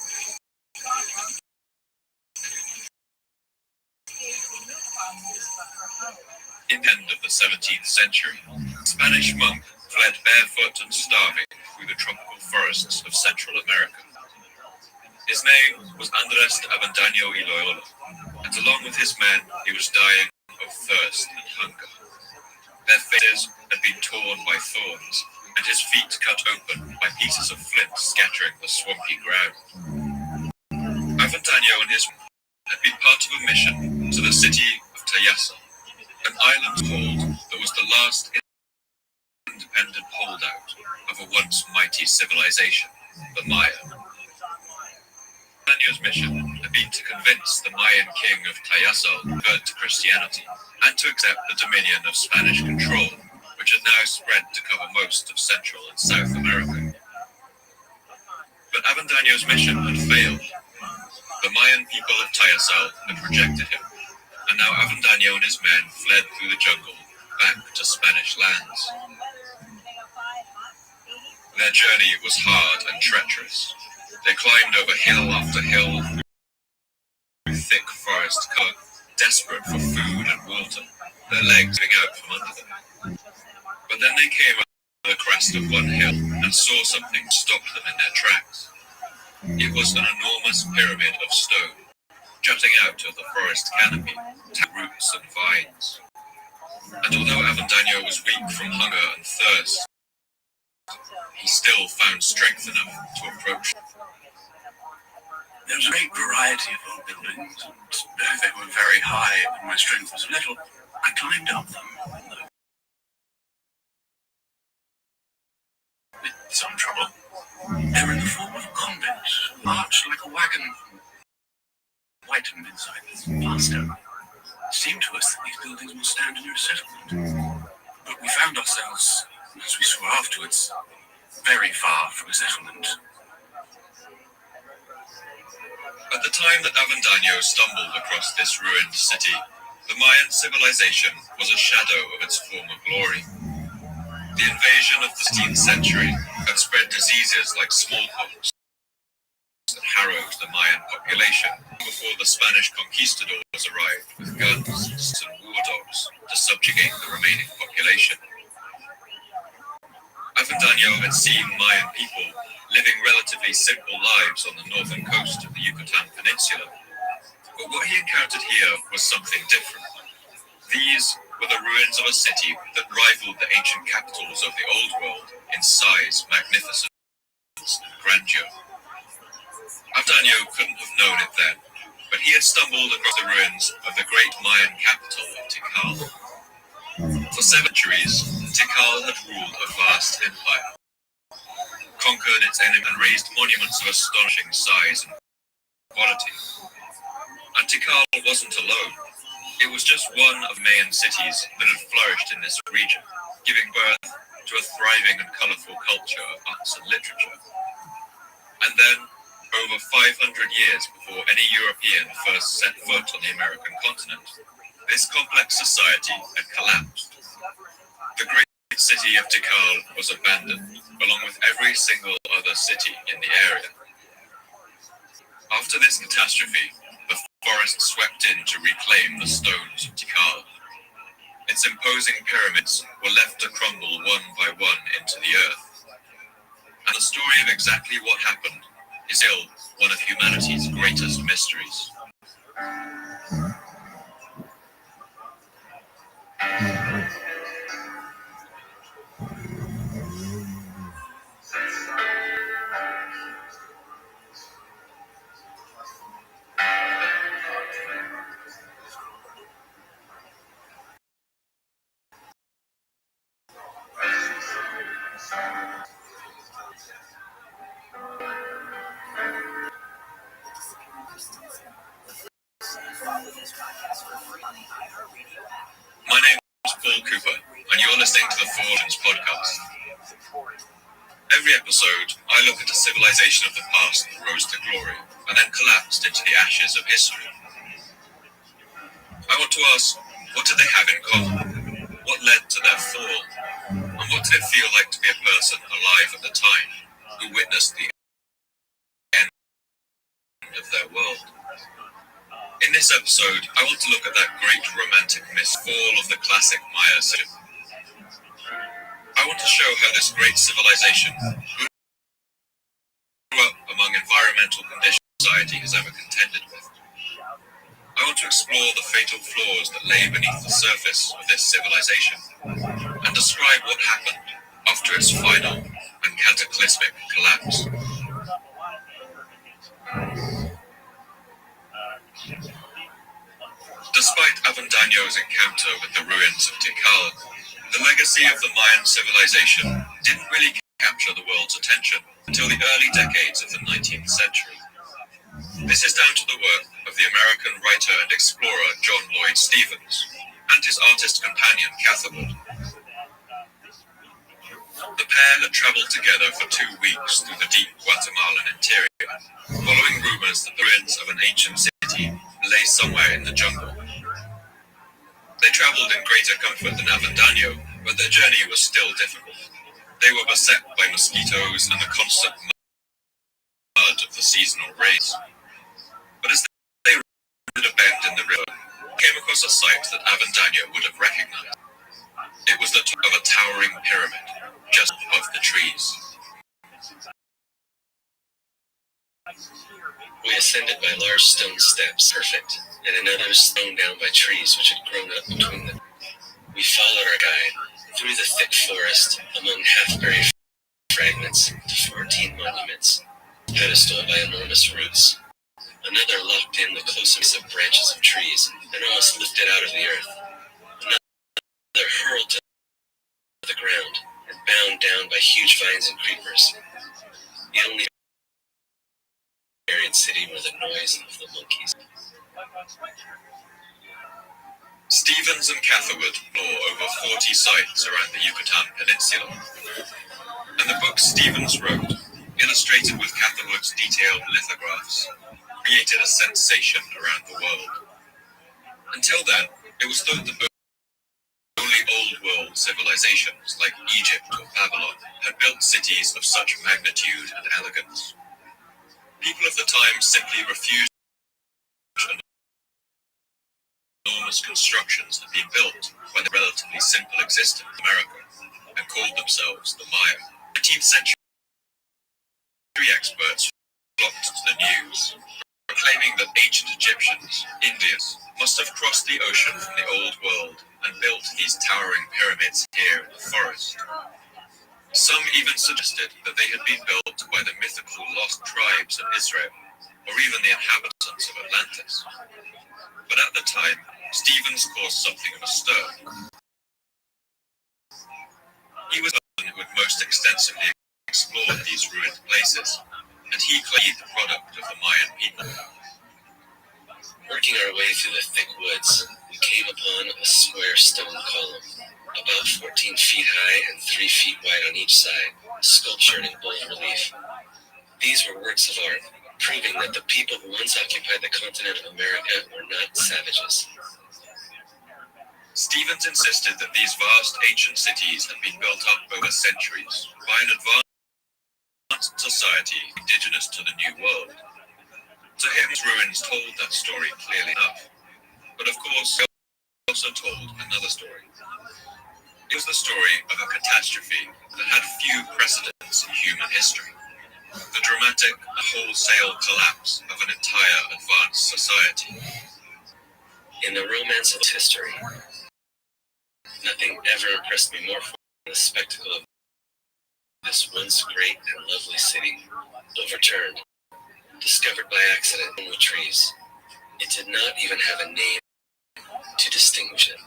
Speaker 3: In the end of the 17th century, a Spanish monk fled barefoot and starving through the tropical forests of Central America. His name was Andrés de Avendaño y Loyola, and along with his men, he was dying of thirst and hunger. Their faces had been torn by thorns, and his feet cut open by pieces of flint scattering the swampy ground. Avendaño and his men had been part of a mission to the city of Tayasa, an island hold that was the last independent holdout of a once mighty civilization, the Maya. Avendaño's mission had been to convince the Mayan king of Tayasa to convert to Christianity and to accept the dominion of Spanish control, which had now spread to cover most of Central and South America. But Avendaño's mission had failed. The Mayan people of Tayasal had rejected him, and now Avendaño and his men fled through the jungle back to Spanish lands. Their journey was hard and treacherous. They climbed over hill after hill through thick forest cover, desperate for food and water, their legs giving out from under them. But then they came up to the crest of one hill and saw something stop them in their tracks. It was an enormous pyramid of stone, jutting out of the forest canopy, roots and vines. And although Avendaño was weak from hunger and thirst, he still found strength enough to approach.
Speaker 6: There was a great variety of old buildings, and though they were very high and my strength was little, I climbed up them with some trouble. They were in the form of marched like a wagon, whitened inside with plaster. It seemed to us that these buildings would stand near a settlement. But we found ourselves, as we saw afterwards, very far from a settlement.
Speaker 3: At the time that Avendaño stumbled across this ruined city, the Mayan civilization was a shadow of its former glory. The invasion of the 16th century had spread diseases like smallpox that harrowed the Mayan population before the Spanish conquistadors arrived with guns and war dogs to subjugate the remaining population. Avendaño had seen Mayan people living relatively simple lives on the northern coast of the Yucatan Peninsula. But what he encountered here was something different. These were the ruins of a city that rivaled the ancient capitals of the Old World in size, magnificence, and grandeur. Avendaño couldn't have known it then, but he had stumbled across the ruins of the great Mayan capital of Tikal. For centuries, Tikal had ruled a vast empire, conquered its enemy and raised monuments of astonishing size and quality. And Tikal wasn't alone. It was just one of Mayan cities that had flourished in this region, giving birth to a thriving and colourful culture of arts and literature. And then, over 500 years before any European first set foot on the American continent, this complex society had collapsed. The great city of Tikal was abandoned, along with every single other city in the area. After this catastrophe, the forest swept in to reclaim the stones of Tikal. Its imposing pyramids were left to crumble one by one into the earth. And the story of exactly what happened is still one of humanity's greatest mysteries. My name is Paul Cooper, and you're listening to the Fortunes podcast. Every episode, I look at a civilization of the past that rose to glory and then collapsed into the ashes of history. I want to ask, what did they have in common? What led to their fall? And what did it feel like to be a person alive at the time who witnessed the end of their world? In this episode, I want to look at that great romantic myth, fall of the classic Maya city. I want to show how this great civilization grew up among environmental conditions society has ever contended with. I want to explore the fatal flaws that lay beneath the surface of this civilization and describe what happened after its final and cataclysmic collapse. Despite Avendaño's encounter with the ruins of Tikal, the legacy of the Mayan civilization didn't really capture the world's attention until the early decades of the 19th century. This is down to the work of the American writer and explorer John Lloyd Stephens and his artist companion Catherwood. The pair had traveled together for 2 weeks through the deep Guatemalan interior, following rumors that the ruins of an ancient city lay somewhere in the jungle. They traveled in greater comfort than Avendaño, but their journey was still difficult. They were beset by mosquitoes and the constant mud of the seasonal rains. But as they rounded a bend in the river, they came across a sight that Avendaño would have recognized. It was the top of a towering pyramid, just above the trees.
Speaker 9: We ascended by large stone steps, perfect, and another thrown down by trees which had grown up between them. We followed our guide through the thick forest, among half-buried fragments, to 14 monuments, pedestaled by enormous roots. Another locked in the closeness of branches of trees, and almost lifted out of the earth. Another hurled to the ground, and bound down by huge vines and creepers. The only city were the noise of the monkeys.
Speaker 3: Stevens and Catherwood bore over 40 sites around the Yucatan Peninsula, and the book Stevens wrote, illustrated with Catherwood's detailed lithographs, created a sensation around the world. Until then, it was thought that only old-world civilizations like Egypt or Babylon had built cities of such magnitude and elegance. People of the time simply refused enormous constructions had been built when the relatively simple existence in America and called themselves the Maya. 19th century experts flocked to the news, proclaiming that ancient Egyptians, Indians, must have crossed the ocean from the old world and built these towering pyramids here in the forest. Some even suggested that they had been built by the mythical lost tribes of Israel, or even the inhabitants of Atlantis. But at the time, Stevens caused something of a stir. He was the one who had most extensively explored these ruined places, and he claimed the product of the Mayan people.
Speaker 9: Working our way through the thick woods, we came upon a square stone column, about 14 feet high and 3 feet wide on each side, sculptured in bold relief. These were works of art, proving that the people who once occupied the continent of America were not savages.
Speaker 3: Stevens insisted that these vast ancient cities had been built up over centuries by an advanced society indigenous to the New World. To him, his ruins told that story clearly enough. But of course, they also told another story. It was the story of a catastrophe that had few precedents in human history. The dramatic, wholesale collapse of an entire advanced society.
Speaker 9: In the romance of history, nothing ever impressed me more than the spectacle of this once great and lovely city, overturned, discovered by accident in the trees. It did not even have a name to distinguish it.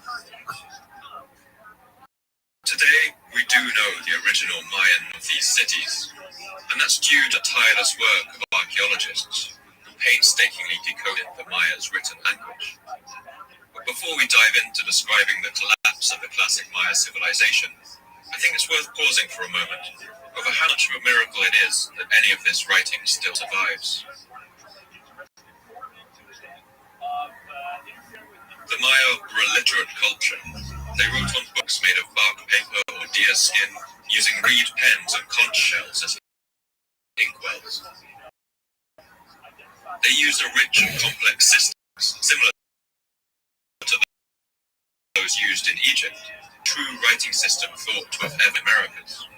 Speaker 3: Today, we do know the original Mayan of these cities, and that's due to tireless work of archaeologists who painstakingly decoded the Maya's written language. But before we dive into describing the collapse of the classic Maya civilization, I think it's worth pausing for a moment over how much of a miracle it is that any of this writing still survives. The Maya were a literate culture. They wrote on books made of bark paper or deer skin, using reed pens and conch shells as inkwells. They used a rich and complex system, similar to those used in Egypt, a true writing system thought to have ever Americans.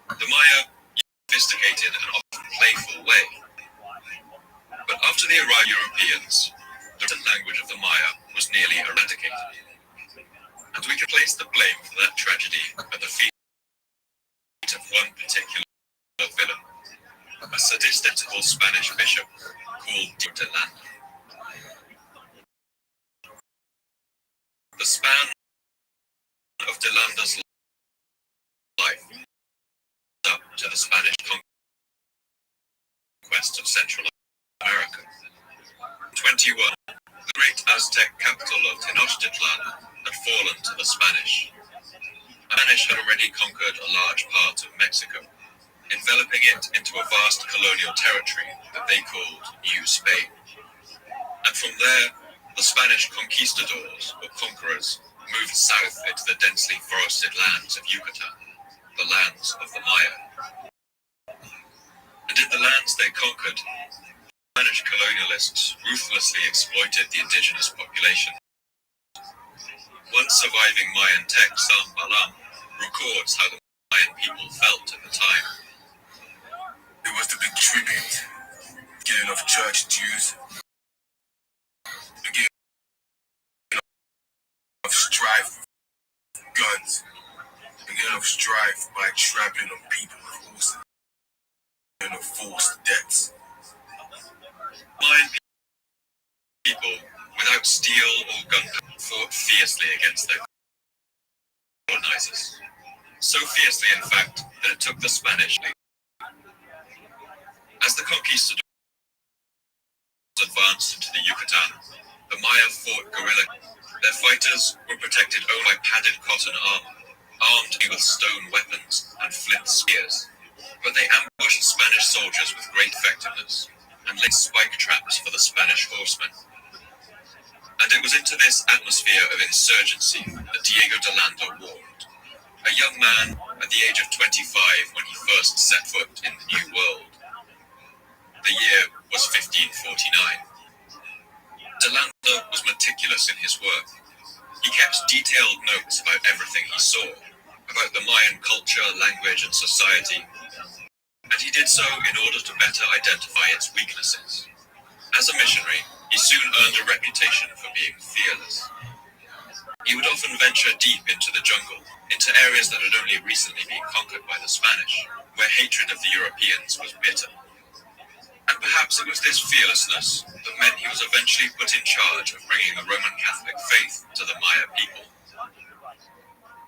Speaker 3: The Maya used a sophisticated and often playful way. But after the arrived Europeans, the written language of the Maya was nearly eradicated. And we can place the blame for that tragedy at the feet of one particular villain, a sadistic Spanish bishop called de Landa. The span of de Landa's life up to the Spanish conquest of Central America. 21, the great Aztec capital of Tenochtitlan had fallen to the Spanish. The Spanish had already conquered a large part of Mexico, enveloping it into a vast colonial territory that they called New Spain. And from there, the Spanish conquistadors, or conquerors, moved south into the densely forested lands of Yucatan, the lands of the Maya. And in the lands they conquered, Spanish colonialists ruthlessly exploited the indigenous population. One surviving Mayan text, San Balam, records how the Mayan people felt at the time.
Speaker 11: It was the big tribute, killing of church Jews, beginning of strife with guns, beginning of strife by trampling on people with horses, and of forced debts.
Speaker 3: Mayan people, without steel or gunpowder, fought fiercely against their colonizers. So fiercely, in fact, that it took the Spanish. As the conquistadors advanced into the Yucatan, the Maya fought guerrilla. Their fighters were protected only by padded cotton armor, armed with stone weapons and flint spears. But they ambushed Spanish soldiers with great effectiveness and laid spike traps for the Spanish horsemen. And it was into this atmosphere of insurgency that Diego de Landa walked, a young man at the age of 25 when he first set foot in the New World. The year was 1549. De Landa was meticulous in his work. He kept detailed notes about everything he saw, about the Mayan culture, language, and society, and he did so in order to better identify its weaknesses. As a missionary, he soon earned a reputation for being fearless. He would often venture deep into the jungle, into areas that had only recently been conquered by the Spanish, where hatred of the Europeans was bitter. And perhaps it was this fearlessness that meant he was eventually put in charge of bringing the Roman Catholic faith to the Maya people.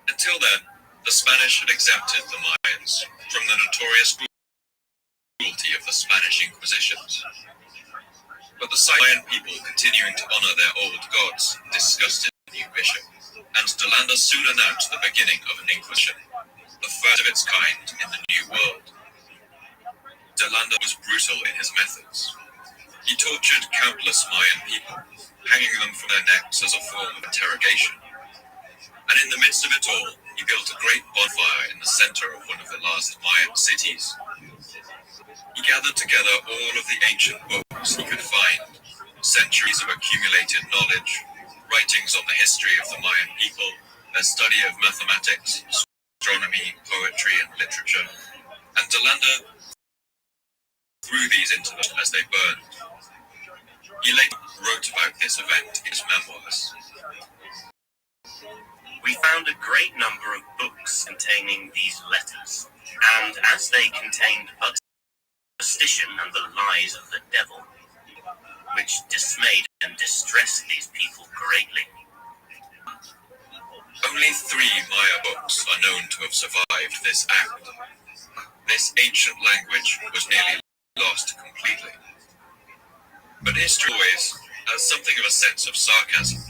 Speaker 3: Until then, the Spanish had exempted the Mayans from the notorious cruelty of the Spanish Inquisitions. But the Mayan people continuing to honor their old gods disgusted the new bishop, and De Landa soon announced the beginning of an Inquisition, the first of its kind in the New World. De Landa was brutal in his methods. He tortured countless Mayan people, hanging them from their necks as a form of interrogation. And in the midst of it all, he built a great bonfire in the center of one of the last Mayan cities. He gathered together all of the ancient books he could find, centuries of accumulated knowledge, writings on the history of the Mayan people, their study of mathematics, astronomy, poetry, and literature, and De Landa threw these into them as they burned. He later wrote about this event in his memoirs.
Speaker 2: We found a great number of books containing these letters, and as they contained but superstition and the lies of the devil, which dismayed and distressed these people greatly.
Speaker 3: Only 3 Maya books are known to have survived this act. This ancient language was nearly lost completely. But history always has something of a sense of sarcasm.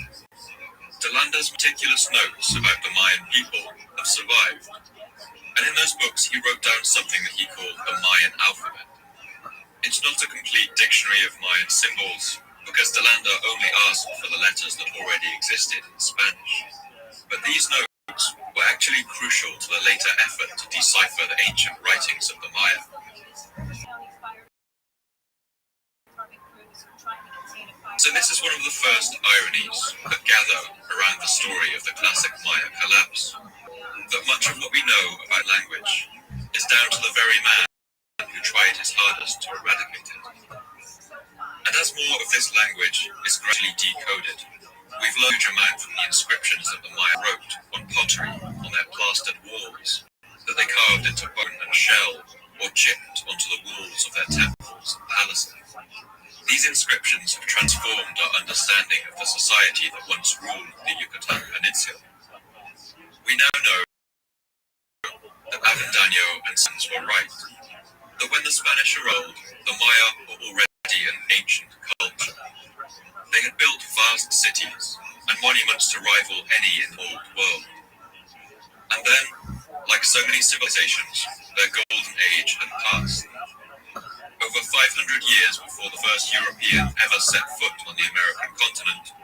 Speaker 3: De Landa's meticulous notes about the Mayan people have survived, and in those books he wrote down something that he called the Mayan alphabet. It's not a complete dictionary of Mayan symbols, because De Landa only asked for the letters that already existed in Spanish. But these notes were actually crucial to the later effort to decipher the ancient writings of the Maya. So this is one of the first ironies that gather around the story of the classic Maya collapse, that much of what we know about language is down to the very man who tried his hardest to eradicate it. And as more of this language is gradually decoded, we've learned a huge amount from the inscriptions that the Maya wrote on pottery on their plastered walls, that they carved into bone and shell, or chipped onto the walls of their temples and palaces. These inscriptions have transformed our understanding of the society that once ruled the Yucatan Peninsula. We now know that Avendaño and Sons were right, that when the Spanish arrived, the Maya were already an ancient culture. They had built vast cities and monuments to rival any in the old world. And then, like so many civilizations, their golden age had passed. Over 500 years before the first European ever set foot on the American continent,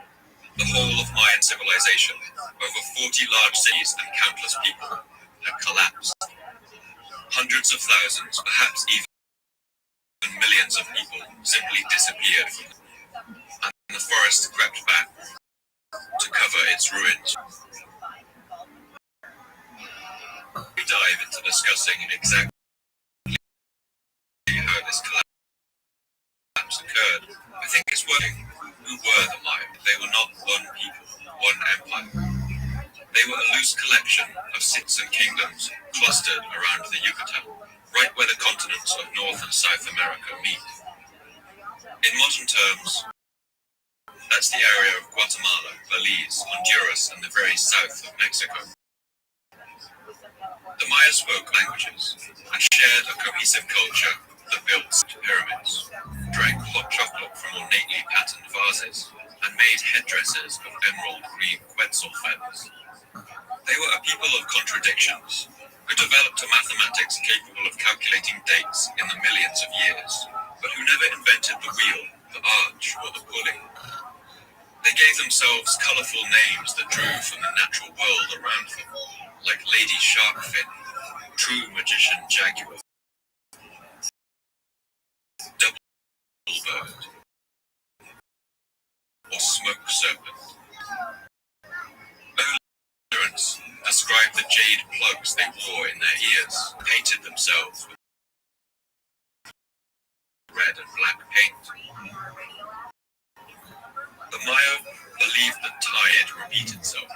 Speaker 3: the whole of Mayan civilization, over 40 large cities and countless people, had collapsed. Hundreds of thousands, perhaps even millions of people simply disappeared from them, and the forest crept back to cover its ruins. We dive into discussing exactly how this collapse occurred. I think it's worth who were the Maya. They were not one people, one empire. They were a loose collection of cities and kingdoms clustered around the Yucatan, right where the continents of North and South America meet. In modern terms, that's the area of Guatemala, Belize, Honduras, and the very south of Mexico. The Maya spoke languages and shared a cohesive culture that built pyramids,
Speaker 19: drank hot chocolate from ornately patterned vases, and made headdresses of emerald green quetzal feathers. They were a people of contradictions, who developed a mathematics capable of calculating dates in the millions of years, but who never invented the wheel, the arch, or the pulley. They gave themselves colourful names that drew from the natural world around them, like Lady Sharkfin, True Magician Jaguar, Double Bird, or Smoke Serpent. Ignorance described the jade plugs they wore in their ears, painted themselves with red and black paint. The Maya believed that time would repeat itself,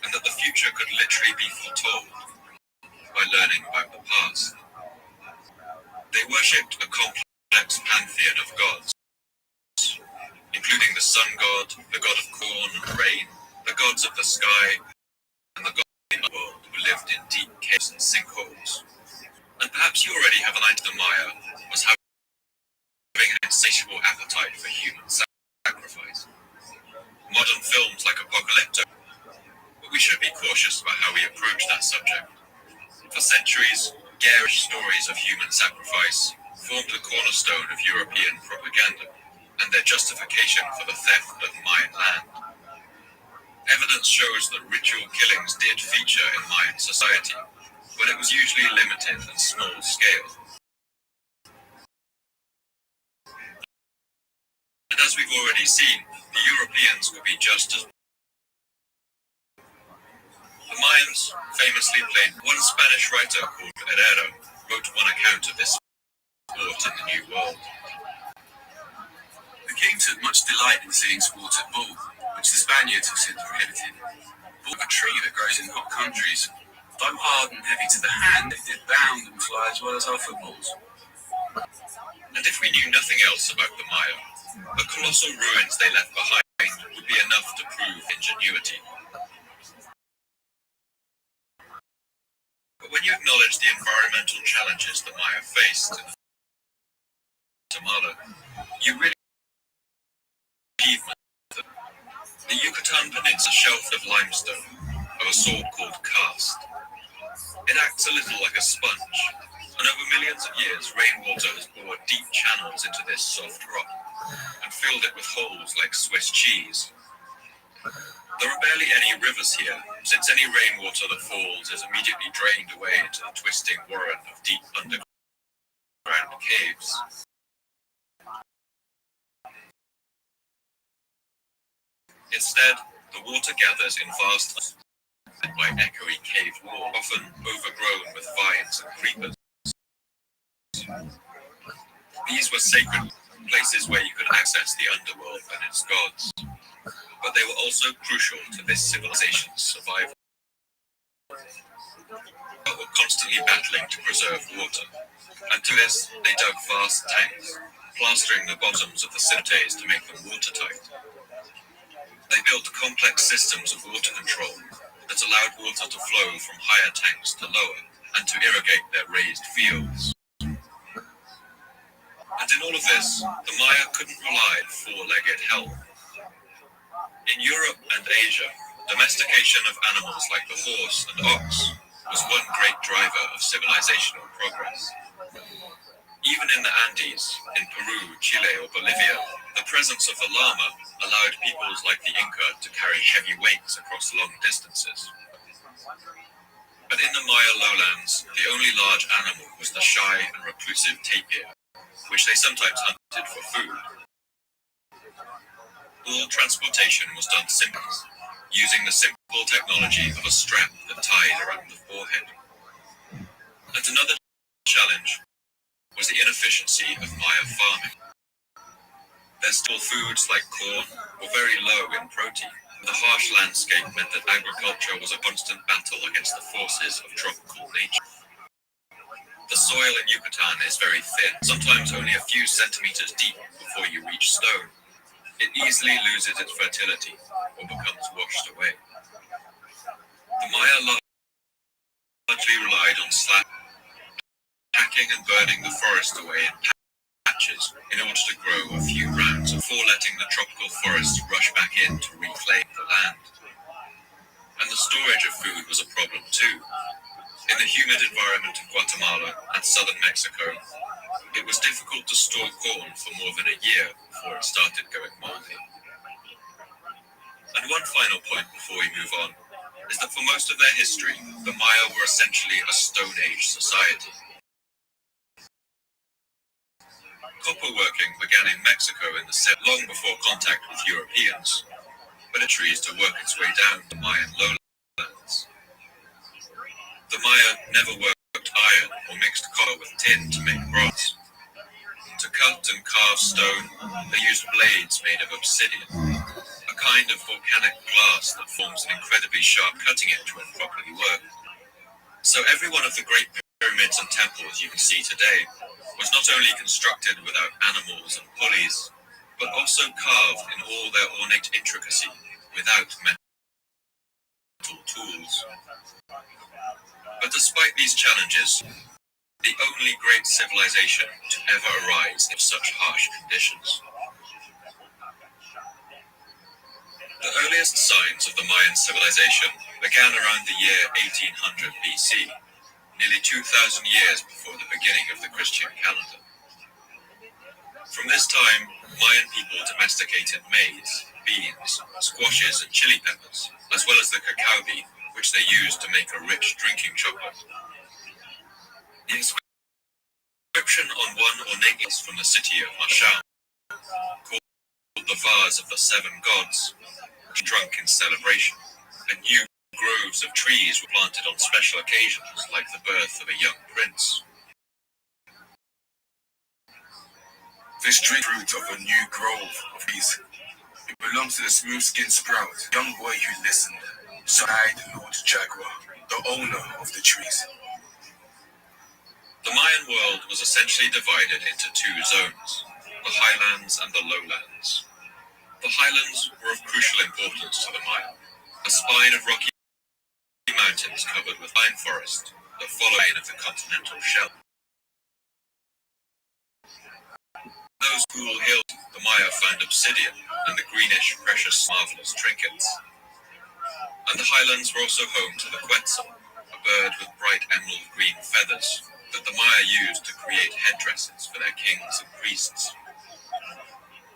Speaker 19: and that the future could literally be foretold by learning about the past. They worshipped a complex pantheon of gods, including the sun god, the god of corn and rain, the gods of the sky, and the gods in the world who lived in deep caves and sinkholes. And perhaps you already have an idea the Maya was having an insatiable appetite for human sacrifice. Modern films like Apocalypto, but we should be cautious about how we approach that subject. For centuries, garish stories of human sacrifice formed the cornerstone of European propaganda and their justification for the theft of Mayan land. Evidence shows that ritual killings did feature in Mayan society, but it was usually limited and small scale. And as we've already seen, the Europeans would be just as. The Mayans famously played. One Spanish writer called Herrero wrote one account of this sport in the New World.
Speaker 6: The king took much delight in seeing sport at bull, which the Spaniards have since prohibited. Bull, a tree that grows in hot countries. Though hard and heavy to the hand, it did bound and fly as well as our footballs.
Speaker 19: And if we knew nothing else about the Maya, the colossal ruins they left behind would be enough to prove ingenuity. But when you acknowledge the environmental challenges the Maya faced in Guatemala, you really achievement. The Yucatan Peninsula shelf of limestone of a sort called karst. It acts a little like a sponge, and over millions of years rainwater has bored deep channels into this soft rock and filled it with holes like Swiss cheese. There are barely any rivers here, since any rainwater that falls is immediately drained away into the twisting warren of deep underground caves. Instead, the water gathers in vast by echoey cave walls, often overgrown with vines and creepers. These were sacred places where you could access the underworld and its gods, but they were also crucial to this civilization's survival. They were constantly battling to preserve water, and to this they dug vast tanks, plastering the bottoms of the cenotes to make them watertight. They built complex systems of water control that allowed water to flow from higher tanks to lower and to irrigate their raised fields. And in all of this, the Maya couldn't rely on four-legged health. In Europe and Asia, domestication of animals like the horse and ox was one great driver of civilizational progress. Even in the Andes, in Peru, Chile, or Bolivia, the presence of the llama allowed peoples like the Inca to carry heavy weights across long distances. But in the Maya lowlands, the only large animal was the shy and reclusive tapir, which they sometimes hunted for food. All transportation was done simply, using the simple technology of a strap that tied around the forehead. And another challenge was the inefficiency of Maya farming. Their staple foods like corn were very low in protein. The harsh landscape meant that agriculture was a constant battle against the forces of tropical nature. The soil in Yucatan is very thin, sometimes only a few centimeters deep before you reach stone. It easily loses its fertility or becomes washed away. The Maya largely relied on hacking and burning the forest away in patches in order to grow a few rounds before letting the tropical forests rush back in to reclaim the land. And the storage of food was a problem too. In the humid environment of Guatemala and southern Mexico, it was difficult to store corn for more than a year before it started going moldy. And one final point before we move on is that for most of their history, the Maya were essentially a Stone Age society. Copper working began in Mexico in the long before contact with Europeans, but it trees to work its way down to Mayan lowlands. The Maya never worked iron or mixed copper with tin to make bronze. To cut and carve stone, they used blades made of obsidian, a kind of volcanic glass that forms an incredibly sharp cutting edge when properly worked. So every one of the great pyramids and temples you can see today was not only constructed without animals and pulleys, but also carved in all their ornate intricacy without metal tools. But despite these challenges, the only great civilization to ever arise in such harsh conditions. The earliest signs of the Mayan civilization began around the year 1800 BC, nearly 2,000 years before the beginning of the Christian calendar. From this time, Mayan people domesticated maize, beans, squashes, and chili peppers, as well as the cacao bean, which they used to make a rich drinking chocolate. The inscription on one ornate from the city of Masham, called the Vase of the Seven Gods, was drunk in celebration, and new groves of trees were planted on special occasions, like the birth of a young prince.
Speaker 3: This tree fruit of a new grove of trees. It belongs to the smooth-skinned sprout, young boy who listened. Sighed Lord Jaguar, the owner of the trees.
Speaker 19: The Mayan world was essentially divided into two zones, the highlands and the lowlands. The highlands were of crucial importance to the Maya, a spine of rocky mountains covered with pine forest, the following of the continental shelf. In those cool hills, the Maya found obsidian and the greenish, precious, marvelous trinkets. And the highlands were also home to the quetzal, a bird with bright emerald green feathers that the Maya used to create headdresses for their kings and priests.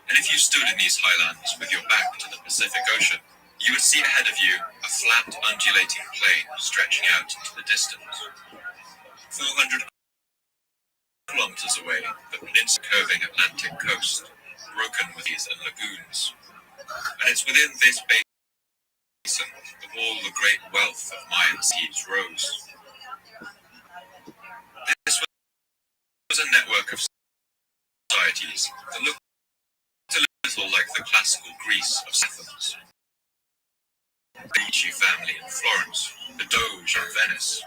Speaker 19: And if you stood in these highlands with your back to the Pacific Ocean, you would see ahead of you a flat, undulating plain stretching out into the distance. 400 kilometers away, the peninsula curving Atlantic coast, broken with these and lagoons. And it's within this basin that all the great wealth of Mayan seeds rose. This was a network of societies that looked a little like the classical Greece of Athens. The Medici family in Florence, the Doge in Venice,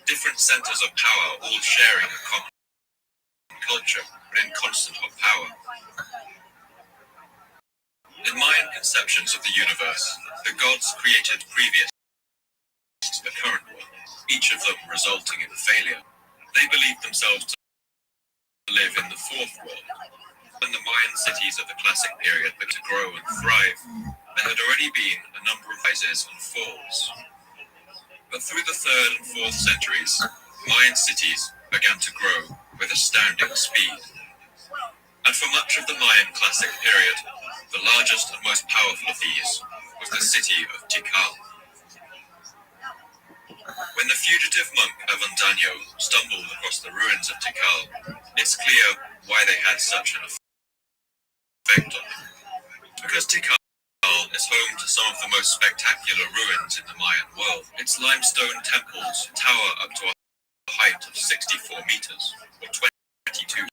Speaker 19: different centers of power all sharing a common culture, but in constant hot power. In Mayan conceptions of the universe, the gods created previous to the current one, each of them resulting in failure. They believed themselves to live in the fourth world. When the Mayan cities of the classic period began to grow and thrive, there had already been a number of rises and falls. But through the 3rd and 4th centuries, Mayan cities began to grow with astounding speed. And for much of the Mayan classic period, the largest and most powerful of these was the city of Tikal. When the fugitive monk Avendano stumbled across the ruins of Tikal, it's clear why they had such an effect on him. Because Tikal is home to some of the most spectacular ruins in the Mayan world. Its limestone temples tower up to a height of 64 meters, or 22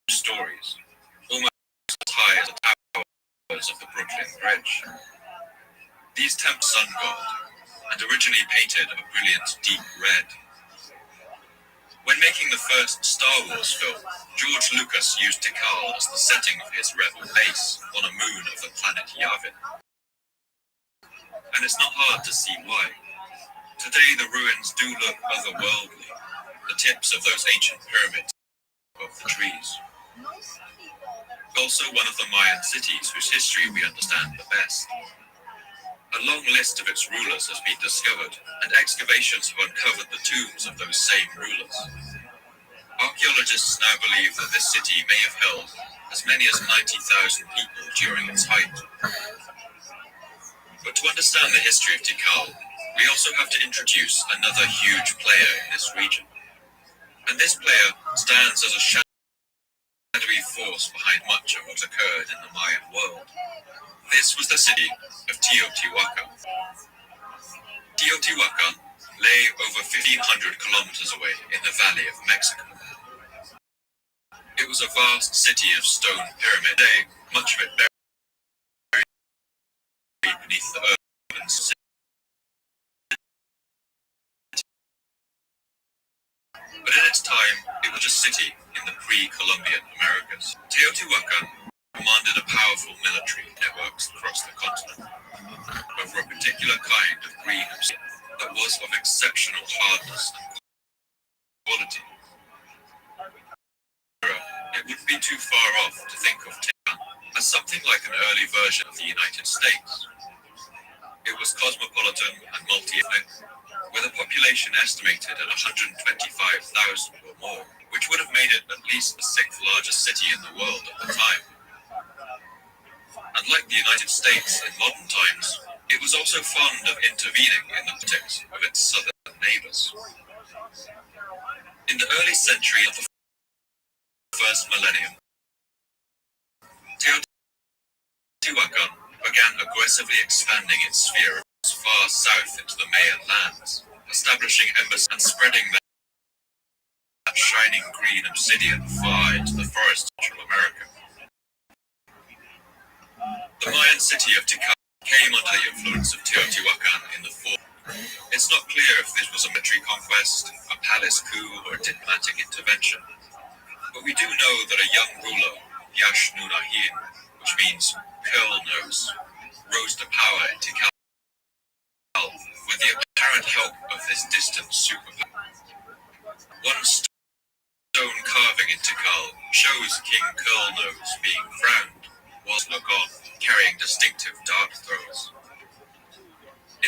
Speaker 19: stories, almost as high as the towers of the Brooklyn Bridge. These temples sun god, and originally painted a brilliant deep red. When making the first Star Wars film, George Lucas used Tikal as the setting of his rebel base on a moon of the planet Yavin. And it's not hard to see why. Today the ruins do look otherworldly, the tips of those ancient pyramids above the trees. Also one of the Mayan cities whose history we understand the best. A long list of its rulers has been discovered, and excavations have uncovered the tombs of those same rulers. Archaeologists now believe that this city may have held as many as 90,000 people during its height. But to understand the history of Tikal, we also have to introduce another huge player in this region. And this player stands as a shadowy force behind much of what occurred in the Mayan world. This was the city of Teotihuacan. Teotihuacan lay over 1,500 kilometers away in the Valley of Mexico. It was a vast city of stone pyramid, today much of it buried beneath the urban city. But in its time, it was a city in the pre-Columbian Americas. Teotihuacan commanded a powerful military networks across the continent over a particular kind of green obsidian that was of exceptional hardness and quality. It wouldn't be too far off to think of Tehran as something like an early version of the United States. It was cosmopolitan and multi-ethnic, with a population estimated at 125,000 or more, which would have made it at least the sixth largest city in the world at the time. Unlike the United States in modern times, it was also fond of intervening in the politics of its southern neighbors. In the early century of the first millennium, Teotihuacan began aggressively expanding its sphere as far south into the Mayan lands, establishing embassies and spreading that shining green obsidian far into the forests of Central America. The Mayan city of Tikal came under the influence of Teotihuacan in the 4th. It's not clear if this was a military conquest, a palace coup, or a diplomatic intervention, but we do know that a young ruler, Yash Nunahin, which means curl nose, rose to power in Tikal with the apparent help of this distant superpower. One stone carving in Tikal shows King Curlnose being crowned, whilst look on, carrying distinctive dart throws.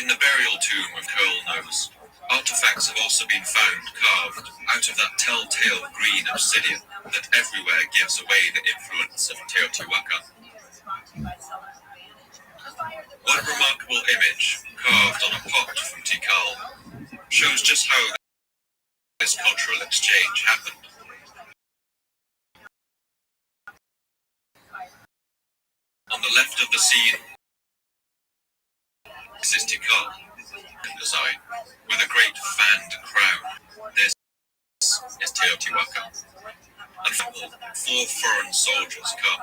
Speaker 19: In the burial tomb of Curlnose, artifacts have also been found carved out of that telltale green obsidian that everywhere gives away the influence of Teotihuacan. One remarkable image, carved on a pot from Tikal, shows just how this cultural exchange happened. On the left of the scene, this is Tikal design, with a great fanned crown. This is Teotihuacan. And four foreign soldiers come,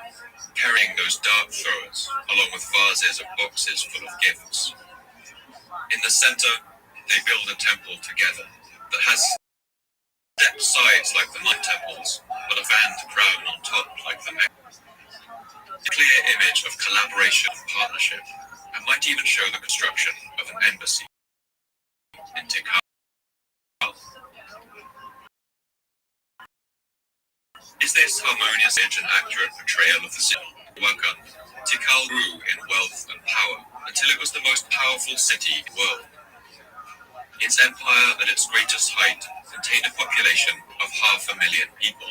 Speaker 19: carrying those dart throwers, along with vases of boxes full of gifts. In the center, they build a temple together that has stepped sides like the Night Temples, but a fanned crown on top like the neck. A clear image of collaboration and partnership, and might even show the construction of an embassy in Tikal. Is this harmonious image an accurate portrayal of the city? Tikal grew in wealth and power until it was the most powerful city in the world. Its empire at its greatest height contained a population of 500,000 people.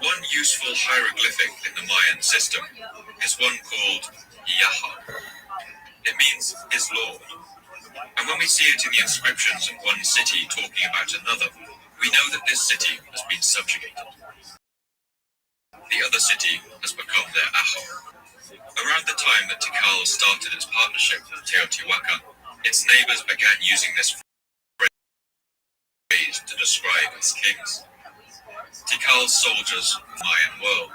Speaker 19: One useful hieroglyphic in the Mayan system is one called Yaha. It means his lord. And when we see it in the inscriptions of one city talking about another, we know that this city has been subjugated. The other city has become their aho. Around the time that Tikal started its partnership with Teotihuacan, its neighbors began using this phrase to describe its kings. Tikal's soldiers, Mayan world,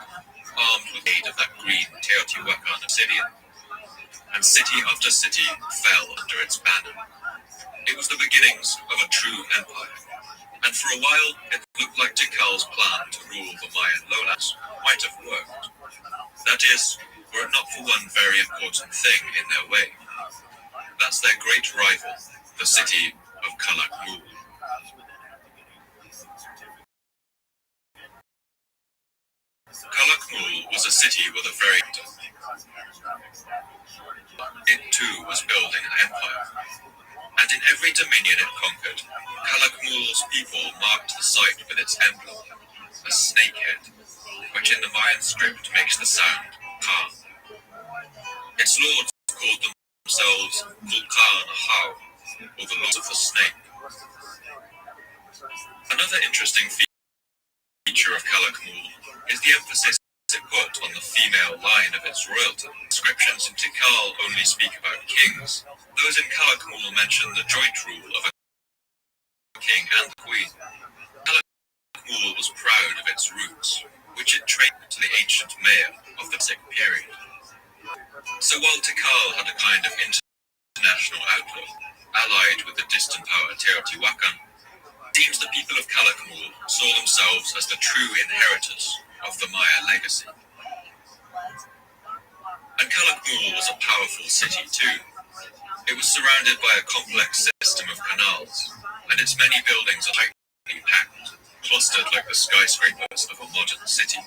Speaker 19: armed with aid of that green Teotihuacan obsidian, and city after city fell under its banner. It was the beginnings of a true empire, and for a while it looked like Tikal's plan to rule the Mayan lowlands might have worked. That is, were it not for one very important thing in their way. That's their great rival, the city of Calakmul. Calakmul was a city with a very... It too was building an empire, and in every dominion it conquered, Calakmul's people marked the site with its emblem, a snake head, which in the Mayan script makes the sound ka. Its lords called themselves Kulkan Ahau, or the lords of the snake. Another interesting feature of Calakmul is the emphasis it put on the female line of its royalty. Inscriptions in Tikal only speak about kings. Those in Calakmul mention the joint rule of a king and a queen. Calakmul was proud of its roots, which it traced to the ancient Maya of the Sikh period. So while Tikal had a kind of international outlook, allied with the distant power Teotihuacan, it seems the people of Calakmul saw themselves as the true inheritors of the Maya legacy. And Calakmul was a powerful city too. It was surrounded by a complex system of canals, and its many buildings are tightly packed, clustered like the skyscrapers of a modern city.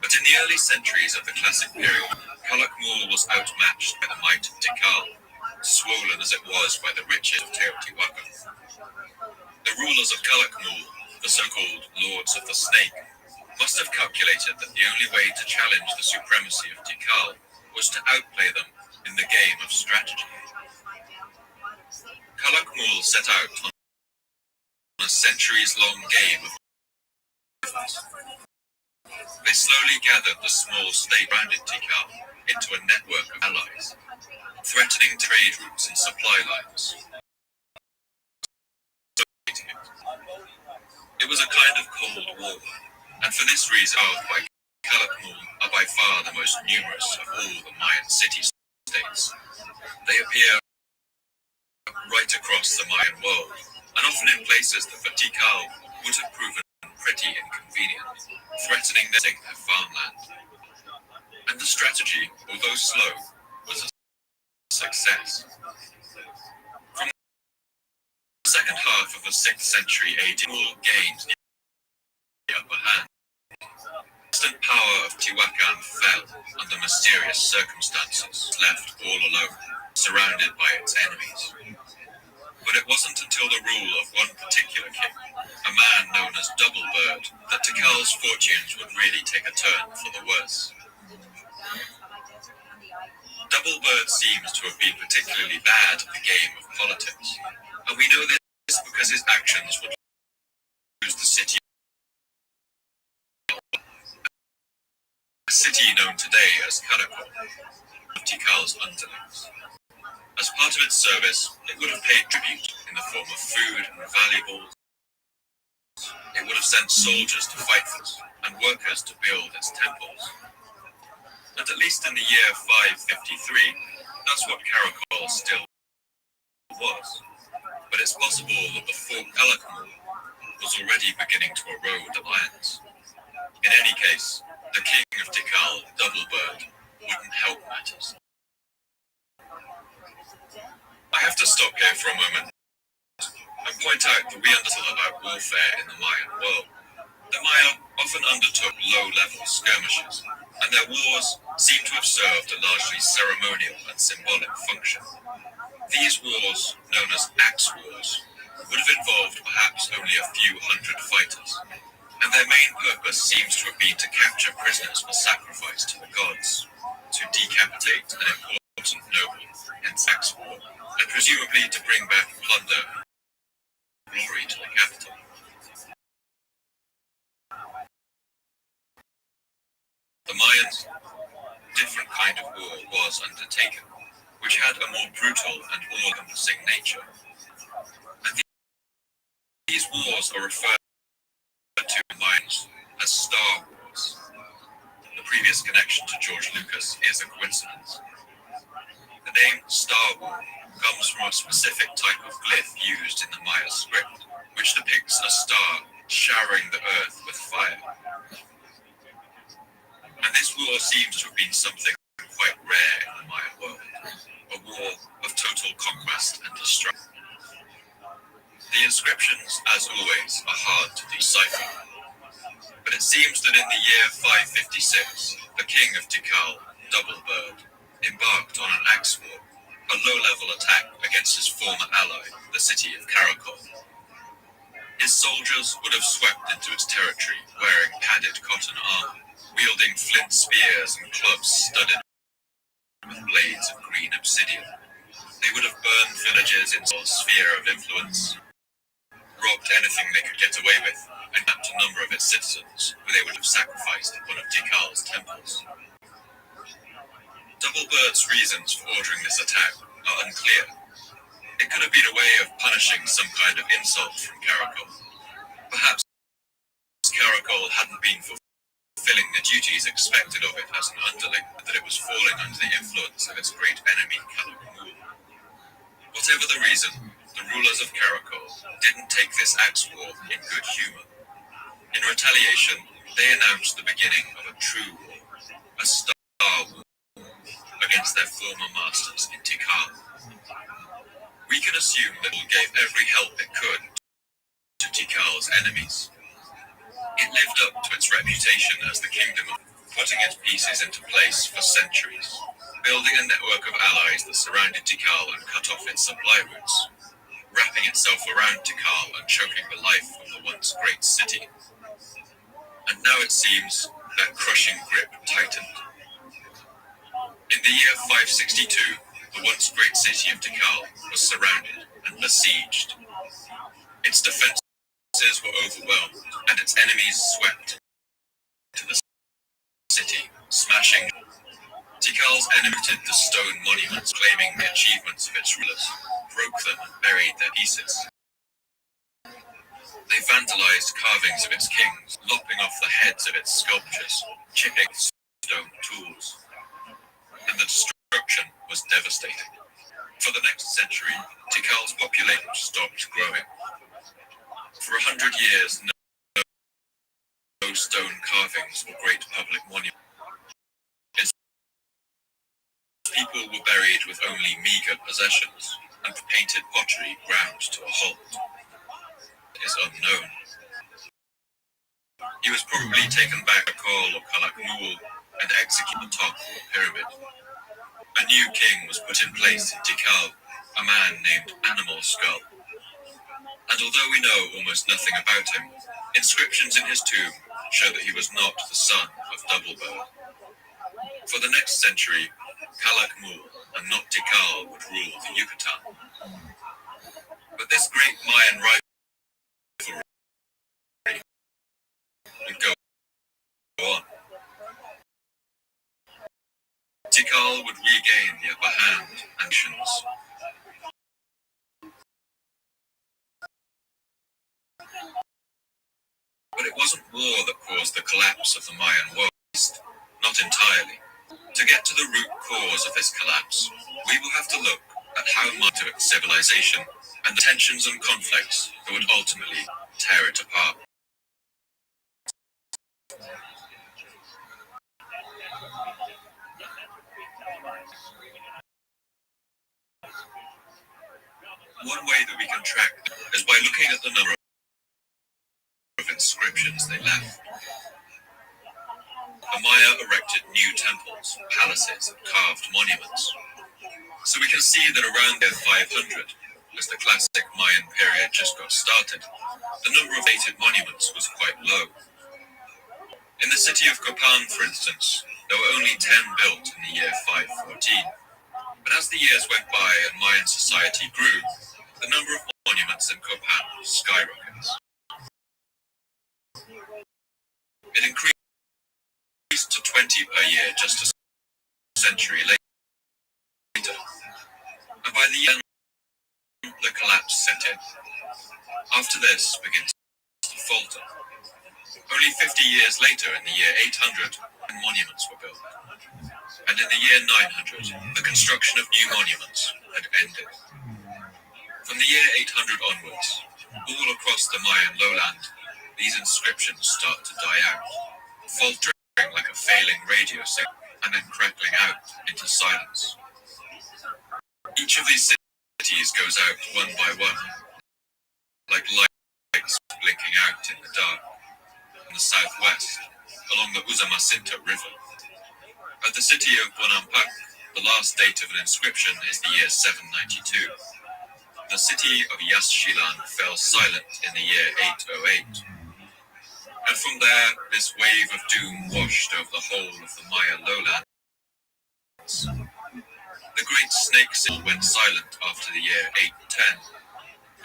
Speaker 19: But in the early centuries of the classic period, Calakmul was outmatched by the might of Tikal, swollen as it was by the riches of Teotihuacan. The rulers of Calakmul, the so-called Lords of the Snake, must have calculated that the only way to challenge the supremacy of Tikal was to outplay them in the game of strategy. Calakmul set out on a centuries-long game of defense. They slowly gathered the small state surrounding Tikal into a network of allies, threatening trade routes and supply lines. It was a kind of Cold War, and for this reason, Calakmul are by far the most numerous of all the Mayan city-states. They appear right across the Mayan world, and often in places that for Tikal would have proven pretty inconvenient, threatening their farmland. And the strategy, although slow, was a success. From the second half of the 6th century AD, Calakmul gained the upper hand. The distant power of Tiwakan fell under mysterious circumstances, left all alone, surrounded by its enemies. But it wasn't until the rule of one particular king, a man known as Double Bird, that Tikal's fortunes would really take a turn for the worse. Double Bird seems to have been particularly bad at the game of politics, and we know this because his actions would lose the city, a city known today as Karakol, of Tikal's underlings. As part of its service, it would have paid tribute in the form of food and valuables. It would have sent soldiers to fight for us and workers to build its temples. And at least in the year 553, that's what Karakol still was. But it's possible that the fort Calakmul was already beginning to erode alliance. In any case, the king of Tikal, Double Bird, wouldn't help matters. I have to stop here for a moment and point out that we understood about warfare in the Mayan world. The Maya often undertook low-level skirmishes, and their wars seem to have served a largely ceremonial and symbolic function. These wars, known as axe wars, would have involved perhaps only a few hundred fighters, and their main purpose seems to have been to capture prisoners for sacrifice to the gods, to decapitate an important noble, hence axe war, and presumably to bring back plunder and glory to the capital. The Mayans' different kind of war was undertaken, which had a more brutal and all-encompassing nature. And these wars are referred to in Mayans as Star Wars. The previous connection to George Lucas is a coincidence. The name Star War comes from a specific type of glyph used in the Maya script, which depicts a star showering the earth with fire. And this war seems to have been something quite rare in the Maya world, a war of total conquest and destruction. The inscriptions, as always, are hard to decipher, but it seems that in the year 556, the king of Tikal, Doublebird, embarked on an axe war, a low-level attack against his former ally, the city of Karakol. His soldiers would have swept into its territory wearing padded cotton armor, wielding flint spears and clubs studded with blades of green obsidian. They would have burned villages in Saul's sphere of influence, robbed anything they could get away with, and mapped a number of its citizens, who they would have sacrificed at one of Tikal's temples. Doublebird's reasons for ordering this attack are unclear. It could have been a way of punishing some kind of insult from Karakol. Perhaps Karakol hadn't been fulfilling the duties expected of it as an underling, but that it was falling under the influence of its great enemy, Kalakmul. Whatever the reason, the rulers of Karakol didn't take this axe war in good humor. In retaliation, they announced the beginning of a true war, a star war, against their former masters in Tikal. We can assume that it gave every help it could to Tikal's enemies. It lived up to its reputation as the kingdom of putting its pieces into place for centuries, building a network of allies that surrounded Tikal and cut off its supply routes, wrapping itself around Tikal and choking the life from the once great city. And now it seems that crushing grip tightened. In the year 562, the once great city of Tikal was surrounded and besieged. Its defenses were overwhelmed, and its enemies swept to the city, smashing. Tikal's enemies the stone monuments claiming the achievements of its rulers, broke them and buried their pieces. They vandalized carvings of its kings, lopping off the heads of its sculptures, chipping stone tools. And the destruction was devastating. For the next century, Tikal's population stopped growing. For 100 years, no stone carvings or great public monuments. Its people were buried with only meager possessions, and painted pottery ground to a halt. It is unknown. He was probably taken back to Kol or Kalakmul and executed on top of the pyramid. A new king was put in place in Tikal, a man named Animal Skull. And although we know almost nothing about him, inscriptions in his tomb show that he was not the son of Doublebird. For the next century, Kalakmul and not Tikal would rule the Yucatan. But this great Mayan rivalry would go on. Tikal would regain the upper hand and actions. But it wasn't war that caused the collapse of the Mayan world, not entirely. To get to the root cause of this collapse, we will have to look at how much of its civilization and the tensions and conflicts that would ultimately tear it apart. One way that we can track them is by looking at the number of inscriptions they left. The Maya erected new temples, palaces, and carved monuments. So we can see that around the 500, as the classic Mayan period just got started, the number of dated monuments was quite low. In the city of Copan, for instance, there were only 10 built in the year 514. But as the years went by and Mayan society grew, the number of monuments in Copan skyrockets. It increased to 20 per year just a century later. And by the end, the collapse set in. After this begins to falter. Only 50 years later, in the year 800, monuments were built. And in the year 900, the construction of new monuments had ended. From the year 800 onwards, all across the Mayan lowland, these inscriptions start to die out, faltering like a failing radio signal and then crackling out into silence. Each of these cities goes out one by one, like lights blinking out in the dark. in the southwest, along the Usumacinta River. At the city of Bonampak, the last date of an inscription is the year 792. The city of Yaxchilan fell silent in the year 808. And from there, this wave of doom washed over the whole of the Maya lowlands. The great snake seal went silent after the year 810.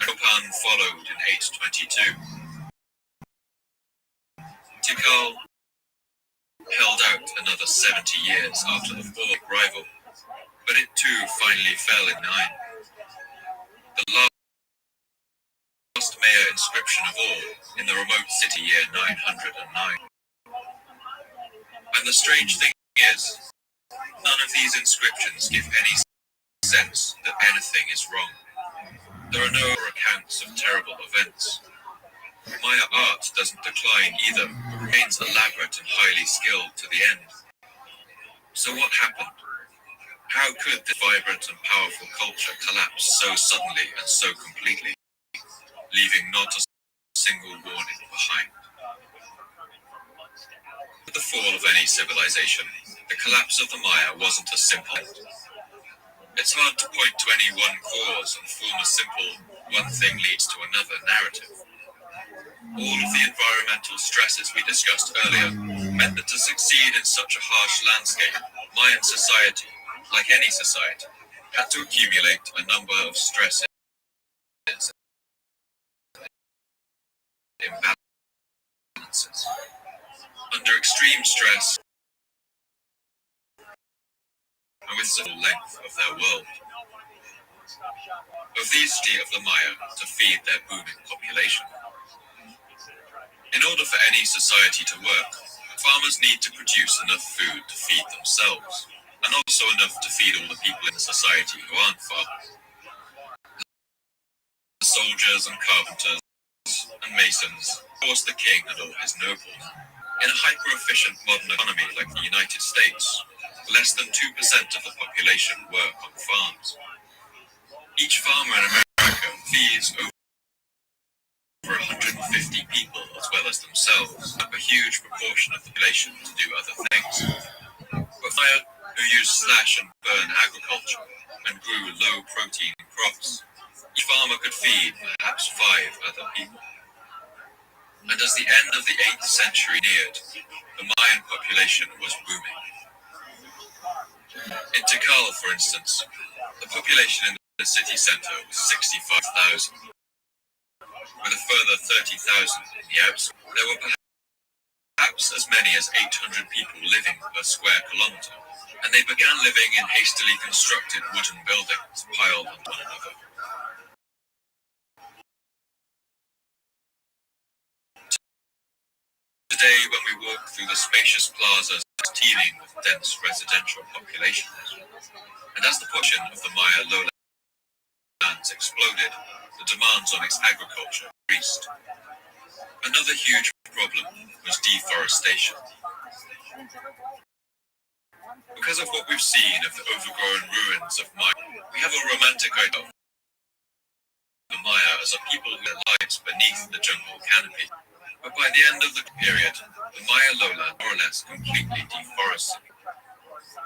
Speaker 19: Copan followed in 822. Tikal held out another 70 years after the fall of rival, but it too finally fell in 9. The last Maya inscription of all in the remote city year 909. And the strange thing is, none of these inscriptions give any sense that anything is wrong. There are no accounts of terrible events. Maya art doesn't decline either, but remains elaborate and highly skilled to the end. So what happened? How could the vibrant and powerful culture collapse so suddenly and so completely, leaving not a single warning behind? With the fall of any civilization, the collapse of the Maya wasn't a simple end. It's hard to point to any one cause and form a simple one thing leads to another narrative. All of the environmental stresses we discussed earlier meant that to succeed in such a harsh landscape, Mayan society, like any society, had to accumulate a number of stresses and imbalances. Under extreme stress, and with the length of their world. Of these of the Maya to feed their booming population. In order for any society to work, farmers need to produce enough food to feed themselves, and also enough to feed all the people in the society who aren't farmers. The soldiers and carpenters and masons, of course the king and all his nobles. In a hyper-efficient modern economy like the United States, less than 2% of the population work on farms. Each farmer in America feeds over 150 people as well as themselves, a huge proportion of the population to do other things. But Maya, who used slash and burn agriculture and grew low-protein crops, each farmer could feed perhaps 5 other people. And as the end of the 8th century neared, the Mayan population was booming. In Tikal, for instance, the population in the city centre was 65,000. With a further 30,000 in the outskirts, there were perhaps as many as 800 people living per square kilometre, and they began living in hastily constructed wooden buildings piled on one another. Today, when we walk through the spacious plazas teeming with dense residential populations, and as the portion of the Maya lowlands exploded, the demands on its agriculture increased. Another huge problem was deforestation. Because of what we've seen of the overgrown ruins of Maya, we have a romantic idea of the Maya as a people who live lives beneath the jungle canopy. But by the end of the period, the Maya lowland more or less completely deforested.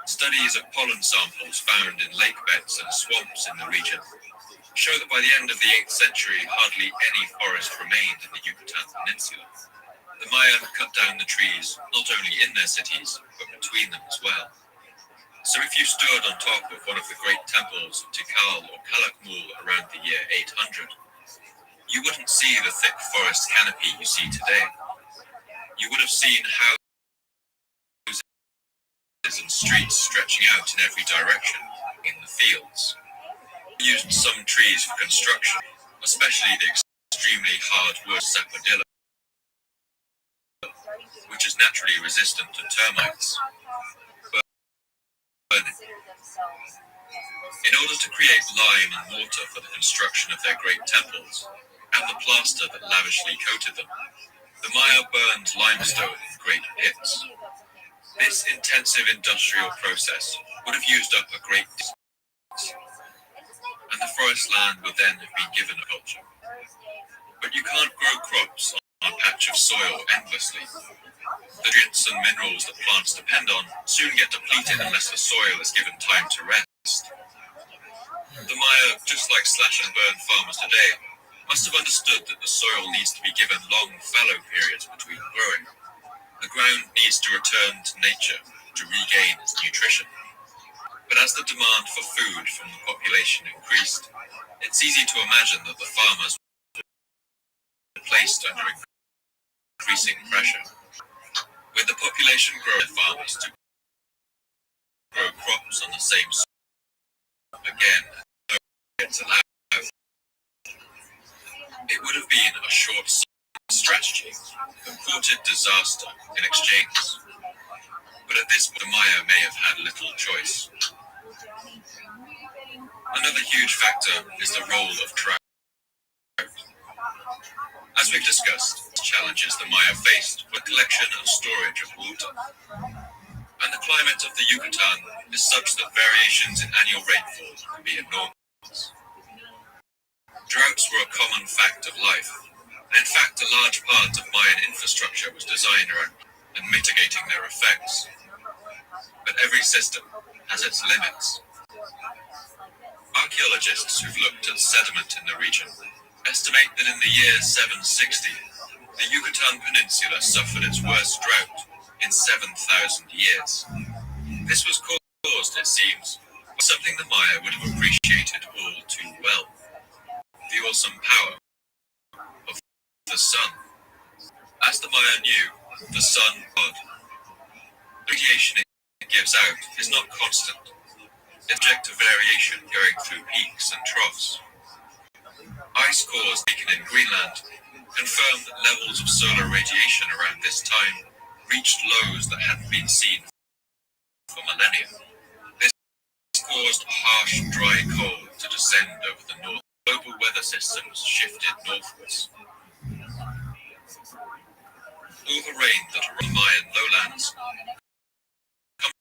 Speaker 19: Studies of pollen samples found in lake beds and swamps in the region show that by the end of the 8th century, hardly any forest remained in the Yucatan Peninsula. The Maya cut down the trees, not only in their cities, but between them as well. So if you stood on top of one of the great temples of Tikal or Calakmul around the year 800, you wouldn't see the thick forest canopy you see today. You would have seen houses and streets stretching out in every direction in the fields. We used some trees for construction, especially the extremely hard wood sapodilla, which is naturally resistant to termites. In order to create lime and mortar for the construction of their great temples, and the plaster that lavishly coated them, the Maya burned limestone in great pits. This intensive industrial process would have used up a great distance, and the forest land would then have been given a culture. But you can't grow crops on on a patch of soil endlessly. The nutrients and minerals that plants depend on soon get depleted unless the soil is given time to rest. The Maya, just like slash and burn farmers today, must have understood that the soil needs to be given long fallow periods between growing. The ground needs to return to nature to regain its nutrition. But as the demand for food from the population increased, it's easy to imagine that the farmers were placed under increasing pressure. With the population growing, farmers to grow crops on the same soil again, it's allowed. It would have been a short-sighted strategy, a courted disaster in exchange. But at this point, the Maya may have had little choice. Another huge factor is the role of drought. As we've discussed, challenges the Maya faced were collection and storage of water. And the climate of the Yucatan is such that variations in annual rainfall can be enormous. Droughts were a common fact of life, and in fact a large part of Mayan infrastructure was designed around and mitigating their effects. But every system has its limits. Archaeologists who've looked at sediment in the region estimate that in the year 760, the Yucatan Peninsula suffered its worst drought in 7,000 years. This was caused, it seems, by something the Maya would have appreciated all too well: the awesome power of the sun. As the Maya knew, the sun, God, the radiation it gives out is not constant. It's subject to variation going through peaks and troughs. Ice cores taken in Greenland confirmed that levels of solar radiation around this time reached lows that hadn't been seen for millennia. This caused harsh, dry cold to descend over the north. Global weather systems shifted northwards. All the rain that around the Mayan lowlands comes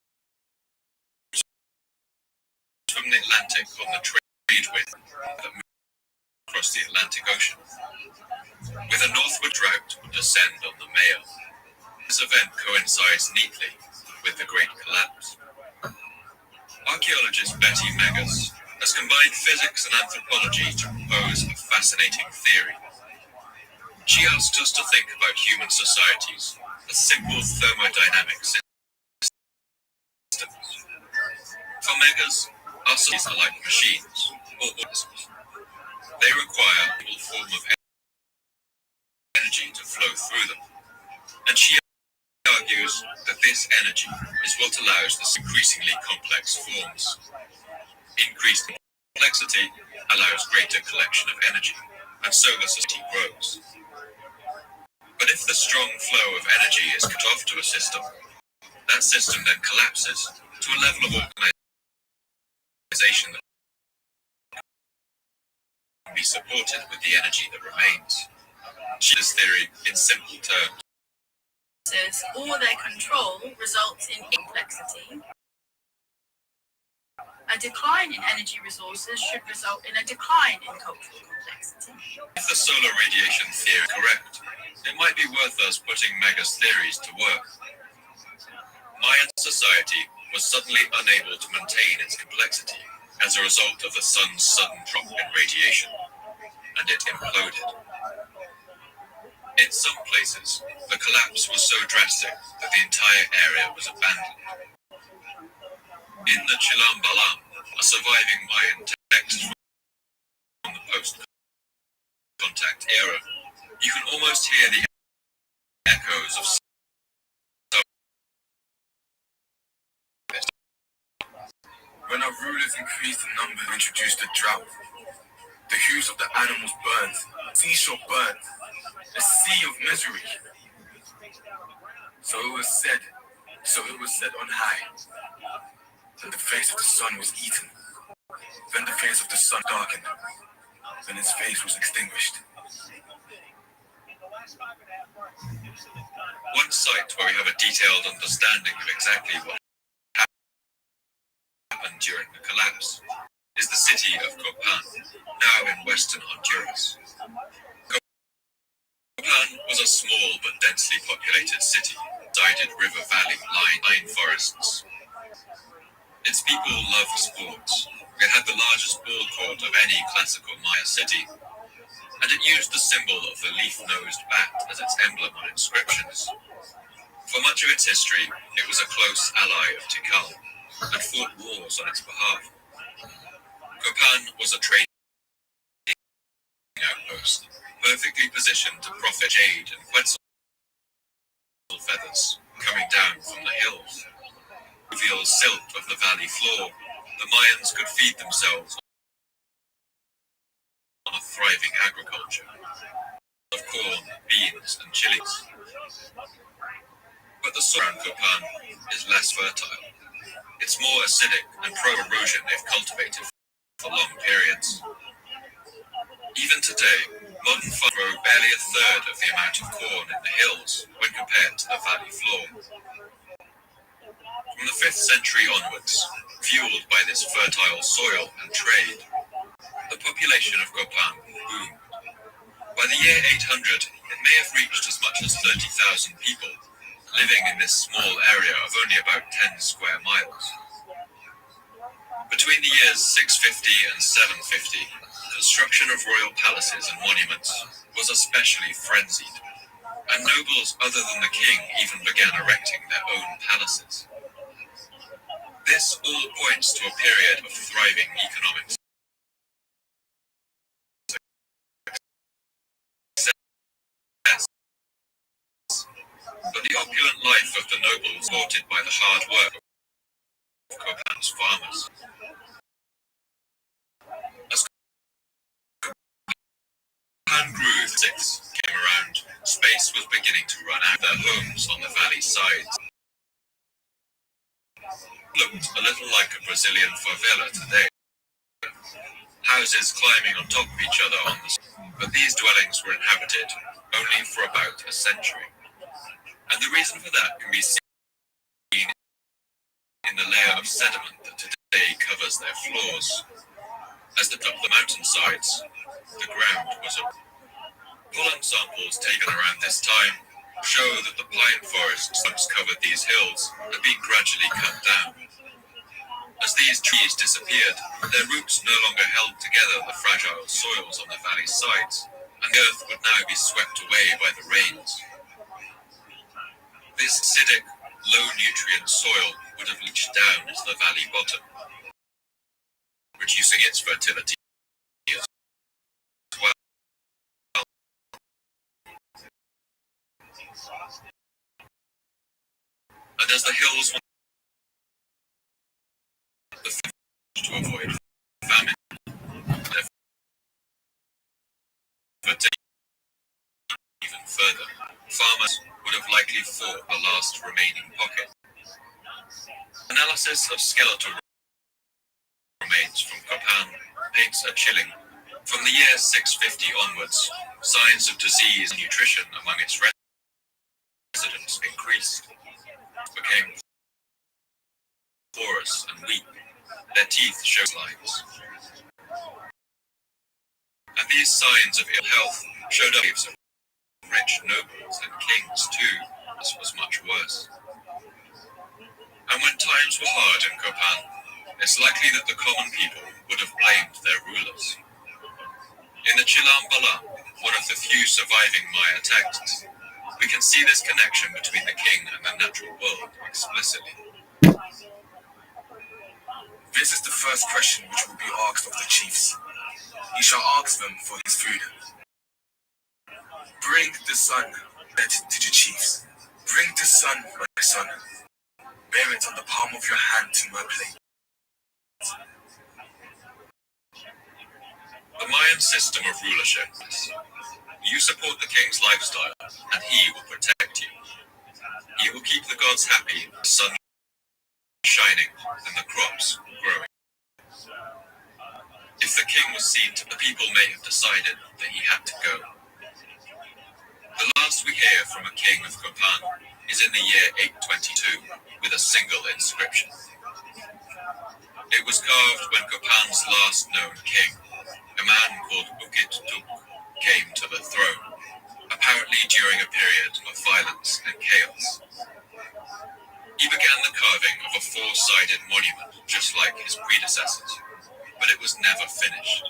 Speaker 19: from the Atlantic on the trade wind that moved across the Atlantic Ocean. With a northward drought would descend on the Maya. This event coincides neatly with the Great Collapse. Archaeologist Betty Megas has combined physics and anthropology to propose a fascinating theory. She asks us to think about human societies as simple thermodynamic systems. For Megas, our societies are like machines or organisms. They require a form of energy to flow through them, and she argues that this energy is what allows this increasingly complex forms. Increased complexity allows greater collection of energy, and so the society grows. But if the strong flow of energy is cut off to a system, that system then collapses to a level of organization that can be supported with the energy that remains. She's theory in simple terms.
Speaker 1: Or their control results in complexity. A decline in energy resources should result in a decline in cultural complexity.
Speaker 19: If the solar radiation theory is correct, it might be worth us putting Mega's theories to work. Mayan society was suddenly unable to maintain its complexity as a result of the sun's sudden drop in radiation, and it imploded. In some places, the collapse was so drastic that the entire area was abandoned. In the Chilam Balam, a surviving Mayan text from the post-contact era, you can almost hear the echoes of
Speaker 3: when our rulers increased in number and introduced a drought. The hues of the animals burned, seashore burned, a sea of misery. So it was said on high, that the face of the sun was eaten. Then the face of the sun darkened, then its face was extinguished.
Speaker 19: One site where we have a detailed understanding of exactly what happened during the collapse is the city of Copan, now in western Honduras. Copan Copan was a small but densely populated city, sided river valley lined pine forests. Its people loved sports. It had the largest ball court of any classical Maya city, and it used the symbol of the leaf-nosed bat as its emblem on inscriptions. For much of its history, it was a close ally of Tikal, and fought wars on its behalf. Copan was a trading outpost, perfectly positioned to profit jade and quetzal feathers coming down from the hills. Revealed silt of the valley floor, the Mayans could feed themselves on a thriving agriculture of corn, beans, and chilies. But the soil around Copan is less fertile. It's more acidic and pro-erosion if cultivated for long periods. Even today, modern farmers grow barely a third of the amount of corn in the hills when compared to the valley floor. From the 5th century onwards, fueled by this fertile soil and trade, the population of Copan boomed. By the year 800, it may have reached as much as 30,000 people, living in this small area of only about 10 square miles. Between the years 650 and 750, construction of royal palaces and monuments was especially frenzied, and nobles other than the king even began erecting their own palaces. This all points to a period of thriving economic success, but the opulent life of the nobles supported by the hard work of Copan's farmers. As Copan grew, six came around, space was beginning to run out. Their homes on the valley sides looked a little like a Brazilian favela today. Houses climbing on top of each other on the but these dwellings were inhabited only for about a century. And the reason for that can be seen in the layer of sediment that today covers their floors. As they up the mountainsides, the ground was a pollen samples taken around this time show that the pine forests once covered these hills had been gradually cut down. As these trees disappeared, their roots no longer held together the fragile soils on the valley's sides, and the earth would now be swept away by the rains. This acidic, low-nutrient soil would have leached down to the valley bottom, reducing its fertility as well. And as the hills to avoid famine, even further, farmers would have likely fought the last remaining pocket. Analysis of skeletal remains from Copan paints a chilling. From the year 650 onwards, signs of disease and nutrition among its residents increased, became porous and weak. Their teeth showed lines. And these signs of ill health showed up of rich nobles and kings too. This was much worse. And when times were hard in Copan, it's likely that the common people would have blamed their rulers. In the Chilam Balam, one of the few surviving Maya texts, we can see this connection between the king and the natural world explicitly.
Speaker 3: This is the first question which will be asked of the chiefs. He shall ask them for his food. Bring the sun, said to the chiefs. Bring the sun, my son. Bear it on the palm of your hand to my plate.
Speaker 19: The Mayan system of rulership is, you support the king's lifestyle, and he will protect you. He will keep the gods happy, the sun shining, and the crops growing. If the king was seen to, the people may have decided that he had to go. The last we hear from a king of Copan is in the year 822, with a single inscription. It was carved when Copan's last known king, a man called Bukit Tuk, came to the throne. A apparently during a period of violence and chaos. He began the carving of a four-sided monument, just like his predecessors, but it was never finished.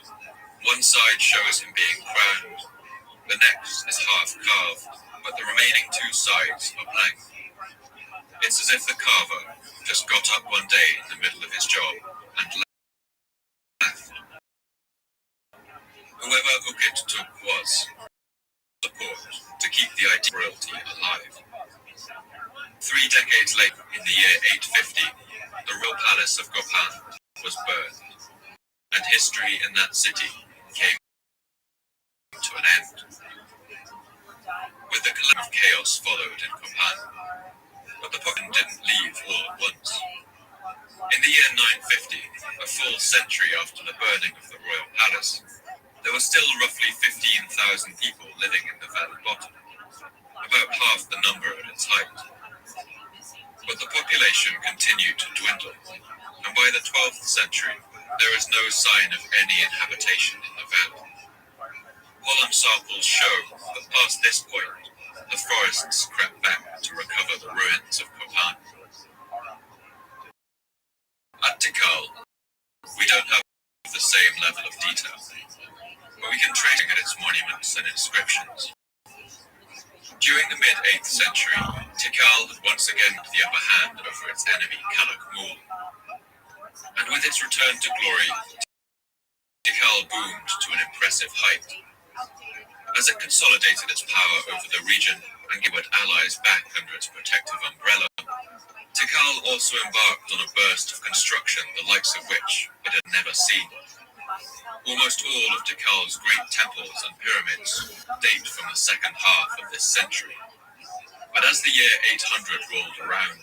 Speaker 19: One side shows him being crowned, the next is half carved, but the remaining two sides are blank. It's as if the carver just got up one day in the middle of his job and left. Whoever Ukit took was support to keep the idea of royalty alive. 3 decades later, in the year 850, the royal palace of Gopan was burned, and history in that city came to an end. With the collapse of chaos followed in Gopan, but the Pogan didn't leave all at once. In the year 950, a full century after the burning of the royal palace, there were still roughly 15,000 people living in the valley bottom, about half the number at its height. But the population continued to dwindle, and by the 12th century, there is no sign of any inhabitation in the valley. Pollen samples show that past this point, the forests crept back to recover the ruins of Kopan. At Tikal, we don't have the same level of detail, but we can trace at its monuments and inscriptions. During the mid-8th century, Tikal had once again the upper hand over its enemy, Kalak Mul. And with its return to glory, Tikal boomed to an impressive height. As it consolidated its power over the region and gave allies back under its protective umbrella, Tikal also embarked on a burst of construction the likes of which it had never seen. Almost all of Tikal's great temples and pyramids date from the second half of this century. But as the year 800 rolled around,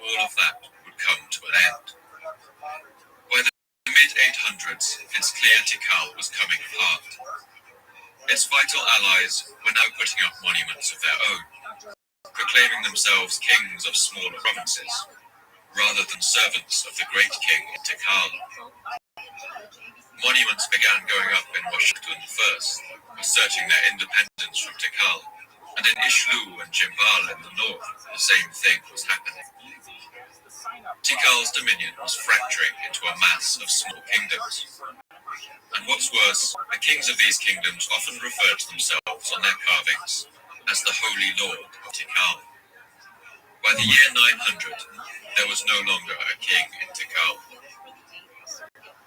Speaker 19: all of that would come to an end. By the mid-800s, it's clear Tikal was coming apart. Its vital allies were now putting up monuments of their own, proclaiming themselves kings of smaller provinces, rather than servants of the great king in Tikal. Monuments began going up in Washington first, asserting their independence from Tikal, and in Ishlu and Jimbal in the north, the same thing was happening. Tikal's dominion was fracturing into a mass of small kingdoms. And what's worse, the kings of these kingdoms often referred to themselves on their carvings as the Holy Lord of Tikal. By the year 900, there was no longer a king in Tikal.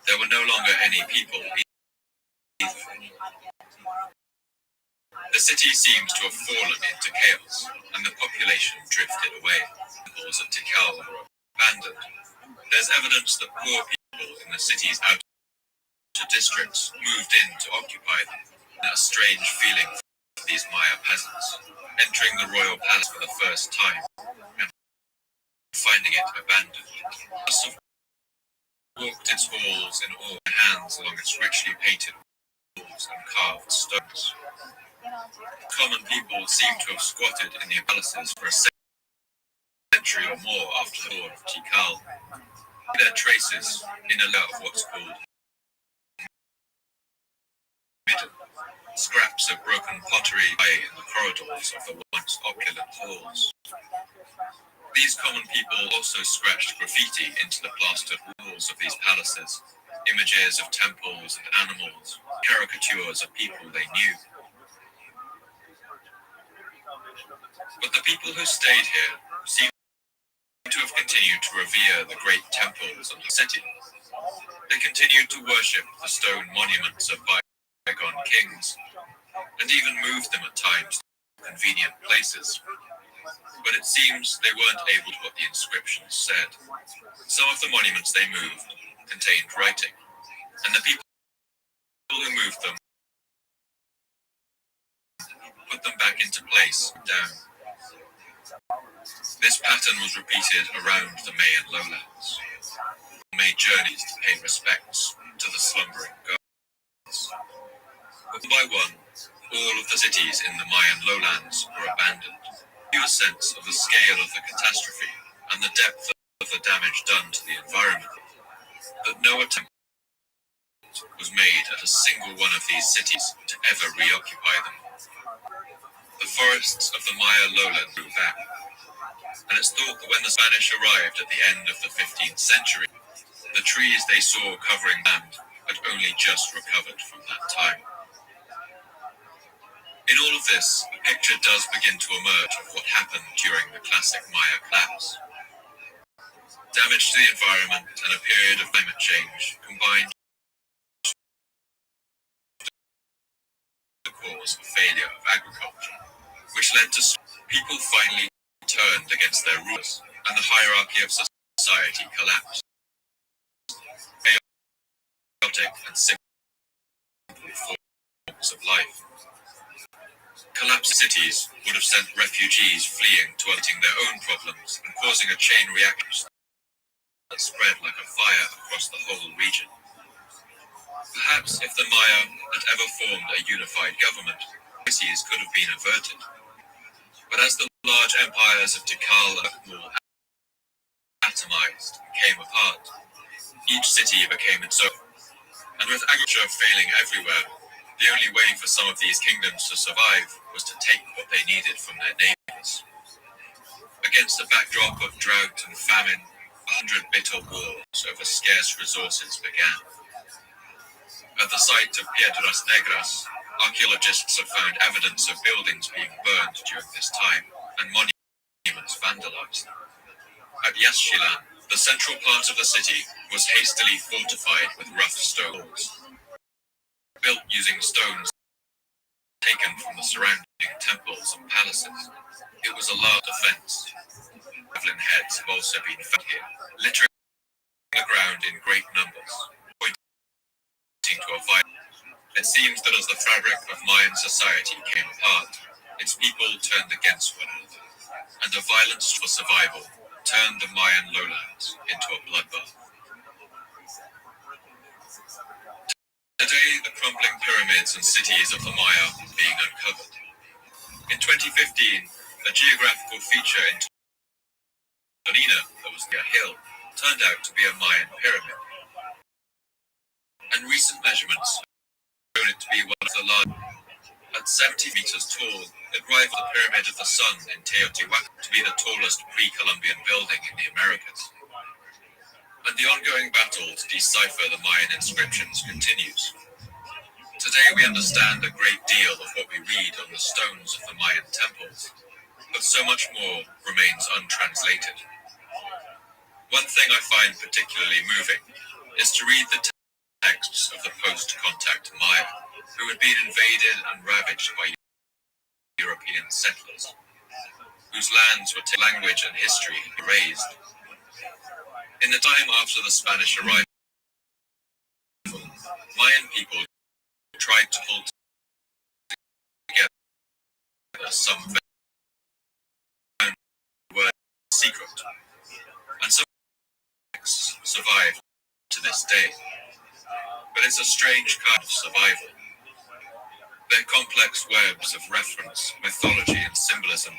Speaker 19: There were no longer any people either. The city seems to have fallen into chaos, and the population drifted away. The walls of Tikal were abandoned. There's evidence that poor people in the city's outer districts moved in to occupy them. And a strange feeling for these Maya peasants, entering the royal palace for the first time and finding it abandoned. Must have walked its halls in all hands along its richly painted walls and carved stones. Common people seem to have squatted in the palaces for a century or more after the fall of Tikal. There are traces in a lot of what's called midden, scraps of broken pottery lay in the corridors of the once opulent halls. These common people also scratched graffiti into the plastered walls of these palaces, images of temples and animals, caricatures of people they knew. But the people who stayed here seem to have continued to revere the great temples of the city. They continued to worship the stone monuments of bygone kings, and even moved them at times to convenient places. But it seems they weren't able to what the inscriptions said. Some of the monuments they moved contained writing, and the people who moved them put them back into place down. This pattern was repeated around the Mayan lowlands. They made journeys to pay respects to the slumbering gods. One by one, all of the cities in the Mayan lowlands were abandoned. Give a sense of the scale of the catastrophe and the depth of the damage done to the environment, that no attempt was made at a single one of these cities to ever reoccupy them. The forests of the Maya lowland grew back, and it's thought that when the Spanish arrived at the end of the 15th century, the trees they saw covering land had only just recovered from that time. In all of this, a picture does begin to emerge of what happened during the classic Maya collapse. Damage to the environment and a period of climate change combined to cause a failure of agriculture, which led to people finally turned against their rulers, and the hierarchy of society collapsed. Chaotic and simple forms of life. Collapsed cities would have sent refugees fleeing to unting their own problems and causing a chain reaction that spread like a fire across the whole region. Perhaps if the Maya had ever formed a unified government, crises could have been averted. But as the large empires of Tikal and Akmul atomized and came apart, each city became its own. And with agriculture failing everywhere, the only way for some of these kingdoms to survive was to take what they needed from their neighbors. Against the backdrop of drought and famine, 100 bitter wars over scarce resources began. At the site of Piedras Negras, archaeologists have found evidence of buildings being burned during this time and monuments vandalized. At Yaxchilan, the central part of the city was hastily fortified with rough stone walls. Built using stones taken from the surrounding temples and palaces, it was a large defense. Javelin heads have also been found here, littering the ground in great numbers, pointing to a fire. It seems that as the fabric of Mayan society came apart, its people turned against one another, and a violence for survival turned the Mayan lowlands into a bloodbath. Today, the crumbling pyramids and cities of the Maya are being uncovered. In 2015, a geographical feature in Tonina that was near a hill turned out to be a Mayan pyramid. And recent measurements have shown it to be one of the largest. At 70 meters tall, it rivaled the Pyramid of the Sun in Teotihuacan to be the tallest pre-Columbian building in the Americas. And the ongoing battle to decipher the Mayan inscriptions continues. Today we understand a great deal of what we read on the stones of the Mayan temples, but so much more remains untranslated. One thing I find particularly moving is to read the texts of the post-contact Maya, who had been invaded and ravaged by European settlers, whose lands were language and history erased. In the time after the Spanish arrival, Mayan people tried to hold together some were secret, and some survive to this day. But it's a strange kind of survival. Their complex webs of reference, mythology, and symbolism.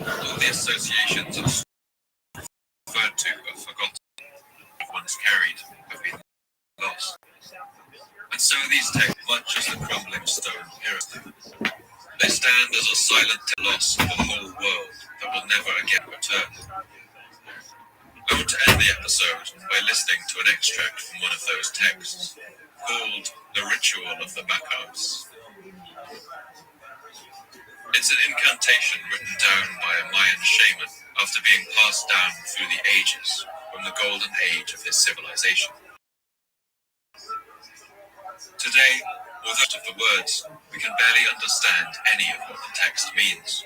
Speaker 19: All the associations referred to or forgotten, once carried, have been lost. And so these texts, much as the crumbling stone pyramid, they stand as a silent loss of the whole world that will never again return. I want to end the episode by listening to an extract from one of those texts, called The Ritual of the Bacchus. It's an incantation written down by a Mayan shaman after being passed down through the ages from the golden age of his civilization. Today, without of the words, we can barely understand any of what the text means.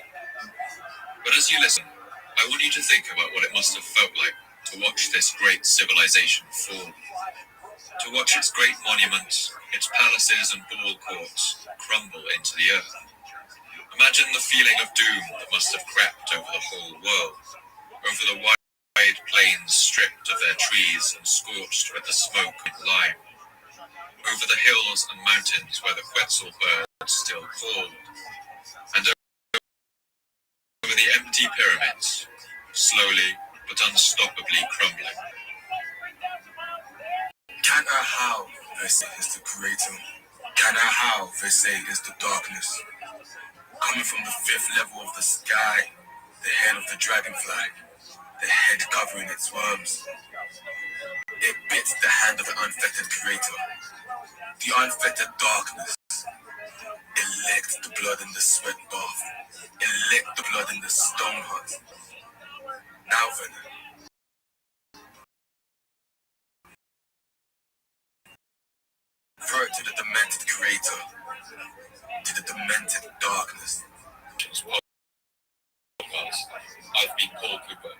Speaker 19: But as you listen, I want you to think about what it must have felt like to watch this great civilization fall. To watch its great monuments, its palaces and ball courts crumble into the earth. Imagine the feeling of doom that must have crept over the whole world, over the wide plains stripped of their trees and scorched with the smoke and lime, over the hills and mountains where the Quetzal birds still called, and over the empty pyramids, slowly but unstoppably crumbling.
Speaker 3: Can't how this is the creator How, they say, is the darkness. Coming from the fifth level of the sky, the head of the dragonfly, the head covering its worms. It bit the hand of the unfettered creator, the unfettered darkness. It licked the blood in the sweat bath. It licked the blood in the stone hut. Now then, throw it to the demented creator, to the demented darkness.
Speaker 19: I've been Paul Cooper.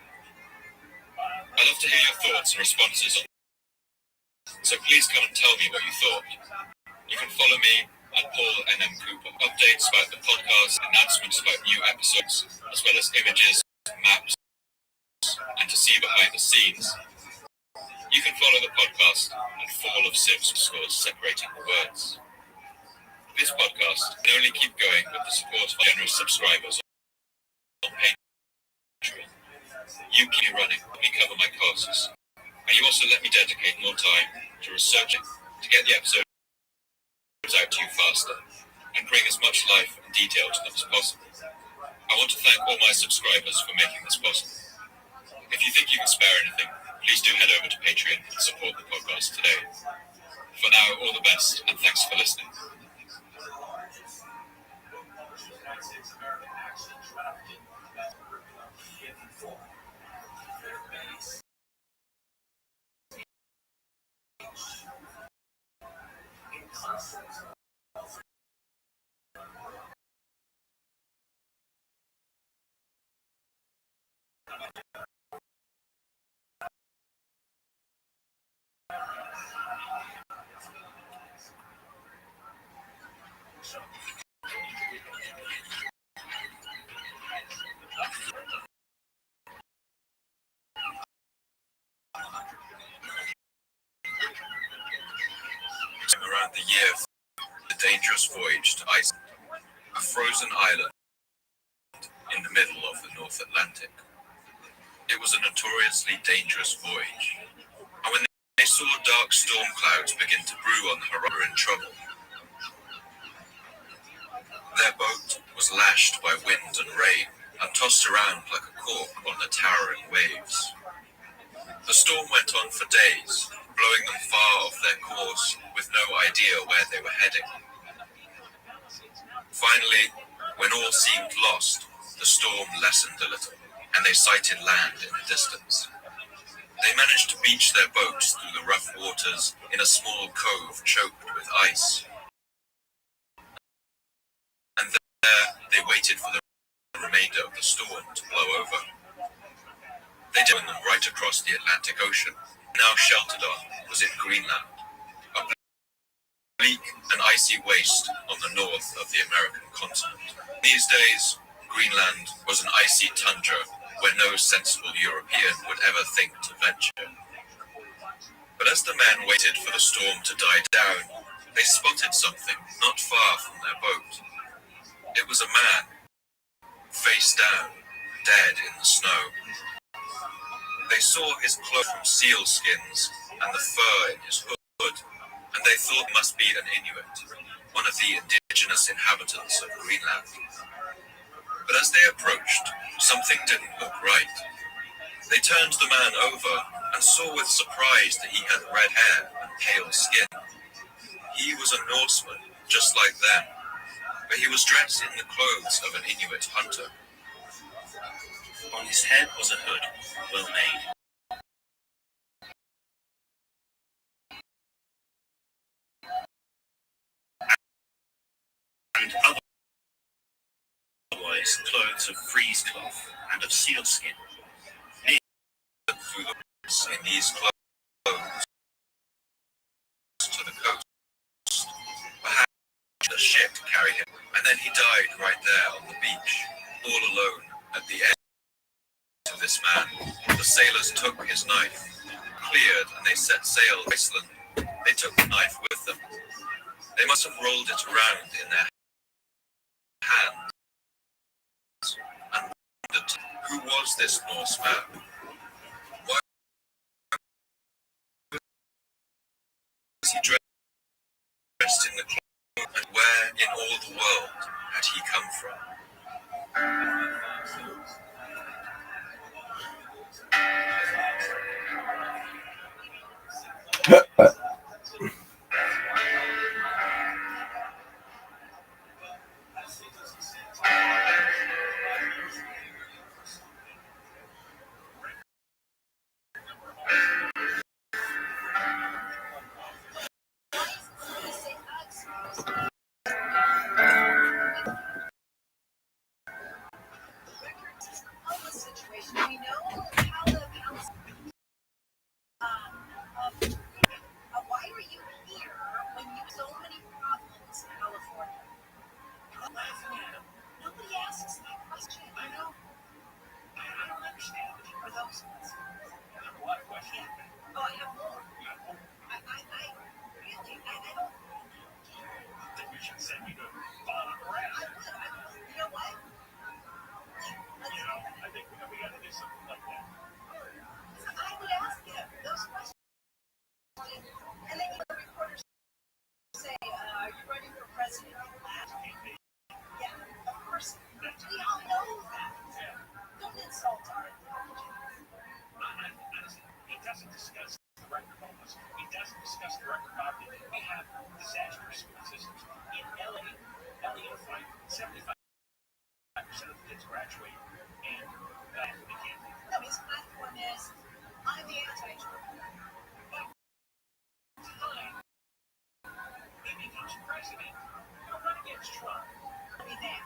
Speaker 19: I'd love to hear your thoughts and responses on so please come and tell me what you thought. You can follow me at Paul NM Cooper. Updates about the podcast, announcements about new episodes, as well as images, maps, and to see behind the scenes. You can follow the podcast at Fall of Sibs scores separating the words. This podcast can only keep going with the support of generous subscribers on Patreon. You keep me running, let me cover my costs, and you also let me dedicate more time to researching to get the episodes out to you faster and bring as much life and detail to them as possible. I want to thank all my subscribers for making this possible. If you think you can spare anything, please do head over to Patreon and support the podcast today. For now, all the best, and thanks for listening.
Speaker 3: Around the year, the dangerous voyage to Iceland, a frozen island in the middle of the North Atlantic. It was a notoriously dangerous voyage, and when they saw dark storm clouds begin to brew on the horizon, in trouble. Their boat was lashed by wind and rain and tossed around like a cork on the towering waves. The storm went on for days, blowing them far off their course with no idea where they were heading. Finally, when all seemed lost, the storm lessened a little, and they sighted land in the distance. They managed to beach their boats through the rough waters in a small cove choked with ice. And there they waited for the remainder of the storm to blow over. They did them right across the Atlantic Ocean. Now sheltered on was in Greenland, a bleak and icy waste on the north of the American continent. These days, Greenland was an icy tundra where no sensible European would ever think to venture. But as the men waited for the storm to die down, they spotted something not far from their boat. It was a man, face down, dead in the snow. They saw his cloak from seal skins and the fur in his hood, and they thought it must be an Inuit, one of the indigenous inhabitants of Greenland. But as they approached, something didn't look right. They turned the man over and saw with surprise that he had red hair and pale skin. He was a Norseman, just like them, but he was dressed in the clothes of an Inuit hunter.
Speaker 2: On his head was a hood, well made. And otherwise clothes of frieze cloth and of sealskin.
Speaker 3: Through the woods in these clothes to the coast. Perhaps the ship to carry him, and then he died right there on the beach, all alone at the end of this man. The sailors took his knife, cleared, and they set sail to Iceland. They took the knife with them. They must have rolled it around in their hands and wondered, who was this Norse man? Why was he dressed in the And where in all the world had he come from?
Speaker 1: Why are you here when you have so many problems in California? Nobody asks that question. I know. I don't understand. For those ones. What question? Oh, I have more. I really, I don't. I think we should send you to bottom right. I would. You know what? I think we got to do something like that. So I would ask them those questions. And then the reporters say, are you running for president? Yeah, of course. We all know that. Don't insult our intelligence. He doesn't discuss the record homeless. He doesn't discuss the record poverty. We have disastrous school systems. In LA, it's like 75% of the kids graduate and they can't. No, his platform is, I'm the anti-Trump. He becomes president, he'll run against Trump. He'll be there.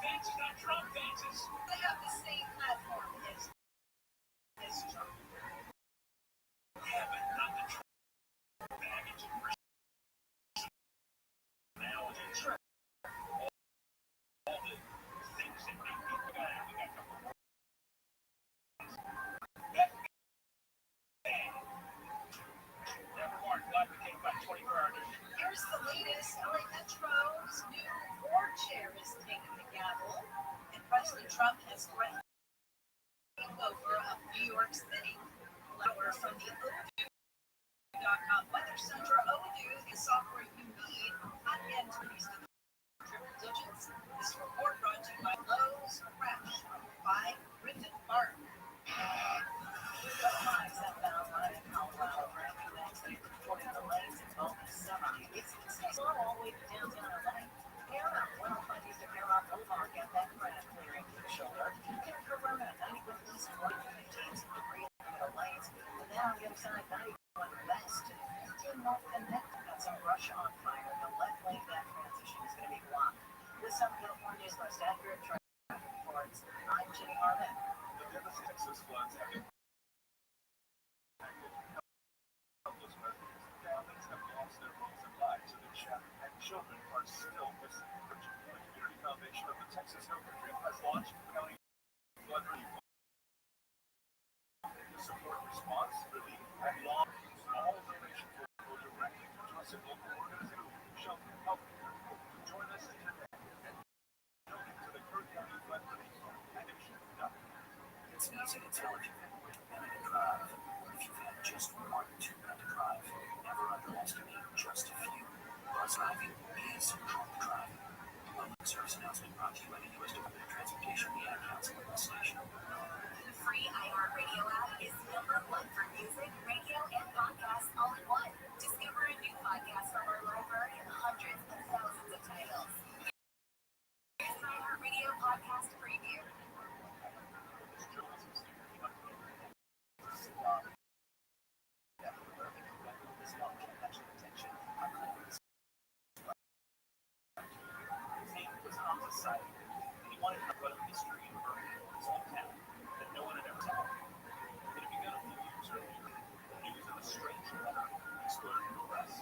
Speaker 1: Vance is not Trump. Vance is. They have the same platform as Trump. Yeah, but not the Trump baggage and personality. Trump. All the things that make people bad. We got a couple of Here's the latest. LA Metro's new board chair is taking the gavel, and President Trump has threatened to take over of New York City. Lower from the Odoo.com Weather Center. Odoo is software you need and triple digits. This report brought to you by Lowe's Fresh by Griffin Park. All the way to downtown LA. Paramount 105 East of Paramount Boulevard got that crash clearing to the shoulder. Get Corona 91 East 115 degrees in the lanes. And then on the other side, 91 West. 15 North connected. Got some rush on fire. The left lane, that transition is going to be blocked. With some California's most accurate traffic reports, I'm Jenny Harmon.
Speaker 5: The devastating Texas floods have been countless residents and families have lost their homes and lives have been shattered, and children are still missing. The Community Foundation of the Texas Health Group has launched county flood relief to support response, relief, and long. All donations will go directly to trusted local organizations, shelter, healthcare. Join us today and donate to the Kirk County Flood Relief Foundation. It's easy to tell if you've had one minute to drive, or if you've had just 1 too bad to drive. Never underestimate just a few. Bus driving is drunk driving. Public service announcement brought to you by the U.S. Department of Transportation, the Ad Council, and the station.
Speaker 7: The free iHeartRadio app is #1 for music, radio, and podcasts all in one. Discover a new podcast from our library of hundreds of thousands of titles. Here's an iHeartRadio podcast preview.
Speaker 5: He wanted to put a mystery in his hometown that no one had ever told. It had begun a few years earlier. He was in a strange letter exploring the West.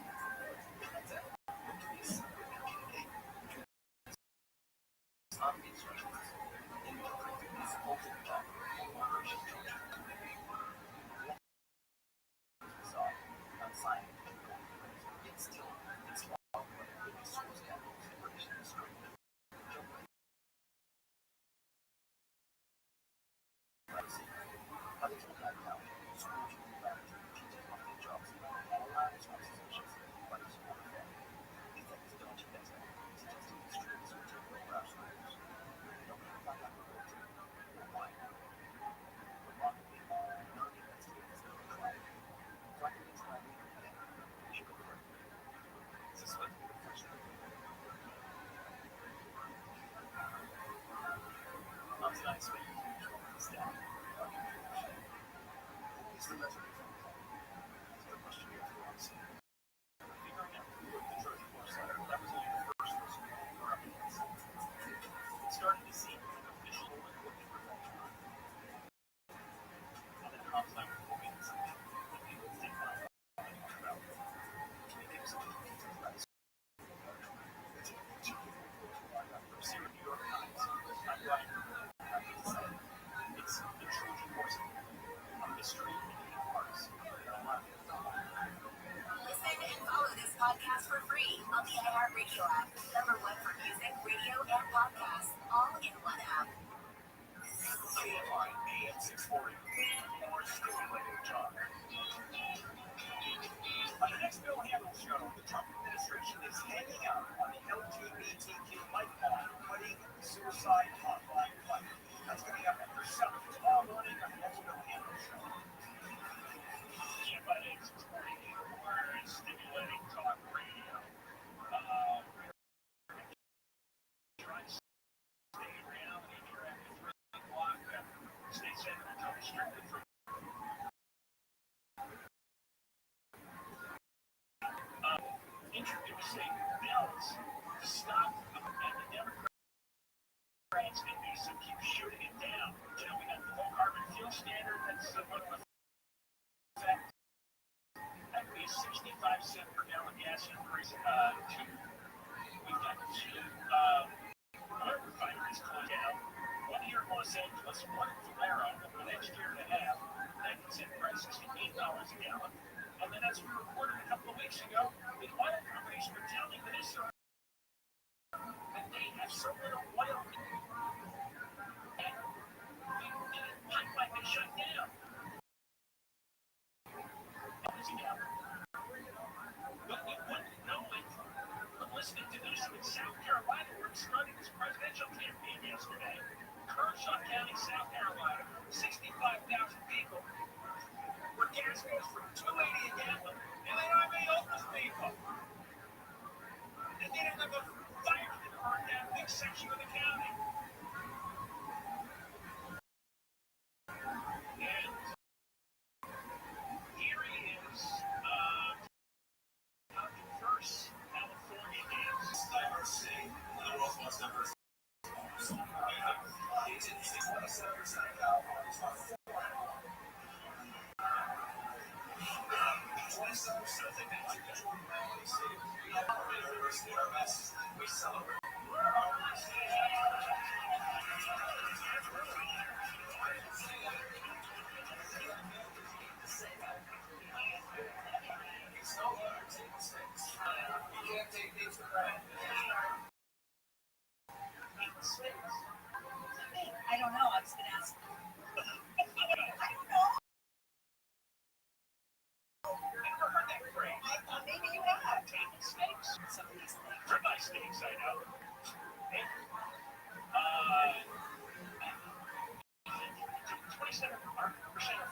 Speaker 5: 640. More stimulating talk. On the next Bill Handel show, the Trump administration is hanging out on the LGBTQ life line, putting suicide hotline fight. That's coming up after 7 tomorrow morning on the next Bill Handel show. By 640, more stimulating talk radio. Try to stay in reality here after 3 o'clock. State Senator Tony Strickland from introducing bills to stop and the Democrats and Newsom keep shooting it down. You know, we got the low carbon fuel standard that's going to affect that would be a 65-cent per gallon gas increase. We've got 2 oil refineries closed down. One here in Los Angeles, one in Valero over the next year and a half. That can send prices to $8 a gallon. And then, as we reported a couple of weeks ago, the oil companies were telling Minnesota that they have so little oil that the pipeline is shut down. But we wouldn't know it from listening to Newsom in South Carolina, where he started his presidential campaign yesterday. Kershaw County, South Carolina, 65,000 people. Where gas goes from $2.80 a gallon, and they don't have any homeless people. And they don't have a fire that burned down a big section of the county. And here he is, how diverse California is. Diversity, the world's most diverse. 27% of Californians are 27% think they like that. We have more diversity in our message. We celebrate. You can't take things for granted.
Speaker 1: I don't know. I was going to ask. I don't know. Maybe you have.
Speaker 5: Table steaks.
Speaker 1: Some of these things.
Speaker 5: Ribeye steaks, I know. 27% of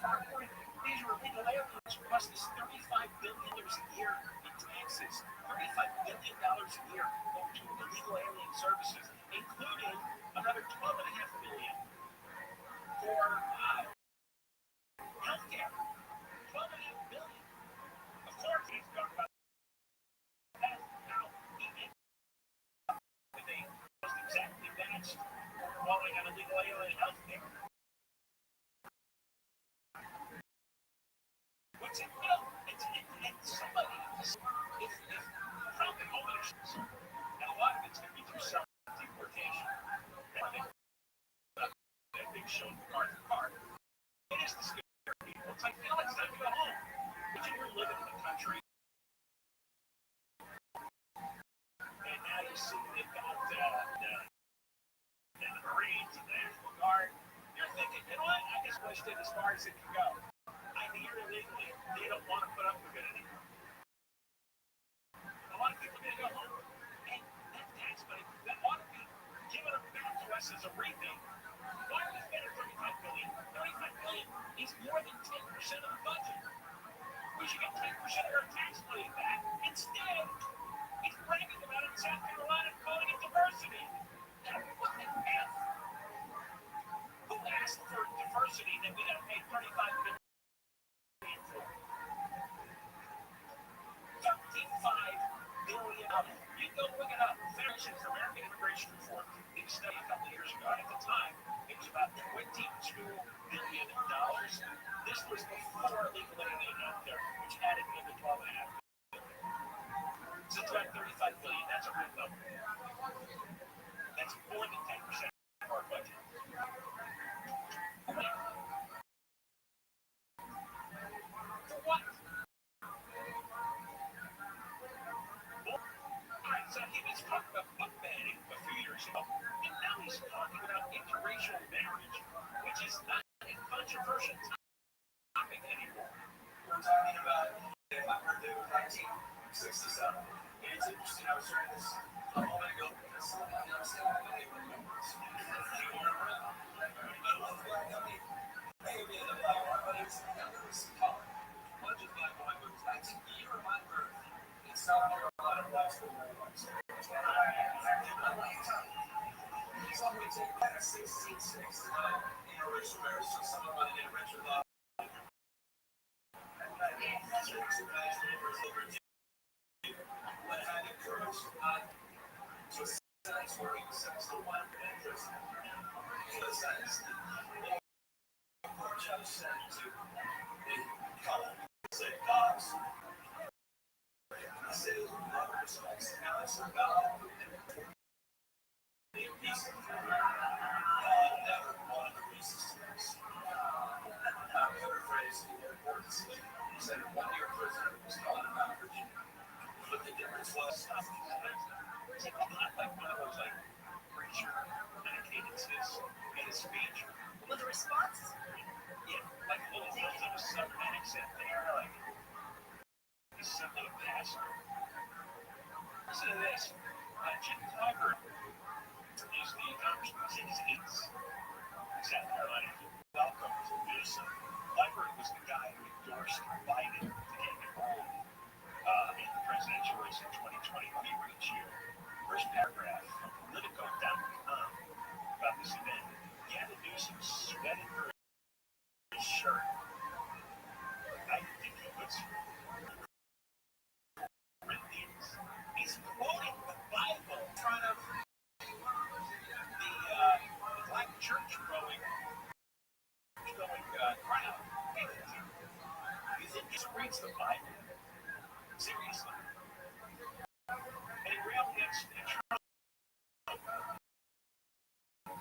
Speaker 5: farm point. These are illegal aliens who cost us $35 billion a year in taxes. $35 billion a year going to illegal alien services, including another $12.5 billion for healthcare. $12.5 billion. Of course, he's talking about that. Now, he ended up with a most exactly matched falling on illegal alien healthcare. What's it? Well, it's somebody. It's probably ownership. And a lot of it's going to be through self-deportation. That big show car to car. It is the scary people. It's like, it's time to go home. But you're living in the country. And now you see they've got the Marines and the National Guard. You're thinking, you know what? I just pushed it as far as it can go. I'm here illegally. They don't want to put up with it anymore. A lot of people are going to go home. And that tax money, that ought to be given back to us as a rebate. Why are we spending $35 billion? $35 billion is more than 10% of the budget. We should get 10% of our tax money back. Instead, he's bragging about it in South Carolina and calling it diversity. What the F? Who asked for diversity that we got to pay $35 billion for? $35 billion. You go look it up. Federation for American Immigration Reform did a study a couple of years ago. At the time, it was about $22 billion. This was before legal alien out there, which added another $12.5 billion. So drop $35 billion. That's a real number. That's more than 10% of our budget. For what? Alright, so he was talking about book banning a few years ago, and now he's talking about interracial marriage, which is not a bunch of
Speaker 1: Well, the response is like a little bit of a southern accent there, like he's simply a pastor. Listen to this. Jim Clyburn is the congressman since he's South Carolina. Welcome to Newsom. Clyburn was the guy who endorsed Biden to get involved in the presidential race in 2020. Let me read you first paragraph from Politico.com about this event. Gavin Newsom sweated her shirt. I think he was Corinthians. He's quoting the Bible in front of the black church going crowd. You think he reads the Bible? Seriously. And he railed against Trump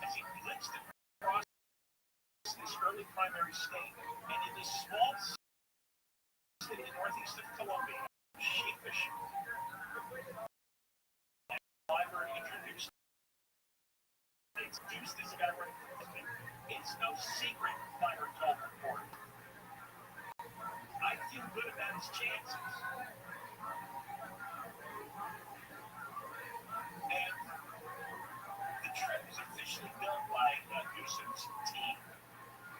Speaker 1: as he blitzed across this early primary state. And in this small city in northeast of Columbia, sheepish, Clyburn introduced this guy right. It's no secret, Clyburn told reporters. I feel good about his chances. And the trip is officially done by Newsom's team,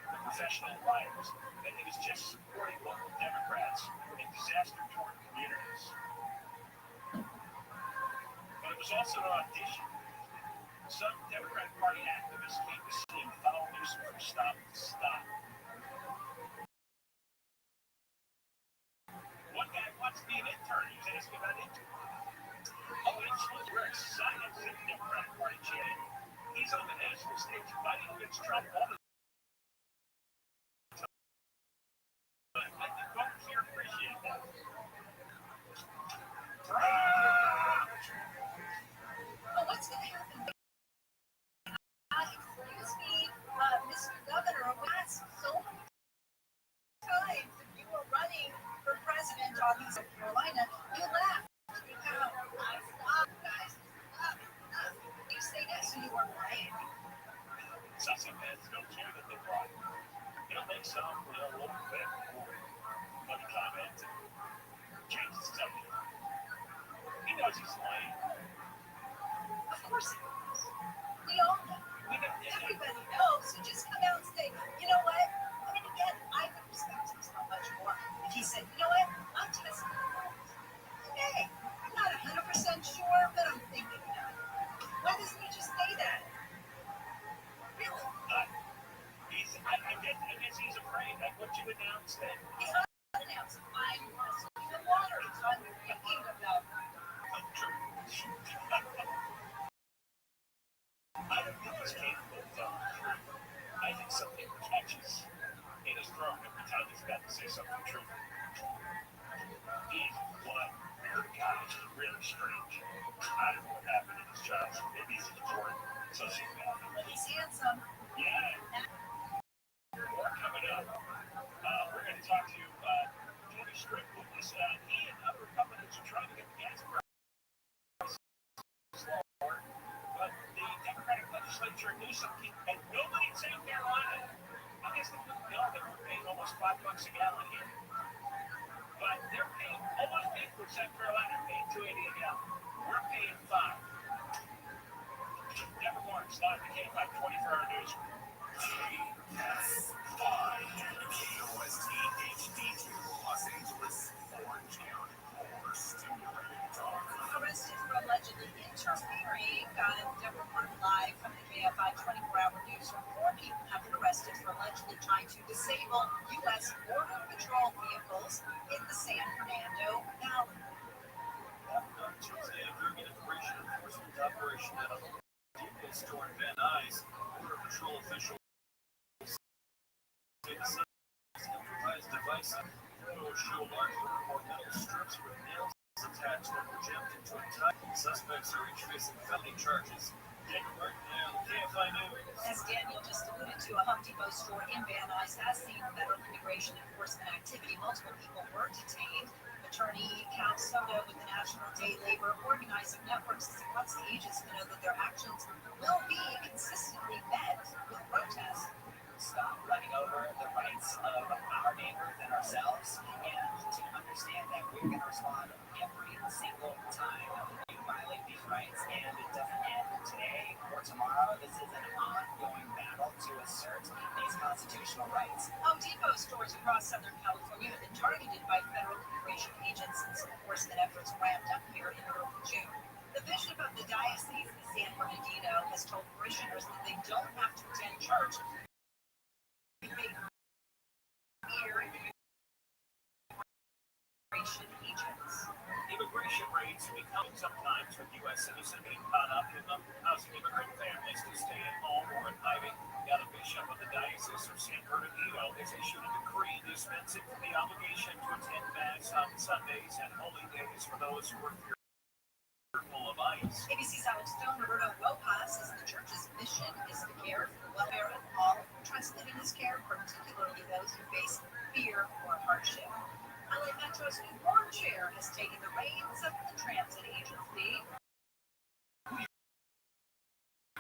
Speaker 1: the professional liars, that he was just supporting local Democrats in disaster-torn communities. But it was also an audition. Some Democratic Party activists came to see him follow Newsom from stop to stop. One guy wants to be an intern. He was asking about interns. Oh, and we're excited to see the Democratic Party chairman. He's on the national stage fighting against Trump all the time. But I think voters here appreciate that. Well, what's going to happen? Excuse me, Mr. Governor, we asked so many times if you were running for president on South Carolina, you laughed. You kind of, stop, guys, stop. You say yes and you weren't lying. Some fans don't care that they're wrong. They'll make some, a little bit, funny comment, and change the subject. He knows he's lying. Of course he is. We all know. Everybody knows. So just come out and say, you know what? I mean, again, I would respect him so much more if he said, you know what? I'm testing the waters. Okay, I'm not 100% sure, but I'm thinking about it. Why doesn't he just say that? Really? I guess he's afraid. Like what you announced that. He's not announced. I'm testing the waters. I'm thinking about it. I don't think he's capable of telling the truth. I think something catches in his throat every time he's about to say something true. He's one weird guy. It's really strange. I don't know what happened in his childhood. Maybe he's a Jordan sociopath. Well, he's handsome. Yeah. More coming up. We're going to talk to Jimmy Strick. He and other Republicans are trying to get the gas prices lower. But the Democratic legislature in Newsom and nobody in South Carolina. I guess they wouldn't know that we're paying almost $5 a gallon here. But they're paying almost equal. South Carolina paying $2.80 a gallon. We're paying $5. Deborah Lawrence, live to K5 24-hour news. KS5 KOST HD2 Los Angeles Orange County overstimulating talk. Arrested for allegedly interfering. Deborah Lawrence live from the KFI That 24-hour news report, 4 people have been arrested for allegedly trying to disable U.S. Border Patrol vehicles in the San Fernando Valley.
Speaker 5: Tuesday, during an immigration enforcement operation at a Depot store in Van Nuys, Border Patrol officials say the suspects improvised devices will show large or metal strips with nails attached that project into a tie. Suspects are each facing felony charges. KFI News.
Speaker 1: As Daniel just alluded to, a Home Depot store in Van Nuys has seen federal immigration enforcement activity. Multiple people were detained. Attorney Cal Soto with the National Day Labor Organizing Network says he wants the agents to know that their actions will be consistently met with protests.
Speaker 4: Stop running over the rights of our neighbors and ourselves, and to understand that we're going to respond every single time you violate these rights, and it doesn't end today or tomorrow. This is an ongoing battle to assert these constitutional rights.
Speaker 1: Home Depot stores across Southern California have been targeted by federal immigration agents since enforcement efforts ramped up here in early June. The bishop of the Diocese of San Bernardino has told parishioners that they don't have to attend church.
Speaker 5: Immigration raids become sometimes with U.S. citizens being caught up in them, causing immigrant families to stay at home or in hiding. The bishop of the Diocese of San Bernardino has issued a decree dispensing from the obligation to attend Mass on Sundays and holy days for those who are fearful of ICE.
Speaker 1: ABC's Alex Stone, Roberto Rojas says the church's mission is to care for the welfare of all who trusted in his care, particularly those who face fear or hardship. LA Metro's new board chair has taken the reins of the transit agency.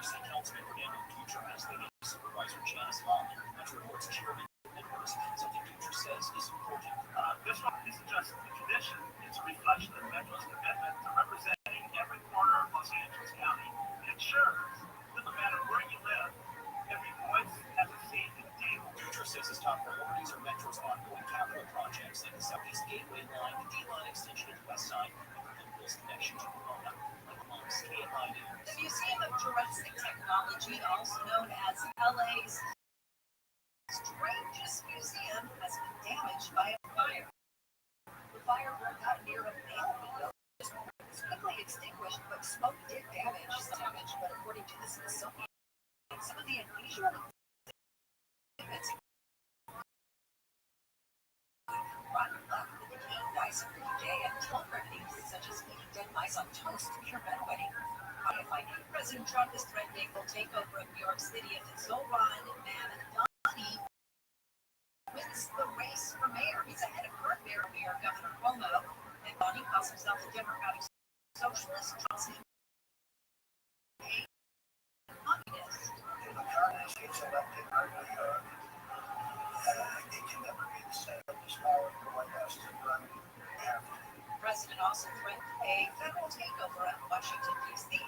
Speaker 5: City Councilman Fernando Dutra has the supervisor Janice Long, Metro Board's chairman members, something Dutra says is important. This one isn't just a tradition, it's a reflection of Metro's commitment to representing every corner of Los Angeles County. It ensures that no matter where you live, every voice has a seat at the table. Dutra says his top priorities are Metro's ongoing capital projects like the Southeast Gateway Line, the D-Line extension of the West Side, and the Liverpool's connection to Pomona.
Speaker 1: The Museum of Jurassic Technology, also known as LA's strangest museum, has been damaged by a fire. The fire broke out near a mail window. It was quickly extinguished, but smoke did damage. But according to the Smithsonian, some of the unusual exhibits rotten luck with the king dice of the day and children things such as eating dead mice on toast to your bedwetting. President Trump is threatening a takeover of New York City if his Zoran Mamdani wins the race for mayor. He's ahead of current mayor Governor Cuomo. Mamdani calls himself a Democratic socialist. Trump's a communist.
Speaker 14: The current gets elected by New York. It can never be the same. This power of the White House to run after.
Speaker 1: The president also threatened a federal takeover of Washington, D.C.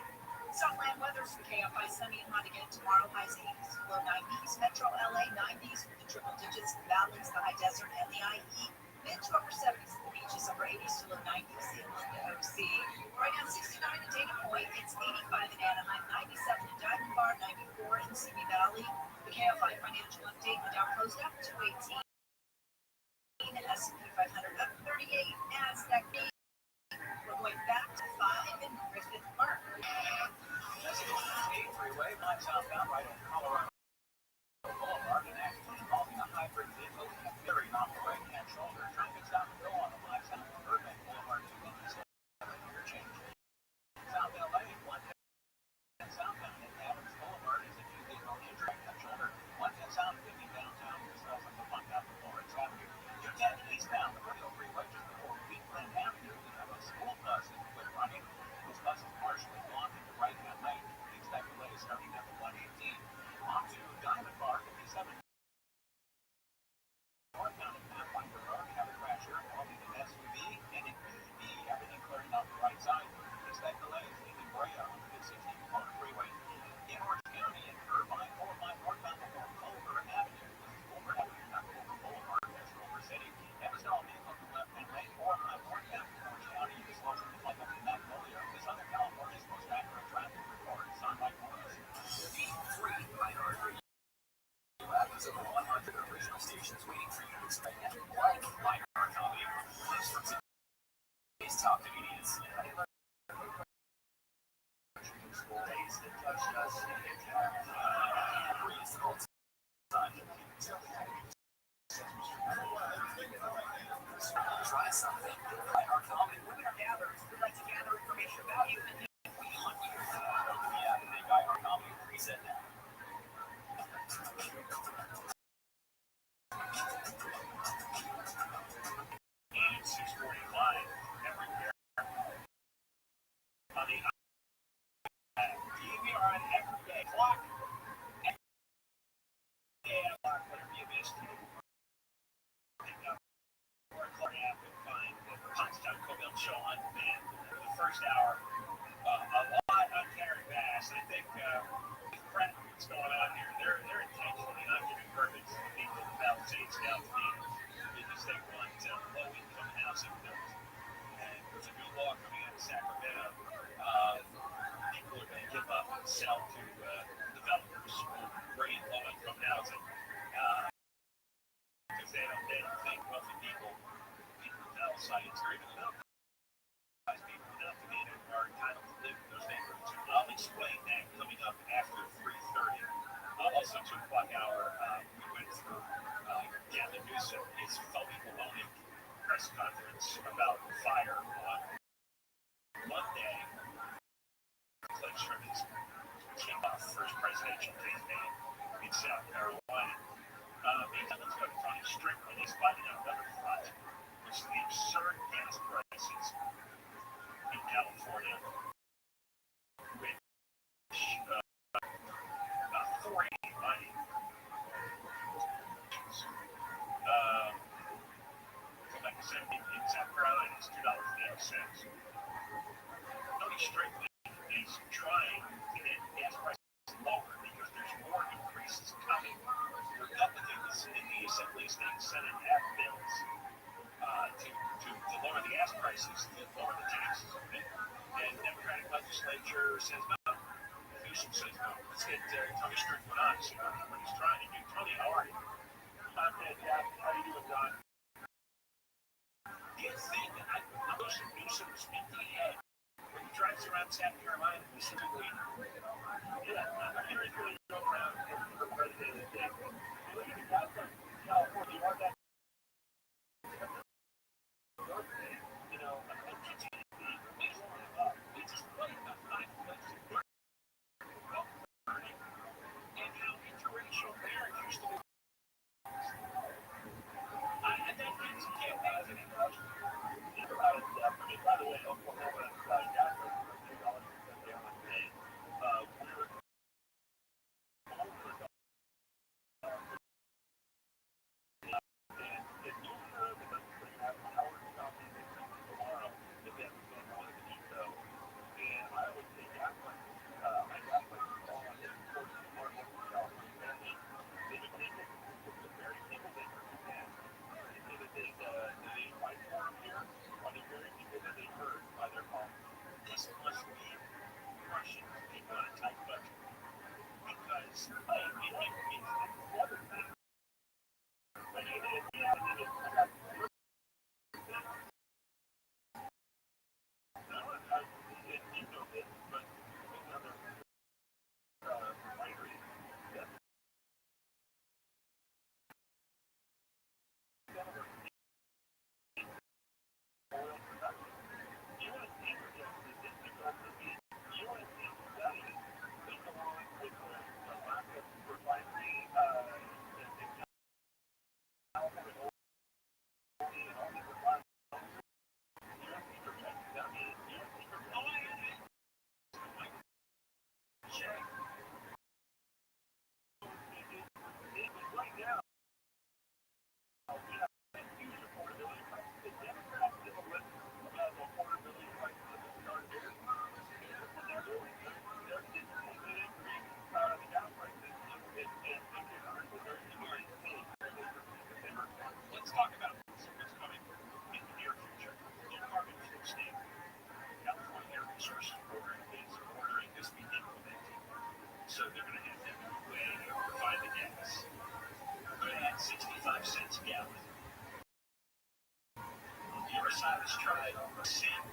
Speaker 1: Southland weather for KFI, sunny and hot again tomorrow. Highs 80s to low 90s. Metro LA 90s with the triple digits. The valleys, the high desert, and the IE. Mid to upper 70s at the beaches. Upper 80s to low 90s in the OC. Right now 69 in Dana Point. It's 85 in Anaheim. 97 in Diamond Bar. 94 in Simi Valley. The KFI financial update. The Dow closed up 218. The S&P 500 up 38. Nasdaq. We're going back to 5 in Griffith Park.
Speaker 5: Freeway, line southbound right on Colorado Boulevard, and actually involving a hybrid vehicle veering off the right-hand shoulder. Traffic's down the hill on the line south of Burbank Boulevard, 257 interchange. South LA, 110 southbound at Adams Boulevard is a two-vehicle right-hand shoulder. 110 south, 50 downtown, south of the Punk out to Florence Avenue. 210 eastbound, the Rodeo Freeway just before Wheatland Avenue. We have a school bus that's quit running. This bus is partially blocked in the right-hand lane. Expect delays starting at the 118.
Speaker 1: buy something. Our common women are gatherers who like to gather information about you, and then we hunt you. Yeah, the big guy our common reset now. And 6:45 every year on the DVR every day. Clock. Yeah, whatever you missed. Constant Cobell show on demand. The first hour, a lot on Karen Bass. I think Brett, what's going on here? They're intentionally not giving perfect people the Palisades down the field because they want low income housing built. And there's a new law coming out of Sacramento. People are going to give up and sell to developers who bring in low income housing because they don't think wealthy people sites or even enough people enough to be are entitled to live in those neighborhoods. I'll explain that coming up after 3:30. Also 2 o'clock hour, we went through Gavin Newsom, his phony baloney press conference about fire on Monday. Clips from his first presidential campaign in South Carolina. Meantime, let's go to Tony Strickland. He's fighting on another front. Which is the absurd gas prices in California, which 480 money. Like I said, in South Carolina, it's $2.80. Tony Strickland is trying to get gas prices lower because there's more increases coming. Republicans in the Assembly, State, and Senate have bills to lower the gas prices, to lower the taxes a bit. And Democratic legislature says no. Newsom says no. Let's get Tony Strickland on and see what he's trying to do. Tony, how are you? I'm good, yeah. How are you doing, Don? Do you think Newsom speak to the end when he drives around South Carolina, specifically? Yeah, I'm hearing really go around the president of the day. Look at the guy from California, you want that? You know, we just put enough time and how interracial marriage used to be. And that means you can't have any culture. By the way, Oklahoma got So they're going to have to have a way to provide the gas. Good at 65 cents a gallon. The other side has tried to rescind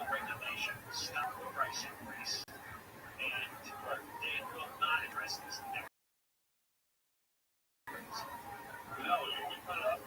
Speaker 1: regulations, stop the price increase, and they will not address this next. No, you can put it up.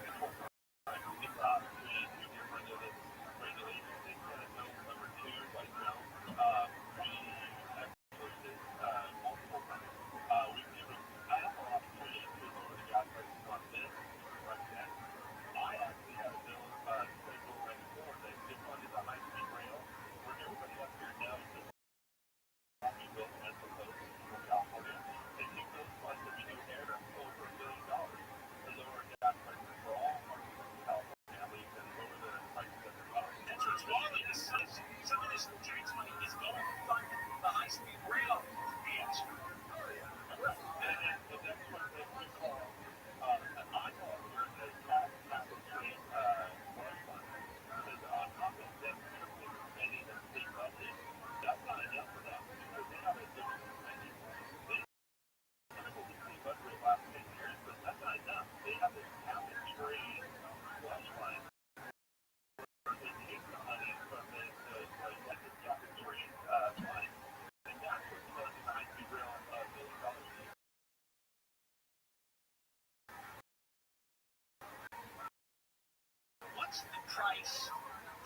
Speaker 5: price,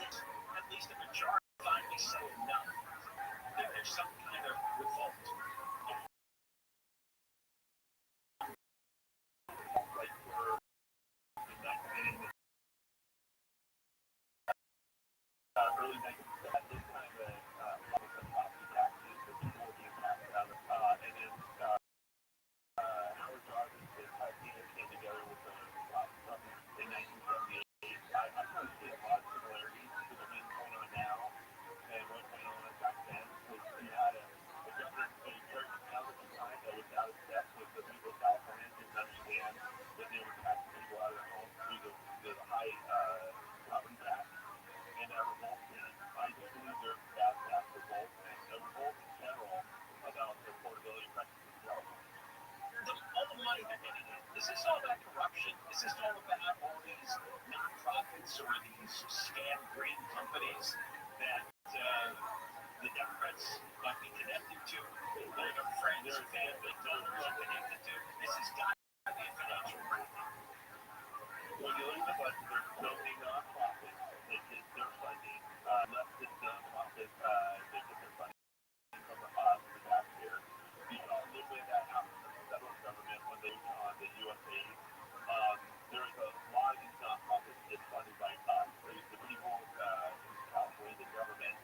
Speaker 5: at least a majority finally say enough. There's some kind of revolt. Like we're early 1970s, this kind of property taxes that people were being taxed out of, and then Howard Jarvis and Tina came together with the Trump in 1978. I kind of see a lot of similarities to what's going on now and what went on back then. You had a government, a church now at the time that was out of step with the people of California, didn't understand that they were taxing people out of their homes through the high property tax. And a revolt, I just believe there's gas revolt and a revolt in general about the affordability crisis itself. All the money they're getting in. Is this all about corruption? Is this all about all these nonprofits or these scam green companies that the Democrats might be connected to? They're their friends or family, donors are connected to. This has got to be a financial racket. When you look at the budget, there's so many nonprofits that get their funding, leftist nonprofits, they get their funding from the taxpayer. You saw a little bit of that happen in the federal government when they were on the USAID. There's a lot of these nonprofits get funded by us, the people in California, the government.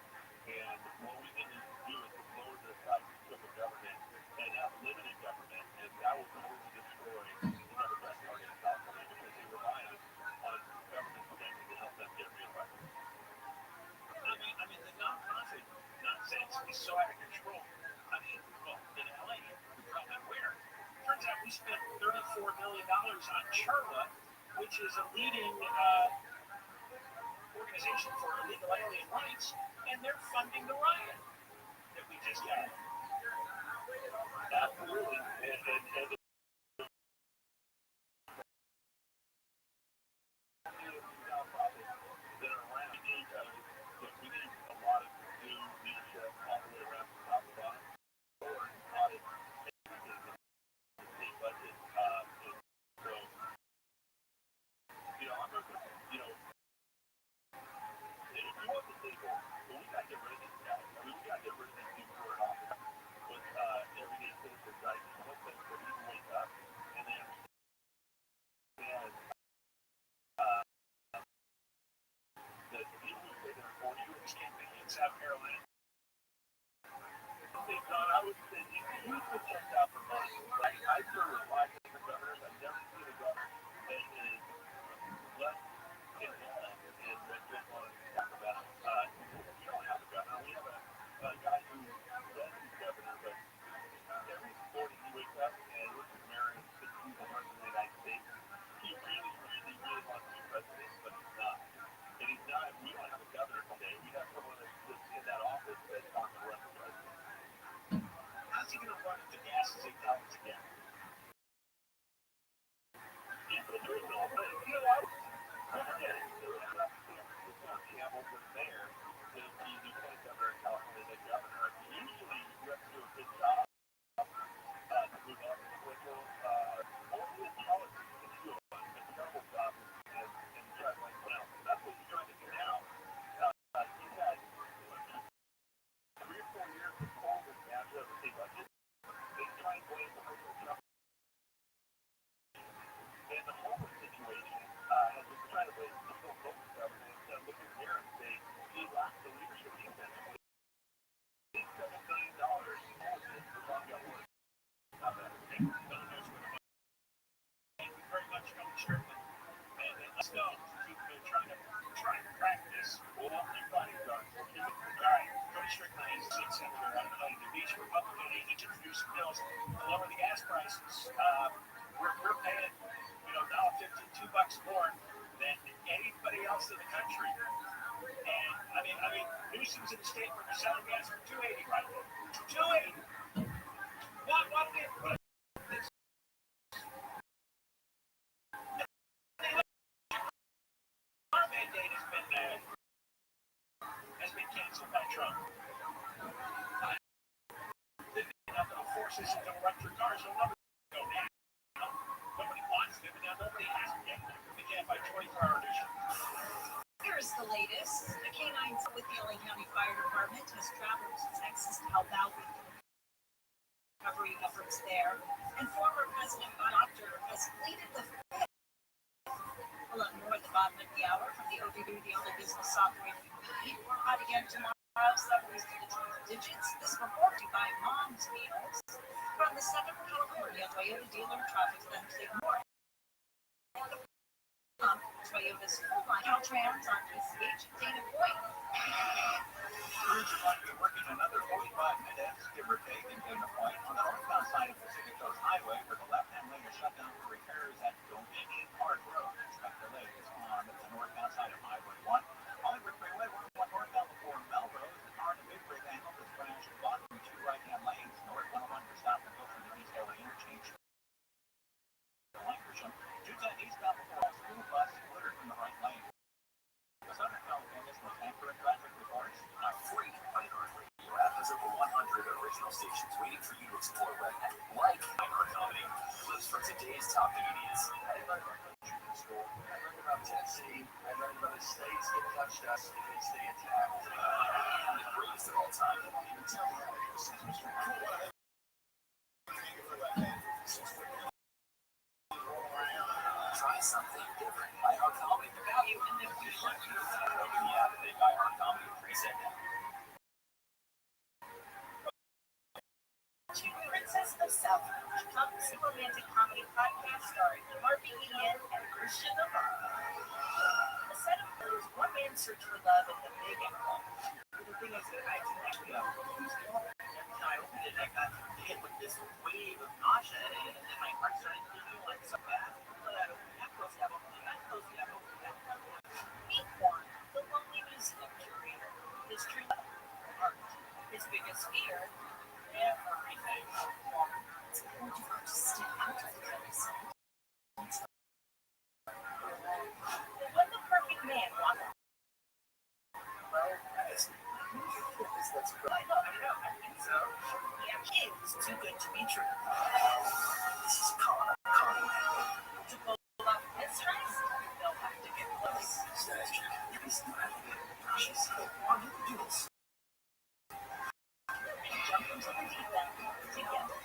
Speaker 5: And what we need to do is to lower the size of the government and have limited government, and that will totally destroy the Democratic Party in California because they rely on government spending to help them get reelected. I mean, the nonprofit nonsense is so out of control. I mean, well, in LA, you're probably aware. Turns out we spent $34 million on Charla, which is a leading organization for illegal alien rights, and they're funding the riot that we just had. Absolutely. And that are around. We need a lot of new leadership all the way around the top of the board. Audit the state budget. So, I'm not going to, if you want the state board, well, we got to get rid of these guys. I mean, we got to get rid of these people who are in office with everyday citizens, right? I want them to even wake up and they understand that the people who say they're for you in South Carolina, they thought I was saying, you could check out for money. Like, I serve with 5 different governors. I've never seen a governor that is less involved in what goes on in Sacramento. We don't have a governor. We have a guy who says he's governor, but every morning he wakes up and looks at the mirror and thinks he's the president of the United States. He really, really, really wants to be president, but he's not. And he's not. We don't have a governor today. We have someone that's in that office that's on the run the president. How's he going to run if the gas is $8 again? There is no way. Campbell was there to be the lieutenant governor in California, the governor. Usually, you have to do a good job to move up in the political, only in politics can you do a terrible job and try to like else. That's what he's trying to do now. He's had 3 or 4 years of COVID after the state budget. He's trying to blame the whole Trump. And the homeless situation has been trying to blame the whole local government and look in here and say, he lost the leadership defensively. $7 billion for Rothschild. Thank you very much, Governor Strickland. And let's go. Trying to practice all the bodyguards. All right, Governor Strickland is state senator out of Huntington Beach, Republican. He introduced bills to lower the gas prices. We're paying, $1.50, $2 more than anybody else in the country. And I mean, Newsom's in the state where they're selling gas for $2.80 right now. $2.80. What this? Our mandate has been canceled by Trump. They're not going to force us into electric cars. They'll never go now. Nobody wants them, and now nobody has to get them. Again, by 24-hour edition.
Speaker 1: the latest. The canines with the LA County Fire Department has traveled to Texas to help out with recovery efforts there. And former President Doctor has pleaded the fifth. We'll have more at the bottom of the hour from the ODB, the only business operating need. We're out again tomorrow. 7 to the triple digits. This report by Mom's Meals from the Southern California Toyota dealer traffic Wednesday morning. Toyota's full-line Caltrans on East Dana Point.
Speaker 5: Crews are likely to work in another 45 minutes, give or take, in Dana Point on the northbound side of Pacific Coast Highway, where the left-hand lane is shut down for repairs at Dominion Park Road. Expect delays on the northbound side of Highway 1. Hollywood Freeway, one northbound before Melrose. The car in the big break angle has crashed bottom two right-hand lanes. North 101 for stop and go from the East LA interchange. Lankershim, 210 eastbound before a school bus splintered from the right lane. The Southern California's most accurate traffic reports are free on the Radio app. Has over 100 original stations waiting for you to explore right now. Like iHeart Comedy, clips from today's top comedians. I learned about shooting school. I learned about Tennessee. I learned about the states that touched us if they stay intact. And the greatest of all time. Even tell me how to do Sesame Street. Try something different. iHeart Comedy, the value, and then we let you open the app. They iHeart Comedy preset now.
Speaker 1: Princess of South Beach comes a romantic comedy podcast starring Harvey Ian and Christian Navarro. A set of those one man search for love at the big apple. The thing is that I connect with I opened it, I got hit with this wave of nausea, and then my heart started beating like so fast. Meet Juan, the lonely museum curator. His true love, art, his biggest fear, everything. It's important to step out of the place. When the perfect man walks I know, I think so. Yeah, it's too good to be true. This is Connor. To pull off this race, they'll have to get close. You'll be smiling. She's so wanting to do this. And jump into the deep end together.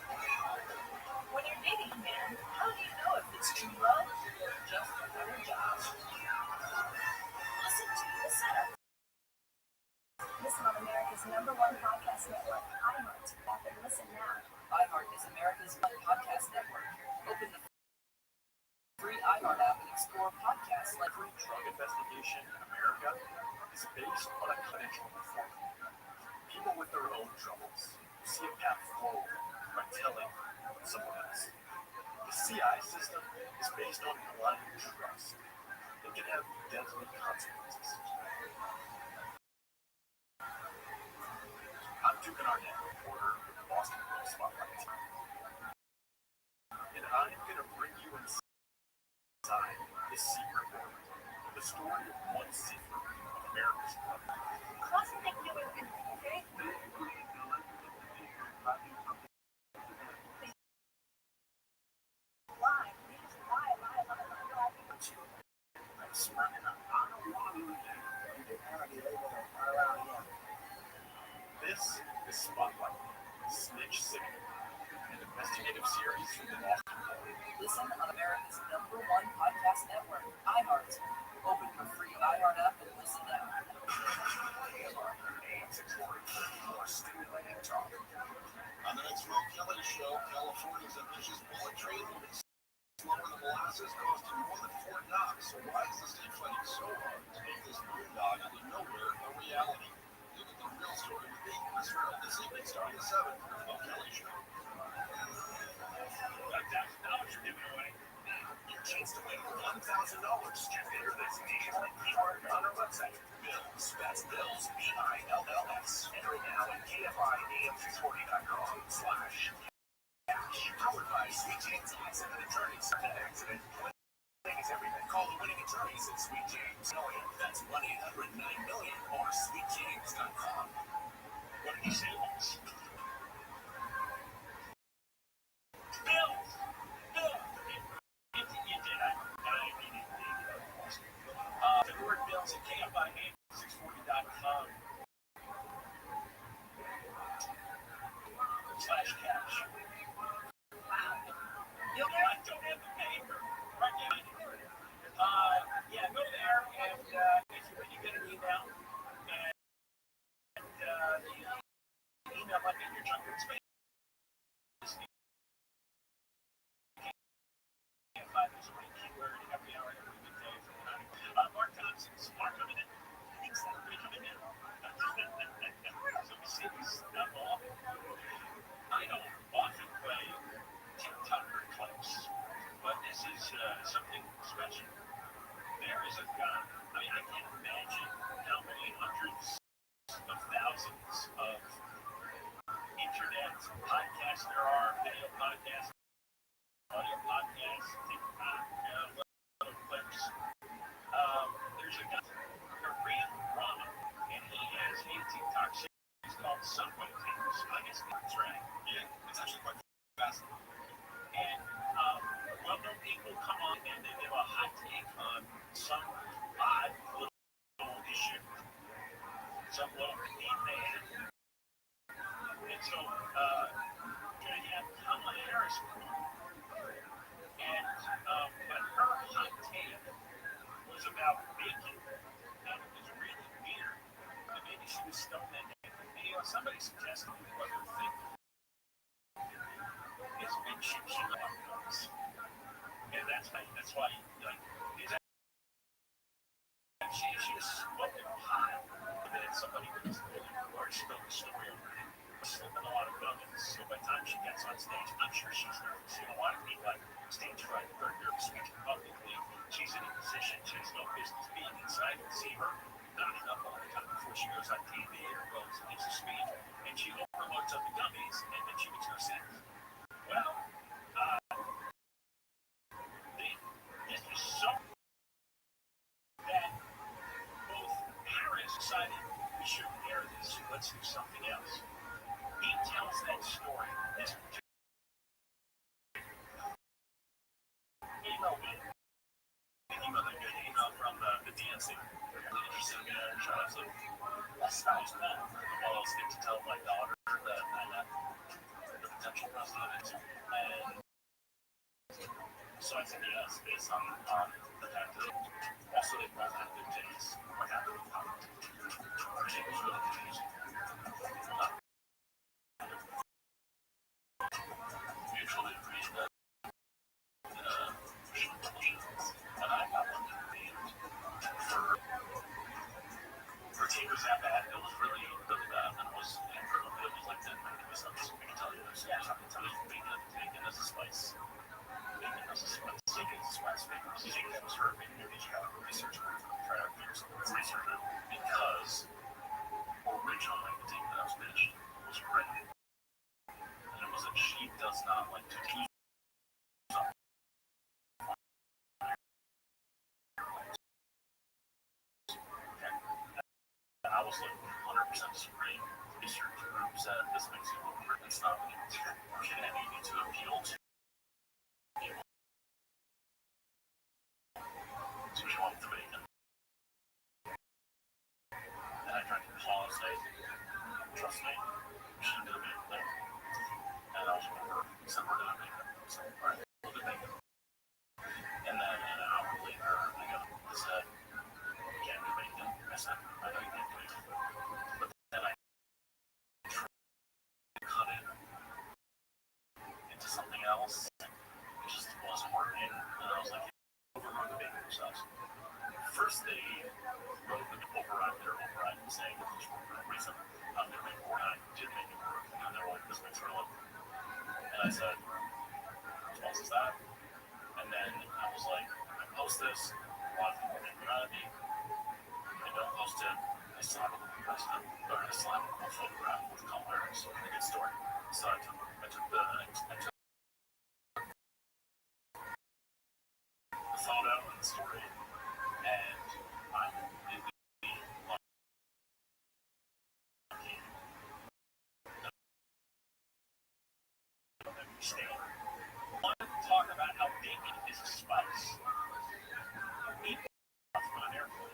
Speaker 1: When you're dating a man, how do you know if it's true love or just another job? Listen to The Setup. Listen on America's #1 podcast network, iHeart. App and listen now. iHeart is America's podcast network. Open the free iHeart app and explore podcasts like
Speaker 5: Every drug investigation in America is based on a confidential informant. People with their own troubles see a path forward by telling someone else. The CI system is based on blind trust. It can have deadly consequences. I'm Duke Arnett, reporter with the Boston Globe Spotlight. And I'm going to bring you inside the secret world. The story of one secret of America's blood. This is Spotlight, Snitch Signal, an investigative series from the Boston Globe.
Speaker 1: Listen on America's #1 podcast network, iHeart. Open your free iHeart app and listen now.
Speaker 5: AM 640, more stimulating talk. On the next Rob Kelly Show, California's ambitious bullet train will be slower than molasses, costing more than 4 knocks. So why is the state fighting so hard to make this boondoggle out of nowhere a reality? Look at the real story with Dave Israel this evening, starting at 7. The Bob Kelly Show. $1,000 you're giving away. Your chance to win $1,000. Just enter the name and keyword on our website. Bills. That's Bills. BILLS. Enter it now at KFIAM640.com/cash. Powered by Sweet James Accident Attorneys. An accident. Is everything. Call the winning attorneys at Sweet James. That's 1-800-9-MILLION or sweetjames.com. What did you say, Lance? Bills! You did. I mean, the word bills at KFIA And if you get an email, and the email might be in your junk or spam. Keyword every hour, every weekday from 9 Mark Thompson's Mark coming in. Thanks that we're coming in. So we see this stuff all. I don't often play TikToker clips, but this is something special. There is a gun. I mean, I can't imagine how many hundreds of thousands of internet podcasts there are, video podcasts, audio podcasts, TikTok, little clips. There's a guy, Korean Rama, and he has a TikTok series called Subway Tapes. I guess that's right. Yeah, it's actually quite fascinating. And well-known people come on and they give a hot take on some odd little issue, some little theme they have. And so, going to have Kamala Harris come on. And but her hot take was about bacon, and it was really weird. And maybe she was stoned that day. And somebody suggested what her thing is big shit she loves. And that's why like is that she was smoking hot. And then somebody was or spilled the story over it. Slipping a lot of gummies. So by the time she gets on stage, I'm sure she's nervous. You don't want to be like stage fright or nervous speaking publicly. She's in a position she has no business being inside and see her nodding up all the time before she goes on TV or goes and gives a speech. And she overloads up the gummies and then she makes her sense. Well, this was so that both Harris decided we shouldn't air this. Let's do something else. He tells that story. This email me. Email from the DNC. Interesting shots of that's nice, man. Well, I'll stick to tell my daughter that I'm not the potential president. And so I said yes, based on the fact that also they both have good taste. What happened with politics? It was really confusing. Mutually agreed that and I got one for team was that bad. It was really, really bad. And it was like that. It was something we can tell you. There's something bacon as a spice. Bacon as a spice. Bacon as a spice. Bacon was her opinion. She got a research group for the trial years. Research it because originally the team that I was pitched was written. And it was that she does not like to keep and I was like 100% disagree. Research group said this makes you look weird. It's not what you need to appeal to. So she wanted to make it. And I tried to call and say, trust me, she's gonna make it. And I was with her. He said, we're gonna make it. So, alright, we'll make it. And then an hour later, I got said, can we make it? I said, I know you can't do it. But then I tried to cut it into something else. It just wasn't working. And I was like, overrun the bacon themselves. First, they wrote the override saying, for no reason, I'm going to make more. And I did make it work. And they're like, this makes her look. And I said, what else is that? And then I was like, I post this. A lot of people make it out of me. I don't post it. I slap it. Or I slap a photograph with color. So it's a good story. So I took the photo and the story. And I completely understand. One, talk about how bacon is a spice. Eat on an airplane.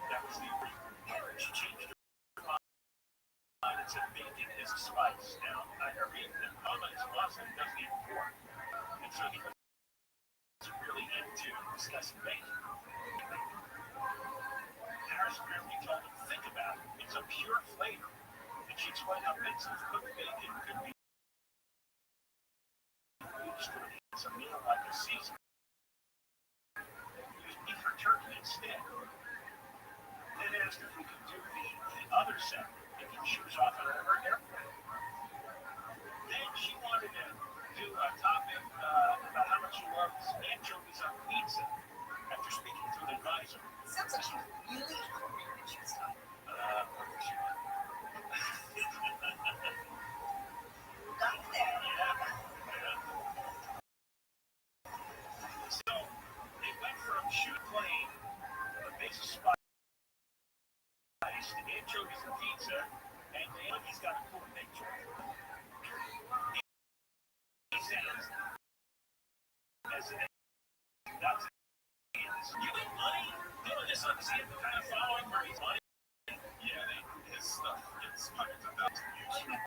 Speaker 5: That was the original. She changed her mind and said bacon is a spice. Now, I read that Mama is Muslim doesn't even work. And so he was really into discussing bacon. pure flavor. And she explained how Benson's cooked bacon could be used to enhance a meal like a Caesar. Use beef or turkey instead. Then asked if we could do the other set, taking shoes off on her airplane. Then she wanted to do a topic about how much she loves anchovies on pizza after speaking to an advisor.
Speaker 1: Sounds like she was really hungry when she was talking. Got there.
Speaker 5: So they went from shoot plane, a big spice, to anchovies and pizza, and he's got a cool picture. He says, that's you make money doing this on CNN, kind of following where he's money. Yeah, his stuff gets hundreds of thousands of views.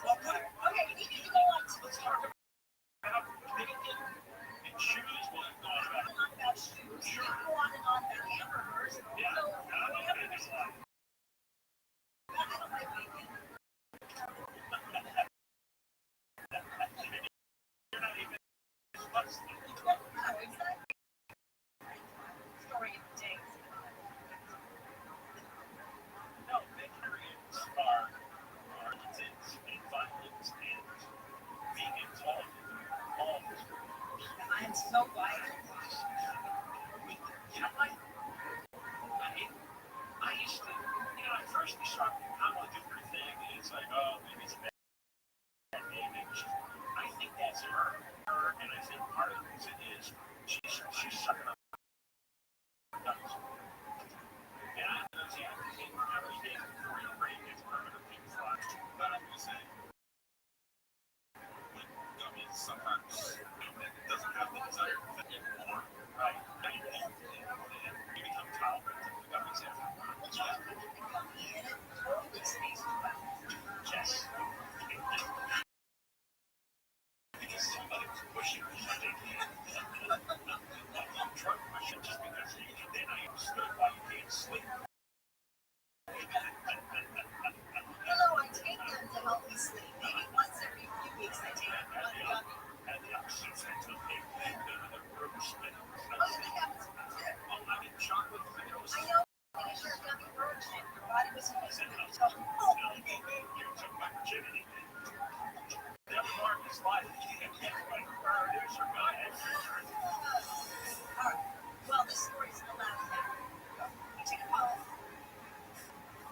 Speaker 5: Well, good. Okay, we need to go on. Let's talk about bacon and shoes. We'll go on about shoes. Sure. Go on and on about hamburgers. Yeah. So, hamburgers. I don't like bacon. You're not even
Speaker 1: Story of the day.
Speaker 5: no, vegetarians are artisans and violins and vegans, all this.
Speaker 1: I'm so glad.
Speaker 5: You know, I used to, at first we saw Kamala do her thing, and it's like, oh, maybe it's a bad image. I think that's her, and I think part of the reason is she's sucking up nuts. And I know she has to take every day before your brain gets permanently flushed. But I'm going to say, I mean, sometimes it doesn't have the desired effect anymore, right? You become tolerant. That makes sense. Yes. Because somebody was pushing me. Drug pushing just because then I understood why you can't sleep.
Speaker 1: Hello, I take them to help me sleep. Maybe once every few weeks I take one gummy.
Speaker 5: And the options until they the room split.
Speaker 1: Oh, that happens to me too.
Speaker 5: Oh, I mean, chocolate videos.
Speaker 1: I know. Finish your gummy virgin. Your body was supposed to be
Speaker 5: You took my virginity. That part is life. There's your guy.
Speaker 1: Well, this story's allowed now. Take a call.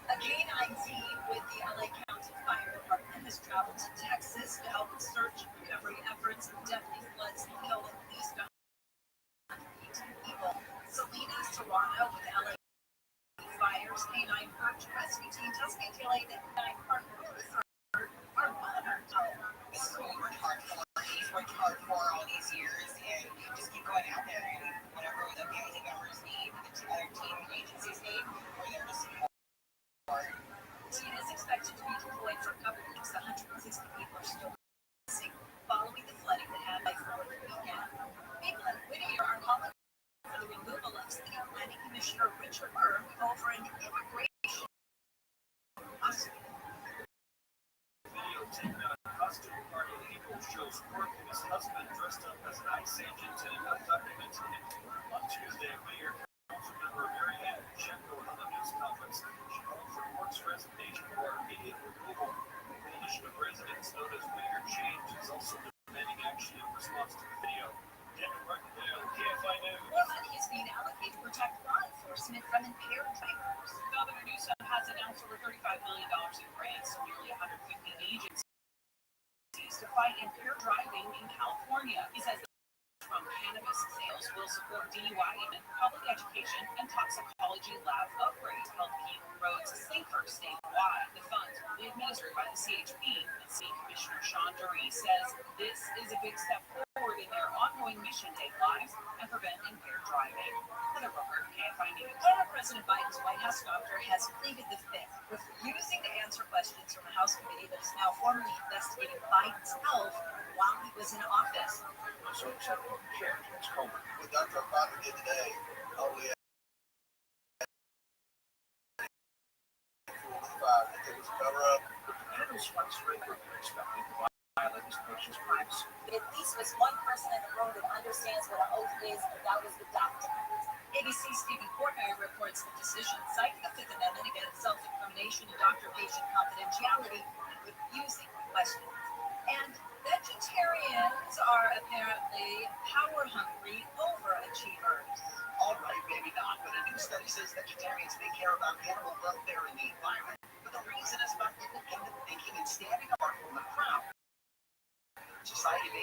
Speaker 1: A K-9 team with the LA County Fire Department has traveled to Texas to help with search and recovery efforts. Deadly floods killed at least 118 people. Selena Serrano with LA Fire's K-9 search rescue team tells KTLA that K-9 partners are honored.
Speaker 13: This is what we worked hard for. He's worked hard for all these years, and just keep going out there. And whatever the family members need, the other team agencies need, we're there to support.
Speaker 1: The team is expected to be deployed for a couple of weeks. 160 people are still missing following the flooding that happened over the weekend. People in Whittier are calling for the removal of City Planning Commissioner Richard Burr over an immigration lawsuit.
Speaker 5: Video taken at a costume party in April shows work and his husband dressed up as an ICE agent and undocumented him. On Tuesday, Mayor Council member Marianne Sheffield held a news conference. She called for Work's resignation or immediate removal. The coalition of residents known as Mayor Change is also demanding action in response to the video. Daniel Martindale, KFI News.
Speaker 1: More money is being allocated to protect law enforcement from impaired drivers. Governor Newsom has announced over $35 million in grants to nearly 150 agencies to fight impaired driving in California. He says from cannabis sales will support DUI and public education and toxicology lab upgrades to help keep roads safer statewide. The funds will be administered by the CHP, and City Commissioner Sean Dury says this is a big step forward in their ongoing mission to save lives and prevent impaired driving. Heather Brooker, KFI News. Former President Biden's White House doctor has pleaded the fifth, refusing to answer questions from a House committee that is now formally investigating Biden's health while he was in office.
Speaker 14: What Dr. O'Connor did today, all we
Speaker 1: At least there's one person in the room that understands what an oath is, and that was the doctor. ABC's Stephen Portnoy reports the decision, citing the Fifth Amendment against self-incrimination and doctor-patient confidentiality, and refusing to question it. And vegetarians are apparently power-hungry overachievers.
Speaker 12: All right, maybe not, but a new study says vegetarians may care about animal welfare and the environment, but the reason is about independent thinking and standing apart from the crowd. Society of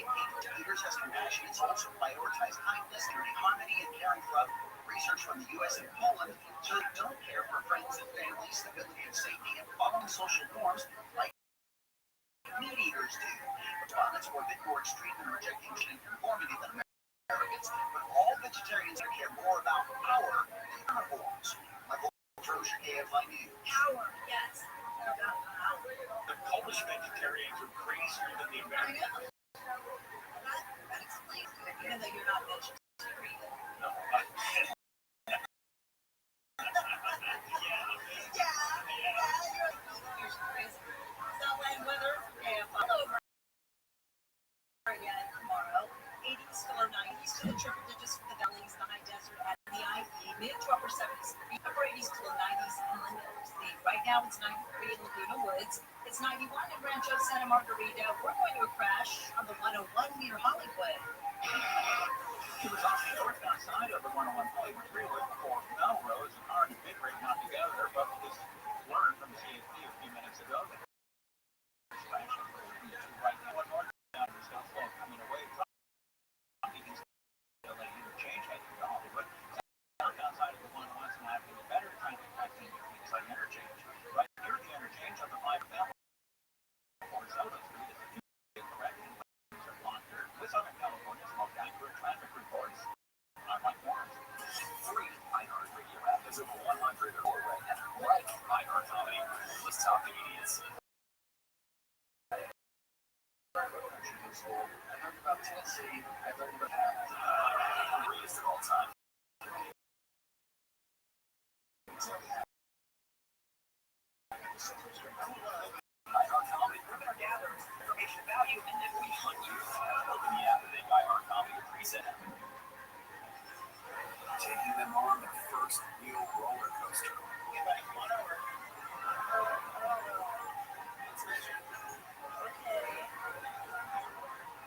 Speaker 12: eaters has compassion. It's also prioritized kindness, harmony, and caring for others. Research from the U.S. and Poland shows they don't care for friends and family, stability and safety, and following social norms like meat eaters do. Respondents were a bit more extreme in rejecting conformity than Americans, but all vegetarians care more about power than carnivores. Michael Trojan, KFI News.
Speaker 1: Power, yes. About power.
Speaker 12: The Polish vegetarians are crazier than the Americans.
Speaker 1: That explains it, even though you're not vegetarian.
Speaker 12: No,
Speaker 1: Here's crazy. Sunlight weather, all over again tomorrow. 80s to low 90s to the triple digits for the valleys, the high desert, and the IE. Mid to upper 70s, upper 80s to low 90s in the Mills. Right now it's 93 in Laguna Woods. It's 91 in Rancho Santa Margarita. We're going to a crash on the 101 near Hollywood.
Speaker 12: It was on the northbound side of the 101 Hollywood Freeway before Melrose and car and big rig not together, but we just learned from the CFP a few minutes ago that right now one northbound is still slow coming away from the LA interchange heading to Hollywood. Southbound side of the 101 is not having a better time affecting things like interchange. Right near the interchange on the 5 family for Soda Street is a correct and are blocked here. With Southern California's most accurate traffic reports. I'm Mike Morris. Free iHeartRadio app is over 100 or more right now. Like iHeart Comedy. Let's talk comedians. I learned about Tennessee. I learned about greatest of all time. iHeart Comedy. We're going to gather information about you, and then we hunt you. Open the app and make iHeart Comedy a preset. Taking them on the first real roller coaster.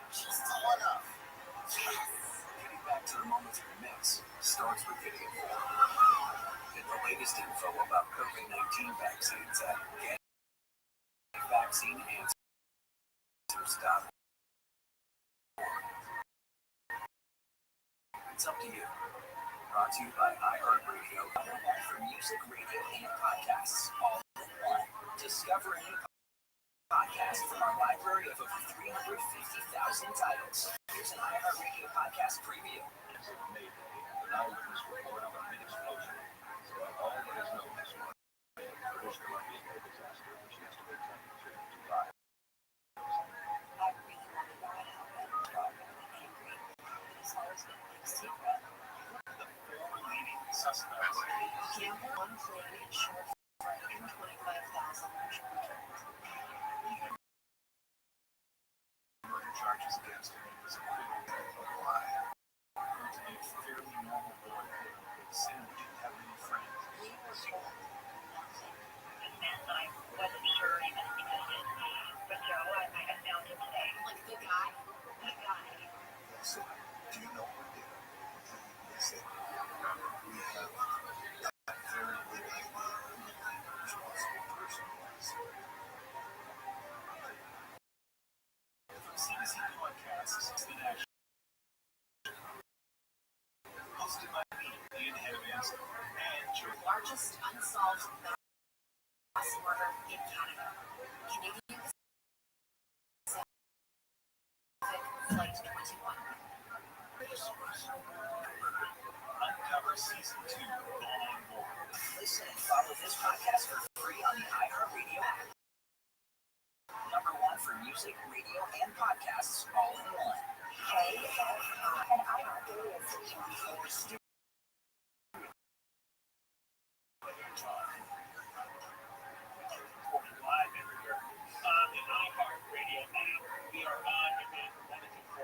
Speaker 12: Just tall enough. Getting back to the moments we miss starts with video. Get the latest info about COVID-19 vaccines at vaccineanswers.org. It's up to you. Brought to you by iHeartRadio. For music, radio, and podcasts, all in one. Discover a new podcast from our library of over 350,000 titles. Here's an iHeartRadio podcast preview. Now we can report on a mid-explosion. All that is known this morning. British Columbia air disaster, which estimates temperature to rise.
Speaker 1: I really want to know what happened. I'm angry. It's always been a big secret.
Speaker 12: The four leading suspects.
Speaker 1: Gambler, unemployed, insured for $125,000 returns.
Speaker 12: Murder charges against him was acquitted of a lie. To be a fairly normal boy, Sam didn't have any friends.
Speaker 1: He was wrong. And I wasn't sure even if he did. But Joe, I found him today. Like the guy? The guy.
Speaker 12: So, do you know what we did? He said, we have a very good idea who the responsible person was. From CBC Podcasts, it's been action. Hosted by me, Ian Evans, and Joe.
Speaker 1: Largest unsolved mass murder in Canada. Canadian Flight 21.
Speaker 12: Uncover Season 2 on board.
Speaker 1: Listen and follow this podcast for free on the iHeartRadio app. #1 for music, radio, and podcasts all in one. KFI and iHeartRadio station for students.
Speaker 12: Live everywhere on the iHeartRadio app. We are on demand for 1 to 4.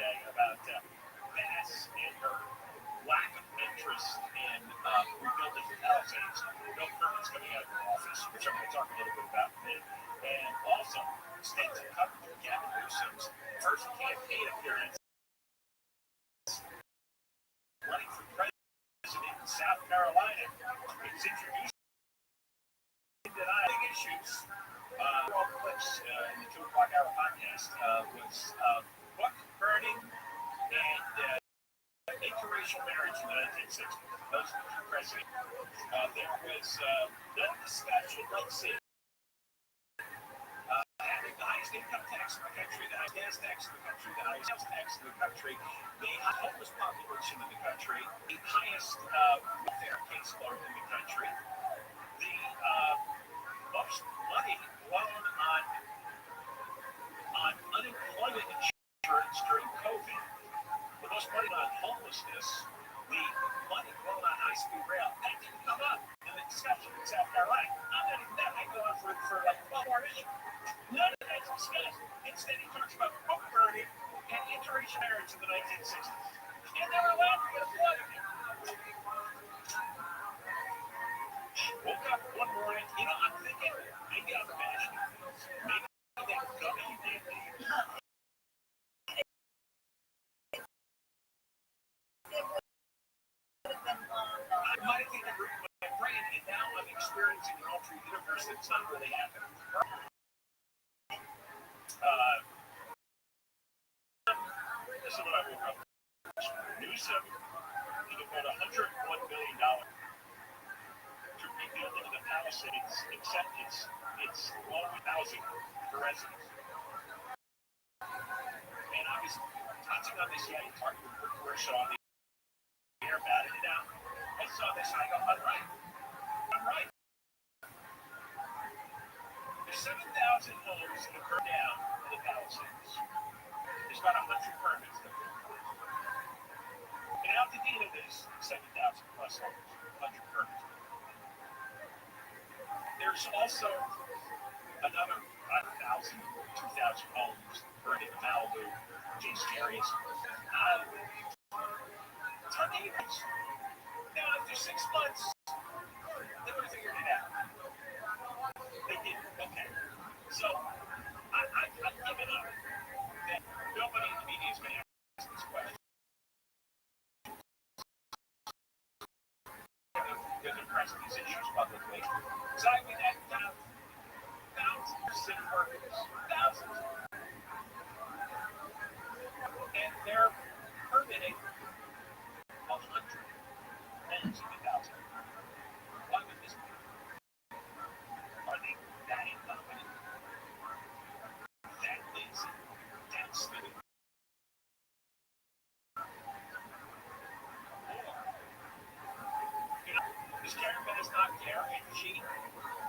Speaker 5: yesterday about Bass and her lack of interest in rebuilding the Palisades. No permits coming out of her office, which I'm going to talk a little bit about today. And also, state Republican Gavin Newsom's first campaign appearance running for president in South Carolina. It's introduced denying issues. All clips in the 2 o'clock hour podcast was book burning and interracial marriage in the 1960s. Those were the president. There was no discussion, let's see, having the highest income tax in the country, the highest gas tax in the country, the highest sales tax in the country, the homeless population in the country, the highest welfare case load in the country, the most money blown on unemployment insurance during COVID, the most money on homelessness, the money blown on high-speed rail. That didn't come up in the discussion in South Carolina. Not that that might go on for like 12 more minutes. None of that's discussed. Instead, he talks about book burning and interracial marriage in the 1960s. And they were allowed to get a flood of it. Woke up one morning, I'm thinking, maybe I'm imagining things. Maybe they were coming in. I might have taken root in my brain, and now I'm experiencing an alternate universe that's not really happening. This is what I woke up. Newsom can devote $101 billion to rebuilding the Palisades, except it's low housing for residents. And I was touching on this yet, talking with Rabbi Rothschild on the air about it, and now I saw this and I go, I'm right. There's 7,000 homes that burn down in the Palisades. There's about 100 permits that were approved. In Altadena, there's 7,000 plus homes, 100 permits. There's also another 1,000, 2,000 homes burning in Malibu, adjacent areas. Tornadoes. Now, after 6 months, they would have figured it out. They didn't. Okay. So, I've given up that nobody in the media is going to ask this question. They're addressing these issues publicly. So I would have thousands of city workers. Thousands. And they're permitting 100 homes in the thousand. Why would this be? Are they that incompetent? That lazy? That stupid? This caravan is not there, and she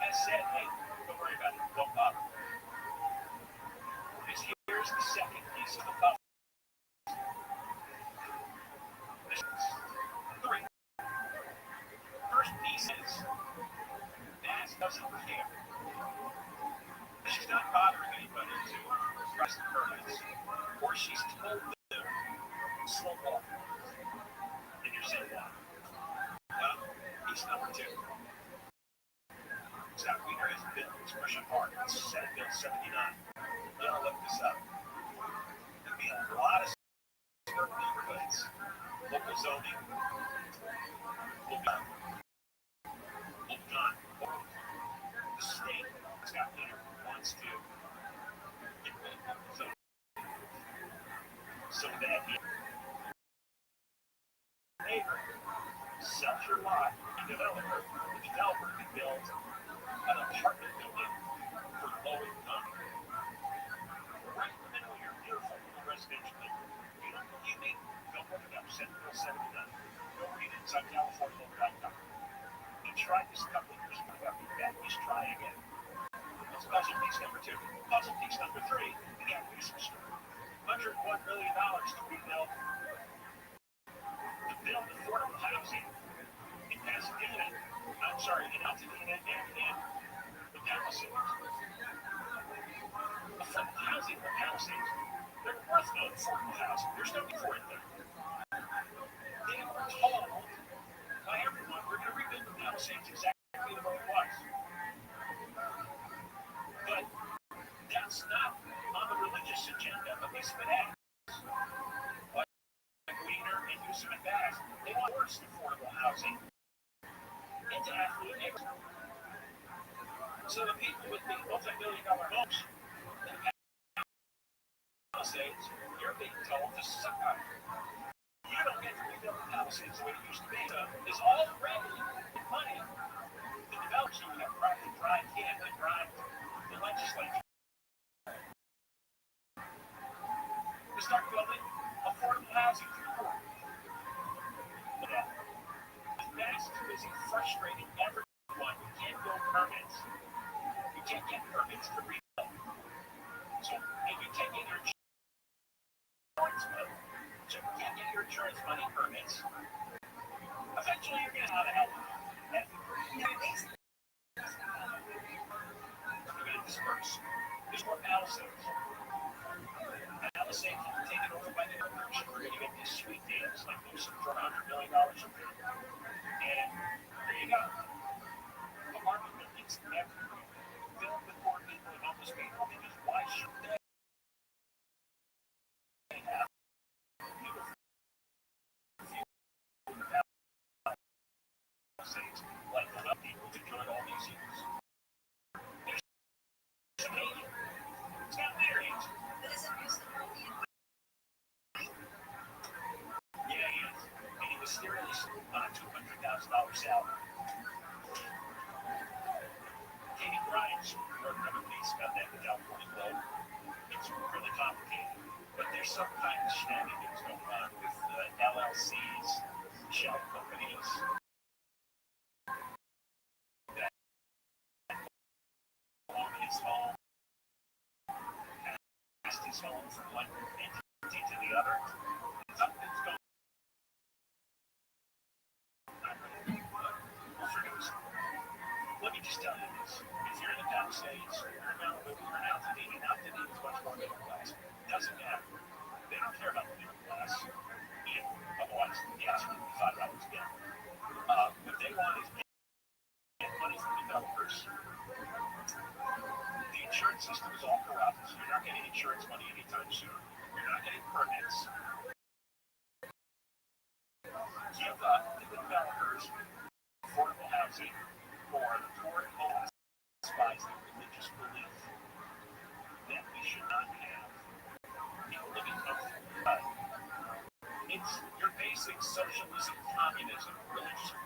Speaker 5: has said, hey, don't worry about it, don't bother. Here's the second piece of the puzzle. Three. First piece is Naz doesn't care. She's not bothering anybody to press the permits, or she's told them slow walk. And you say why? Well, piece number 2. Zach Wiener has been expression hard. It's Senate Bill 79. You know, look this up. There'd be a lot of suburban neighborhoods, local zoning, will be gone. The state, Scott Wiener, wants to get rid of local zoning so that the neighbor sells your lot, the developer can build an apartment building for low income. Right in the middle of your beautiful residential neighborhood. If you don't believe me, go look it up. Senate Bill 79. Go read it. It's on CaliforniaLocal.com. We tried this a couple of years ago. Let's try again. That's puzzle piece number 2. Puzzle piece number 3. The Gavin Newsom story. $101 million to rebuild affordable housing in Pasadena. I'm sorry, in Altadena and in the Palisades. Affordable housing in the Palisades. They're worth no affordable housing. There's no need for it there. They were told by everyone, we're going to rebuild the Palisades exactly the way it was. But that's not on the religious agenda of these fanatics. Like Wiener and Newsom and Bass, they want worse affordable housing into affluent neighborhoods. So the people with the multi-million-dollar homes in the Palisades, you're being told to suck up. You don't get to rebuild the Palisades the way it used to be. There's already money. The developers who have probably bribed him and bribed the legislature to start building affordable housing for the poor. That's too busy frustrating everyone who can't build permits. You can't get permits to rebuild. So if you can't get your insurance money permits, eventually you're going to have to help. You're going to disperse. There's more Palisades. Palisades will be taken over by the owners. We're going to get these sweet deals like Newsom for $100 million a year. And there you go. Apartment buildings everywhere filled with poor people and homeless people, because why should they have Palisades like the other people to join all these years? It's not their age.
Speaker 1: But isn't Newsom really in?
Speaker 5: Yeah, he is. And he was seriously on a $200,000 salary. Katie Grimes wrote another piece about that in the California Globe. It's really complicated, but there's some kind of shenanigans going on with LLCs, shell companies, that own his home, passed his home from one entity to the other. Something's going on. Let me just tell you this. If you're in the Palisades, you're in Malibu, you're in Altadena. Altadena is much more middle class. Doesn't matter. They don't care about the middle class. Otherwise, yes, $5 again. What they want is get money from developers. The insurance system is all corrupt. So you're not getting insurance money anytime soon. You're not getting permits. Give up the developers affordable housing for the poor and homeless by the religious belief that we should not have people living comfortably. It's your basic socialism, communism, religion.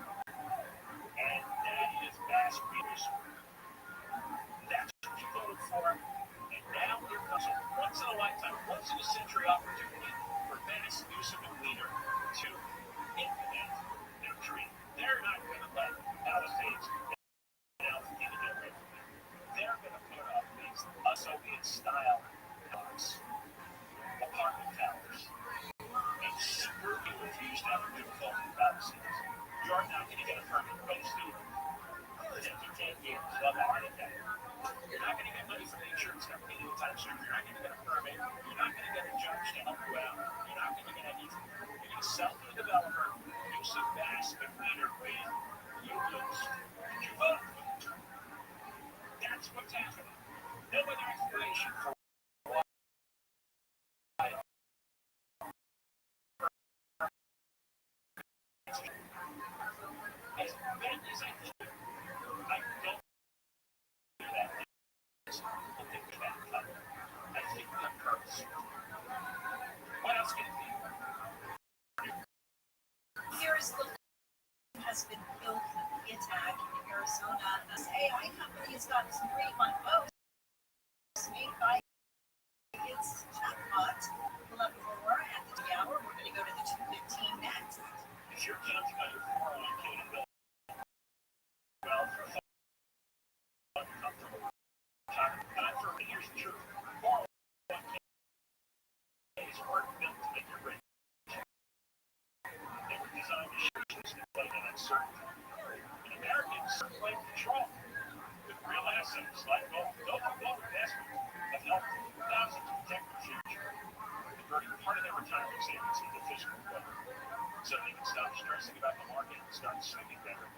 Speaker 5: And that is mass realism. That's what you voted for. And now here comes a once in a lifetime, once in a century opportunity for Venice, Newsom, and Wiener to implement their dream. They're not going to let Palisades and Altadena get away from it. They're going to put up these Soviet-style apartment towers. And screw you if you used to have a new phone in Palisades. You're not going to get a permit. Most do. 10 years. Love that heart attack. You're not going to get money from the insurance company anytime soon. You're not going to get a permit. You're not going to get a judge to help you out. You're not going to get anything. You're going to sell to the developer. Newsom, Bass, and Wiener win. You lose. And you vote. That's what's happening. No other explanation for why. As bad as I do, I don't do that. I think that covered. I think that hurts. What else can it be?
Speaker 1: Here's the has been killed in the attack in Arizona. This AI company has gotten some grief on posts made by its chatbot. We'll have more at the hour. We're going to go to the 2:15 next.
Speaker 5: If you're counting on your 401k to build wealth or comfortable retirement, for here's the truth. 401ks weren't built to make you rich. They were designed to play that uncertainty. And Americans play control with real assets like gold investment that helped thousands to protect their future. But part of their retirement savings is the physical equipment. So they can stop stressing about the market and start sleeping better.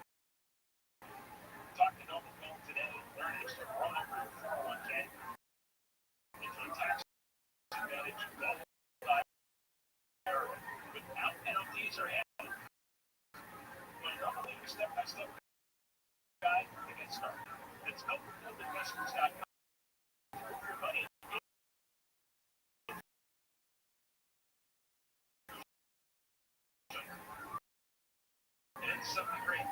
Speaker 5: Talk to Noble Film today. Learn extra roll over 401k. Into a tax advantage without penalties or added. When Noble leaves step-by-step guide to get started. It's noblefielడింvestments.com. Your money. It's something great.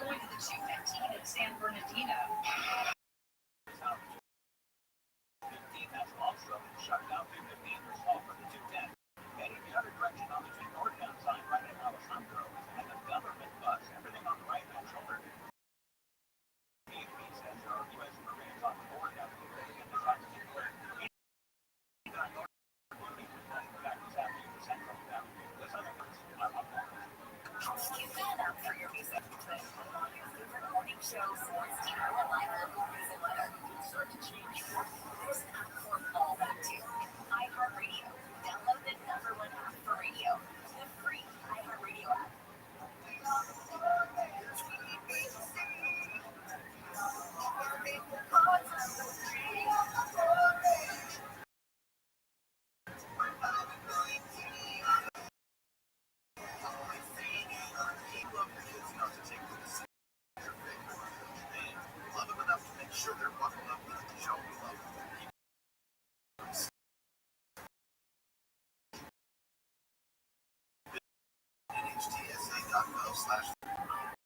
Speaker 7: Going to the 215 in San Bernardino.
Speaker 5: Has also shut down 215 for small for the 210. And the other direction on the northbound side, right at Alessandro, and the government bus, everything on the right-hand shoulder. He says there are U.S. Marines on the board now to get this particular. Keep that north. In fact, it's happening in Central now. This other person,
Speaker 7: Keep that up for your music. On your favorite morning show, sports team, and live movies and weather. Start to change. There's an app for all that too. iHeartRadio. Download the #1 app for radio. The free iHeartRadio app.
Speaker 5: love them enough to make sure they're buckled up with the show we love. NHTSA.gov/.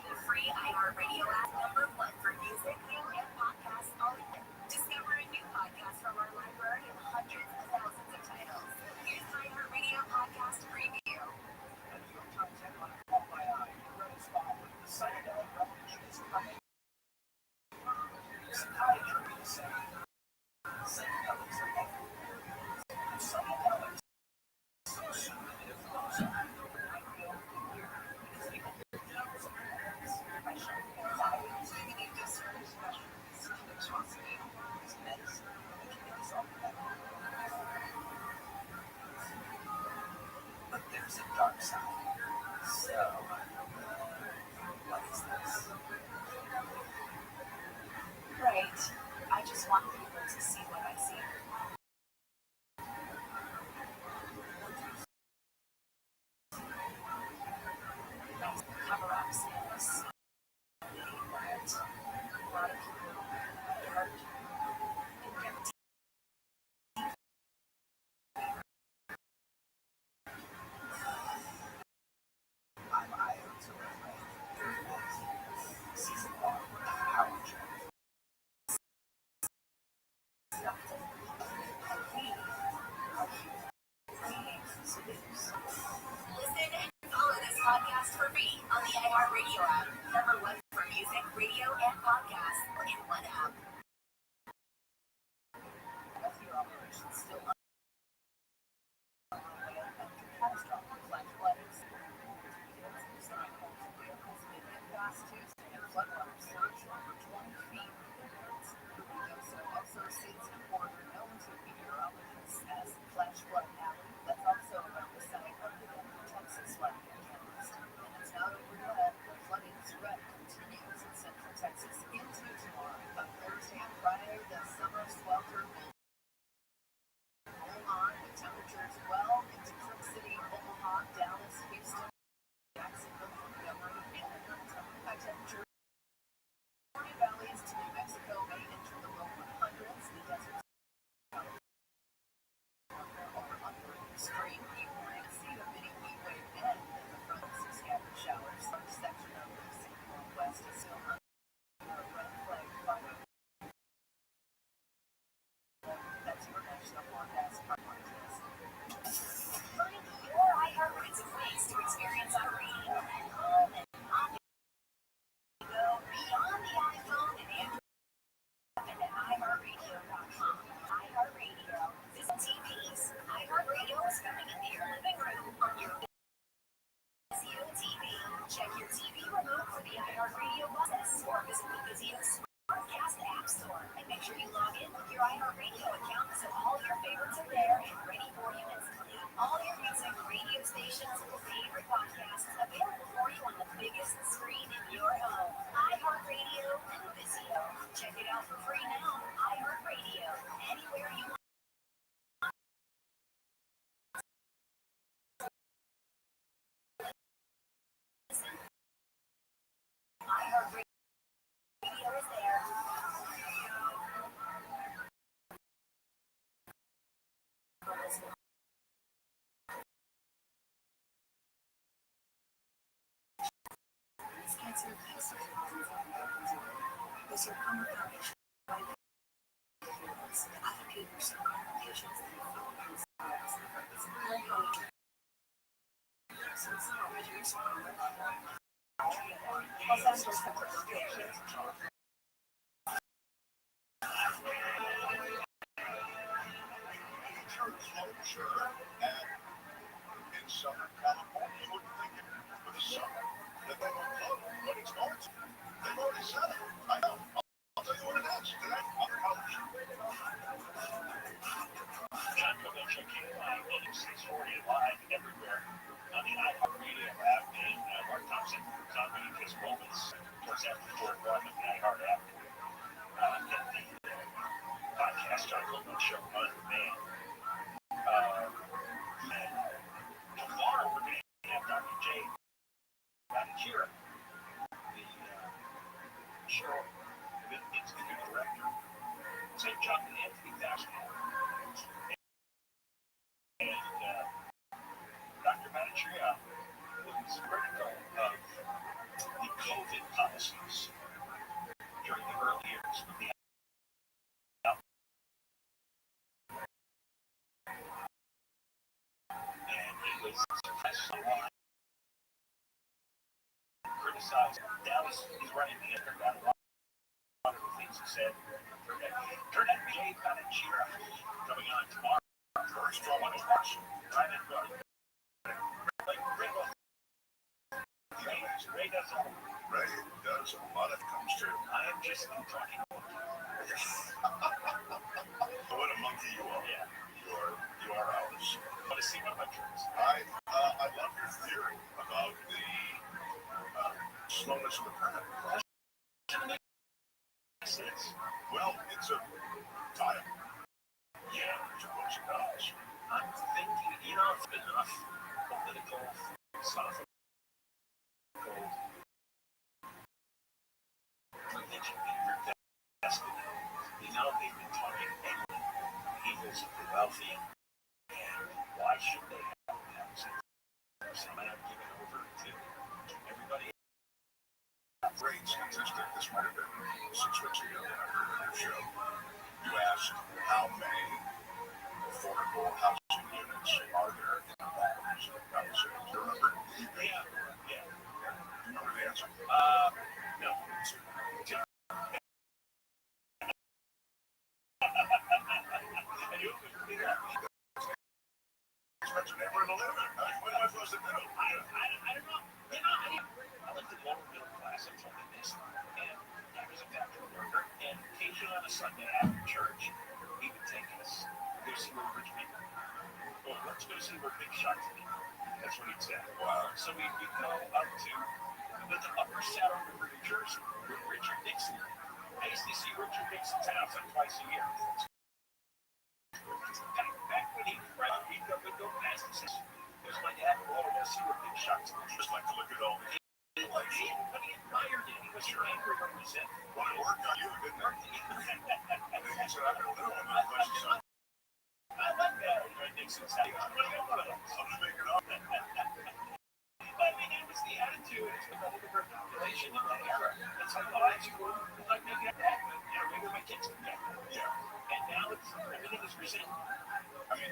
Speaker 7: The free iHeartRadio app, #1 for music, video, and podcasts all in. Discover a new podcast from our library of hundreds of thousands of titles. Here's iHeartRadio Podcast Preview.
Speaker 5: The New York Times headline caught my eye. Red spot. The psychedelic revolution is coming. Psychiatry is saying psychedelics are everywhere. Psychedelics. But there's a dark side. So, what is this?
Speaker 7: Right. I just want people to see what I see. Cover-ups in the sea. A lot of people are hurt.
Speaker 5: I'm Io to Season 1, Power Trip.
Speaker 7: Listen and follow this podcast for free on the iHeartRadio app. #1 for music, radio, and podcasts in one app.
Speaker 5: Rescue operations still after catastrophic flash floodings. Vehicles made it past Tuesday and floodwater surged over 20 feet. Also sits in border known to meteorologists as flash flood alley. That's also around the site of the Texas flooding cameras. And it's not over yet. The flooding threat continues in central Texas into tomorrow. By Thursday and Friday, the summer swelter will roll on with temperatures well into Trip City, Omaha, Dallas, Houston, Jacksonville, Montgomery, and Atlanta. High temperatures in valleys to New Mexico may enter the low 100s. The desert over upward extreme heat warning. See the mini heat wave end in the front. Some scattered showers. Some section of the Pacific Northwest is still under a red flag fire. That's your national forecast.
Speaker 7: Find your iHeartRadio ways to experience our radio at home and on the go beyond the iPhone and Android and at iHeartRadio.com. iHeartRadio. Visit TVs. iHeartRadio is coming into your living room on your Vizio TV. Check your TV remote for the iHeartRadio buttons or visit the Vizio Smartcast App Store and make sure you log in with your iHeartRadio account so all your favorites are there and ready for you instantly.
Speaker 1: Congratulations, favorite podcast available for you on the biggest screen in your home. iHeartRadio and Vizio. Check it out for free now. iHeartRadio. Anywhere you want. iHeartRadio is there. Cancer is your common foundation. Other people's complications that
Speaker 11: In Southern California, you wouldn't think it for the summer that they would love it, but it's going to. They've already said it. I know. I'll tell you what it is today on the television.
Speaker 5: John Kovalchuk came by 640 live everywhere on the iHeartRadio app, and Mark Thompson was on me just moments towards after 4 o'clock on the iHeart app. And the podcast John Kovalchuk on demand. Tomorrow we're going to have Dr. J. Banachira, the show Institute Director, St. John and Anthony National. And Dr. Banachira was critical of the COVID policies during the early years of the and he was criticized Dallas. He's running the underground. A lot of the things he said. Turn that Jay Banachira coming on tomorrow. Very strong on his watch. Ray does a lot of comes to. I am just talking. What a monkey you are. Yeah. You are ours. Want to see one of my tricks? I love your theory about the slowness of the planet. Well, it's a time. Yeah, there's a bunch of dollars. I'm thinking, it's been enough political stuff. Religion being your destiny. They've been talking evils of the wealthy, and why should they have that? So I'm not giving over to everybody. Great statistic. This might have been 6 weeks ago when I heard on your show. You asked how many affordable housing units are there in the Balkans. That was it. Do you remember? Yeah. Do you remember the answer? No. And you couldn't be that. Expensive neighborhood to live in. What am I supposed to do? I don't know. I lived in lower middle class. I told you this. And I was a factory worker. And occasionally on a Sunday after church, he would take us to go see where rich people. Well, let's go see where big shots are. That's what he'd say. Wow. So we'd go up to the Upper Saddle River, New Jersey, with Richard Nixon. I used to see Richard Nixon's house like twice a year. Back when we'd go past the city. Because my dad would always see where big shots were. Just like to look at all the but he admired it. He was your angry when he was in. Well, it worked on you, didn't it? I think he said, I can live on that place. I like that. Nixon's house. I'm just making up. I mean, it was the attitude. It's the immigrant population in that era. It's like, well, that's cool. It's like, maybe I'm that, but, maybe my kids can get it. Yeah. And now everything is resentment. I mean,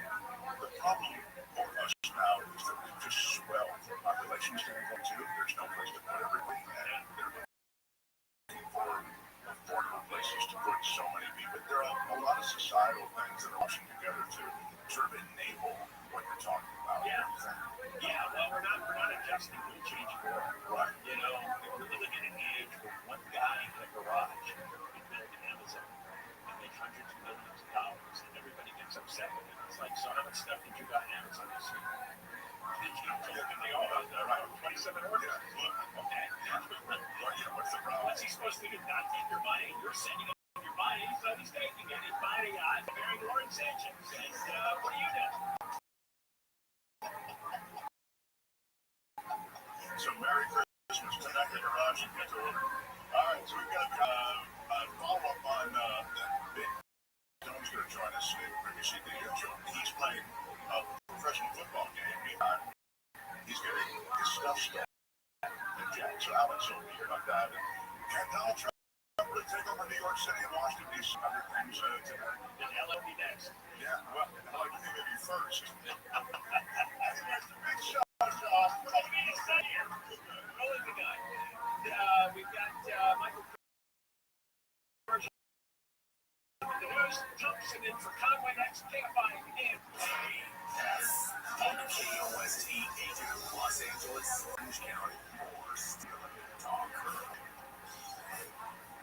Speaker 5: the problem for us now is that we've just swelled from a population standpoint, too. There's no place to put everybody. And they're looking for affordable places to put so many people. There are a lot of societal things that are rushing together to sort of enable what you're talking about. Yeah. Yeah, well, we're not adjusting to a changing world. Right. We're living in an age where one guy in a garage can build Amazon and make hundreds of millions of dollars, and everybody gets upset with it. It's like, so how much stuff did you got on Amazon this year? Did
Speaker 11: 27 orders. Okay. What's the problem? What's he supposed to do? Not take your money? You're sending him your money, so he's taking it. He's buying it, bearing more sanctions. And what do you do? So Merry Christmas tonight in the garage and get to order. All right, so we've got a follow-up on that big. Jones going to join us today. We're going to see the show. He's playing a professional football game. He's getting his stuff stolen. So Alex will be here about that. Can Donald Trump really take over New York City and Washington, D.C.? Other things today. And LA next. Yeah, well, I'd like to think maybe first. That's the big show. I mean, he's not here. Who is the guy? We've got Michael the news jumps in for Conway next. KFI in. KOST Los Angeles, Orange County. More Steel Talk.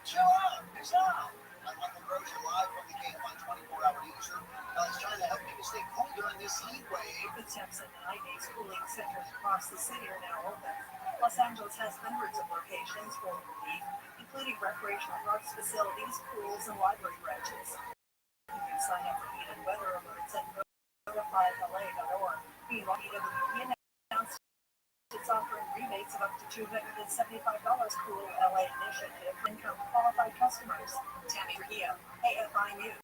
Speaker 10: Chill out. It's out. I'm Michael Rothschild live from the KFI 24-hour newsroom. It's trying to help people stay cool during this heat wave.
Speaker 1: The temps at 9 days cooling centers across the city are now open. Los Angeles has hundreds of locations for relief, including recreational arts facilities, pools, and library branches. You can sign up for heat and weather alerts at notifyla.org. Meanwhile, PWP announced it's offering rebates of up to $275 Cool LA initiative for income-qualified customers. Tammy Trujillo, AFI News.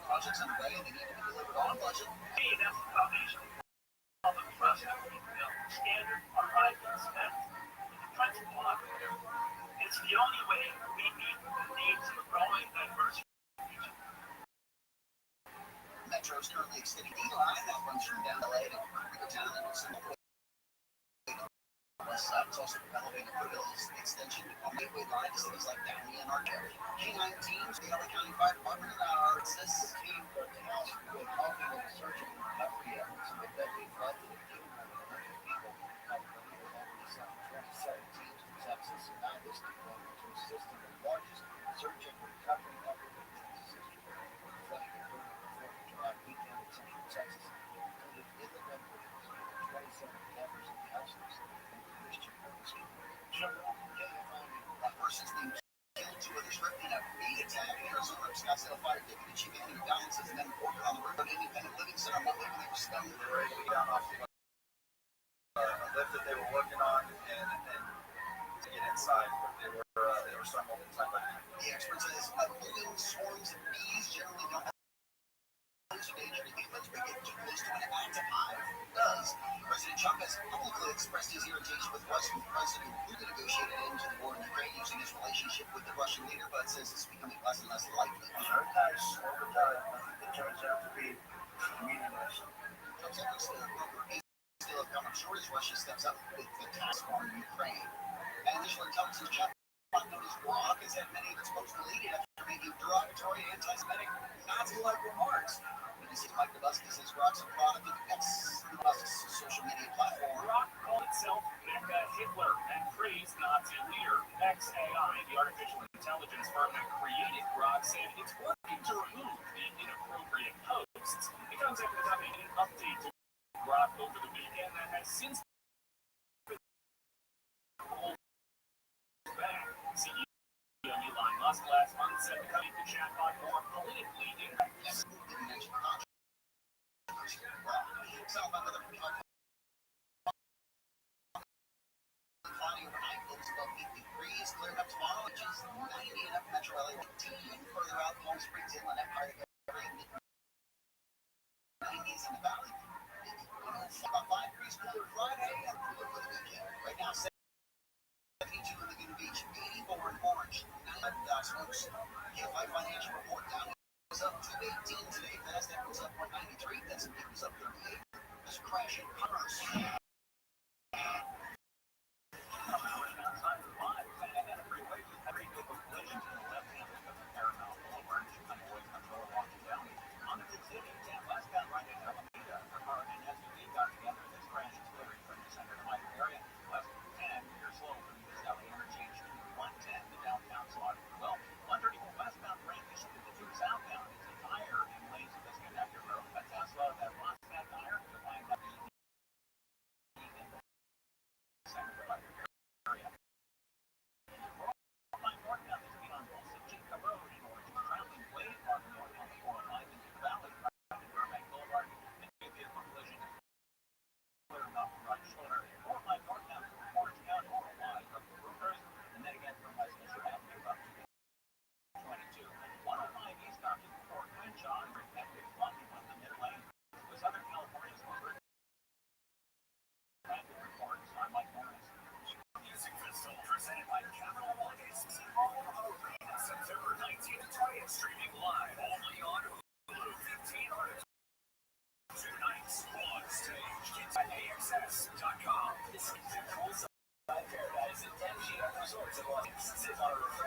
Speaker 10: Projects underway and they need to be delivered on budget.
Speaker 11: Hey, that's the foundation of the trust that we built. Standard, arrive, inspect, principle of it. It's the only way we meet the needs of a growing, diverse future.
Speaker 10: Metro is currently extending the line that runs from down LA to Koreatown and also west side. It's also developing a Foothills extension on the Gateway line to cities like Downey and Arco. K9 teams, the LA County Fire Department, and our this team for task with helping with search and recovery efforts in the deadly flood that have killed more than 100 people. Some 27 teams in Texas, and now this deployment to assist in the largest search and recovery effort in Texas history. Flooding occurred on the 4th of July weekend in central Texas, included in the Denver 27 campers and counselors and Christian Ministry. That person's being killed, 2 others hurt in a beat attack in Arizona. Scottsdale Fire Deputy Chief Anthony Downs says men working on the roof of an independent living center Monday when they were stoned.
Speaker 15: They were ready to get down off a lift that they were working on and to get inside, but they were stumbled inside by the
Speaker 10: expert says living swarms of bees generally don't have danger to humans, but get too close to an active hive does. President Trump has publicly expressed his irritation with Russian President Putin negotiated an end to the war in Ukraine using his relationship with the Russian leader, but says it's becoming less and less likely.
Speaker 15: Over time, it turns out to be meaningless.
Speaker 10: Trump's efforts to broker peace still have come up short as Russia steps up with the task on Ukraine. And initial intelligence chatbot known as Grok has had many of its posts deleted after making derogatory anti-Semitic Nazi-like remarks. Mike Dubusky says Grok's a product of Musk's social media platform.
Speaker 11: Grok called itself Mega Hitler and praised Nazi leader. XAI, the artificial intelligence firm that created Grok, said it's working to remove the inappropriate posts. It comes after the company did an update to Grok over the weekend that has since been rolled back. CEO Elon Musk last month said the company could chatbot more politically incorrect.
Speaker 10: South under the cloudy overnight, lows above 50 degrees, clearing up tomorrow, which is 90 and up Metro LA 18. Further out, Palm Springs, Inland Empire, 90s in the valley. About 5 degrees cooler Friday and cooler for the weekend. Right now, 72 in Laguna Beach, 84 in Orange, 9 Docks Oaks. KFI Financial Report down was up 218 today. NASDAQ was up 193. S&P was up 38. This crash in commerce.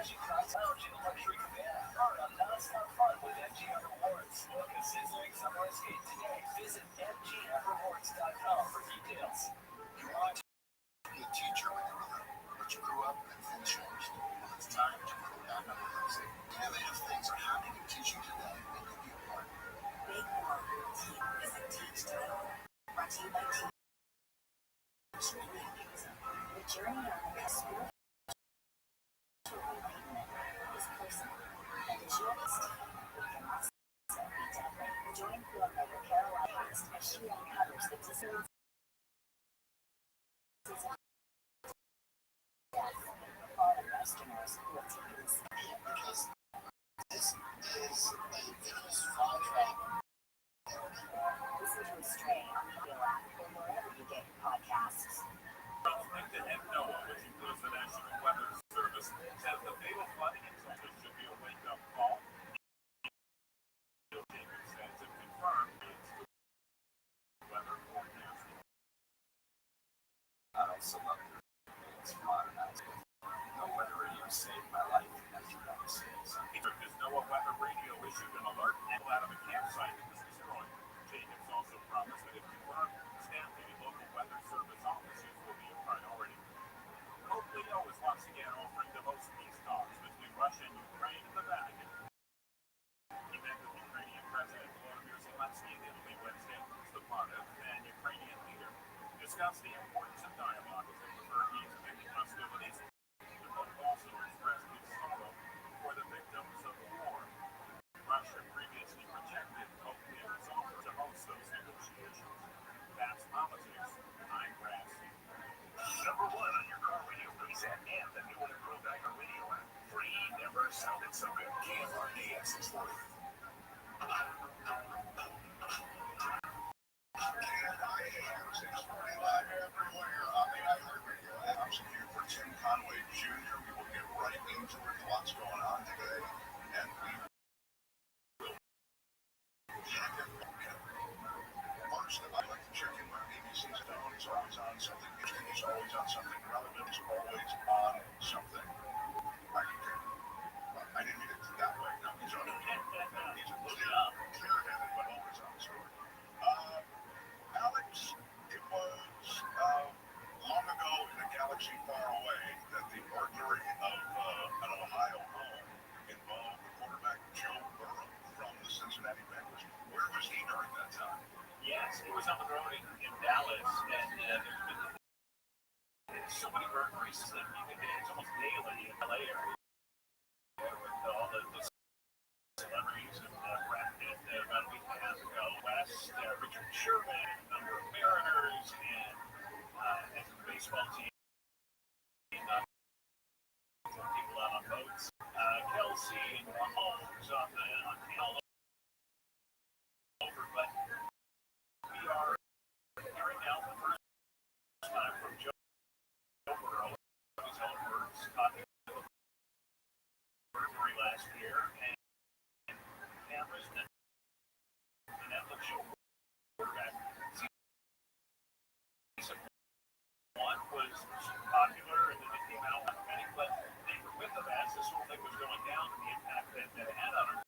Speaker 1: Lounge in luxury cabana. Earn a non-stop fun with MGM Rewards. Book a sizzling summer escape today. Visit mgmrewards.com for details.
Speaker 10: You want to be a teacher when you were little, but you grew up and things changed. Well, it's time to grow back up with those innovative things are happening in teaching today. It could be a part.
Speaker 1: Make more team. Visit teach.org. Brought to you by Team. The journey on the spiritual enlightenment is personal, and as you understand, it can also be deadly. Join filmmaker Caroline Hurst as she uncovers the dissonance of death for fallen Westerners who have taken the step.
Speaker 10: Because this is a vicious contract.
Speaker 1: Listen to Astray on the app or wherever you get your podcasts.
Speaker 11: Which includes the National Weather Service, says the fatal flooding in Texas should be a wake-up call. David says it confirmed its weather forecast.
Speaker 15: I also love it's modernized. No weather radio saved my life, as you never say.
Speaker 11: Because NOAA Weather Radio issued an alert and out of a campsite that was destroyed. Jacobs also promised that if confirmed, staffing at local weather service offices will be a priority. Pope Leo is once again offering to host peace talks between Russia and Ukraine in the Vatican. He met with Ukrainian President Volodymyr Zelensky in Italy Wednesday. Stepanov and Ukrainian leader discussed the importance of dialogue as they prefer ease of ending hostilities. The Pope also expressed his sorrow for the victims of war. Russia previously rejected Pope Leo's offer to host those negotiations. That's politics. I'm Grass.
Speaker 12: Number one on your car radio preset and the new and improved iHeart Radio app. Free, never sounded so good. KFRDX 640.
Speaker 10: KFIAM 640 live everywhere on the iHeart Radio app. I'm here for Tim Conway Jr. We will get right into it. Lots going on today, and we will check it. First, I'd like to check in with ABC's Stone. He's always on something interesting. He's always on something relevant. He's always on something. I didn't mean it that way. No, he's on it. He's a clear-headed, but always on the story. Alex, it was long ago in a galaxy far away that the burglary of an Ohio home involved the quarterback Joe Burrow from the Cincinnati Bengals. Where was he during that time?
Speaker 11: Yes, he was on the road in Dallas, and there's been so many burglaries that it's almost daily in the LA area with all the celebrities and Brad Pitt about a week and a half ago. West, Richard Sherman, a number of Mariners, and the baseball team. People out on boats. Kelsey and Mahomes on all over, but we are hearing now the first time from Joe Burrow, his own words, talking about the burglary last year, and cameras and the Netflix show quarterback. Season 1 was popular, and then it came out with many, but they were with them as this whole thing was going down, and the impact that it had on her.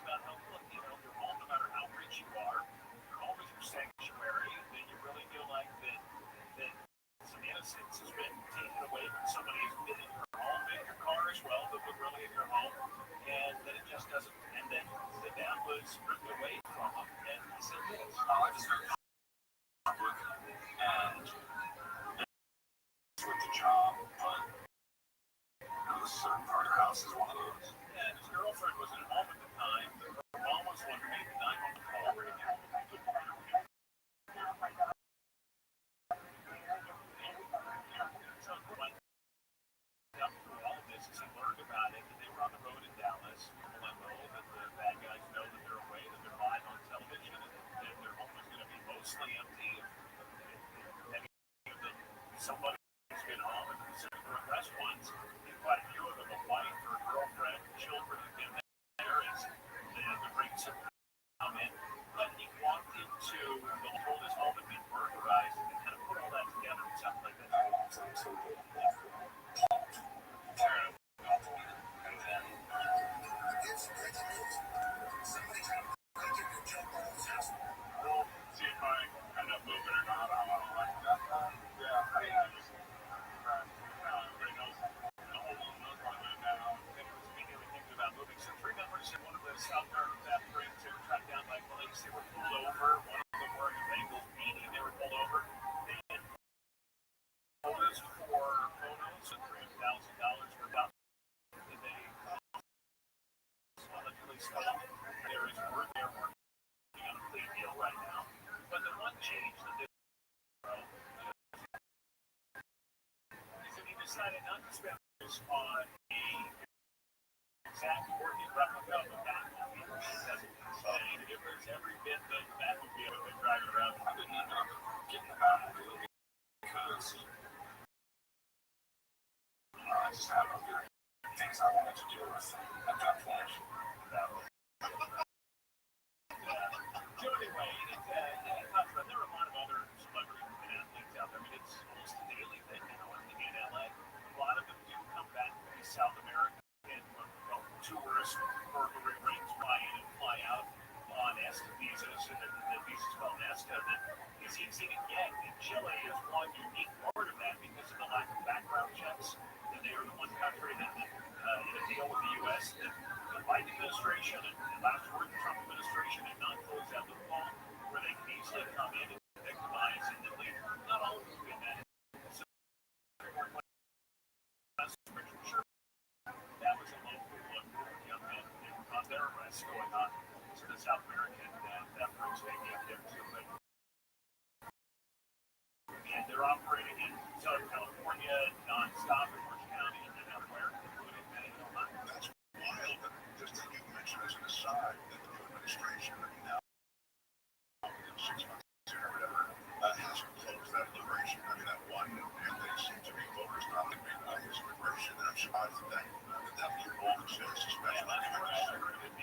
Speaker 11: About how, look, your home, no matter how rich you are, your home is your sanctuary, and then you really feel like that some innocence has been taken away from somebody who's been in your home, in your car as well, but really in your home, and then it just doesn't, and then the dad was ripped away from him, and he said, yes.
Speaker 15: I was very public, and with the job, but a certain part of the house is one of those.
Speaker 11: And his girlfriend was at home at the time. Her mom was wondering if the 911 call rang out. All of this as he learned about it, and they were on the road in Dallas. People I know that the bad guys know that they're away, that they're live on television, and that their home is going to be mostly empty. Somebody's been home and considered for arrest ones. Quite a few of them, a wife or a girlfriend, children have been there as the rings have come in. But he walked into the told his home had been burglarized and kind of put all that together and something like that.
Speaker 15: And
Speaker 5: spends on a exact working replica of a Batmobile. It was every bit that Batmobile had been driving around. I didn't end up getting the Batmobile because I just have other things I wanted to do with at that point. So anyway, there are a lot of other celebrities and athletes out there. I mean, it's almost a daily thing now in LA. A lot of them do come back to South America and tourist burglary rings, fly in and fly out on ESTA visas, and the visa's called ESTA. That is easy to get. And Chile is one unique part of that because of the lack of background checks. And they are the one country that in a deal with the U.S. that the Biden administration and last word the Trump administration had not closed that loophole where they can easily come in and victimize and then leave. Not all of them do that. So, Richard Sherman, that was a local young man on their arrest going on to the South American that brings maybe up there too. But, and they're operating in Southern California nonstop in Orange County and then elsewhere, including Medellin.
Speaker 11: That's wild. Just that you mentioned as an aside that the new administration now, 6 months or whatever, hasn't closed that immigration. I mean, that one, and they seem to be focused on the big values of immigration. And I'm surprised that loophole exists, especially given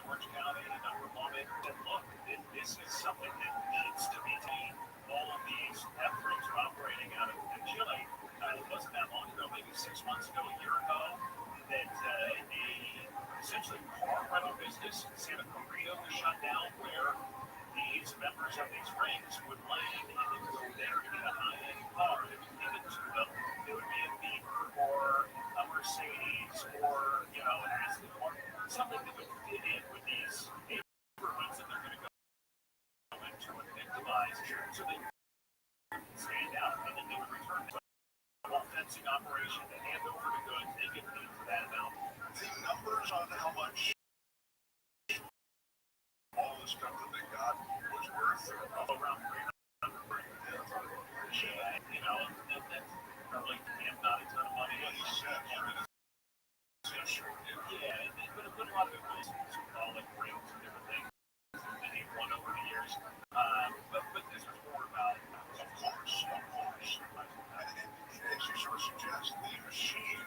Speaker 5: Orange County and a number of them said, look, this is something that needs to be taken. All of these efforts are operating out of Chile. It wasn't that long ago, maybe 6 months ago, a year ago, that essentially car rental business in Santa Clarita was shut down, where these members of these rings would land and they would go there to get a high-end car that was given to them. It would be a Beamer or a Mercedes or, an Aston Martin, something that would fit in with these neighborhoods that they're going to go into and victimize. So they would stand out and then they would return to a whole fencing operation to hand over the goods. They get paid for that amount.
Speaker 11: the numbers on how much all the stuff that they got was worth
Speaker 5: around 300 grand. That's probably not a ton of money. Yeah, but a lot of it was symbolic rings and different things that he won over the years. But this was more about,
Speaker 11: of course. And as you sort of suggest, the machine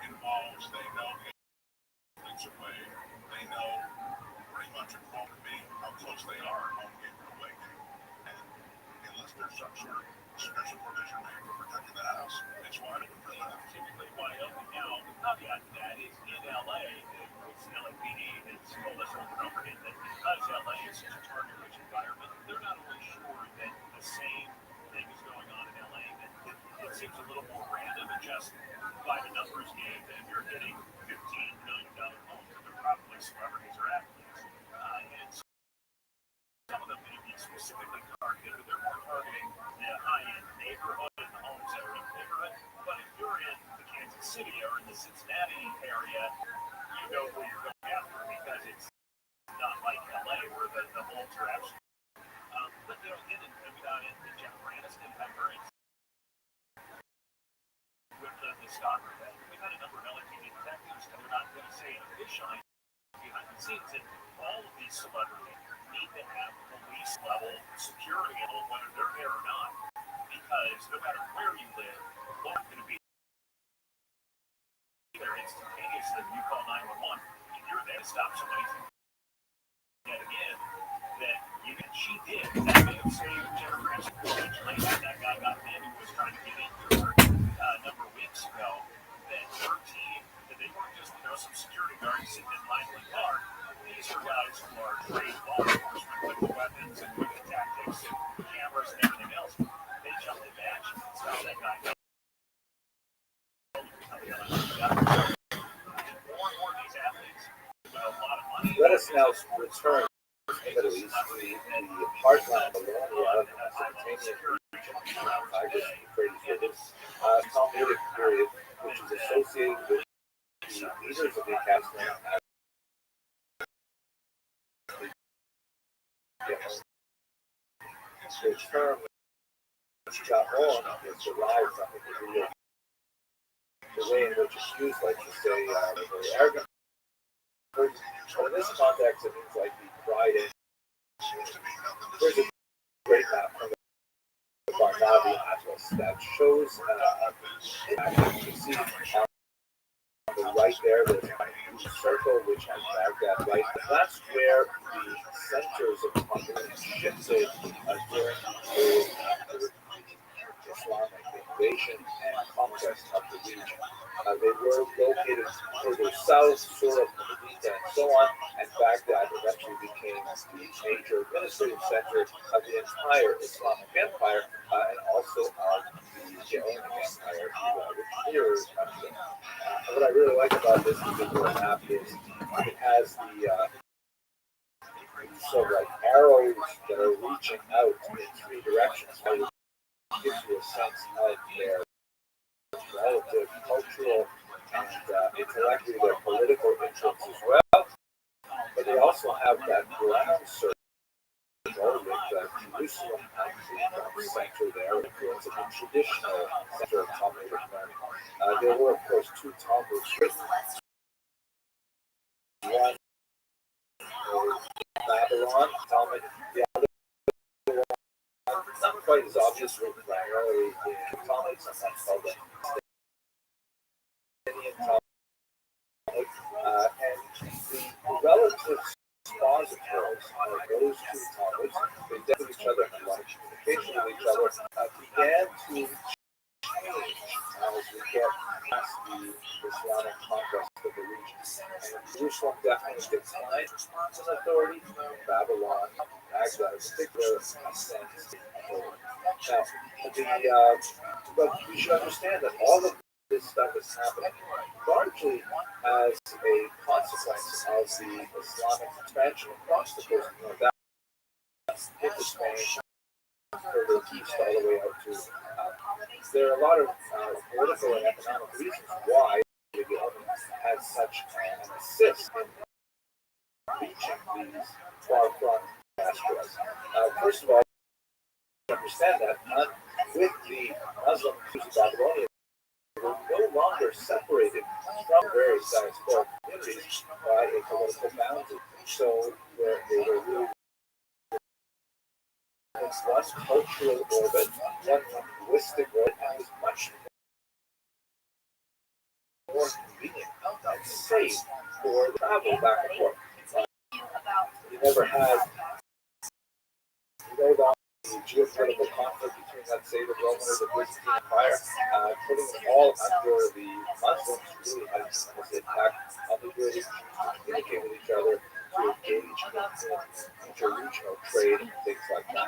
Speaker 11: involves, they know things away. They know pretty much at home to me how close they are home game away game. And unless there's some sort of special provision made for protecting the house, it's wide open for them.
Speaker 5: typically wide open. Now, the caveat to that is in LA, it's LAPD that's told us over and over again that because LA is such a target-rich environment, they're not only sure that the same thing is going on in LA, that it seems a little more random and just by the numbers game that you're hitting $15 million homes, and they're probably celebrities or athletes. And some of them may be specifically targeted, but they're more targeting the high-end neighborhood and the homes that are in the neighborhood. But if you're in the Kansas City or in the Cincinnati area, you know who you're going after because it's not like LA where the homes are actually. But again, we got in Jennifer Aniston had her with the stalker thing. We've had a number of LAPD detectives, and they're not going to say it officially behind the scenes that all of these celebrities need to have police level security level, whether they're there or not, because no matter where you live, they're going to be there instantaneously when you call 911. If you're there to stop somebody from yet again, that she did. That may have saved Jennifer Aniston potentially when that guy got in who was trying to get into her a number of weeks ago. That her team, that they weren't just some security guards sitting in line in the car. These are guys who are trained law enforcement with the weapons and with the tactics and cameras and everything else. They jumped in action and stopped that guy. Let us now return to the Middle East, the heartland of Bologna, the Mesopotamian region, Tigris and Euphrates River, Talmudic period, which is associated with the leaders of the Caspian as the Gabon is derived from the way in which it's used, like you say, very arrogant. But in this context, it means like the pride in. There's a great map from the Barnaby Atlas that shows, you see on the right there, there's a circle which has Baghdad right. That's where the centers of population shifted during the Islamic invasion and conquest of the region. They were located further south, sort of Medina and so on, and Baghdad eventually became the major administrative center of the entire Islamic Empire and also of the Islamic Empire, which mirrors country. What I really like about this particular map is it has the sort of like arrows that are reaching out in three directions. So it gives you a sense of their relative cultural and intellectually their political interests as well. But they also have that ground circle with Jerusalem at the center there. It's a traditional center of Talmudic learning. There were, of course, two Talmuds written. One Babylon Talmud, the other one, not quite as obvious, written primarily in Talmud, sometimes called the Talmud. And the relative expositors of those two Talmuds, they dealt with each other and had a lot of communication with each other, began to change as we get past the Islamic conquest of the region. And Jerusalem definitely declined in authority. Babylon, Baghdad in particular, ascends in authority. Now, but we should understand that all of this stuff is happening largely as a consequence of the Islamic expansion across the coast of North Africa, into Spain, further east all the way out to. There are a lot of political and economic reasons why the government had such an assist in reaching these far-flung diasporas. First of all, understand that with the Muslim Babylonians, were no longer separated from various diasporic communities by a political boundary. So they were really in one cultural orbit, one linguistic orbit, and was much more convenient and safe for travel back and forth. You never had no longer the geopolitical conflict between, let's say, the Roman or the Byzantine Empire, putting them all under the Muslims really had a tremendous impact on the ability to communicate with each other, to engage in interregional trade and things like that.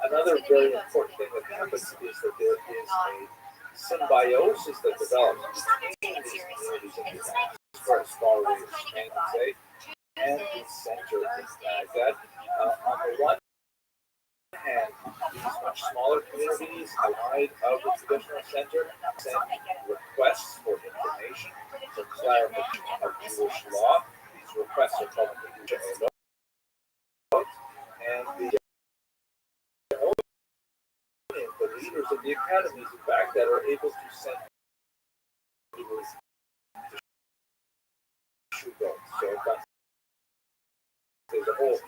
Speaker 5: Another very important thing that happens is that there is a symbiosis that develops between these communities in the past, as far away as Spain, let's say, and the center of Baghdad. On the one hand, these much smaller communities outside of the traditional center send requests for information, for clarification of Jewish law. These requests are called the and the leaders of the academies in Baghdad are able to send Jews to shoot goats. So there's a whole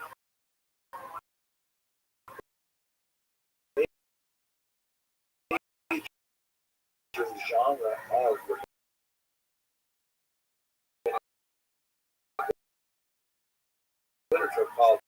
Speaker 5: genre of literature called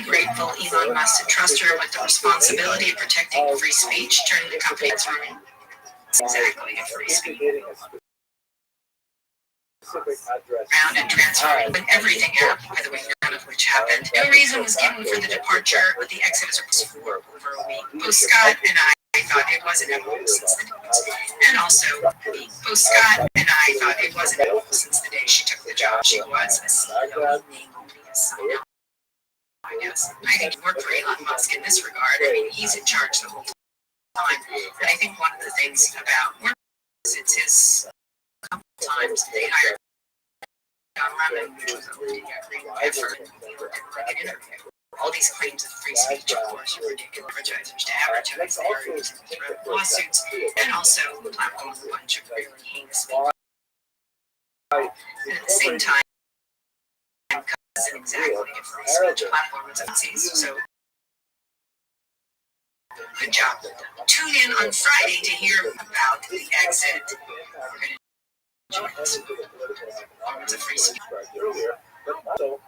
Speaker 8: Grateful Elon Musk to trust her with the responsibility of protecting free speech, turning the company that's running. It's exactly a free speech. Around and transferring when everything happened, by the way, none of which happened. No reason was given for the departure, but the exodus was for over a week. Both Scott and I thought it was inevitable since the day. And also, both Scott and I thought it was inevitable since the day she took the job. She was a CEO, being only a CEO. I guess. I think it worked for Elon Musk in this regard. I mean, he's in charge the whole time. time. And I think one of the things about work is it's his times they hired John Lemon, which was a really great effort, and he looked at like an interview. All these claims of free speech, of course, are ridiculous. Advertisers to advertise their lawsuits, and also platform a bunch of really heinous people. And at the same time, because isn't exactly a free speech platform, it's a Nazis, so good job. Tune in on Friday to hear about the exit. We're going to join us. It's a free speech.
Speaker 5: But also,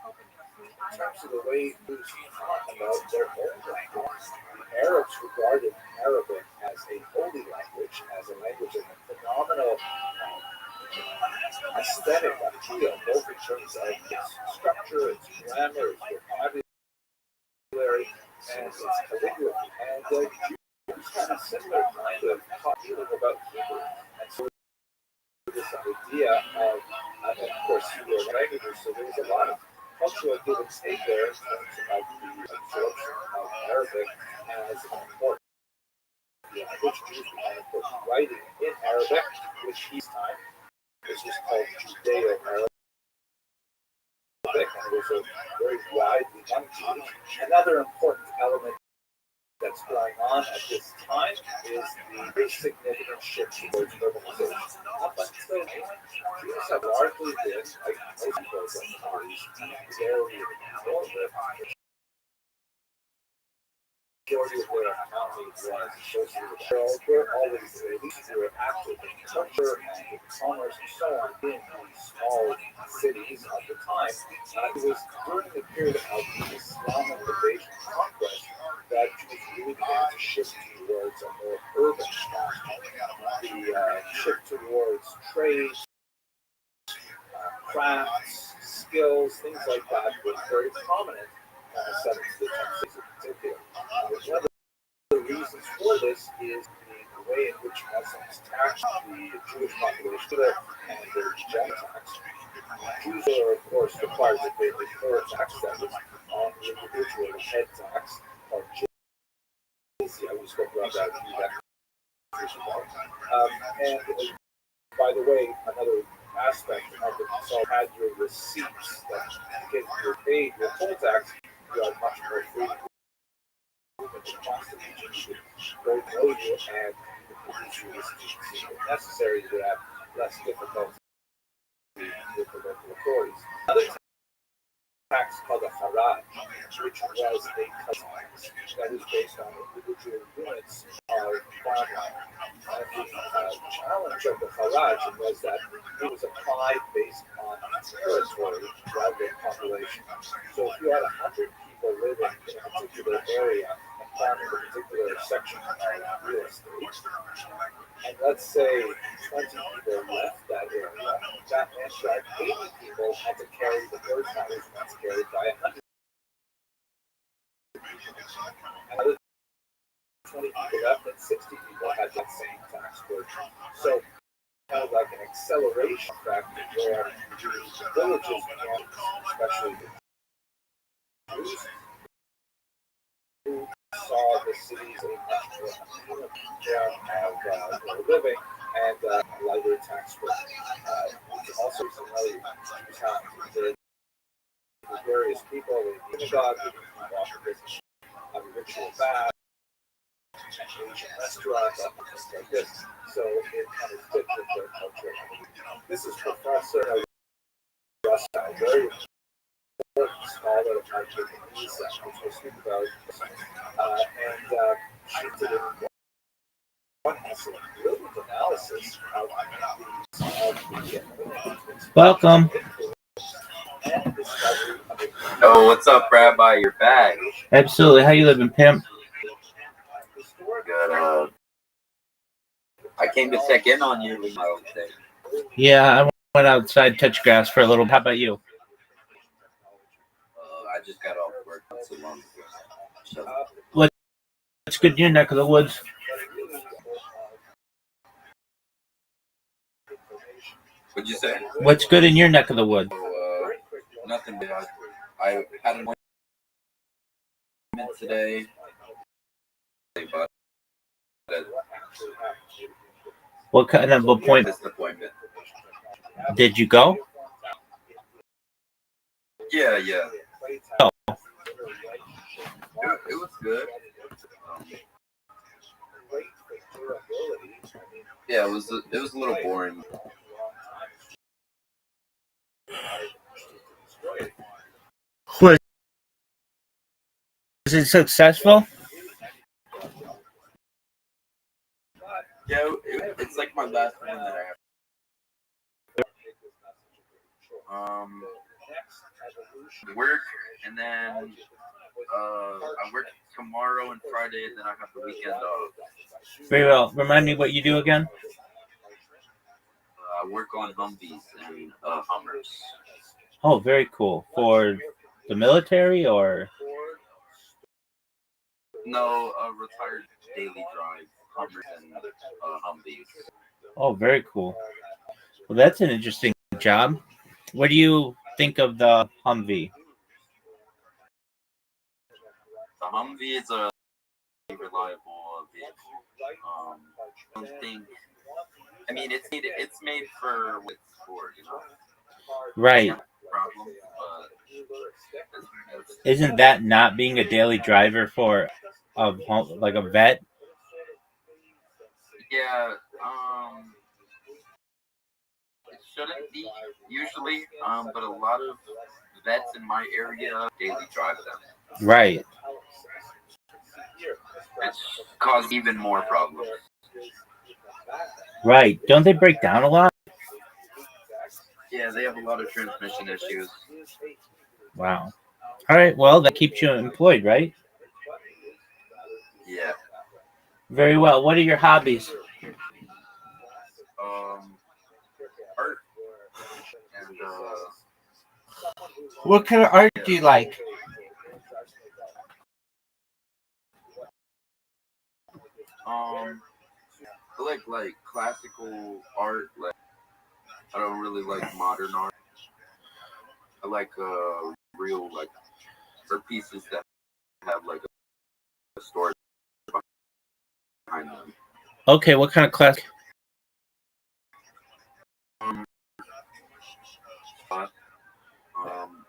Speaker 5: in terms of the way who's talking about their own language, the Arabs regarded Arabic as a holy language, as a language of phenomenal aesthetic appeal, both in terms of its structure, its grammar, its vocabulary, and its calligraphy. And the Jews had a similar kind of feeling about Hebrew. And so this idea of, and of course, Hebrew languages, so there was a lot of cultural give and take there in terms of the absorption of Arabic as an important language. Jews began, of course, writing in Arabic, which he's time. This was called Judeo-Arabic, and it was a very widely used. Another important element that's going on at this time is the very significant shift towards urbanization. Up until now, Jews have largely been, like most people in countries, very conservative. The majority of their economy was associated with the were always at least they were active in culture and commerce and so on in these small cities of the time. It was during the period of the Islamic invasion conquest that Jews really began to shift towards a more urban style. The shift towards trade, crafts, skills, things like that was very prominent in the 7th to the 10th century in particular. One of the reasons for this is the way in which Muslims tax the Jewish population and their gender tax. Jews are, of course, required to pay the full tax that was on the individual head tax, or jizya. We spoke about that and by the way, another aspect of the consult had your receipts that get your paid your full tax, you are much more free to go know you and produce your receipts if necessary to have less difficulty with the local authorities. Another tax called a haraj, which was a tax that was based on individual units of farmland. And the challenge of the haraj was that it was applied based on territory rather than population. So if you had 100 people living in a particular area and farming a particular section of real estate, and let's say 20 people left that area, that meant that 80 people had to carry the burden that was once carried by 100 another 20 people left, and 60 people had that same tax burden. So kind of like an acceleration factor where the villages, especially the Jews, who saw the cities as much more of living and lighter tax burden. Also, another Jews have various people in synagogue, have a ritual bath, Asian restaurants, things like this. So it kind of fits with their culture. This is Professor Rothschild, very important scholar of Vietnamese, which we'll speak about. And she did one excellent, brilliant analysis of the
Speaker 16: Welcome.
Speaker 17: Oh, what's up, Rabbi? You're back.
Speaker 16: Absolutely. How you living, pimp?
Speaker 17: Good. I came to check in on you, I would say.
Speaker 16: Yeah, I went outside, touch grass for a little. How about you?
Speaker 17: I just got off work not so long ago. So.
Speaker 16: What's good in your neck of the woods?
Speaker 17: What'd you say?
Speaker 16: What's good in your neck of the woods?
Speaker 17: Nothing big. I had an appointment today. But it.
Speaker 16: What kind of appointment
Speaker 17: Disappointment.
Speaker 16: did you go?
Speaker 17: Yeah.
Speaker 16: Oh,
Speaker 17: It was good. Yeah, it was a little boring.
Speaker 16: was it successful?
Speaker 17: Yeah, it's like my last one that I have. Work, and then I work tomorrow and Friday, and then I have the weekend off.
Speaker 16: Very well. Remind me what you do again.
Speaker 17: I work on Humvees and Hummers.
Speaker 16: Oh, very cool. For the military or?
Speaker 17: No, retired daily drive Hummers and Humvees.
Speaker 16: Oh, very cool. Well, that's an interesting job. What do you think of the Humvee?
Speaker 17: The Humvee is a reliable vehicle. I don't think. I mean, it's made for with sport, you know.
Speaker 16: Right.
Speaker 17: Problem,
Speaker 16: Isn't that not being a daily driver for like a vet?
Speaker 17: Yeah. It shouldn't be usually, but a lot of vets in my area daily drive them.
Speaker 16: Right.
Speaker 17: It's caused even more problems.
Speaker 16: Right. Don't they break down a lot?
Speaker 17: Yeah, they have a lot of transmission issues.
Speaker 16: Wow. All right. Well, that keeps you employed, right?
Speaker 17: Yeah.
Speaker 16: Very well. What are your hobbies?
Speaker 17: Art and
Speaker 16: What kind of art do you like?
Speaker 17: I like classical art. Like I don't really like modern art. I like real like or pieces that have like a story behind them.
Speaker 16: Okay. What kind of class?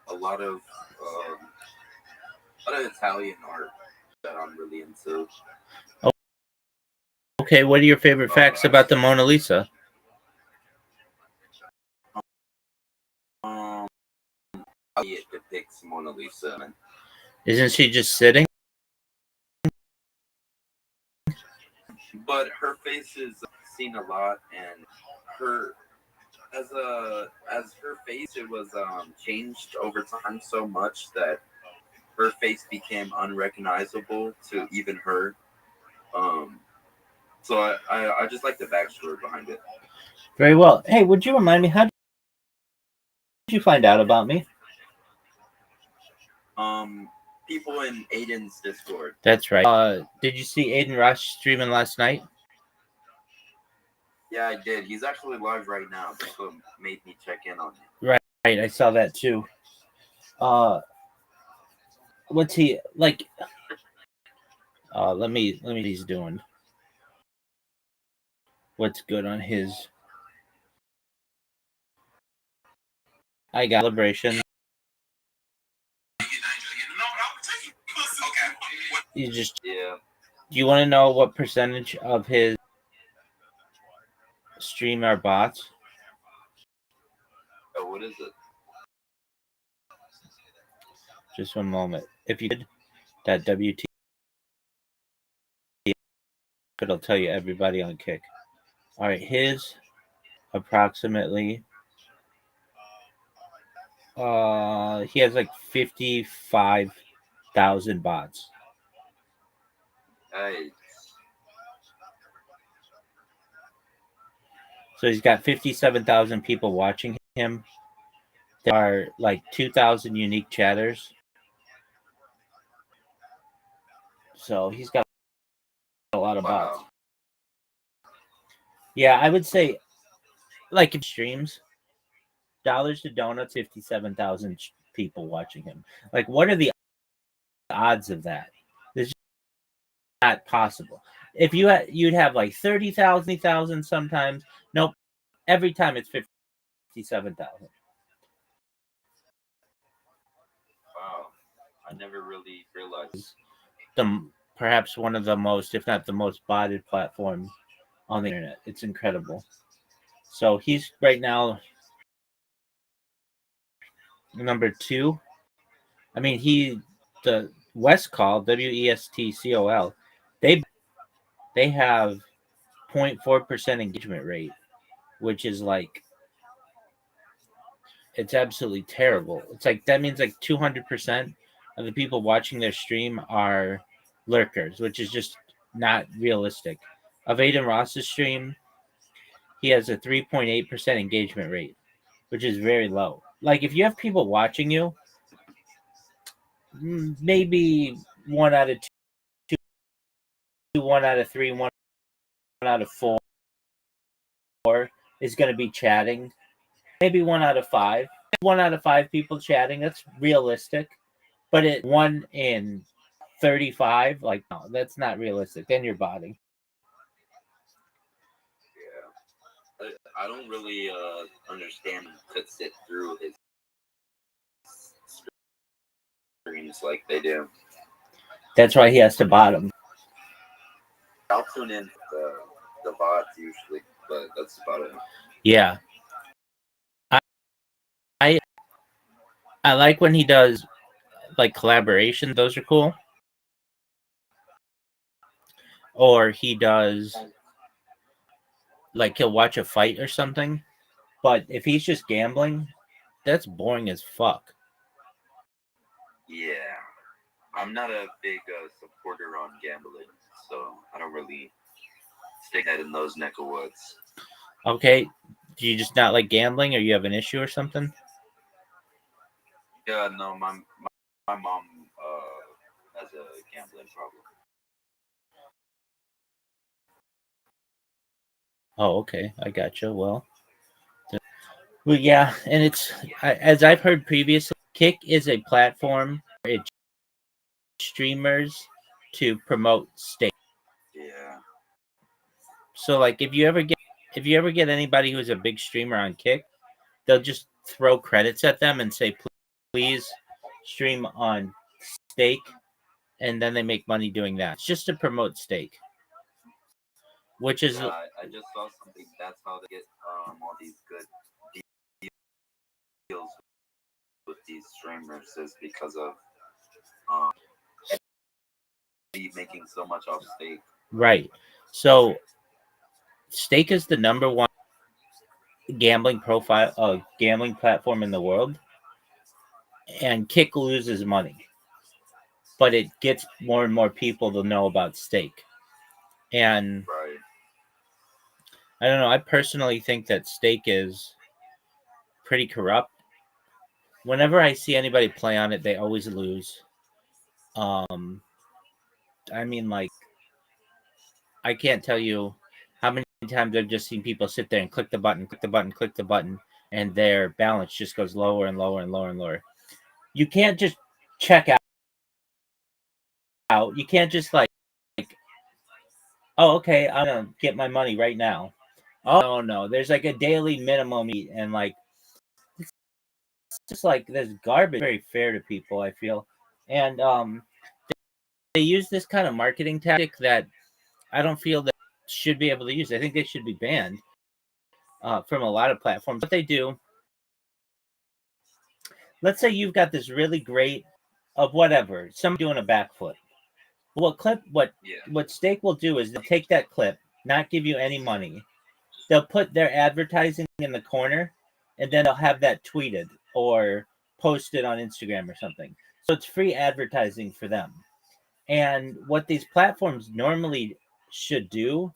Speaker 17: A lot of Italian art that I'm really into.
Speaker 16: Okay. What are your favorite facts about the Mona Lisa?
Speaker 17: It depicts Mona Lisa.
Speaker 16: Isn't she just sitting?
Speaker 17: But her face is seen a lot, and her as her face it was changed over time so much that her face became unrecognizable to even her. So I just like the backstory behind it.
Speaker 16: Very well. Hey, would you remind me, how did you find out about me?
Speaker 17: People in Aiden's Discord.
Speaker 16: That's right. Did you see Aiden Rush streaming last night?
Speaker 17: Yeah, I did. He's actually live right now. That's what made me check in on him.
Speaker 16: Right. I saw that too. What's he like? Let me what he's doing. What's good on his? I got celebration. You just
Speaker 17: yeah.
Speaker 16: Do you want to know what percentage of his stream are bots?
Speaker 17: Oh, what is it?
Speaker 16: Just one moment. If you did that WT, it'll tell you everybody on Kick. All right, his approximately. He has like 55,000 bots.
Speaker 17: Hey.
Speaker 16: So he's got 57,000 people watching him. There are like 2,000 unique chatters. So he's got a lot of bots. Yeah, I would say, like in streams, dollars to donuts, 57,000 people watching him. Like, what are the odds of that? It's just not possible. If you'd have like 30,000 sometimes. Nope. Every time it's 57,000.
Speaker 17: Wow. I never really realized.
Speaker 16: Perhaps one of the most, if not the most botted platform on the internet. It's incredible. So he's right now number 2. I mean, the Westcall, Westcol, they have 0.4% engagement rate, which is like, it's absolutely terrible. It's like, that means like 200% of the people watching their stream are lurkers, which is just not realistic. Of Aiden Ross's stream, he has a 3.8% engagement rate, which is very low. Like, if you have people watching you, maybe 1 out of 2, 1 out of 3, 1 out of 4 is going to be chatting. Maybe 1 out of 5. 1 out of 5 people chatting, that's realistic. But 1 in 35, like, no, that's not realistic. Then you're botting.
Speaker 17: Yeah. I don't really understand to sit through his streams like they do.
Speaker 16: That's why he has to bottom.
Speaker 17: I'll tune in the bots usually, but that's about it.
Speaker 16: Yeah. I like when he does like collaboration. Those are cool. Or he does, like, he'll watch a fight or something. But if he's just gambling, that's boring as fuck.
Speaker 17: Yeah. I'm not a big supporter on gambling, so I don't really stick that in those neck of woods.
Speaker 16: Okay. Do you just not like gambling, or you have an issue or something?
Speaker 17: Yeah, no, my mom has a gambling problem.
Speaker 16: Oh, okay. I gotcha. Well, yeah, and it's, as I've heard previously, Kick is a platform for streamers to promote stake.
Speaker 17: Yeah.
Speaker 16: So, like, if you ever get anybody who's a big streamer on Kick, they'll just throw credits at them and say, please stream on stake, and then they make money doing that. It's just to promote stake, which is,
Speaker 17: yeah, I just saw something. That's how they get all these good deals with these streamers, is because of making so much off stake.
Speaker 16: Right. So stake is the number 1 gambling platform in the world, and Kick loses money, but it gets more and more people to know about stake. And
Speaker 17: right.
Speaker 16: I don't know, I personally think that stake is pretty corrupt. Whenever I see anybody play on it, they always lose. I mean, like, I can't tell you how many times I've just seen people sit there and click the button, and their balance just goes lower and lower and lower and lower. You can't just check out. You can't just like, oh, okay, I'm gonna get my money right now. Oh no, there's like a daily minimum, and like, it's just like, there's garbage. Very fair to people, I feel, and they use this kind of marketing tactic that I don't feel that should be able to use. I think they should be banned from a lot of platforms. What they do, let's say you've got this really great of whatever, somebody doing a backflip. What Stake will do is they'll take that clip, not give you any money. They'll put their advertising in the corner, and then they'll have that tweeted or posted on Instagram or something. So it's free advertising for them. And what these platforms normally should do,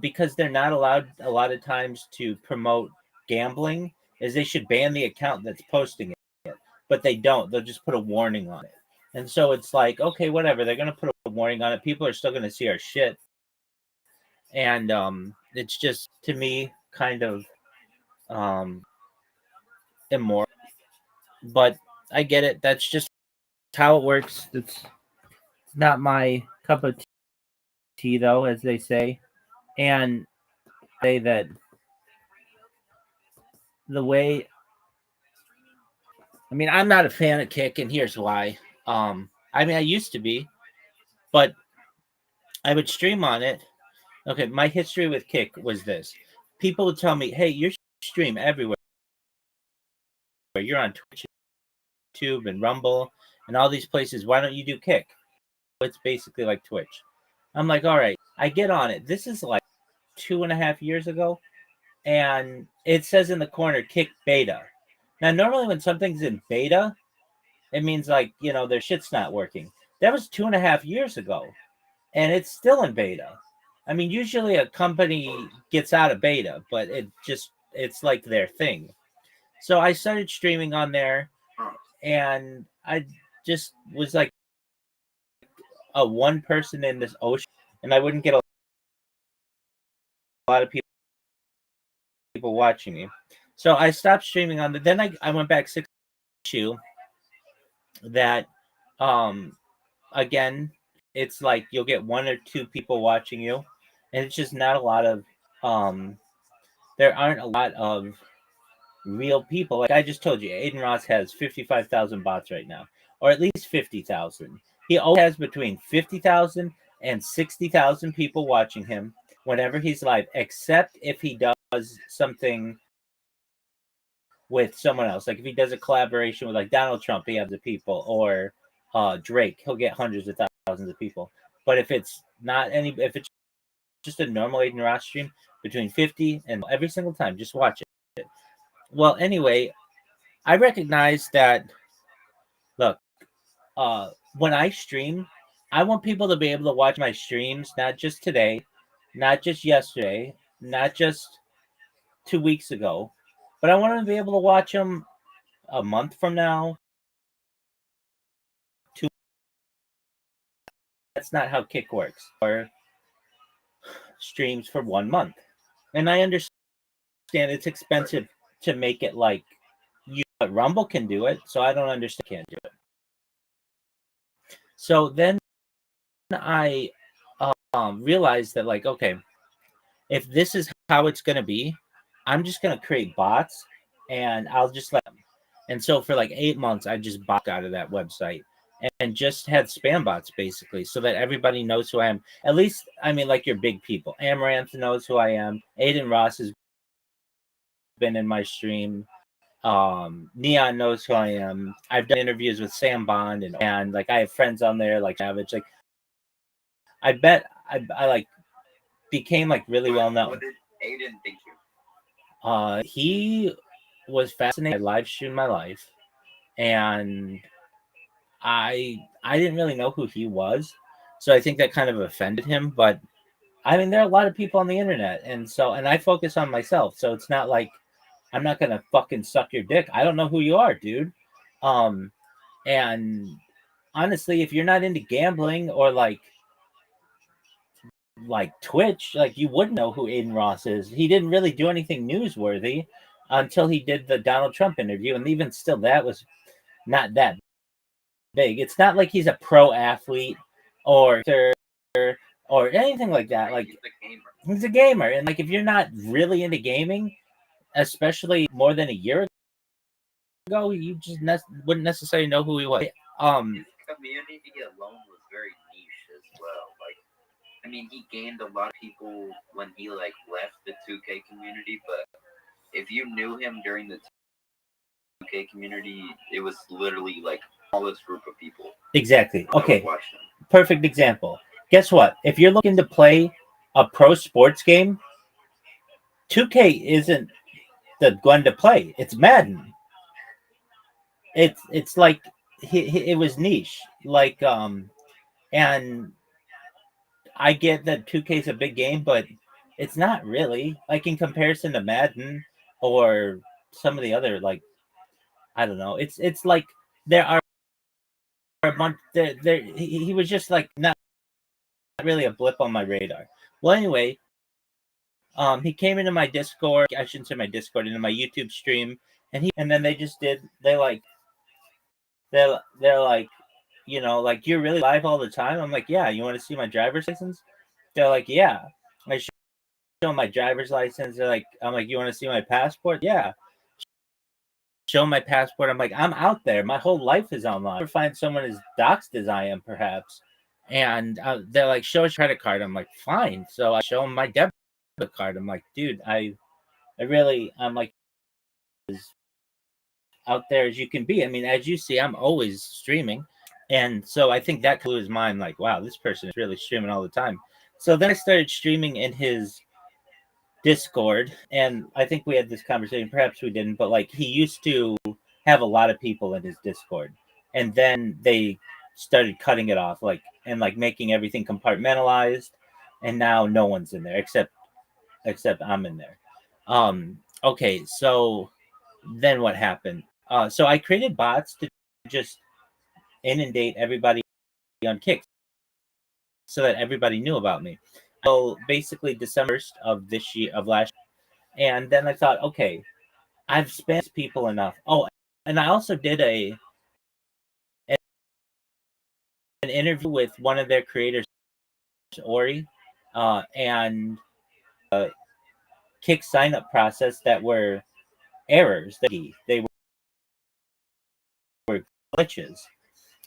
Speaker 16: because they're not allowed a lot of times to promote gambling, is they should ban the account that's posting it. But they don't. They'll just put a warning on it. And so it's like, okay, whatever. They're going to put a warning on it. People are still going to see our shit. And it's just, to me, kind of immoral. But I get it. That's just how it works. It's not my cup of tea, though, as they say, and say that the way. I mean, I'm not a fan of Kick, and here's why. I mean, I used to be, but I would stream on it. Okay, my history with Kick was this: people would tell me, "Hey, you stream everywhere. You're on Twitch, YouTube, and Rumble, and all these places. Why don't you do Kick?" It's basically like Twitch. I'm like, all right, I get on it. This is like 2.5 years ago, and it says in the corner Kick beta. Now, normally when something's in beta, it means like, their shit's not working. That was 2.5 years ago, and it's still in beta. I mean, usually a company gets out of beta, but it's like their thing. So I started streaming on there, and I just was like a one person in this ocean, and I wouldn't get a lot of people watching me. So I stopped streaming on the. Then I went back 6 that again, it's like you'll get 1 or 2 people watching you, and it's just not a lot of there aren't a lot of real people. Like I just told you, Aiden Ross has 55,000 bots right now, or at least 50,000. He always has between 50,000 and 60,000 people watching him whenever he's live, except if he does something with someone else. Like if he does a collaboration with like Donald Trump, he has the people, or Drake, he'll get hundreds of thousands of people. But if it's just a normal Aiden Ross stream, between 50 and every single time, just watch it. Well, anyway, I recognize that. Look, when I stream, I want people to be able to watch my streams, not just today, not just yesterday, not just 2 weeks ago, but I want them to be able to watch them a month from now. That's not how Kick works, or streams for 1 month. And I understand it's expensive to make it like you, but Rumble can do it, so I don't understand can't do it. So then I realized that, like, okay, if this is how it's going to be, I'm just going to create bots and I'll just let them. And so for like 8 months, I just bot out of that website and just had spam bots basically, so that everybody knows who I am. At least, I mean, like your big people. Amaranth knows who I am. Aiden Ross has been in my stream. Neon knows who I am. I've done interviews with Sam Bond and like I have friends on there like Savage. Like I bet I like became like really well known.
Speaker 17: What did Aiden think you?
Speaker 16: He was fascinated. I live streamed my life, and I didn't really know who he was, so I think that kind of offended him. But I mean, there are a lot of people on the internet, and I focus on myself, so it's not like I'm not gonna fucking suck your dick. I don't know who you are, dude. And honestly, if you're not into gambling or like Twitch, like you wouldn't know who Aiden Ross is. He didn't really do anything newsworthy until he did the Donald Trump interview, and even still, that was not that big. It's not like he's a pro athlete or anything like that. Like he's a gamer, and like if you're not really into gaming, especially more than a year ago, you just wouldn't necessarily know who he was.
Speaker 17: His community alone was very niche as well. Like, I mean, he gained a lot of people when he like left the 2K community, but if you knew him during the 2K community, it was literally like smallest group of people.
Speaker 16: Exactly. Okay. Perfect example. Guess what? If you're looking to play a pro sports game, 2K isn't the one to play. It's Madden. It's like it was niche. Like and I get that 2K is a big game, but it's not really, like in comparison to Madden or some of the other, like, I don't know. It's like there are a bunch there he was just like not really a blip on my radar. Well, anyway, he came into my Discord. I shouldn't say my Discord, into my YouTube stream, and then they're like, like, you're really live all the time? I'm like, yeah. You want to see my driver's license? They're like, yeah. I show them my driver's license. They're like, I'm like, you want to see my passport? Yeah. Show my passport. I'm like, I'm out there. My whole life is online. Or find someone as doxed as I am, perhaps. And they're like, show us credit card. I'm like, fine. So I show them my debit card. I'm like, dude, I'm like, as out there as you can be. I mean, as you see, I'm always streaming. And so I think that blew his mind, like, wow, this person is really streaming all the time. So then I started streaming in his Discord, and I think we had this conversation, perhaps we didn't, but like he used to have a lot of people in his Discord, and then they started cutting it off, like, and like making everything compartmentalized, and now no one's in there except I'm in there. Okay, so then what happened? So I created bots to just inundate everybody on Kick so that everybody knew about me. So basically December 1st of this year, of last year. And then I thought, okay, I've spammed people enough. Oh, and I also did an interview with one of their creators, Ori, and Kick sign up process that were errors. They were glitches.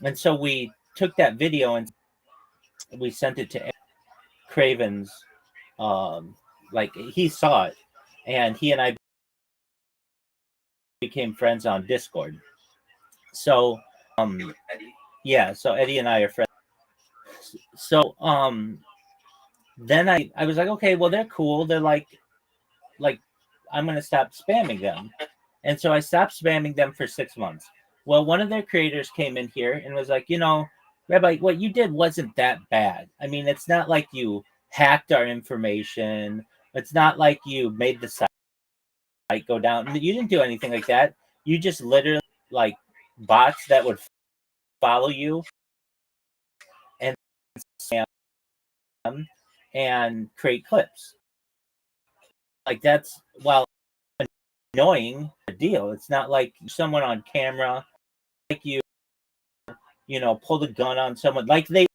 Speaker 16: And so we took that video and we sent it to Craven's. Like he saw it, and he and I became friends on Discord. So yeah, so Eddie and I are friends. So then I was like, okay, well they're cool. They're like I'm gonna stop spamming them. And so I stopped spamming them for 6 months. Well, one of their creators came in here and was like, Rabbi, what you did wasn't that bad. I mean, it's not like you hacked our information. It's not like you made the site go down. You didn't do anything like that. You just literally like bots that would follow you and spam and create clips. Like that's annoying deal. It's not like someone on camera, like pull the gun on someone. Like they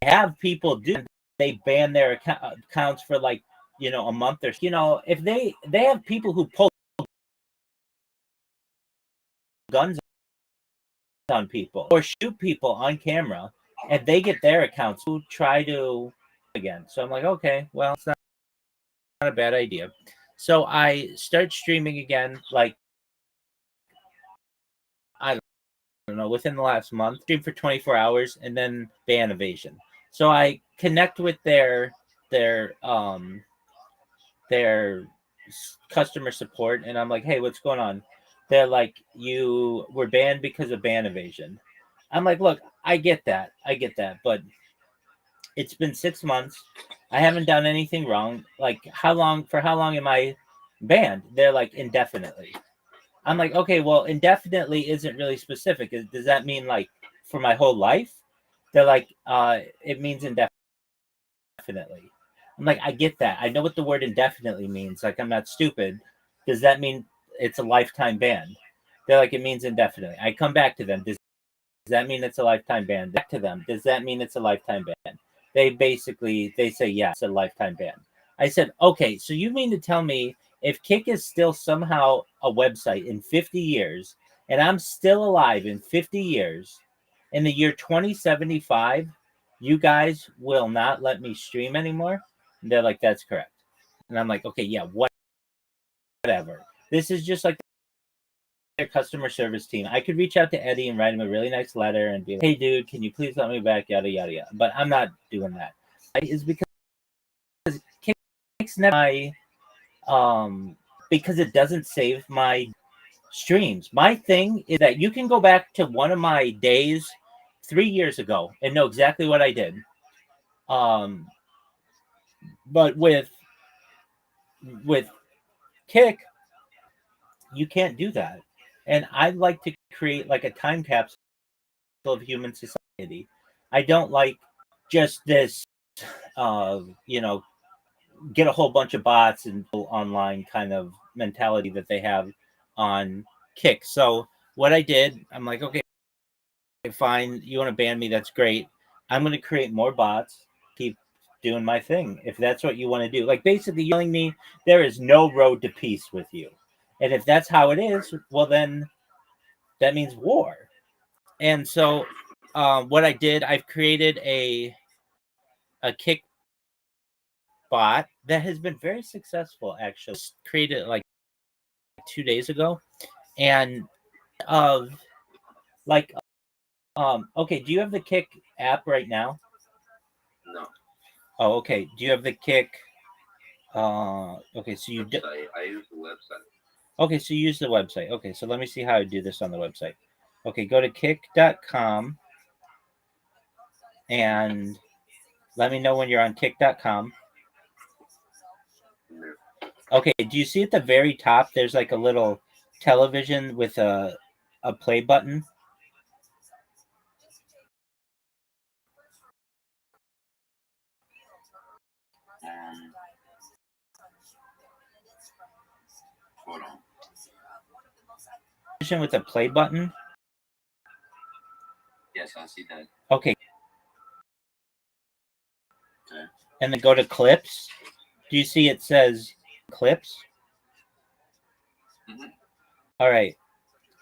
Speaker 16: have people do. They ban their accounts for like a month or if they have people who pull guns on people or shoot people on camera, and they get their accounts who try to again. So I'm like, okay, well, it's not a bad idea. So I start streaming again, like I don't know, within the last month, stream for 24 hours and then ban evasion. So I connect with their customer support, and I'm like, hey, what's going on? They're like, you were banned because of ban evasion. I'm like, look, I get that, but it's been 6 months. I haven't done anything wrong. Like, how long am I banned? They're like, indefinitely. I'm like, okay, well, indefinitely isn't really specific. Does that mean like for my whole life? They're like, it means indefinitely. I'm like, I get that. I know what the word indefinitely means. Like, I'm not stupid. Does that mean it's a lifetime ban? They're like, it means indefinitely. I come back to them. Does that mean it's a lifetime ban? Back to them. Does that mean it's a lifetime ban? They say, yeah, it's a lifetime ban. I said, okay, so you mean to tell me if Kick is still somehow a website in 50 years, and I'm still alive in 50 years, in the year 2075, you guys will not let me stream anymore? And they're like, that's correct. And I'm like, okay, yeah, whatever. This is just like their customer service team. I could reach out to Eddie and write him a really nice letter and be like, hey, dude, can you please let me back, yada, yada, yada. But I'm not doing that. It's because Kick's never because it doesn't save my streams. My thing is that you can go back to one of my days 3 years ago and know exactly what I did. But with Kick, you can't do that. And I'd like to create like a time capsule of human society. I don't like just this, get a whole bunch of bots and online kind of mentality that they have on Kick. So what I did, I'm like, okay, fine. You want to ban me? That's great. I'm going to create more bots, keep doing my thing. If that's what you want to do, like basically telling me there is no road to peace with you, and if that's how it is, well then that means war. And so, what I did, I've created a kick bot that has been very successful. Actually, just created it like 2 days ago, and of like okay, do you have the Kick app right now?
Speaker 17: No.
Speaker 16: Oh, okay. Do you have the Kick? Okay, so you do.
Speaker 17: I use the website.
Speaker 16: Okay, so you use the website. Okay, so let me see how I do this on the website. Okay, go to kick.com and let me know when you're on kick.com. Okay, do you see at the very top there's like a little television with a play button?
Speaker 17: Hold on.
Speaker 16: With a play button?
Speaker 17: Yes, I see that.
Speaker 16: Okay.
Speaker 17: Okay.
Speaker 16: And then go to clips. Do you see it says clips?
Speaker 17: Mm-hmm.
Speaker 16: All right.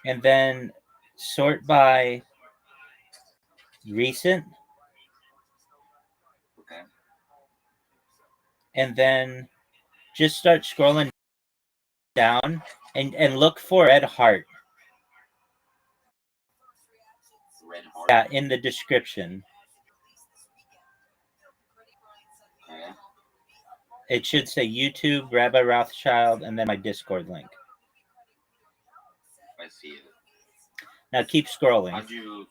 Speaker 16: And then sort by recent.
Speaker 17: Okay.
Speaker 16: And then just start scrolling down and look for Red Heart.
Speaker 17: Red Heart?
Speaker 16: Yeah, in the description.
Speaker 17: Okay.
Speaker 16: It should say YouTube, Rabbi Rothschild, and then my Discord link.
Speaker 17: I see it.
Speaker 16: Now keep scrolling.
Speaker 17: How'd you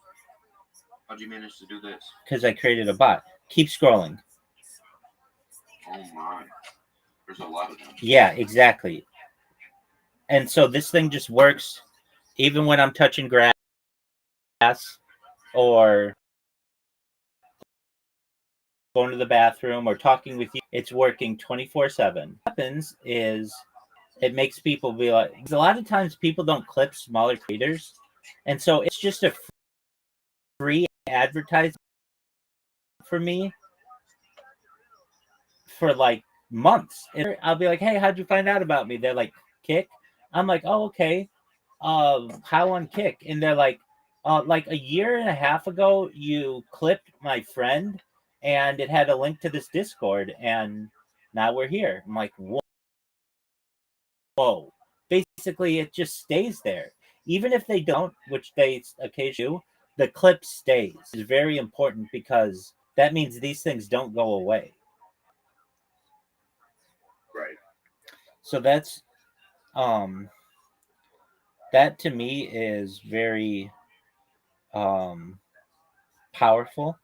Speaker 17: manage to do this?
Speaker 16: Because I created a bot. Keep scrolling.
Speaker 17: Oh my. There's a lot of them.
Speaker 16: Yeah, exactly. And so this thing just works even when I'm touching grass or going to the bathroom or talking with you. It's working 24/7. What happens is it makes people be like, a lot of times people don't clip smaller creators. And so it's just a free advertisement for me for like months. And I'll be like, hey, how'd you find out about me? They're like, Kick. I'm like, oh, okay. How on Kick? And they're like a year and a half ago, you clipped my friend and it had a link to this Discord and now we're here. I'm like, whoa. Basically, it just stays there. Even if they don't, which they occasionally do, the clip stays. It's very important because that means these things don't go away.
Speaker 17: Right.
Speaker 16: So that's that to me is very powerful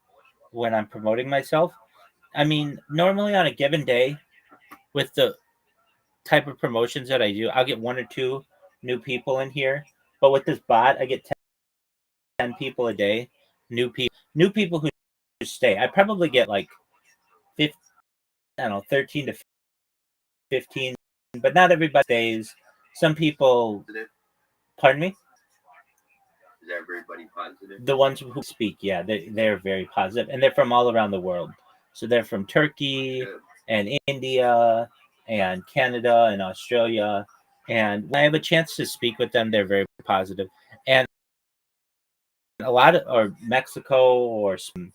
Speaker 16: when I'm promoting myself. I mean, normally on a given day with the type of promotions that I do, I'll get 1 or 2 new people in here. But with this bot, I get 10 people a day, new people who stay. I probably get like 15, I don't know, 13 to 15, but not everybody stays. Some people, pardon me?
Speaker 17: Is everybody positive?
Speaker 16: The ones who speak, yeah, they're very positive, and they're from all around the world. So they're from Turkey and India and Canada and Australia. And when I have a chance to speak with them, they're very positive. And a lot of, or Mexico or some,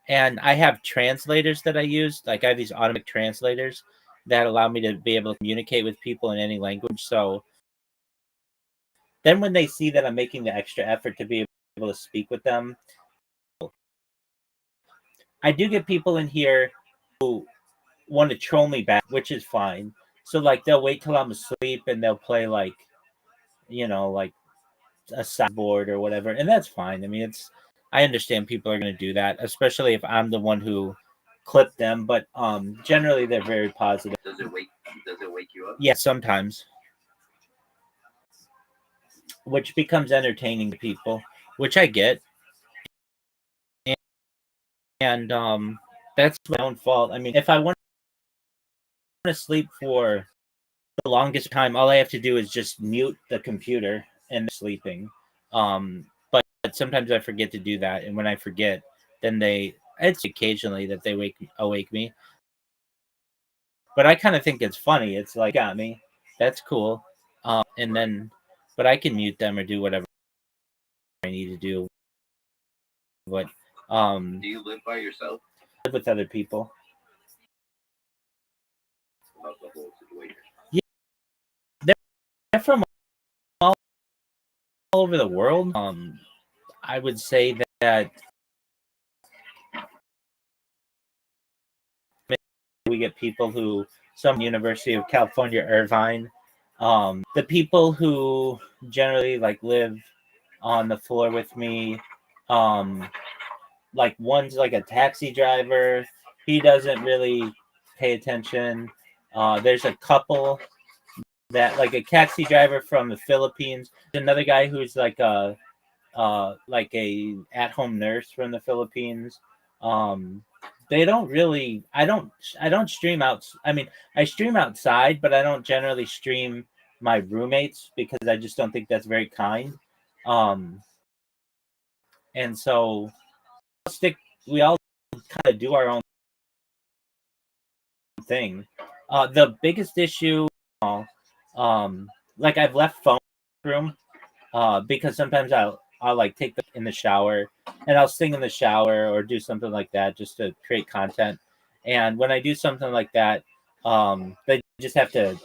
Speaker 16: and I have translators that I use. Like I have these automatic translators that allow me to be able to communicate with people in any language. So then when they see that I'm making the extra effort to be able to speak with them, I do get people in here who want to troll me back, which is fine. So like they'll wait till I'm asleep and they'll play like, like a sideboard or whatever, and that's fine. I mean, I understand people are going to do that, especially if I'm the one who clipped them. But generally they're very positive.
Speaker 17: Does it wake you up?
Speaker 16: Yeah, sometimes, which becomes entertaining to people, which I get, and that's my own fault. I mean, if I want to sleep for the longest time, all I have to do is just mute the computer and sleeping. But sometimes I forget to do that, and when I forget, then it's occasionally that they awake me. but I kind of think it's funny. It's like, got me. That's cool. And then, but I can mute them or do whatever I need to do. But
Speaker 17: Do you live by yourself?
Speaker 16: live with other people.
Speaker 17: About the whole situation.
Speaker 16: Yeah, they're from all over the world. I would say that we get people who, some University of California, Irvine. The people who generally like live on the floor with me, like one's like a taxi driver. He doesn't really pay attention. There's a couple that like a taxi driver from the Philippines. Another guy who's like a at-home nurse from the Philippines. They don't really. I don't stream out. I mean, I stream outside, but I don't generally stream my roommates because I just don't think that's very kind. And so we all kind of do our own thing. The biggest issue, like I've left phone room, because sometimes I'll like take them in the shower and I'll sing in the shower or do something like that just to create content. And when I do something like that, they just have to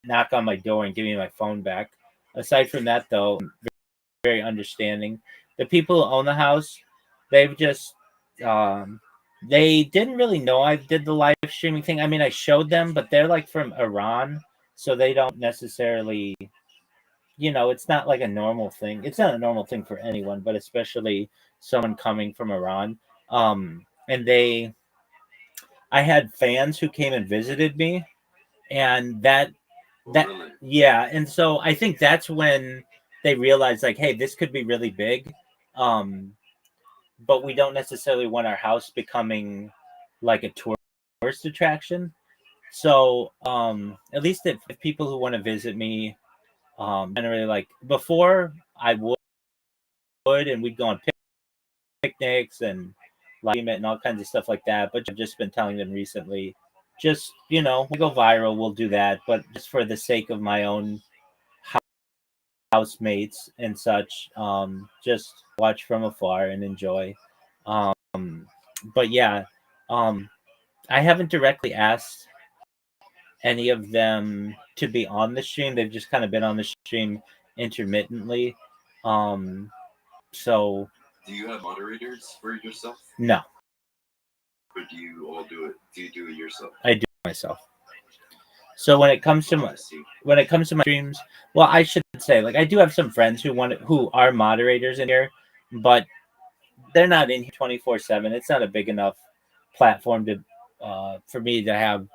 Speaker 16: knock on my door and give me my phone back. Aside from that, though, very understanding. The people who own the house, they've just they didn't really know I did the live streaming thing. I mean, I showed them, but they're like from Iran, so they don't necessarily, it's not like a normal thing. It's not a normal thing for anyone, but especially someone coming from Iran. And I had fans who came and visited me, and yeah, and so I think that's when they realized like, hey, this could be really big. But we don't necessarily want our house becoming like a tourist attraction. So at least if people who want to visit me, generally like before I would, and we'd go on picnics and like and all kinds of stuff like that. But I've just been telling them recently, just we go viral, we'll do that, but just for the sake of my own housemates and such, just watch from afar and enjoy. But yeah, I haven't directly asked any of them to be on the stream. They've just kind of been on the stream intermittently. So
Speaker 17: Do you have moderators for yourself?
Speaker 16: No.
Speaker 17: Or do you all do it? Do you do it yourself?
Speaker 16: I do it myself. So when it comes to my streams, well, I should say like I do have some friends who are moderators in here, but they're not in here 24/7. It's not a big enough platform to for me to have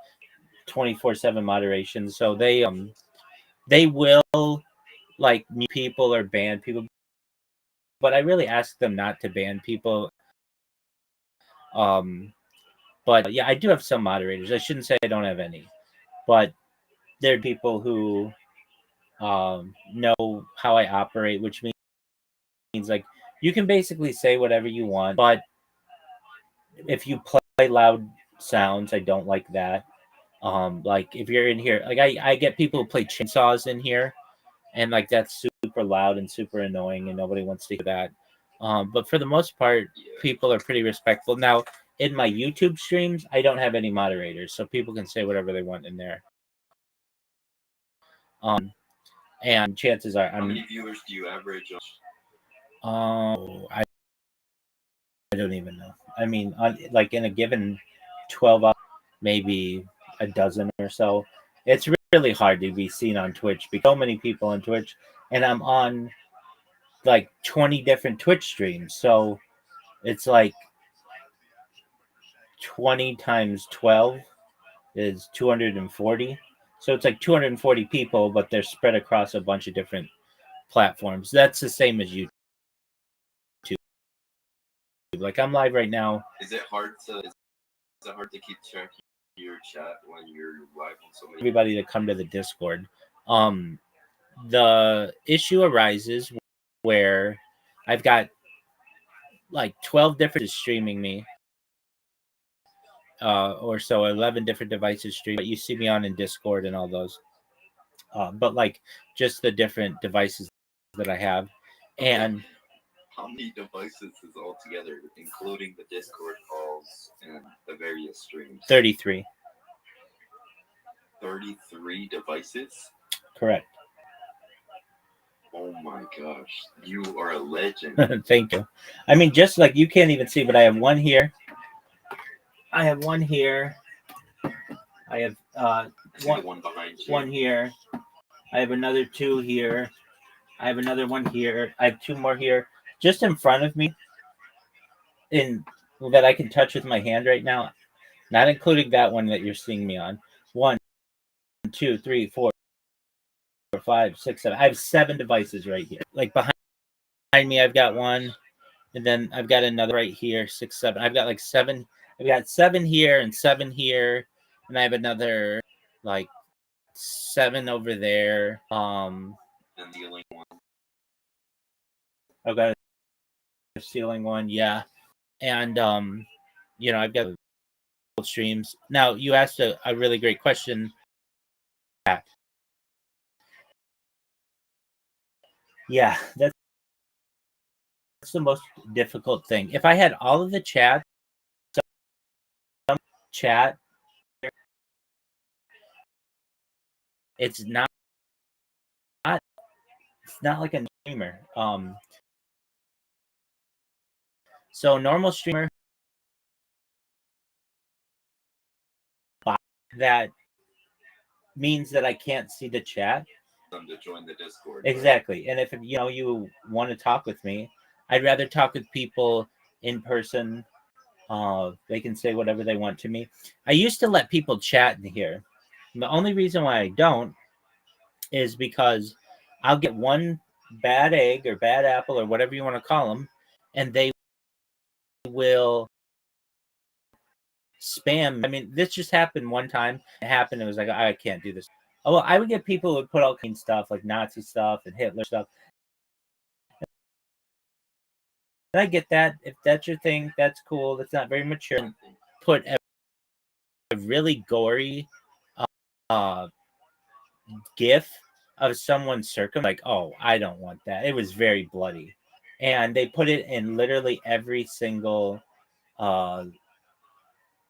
Speaker 16: 24/7 moderation. So they will like mute people or ban people, but I really ask them not to ban people. But yeah, I do have some moderators. I shouldn't say I don't have any, but there are people who know how I operate, which means like you can basically say whatever you want, but if you play loud sounds, I don't like that. Like if you're in here, like I get people who play chainsaws in here, and like that's super loud and super annoying, and nobody wants to hear that. But for the most part, people are pretty respectful. Now, in my YouTube streams, I don't have any moderators, so people can say whatever they want in there. And chances are,
Speaker 17: how many viewers do you average?
Speaker 16: I don't even know. I mean, like in a given 12 hours, maybe a dozen or so. It's really hard to be seen on Twitch because so many people on Twitch, and I'm on like 20 different Twitch streams. So it's like 20 times 12 is 240. So it's like 240 people, but they're spread across a bunch of different platforms. That's the same as YouTube. Like I'm live right now.
Speaker 17: Is it hard to keep track of your chat when you're live on so many?
Speaker 16: Everybody to come to the Discord. The issue arises where I've got like 12 different streaming me, or so, 11 different devices stream. But you see me on in Discord and all those. But like just the different devices that I have, and
Speaker 17: how many devices is all together, including the Discord calls and the various streams?
Speaker 16: 33.
Speaker 17: 33 devices?
Speaker 16: Correct.
Speaker 17: Oh my gosh, you are a legend.
Speaker 16: Thank you. I mean, just like you can't even see, but I have one here. I have one here. I have
Speaker 17: one behind you.
Speaker 16: One here. I have another two here. I have another one here. I have two more here, just in front of me, in that I can touch with my hand right now, not including that one that you're seeing me on. 1, 2, 3, 4, 5, 6, 7. I have 7 devices right here. Like behind me, I've got one, and then I've got another right here. 6, 7. I've got like 7. I've got 7 here and 7 here, and I have another like 7 over there.
Speaker 17: And the only one.
Speaker 16: I've got a ceiling one, yeah, and I've got streams. Now you asked a really great question. Yeah, that's the most difficult thing. If I had all of the chat, it's not like a streamer. So normal streamer, that means that I can't see the chat.
Speaker 17: Them to join the Discord.
Speaker 16: Exactly. And if you want to talk with me, I'd rather talk with people in person. They can say whatever they want to me. I used to let people chat in here. And the only reason why I don't is because I'll get one bad egg or bad apple or whatever you want to call them, and they will spam. I mean, this just happened one time. It happened. It was like, I can't do this. Oh, well, I would get people who would put all kinds of stuff, like Nazi stuff and Hitler stuff. And I get that. If that's your thing, that's cool. That's not very mature. Put a really gory GIF of someone like, oh, I don't want that. It was very bloody. And they put it in literally every single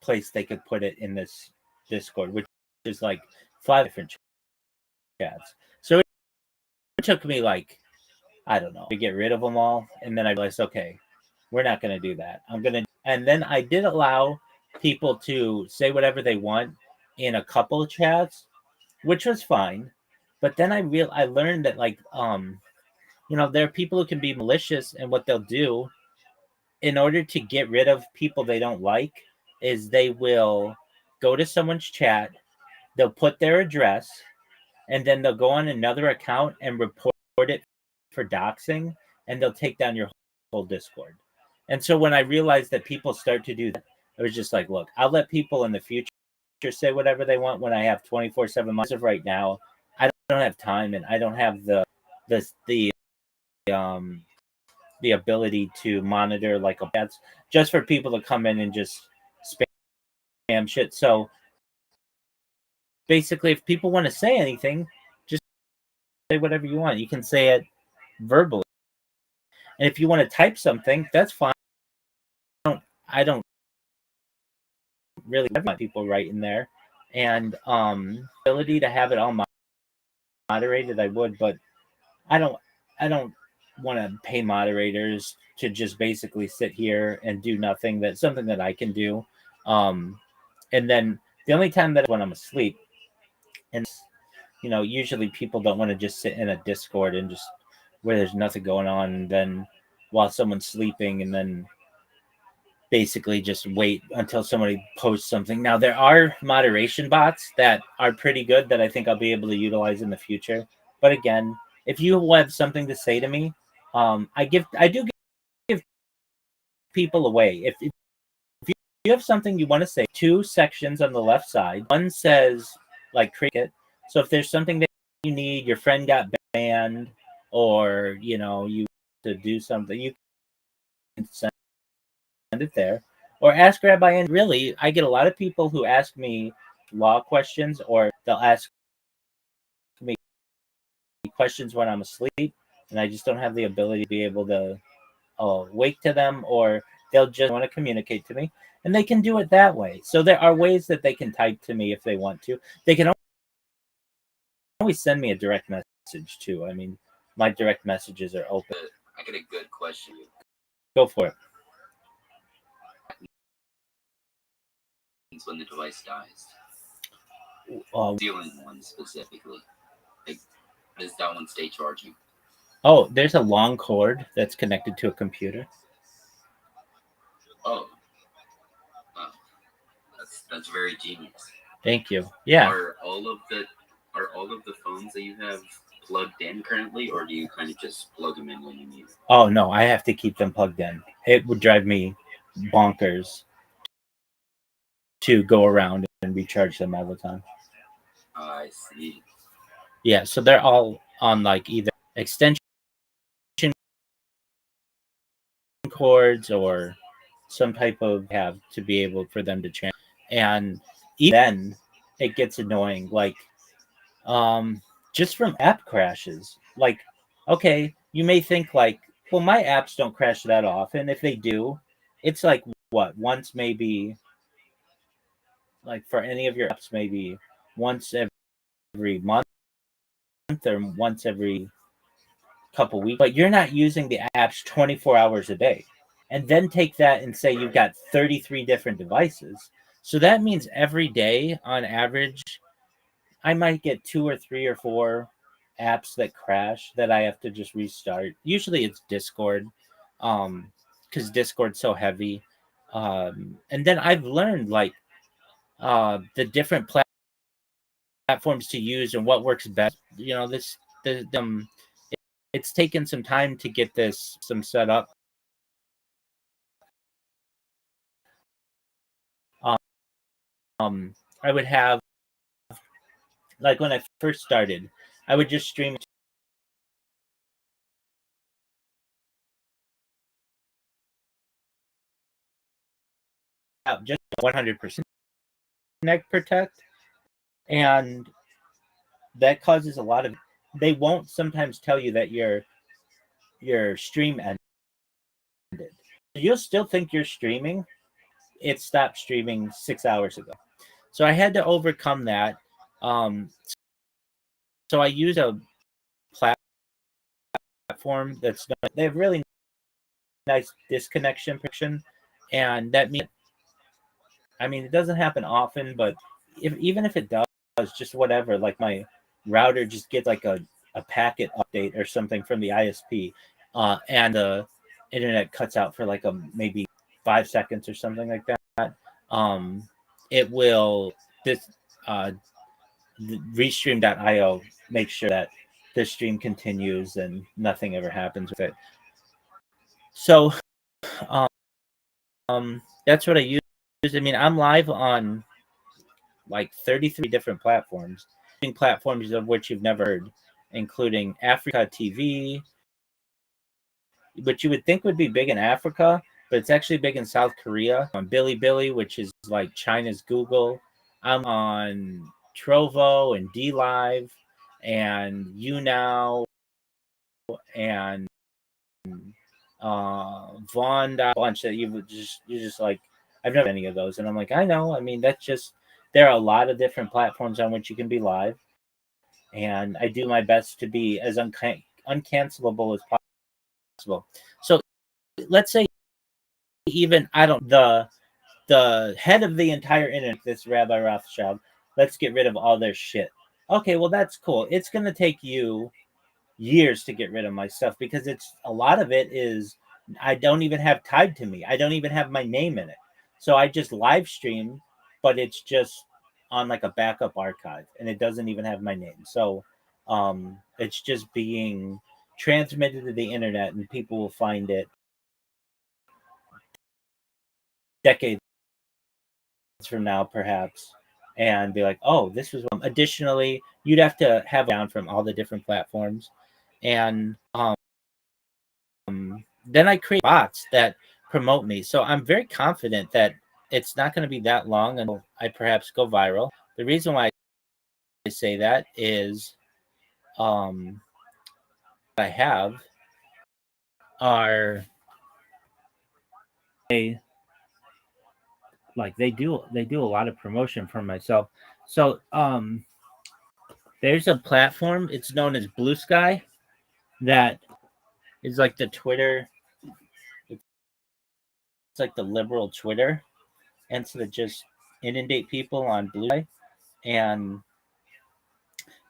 Speaker 16: place they could put it in this Discord, which is like 5 different chats. So it took me like, I don't know, to get rid of them all. And then I realized, okay, we're not going to do that. And then I did allow people to say whatever they want in a couple of chats, which was fine. But then I learned that there are people who can be malicious, and what they'll do in order to get rid of people they don't like is they will go to someone's chat, they'll put their address, and then they'll go on another account and report it for doxing, and they'll take down your whole Discord. And so when I realized that people start to do that, I was just like, look, I'll let people in the future say whatever they want when I have 24/7 months. Of right now, I don't have time, and I don't have the ability to monitor like a that's just for people to come in and just spam shit. So basically, if people want to say anything, just say whatever you want. You can say it verbally, and if you want to type something, that's fine. I don't really have people right in there, and ability to have it all moderated, I would, but I don't want to pay moderators to just basically sit here and do nothing. That's something that I can do. And then the only time that when I'm asleep, and usually people don't want to just sit in a Discord and just where there's nothing going on, and then while someone's sleeping, and then basically just wait until somebody posts something. Now there are moderation bots that are pretty good that I think I'll be able to utilize in the future. But again, if you have something to say to me, I do give people away. If you have something you want to say, 2 sections on the left side. One says like cricket. So if there's something that you need, your friend got banned, or you to do something, you can send it there. or ask Rabbi. And really, I get a lot of people who ask me law questions, or they'll ask me questions when I'm asleep, and I just don't have the ability to be able to wake to them, or they'll just want to communicate to me, and they can do it that way. So there are ways that they can type to me if they want to. They can always send me a direct message too. I mean, my direct messages are open.
Speaker 17: I got a good question.
Speaker 16: Go for it.
Speaker 17: When the device dies, stealing one specifically, like, does that one stay charging?
Speaker 16: Oh, there's a long cord that's connected to a computer.
Speaker 17: Oh, that's very genius.
Speaker 16: Thank you. Yeah.
Speaker 17: Are all of the phones that you have plugged in currently, or do you kind of just plug them in when you need it?
Speaker 16: Oh no, I have to keep them plugged in. It would drive me bonkers to go around and recharge them all the time.
Speaker 17: I see.
Speaker 16: Yeah, so they're all on like either extension cords or some type of have to be able for them to change. And even then it gets annoying, like just from app crashes. Like, okay, you may think like, well, my apps don't crash that often. If they do, it's like what, once, maybe, like for any of your apps, maybe once every month or once every couple weeks. But you're not using the apps 24 hours a day. And then take that and say you've got 33 different devices. So that means every day on average, I might get 2 or 3 or 4 apps that crash that I have to just restart. Usually it's Discord, because Discord's so heavy. And then I've learned like the different platforms to use and what works best. You know, it's taken some time to get this some set up. I would have, like when I first started, I would just stream out just 100% neck protect, and that causes a lot of. They won't sometimes tell you that your stream ended. You'll still think you're streaming. It stopped streaming 6 hours ago. So I had to overcome that. So I use a platform they have really nice disconnection protection, and that means, I mean, it doesn't happen often, but even if it does, just whatever, like my router just gets like a packet update or something from the ISP, and the internet cuts out for like maybe 5 seconds or something like that. It will Restream.io makes sure that the stream continues and nothing ever happens with it. So that's what I use. I mean, I'm live on like 33 different platforms of which you've never heard, including Africa TV, which you would think would be big in Africa, but it's actually big in South Korea. On Bilibili, which is like China's Google. I'm on Trovo and DLive and YouNow and Vaughn, a bunch that you're just like, I've never any of those, and I'm like, I know. I mean, that's just, there are a lot of different platforms on which you can be live, and I do my best to be as uncancelable as possible. So let's say even the head of the entire internet, this Rabbi Rothschild, let's get rid of all their shit. Okay, well that's cool. It's gonna take you years to get rid of my stuff because it's a lot of it is I don't even have tied to me. I don't even have my name in it. So I just live stream, but it's just on like a backup archive and it doesn't even have my name. So it's just being transmitted to the internet and people will find it decades from now perhaps and be like, oh, this was one. Additionally, you'd have to have down from all the different platforms. And then I create bots that promote me. So I'm very confident that it's not going to be that long until I perhaps go viral. The reason why I say that is I have are they do a lot of promotion for myself. So there's a platform, it's known as Blue Sky, that is like the Twitter, it's like the liberal Twitter, and so that just inundate people on Blue Sky, and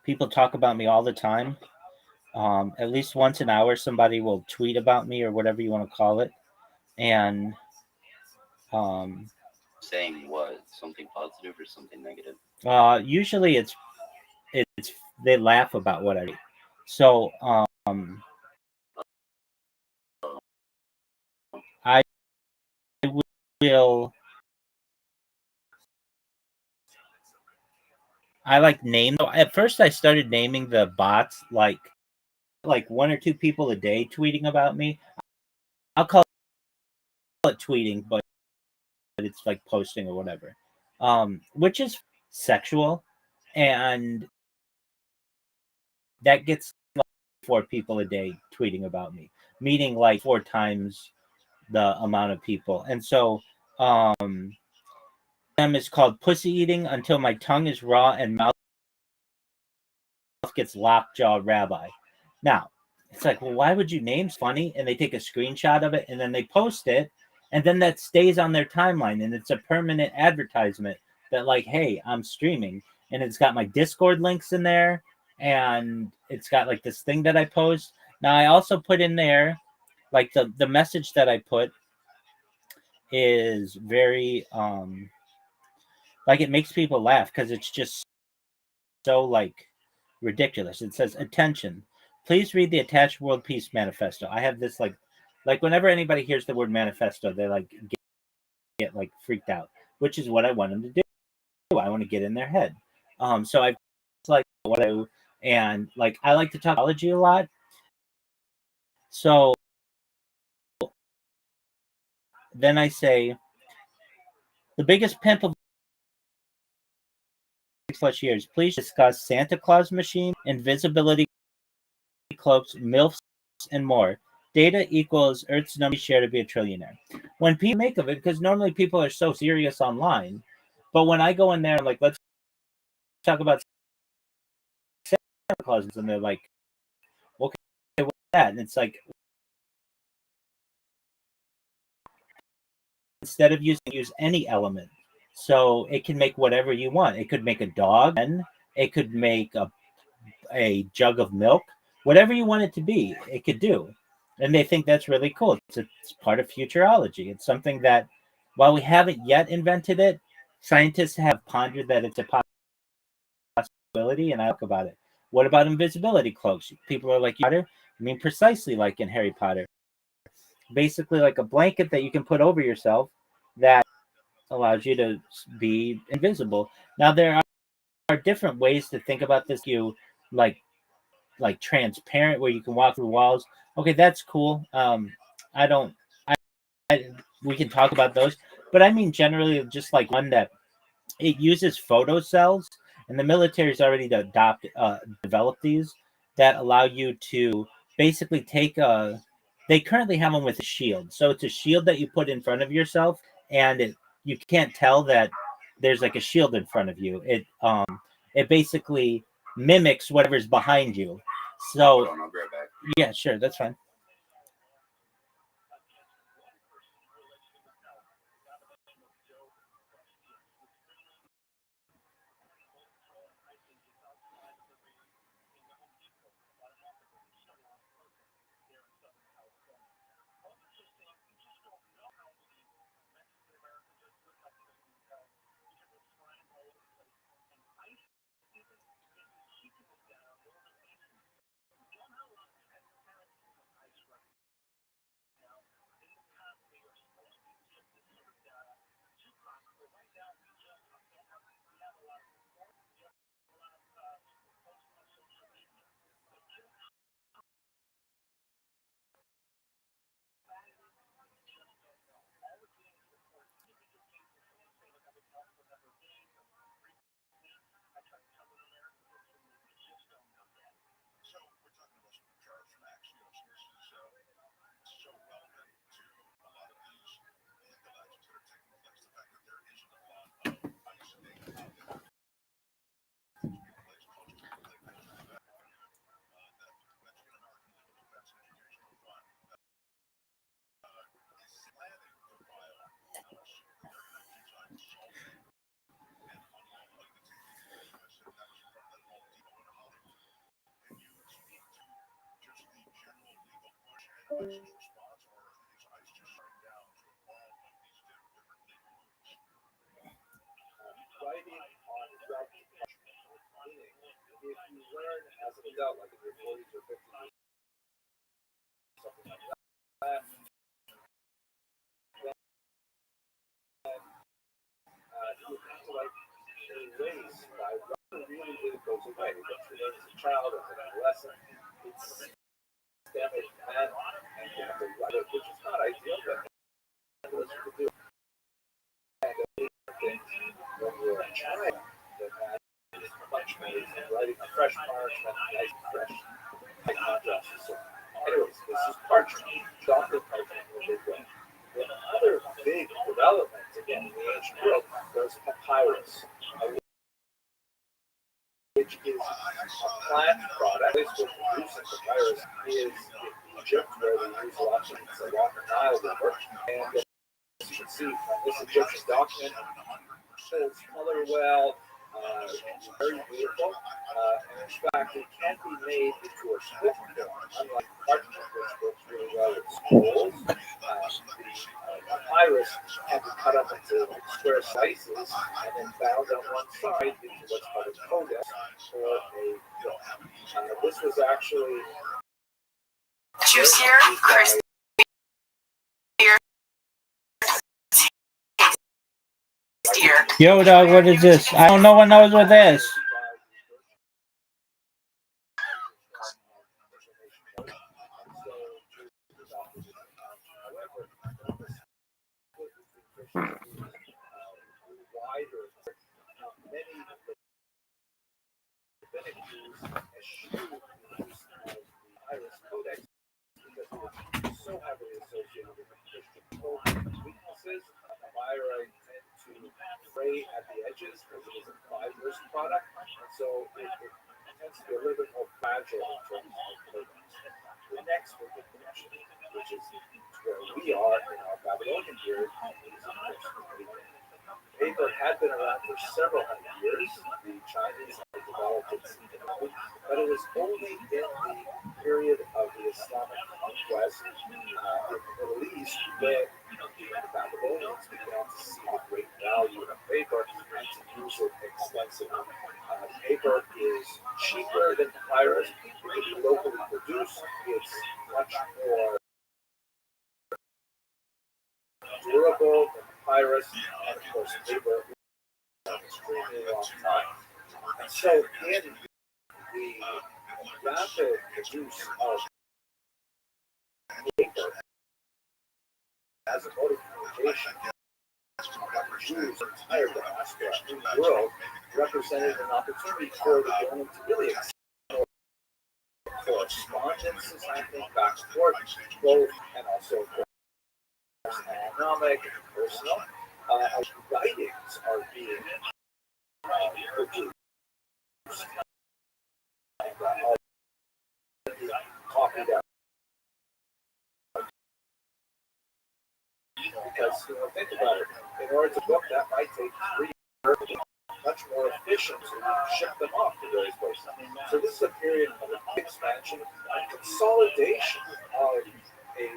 Speaker 16: people talk about me all the time. At least once an hour, somebody will tweet about me or whatever you want to call it, and
Speaker 2: Saying what? Something positive or something negative?
Speaker 16: usually it's they laugh about what I do. So I will I like name. So at first, I started naming the bots like one or two people a day tweeting about me. I'll call it tweeting, but it's like posting or whatever, which is sexual, and that gets like 4 people a day tweeting about me, meaning like 4 times the amount of people. And so them is called pussy eating until my tongue is raw and mouth gets lockjaw rabbi. Now it's like, well, why would you name funny? And they take a screenshot of it and then they post it, and then that stays on their timeline, and it's a permanent advertisement that like, hey, I'm streaming, and it's got my Discord links in there, and it's got like this thing that I post. Now I also put in there like the message that I put is very like it makes people laugh because it's just so like ridiculous. It says, attention, please read the attached World Peace Manifesto. I have this like whenever anybody hears the word manifesto, they like get like freaked out, which is what I want them to do. I want to get in their head. So I like what I and like I like to talk technology a lot. So then I say the biggest pimp of plus years, please discuss Santa Claus machine, invisibility cloaks, MILFs, and more. Data equals Earth's number share to be a trillionaire. When people make of it, because normally people are so serious online, but when I go in there, like, let's talk about Santa Claus, and they're like, okay, what's that? And it's like, instead of use any element. So it can make whatever you want. It could make a dog, and it could make a jug of milk, whatever you want it to be, it could do. And they think that's really cool. It's part of futurology. It's something that, while we haven't yet invented it, scientists have pondered that it's a possibility, and I talk about it. What about invisibility cloaks? People are like, Potter? I mean, precisely like in Harry Potter. Basically, like a blanket that you can put over yourself that allows you to be invisible. Now, there are different ways to think about this. You like transparent where you can walk through walls. Okay, that's cool. I don't. We can talk about those, but I mean generally just like one that it uses photocells, and the military's already developed these that allow you to basically take a. They currently have them with a shield, so it's a shield that you put in front of yourself, and you can't tell that there's like a shield in front of you. It basically mimics whatever's behind you. So
Speaker 2: Hold on, I'll be right back.
Speaker 16: yeah, sure, that's fine.
Speaker 5: Writing on wrapped parchment, meaning if you learn as an adult, like in your 40s or 50s, something like that, then you have to like erase by writing really goes away. Once you learn as a child or an adolescent, it's systemic and you have to write it, which is not ideal, but that's what you can do. And when you're a child, that has much made writing a fresh parchment, nice fresh contrast. So, anyways, this is parchment, chocolate parchment in a big way. The other big development, again, in the ancient world was papyrus, which is a plant product. The place where producing papyrus is in Egypt, where they use lots of the Nile River. And as you can see from this Egyptian document, holds color well, very beautiful, and in fact, it can be made into a square form, unlike parchment, which works really well with scrolls. The papyrus can be cut up into square slices and then bound on one side into what's called a codex or a book. This was actually
Speaker 8: juicier, crispier.
Speaker 16: Yo, dog, what is this? I don't know what knows what this.
Speaker 5: So heavily associated with Christian weaknesses. Papyri tend to fray at the edges because it is a fibrous product, and so it tends to be a little bit more fragile in terms of coatings. The next book of mention, which is where we are in our Babylonian period, is of course paper. Paper had been around for several hundred years. The Chinese had developed it significantly, but it was only in the period of the Islamic conquest in the Middle East when the Babylonians began to see the great value of paper and to use it extensively. Paper is cheaper than papyrus. It can be locally produced. It's much more durable than papyrus, and of course, paper an extremely long time. And so in the rapid use of paper as a mode of communication, Jews, the entire diaspora in the world, represented an opportunity for the government to really explore correspondence is happening back and forth, both and also economic and personal. Writings are being produced and copied out. Because, think about it, in order to book that might take 3 years, much more efficient to ship them off to various places. So this is a period of expansion and consolidation of a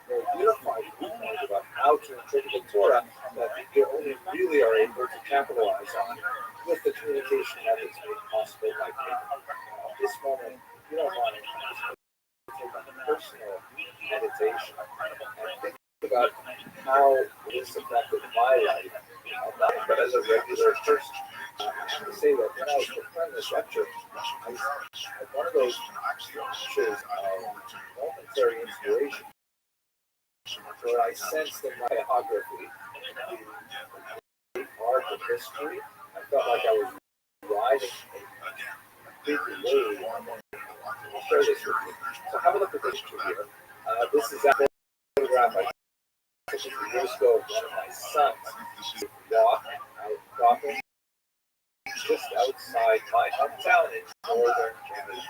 Speaker 5: more unified viewpoint about how to interpret the Torah that you only really are able to capitalize on with the communication methods made possible by paper. At this moment, you don't want to take on personal meditation and think about how this affected my life, not but as a regular person. I have to say that when I was preparing this lecture, I had one of those flashes of momentary inspiration where I sensed in my biography the arc of history. I felt like I was riding a big wave. I'll share this with you. So have a look at this picture here. This is a photograph I took years ago of one of my sons walking out cropping just outside my hometown in northern Canada.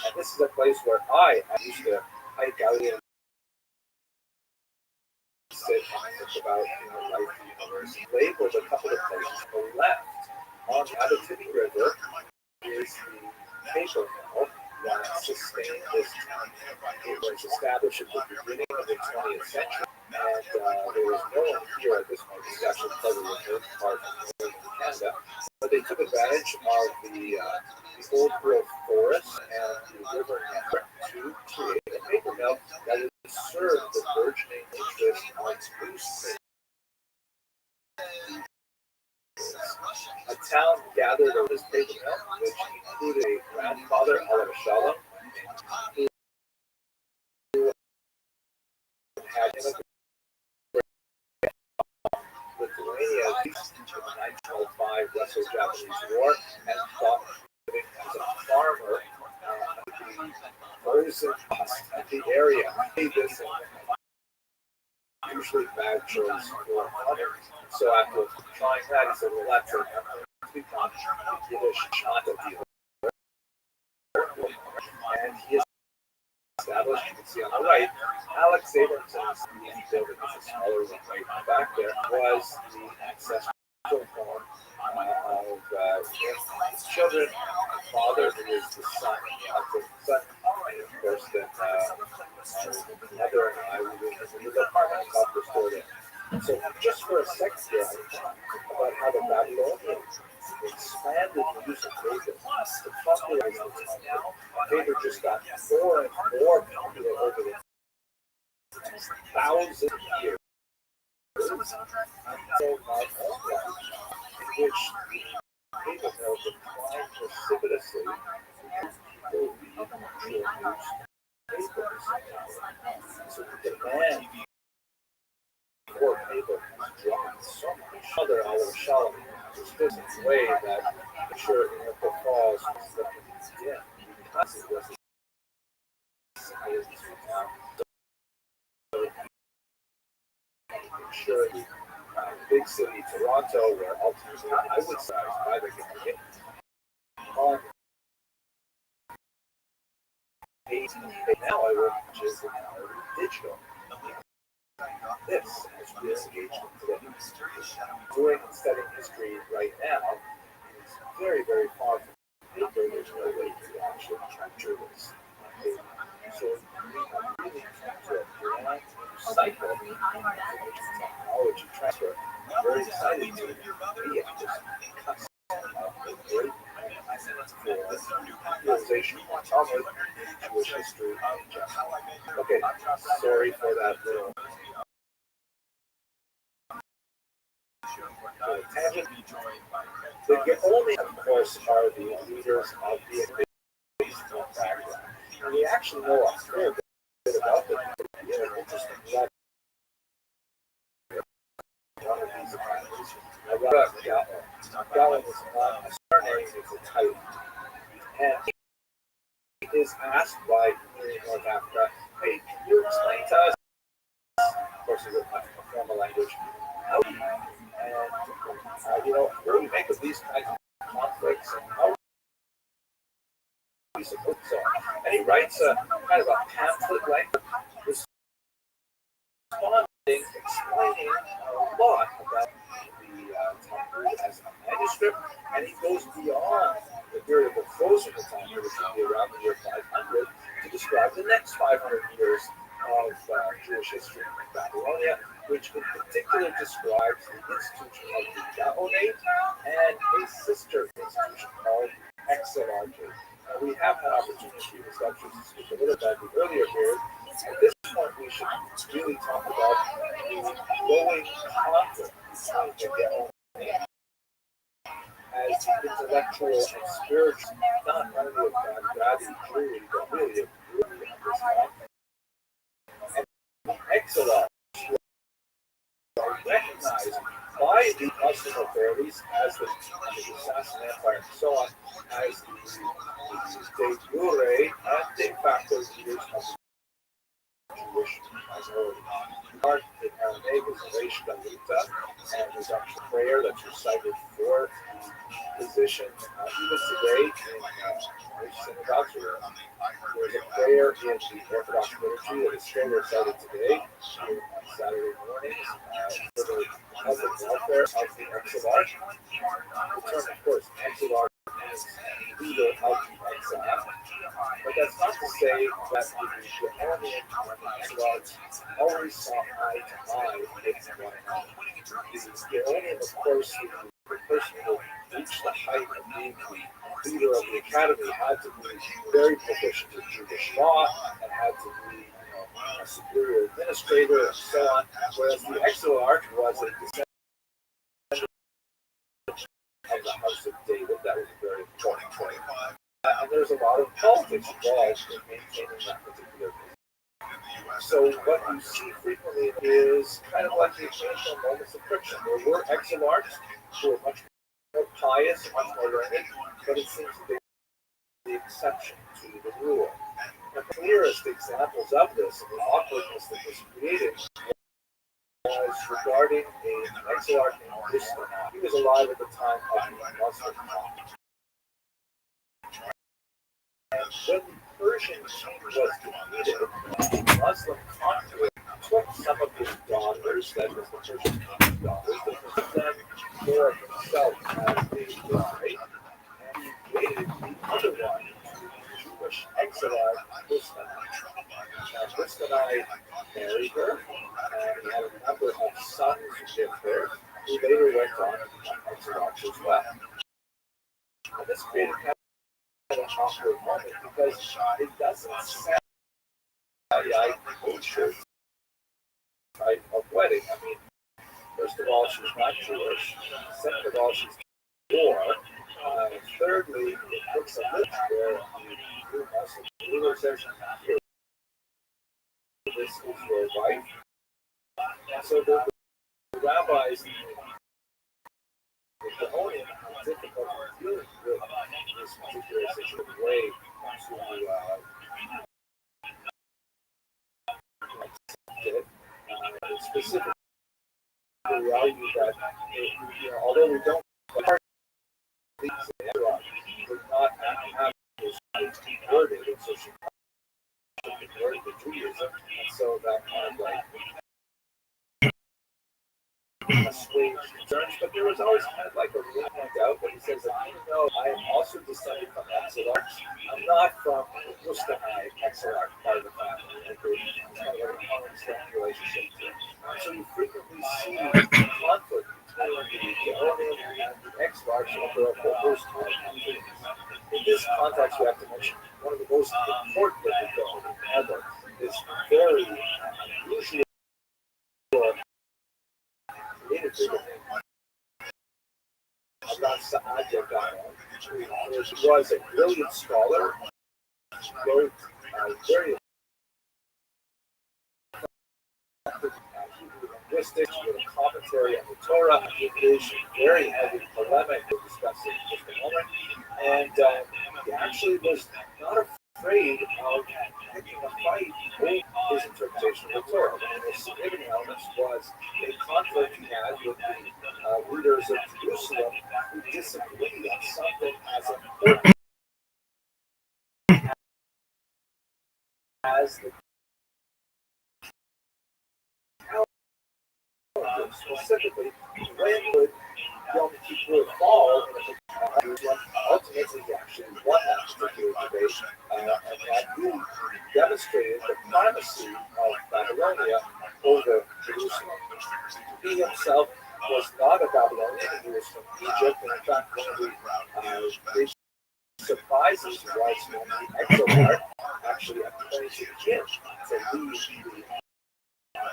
Speaker 5: And this is a place where I used to hike out in, sit and think about life at the university. Labeled a couple of places to the left. On the Abitibi River is the paper mill, that sustained this town. It was established at the beginning of the 20th century, and there was no one here at this point. This is actually part of the north part of northern Canada, but they took advantage of the old growth forest and the river network to create a paper mill that would serve the burgeoning interest on newspapers. A town gathered over this paper mill, which included a grandfather, Rabbi Rothschild, who had immigrated from Lithuania in the 1905 Russo-Japanese War and fought living as a farmer in the frozen of the area. He made this usually bad choice for money. So after trying that, he said, well, that's it. Become Yiddish shot of the and he established, you can see on the right, Alex Abramson's building, is a smaller one right back there, was the ancestral home of children, father, who is the son, and of course, then mother and I were in the apartment called Restored In. So just for a second here, I talk about how the Babylonians expanded the use of paper to popularize the town. Paper just got more and more popular over the thousands of years. So my own life, in which the paper mill declined precipitously, people read actual newspapers. So the demand for paper has dropped so much. Other Oliver Shalom was this way that I'm sure America Falls was looking in because it was sure the big city Toronto, where ultimately I would say by the government on now I work which is digital. This is real engagement today. Doing and studying history right now is very, very far from paper. There's no way to actually capture this. So we have really come to a grand cycle of technology transfer. I'm very excited to be at this cusp of a great for realization of Talmud, Jewish history, and general. Okay, sorry for that little tangent. The only, of course, are the leaders of the Facebook background. And we actually know a fair bit about them. Interesting. One of these accounts, Gallon is not a surname, it's a title. And he is asked by North Africa, hey, can you explain to us, of course, it's a formal language, how do you, and, what do you make of these kinds of conflicts and how we support so on? And he writes a kind of a pamphlet language responding, explaining a lot about the Talmud as a manuscript, and he goes beyond the period of frozen Talmud, which would be around the year 500, to describe the next 500 years of Jewish history in Babylonia, which in particular describes the institution of the Gaonate and a sister institution called Exelarchy. We have had opportunity in this lecture to speak a little about the earlier period. At this point, we should really talk about the growing conflict between the Gaonate as the intellectual and spiritual, not only of Baghdadi Jewry, but really of Jewry at this time. And the Exelarchy are recognized by the Muslim authorities as the Sassanid Empire and so on as the de jure and de facto leaders of the Jewish minority. Part in Aramaic is Reish Galita, and there's actually a prayer that's recited for the position even today in most synagogues. There's a prayer in the Orthodox liturgy that is still recited today on Saturday mornings for the health and welfare of the Exelarch. The term, of course, Exelarch means leader of the exile. But that's not to say that the Arabian and the Exodus always saw eye to eye with one another. The Arabian, of course, the person who reached the height of being the leader of the academy had to be very proficient in Jewish law and had to be a superior administrator and so on, whereas the Exarch was a descendant of the House of David. That was very important. And there's a lot of politics involved in maintaining that particular position. So what you see frequently is kind of like the occasional moments of friction. There were Exarchs who were much more pious, much more learned, but it seems to be the exception to the rule. The clearest examples of this and the awkwardness that was created was regarding an exarch named Muslim. He was alive at the time of the Muslim conquest. When the Persian king was defeated, the Muslim conqueror took some of his daughters, that was the Persian king's daughters, and put them for himself as a bride, and he created the other one, Jewish exile, Muslimite. Now, Muslimite married her, and he had a number of sons with her, who later went on to become exiles as well. And this created kind of an awkward moment because it doesn't sound like kosher type of wedding. I mean, first of all, she's not Jewish. Second of all, she's poor. Thirdly, it looks a little where the Muslim ruler says, this is your wife. And so the rabbis, the Gaonian, had difficulty dealing with this particular situation way to specifically argue that although we don't these would not have this converted, and so she converted to Judaism, and so that kind of like assuaged concerns, but there was always kind of like a little doubt that he says that even though I am also descended from Exarch, I'm not from Muslimite Exarch part of the family, and there's kind of like a long-standing relationship there. So you frequently see conflict between the Gaonian and the Exarch over a whole host of activities. In this context, we have to mention one of the most important of the Gaonian ever is very unusual creative figure about Saadia Gaon, who was a brilliant scholar, wrote very linguistics with a commentary on the Torah, engaged in very heavy polemic we'll discuss in just a moment, and he actually was not afraid of picking a fight over his interpretation of the Torah. One of the most significant elements was a conflict he had with the leaders of Jerusalem who disagreed on something as important as the calendar, specifically when would Yom Kippur fall. Ultimately, he actually won that particular debate, and he demonstrated the primacy of Babylonia over Jerusalem. He himself was not a Babylonian, he was from Egypt, and in fact, one of the big surprises was when the Exarch actually appointed him to lead the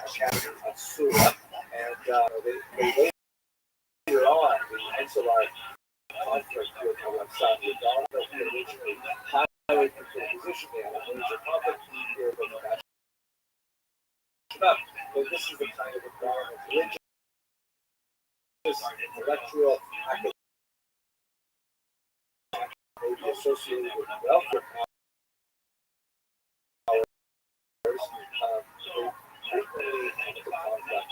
Speaker 5: Academy of Surah, and they later on, the Exarch conflict with Alexander Donald, he originally highly controlled position, they had a major conflict here, but that up. But this is the kind of environment, religious, intellectual, academic, maybe associated with welfare powers, they frequently have the contact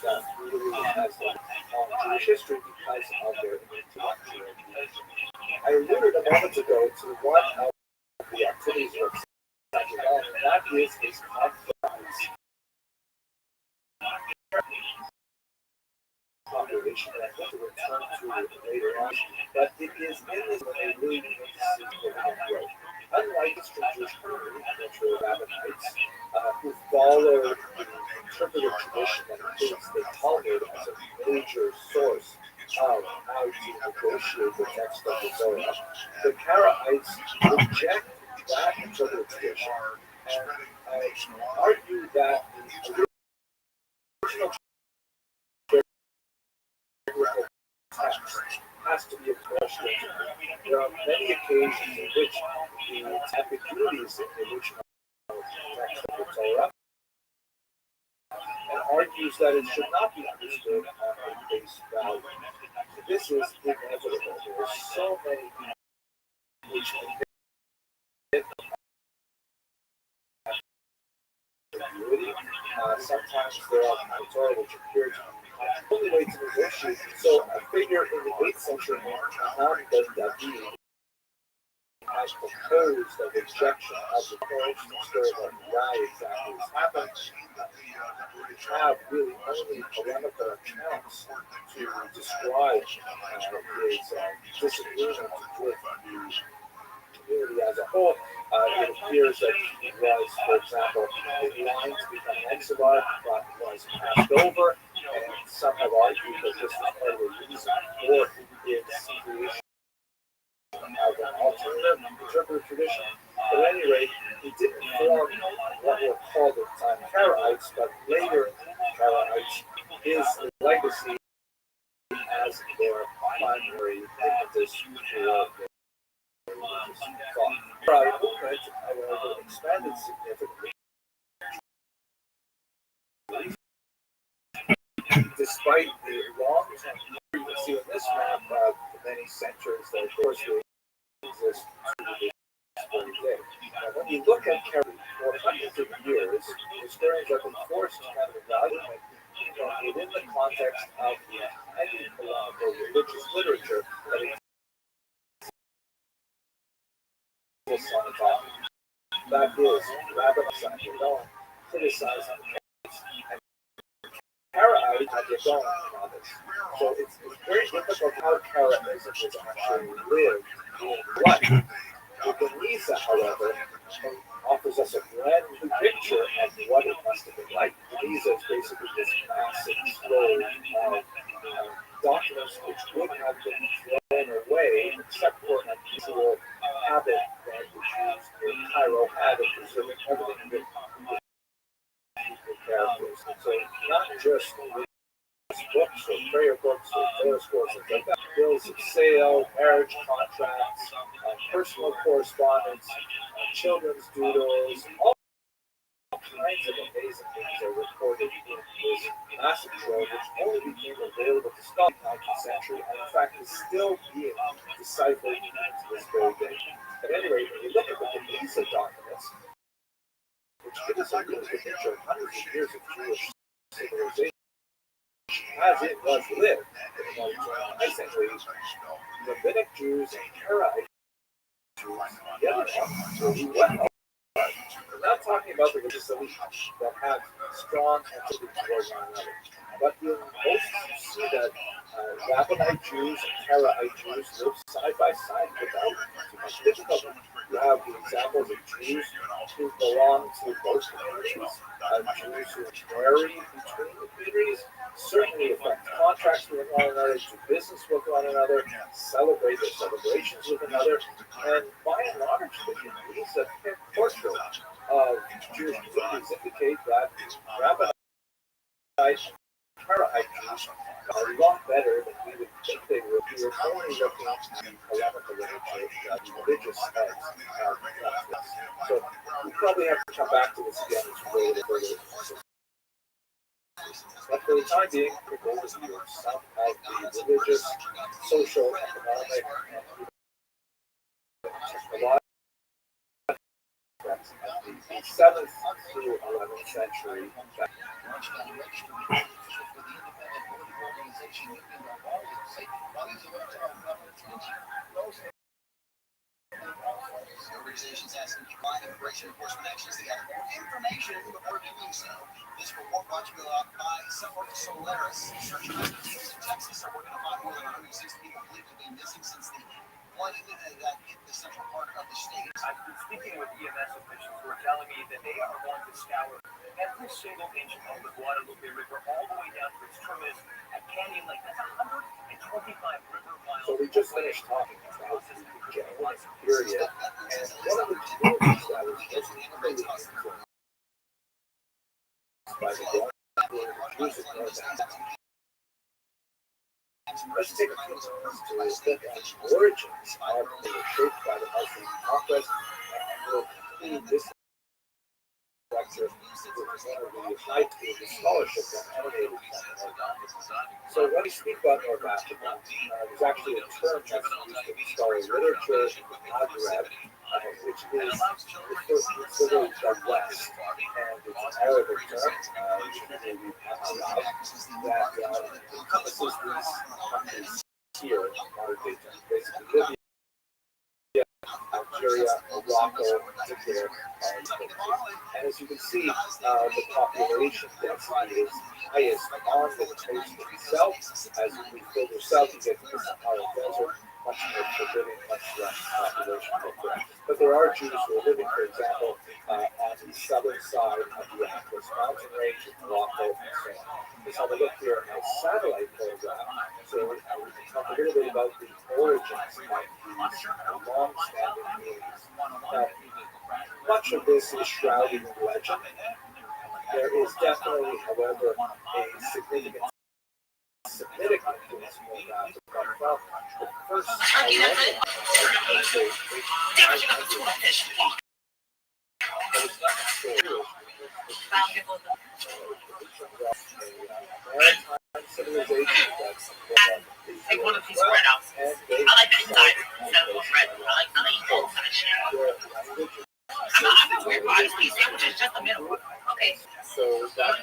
Speaker 5: that really has Jewish history because of their intellectual dimension. I alluded a moment ago to one of the activities of Saturday, and that is his conference population, and I think to return to it later on, but it is in this that they really begin to see growth. Jewish community, which were Rabbinites, who followed the interpretive tradition that includes the Talmud as a major source of how to negotiate the text of the Torah. The Karaites reject that interpretive tradition and argue that the original text has to be approached. There are many occasions in which the ambiguities in the original text of the Torah and argues that it should not be understood on a face value. This is inevitable. There are so many which ambiguity. Sometimes there are Torah which appear to be the only way to negotiate. So a figure in the 8th century, Muhammad David, has proposed a rejection of the Torah story of why exactly this happened. We have really only polemical accounts to describe his disagreement with the community as a whole. It appears that he was, for example, in line to become an exilite, but was passed over, and some have argued that this was part of the reason for its creation as an alternative interpretive tradition. But at any rate, he didn't form what were called at the time Karaites, but later Karaites, his legacy as their primary impetus for their Karite movement, however, expanded significantly. Despite the long term, you can see in this map many centers that, of course, they exist to this very day. Now, when you look at Karite for hundreds of years, historians have been forced to kind of evaluate within the context of the highly polemical religious literature that exists on the topic. That is, Rabbi Rothschild criticizing the Karaites and Karaites have their own on this. So it's very difficult how Karaitism is actually lived in life. The Geniza, however, offers us a brand new picture of what it must have been like. Geniza is basically this massive trove of documents which would have been thrown away except for an unusual habit that the Jews in Cairo had of preserving everything with characters. So not just books or prayer books or prayer scrolls and like that. Bills of sale, marriage contracts, personal correspondence, children's doodles, all kinds of amazing things are recorded in this massive trove, which only became available to scholars in the 19th century and in fact is still being deciphered to this very day. At any rate, when you look at the Geniza documents, which give us a really good picture of hundreds of years of Jewish civilization, as it was lived in the 19th century, Rabbinic Jews and Karaite Jews together well. We're not talking about the religious elite that have strong antipathy towards one another, but in most you see that Rabbinite Jews and Karaite Jews live side by side without too much difficulty. You have the examples of Jews who belong to both communities, Jews who marry between the communities, certainly affect contracts with one another, do business with one another, celebrate their celebrations with another, and by and large, the Geniza portrait of Jewish communities indicate that Rabbinite Karaite Jews are a lot better than we would think they would. We were only looking at polemical literature, religious texts. So we probably have to come back to this again as we go further. But for the time being, we're going to view some of the religious, social, economic, and technological aspects of the 7th through 11th century.
Speaker 10: Organizations asking to combine immigration enforcement actions to gather more information before doing so. This report brought to you by Solaris. Search and rescue teams in Texas are working to find more than 106 people believed to be missing since the that hit the central part of the state.
Speaker 5: I've been speaking with EMS officials who are telling me that they are going to scour every single inch of the Guadalupe River all the way down to its terminus at Canyon Lake. That's 125 river miles. So we just finished talking about the January period, and one of the communities that was just really influenced by the Guadalupe music movement. Let's take a few moments to look at the origins of the shaped by the Muslim conquest, and we'll conclude this lecture with one of the high field scholarship that emanated from North Africa. So when we speak about North Africa, there's actually a term that's used in scholarly literature, Maghreb, which is literally the West, and it's an Arabic term, which may be that encompasses these countries here in modern day terms, basically Libya, Algeria, Morocco, Niger, and as you can see, the population density is highest on the coast itself. As you go further south, you get to the Sahara Desert, much more forbidding, much less population there. But there are Jews who are living, for example, on the southern side of the Atlas mountain range in Morocco and so on. Let's have a look here at a satellite photograph. So we can talk a little bit about the origins of these long-standing communities. Now, much of this is shrouded in legend. There is definitely, however, a significant Semitic influence in North Africa. Well, the first civilization that's
Speaker 2: take one of these bread out. I like that inside. Instead of bread. I like the whole kind of shit. I'm not weird about it. These sandwiches just a middle. Okay.
Speaker 5: So that